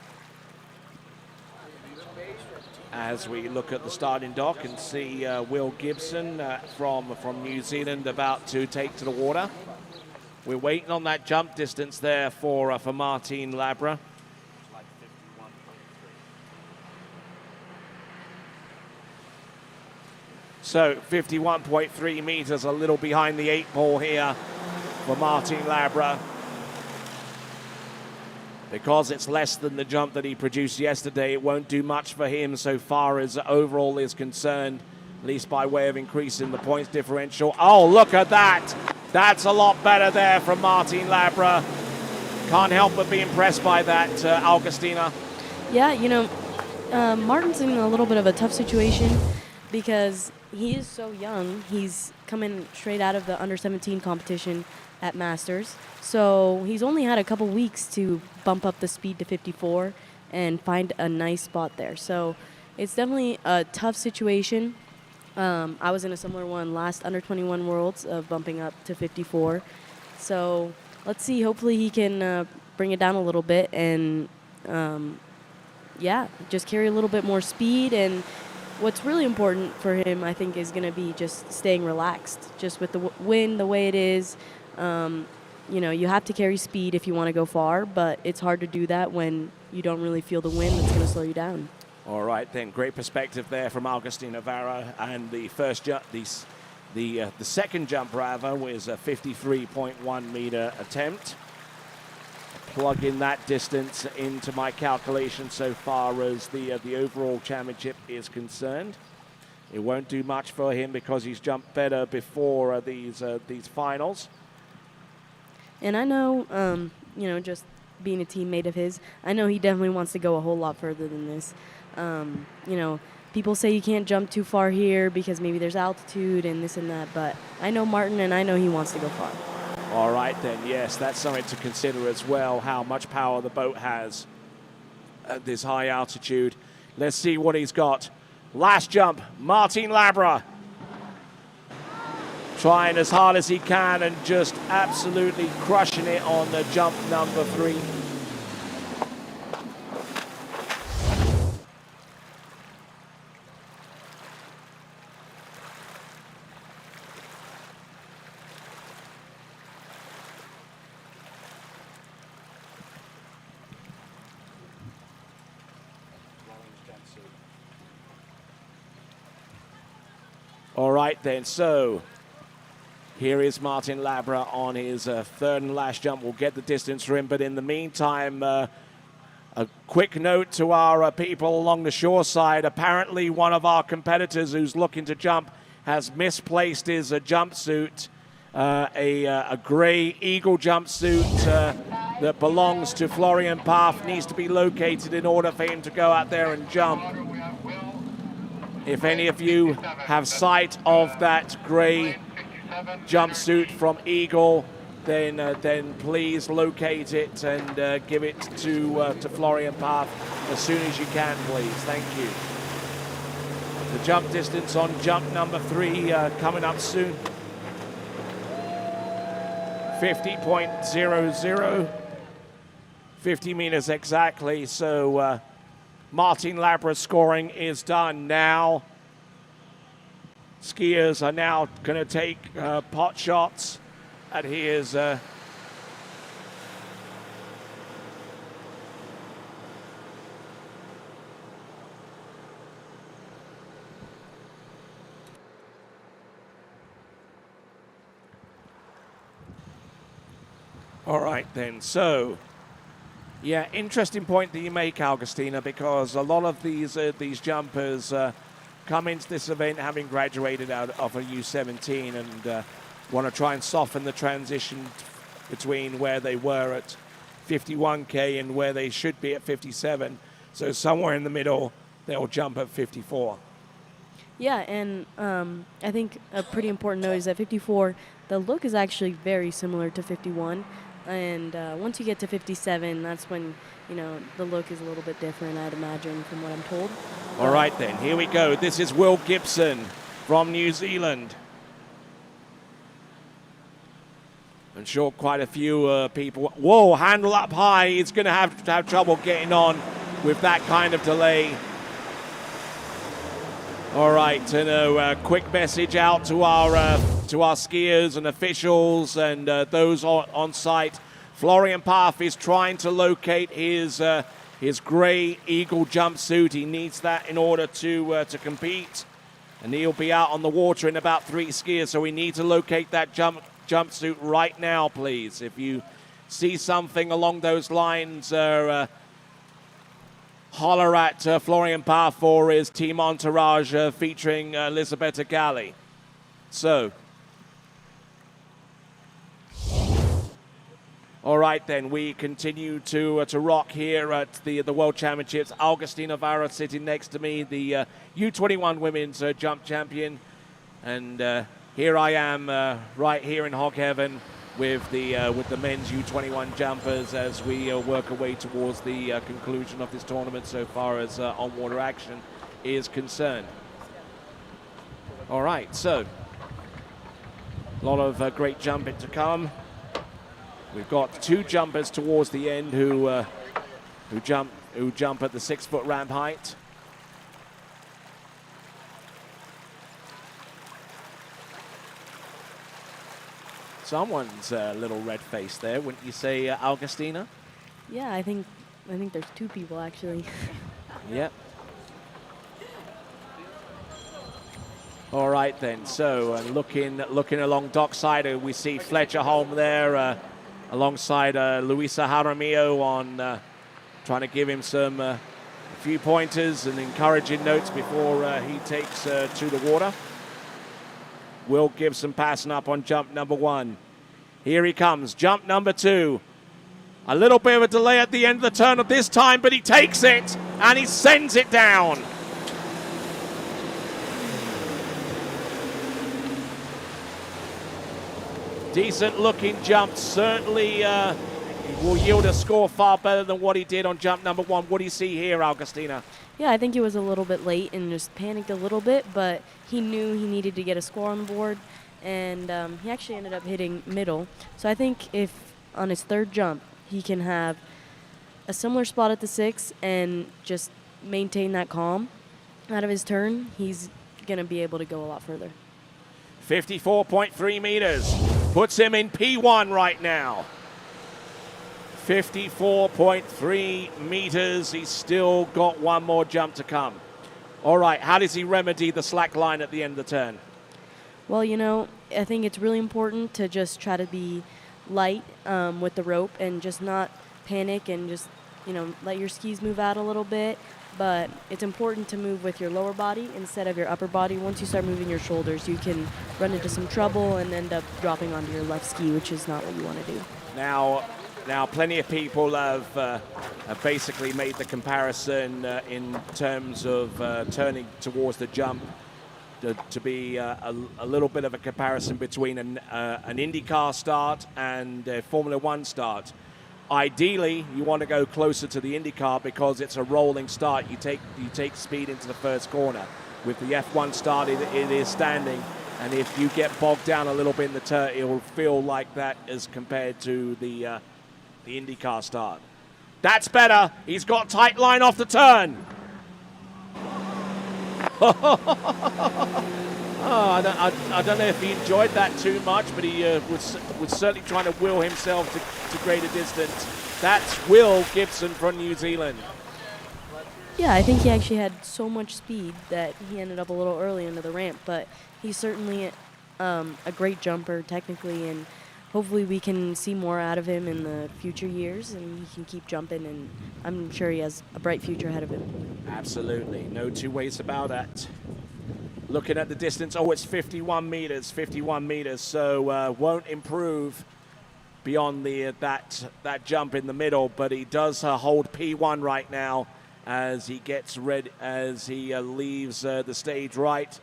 As we look at the starting dock and see Will Gibson from New Zealand about to take to the water. We're waiting on that jump distance there for Martin Labra. So 51.3 meters, a little behind the 8 ball here for Martin Labra. Because it's less than the jump that he produced yesterday, it won't do much for him so far as overall is concerned, at least by way of increasing the points differential. Oh, look at that. That's a lot better there from Martin Labra. Can't help but be impressed by that, Augustina. Yeah, you know, Martin's in a little bit of a tough situation because he is so young. He's coming straight out of the under-17 competition at Masters. So he's only had a couple weeks to bump up the speed to 54 and find a nice spot there. So it's definitely a tough situation. I was in a similar one last under-21 Worlds of bumping up to 54. So let's see. Hopefully he can bring it down a little bit and, yeah, just carry a little bit more speed. And what's really important for him, I think, is going to be just staying relaxed, just with the wind the way it is. You know, you have to carry speed if you want to go far, but it's hard to do that when you don't really feel the wind that's going to slow you down. All right, then, great perspective there from Agustin Navarro. And the first jump, the second jump, rather, was a 53.1 meter attempt. Plug in that distance into my calculation so far as the overall championship is concerned. It won't do much for him because he's jumped better before these finals. And I know, you know, just being a teammate of his, I know he definitely wants to go a whole lot further than this. You know, people say you can't jump too far here because maybe there's altitude and this and that, but I know Martin and I know he wants to go far. All right, then, yes, that's something to consider as well, how much power the boat has at this high altitude. Let's see what he's got. Last jump, Martin Labra. Trying as hard as he can and just absolutely crushing it on the jump number 3. All right, then, so here is Martin Labra on his third and last jump. We'll get the distance for him, but in the meantime, a quick note to our people along the shore side. Apparently, one of our competitors who's looking to jump has misplaced his jumpsuit, a gray Eagle jumpsuit that belongs to Florian Paff, needs to be located in order for him to go out there and jump. If any of you have sight of that gray jumpsuit from Eagle, then please locate it and give it to Florian Paff as soon as you can, please. Thank you. The jump distance on jump number 3 coming up soon. 50.00, 50 meters exactly. So Martin Labra's scoring is done now. Skiers are now going to take pot shots at his All right then, so yeah, interesting point that you make, Augustina, because a lot of these jumpers come into this event having graduated out of a U17 and want to try and soften the transition between where they were at 51K and where they should be at 57. So somewhere in the middle, they'll jump at 54. Yeah, and I think a pretty important note is that 54, the look is actually very similar to 51. And once you get to 57, that's when, you know, the look is a little bit different, I'd imagine, from what I'm told. All right, then, here we go. This is Will Gibson from New Zealand. I'm sure quite a few people... Whoa, handle up high. He's going to have trouble getting on with that kind of delay. All right, and a quick message out to our skiers and officials and those on site. Florian Paff is trying to locate his grey Eagle jumpsuit. He needs that in order to compete, and he'll be out on the water in about 3 skiers. So we need to locate that jumpsuit right now, please. If you see something along those lines, holler at Florian Paff for his team entourage featuring Elisabetta Galli. So, all right then, we continue to rock here at the World Championships. Augustina Vara sitting next to me, the U21 women's jump champion, and here I am right here in Hog Heaven with the men's U21 jumpers as we work our way towards the conclusion of this tournament so far as on-water action is concerned. All right, so a lot of great jumping to come. We've got 2 jumpers towards the end who jump at the 6-foot ramp height. Someone's a little red-faced there, wouldn't you say, Augustina? Yeah, I think there's 2 people, actually. Yep. All right, then. So looking along dockside, we see Fletcher Holm there alongside Luisa Jaramillo on trying to give him some a few pointers and encouraging notes before he takes to the water. Will Gibson passing up on jump number 1. Here he comes, jump number 2. A little bit of a delay at the end of the turn of this time, but he takes it and he sends it down. Decent looking jump, certainly will yield a score far better than what he did on jump number 1. What do you see here, Augustina? Yeah, I think he was a little bit late and just panicked a little bit, but he knew he needed to get a score on the board, and he actually ended up hitting middle. So I think if on his 3rd jump he can have a similar spot at the 6 and just maintain that calm out of his turn, he's going to be able to go a lot further. 54.3 meters puts him in P1 right now. 54.3 meters. He's still got 1 more jump to come. All right, how does he remedy the slack line at the end of the turn? Well, you know, I think it's really important to just try to be light with the rope and just not panic and just, you know, let your skis move out a little bit. But it's important to move with your lower body instead of your upper body. Once you start moving your shoulders, you can run into some trouble and end up dropping onto your left ski, which is not what you want to do. Now, plenty of people have basically made the comparison in terms of turning towards the jump to be a little bit of a comparison between an IndyCar start and a Formula One start. Ideally, you want to go closer to the IndyCar because it's a rolling start. You take speed into the first corner. With the F1 start, it is standing, and if you get bogged down a little bit in the turn, it will feel like that as compared to the IndyCar start. That's better. He's got tight line off the turn. I don't know if he enjoyed that too much, but he was certainly trying to will himself to greater distance. That's Will Gibson from New Zealand. Yeah, I think he actually had so much speed that he ended up a little early into the ramp, but he's certainly a great jumper technically, and hopefully we can see more out of him in the future years, and he can keep jumping, and I'm sure he has a bright future ahead of him. Absolutely, no two ways about that. Looking at the distance, oh, it's 51 meters, so won't improve beyond that jump in the middle, but he does hold P1 right now as he gets ready, as he leaves the stage right.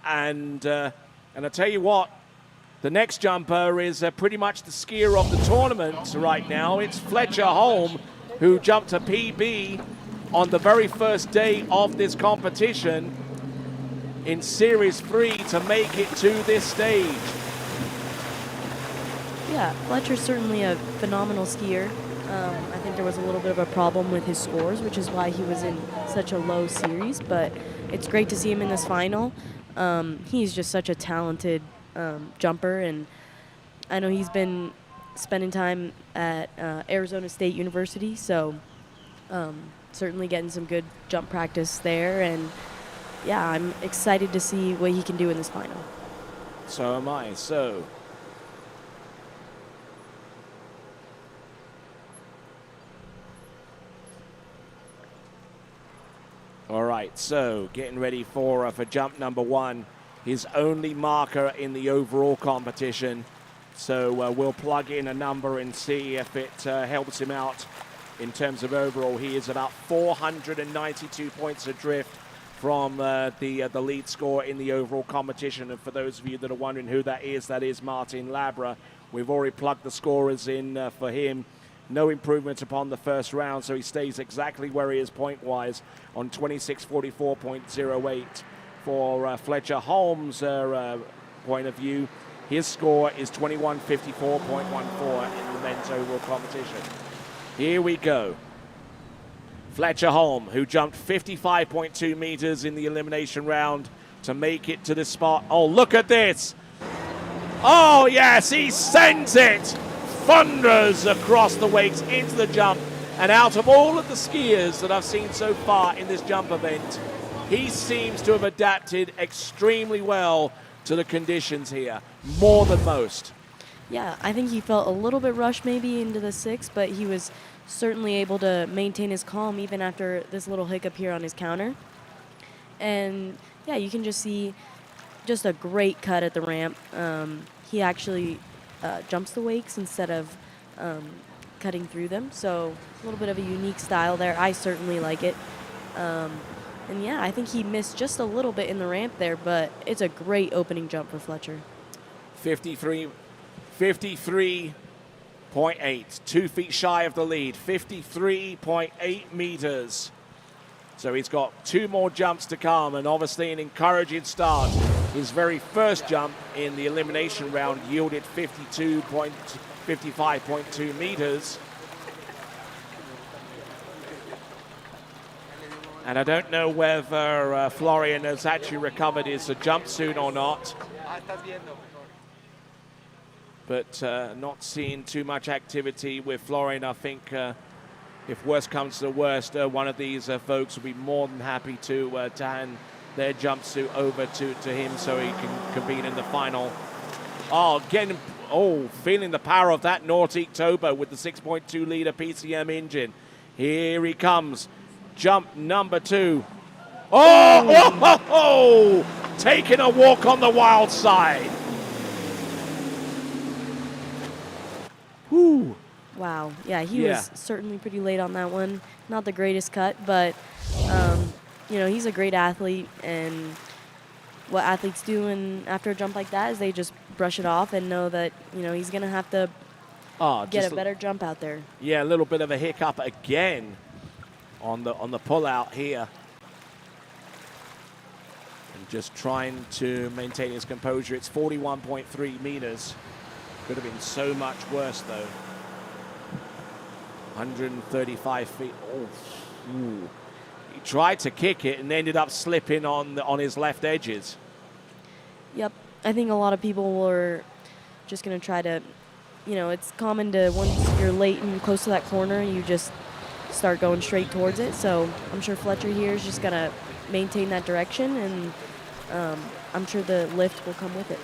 And I tell you what, the next jumper is pretty much the skier of the tournament right now. It's Fletcher Holm, who jumped a PB on the very first day of this competition in Series 3 to make it to this stage. Yeah, Fletcher's certainly a phenomenal skier. I think there was a little bit of a problem with his scores, which is why he was in such a low series, but it's great to see him in this final. He's just such a talented jumper, and I know he's been spending time at Arizona State University, so certainly getting some good jump practice there, and yeah, I'm excited to see what he can do in this final. So am I. So all right, so getting ready for jump number 1, his only marker in the overall competition. So we'll plug in a number and see if it helps him out in terms of overall. He is about 492 points adrift from the lead score in the overall competition. And for those of you that are wondering who that is Martin Labra. We've already plugged the scorers in for him. No improvement upon the first round, so he stays exactly where he is point-wise on 26:44.08. For Fletcher Holmes' point of view, his score is 21:54.14 in the men's overall competition. Here we go. Fletcher Holm, who jumped 55.2 meters in the elimination round to make it to this spot. Oh, look at this. Oh, yes, he sends it. Thunders across the wakes into the jump. And out of all of the skiers that I've seen so far in this jump event, he seems to have adapted extremely well to the conditions here, more than most. Yeah, I think he felt a little bit rushed maybe into the 6, but he was certainly able to maintain his calm even after this little hiccup here on his counter. And yeah, you can just see just a great cut at the ramp. He actually jumps the wakes instead of cutting through them, so a little bit of a unique style there. I certainly like it. And yeah, I think he missed just a little bit in the ramp there, but it's a great opening jump for Fletcher. 53.8, 2 feet shy of the lead, 53.8 meters. So he's got 2 more jumps to come, and obviously an encouraging start. His very first jump in the elimination round yielded 55.2 meters. And I don't know whether Florian has actually recovered his jumpsuit or not. But not seeing too much activity with Florian. I think if worst comes to the worst, one of these folks will be more than happy to hand their jumpsuit over to him so he can compete in the final. Feeling the power of that Nordic Turbo with the 6.2 liter PCM engine. Here he comes. Jump number 2. Taking a walk on the wild side. Whew. Wow. Yeah, he was certainly pretty late on that one. Not the greatest cut, but, he's a great athlete, and what athletes do after a jump like that is they just brush it off and know that, he's going to have to get a better jump out there. Yeah, a little bit of a hiccup again on the pull out here. And just trying to maintain his composure. It's 41.3 meters. Could have been so much worse, though. 135 feet. Ooh. He tried to kick it and ended up slipping on his left edges. Yep. I think a lot of people were just going to try to, it's common to, once you're late and close to that corner, you just start going straight towards it. So I'm sure Fletcher here is just going to maintain that direction, and I'm sure the lift will come with it.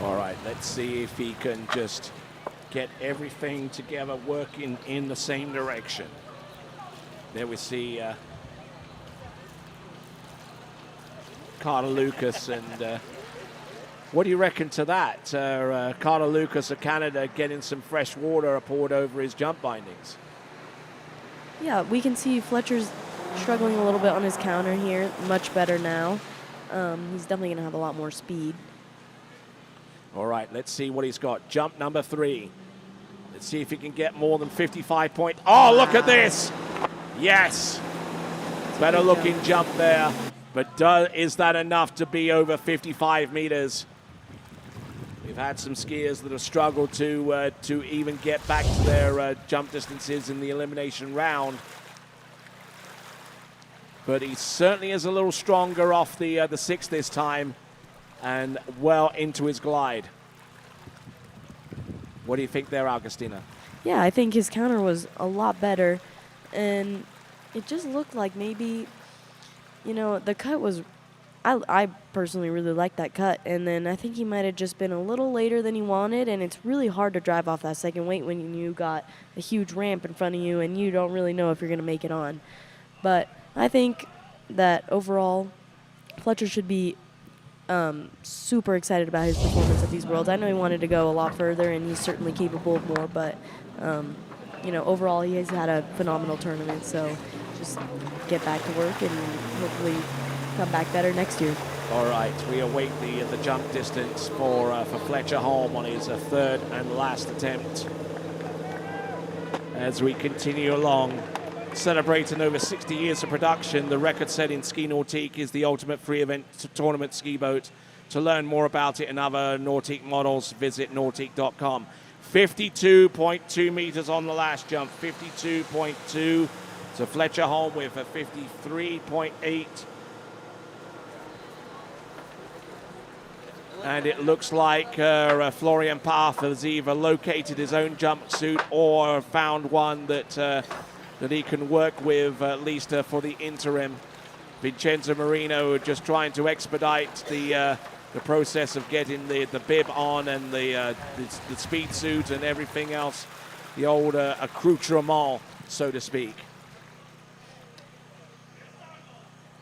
All right, let's see if he can just get everything together working in the same direction. There we see Carter Lucas, and what do you reckon to that? Carter Lucas of Canada getting some fresh water poured over his jump bindings. Yeah, we can see Fletcher's struggling a little bit on his counter here. Much better now. He's definitely going to have a lot more speed. All right, let's see what he's got. Jump number 3. Let's see if he can get more than 55 points. Oh, look at this. Yes. Better looking jump there. But is that enough to be over 55 meters? We've had some skiers that have struggled to even get back to their jump distances in the elimination round. But he certainly is a little stronger off the 6 this time, and well into his glide. What do you think there, Augustina? Yeah, I think his counter was a lot better, and it just looked like maybe, you know, the cut was, I personally really liked that cut, and then I think he might have just been a little later than he wanted, and it's really hard to drive off that second weight when you got a huge ramp in front of you and you don't really know if you're going to make it on. But I think that overall, Fletcher should be super excited about his performance at these Worlds. I know he wanted to go a lot further, and he's certainly capable of more, but, you know, overall he has had a phenomenal tournament, so just get back to work and hopefully come back better next year. All right, we await the jump distance for Fletcher Holm on his third and last attempt. As we continue along, celebrating over 60 years of production, the record-setting Ski Nautique is the ultimate free event tournament ski boat. To learn more about it and other Nautique models, visit nautique.com. 52.2 meters on the last jump, 52.2. So Fletcher Holm with a 53.8. And it looks like Florian Path has either located his own jumpsuit or found one that he can work with, at least for the interim. Vincenzo Marino just trying to expedite the process of getting the bib on and the speed suit and everything else, the old accoutrement, so to speak.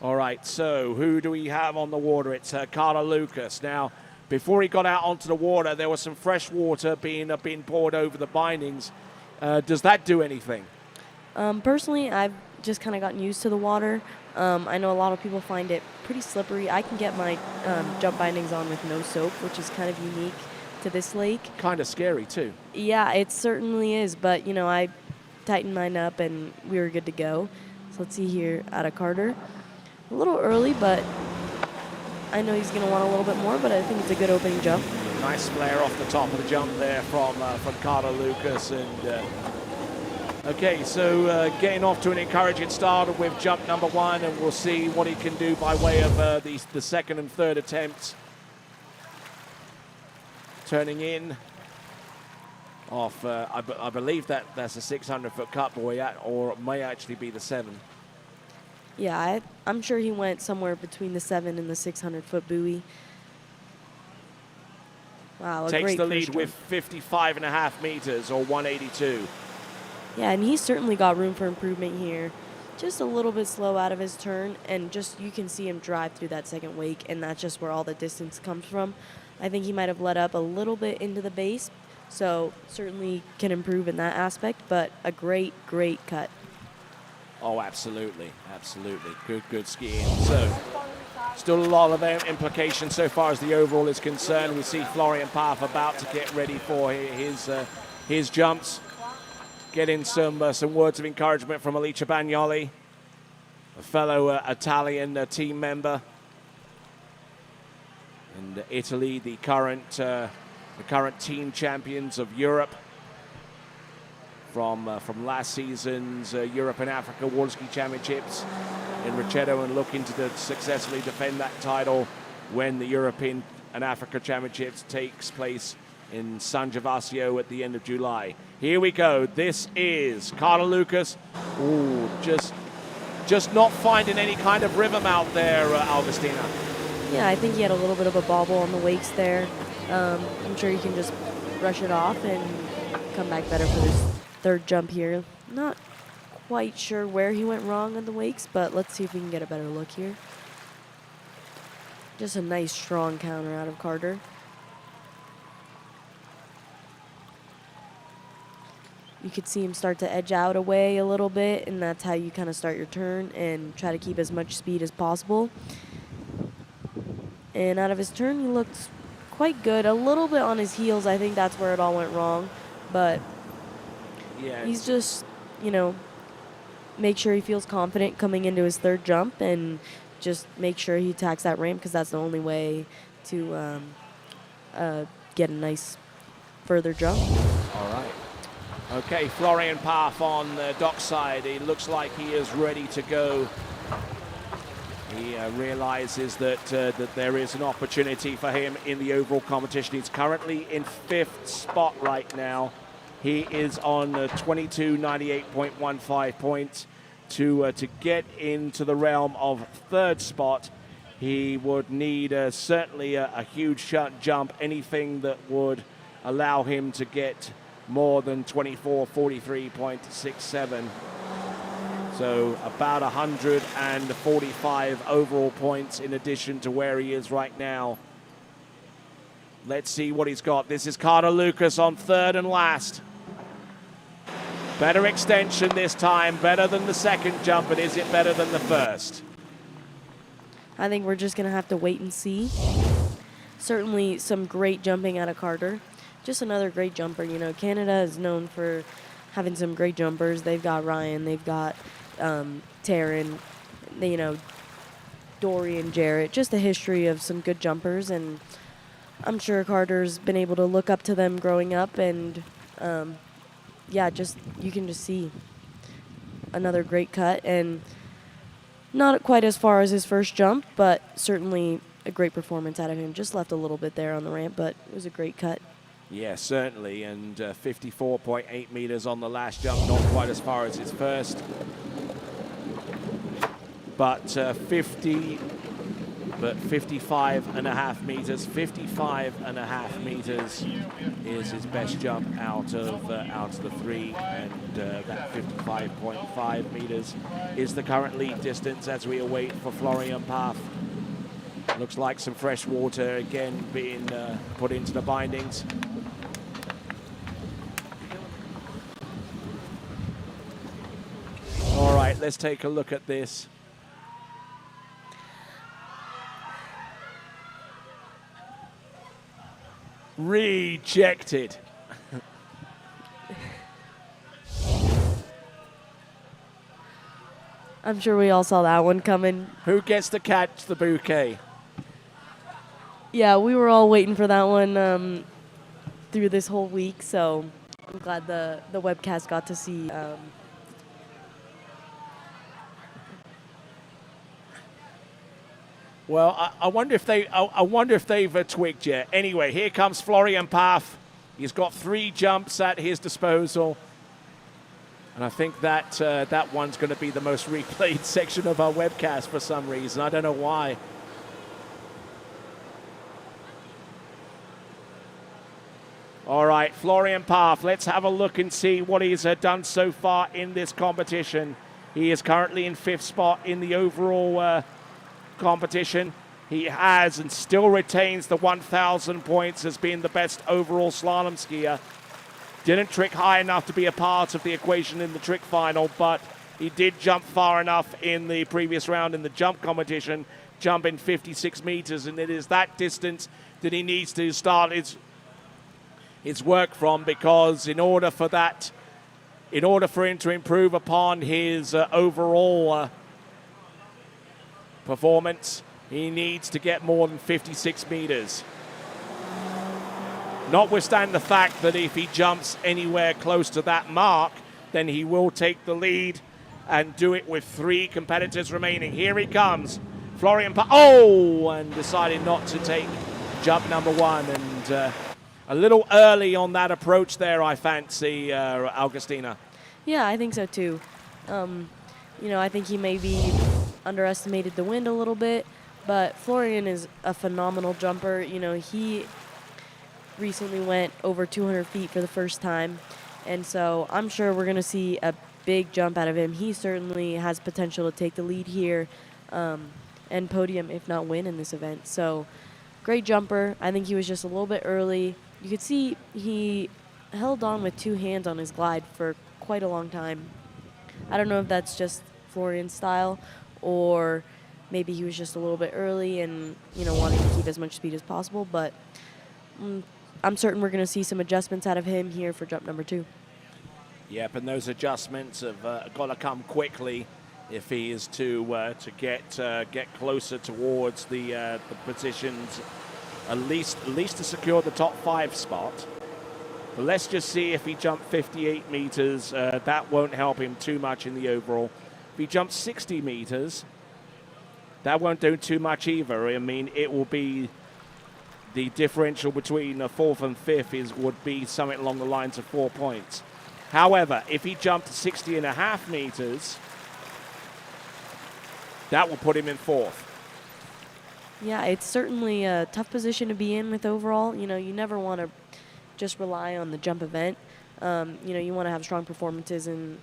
All right, so who do we have on the water? It's Carter Lucas. Now, before he got out onto the water, there was some fresh water being poured over the bindings. Does that do anything? Personally, I've just kind of gotten used to the water. I know a lot of people find it pretty slippery. I can get my jump bindings on with no soap, which is kind of unique to this lake. Kind of scary, too. Yeah, it certainly is, but, you know, I tightened mine up and we were good to go. So let's see here out of Carter. A little early, but I know he's going to want a little bit more, but I think it's a good opening jump. Nice flare off the top of the jump there from Carter Lucas. And okay, so getting off to an encouraging start with jump number 1, and we'll see what he can do by way of the second and third attempts. Turning in off, I believe that's a 600-foot cut buoy, or it may actually be the 7. Yeah, I'm sure he went somewhere between the 7 and the 600-foot buoy. Wow, takes the lead with 55.5 meters, or 182. Yeah, and he's certainly got room for improvement here. Just a little bit slow out of his turn, and just you can see him drive through that second wake, and that's just where all the distance comes from. I think he might have let up a little bit into the base, so certainly can improve in that aspect, but a great, great cut. Oh, absolutely, absolutely. Good skiing. So, still a lot of implications so far as the overall is concerned. We see Florian Path about to get ready for his jumps. Getting some words of encouragement from Alicia Bagnoli, a fellow Italian team member. And Italy, the current team champions of Europe. From last season's Europe and Africa Water Ski Championships in Richeto, and looking to successfully defend that title when the European and Africa Championships takes place in San Gervasio at the end of July. Here we go. This is Carter Lucas. Ooh, just not finding any kind of rhythm out there, Augustina. Yeah, I think he had a little bit of a bobble on the wakes there. I'm sure he can just brush it off and come back better for this third jump here. Not quite sure where he went wrong on the wakes, but let's see if we can get a better look here. Just a nice strong counter out of Carter. You could see him start to edge out away a little bit, and that's how you kind of start your turn and try to keep as much speed as possible. And out of his turn, he looked quite good. A little bit on his heels, I think that's where it all went wrong. But Yeah. he's just, you know, make sure he feels confident coming into his third jump and just make sure he attacks that ramp, because that's the only way to get a nice further jump. All right. Okay, Florian Pfaff on the dockside. He looks like he is ready to go. He realizes that that there is an opportunity for him in the overall competition. He's currently in 5th spot right now. He is on 2298.15 points. To get into the realm of 3rd spot, he would need certainly a huge jump, anything that would allow him to get more than 2443.67. So about 145 overall points in addition to where he is right now. Let's see what he's got. This is Carter Lucas on 3rd and last. Better extension this time, better than the 2nd jump, but is it better than the 1st? I think we're just going to have to wait and see. Certainly some great jumping out of Carter. Just another great jumper. You know, Canada is known for having some great jumpers. They've got Ryan, they've got Taryn, you know, Dorian, Jarrett. Just a history of some good jumpers, and I'm sure Carter's been able to look up to them growing up, and yeah, just you can just see another great cut, and not quite as far as his first jump, but certainly a great performance out of him. Just left a little bit there on the ramp, but it was a great cut. Yeah, certainly, and 54.8 meters on the last jump, not quite as far as his first, but 55 and a half meters. 55 and a half meters is his best jump out of the 3, and that 55.5 meters is the current lead distance as we await for Florian Pfaff. Looks like some fresh water again being put into the bindings. All right, let's take a look at this. Rejected. I'm sure we all saw that one coming. Who gets to catch the bouquet? Yeah, we were all waiting for that one through this whole week, so I'm glad the webcast got to see. Well, I wonder if they've twigged yet. Anyway, here comes Florian Pfaff. He's got 3 jumps at his disposal, and I think that that one's going to be the most replayed section of our webcast for some reason. I don't know why. All right, Florian Pfaff. Let's have a look and see what he's done so far in this competition. He is currently in 5th spot in the overall competition. He has and still retains the 1,000 points as being the best overall slalom skier. Didn't trick high enough to be a part of the equation in the trick final, but he did jump far enough in the previous round in the jump competition, jumping 56 meters, and it is that distance that he needs to start his work from, because in order for him to improve upon his overall performance, he needs to get more than 56 meters. Notwithstanding the fact that if he jumps anywhere close to that mark, then he will take the lead and do it with 3 competitors remaining. Here he comes, Florian Pfaff. Oh, and decided not to take jump number 1, and a little early on that approach there, I fancy, Augustina. Yeah, I think so too. You know, I think he maybe underestimated the wind a little bit, but Florian is a phenomenal jumper. You know, he recently went over 200 feet for the first time, And so I'm sure we're going to see a big jump out of him. He certainly has potential to take the lead here and podium, if not win, in this event. So great jumper. I think he was just a little bit early. You could see he held on with 2 hands on his glide for quite a long time. I don't know if that's just Florian's style, or maybe he was just a little bit early and, you know, wanting to keep as much speed as possible. But I'm certain we're going to see some adjustments out of him here for jump number 2. Yep, and those adjustments have got to come quickly if he is to get closer towards the positions, at least to secure the top 5 spot. But let's just see if he jumped 58 meters. That won't help him too much in the overall. If he jumps 60 meters, that won't do too much either. I mean, it will be the differential between 4th and 5th would be something along the lines of 4 points. However, if he jumped 60.5 meters, that will put him in 4th. Yeah, it's certainly a tough position to be in with overall. You know, you never want to just rely on the jump event. You know, you want to have strong performances in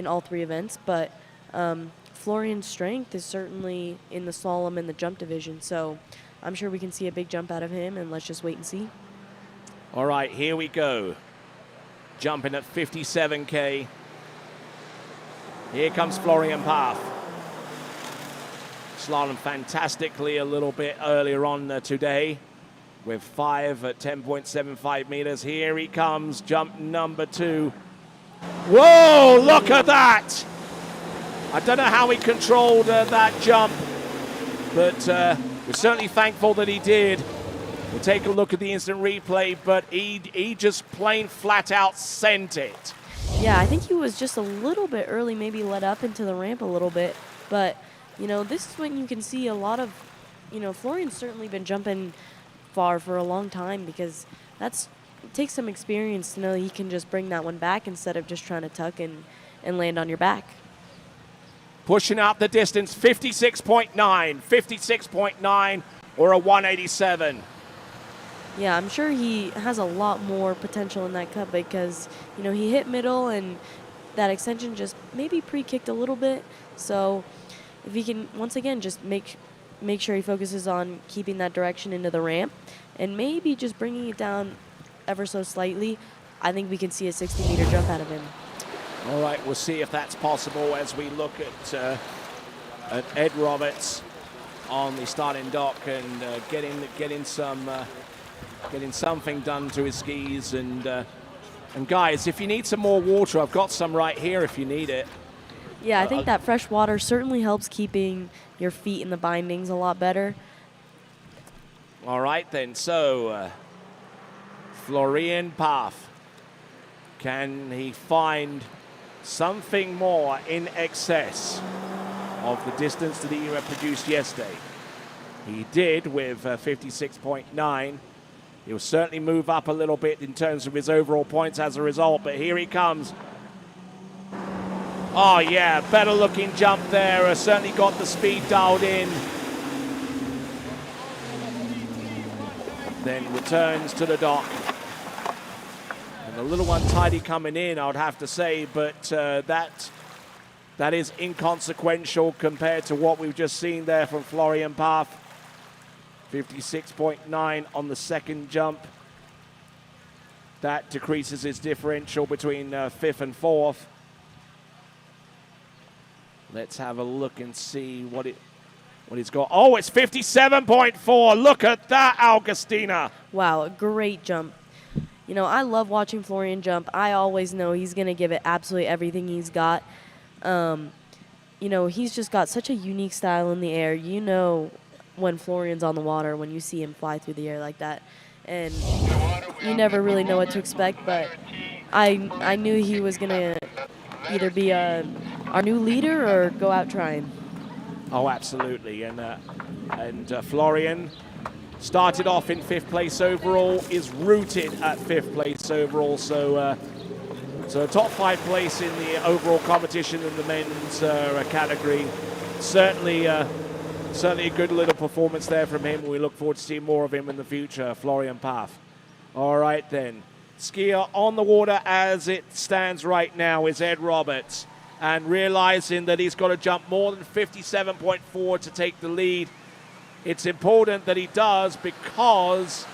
all 3 events, but Florian's strength is certainly in the slalom and the jump division, so I'm sure we can see a big jump out of him, and let's just wait and see. All right, here we go. Jumping at 57K. Here comes Florian Paff. Slalom fantastically a little bit earlier on today with 5 at 10.75 meters. Here he comes, jump number 2. Whoa, look at that! I don't know how he controlled that jump, but we're certainly thankful that he did. We'll take a look at the instant replay, but he just plain flat out sent it. Yeah, I think he was just a little bit early, maybe let up into the ramp a little bit, but you know, this is when you can see a lot of, you know, Florian's certainly been jumping far for a long time, because it takes some experience to know he can just bring that one back instead of just trying to tuck and land on your back. Pushing out the distance, 56.9 or a 187. Yeah, I'm sure he has a lot more potential in that cut, because, you know, he hit middle and that extension just maybe pre-kicked a little bit. So if he can, once again, just make sure he focuses on keeping that direction into the ramp and maybe just bringing it down ever so slightly, I think we can see a 60-meter jump out of him. All right, we'll see if that's possible as we look at Ed Roberts on the starting dock and getting something done to his skis. And guys, if you need some more water, I've got some right here if you need it. Yeah, I think that fresh water certainly helps keeping your feet in the bindings a lot better. All right then, so Florian Paff, can he find something more in excess of the distance that he produced yesterday? He did with 56.9. He'll certainly move up a little bit in terms of his overall points as a result, but here he comes. Oh yeah, better looking jump there. Certainly got the speed dialed in. Then returns to the dock. And a little untidy coming in, I would have to say, but that is inconsequential compared to what we've just seen there from Florian Paff. 56.9 on the second jump. That decreases his differential between 5th and 4th. Let's have a look and see what he's got. Oh, it's 57.4. Look at that, Augustina. Wow, a great jump. You know, I love watching Florian jump. I always know he's going to give it absolutely everything he's got. You know, he's just got such a unique style in the air. You know when Florian's on the water, when you see him fly through the air like that. And you never really know what to expect, but I knew he was going to either be our new leader or go out trying. Oh, absolutely. And Florian started off in 5th place overall, is rooted at 5th place overall. So a top 5 place in the overall competition in the men's category. Certainly a good little performance there from him. We look forward to seeing more of him in the future, Florian Paff. All right then. skier on the water as it stands right now is Ed Roberts. And realizing that he's got to jump more than 57.4 to take the lead. It's important that he does, because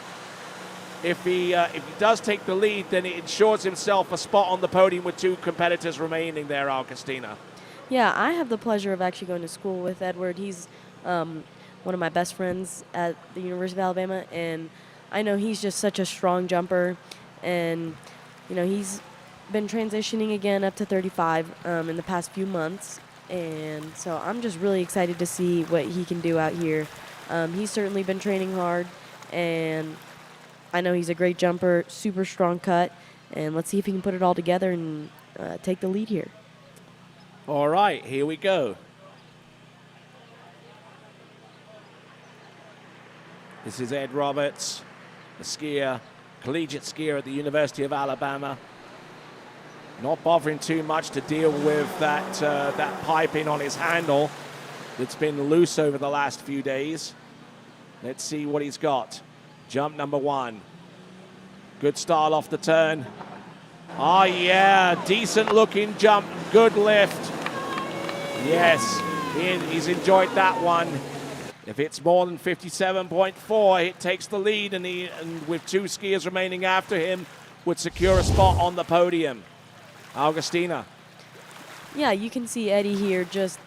if he does take the lead, then it ensures himself a spot on the podium with 2 competitors remaining there, Augustina. Yeah, I have the pleasure of actually going to school with Edward. He's one of my best friends at the University of Alabama, and I know he's just such a strong jumper, and he's been transitioning again up to 35 in the past few months, and so I'm just really excited to see what he can do out here. He's certainly been training hard, and I know he's a great jumper, super strong cut, and let's see if he can put it all together and take the lead here. All right, here we go. This is Ed Roberts, a skier, collegiate skier at the University of Alabama. Not bothering too much to deal with that piping on his handle that's been loose over the last few days. Let's see what he's got. Jump number 1. Good start off the turn. Oh yeah, decent looking jump, good lift. Yes, he's enjoyed that one. If it's more than 57.4, it takes the lead, and with 2 skiers remaining after him, would secure a spot on the podium. Augustina. Yeah, you can see Eddie here just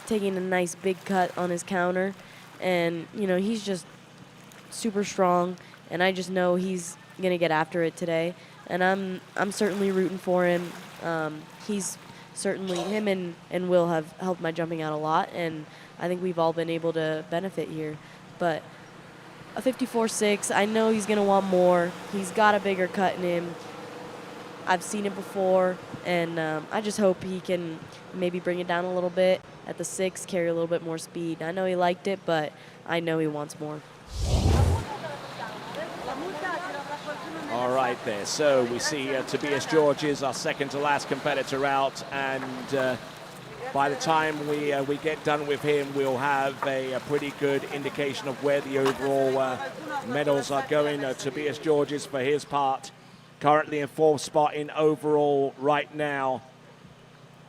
taking a nice big cut on his counter, and he's just super strong, and I just know he's gonna get after it today, and I'm certainly rooting for him. He's certainly, him and Will have helped my jumping out a lot, and I think we've all been able to benefit here. But a 54.6, I know he's gonna want more. He's got a bigger cut in him. I've seen it before, and I just hope he can maybe bring it down a little bit at the 6, carry a little bit more speed. I know he liked it, but I know he wants more. All right there, so we see Tobias George is our second to last competitor out, and by the time we get done with him, we'll have a pretty good indication of where the overall medals are going. Tobias George is, for his part, currently in 4th spot in overall right now,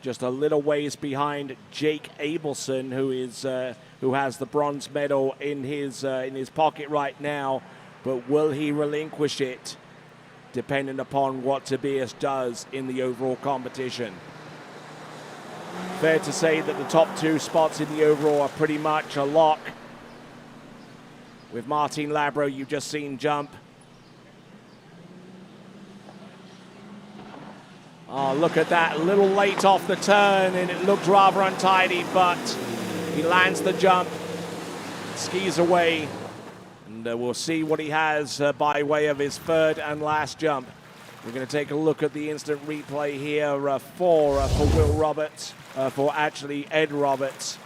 just a little ways behind Jake Abelson, who has the bronze medal in his pocket right now. But will he relinquish it, depending upon what Tobias does in the overall competition? Fair to say that the top 2 spots in the overall are pretty much a lock. With Martin Labro, you've just seen jump. Oh, look at that, a little late off the turn, and it looked rather untidy, but he lands the jump, skis away, and we'll see what he has by way of his 3rd and last jump. We're going to take a look at the instant replay here for Will Roberts, for actually Ed Roberts.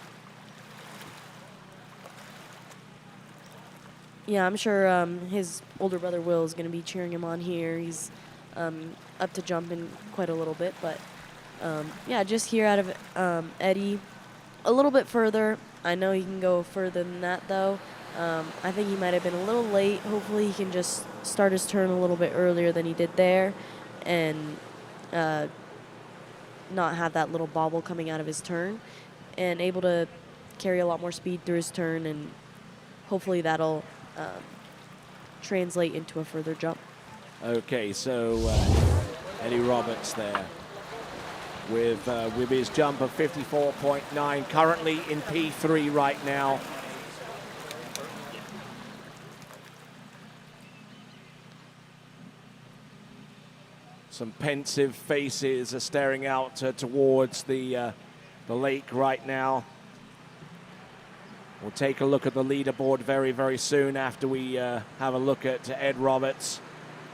Yeah, I'm sure his older brother Will is going to be cheering him on here. He's up to jumping quite a little bit, but yeah, just here out of Eddie, a little bit further. I know he can go further than that, though. I think he might have been a little late. Hopefully he can just start his turn a little bit earlier than he did there, and not have that little bobble coming out of his turn, and able to carry a lot more speed through his turn, and hopefully that'll translate into a further jump. Okay, so Eddie Roberts there with his jump of 54.9, currently in P3 right now. Some pensive faces are staring out towards the lake right now. We'll take a look at the leaderboard very, very soon after we have a look at Ed Roberts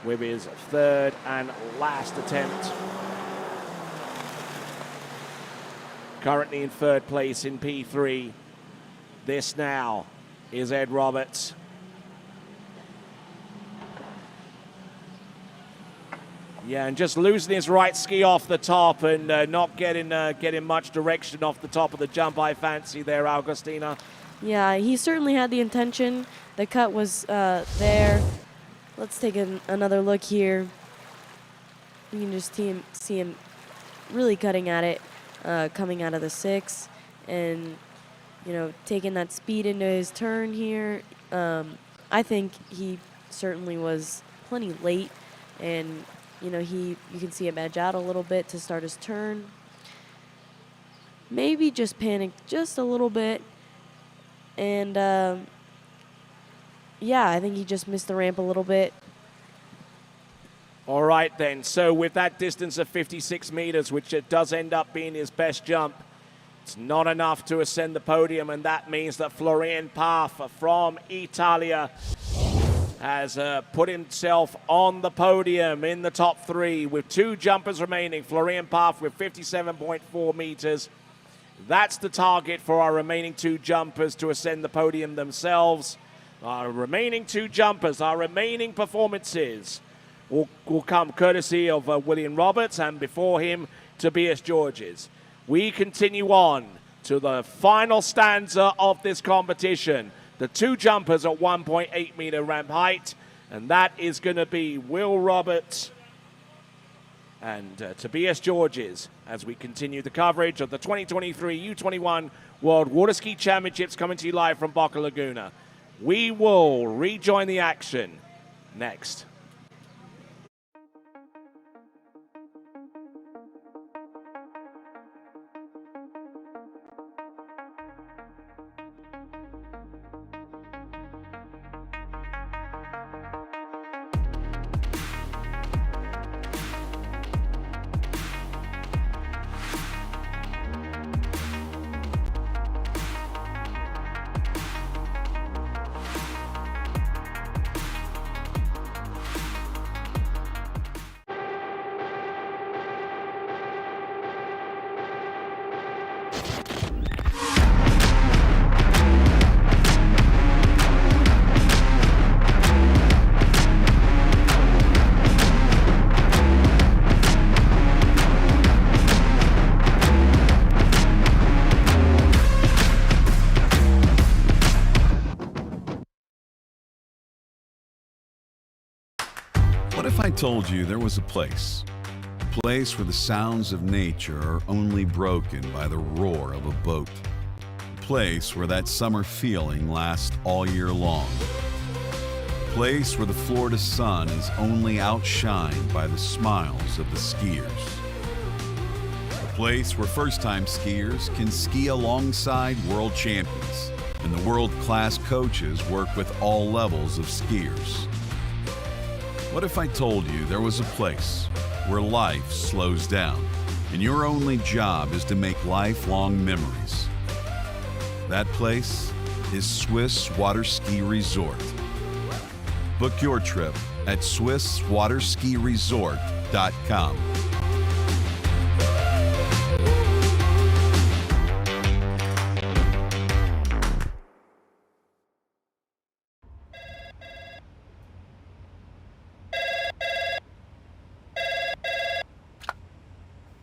with his 3rd and last attempt. Currently in 3rd place in P3. This now is Ed Roberts. Yeah, and just losing his right ski off the top, and not getting much direction off the top of the jump, I fancy there, Augustina. Yeah, he certainly had the intention. The cut was there. let's take another look here. You can just see him really cutting at it, coming out of the 6, and taking that speed into his turn here. I think he certainly was plenty late, and you can see him edge out a little bit to start his turn. Maybe just panicked just a little bit, and yeah, I think he just missed the ramp a little bit. All right then, so with that distance of 56 meters, which it does end up being his best jump, it's not enough to ascend the podium, and that means that Florian Paf from Italia has put himself on the podium in the top 3 with 2 jumpers remaining. Florian Paf with 57.4 meters. That's the target for our remaining 2 jumpers to ascend the podium themselves. Our remaining 2 jumpers, our remaining performances will come courtesy of William Roberts, and before him, Tobias Georges. We continue on to the final stanza of this competition. The 2 jumpers at 1.8 meter ramp height, and that is going to be Will Roberts and Tobias Georges as we continue the coverage of the 2023 U21 World Water Ski Championships, coming to you live from Boca Laguna. We will rejoin the action next. What if I told you there was a place where the sounds of nature are only broken by the roar of a boat? A place where that summer feeling lasts all year long. A place where the Florida sun is only outshined by the smiles of the skiers. A place where first-time skiers can ski alongside world champions, and the world-class coaches work with all levels of skiers. What if I told you there was a place where life slows down and your only job is to make lifelong memories? That place is Swiss Water Ski Resort. Book your trip at SwissWaterSkiResort.com.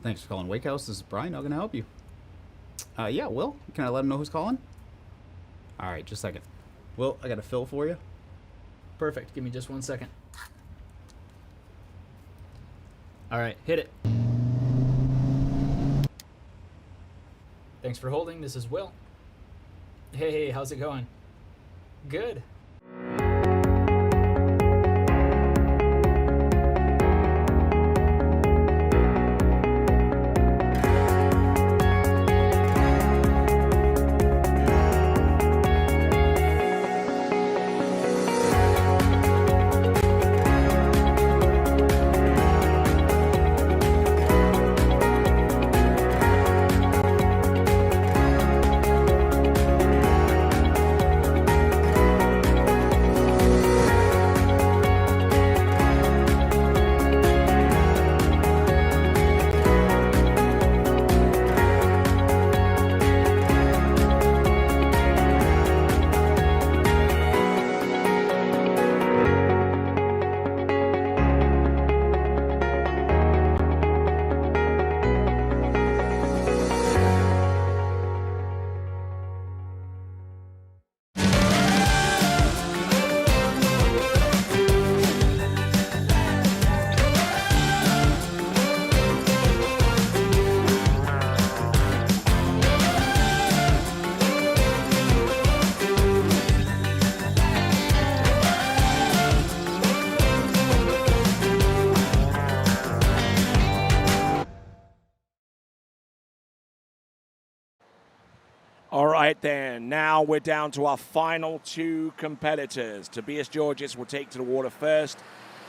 Thanks for calling Wake House. This is Brian. How can I help you? Yeah, Will. Can I let him know who's calling? All right, just a second. Will, I got a fill for you. Perfect. Give me just 1 second. All right, hit it. Thanks for holding. This is Will. Hey, how's it going? Good. All right then, now we're down to our final two competitors. Tobias Georges will take to the water first,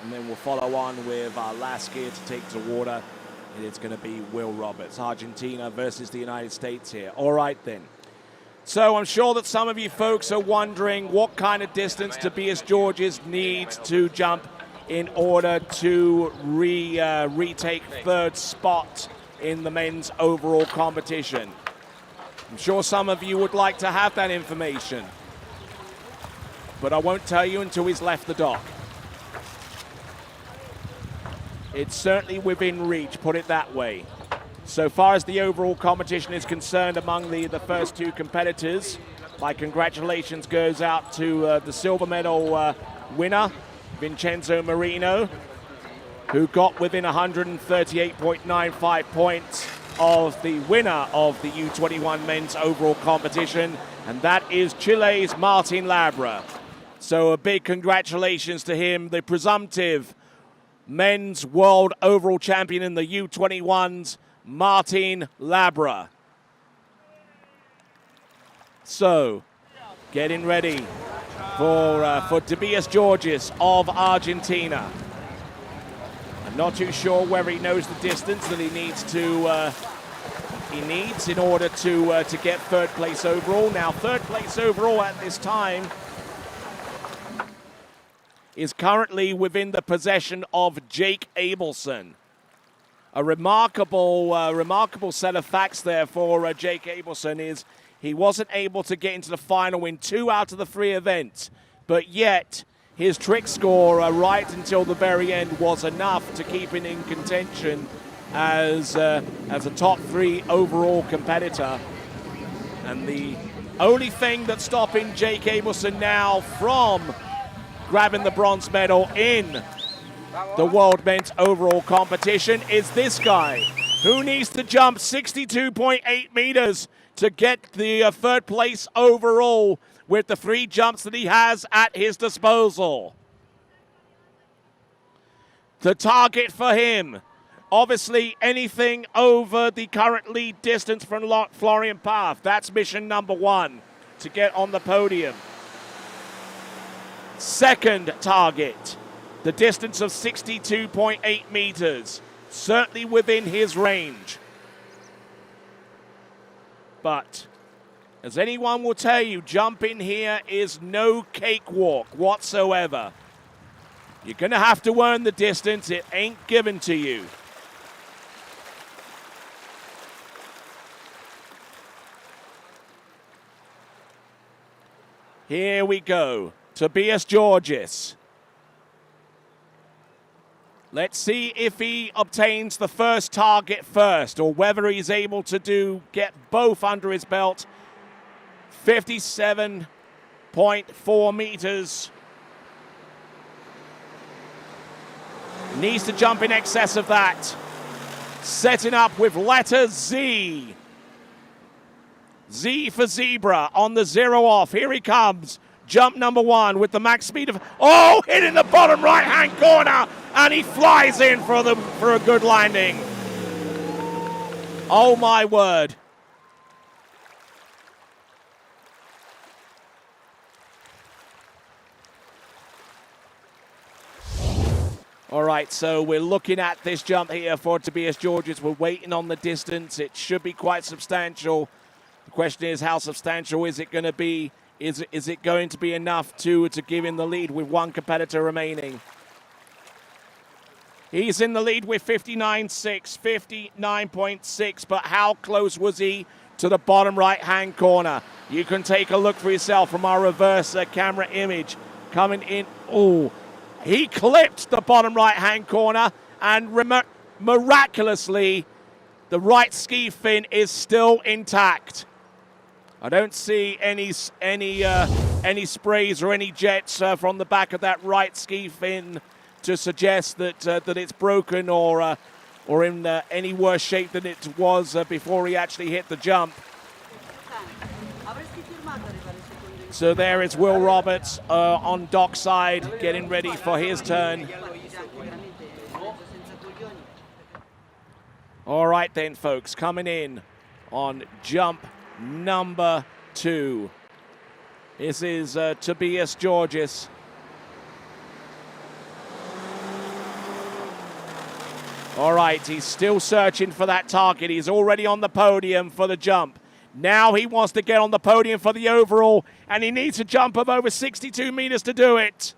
and then we'll follow on with our last skier to take to the water. And it's going to be Will Roberts, Argentina versus the United States here. All right then. So I'm sure that some of you folks are wondering what kind of distance Tobias Georges needs to jump in order to retake third spot in the men's overall competition. I'm sure some of you would like to have that information, but I won't tell you until he's left the dock. It's certainly within reach, put it that way. So far as the overall competition is concerned among the first two competitors, my congratulations goes out to the silver medal winner, Vincenzo Marino, who got within 138.95 points of the winner of the U21 men's overall competition, and that is Chile's Martin Labra. So a big congratulations to him, the presumptive men's world overall champion in the U21s, Martin Labra. So, getting ready for Tobias Georges of Argentina. I'm not too sure whether he knows the distance that he needs in order to get third place overall. Now, third place overall at this time is currently within the possession of Jake Abelson. A remarkable set of facts there for Jake Abelson is he wasn't able to get into the final in 2 out of the 3 events, but yet his trick score right until the very end was enough to keep him in contention as a top 3 overall competitor. And the only thing that's stopping Jake Abelson now from grabbing the bronze medal in the World Men's Overall Competition is this guy, who needs to jump 62.8 meters to get the third place overall with the 3 jumps that he has at his disposal. The target for him, obviously anything over the current lead distance from Florian Path. That's mission number 1, to get on the podium. Second target, the distance of 62.8 meters, certainly within his range. But, as anyone will tell you, jumping here is no cakewalk whatsoever. You're going to have to earn the distance. It ain't given to you. Here we go. Tobias Georges. Let's see if he obtains the first target first, or whether he's able to get both under his belt. 57.4 meters. Needs to jump in excess of that. Setting up with letter Z. Z for zebra on the 0 off. Here he comes. Jump number 1 with the max speed of, hitting the bottom right-hand corner, and he flies in for a good landing. Oh my word. All right, so we're looking at this jump here for Tobias Georges. We're waiting on the distance. It should be quite substantial. The question is, how substantial is it going to be? Is it going to be enough to give him the lead with 1 competitor remaining? He's in the lead with 59.6, but how close was he to the bottom right-hand corner? You can take a look for yourself from our reverse camera image coming in. Oh, he clipped the bottom right-hand corner, and miraculously, the right ski fin is still intact. I don't see any sprays or any jets from the back of that right ski fin to suggest that it's broken or in any worse shape than it was before he actually hit the jump. So there is Will Roberts on dockside, getting ready for his turn. All right then, folks, coming in on jump number 2. This is Tobias Georges. All right, he's still searching for that target. He's already on the podium for the jump. Now he wants to get on the podium for the overall, and he needs a jump of over 62 meters to do it.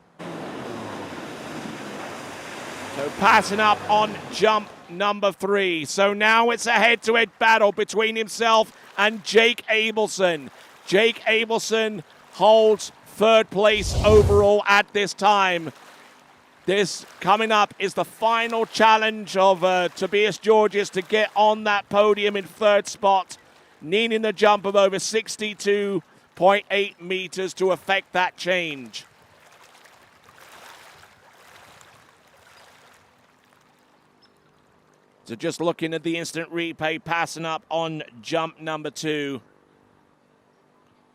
So passing up on jump number 3. So now it's a head-to-head battle between himself and Jake Abelson. Jake Abelson holds 3rd place overall at this time. This coming up is the final challenge of Tobias Georges to get on that podium in 3rd spot, needing a jump of over 62.8 meters to affect that change. So just looking at the instant replay, passing up on jump number 2.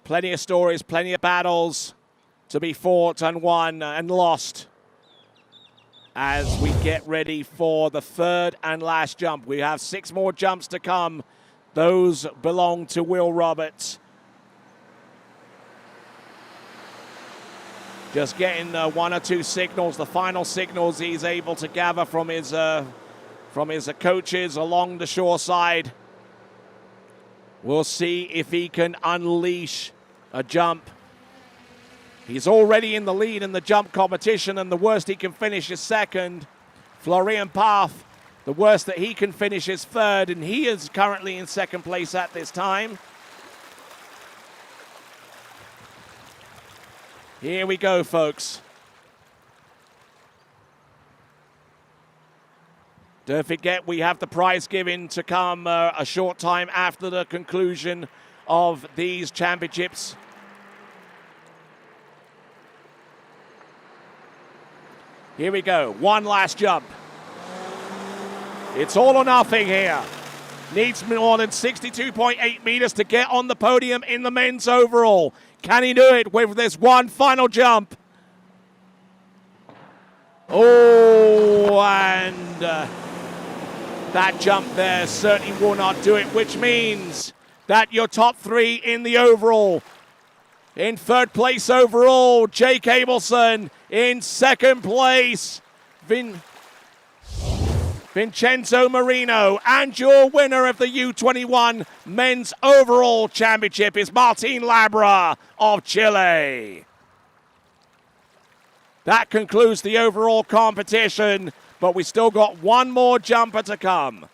Plenty of stories, plenty of battles to be fought and won and lost as we get ready for the 3rd and last jump. We have 6 more jumps to come. Those belong to Will Roberts. Just getting 1 or 2 signals, the final signals he's able to gather from his coaches along the shore side. We'll see if he can unleash a jump. He's already in the lead in the jump competition, and the worst he can finish is 2nd. Florian Path, the worst that he can finish is 3rd, and he is currently in 2nd place at this time. Here we go, folks. Don't forget, we have the prize giving to come a short time after the conclusion of these championships. Here we go. One last jump. It's all or nothing here. Needs more than 62.8 meters to get on the podium in the men's overall. Can he do it with this one final jump? Oh, and that jump there certainly will not do it, which means that your top 3 in the overall. In 3rd place overall, Jake Abelson. In 2nd place, Vincenzo Marino. And your winner of the U21 Men's Overall Championship is Martin Labra of Chile. That concludes the overall competition, but we still got one more jumper to come.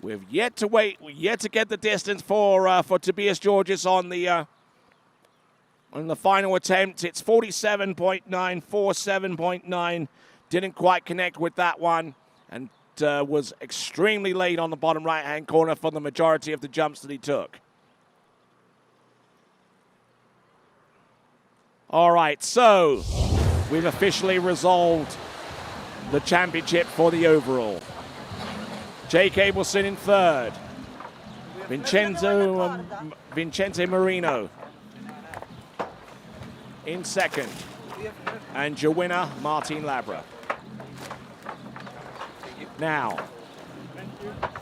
We've yet to wait, yet to get the distance for Tobias Georges on the final attempt. It's 47.9, 47.9. Didn't quite connect with that one, and was extremely late on the bottom right-hand corner for the majority of the jumps that he took. All right, so we've officially resolved the championship for the overall. Jake Abelson in 3rd. Vincenzo Marino in 2nd. And your winner, Martin Labra. Now,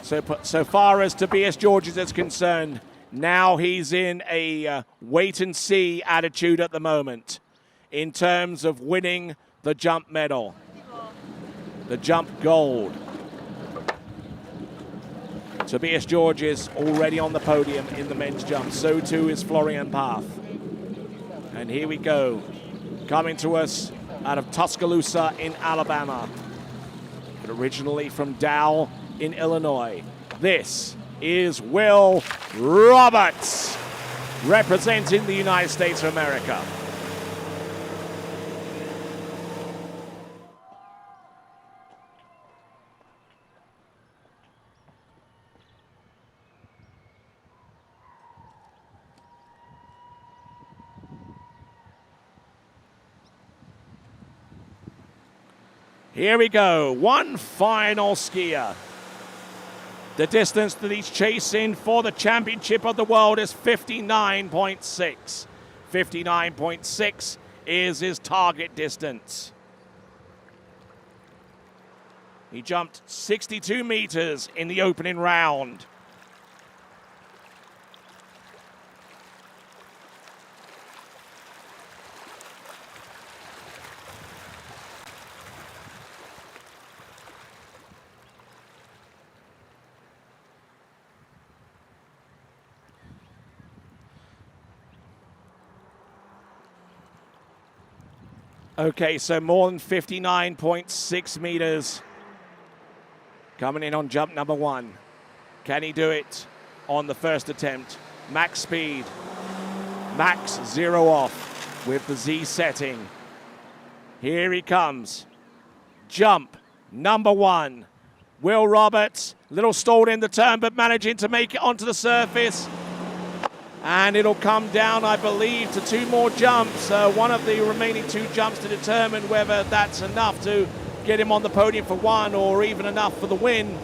so far as Tobias Georges is concerned, now he's in a wait-and-see attitude at the moment in terms of winning the jump medal, the jump gold. Tobias Georges already on the podium in the men's jump. So too is Florian Path. And here we go, coming to us out of Tuscaloosa in Alabama, but originally from Dow in Illinois. This is Will Roberts, representing the United States of America. Here we go, one final skier. The distance that he's chasing for the championship of the world is 59.6. 59.6 is his target distance. He jumped 62 meters in the opening round. Okay, so more than 59.6 meters coming in on jump number 1. Can he do it on the first attempt? Max speed. Max 0 off with the Z setting. Here he comes. Jump number 1. Will Roberts, little stalled in the turn, but managing to make it onto the surface. And it'll come down, I believe, to 2 more jumps. One of the remaining 2 jumps to determine whether that's enough to get him on the podium for 1 or even enough for the win.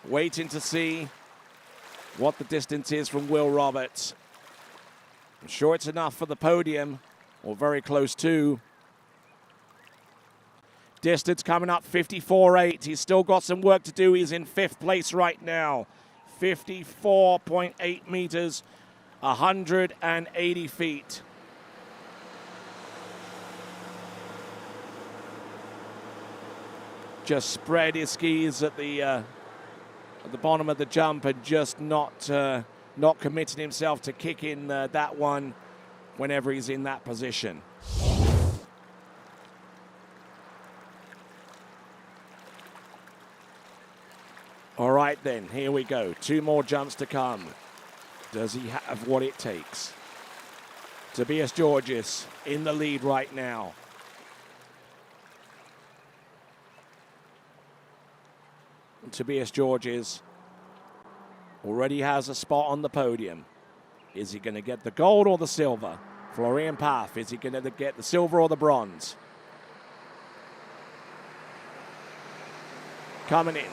Waiting to see what the distance is from Will Roberts. I'm sure it's enough for the podium, or very close to. Distance coming up 54.8. He's still got some work to do. He's in 5th place right now. 54.8 meters, 180 feet. Just spread his skis at the bottom of the jump and just not committing himself to kicking that one whenever he's in that position. All right then, here we go. 2 more jumps to come. Does he have what it takes? Tobias Georges in the lead right now. And Tobias Georges already has a spot on the podium. Is he going to get the gold or the silver? Florian Pfaff, is he going to get the silver or the bronze? Coming in.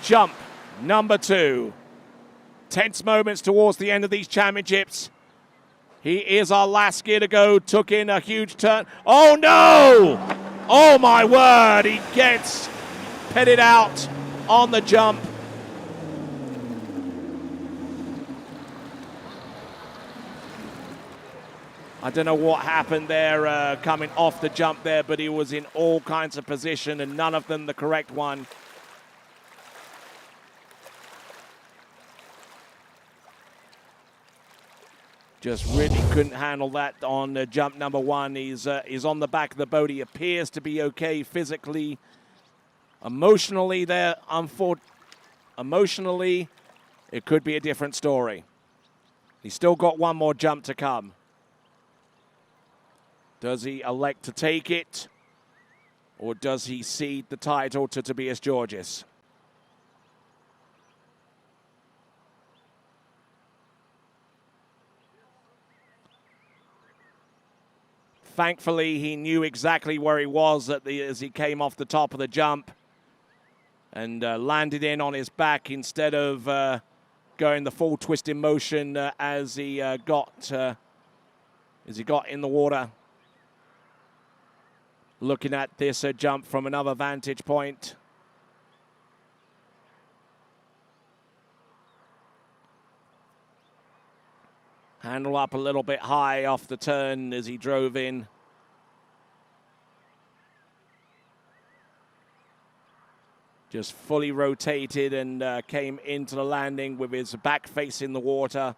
Jump number 2. Tense moments towards the end of these championships. He is our last skier to go. Took in a huge turn. Oh no! Oh my word! He gets pitted out on the jump. I don't know what happened there coming off the jump there, but he was in all kinds of position and none of them the correct one. Just really couldn't handle that on jump number 1. He's on the back of the boat. He appears to be okay physically. Emotionally, emotionally, it could be a different story. He's still got 1 more jump to come. Does he elect to take it? Or does he cede the title to Tobias Georges? Thankfully, he knew exactly where he was as he came off the top of the jump and landed in on his back instead of going the full twisting motion as he got in the water. Looking at this jump from another vantage point. Handle up a little bit high off the turn as he drove in. Just fully rotated and came into the landing with his back facing the water.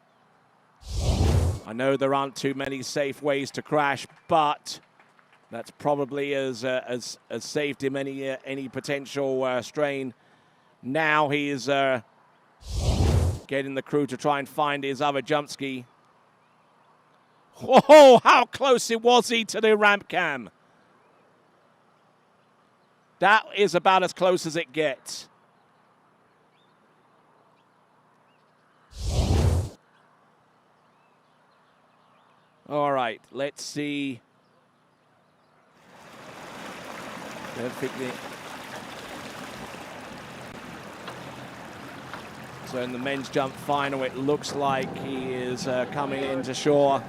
I know there aren't too many safe ways to crash, but that's probably as saved him any potential strain. Now he's getting the crew to try and find his other jump ski. Whoa, how close it was he to the ramp cam. That is about as close as it gets. All right, let's see. So in the men's jump final, it looks like he is coming into shore.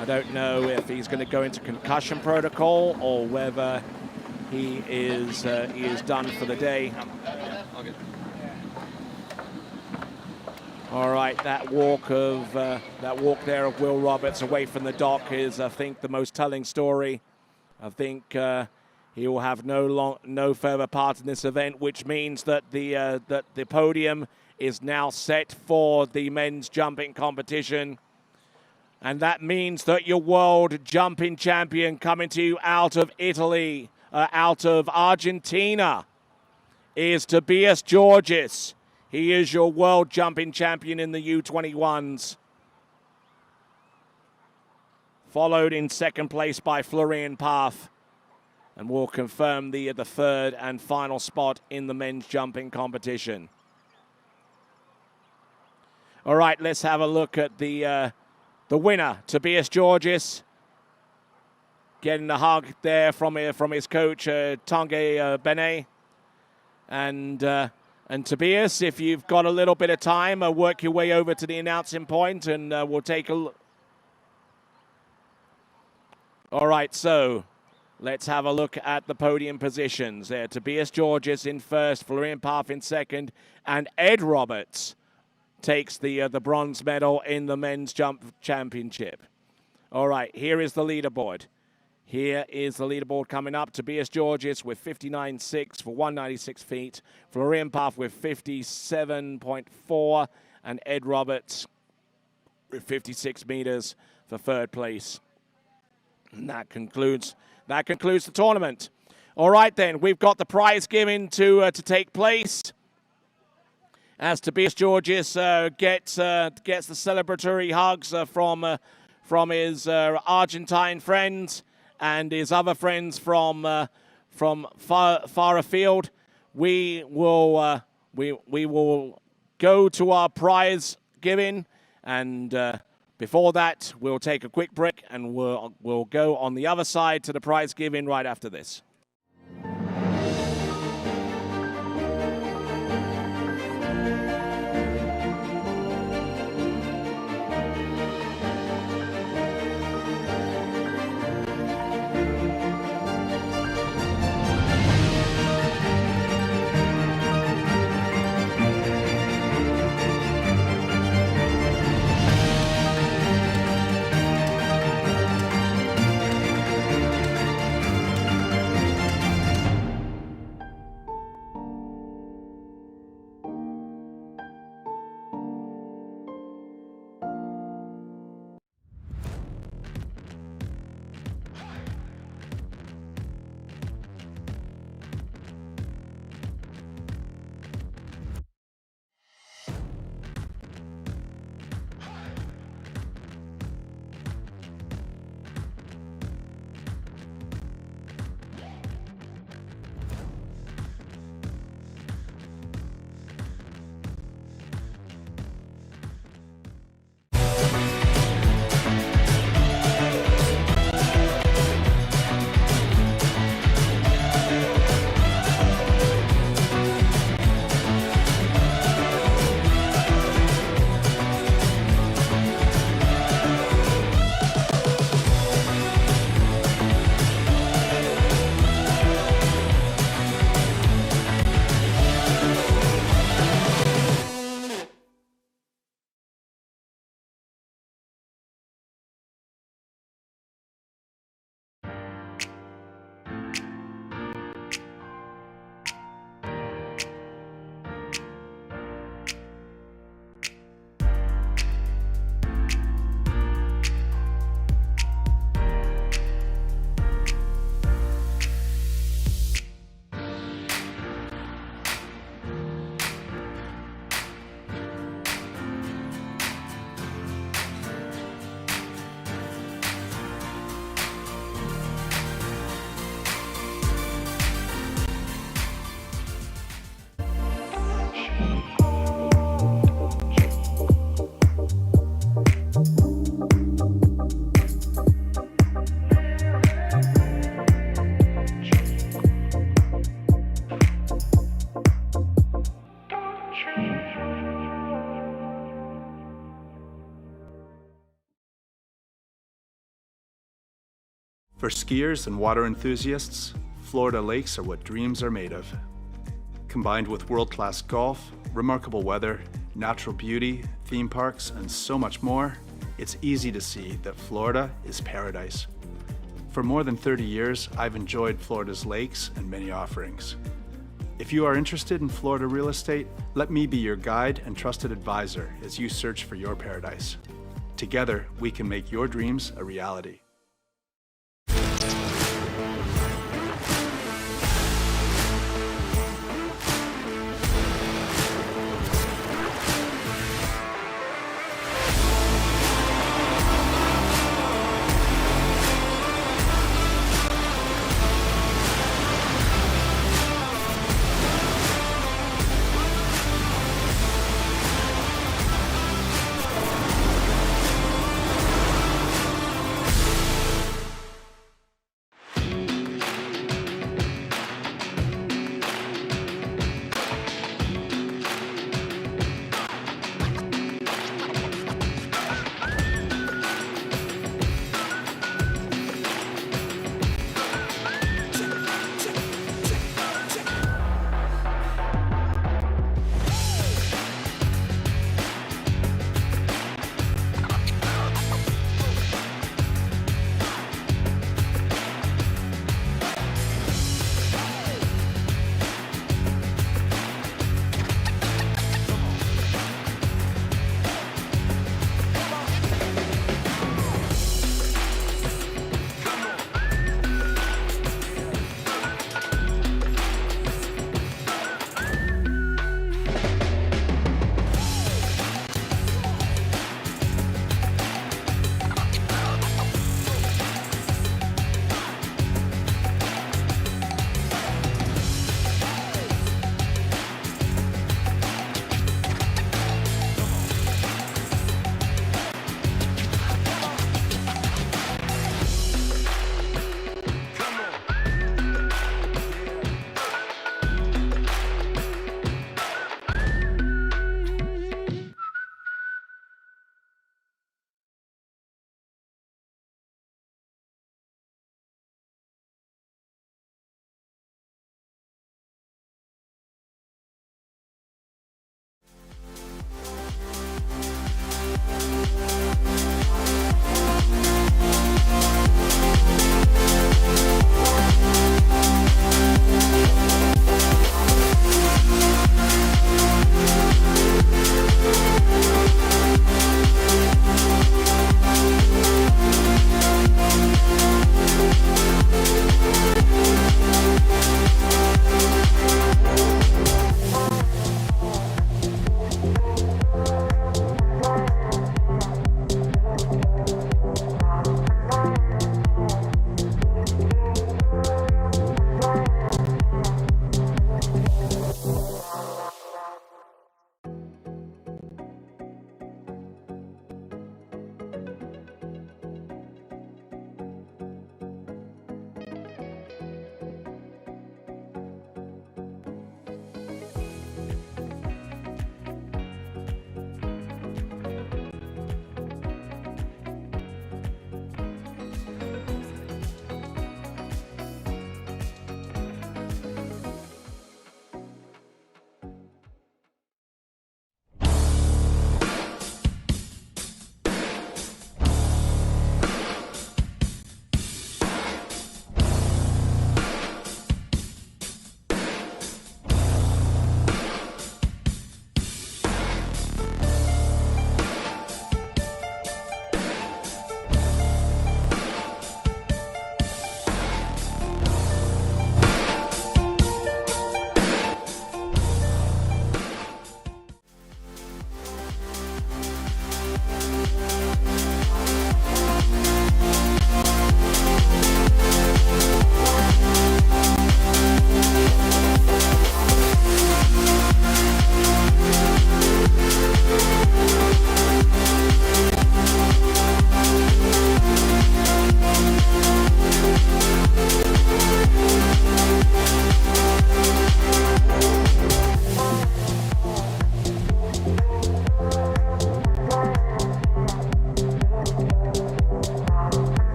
I don't know if he's going to go into concussion protocol or whether he is done for the day. All right, that walk there of Will Roberts away from the dock is, I think, the most telling story. I think He will have no further part in this event, which means that the podium is now set for the men's jumping competition. And that means that your world jumping champion coming to you out of Italy, out of Argentina, is Tobias Georgis. He is your world jumping champion in the U21s. Followed in second place by Florian Path. And will confirm the third and final spot in the men's jumping competition. All right, let's have a look at the winner, Tobias Georgis. Getting a hug there from his coach, Tanguy Benet. And Tobias, if you've got a little bit of time, work your way over to the announcing point and we'll take a look. All right, so let's have a look at the podium positions there. Tobias Georgis in first, Florian Path in second, and Ed Roberts takes the bronze medal in the men's jump championship. All right, here is the leaderboard. Here is the leaderboard coming up. Tobias Georgis with 59.6 for 196 feet. Florian Path with 57.4. And Ed Roberts with 56 meters for third place. And that concludes the tournament. All right, then. We've got the prize giving to take place. As Tobias Georgis gets the celebratory hugs from his Argentine friends and his other friends from far afield, we will go to our prize giving, and before that, we'll take a quick break, and we'll go on the other side to the prize giving right after this. For skiers and water enthusiasts, Florida lakes are what dreams are made of. Combined with world-class golf, remarkable weather, natural beauty, theme parks, and so much more, it's easy to see that Florida is paradise. For more than 30 years, I've enjoyed Florida's lakes and many offerings. If you are interested in Florida real estate, let me be your guide and trusted advisor as you search for your paradise. Together, we can make your dreams a reality.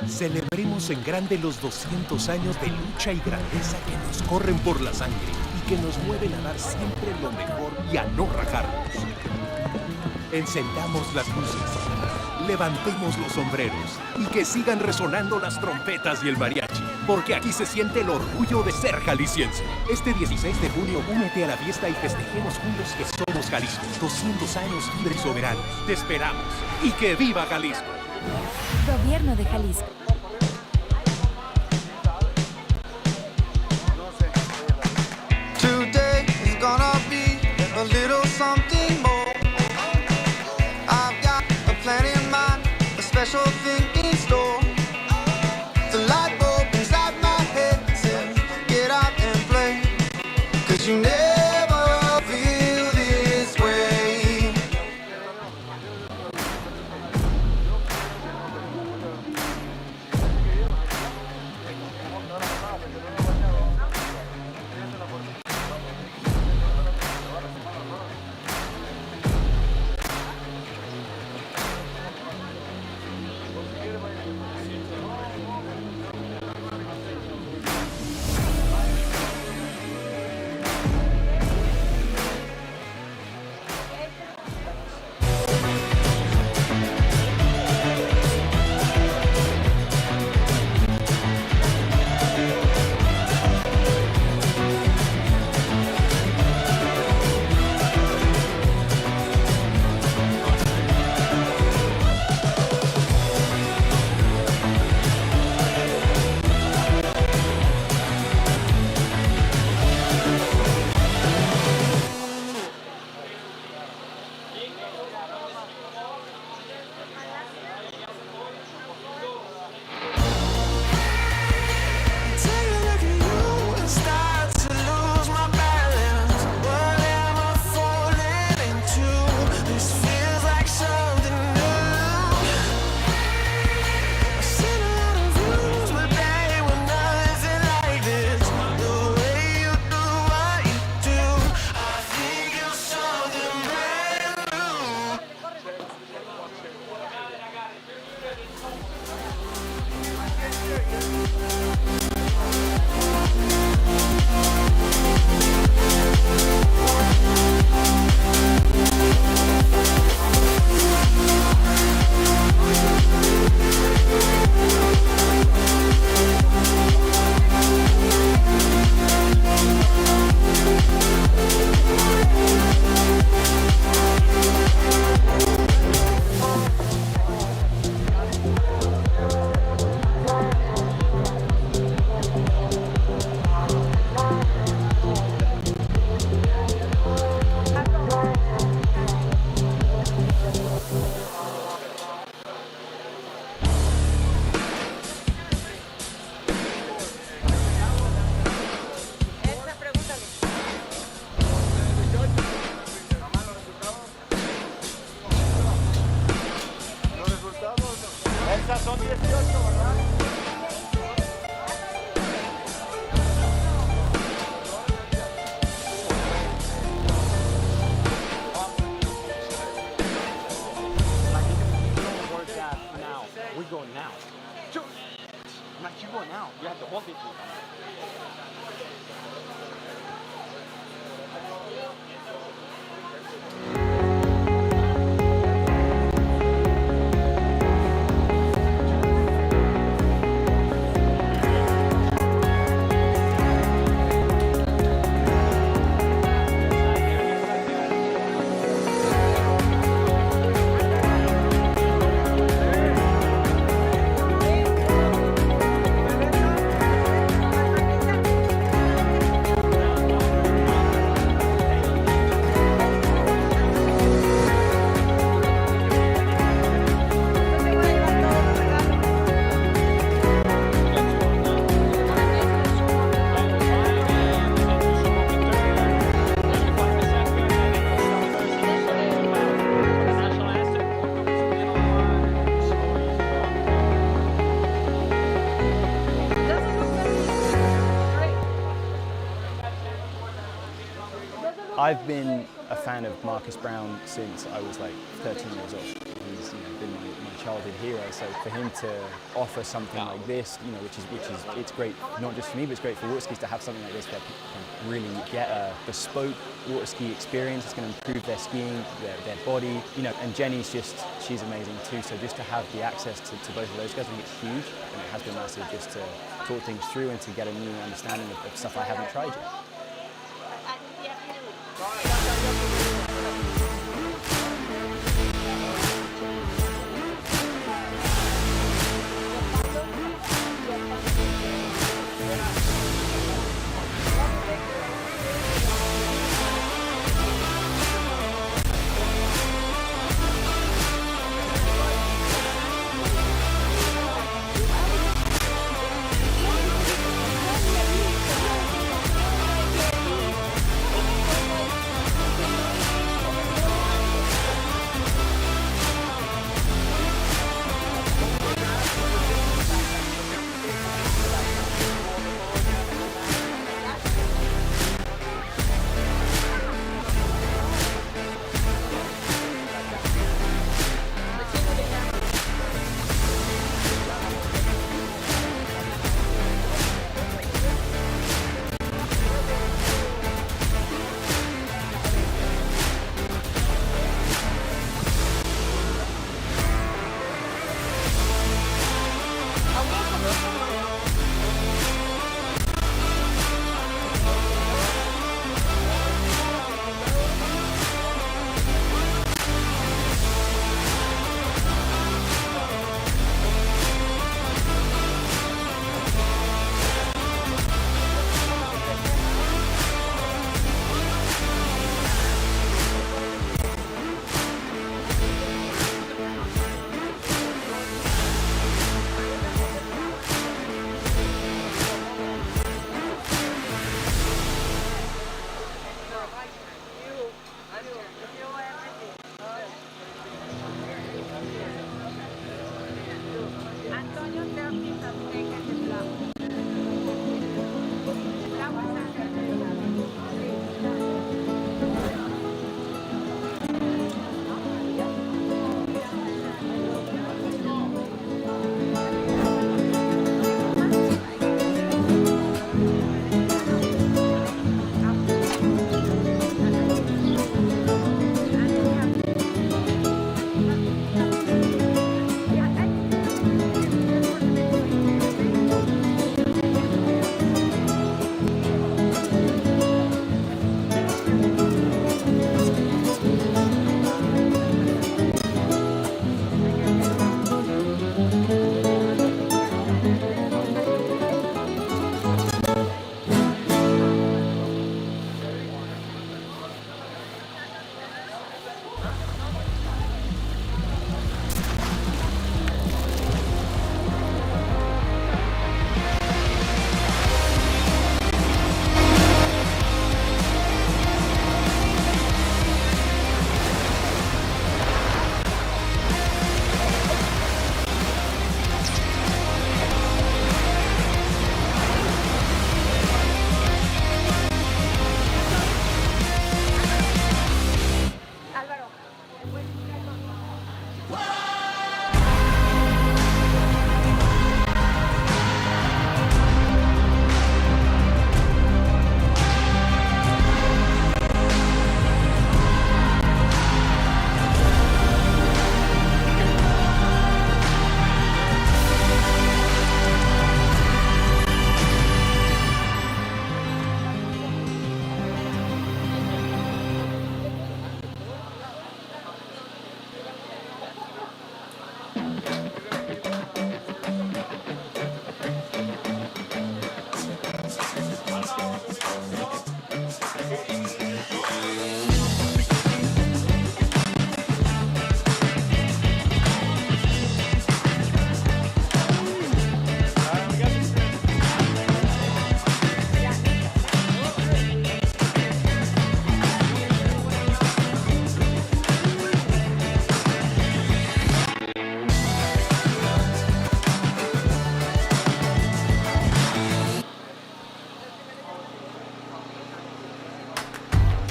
Celebremos en grande los 200 años de lucha y grandeza que nos corren por la sangre y que nos mueven a dar siempre lo mejor y a no rajarnos. Encendamos las luces, levantemos los sombreros y que sigan resonando las trompetas y el mariachi, porque aquí se siente el orgullo de ser jalisciense. Este 16 de junio, únete a la fiesta y festejemos juntos que somos Jalisco. 200 años libres y soberanos. Te esperamos. ¡Y que viva Jalisco! Gobierno de Jalisco. Today is gonna be a little something more. I've got a plan in mind, a special thing in store. The light bulb inside my head says, get out and play, 'cause you never feel this way. I've been a fan of Marcus Brown since I was like 13 years old. He's been my childhood hero. So for him to offer something like this, you know, which is it's great not just for me, but it's great for water skis to have something like this where people can really get a bespoke water ski experience. It's going to improve their skiing, their body, you know. And Jenny's she's amazing too. So just to have the access to both of those guys, I think it's huge, and it has been massive just to talk things through and to get a new understanding of stuff I haven't tried yet.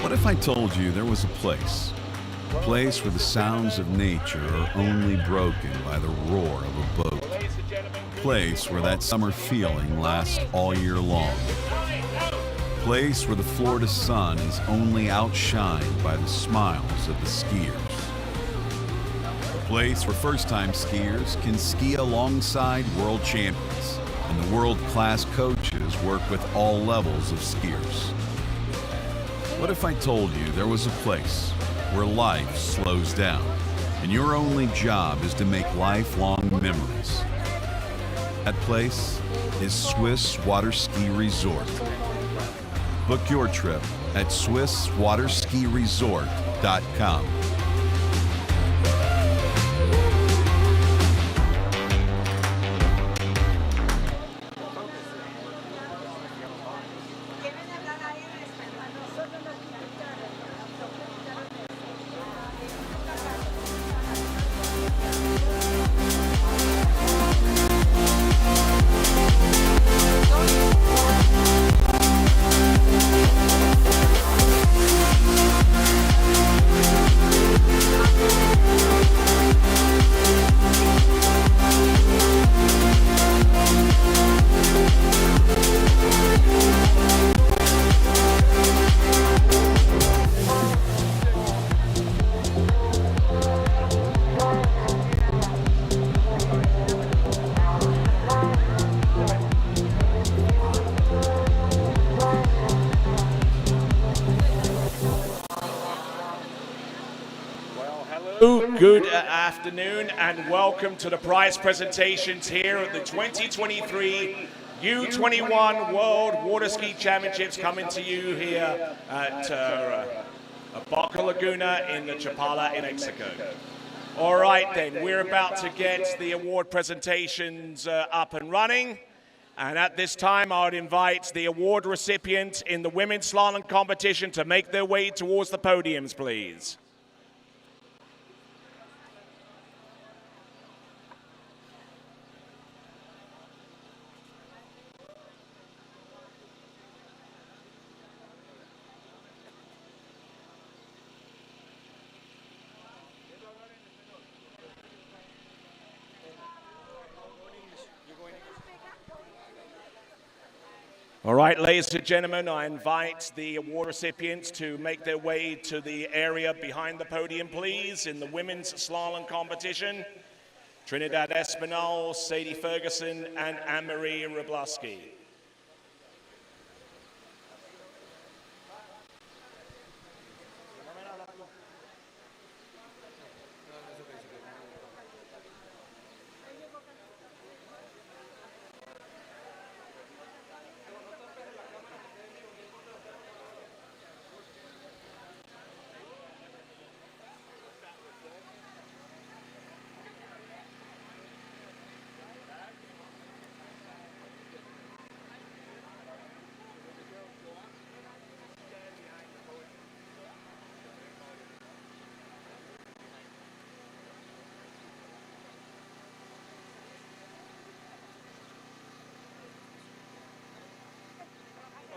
What if I told you there was a place A place where the sounds of nature are only broken by the roar of a boat. A place where that summer feeling lasts all year long. A place where the Florida sun is only outshined by the smiles of the skiers. A place where first-time skiers can ski alongside world champions, and the world-class coaches work with all levels of skiers. What if I told you there was a place where life slows down, and your only job is to make lifelong memories? That place is Swiss Water Ski Resort. Book your trip at SwissWaterSkiResort.com. Good afternoon and welcome to the prize presentations here at the 2023 U21 World Water Ski Championships, coming to you here at Boca Laguna in the Chapala in Mexico. All right then, we're about to get the award presentations up and running. And at this time, I would invite the award recipient in the women's slalom competition to make their way towards the podiums, please. All right, ladies and gentlemen, I invite the award recipients to make their way to the area behind the podium, please, in the women's slalom competition. Trinidad Espinal, Sadie Ferguson, and Anne-Marie Rablaski.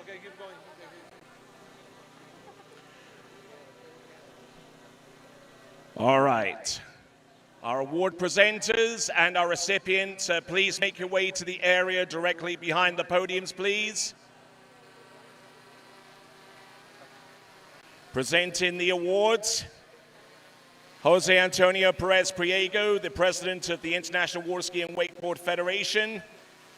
Okay, keep going. All right. Our award presenters and our recipients, please make your way to the area directly behind the podiums, please. Presenting the awards, Jose Antonio Perez Priego, the president of the International Water Ski and Wakeboard Federation.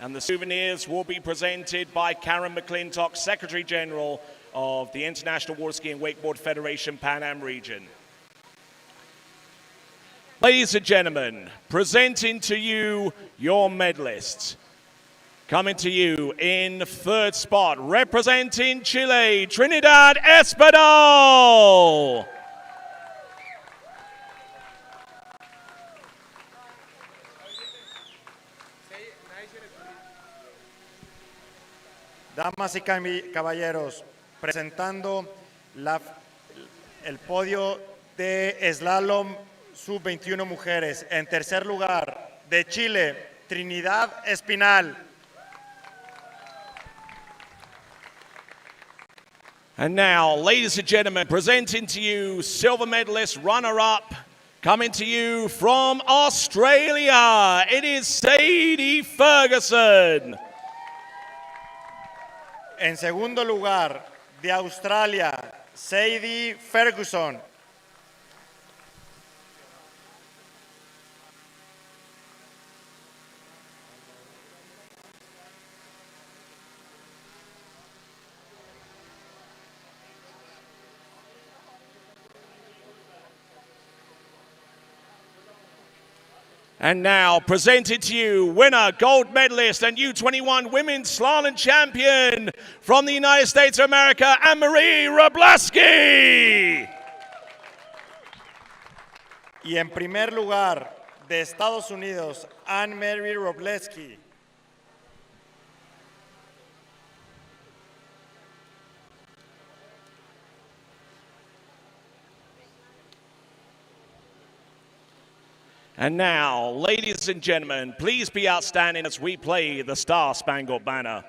And the souvenirs will be presented by Karen McClintock, Secretary General of the International Water Ski and Wakeboard Federation Pan Am region. Ladies and gentlemen, presenting to you your medalists. Coming to you in third spot, representing Chile, Trinidad Espinal. Damas y caballeros, presentando el podio de Slalom Sub-21 mujeres. En tercer lugar, de Chile, Trinidad Espinal. And now, ladies and gentlemen, presenting to you silver medalist runner-up, coming to you from Australia, it is Sadie Ferguson. En segundo lugar, de Australia, Sadie Ferguson. And now, presented to you, winner, gold medalist, and U21 Women's Slalom Champion from the United States of America, Anne-Marie Wroblewski. Y en primer lugar, de Estados Unidos, Anne-Marie Wroblewski. And now, ladies and gentlemen, please be outstanding as we play the Star-Spangled Banner.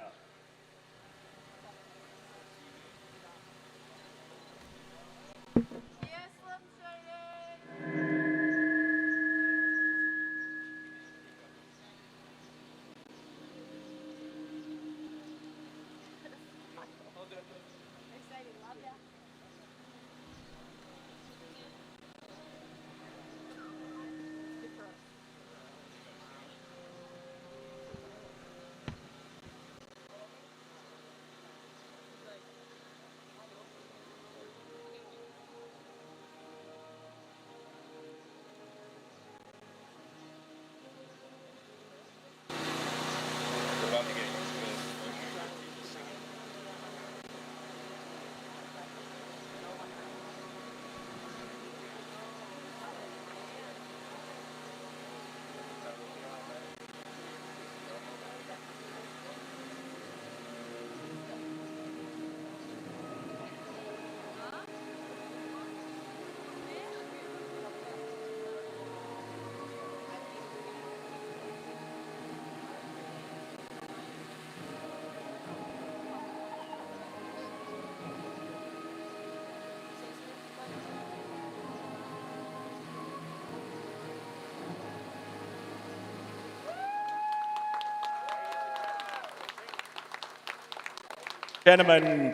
Gentlemen,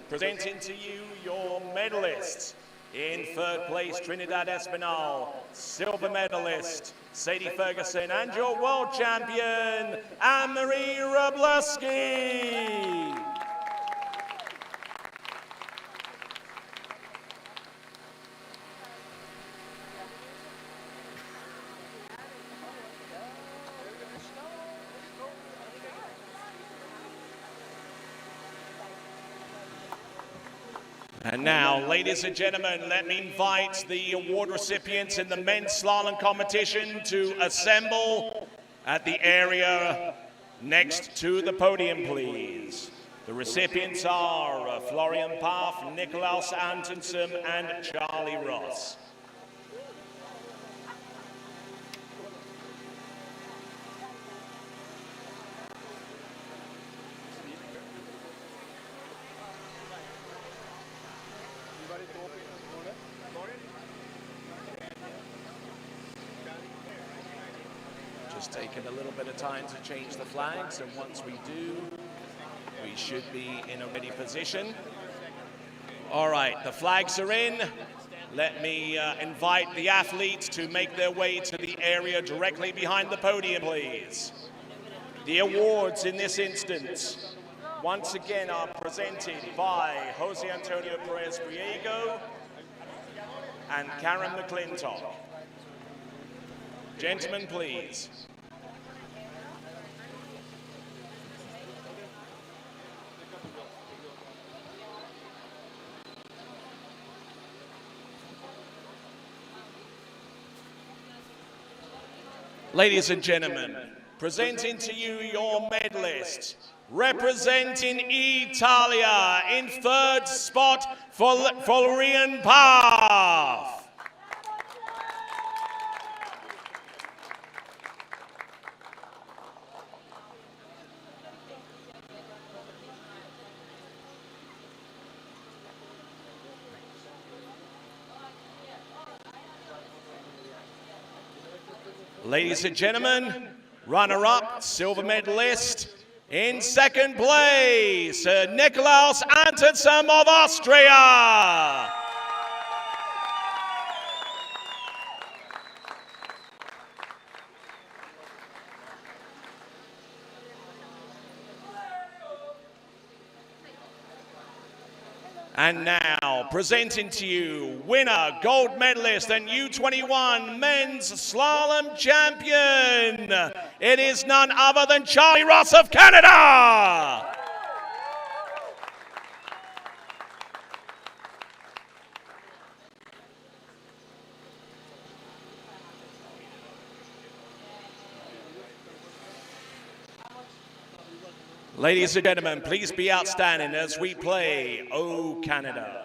presenting to you your medalists. In third place, Trinidad Espinal, silver medalist, Sadie Ferguson, and your world champion, Anne-Marie Wroblewski. And now, ladies and gentlemen, let me invite the award recipients in the men's slalom competition to assemble at the area next to the podium, please. The recipients are Florian Paff, Nikolaus Antonsen, and Charlie Ross. Just taking a little bit of time to change the flags, and once we do, we should be in a ready position. All right, the flags are in. Let me invite the athletes to make their way to the area directly behind the podium, please. The awards in this instance, once again, are presented by Jose Antonio Perez Priego and Karen McClintock. Gentlemen, please. Ladies and gentlemen, presenting to you your medalist, representing Italia in third spot, Florian Paff. Ladies and gentlemen, runner-up, silver medalist. In second place, Nikolaus Antonsen of Austria. And now, presenting to you, winner, gold medalist, and U21 men's slalom champion. It is none other than Charlie Ross of Canada. Ladies and gentlemen, please be outstanding as we play Oh Canada.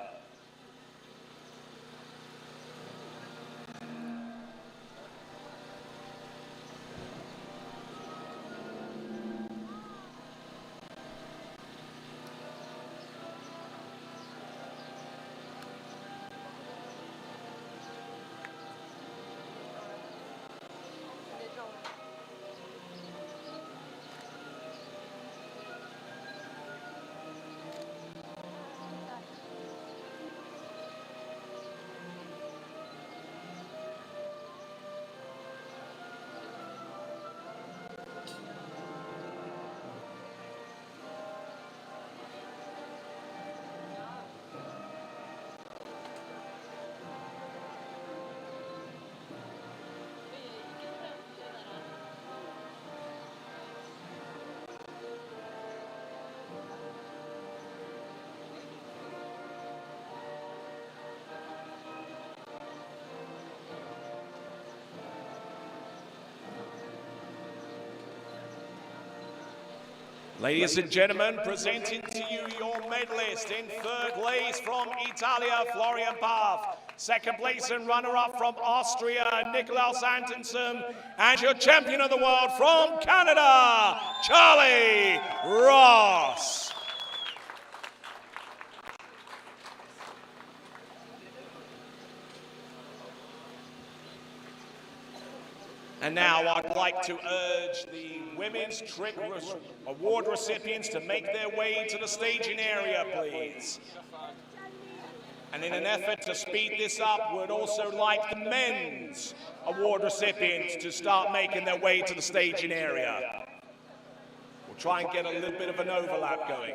Ladies and gentlemen, presenting to you your medalist in third place from Italia, Florian Paff. Second place and runner-up from Austria, Nikolaus Antonsen. And your champion of the world from Canada, Charlie Ross. And now I'd like to urge the women's trick award recipients to make their way to the staging area, please. And in an effort to speed this up, we'd also like the men's award recipients to start making their way to the staging area. We'll try and get a little bit of an overlap going.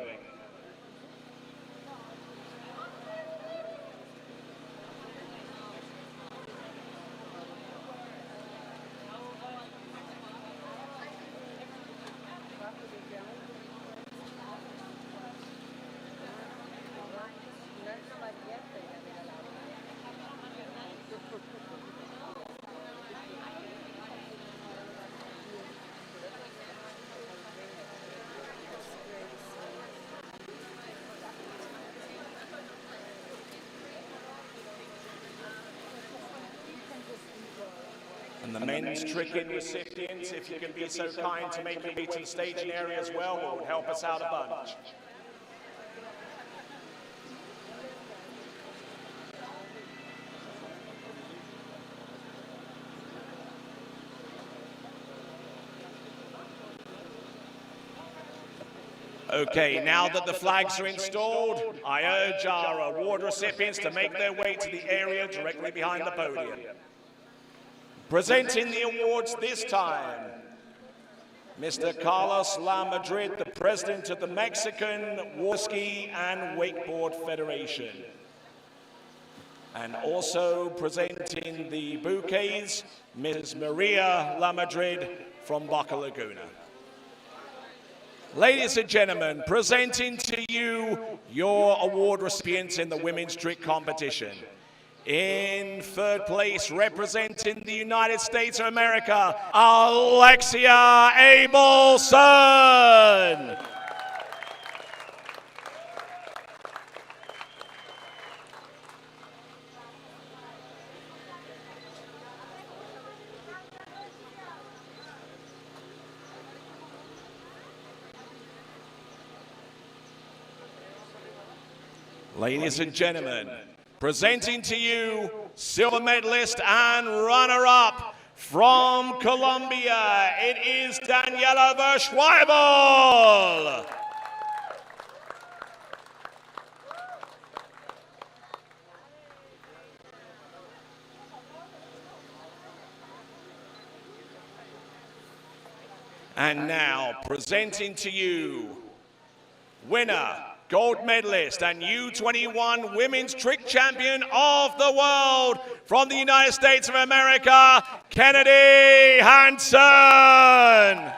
And the men's trick-in recipients, if you can be so kind to make your way to the staging area as well, it would help us out a bunch. Okay, now that the flags are installed, I urge our award recipients to make their way to the area directly behind the podium. Presenting the awards this time, Mr. Carlos La Madrid, the president of the Mexican Water Ski and Wakeboard Federation. And also presenting the bouquets, Ms. Maria La Madrid from Boca Laguna. Ladies and gentlemen, presenting to you your award recipients in the women's trick competition. In third place, representing the United States of America, Alexia Abelson. Ladies and gentlemen, presenting to you silver medalist and runner-up From Colombia, it is Daniela Verschweibel. And now, presenting to you, winner, gold medalist, and U21 Women's Trick Champion of the World from the United States of America, Kennedy Hansen.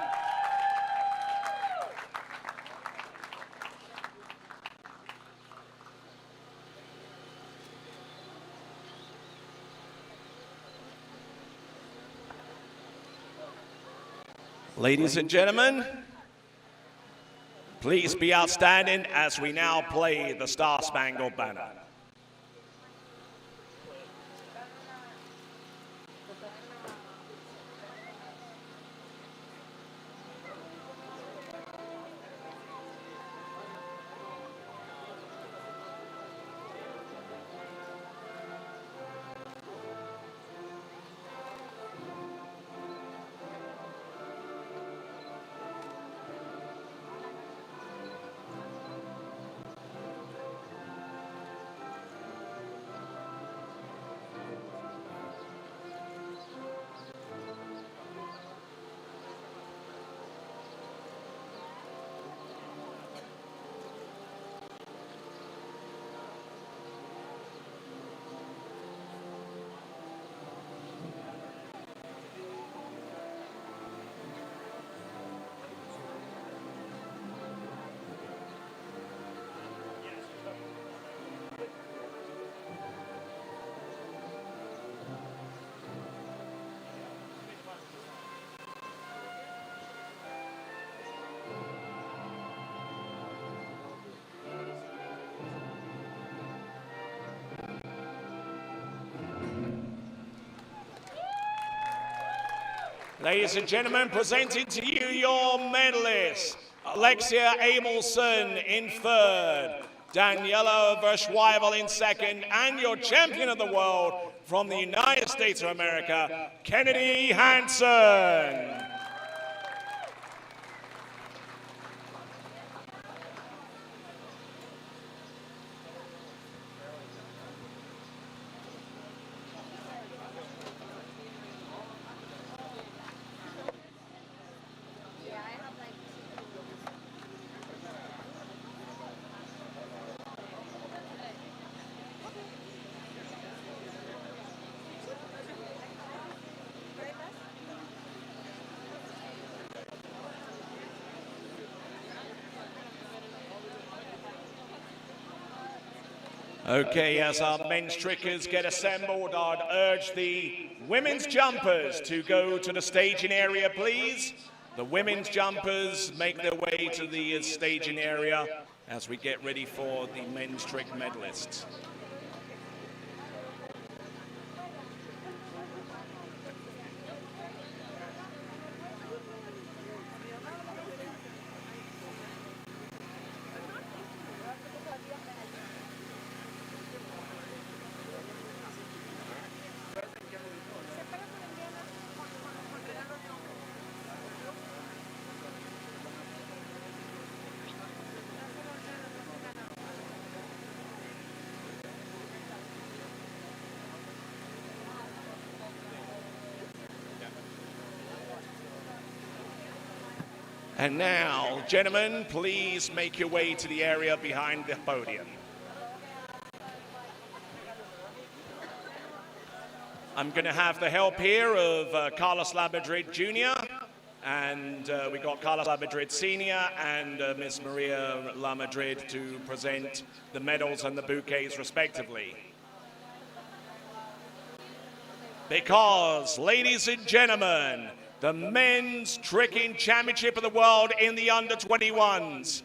Ladies and gentlemen, please be outstanding as we now play the Star Spangled Banner. Ladies and gentlemen, presenting to you your medalists, Alexia Amelson in third, Daniela Verschweibel in second, and your champion of the world from the United States of America, Kennedy Hansen. Okay, as our men's trickers get assembled, I'd urge the women's jumpers to go to the staging area, please. The women's jumpers make their way to the staging area as we get ready for the men's trick medalists. And now, gentlemen, please make your way to the area behind the podium. I'm going to have the help here of Carlos Lamadrid Jr., and we got Carlos Lamadrid Sr. and Miss Maria Lamadrid to present the medals and the bouquets respectively. Because, ladies and gentlemen, the Men's Tricking Championship of the World in the under-21s.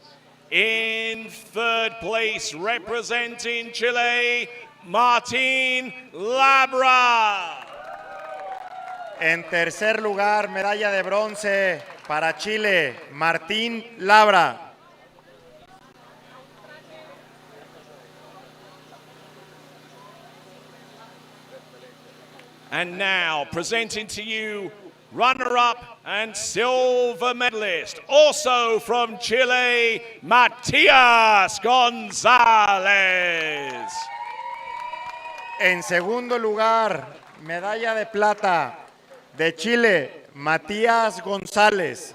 In third place, representing Chile, Martín Labra. En tercer lugar, medalla de bronce para Chile, Martín Labra. And now, presenting to you, runner-up and silver medalist, also from Chile, Matías González. En segundo lugar, medalla de plata de Chile, Matías González.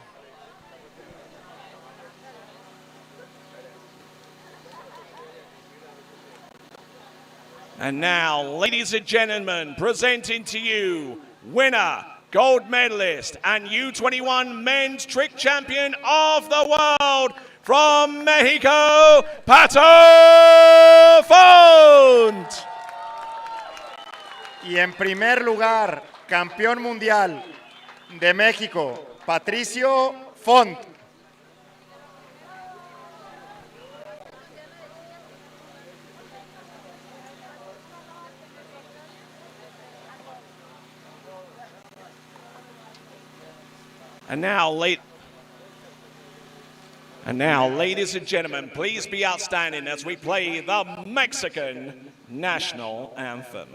And now, ladies and gentlemen, presenting to you, winner, gold medalist, and U21 men's trick champion of the world from Mexico, Pato Font. Y en primer lugar, campeón mundial de México, Patricio Font. And now, ladies and gentlemen, please be outstanding as we play the Mexican national anthem.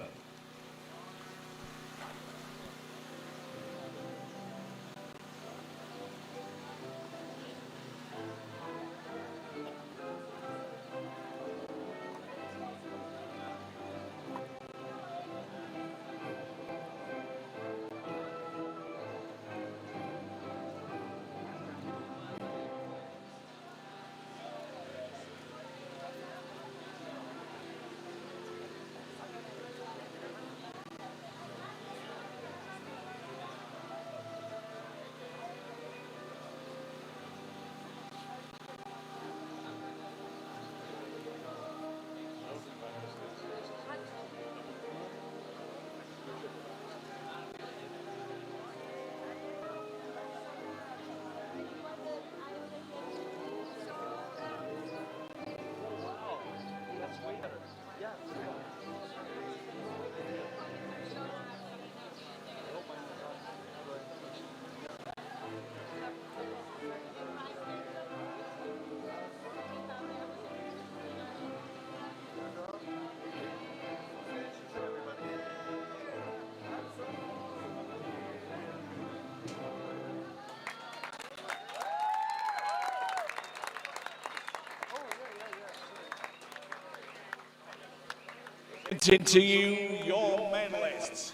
To you, your medalists.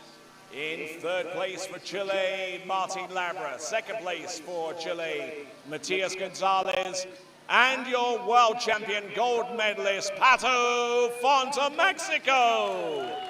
In third place for Chile, Martin Labra. Second place for Chile, Matías González. And your world champion gold medalist, Pato Font of Mexico.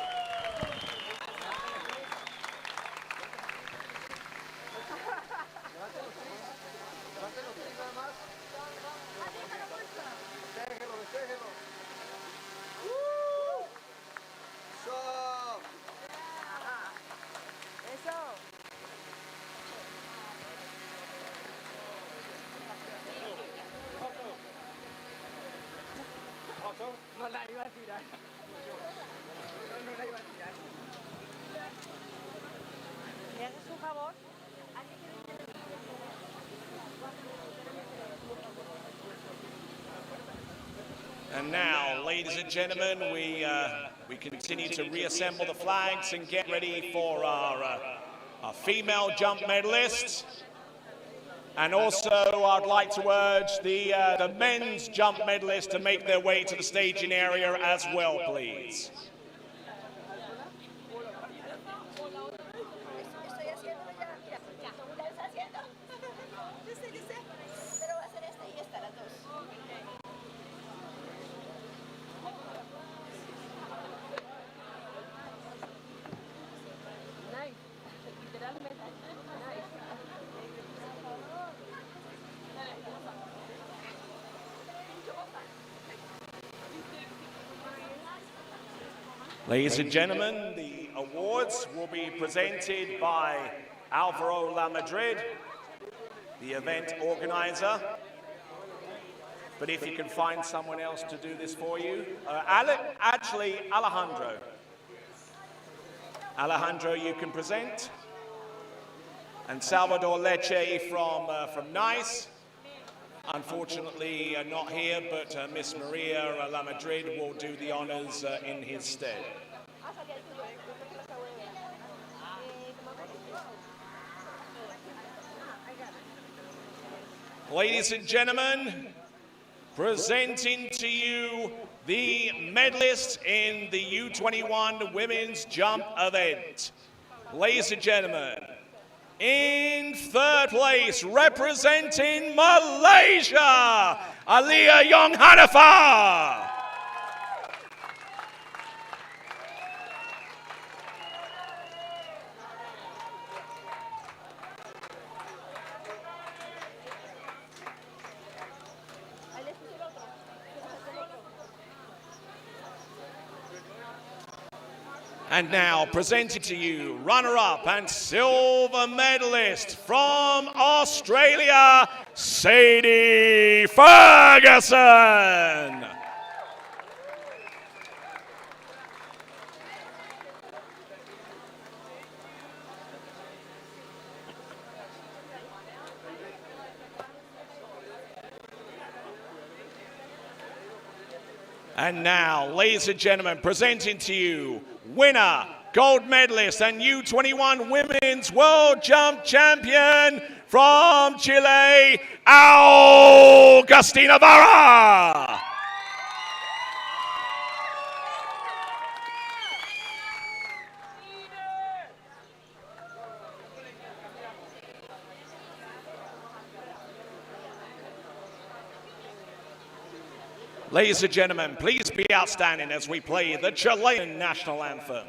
No la iba a tirar. No la iba a tirar. ¿Me haces un favor? And now, ladies and gentlemen, we continue to reassemble the flags and get ready for our female jump medalists. And also, I'd like to urge the men's jump medalists to make their way to the staging area as well, please. Ladies and gentlemen, the awards will be presented by Alvaro La Madrid, the event organizer. But if you can find someone else to do this for you, Alejandro. Alejandro, you can present. And Salvador Leche from Nice. Unfortunately, not here, but Miss Maria La Madrid will do the honors in his stead. Ladies and gentlemen, presenting to you the medalist in the U21 women's jump event. Ladies and gentlemen, in third place, representing Malaysia, Alia Yong Hanafa. And now presenting to you, runner-up and silver medalist from Australia, Sadie Ferguson. And now, ladies and gentlemen, presenting to you, winner, gold medalist, and U21 Women's World Jump Champion from Chile, Augustina Vara. Ladies and gentlemen, please be outstanding as we play the Chilean national anthem.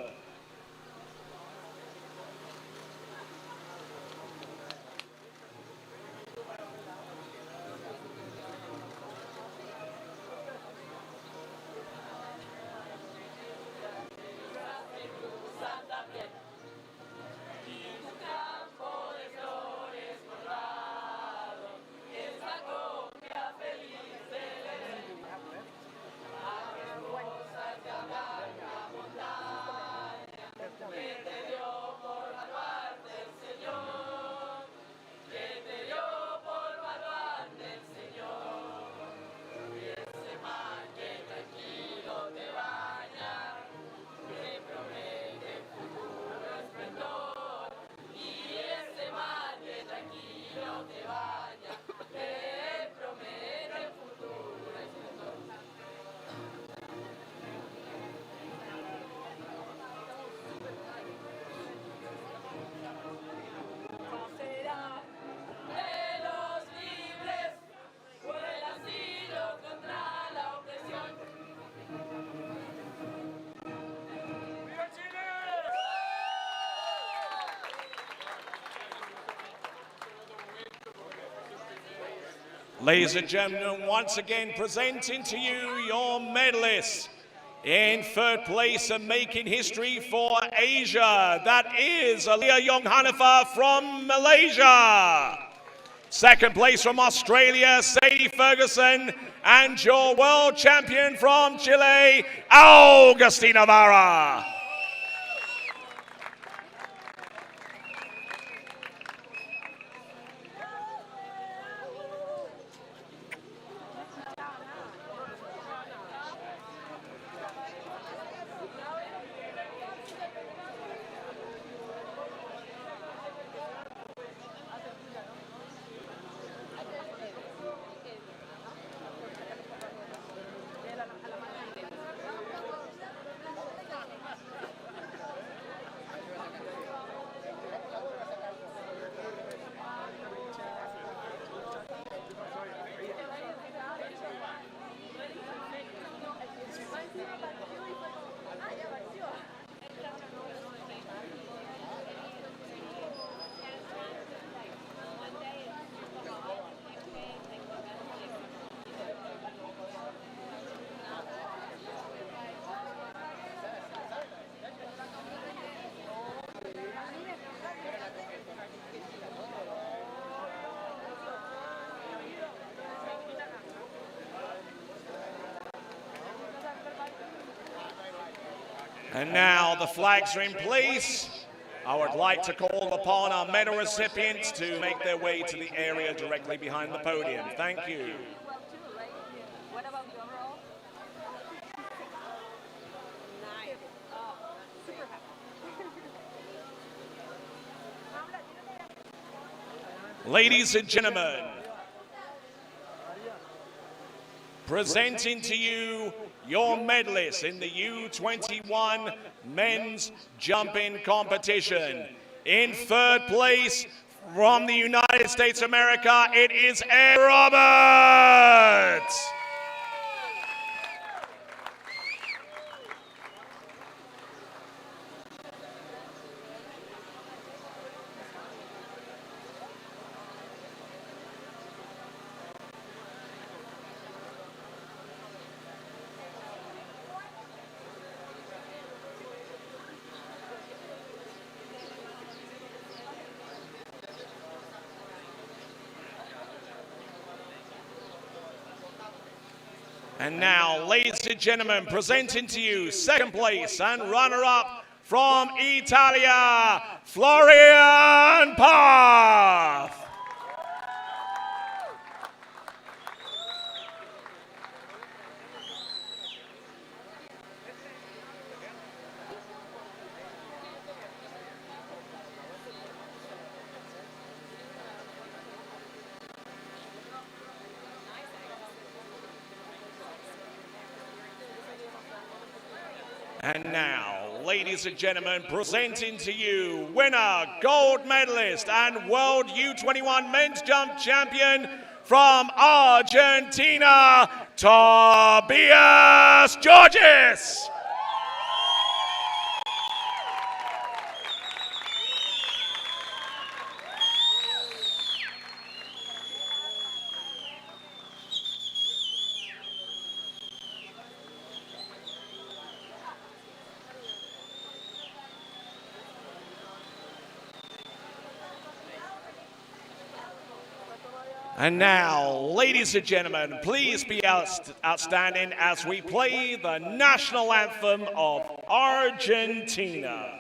Ladies and gentlemen, once again presenting to you your medalists. In third place and making history for Asia, that is Alia Yong Hanafa from Malaysia. Second place from Australia, Sadie Ferguson, and your world champion from Chile, Augustina Vara. And now the flags are in place. I would like to call upon our medal recipients to make their way to the area directly behind the podium. Thank you. Ladies and gentlemen, presenting to you your medalists in the U21 men's jumping competition. In third place from the United States of America, it is Ed Roberts. And now, ladies and gentlemen, presenting to you second place and runner-up from Italia, Florian Path. And now, ladies and gentlemen, presenting to you winner, gold medalist, and World U21 men's jump champion from Argentina, Tobias Georges. And now, ladies and gentlemen, please be outstanding as we play the national anthem of Argentina.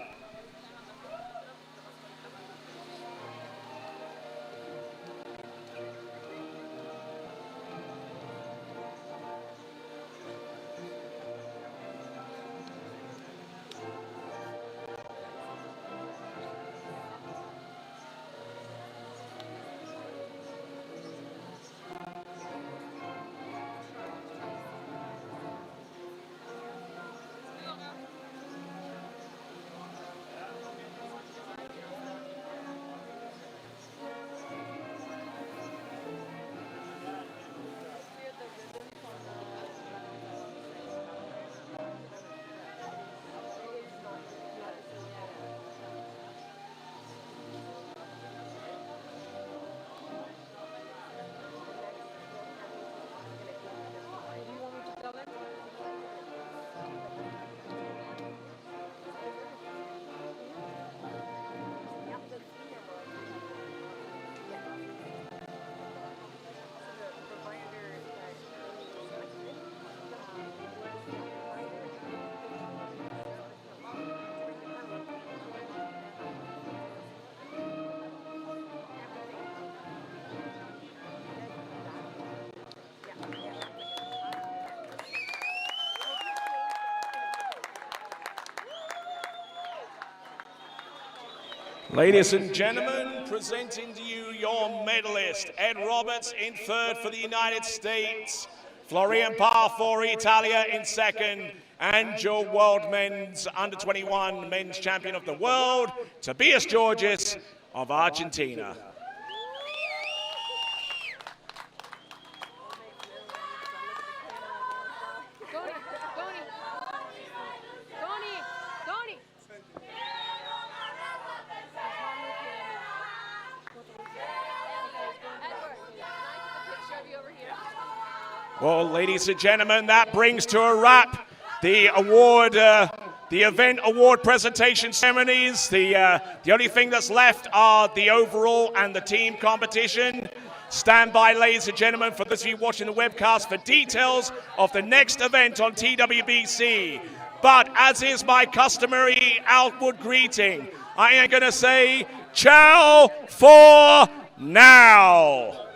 Ladies and gentlemen, presenting to you your medalist, Ed Roberts in third for the United States, Florian Path for Italia in second, and your world men's under-21 men's champion of the world, Tobias Georges of Argentina. Well, ladies and gentlemen, that brings to a wrap the event award presentation ceremonies. The only thing that's left are the overall and the team competition. Stand by, ladies and gentlemen, for those of you watching the webcast for details of the next event on TWBC. But as is my customary outward greeting, I am going to say ciao for now.